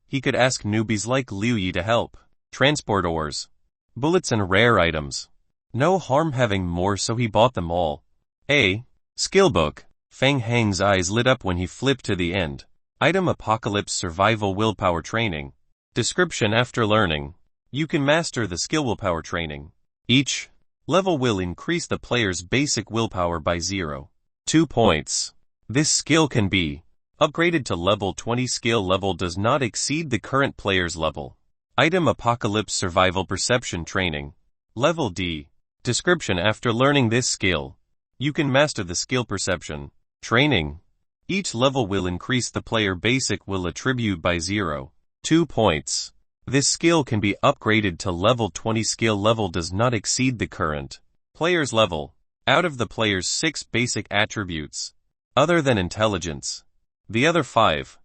he could ask newbies like Liu Yi to help transport ores, bullets and rare items. No harm having more, so he bought them all. A skill book. Fang Heng's eyes lit up when he flipped to the end. Item: Apocalypse Survival Willpower Training. Description: after learning, you can master the skill willpower training. Each level will increase the player's basic willpower by 0.2 points. This skill can be upgraded to level 20. Skill level does not exceed the current player's level. Item: Apocalypse Survival Perception Training. Level D. Description: after learning this skill, you can master the skill perception training. Each level will increase the player basic will attribute by 0.2 points. This skill can be upgraded to level 20. Skill level does not exceed the current player's level. Out of the player's 6 basic attributes, other than intelligence, the other 5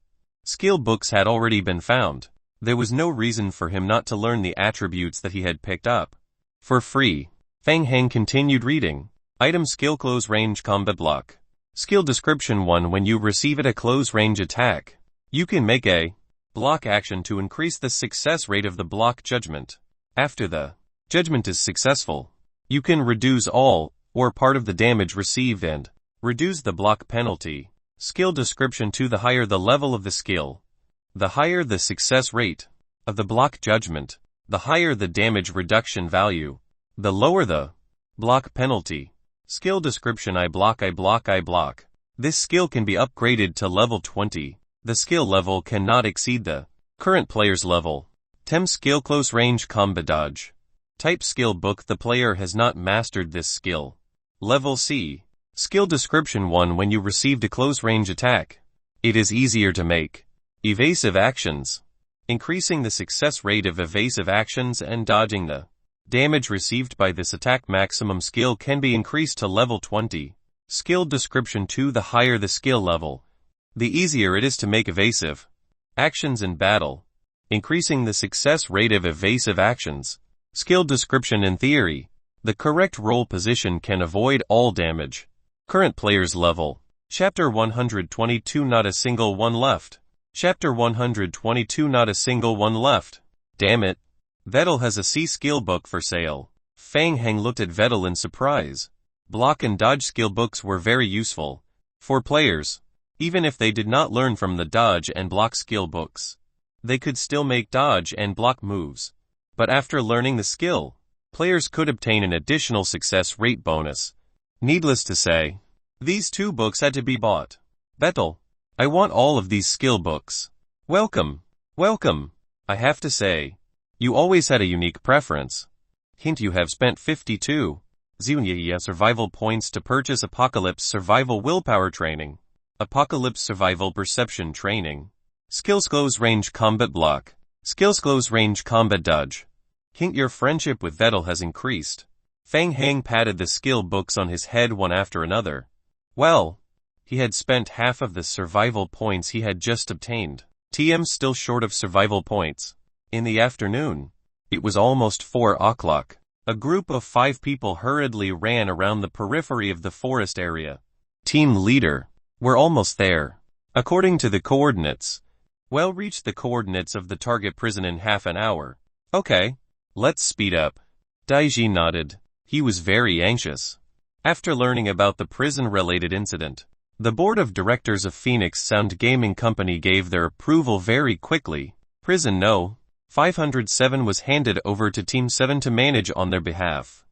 skill books had already been found. There was no reason for him not to learn the attributes that he had picked up for free. Fang Heng continued reading. Item: Skill Close Range Combat Block. Skill description: 1. When you receive a close range attack, you can make a block action to increase the success rate of the block judgment. After the judgment is successful, you can reduce all or part of the damage received and reduce the block penalty. Skill description: 2. The higher the level of the skill, the higher the success rate of the block judgment, the higher the damage reduction value, the lower the block penalty. Skill description: I block. This skill can be upgraded to level 20. The skill level cannot exceed the current player's level. Tem skill: close range combat dodge. Type: skill book. The player has not mastered this skill. Level C. Skill description: 1. When you received a close range attack, it is easier to make evasive actions, increasing the success rate of evasive actions and dodging the damage received by this attack. Maximum skill can be increased to level 20. Skill description: 2. The higher the skill level, the easier it is to make evasive actions in battle, increasing the success rate of evasive actions. Skill description: in theory, the correct role position can avoid all damage. Current player's level. Chapter 122. Not a single one left. Chapter 122. Not a single one left. Damn it. Vettel has a C skill book for sale. Fang Heng looked at Vettel in surprise. Block and dodge skill books were very useful for players. Even if they did not learn from the dodge and block skill books, they could still make dodge and block moves. But after learning the skill, players could obtain an additional success rate bonus. Needless to say, these two books had to be bought. Vettel, I want all of these skill books. Welcome. I have to say, you always had a unique preference. Hint: you have spent 52 survival points to purchase Apocalypse Survival Willpower Training, Apocalypse Survival Perception Training, Skills Close Range Combat Block, Skills Close Range Combat Dodge. Hint: your friendship with Vettel has increased. Fang Heng patted the skill books on his head one after another. Well, he had spent half of the survival points he had just obtained. TM still short of survival points. In the afternoon, it was almost 4 o'clock. A group of 5 people hurriedly ran around the periphery of the forest area. Team leader, we're almost there. According to the coordinates. Well, reach the coordinates of the target prison in half an hour. Okay, let's speed up. Daiji nodded. He was very anxious. After learning about the prison-related incident, the board of directors of Phoenix Sound Gaming Company gave their approval very quickly. Prison No. 507 was handed over to Team 7 to manage on their behalf.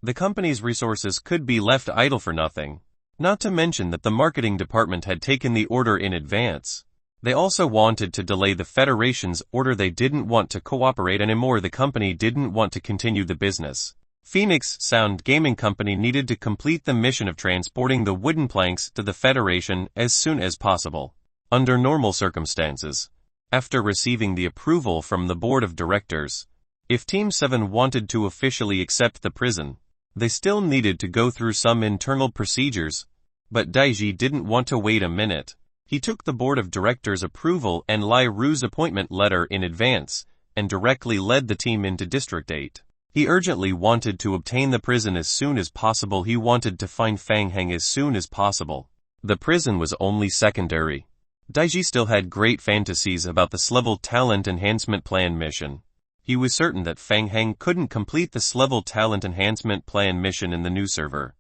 The company's resources could be left idle for nothing. Not to mention that the marketing department had taken the order in advance. They also wanted to delay the Federation's order. They didn't want to cooperate anymore. The company didn't want to continue the business. Phoenix Sound Gaming Company needed to complete the mission of transporting the wooden planks to the Federation as soon as possible. Under normal circumstances, after receiving the approval from the board of directors, if Team 7 wanted to officially accept the prison, they still needed to go through some internal procedures. But Daiji didn't want to wait a minute. He took the board of directors' approval and Lai Ru's appointment letter in advance, and directly led the team into District 8. He urgently wanted to obtain the prison as soon as possible. He wanted to find Fang Heng as soon as possible. The prison was only secondary. Daiji still had great fantasies about this level talent enhancement plan mission. He was certain that Fang Heng couldn't complete this level talent enhancement plan mission in the new server.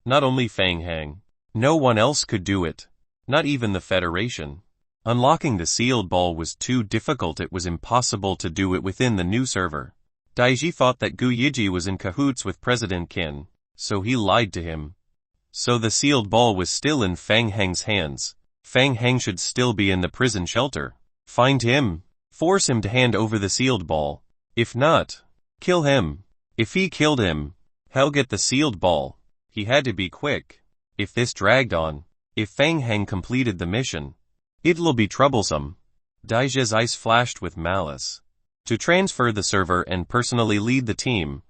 Not only Fang Heng, no one else could do it. Not even the Federation. Unlocking the sealed ball was too difficult. It was impossible to do it within the new server. Daiji thought that Gu Yiji was in cahoots with President Qin, so he lied to him. So the sealed ball was still in Fang Heng's hands. Fang Heng should still be in the prison shelter. Find him. Force him to hand over the sealed ball. If not, kill him. If he killed him, he'll get the sealed ball. He had to be quick. If this dragged on, if Fang Heng completed the mission, it'll be troublesome. Daiji's eyes flashed with malice. To transfer the server and personally lead the team,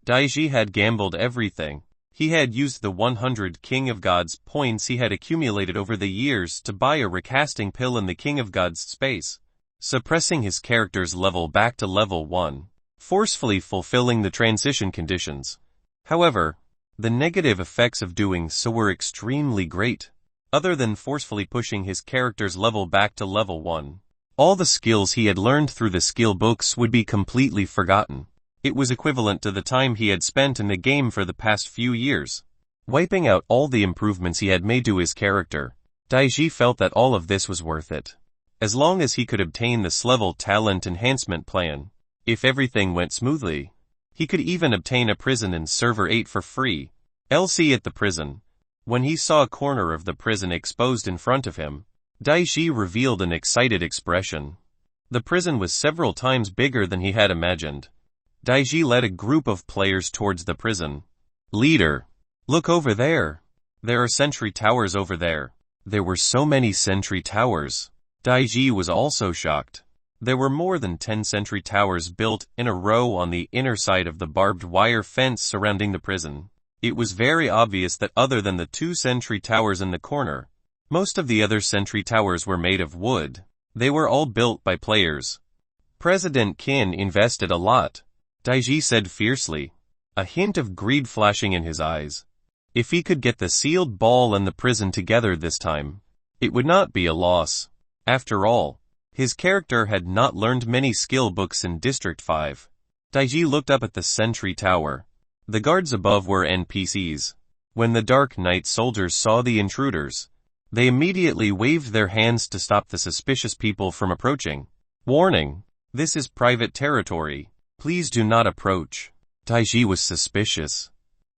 Daiji had gambled everything. He had used the 100 King of Gods points he had accumulated over the years to buy a recasting pill in the King of Gods space, suppressing his character's level back to level 1, forcefully fulfilling the transition conditions. However, the negative effects of doing so were extremely great. Other than forcefully pushing his character's level back to level 1, all the skills he had learned through the skill books would be completely forgotten. It was equivalent to the time he had spent in the game for the past few years, wiping out all the improvements he had made to his character. Daiji felt that all of this was worth it. As long as he could obtain this level talent enhancement plan, if everything went smoothly, he could even obtain a prison in Server 8 for free. LC at the prison. When he saw a corner of the prison exposed in front of him, Daiji revealed an excited expression. The prison was several times bigger than he had imagined. Daiji led a group of players towards the prison. Leader, look over there. There are sentry towers over there. There were so many sentry towers. Daiji was also shocked. There were more than 10 sentry towers built in a row on the inner side of the barbed wire fence surrounding the prison. It was very obvious that other than the 2 sentry towers in the corner, most of the other sentry towers were made of wood. They were all built by players. President Qin invested a lot, Daiji said fiercely, a hint of greed flashing in his eyes. If he could get the sealed ball and the prison together this time, it would not be a loss. After all, his character had not learned many skill books in District 5. Daiji looked up at the sentry tower. The guards above were NPCs. When the Dark Knight soldiers saw the intruders, they immediately waved their hands to stop the suspicious people from approaching. Warning! This is private territory. Please do not approach. Daiji was suspicious.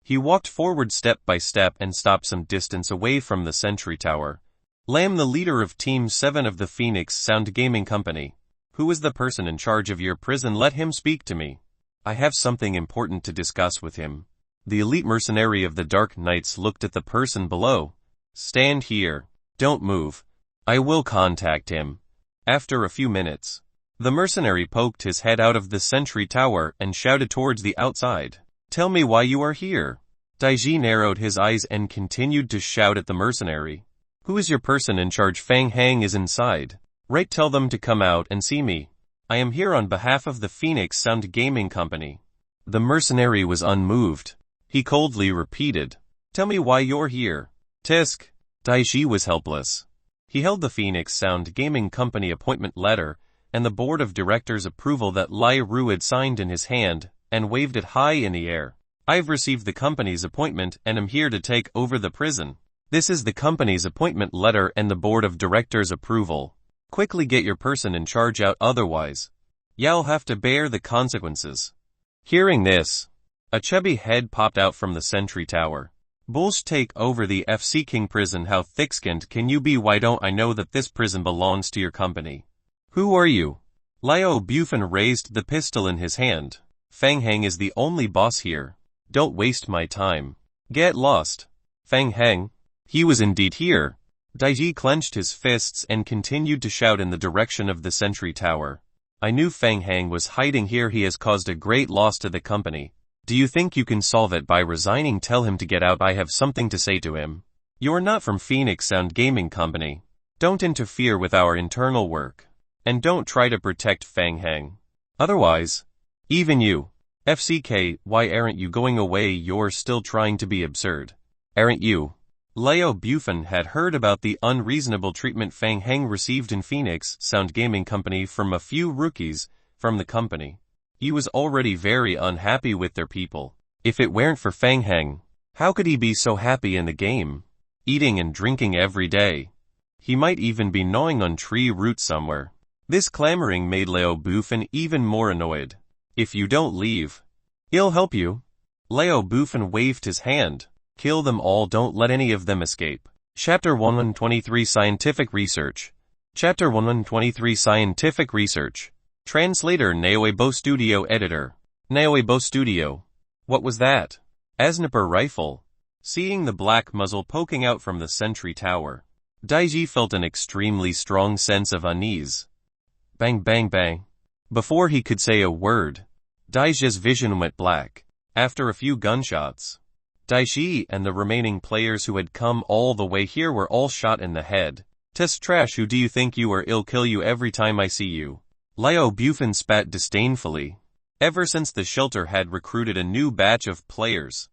He walked forward step by step and stopped some distance away from the sentry tower. Lam, the leader of Team 7 of the Phoenix Sound Gaming Company. Who is the person in charge of your prison? Let him speak to me. I have something important to discuss with him. The elite mercenary of the Dark Knights looked at the person below. Stand here. Don't move. I will contact him. After a few minutes, the mercenary poked his head out of the sentry tower and shouted towards the outside. Tell me why you are here. Daiji narrowed his eyes and continued to shout at the mercenary. Who is your person in charge? Fang Hang is inside. Right, tell them to come out and see me. I am here on behalf of the Phoenix Sound Gaming Company. The mercenary was unmoved. He coldly repeated, tell me why you're here. Tisk. Daiji was helpless. He held the Phoenix Sound Gaming Company appointment letter and the board of directors' approval that Lai Ru had signed in his hand and waved it high in the air. I've received the company's appointment and am here to take over the prison. This is the company's appointment letter and the board of directors' approval. Quickly get your person in charge out, otherwise you'll have to bear the consequences. Hearing this, a chubby head popped out from the sentry tower. Bulls, take over the FC King prison. How thick-skinned can you be? Why don't I know that this prison belongs to your company? Who are you? Liao Bufan raised the pistol in his hand. Fang Hang is the only boss here. Don't waste my time. Get lost. Fang Hang? He was indeed here. Daiji clenched his fists and continued to shout in the direction of the sentry tower. I knew Fang Hang was hiding here. He has caused a great loss to the company. Do you think you can solve it by resigning? Tell him to get out. I have something to say to him. You're not from Phoenix Sound Gaming Company. Don't interfere with our internal work. And don't try to protect Fang Hang. Otherwise, even you. FCK, why aren't you going away? You're still trying to be absurd. Aren't you? Liao Bufan had heard about the unreasonable treatment Fang Hang received in Phoenix Sound Gaming Company from a few rookies from the company. He was already very unhappy with their people. If it weren't for Fang Hang, how could he be so happy in the game? Eating and drinking every day. He might even be gnawing on tree roots somewhere. This clamoring made Liao Bufan even more annoyed. If you don't leave, he'll help you. Liao Bufan waved his hand. Kill them all, don't let any of them escape. Chapter 123 Scientific Research. Chapter 123 Scientific Research. Translator Naoebo Studio. Editor Naoebo Studio. What was that? Asniper rifle. Seeing the black muzzle poking out from the sentry tower, Daiji felt an extremely strong sense of unease. Bang bang bang. Before he could say a word, Daiji's vision went black. After a few gunshots, Daiji and the remaining players who had come all the way here were all shot in the head. Test trash, who do you think you are? I'll kill you every time I see you. Liao Bufan spat disdainfully. Ever since the shelter had recruited a new batch of players,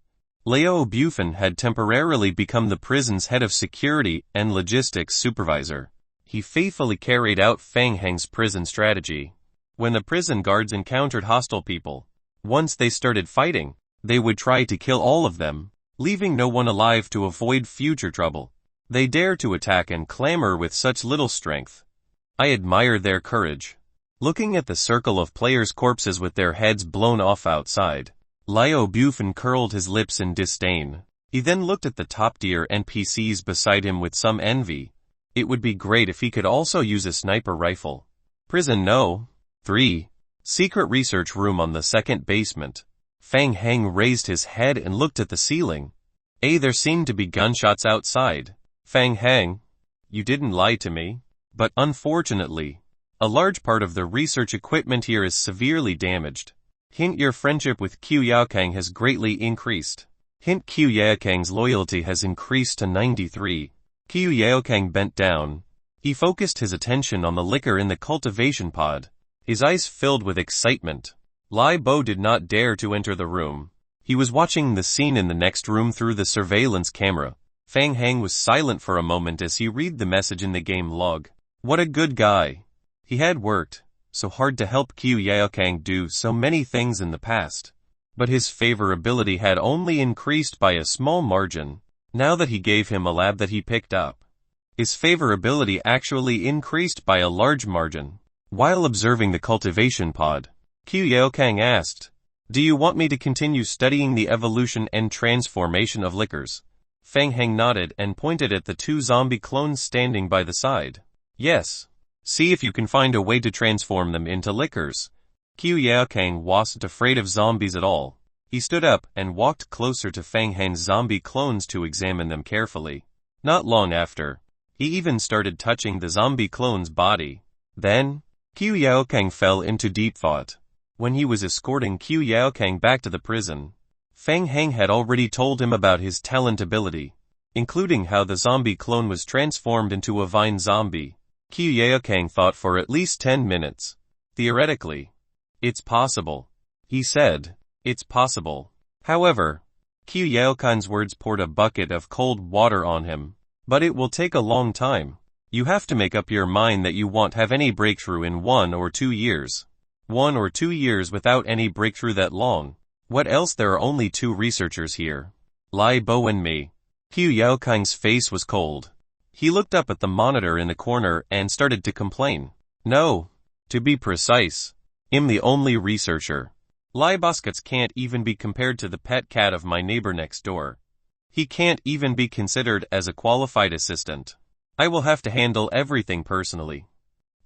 Liao Bufan had temporarily become the prison's head of security and logistics supervisor. He faithfully carried out Fang Hang's prison strategy. When the prison guards encountered hostile people, once they started fighting, they would try to kill all of them, leaving no one alive to avoid future trouble. They dare to attack and clamor with such little strength. I admire their courage. Looking at the circle of players' corpses with their heads blown off outside, Liao Bufan curled his lips in disdain. He then looked at the top-tier NPCs beside him with some envy. It would be great if he could also use a sniper rifle. Prison No. 3. Secret research room on the second basement. Fang Heng raised his head and looked at the ceiling. There seemed to be gunshots outside. Fang Heng, you didn't lie to me. But unfortunately, a large part of the research equipment here is severely damaged. Hint your friendship with Qiu Yaokang has greatly increased. Hint Qiu Yaokang's loyalty has increased to 93. Qiu Yaokang bent down. He focused his attention on the liquor in the cultivation pod. His eyes filled with excitement. Lai Bo did not dare to enter the room. He was watching the scene in the next room through the surveillance camera. Fang Heng was silent for a moment as he read the message in the game log. What a good guy. He had worked so hard to help Qiu Yaokang do so many things in the past. But his favorability had only increased by a small margin, now that he gave him a lab that he picked up. His favorability actually increased by a large margin. While observing the cultivation pod, Qiu Yaokang asked, "Do you want me to continue studying the evolution and transformation of liquors?" Fang Heng nodded and pointed at the 2 zombie clones standing by the side. "Yes. See if you can find a way to transform them into liquors." Qiu Yaokang wasn't afraid of zombies at all. He stood up and walked closer to Fang Heng's zombie clones to examine them carefully. Not long after, he even started touching the zombie clone's body. Then, Qiu Yaokang fell into deep thought. When he was escorting Qiu Yaokang back to the prison, Fang Heng had already told him about his talent ability, including how the zombie clone was transformed into a vine zombie. Qiu Yaokang thought for at least 10 minutes. Theoretically, it's possible. He said, it's possible. However, Qiu Yaokang's words poured a bucket of cold water on him. But it will take a long time. You have to make up your mind that you won't have any breakthrough in 1 or 2 years. 1 or 2 years without any breakthrough that long. What else? There are only 2 researchers here. Lai Bo and me. Qiu Yaokang's face was cold. He looked up at the monitor in the corner and started to complain. No. To be precise, I'm the only researcher. Lai Boskets can't even be compared to the pet cat of my neighbor next door. He can't even be considered as a qualified assistant. I will have to handle everything personally.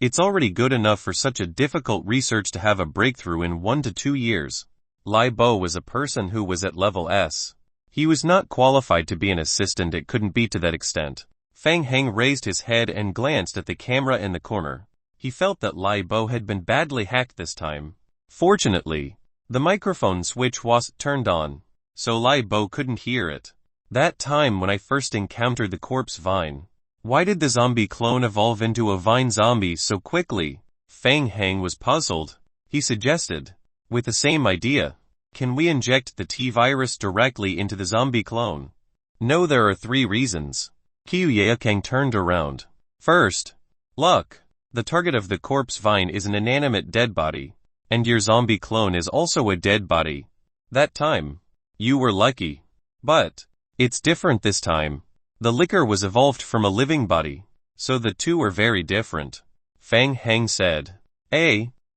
It's already good enough for such a difficult research to have a breakthrough in 1 to 2 years. Lai Bo was a person who was at level S. He was not qualified to be an assistant. It couldn't be to that extent. Fang Heng raised his head and glanced at the camera in the corner. He felt that Lai Bo had been badly hacked this time. Fortunately, the microphone switch was turned on, so Lai Bo couldn't hear it. That time when I first encountered the corpse vine. Why did the zombie clone evolve into a vine zombie so quickly? Fang Heng was puzzled. He suggested, with the same idea, can we inject the T-virus directly into the zombie clone? No, there are 3 reasons. Qiu Yaokang turned around. First, luck. The target of the corpse vine is an inanimate dead body, and your zombie clone is also a dead body. That time, you were lucky. But it's different this time. The liquor was evolved from a living body, so the 2 are very different. Fang Heng said.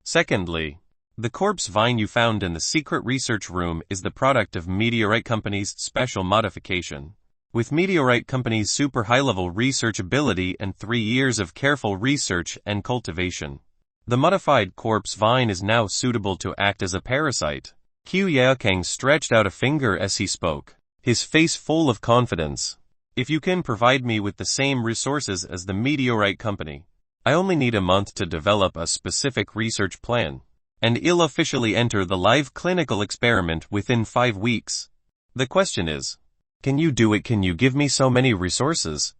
Secondly, the corpse vine you found in the secret research room is the product of Meteorite Company's special modification. With Meteorite Company's super high-level research ability and 3 years of careful research and cultivation, the modified corpse vine is now suitable to act as a parasite. Qiu Yaokang stretched out a finger as he spoke, his face full of confidence. If you can provide me with the same resources as the Meteorite Company, I only need a month to develop a specific research plan, and I'll officially enter the live clinical experiment within 5 weeks. The question is, can you do it? Can you give me so many resources?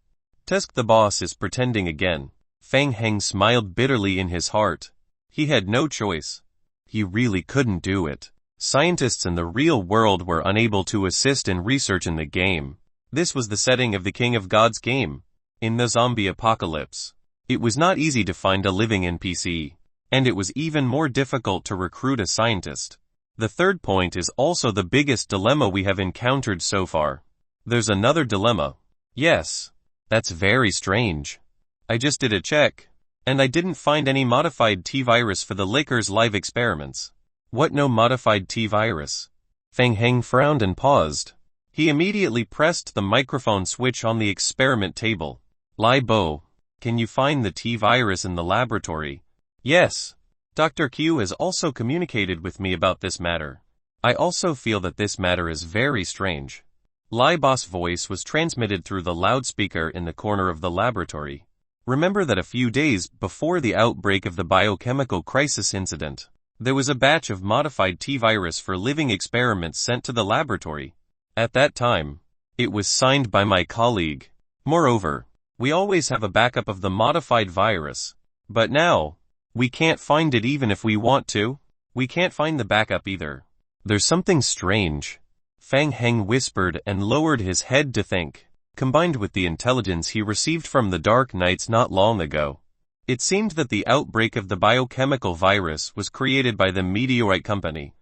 Tusk the boss is pretending again. Fang Heng smiled bitterly in his heart. He had no choice. He really couldn't do it. Scientists in the real world were unable to assist in research in the game. This was the setting of the King of Gods game. In the zombie apocalypse, it was not easy to find a living NPC, and it was even more difficult to recruit a scientist. The third point is also the biggest dilemma we have encountered so far. There's another dilemma. Yes, that's very strange. I just did a check, and I didn't find any modified T-virus for the liquor's live experiments. What, no modified T-virus? Fang Heng frowned and paused. He immediately pressed the microphone switch on the experiment table. Lai Bo, can you find the T-virus in the laboratory? Yes. Dr. Q has also communicated with me about this matter. I also feel that this matter is very strange. Lai Bo's voice was transmitted through the loudspeaker in the corner of the laboratory. Remember that a few days before the outbreak of the biochemical crisis incident, there was a batch of modified T-virus for living experiments sent to the laboratory. At that time, it was signed by my colleague. Moreover, we always have a backup of the modified virus. But now, we can't find it even if we want to. We can't find the backup either. There's something strange. Fang Heng whispered and lowered his head to think. Combined with the intelligence he received from the Dark Knights not long ago, it seemed that the outbreak of the biochemical virus was created by the Meteorite Company.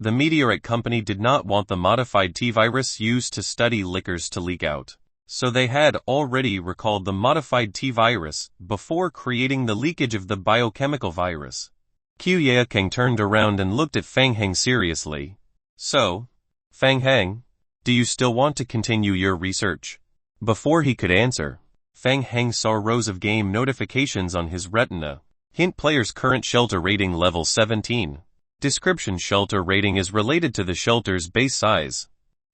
The Meteorite Company did not want the modified T-virus used to study liquors to leak out, so they had already recalled the modified T-virus before creating the leakage of the biochemical virus. Qiu Yakeng turned around and looked at Fang Heng seriously. So, Fang Heng, do you still want to continue your research? Before he could answer, Fang Heng saw rows of game notifications on his retina. Hint: player's current shelter rating level 17. Description: shelter rating is related to the shelter's base size,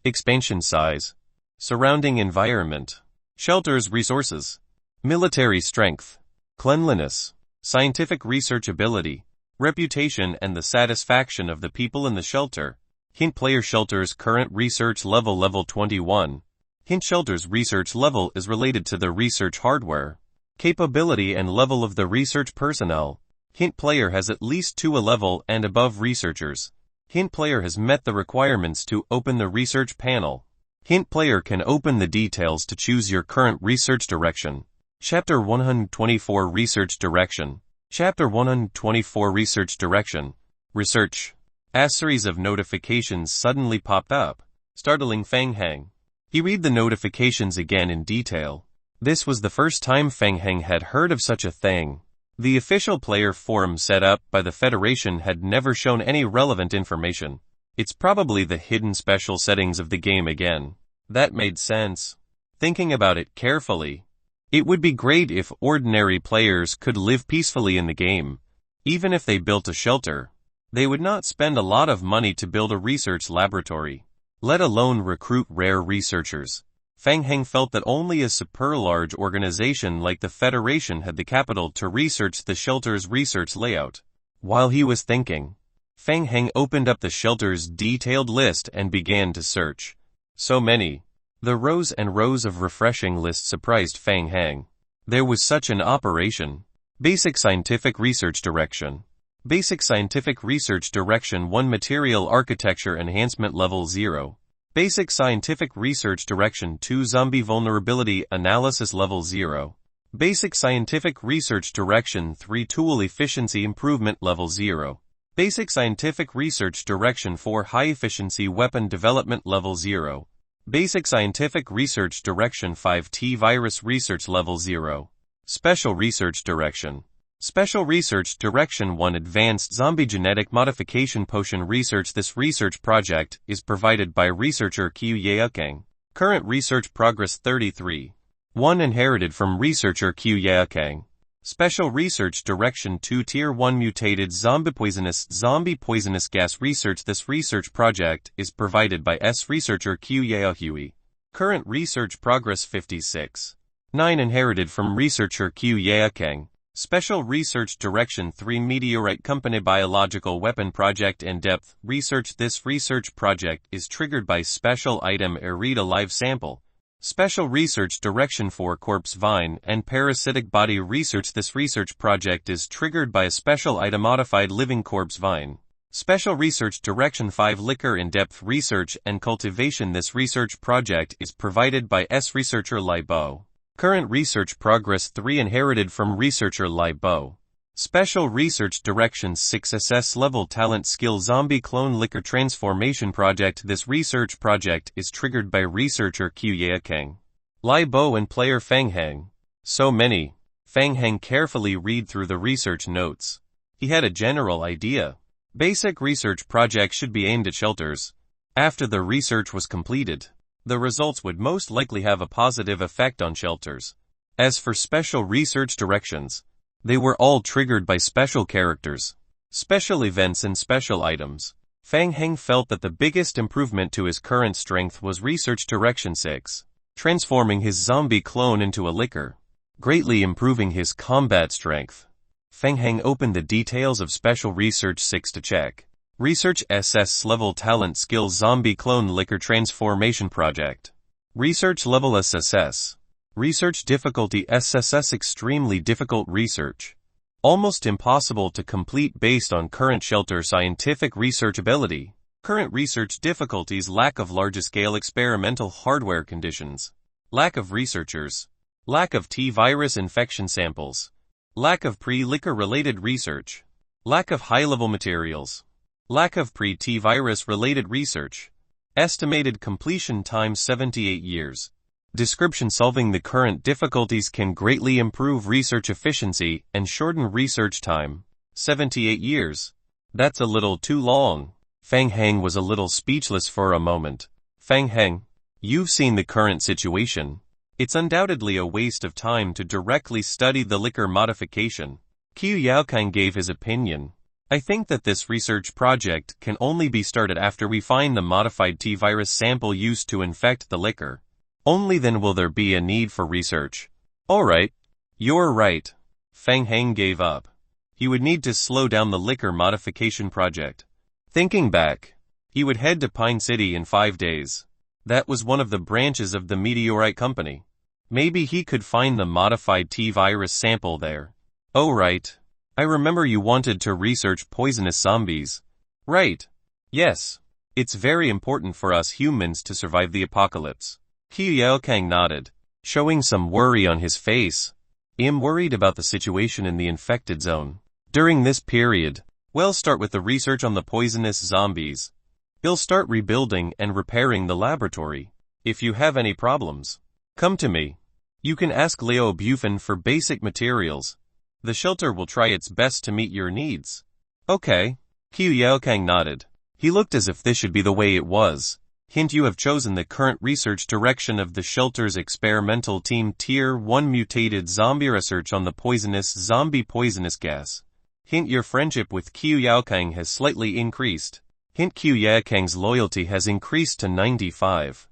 expansion size, surrounding environment, shelter's resources, military strength, cleanliness, scientific research ability, reputation and the satisfaction of the people in the shelter. Hint: player shelter's current research level 21. Hint: shelter's research level is related to the research hardware, capability and level of the research personnel. Hint: player has at least 2 level and above researchers. Hint: player has met the requirements to open the research panel. Hint: player can open the details to choose your current research direction. Chapter 124 Research Direction. Chapter 124 Research Direction. Research. A series of notifications suddenly popped up, startling Fang Heng. He read the notifications again in detail. This was the first time Fang Heng had heard of such a thing. The official player forum set up by the Federation had never shown any relevant information. It's probably the hidden special settings of the game again. That made sense. Thinking about it carefully, it would be great if ordinary players could live peacefully in the game. Even if they built a shelter, they would not spend a lot of money to build a research laboratory, let alone recruit rare researchers. Fang Heng felt that only a super large organization like the Federation had the capital to research the shelter's research layout. While he was thinking, Fang Heng opened up the shelter's detailed list and began to search. So many. The rows and rows of refreshing lists surprised Fang Heng. There was such an operation. Basic Scientific Research Direction. Basic Scientific Research Direction 1 Material Architecture Enhancement Level 0. Basic Scientific Research Direction 2 Zombie Vulnerability Analysis Level 0. Basic Scientific Research Direction 3 Tool Efficiency Improvement Level 0. Basic Scientific Research Direction 4 High Efficiency Weapon Development Level 0. Basic Scientific Research Direction 5 T-Virus Research Level 0. Special Research Direction. Special Research Direction 1 Advanced Zombie Genetic Modification Potion Research. This research project is provided by researcher Qiu Yakeng. Current research progress 33. 1 Inherited from researcher Qiu Yakeng. Special Research Direction 2 Tier 1 Mutated Zombie Poisonous Gas Research. This research project is provided by researcher Qiu Yahui. Current research progress 56. 9 Inherited from researcher Qiu Yakeng. Special Research Direction 3 Meteorite Company Biological Weapon Project In-Depth Research. This research project is triggered by Special Item Erita Live Sample. Special Research Direction 4 Corpse Vine and Parasitic Body Research. This research project is triggered by a Special Item Modified Living Corpse Vine. Special Research Direction 5 Liquor In-Depth Research and Cultivation. This research project is provided by researcher Lai Bo. Current research progress 3 Inherited from researcher Lai Bo. Special Research Direction 6 Assess Level Talent Skill Zombie Clone Liquor Transformation Project. This research project is triggered by researcher Qiu Yakeng. Lai Bo and player Fang Heng. So many. Fang Heng carefully read through the research notes. He had a general idea. Basic research project should be aimed at shelters. After the research was completed, the results would most likely have a positive effect on shelters. As for special research directions, they were all triggered by special characters, special events and special items. Fang Heng felt that the biggest improvement to his current strength was Research Direction 6, transforming his zombie clone into a licker, greatly improving his combat strength. Fang Heng opened the details of Special Research 6 to check. Research SS Level Talent Skills Zombie Clone Licker Transformation Project. Research Level SSS. Research Difficulty SSS Extremely Difficult Research. Almost impossible to complete based on current shelter scientific research ability. Current research difficulties: lack of large-scale experimental hardware conditions, lack of researchers, lack of T-virus infection samples, lack of pre-licker related research, lack of high-level materials, lack of pre-T-virus related research. Estimated completion time 78 years. Description: solving the current difficulties can greatly improve research efficiency and shorten research time. 78 years. That's a little too long. Fang Heng was a little speechless for a moment. Fang Heng, you've seen the current situation. It's undoubtedly a waste of time to directly study the licker modification. Qiu Yaokang gave his opinion. I think that this research project can only be started after we find the modified T-virus sample used to infect the licker. Only then will there be a need for research. Alright. You're right. Fang Heng gave up. He would need to slow down the licker modification project. Thinking back, he would head to Pine City in 5 days. That was one of the branches of the meteorite company. Maybe he could find the modified T-virus sample there. Oh right. I remember you wanted to research poisonous zombies. Right. Yes. It's very important for us humans to survive the apocalypse. Qiu Yaokang nodded, showing some worry on his face. I'm worried about the situation in the infected zone. During this period, we'll start with the research on the poisonous zombies. He'll start rebuilding and repairing the laboratory. If you have any problems, come to me. You can ask Liu Bufan for basic materials. The shelter will try its best to meet your needs. Okay. Qiu Yaokang nodded. He looked as if this should be the way it was. Hint: you have chosen the current research direction of the shelter's experimental team. Tier 1 mutated zombie research on the poisonous gas. Hint: your friendship with Qiu Yaokang has slightly increased. Hint: Qiu Yaokang's loyalty has increased to 95.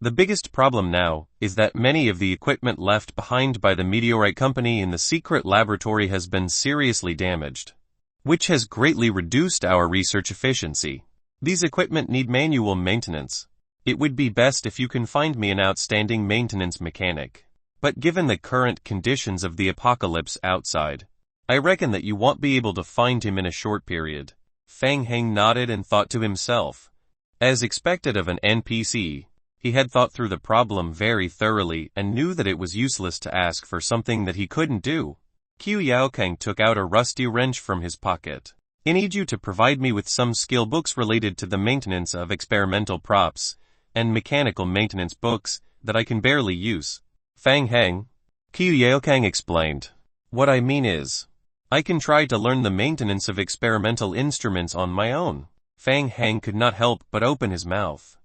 The biggest problem now is that many of the equipment left behind by the meteorite company in the secret laboratory has been seriously damaged, which has greatly reduced our research efficiency. These equipment need manual maintenance. It would be best if you can find me an outstanding maintenance mechanic. But given the current conditions of the apocalypse outside, I reckon that you won't be able to find him in a short period. Fang Heng nodded and thought to himself. As expected of an NPC, he had thought through the problem very thoroughly and knew that it was useless to ask for something that he couldn't do. Qiu Yaokang took out a rusty wrench from his pocket. I need you to provide me with some skill books related to the maintenance of experimental props, and mechanical maintenance books that I can barely use. Fang Heng, Qiu Yaokang explained. What I mean is, I can try to learn the maintenance of experimental instruments on my own. Fang Heng could not help but open his mouth.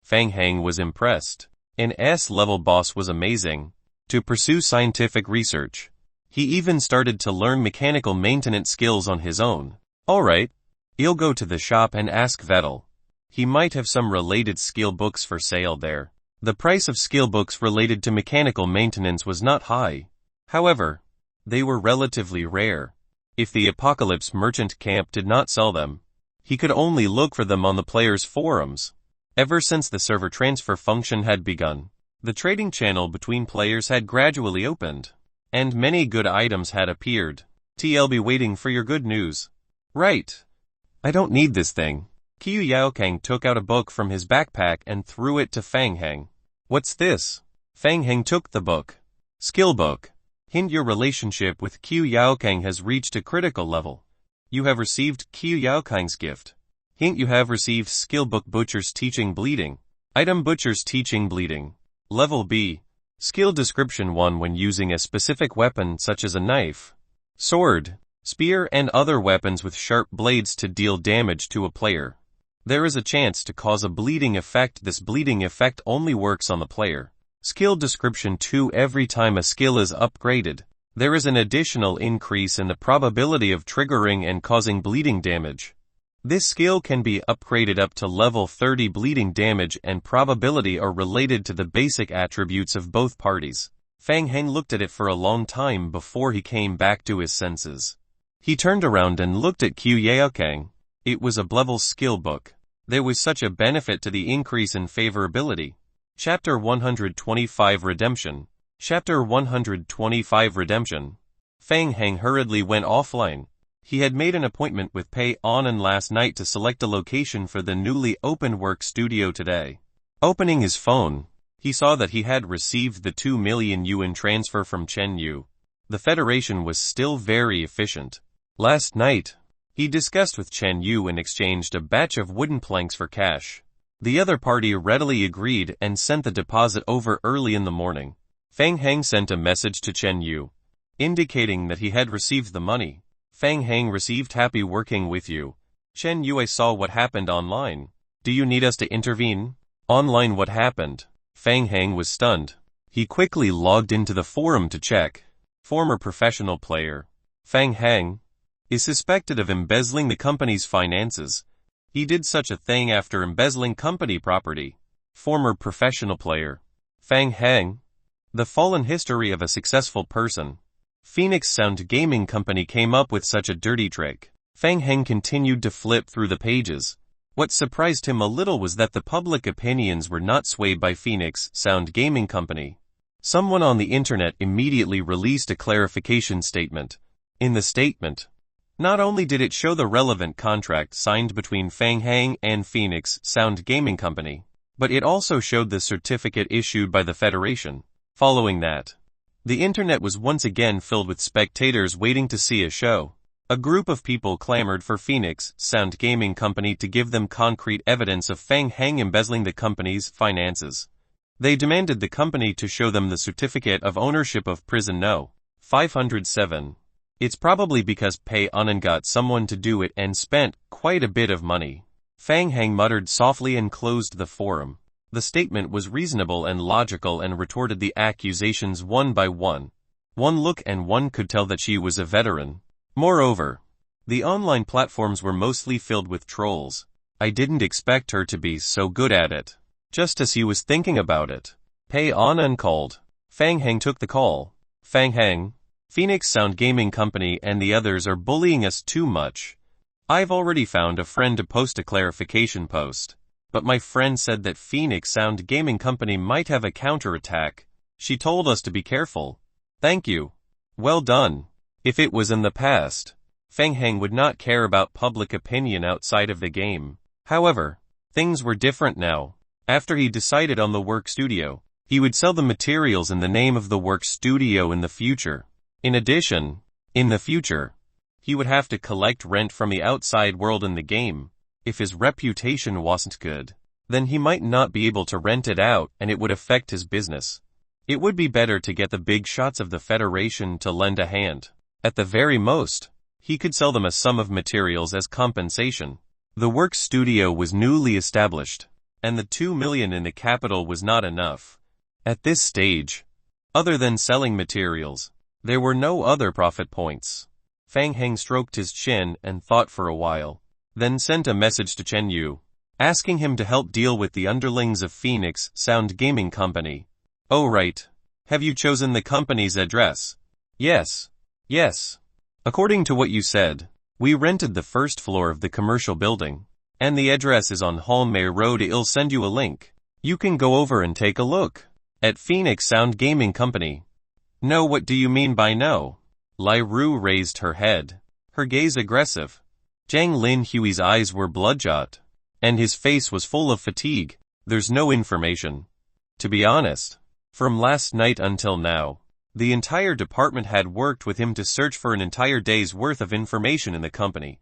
Fang Heng was impressed. An S-level boss was amazing. To pursue scientific research, he even started to learn mechanical maintenance skills on his own. Alright, he'll go to the shop and ask Vettel. He might have some related skill books for sale there. The price of skill books related to mechanical maintenance was not high. However, they were relatively rare. If the Apocalypse Merchant Camp did not sell them, he could only look for them on the players' forums. Ever since the server transfer function had begun, the trading channel between players had gradually opened, and many good items had appeared. I'll be waiting for your good news. Right. I don't need this thing. Qiu Yaokang took out a book from his backpack and threw it to Fang Heng. What's this? Fang Heng took the book. Skill book. Hint: your relationship with Qiu Yaokang has reached a critical level. You have received Qiu Yaokang's gift. Hint: you have received skill book Butcher's Teaching Bleeding. Item: Butcher's Teaching Bleeding. Level B. Skill description: 1. When using a specific weapon such as a knife, sword, spear and other weapons with sharp blades to deal damage to a player, There is a chance to cause a bleeding effect. This bleeding effect only works on the player. Skill description 2. Every time a skill is upgraded, there is an additional increase in the probability of triggering and causing bleeding damage. This skill can be upgraded up to level 30. Bleeding damage and probability are related to the basic attributes of both parties. Fang Heng looked at it for a long time before he came back to his senses. He turned around and looked at Qiu Yaokang. It was a level skill book. There was such a benefit to the increase in favorability. Chapter 125 Redemption. Chapter 125 Redemption. Fang Heng hurriedly went offline. He had made an appointment with Pei Anan last night to select a location for the newly opened work studio today. Opening his phone, he saw that he had received the 2 million yuan transfer from Chen Yu. The Federation was still very efficient. Last night, he discussed with Chen Yu and exchanged a batch of wooden planks for cash. The other party readily agreed and sent the deposit over early in the morning. Fang Heng sent a message to Chen Yu, indicating that he had received the money. Fang Heng received. Happy working with you. Chen Yu, I saw what happened online. Do you need us to intervene? Online, what happened? Fang Heng was stunned. He quickly logged into the forum to check. Former professional player Fang Heng is suspected of embezzling the company's finances. He did such a thing after embezzling company property. Former professional player Fang Heng. The fallen history of a successful person. Phoenix Sound Gaming Company came up with such a dirty trick. Fang Heng continued to flip through the pages. What surprised him a little was that the public opinions were not swayed by Phoenix Sound Gaming Company. Someone on the internet immediately released a clarification statement. In the statement, not only did it show the relevant contract signed between Fang Heng and Phoenix Sound Gaming Company, but it also showed the certificate issued by the Federation. Following that, the internet was once again filled with spectators waiting to see a show. A group of people clamored for Phoenix Sound Gaming Company to give them concrete evidence of Fang Heng embezzling the company's finances. They demanded the company to show them the certificate of ownership of Prison No. 507. It's probably because Pei Anan got someone to do it and spent quite a bit of money. Fang Heng muttered softly and closed the forum. The statement was reasonable and logical and retorted the accusations one by one. One look and one could tell that she was a veteran. Moreover, the online platforms were mostly filled with trolls. I didn't expect her to be so good at it. Just as he was thinking about it, Pei Anan called. Fang Heng took the call. Fang Heng, Phoenix Sound Gaming Company and the others are bullying us too much. I've already found a friend to post a clarification post. But my friend said that Phoenix Sound Gaming Company might have a counterattack. She told us to be careful. Thank you. Well done. If it was in the past, Fang Heng would not care about public opinion outside of the game. However, things were different now. After he decided on the work studio, he would sell the materials in the name of the work studio in the future. In addition, in the future, he would have to collect rent from the outside world in the game. If his reputation wasn't good, then he might not be able to rent it out and it would affect his business. It would be better to get the big shots of the Federation to lend a hand. At the very most, he could sell them a sum of materials as compensation. The work studio was newly established, and the 2 million in the capital was not enough. At this stage, other than selling materials, there were no other profit points. Fang Heng stroked his chin and thought for a while, then sent a message to Chen Yu, asking him to help deal with the underlings of Phoenix Sound Gaming Company. Oh right. Have you chosen the company's address? Yes. Yes. According to what you said, we rented the first floor of the commercial building, and the address is on Holmei Road. I'll send you a link. You can go over and take a look at Phoenix Sound Gaming Company. No, what do you mean by no? Lai Ru raised her head, her gaze aggressive. Zhang Lin Hui's eyes were bloodshot, and his face was full of fatigue. There's no information. To be honest, from last night until now, the entire department had worked with him to search for an entire day's worth of information in the company.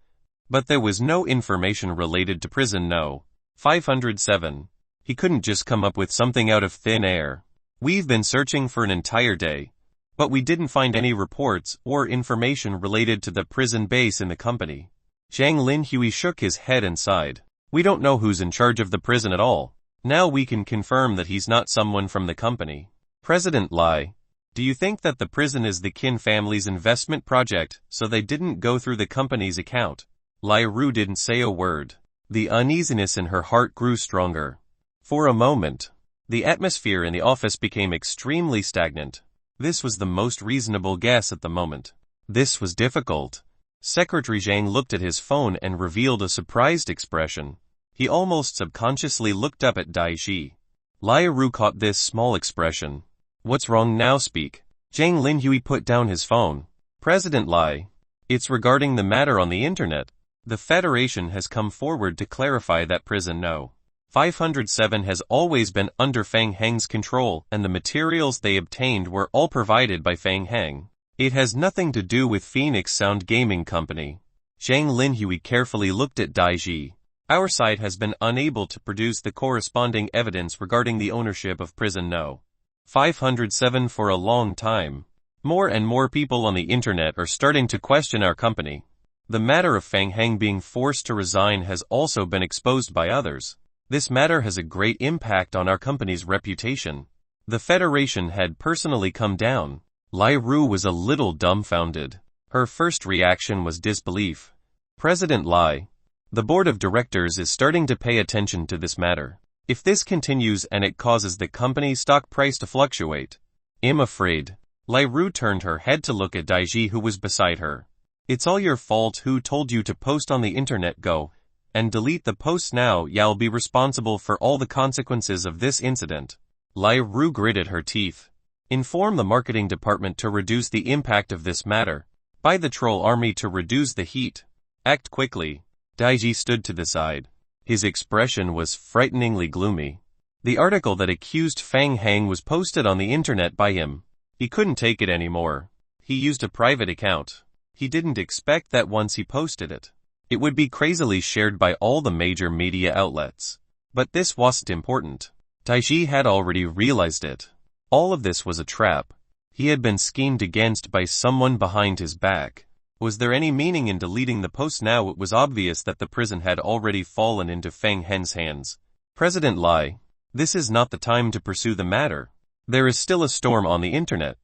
But there was no information related to Prison No. 507. He couldn't just come up with something out of thin air. We've been searching for an entire day, but we didn't find any reports or information related to the prison base in the company. Zhang Lin Hui shook his head and sighed. We don't know who's in charge of the prison at all. Now we can confirm that he's not someone from the company. President Lai, do you think that the prison is the Qin family's investment project, so they didn't go through the company's account? Lai Ru didn't say a word. The uneasiness in her heart grew stronger. For a moment, the atmosphere in the office became extremely stagnant. This was the most reasonable guess at the moment. This was difficult. Secretary Zhang looked at his phone and revealed a surprised expression. He almost subconsciously looked up at Dai Shi. Lai Ru caught this small expression. What's wrong now? Speak. Zhang Linhui put down his phone. President Lai. It's regarding the matter on the internet. The Federation has come forward to clarify that Prison No. 507 has always been under Fang Heng's control and the materials they obtained were all provided by Fang Heng. It has nothing to do with Phoenix Sound Gaming Company. Zhang Linhui carefully looked at Dai Ji. Our side has been unable to produce the corresponding evidence regarding the ownership of Prison No. 507 for a long time. More and more people on the internet are starting to question our company. The matter of Fang Heng being forced to resign has also been exposed by others. This matter has a great impact on our company's reputation. The Federation had personally come down. Lai Ru was a little dumbfounded. Her first reaction was disbelief. President Lai, the board of directors is starting to pay attention to this matter. If this continues and it causes the company's stock price to fluctuate, I'm afraid. Lai Ru turned her head to look at Daiji who was beside her. It's all your fault. Who told you to post on the internet? Go and delete the posts now. You'll be responsible for all the consequences of this incident. Lai Ru gritted her teeth. Inform the marketing department to reduce the impact of this matter. Buy the troll army to reduce the heat. Act quickly. Daiji stood to the side. His expression was frighteningly gloomy. The article that accused Fang Heng was posted on the internet by him. He couldn't take it anymore. He used a private account. He didn't expect that once he posted it, it would be crazily shared by all the major media outlets. But this wasn't important. Daiji had already realized it. All of this was a trap. He had been schemed against by someone behind his back. Was there any meaning in deleting the post now? It was obvious that the prison had already fallen into Fang Heng's hands. President Lai, this is not the time to pursue the matter. There is still a storm on the internet.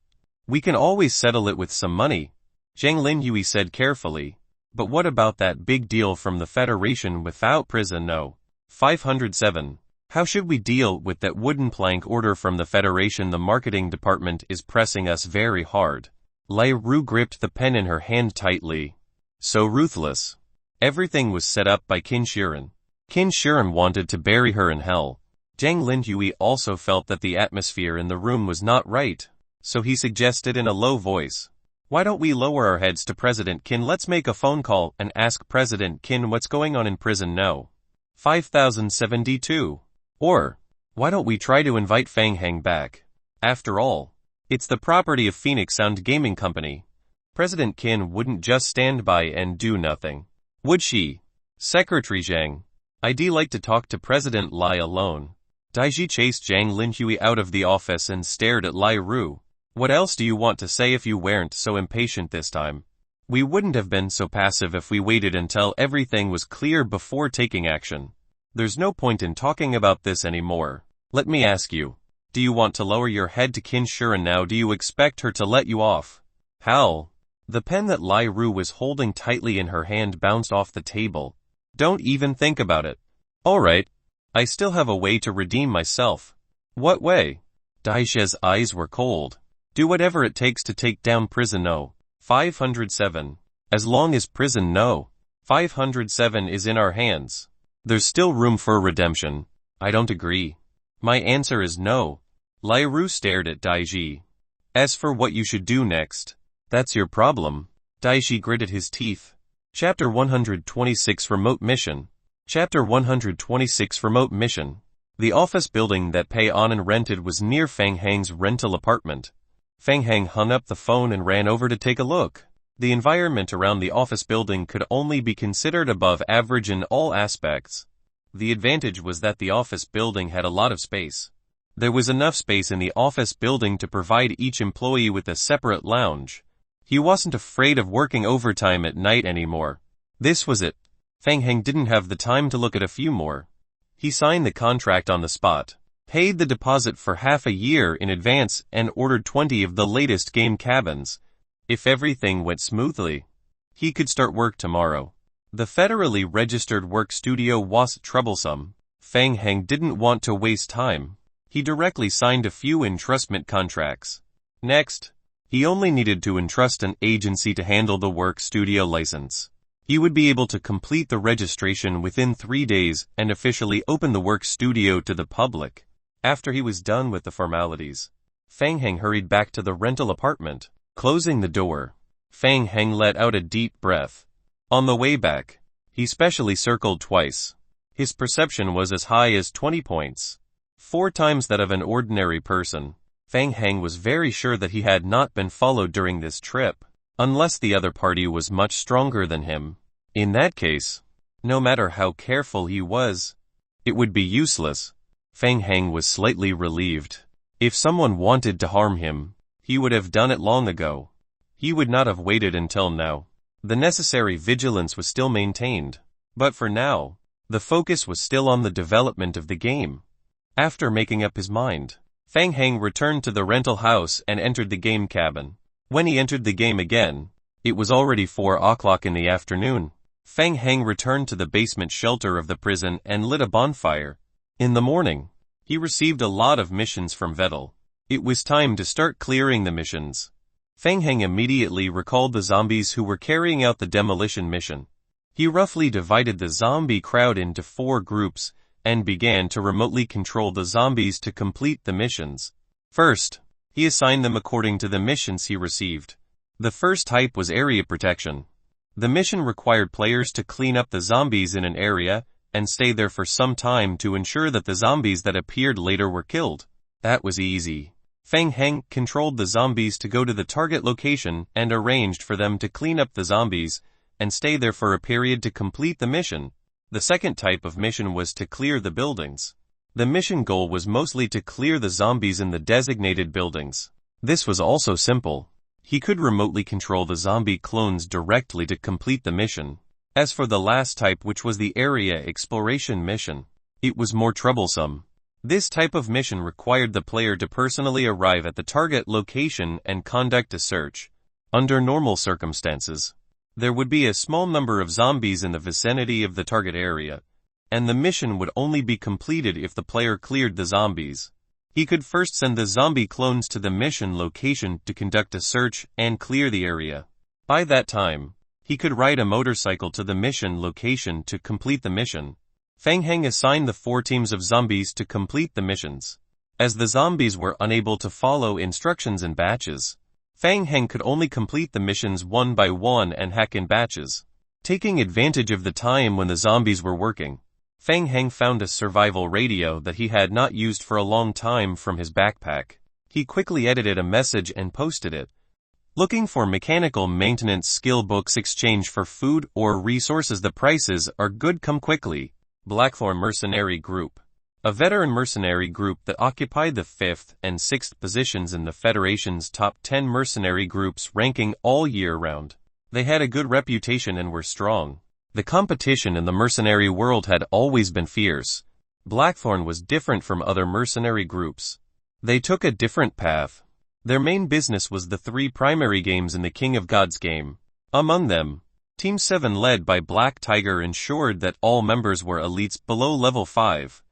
We can always settle it with some money. Zhang Linhui said carefully. But what about that big deal from the Federation without Prison No. 507? How should we deal with that wooden plank order from the Federation? The marketing department is pressing us very hard. Lai Ru gripped the pen in her hand tightly. So ruthless. Everything was set up by Qin Shiren. Qin Shiren wanted to bury her in hell. Zhang Linhui also felt that the atmosphere in the room was not right, so he suggested in a low voice. Why don't we lower our heads to President Qin? Let's make a phone call and ask President Qin what's going on in Prison No. 5072. Or, why don't we try to invite Fang Heng back? After all, it's the property of Phoenix Sound Gaming Company. President Qin wouldn't just stand by and do nothing, would she? Secretary Zhang, I'd like to talk to President Lai alone. Daiji chased Zhang Linhui out of the office and stared at Lai Ru. What else do you want to say? If you weren't so impatient this time, we wouldn't have been so passive. If we waited until everything was clear before taking action, there's no point in talking about this anymore. Let me ask you, do you want to lower your head to Qin Shiren now? Do you expect her to let you off? How? The pen that Lai Ru was holding tightly in her hand bounced off the table. Don't even think about it. Alright. I still have a way to redeem myself. What way? Daisha's eyes were cold. Do whatever it takes to take down Prison No. 507. As long as Prison No. 507 is in our hands, there's still room for redemption. I don't agree. My answer is no. Lai Ru stared at Daiji. As for what you should do next, that's your problem. Daiji gritted his teeth. Chapter 126 Remote Mission. Chapter 126 Remote Mission. The office building that Pei Anan rented was near Fang Heng's rental apartment. Fang Heng hung up the phone and ran over to take a look. The environment around the office building could only be considered above average in all aspects. The advantage was that the office building had a lot of space. There was enough space in the office building to provide each employee with a separate lounge. He wasn't afraid of working overtime at night anymore. This was it. Fang Heng didn't have the time to look at a few more. He signed the contract on the spot, paid the deposit for half a year in advance, and ordered 20 of the latest game cabins. If everything went smoothly, he could start work tomorrow. The federally registered work studio was troublesome. Fang Heng didn't want to waste time. He directly signed a few entrustment contracts. Next, he only needed to entrust an agency to handle the work studio license. He would be able to complete the registration within 3 days and officially open the work studio to the public. After he was done with the formalities, Fang Heng hurried back to the rental apartment. Closing the door, Fang Heng let out a deep breath. On the way back, he specially circled twice. His perception was as high as 20 points. 4 times that of an ordinary person. Fang Heng was very sure that he had not been followed during this trip, unless the other party was much stronger than him. In that case, no matter how careful he was, it would be useless. Fang Heng was slightly relieved. If someone wanted to harm him, he would have done it long ago. He would not have waited until now. The necessary vigilance was still maintained, but for now, the focus was still on the development of the game. After making up his mind, Fang Heng returned to the rental house and entered the game cabin. When he entered the game again, it was already 4 o'clock in the afternoon. Fang Heng returned to the basement shelter of the prison and lit a bonfire. In the morning, he received a lot of missions from Vettel. It was time to start clearing the missions. Fang Heng immediately recalled the zombies who were carrying out the demolition mission. He roughly divided the zombie crowd into 4 groups and began to remotely control the zombies to complete the missions. First, he assigned them according to the missions he received. The first type was area protection. The mission required players to clean up the zombies in an area and stay there for some time to ensure that the zombies that appeared later were killed. That was easy. Fang Heng controlled the zombies to go to the target location and arranged for them to clean up the zombies and stay there for a period to complete the mission. The second type of mission was to clear the buildings. The mission goal was mostly to clear the zombies in the designated buildings. This was also simple. He could remotely control the zombie clones directly to complete the mission. As for the last type, which was the area exploration mission, it was more troublesome. This type of mission required the player to personally arrive at the target location and conduct a search. Under normal circumstances, there would be a small number of zombies in the vicinity of the target area, and the mission would only be completed if the player cleared the zombies. He could first send the zombie clones to the mission location to conduct a search and clear the area. By that time, he could ride a motorcycle to the mission location to complete the mission. Fang Heng assigned the 4 teams of zombies to complete the missions. As the zombies were unable to follow instructions in batches, Fang Heng could only complete the missions one by one and hack in batches. Taking advantage of the time when the zombies were working, Fang Heng found a survival radio that he had not used for a long time from his backpack. He quickly edited a message and posted it. Looking for mechanical maintenance skill books exchange for food or resources. The prices are good, come quickly. Blackthorn Mercenary Group. A veteran mercenary group that occupied the 5th and 6th positions in the Federation's top 10 mercenary groups ranking all year round. They had a good reputation and were strong. The competition in the mercenary world had always been fierce. Blackthorn was different from other mercenary groups. They took a different path. Their main business was the 3 primary games in the King of Gods game. Among them, Team 7 led by Black Tiger ensured that all members were elites below level 5.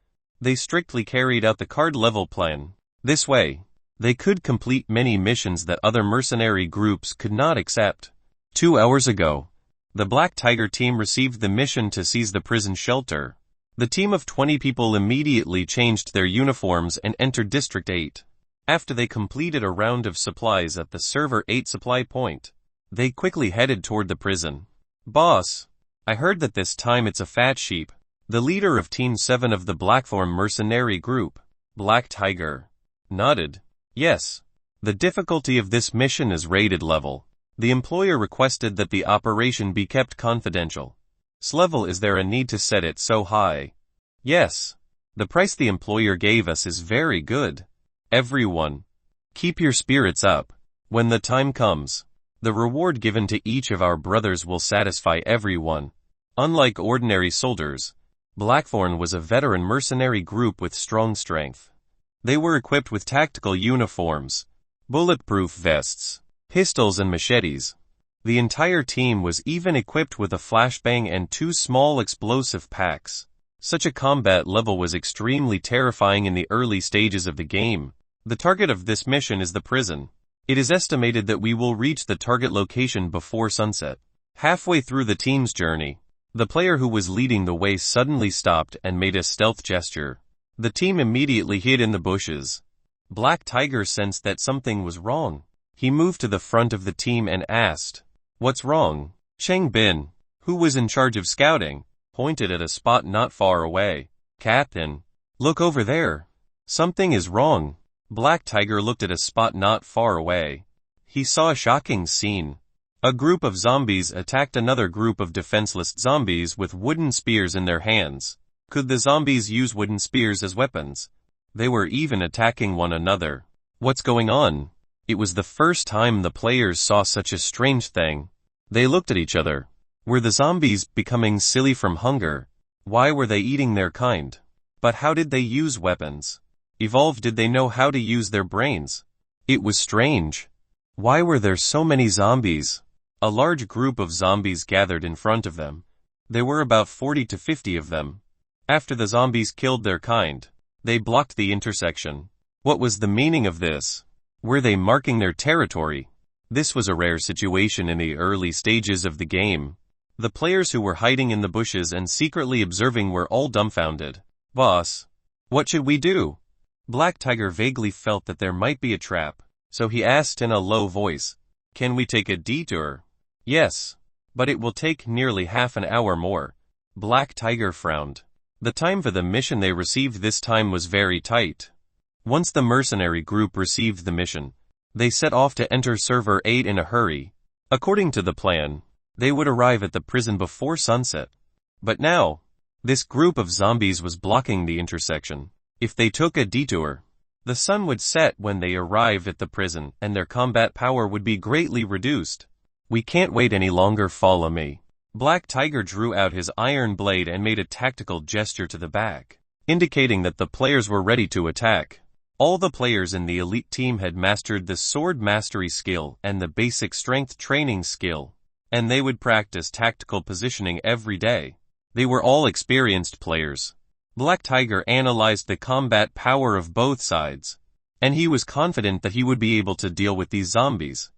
They strictly carried out the card level plan. This way, they could complete many missions that other mercenary groups could not accept. 2 hours ago, the Black Tiger team received the mission to seize the prison shelter. The team of 20 people immediately changed their uniforms and entered District 8. After they completed a round of supplies at the Server 8 supply point, they quickly headed toward the prison. Boss, I heard that this time it's a fat sheep. The leader of Team 7 of the Blackthorn Mercenary Group, Black Tiger, nodded. Yes. The difficulty of this mission is rated level. The employer requested that the operation be kept confidential. S-level, is there a need to set it so high? Yes. The price the employer gave us is very good. Everyone, keep your spirits up. When the time comes, the reward given to each of our brothers will satisfy everyone. Unlike ordinary soldiers, Blackthorn was a veteran mercenary group with strong strength. They were equipped with tactical uniforms, bulletproof vests, pistols and machetes. The entire team was even equipped with a flashbang and 2 small explosive packs. Such a combat level was extremely terrifying in the early stages of the game. The target of this mission is the prison. It is estimated that we will reach the target location before sunset. Halfway through the team's journey, the player who was leading the way suddenly stopped and made a stealth gesture. The team immediately hid in the bushes. Black Tiger sensed that something was wrong. He moved to the front of the team and asked, "What's wrong?" Cheng Bin, who was in charge of scouting, pointed at a spot not far away. "Captain, look over there. Something is wrong." Black Tiger looked at a spot not far away. He saw a shocking scene. A group of zombies attacked another group of defenseless zombies with wooden spears in their hands. Could the zombies use wooden spears as weapons? They were even attacking one another. What's going on? It was the first time the players saw such a strange thing. They looked at each other. Were the zombies becoming silly from hunger? Why were they eating their kind? But how did they use weapons? Evolved, did they know how to use their brains? It was strange. Why were there so many zombies? A large group of zombies gathered in front of them. There were about 40 to 50 of them. After the zombies killed their kind, they blocked the intersection. What was the meaning of this? Were they marking their territory? This was a rare situation in the early stages of the game. The players who were hiding in the bushes and secretly observing were all dumbfounded. "Boss, what should we do?" Black Tiger vaguely felt that there might be a trap, so he asked in a low voice, "Can we take a detour?" "Yes, but it will take nearly half an hour more." Black Tiger frowned. The time for the mission they received this time was very tight. Once the mercenary group received the mission, they set off to enter Server 8 in a hurry. According to the plan, they would arrive at the prison before sunset. But now, this group of zombies was blocking the intersection. If they took a detour, the sun would set when they arrived at the prison and their combat power would be greatly reduced. "We can't wait any longer, follow me." Black Tiger drew out his iron blade and made a tactical gesture to the back, indicating that the players were ready to attack. All the players in the elite team had mastered the sword mastery skill and the basic strength training skill, and they would practice tactical positioning every day. They were all experienced players. Black Tiger analyzed the combat power of both sides, and he was confident that he would be able to deal with these zombies.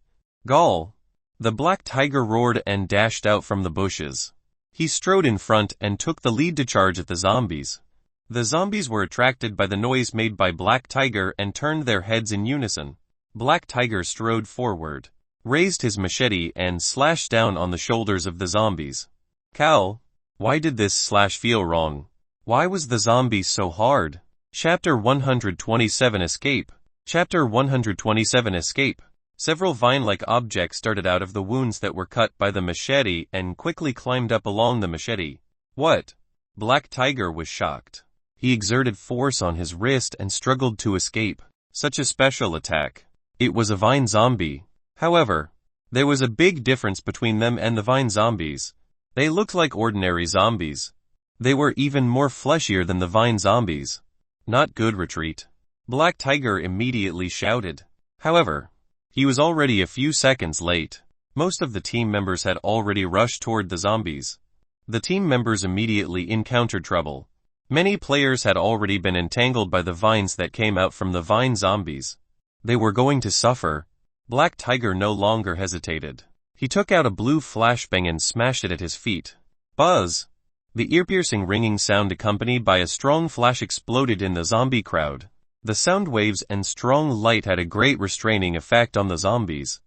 "Gall!" The Black Tiger roared and dashed out from the bushes. He strode in front and took the lead to charge at the zombies. The zombies were attracted by the noise made by Black Tiger and turned their heads in unison. Black Tiger strode forward, raised his machete and slashed down on the shoulders of the zombies. "Cal, why did this slash feel wrong? Why was the zombie so hard?" Chapter 127 Escape. Chapter 127 Escape. Several vine-like objects started out of the wounds that were cut by the machete and quickly climbed up along the machete. "What?" Black Tiger was shocked. He exerted force on his wrist and struggled to escape. Such a special attack. It was a vine zombie. However, there was a big difference between them and the vine zombies. They looked like ordinary zombies. They were even more fleshier than the vine zombies. "Not good, retreat." Black Tiger immediately shouted. However, he was already a few seconds late. Most of the team members had already rushed toward the zombies. The team members immediately encountered trouble. Many players had already been entangled by the vines that came out from the vine zombies. They were going to suffer. Black Tiger no longer hesitated. He took out a blue flashbang and smashed it at his feet. Buzz! The ear-piercing ringing sound accompanied by a strong flash exploded in the zombie crowd. The sound waves and strong light had a great restraining effect on the zombies.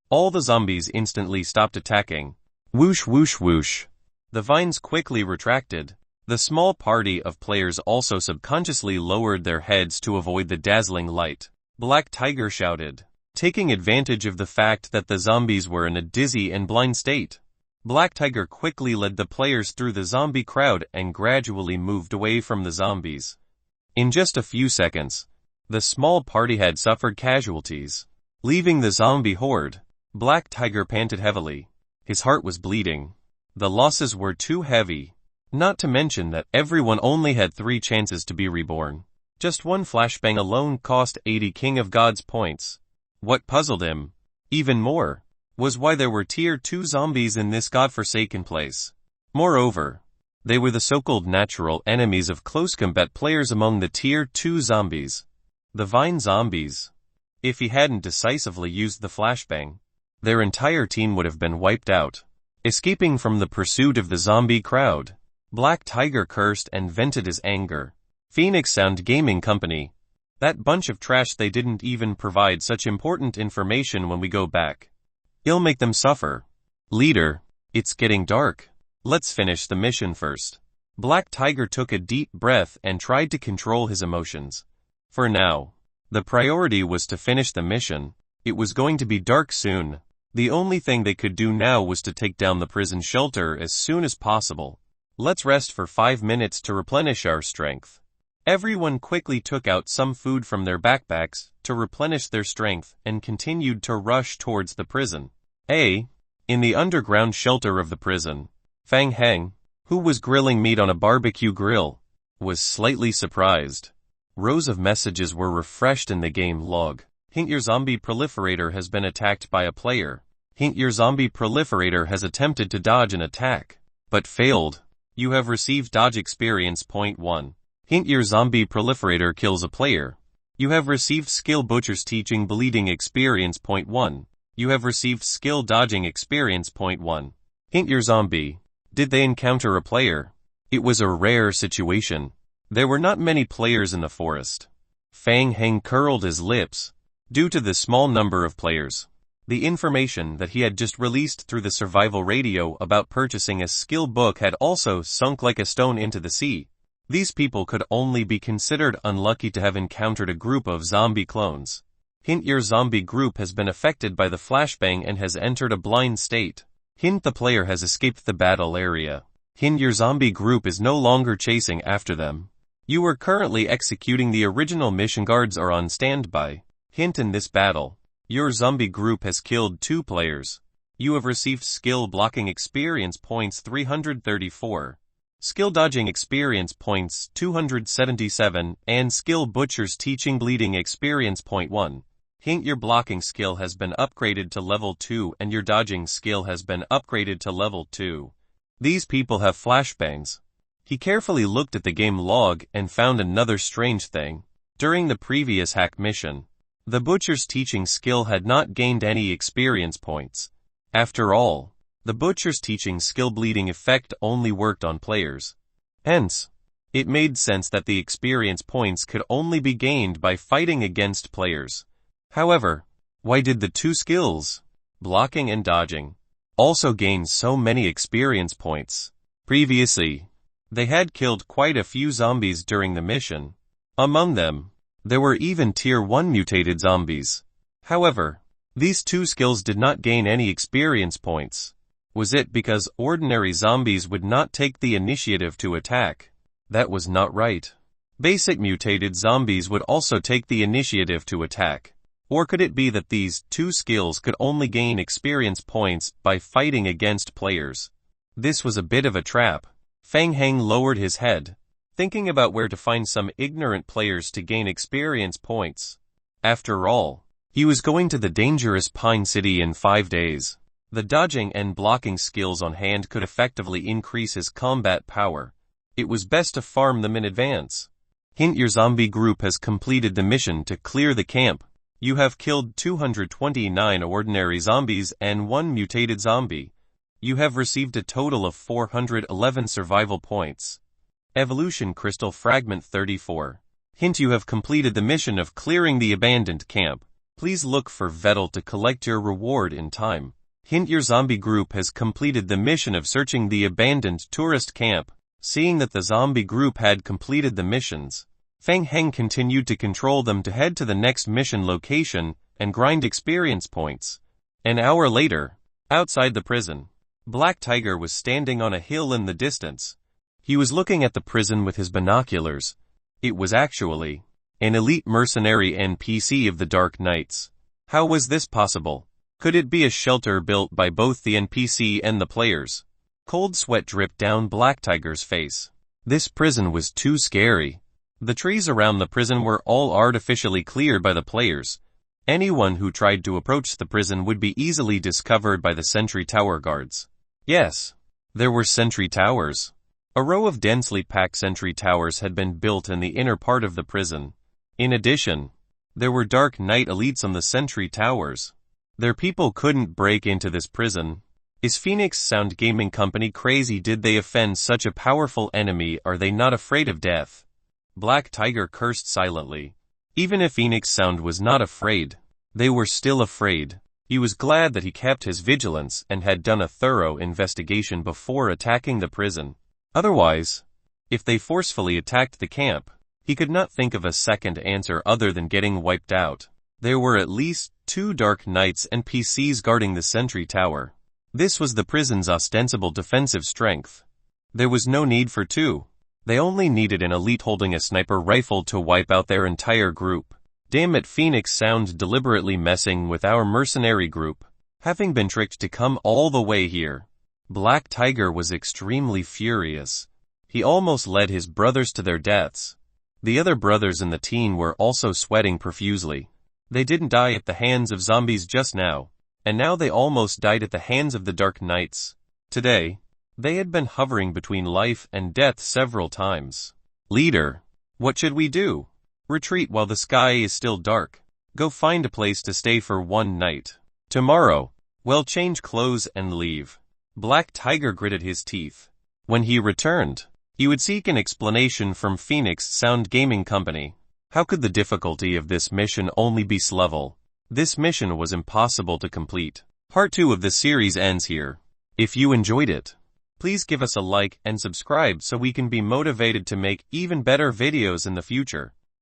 All the zombies instantly stopped attacking. Whoosh whoosh whoosh. The vines quickly retracted. The small party of players also subconsciously lowered their heads to avoid the dazzling light. Black Tiger shouted, taking advantage of the fact that the zombies were in a dizzy and blind state. Black Tiger quickly led the players through the zombie crowd and gradually moved away from the zombies. In just a few seconds, the small party had suffered casualties. Leaving the zombie horde, Black Tiger panted heavily. His heart was bleeding. The losses were too heavy. Not to mention that everyone only had 3 chances to be reborn. Just one flashbang alone cost 80 King of Gods points. What puzzled him, even more, was why there were tier 2 zombies in this godforsaken place. Moreover, they were the so-called natural enemies of close combat players among the tier 2 zombies. The Vine zombies. If he hadn't decisively used the flashbang, their entire team would have been wiped out. Escaping from the pursuit of the zombie crowd, Black Tiger cursed and vented his anger. Phoenix Sound Gaming Company. That bunch of trash, they didn't even provide such important information when we go back. It'll make them suffer. Leader, it's getting dark. Let's finish the mission first. Black Tiger took a deep breath and tried to control his emotions. For now, the priority was to finish the mission. It was going to be dark soon. The only thing they could do now was to take down the prison shelter as soon as possible. Let's rest for 5 minutes to replenish our strength. Everyone quickly took out some food from their backpacks to replenish their strength and continued to rush towards the prison. In the underground shelter of the prison, Fang Heng, who was grilling meat on a barbecue grill, was slightly surprised. Rows of messages were refreshed in the game log. Hint: your zombie proliferator has been attacked by a player. Hint: your zombie proliferator has attempted to dodge an attack, but failed. You have received dodge experience point 1. Hint: your zombie proliferator kills a player. You have received skill butcher's teaching bleeding experience point 1. You have received skill dodging experience point 1. Hint: your zombie. Did they encounter a player? It was a rare situation. There were not many players in the forest. Fang Heng curled his lips. Due to the small number of players, the information that he had just released through the survival radio about purchasing a skill book had also sunk like a stone into the sea. These people could only be considered unlucky to have encountered a group of zombie clones. Hint: your zombie group has been affected by the flashbang and has entered a blind state. Hint: the player has escaped the battle area. Hint: your zombie group is no longer chasing after them. You are currently executing the original mission. Guards are on standby. Hint: in this battle, your zombie group has killed 2 players. You have received skill blocking experience points 334. Skill dodging experience points 277, and skill butcher's teaching bleeding experience point 1. Hint: your blocking skill has been upgraded to level 2 and your dodging skill has been upgraded to level 2. These people have flashbangs. He carefully looked at the game log and found another strange thing. During the previous hack mission, the butcher's teaching skill had not gained any experience points. After all, the butcher's teaching skill bleeding effect only worked on players. Hence, it made sense that the experience points could only be gained by fighting against players. However, why did the 2 skills, blocking and dodging, also gain so many experience points? Previously, they had killed quite a few zombies during the mission. Among them, there were even tier 1 mutated zombies. However, these 2 skills did not gain any experience points. Was it because ordinary zombies would not take the initiative to attack? That was not right. Basic mutated zombies would also take the initiative to attack. Or could it be that these 2 skills could only gain experience points by fighting against players? This was a bit of a trap. Fang Heng lowered his head, thinking about where to find some ignorant players to gain experience points. After all, he was going to the dangerous Pine City in 5 days. The dodging and blocking skills on hand could effectively increase his combat power. It was best to farm them in advance. Hint: your zombie group has completed the mission to clear the camp. You have killed 229 ordinary zombies and 1 mutated zombie. You have received a total of 411 survival points. Evolution Crystal Fragment 34. Hint: you have completed the mission of clearing the abandoned camp. Please look for Vettel to collect your reward in time. Hint: your zombie group has completed the mission of searching the abandoned tourist camp. Seeing that the zombie group had completed the missions, Fang Heng continued to control them to head to the next mission location and grind experience points. An hour later, outside the prison, Black Tiger was standing on a hill in the distance. He was looking at the prison with his binoculars. It was actually an elite mercenary NPC of the Dark Knights. How was this possible? Could it be a shelter built by both the NPC and the players? Cold sweat dripped down Black Tiger's face. This prison was too scary. The trees around the prison were all artificially cleared by the players. Anyone who tried to approach the prison would be easily discovered by the sentry tower guards. Yes, there were sentry towers. A row of densely packed sentry towers had been built in the inner part of the prison. In addition, there were Dark Knight elites on the sentry towers. Their people couldn't break into this prison. Is Phoenix Sound Gaming Company crazy? Did they offend such a powerful enemy? Are they not afraid of death? Black Tiger cursed silently. Even if Phoenix Sound was not afraid, they were still afraid. He was glad that he kept his vigilance and had done a thorough investigation before attacking the prison. Otherwise, if they forcefully attacked the camp, he could not think of a second answer other than getting wiped out. There were at least 2 Dark Knights and PCs guarding the sentry tower. This was the prison's ostensible defensive strength. There was no need for 2. They only needed an elite holding a sniper rifle to wipe out their entire group. Damn it, Phoenix Sound deliberately messing with our mercenary group, having been tricked to come all the way here. Black Tiger was extremely furious. He almost led his brothers to their deaths. The other brothers in the team were also sweating profusely. They didn't die at the hands of zombies just now, and now they almost died at the hands of the Dark Knights. Today, they had been hovering between life and death several times. Leader, what should we do? Retreat while the sky is still dark. Go find a place to stay for one night. Tomorrow, we'll change clothes and leave. Black Tiger gritted his teeth. When he returned, he would seek an explanation from Phoenix Sound Gaming Company. How could the difficulty of this mission only be level? This mission was impossible to complete. Part 2 of the series ends here. If you enjoyed it, please give us a like and subscribe so we can be motivated to make even better videos in the future.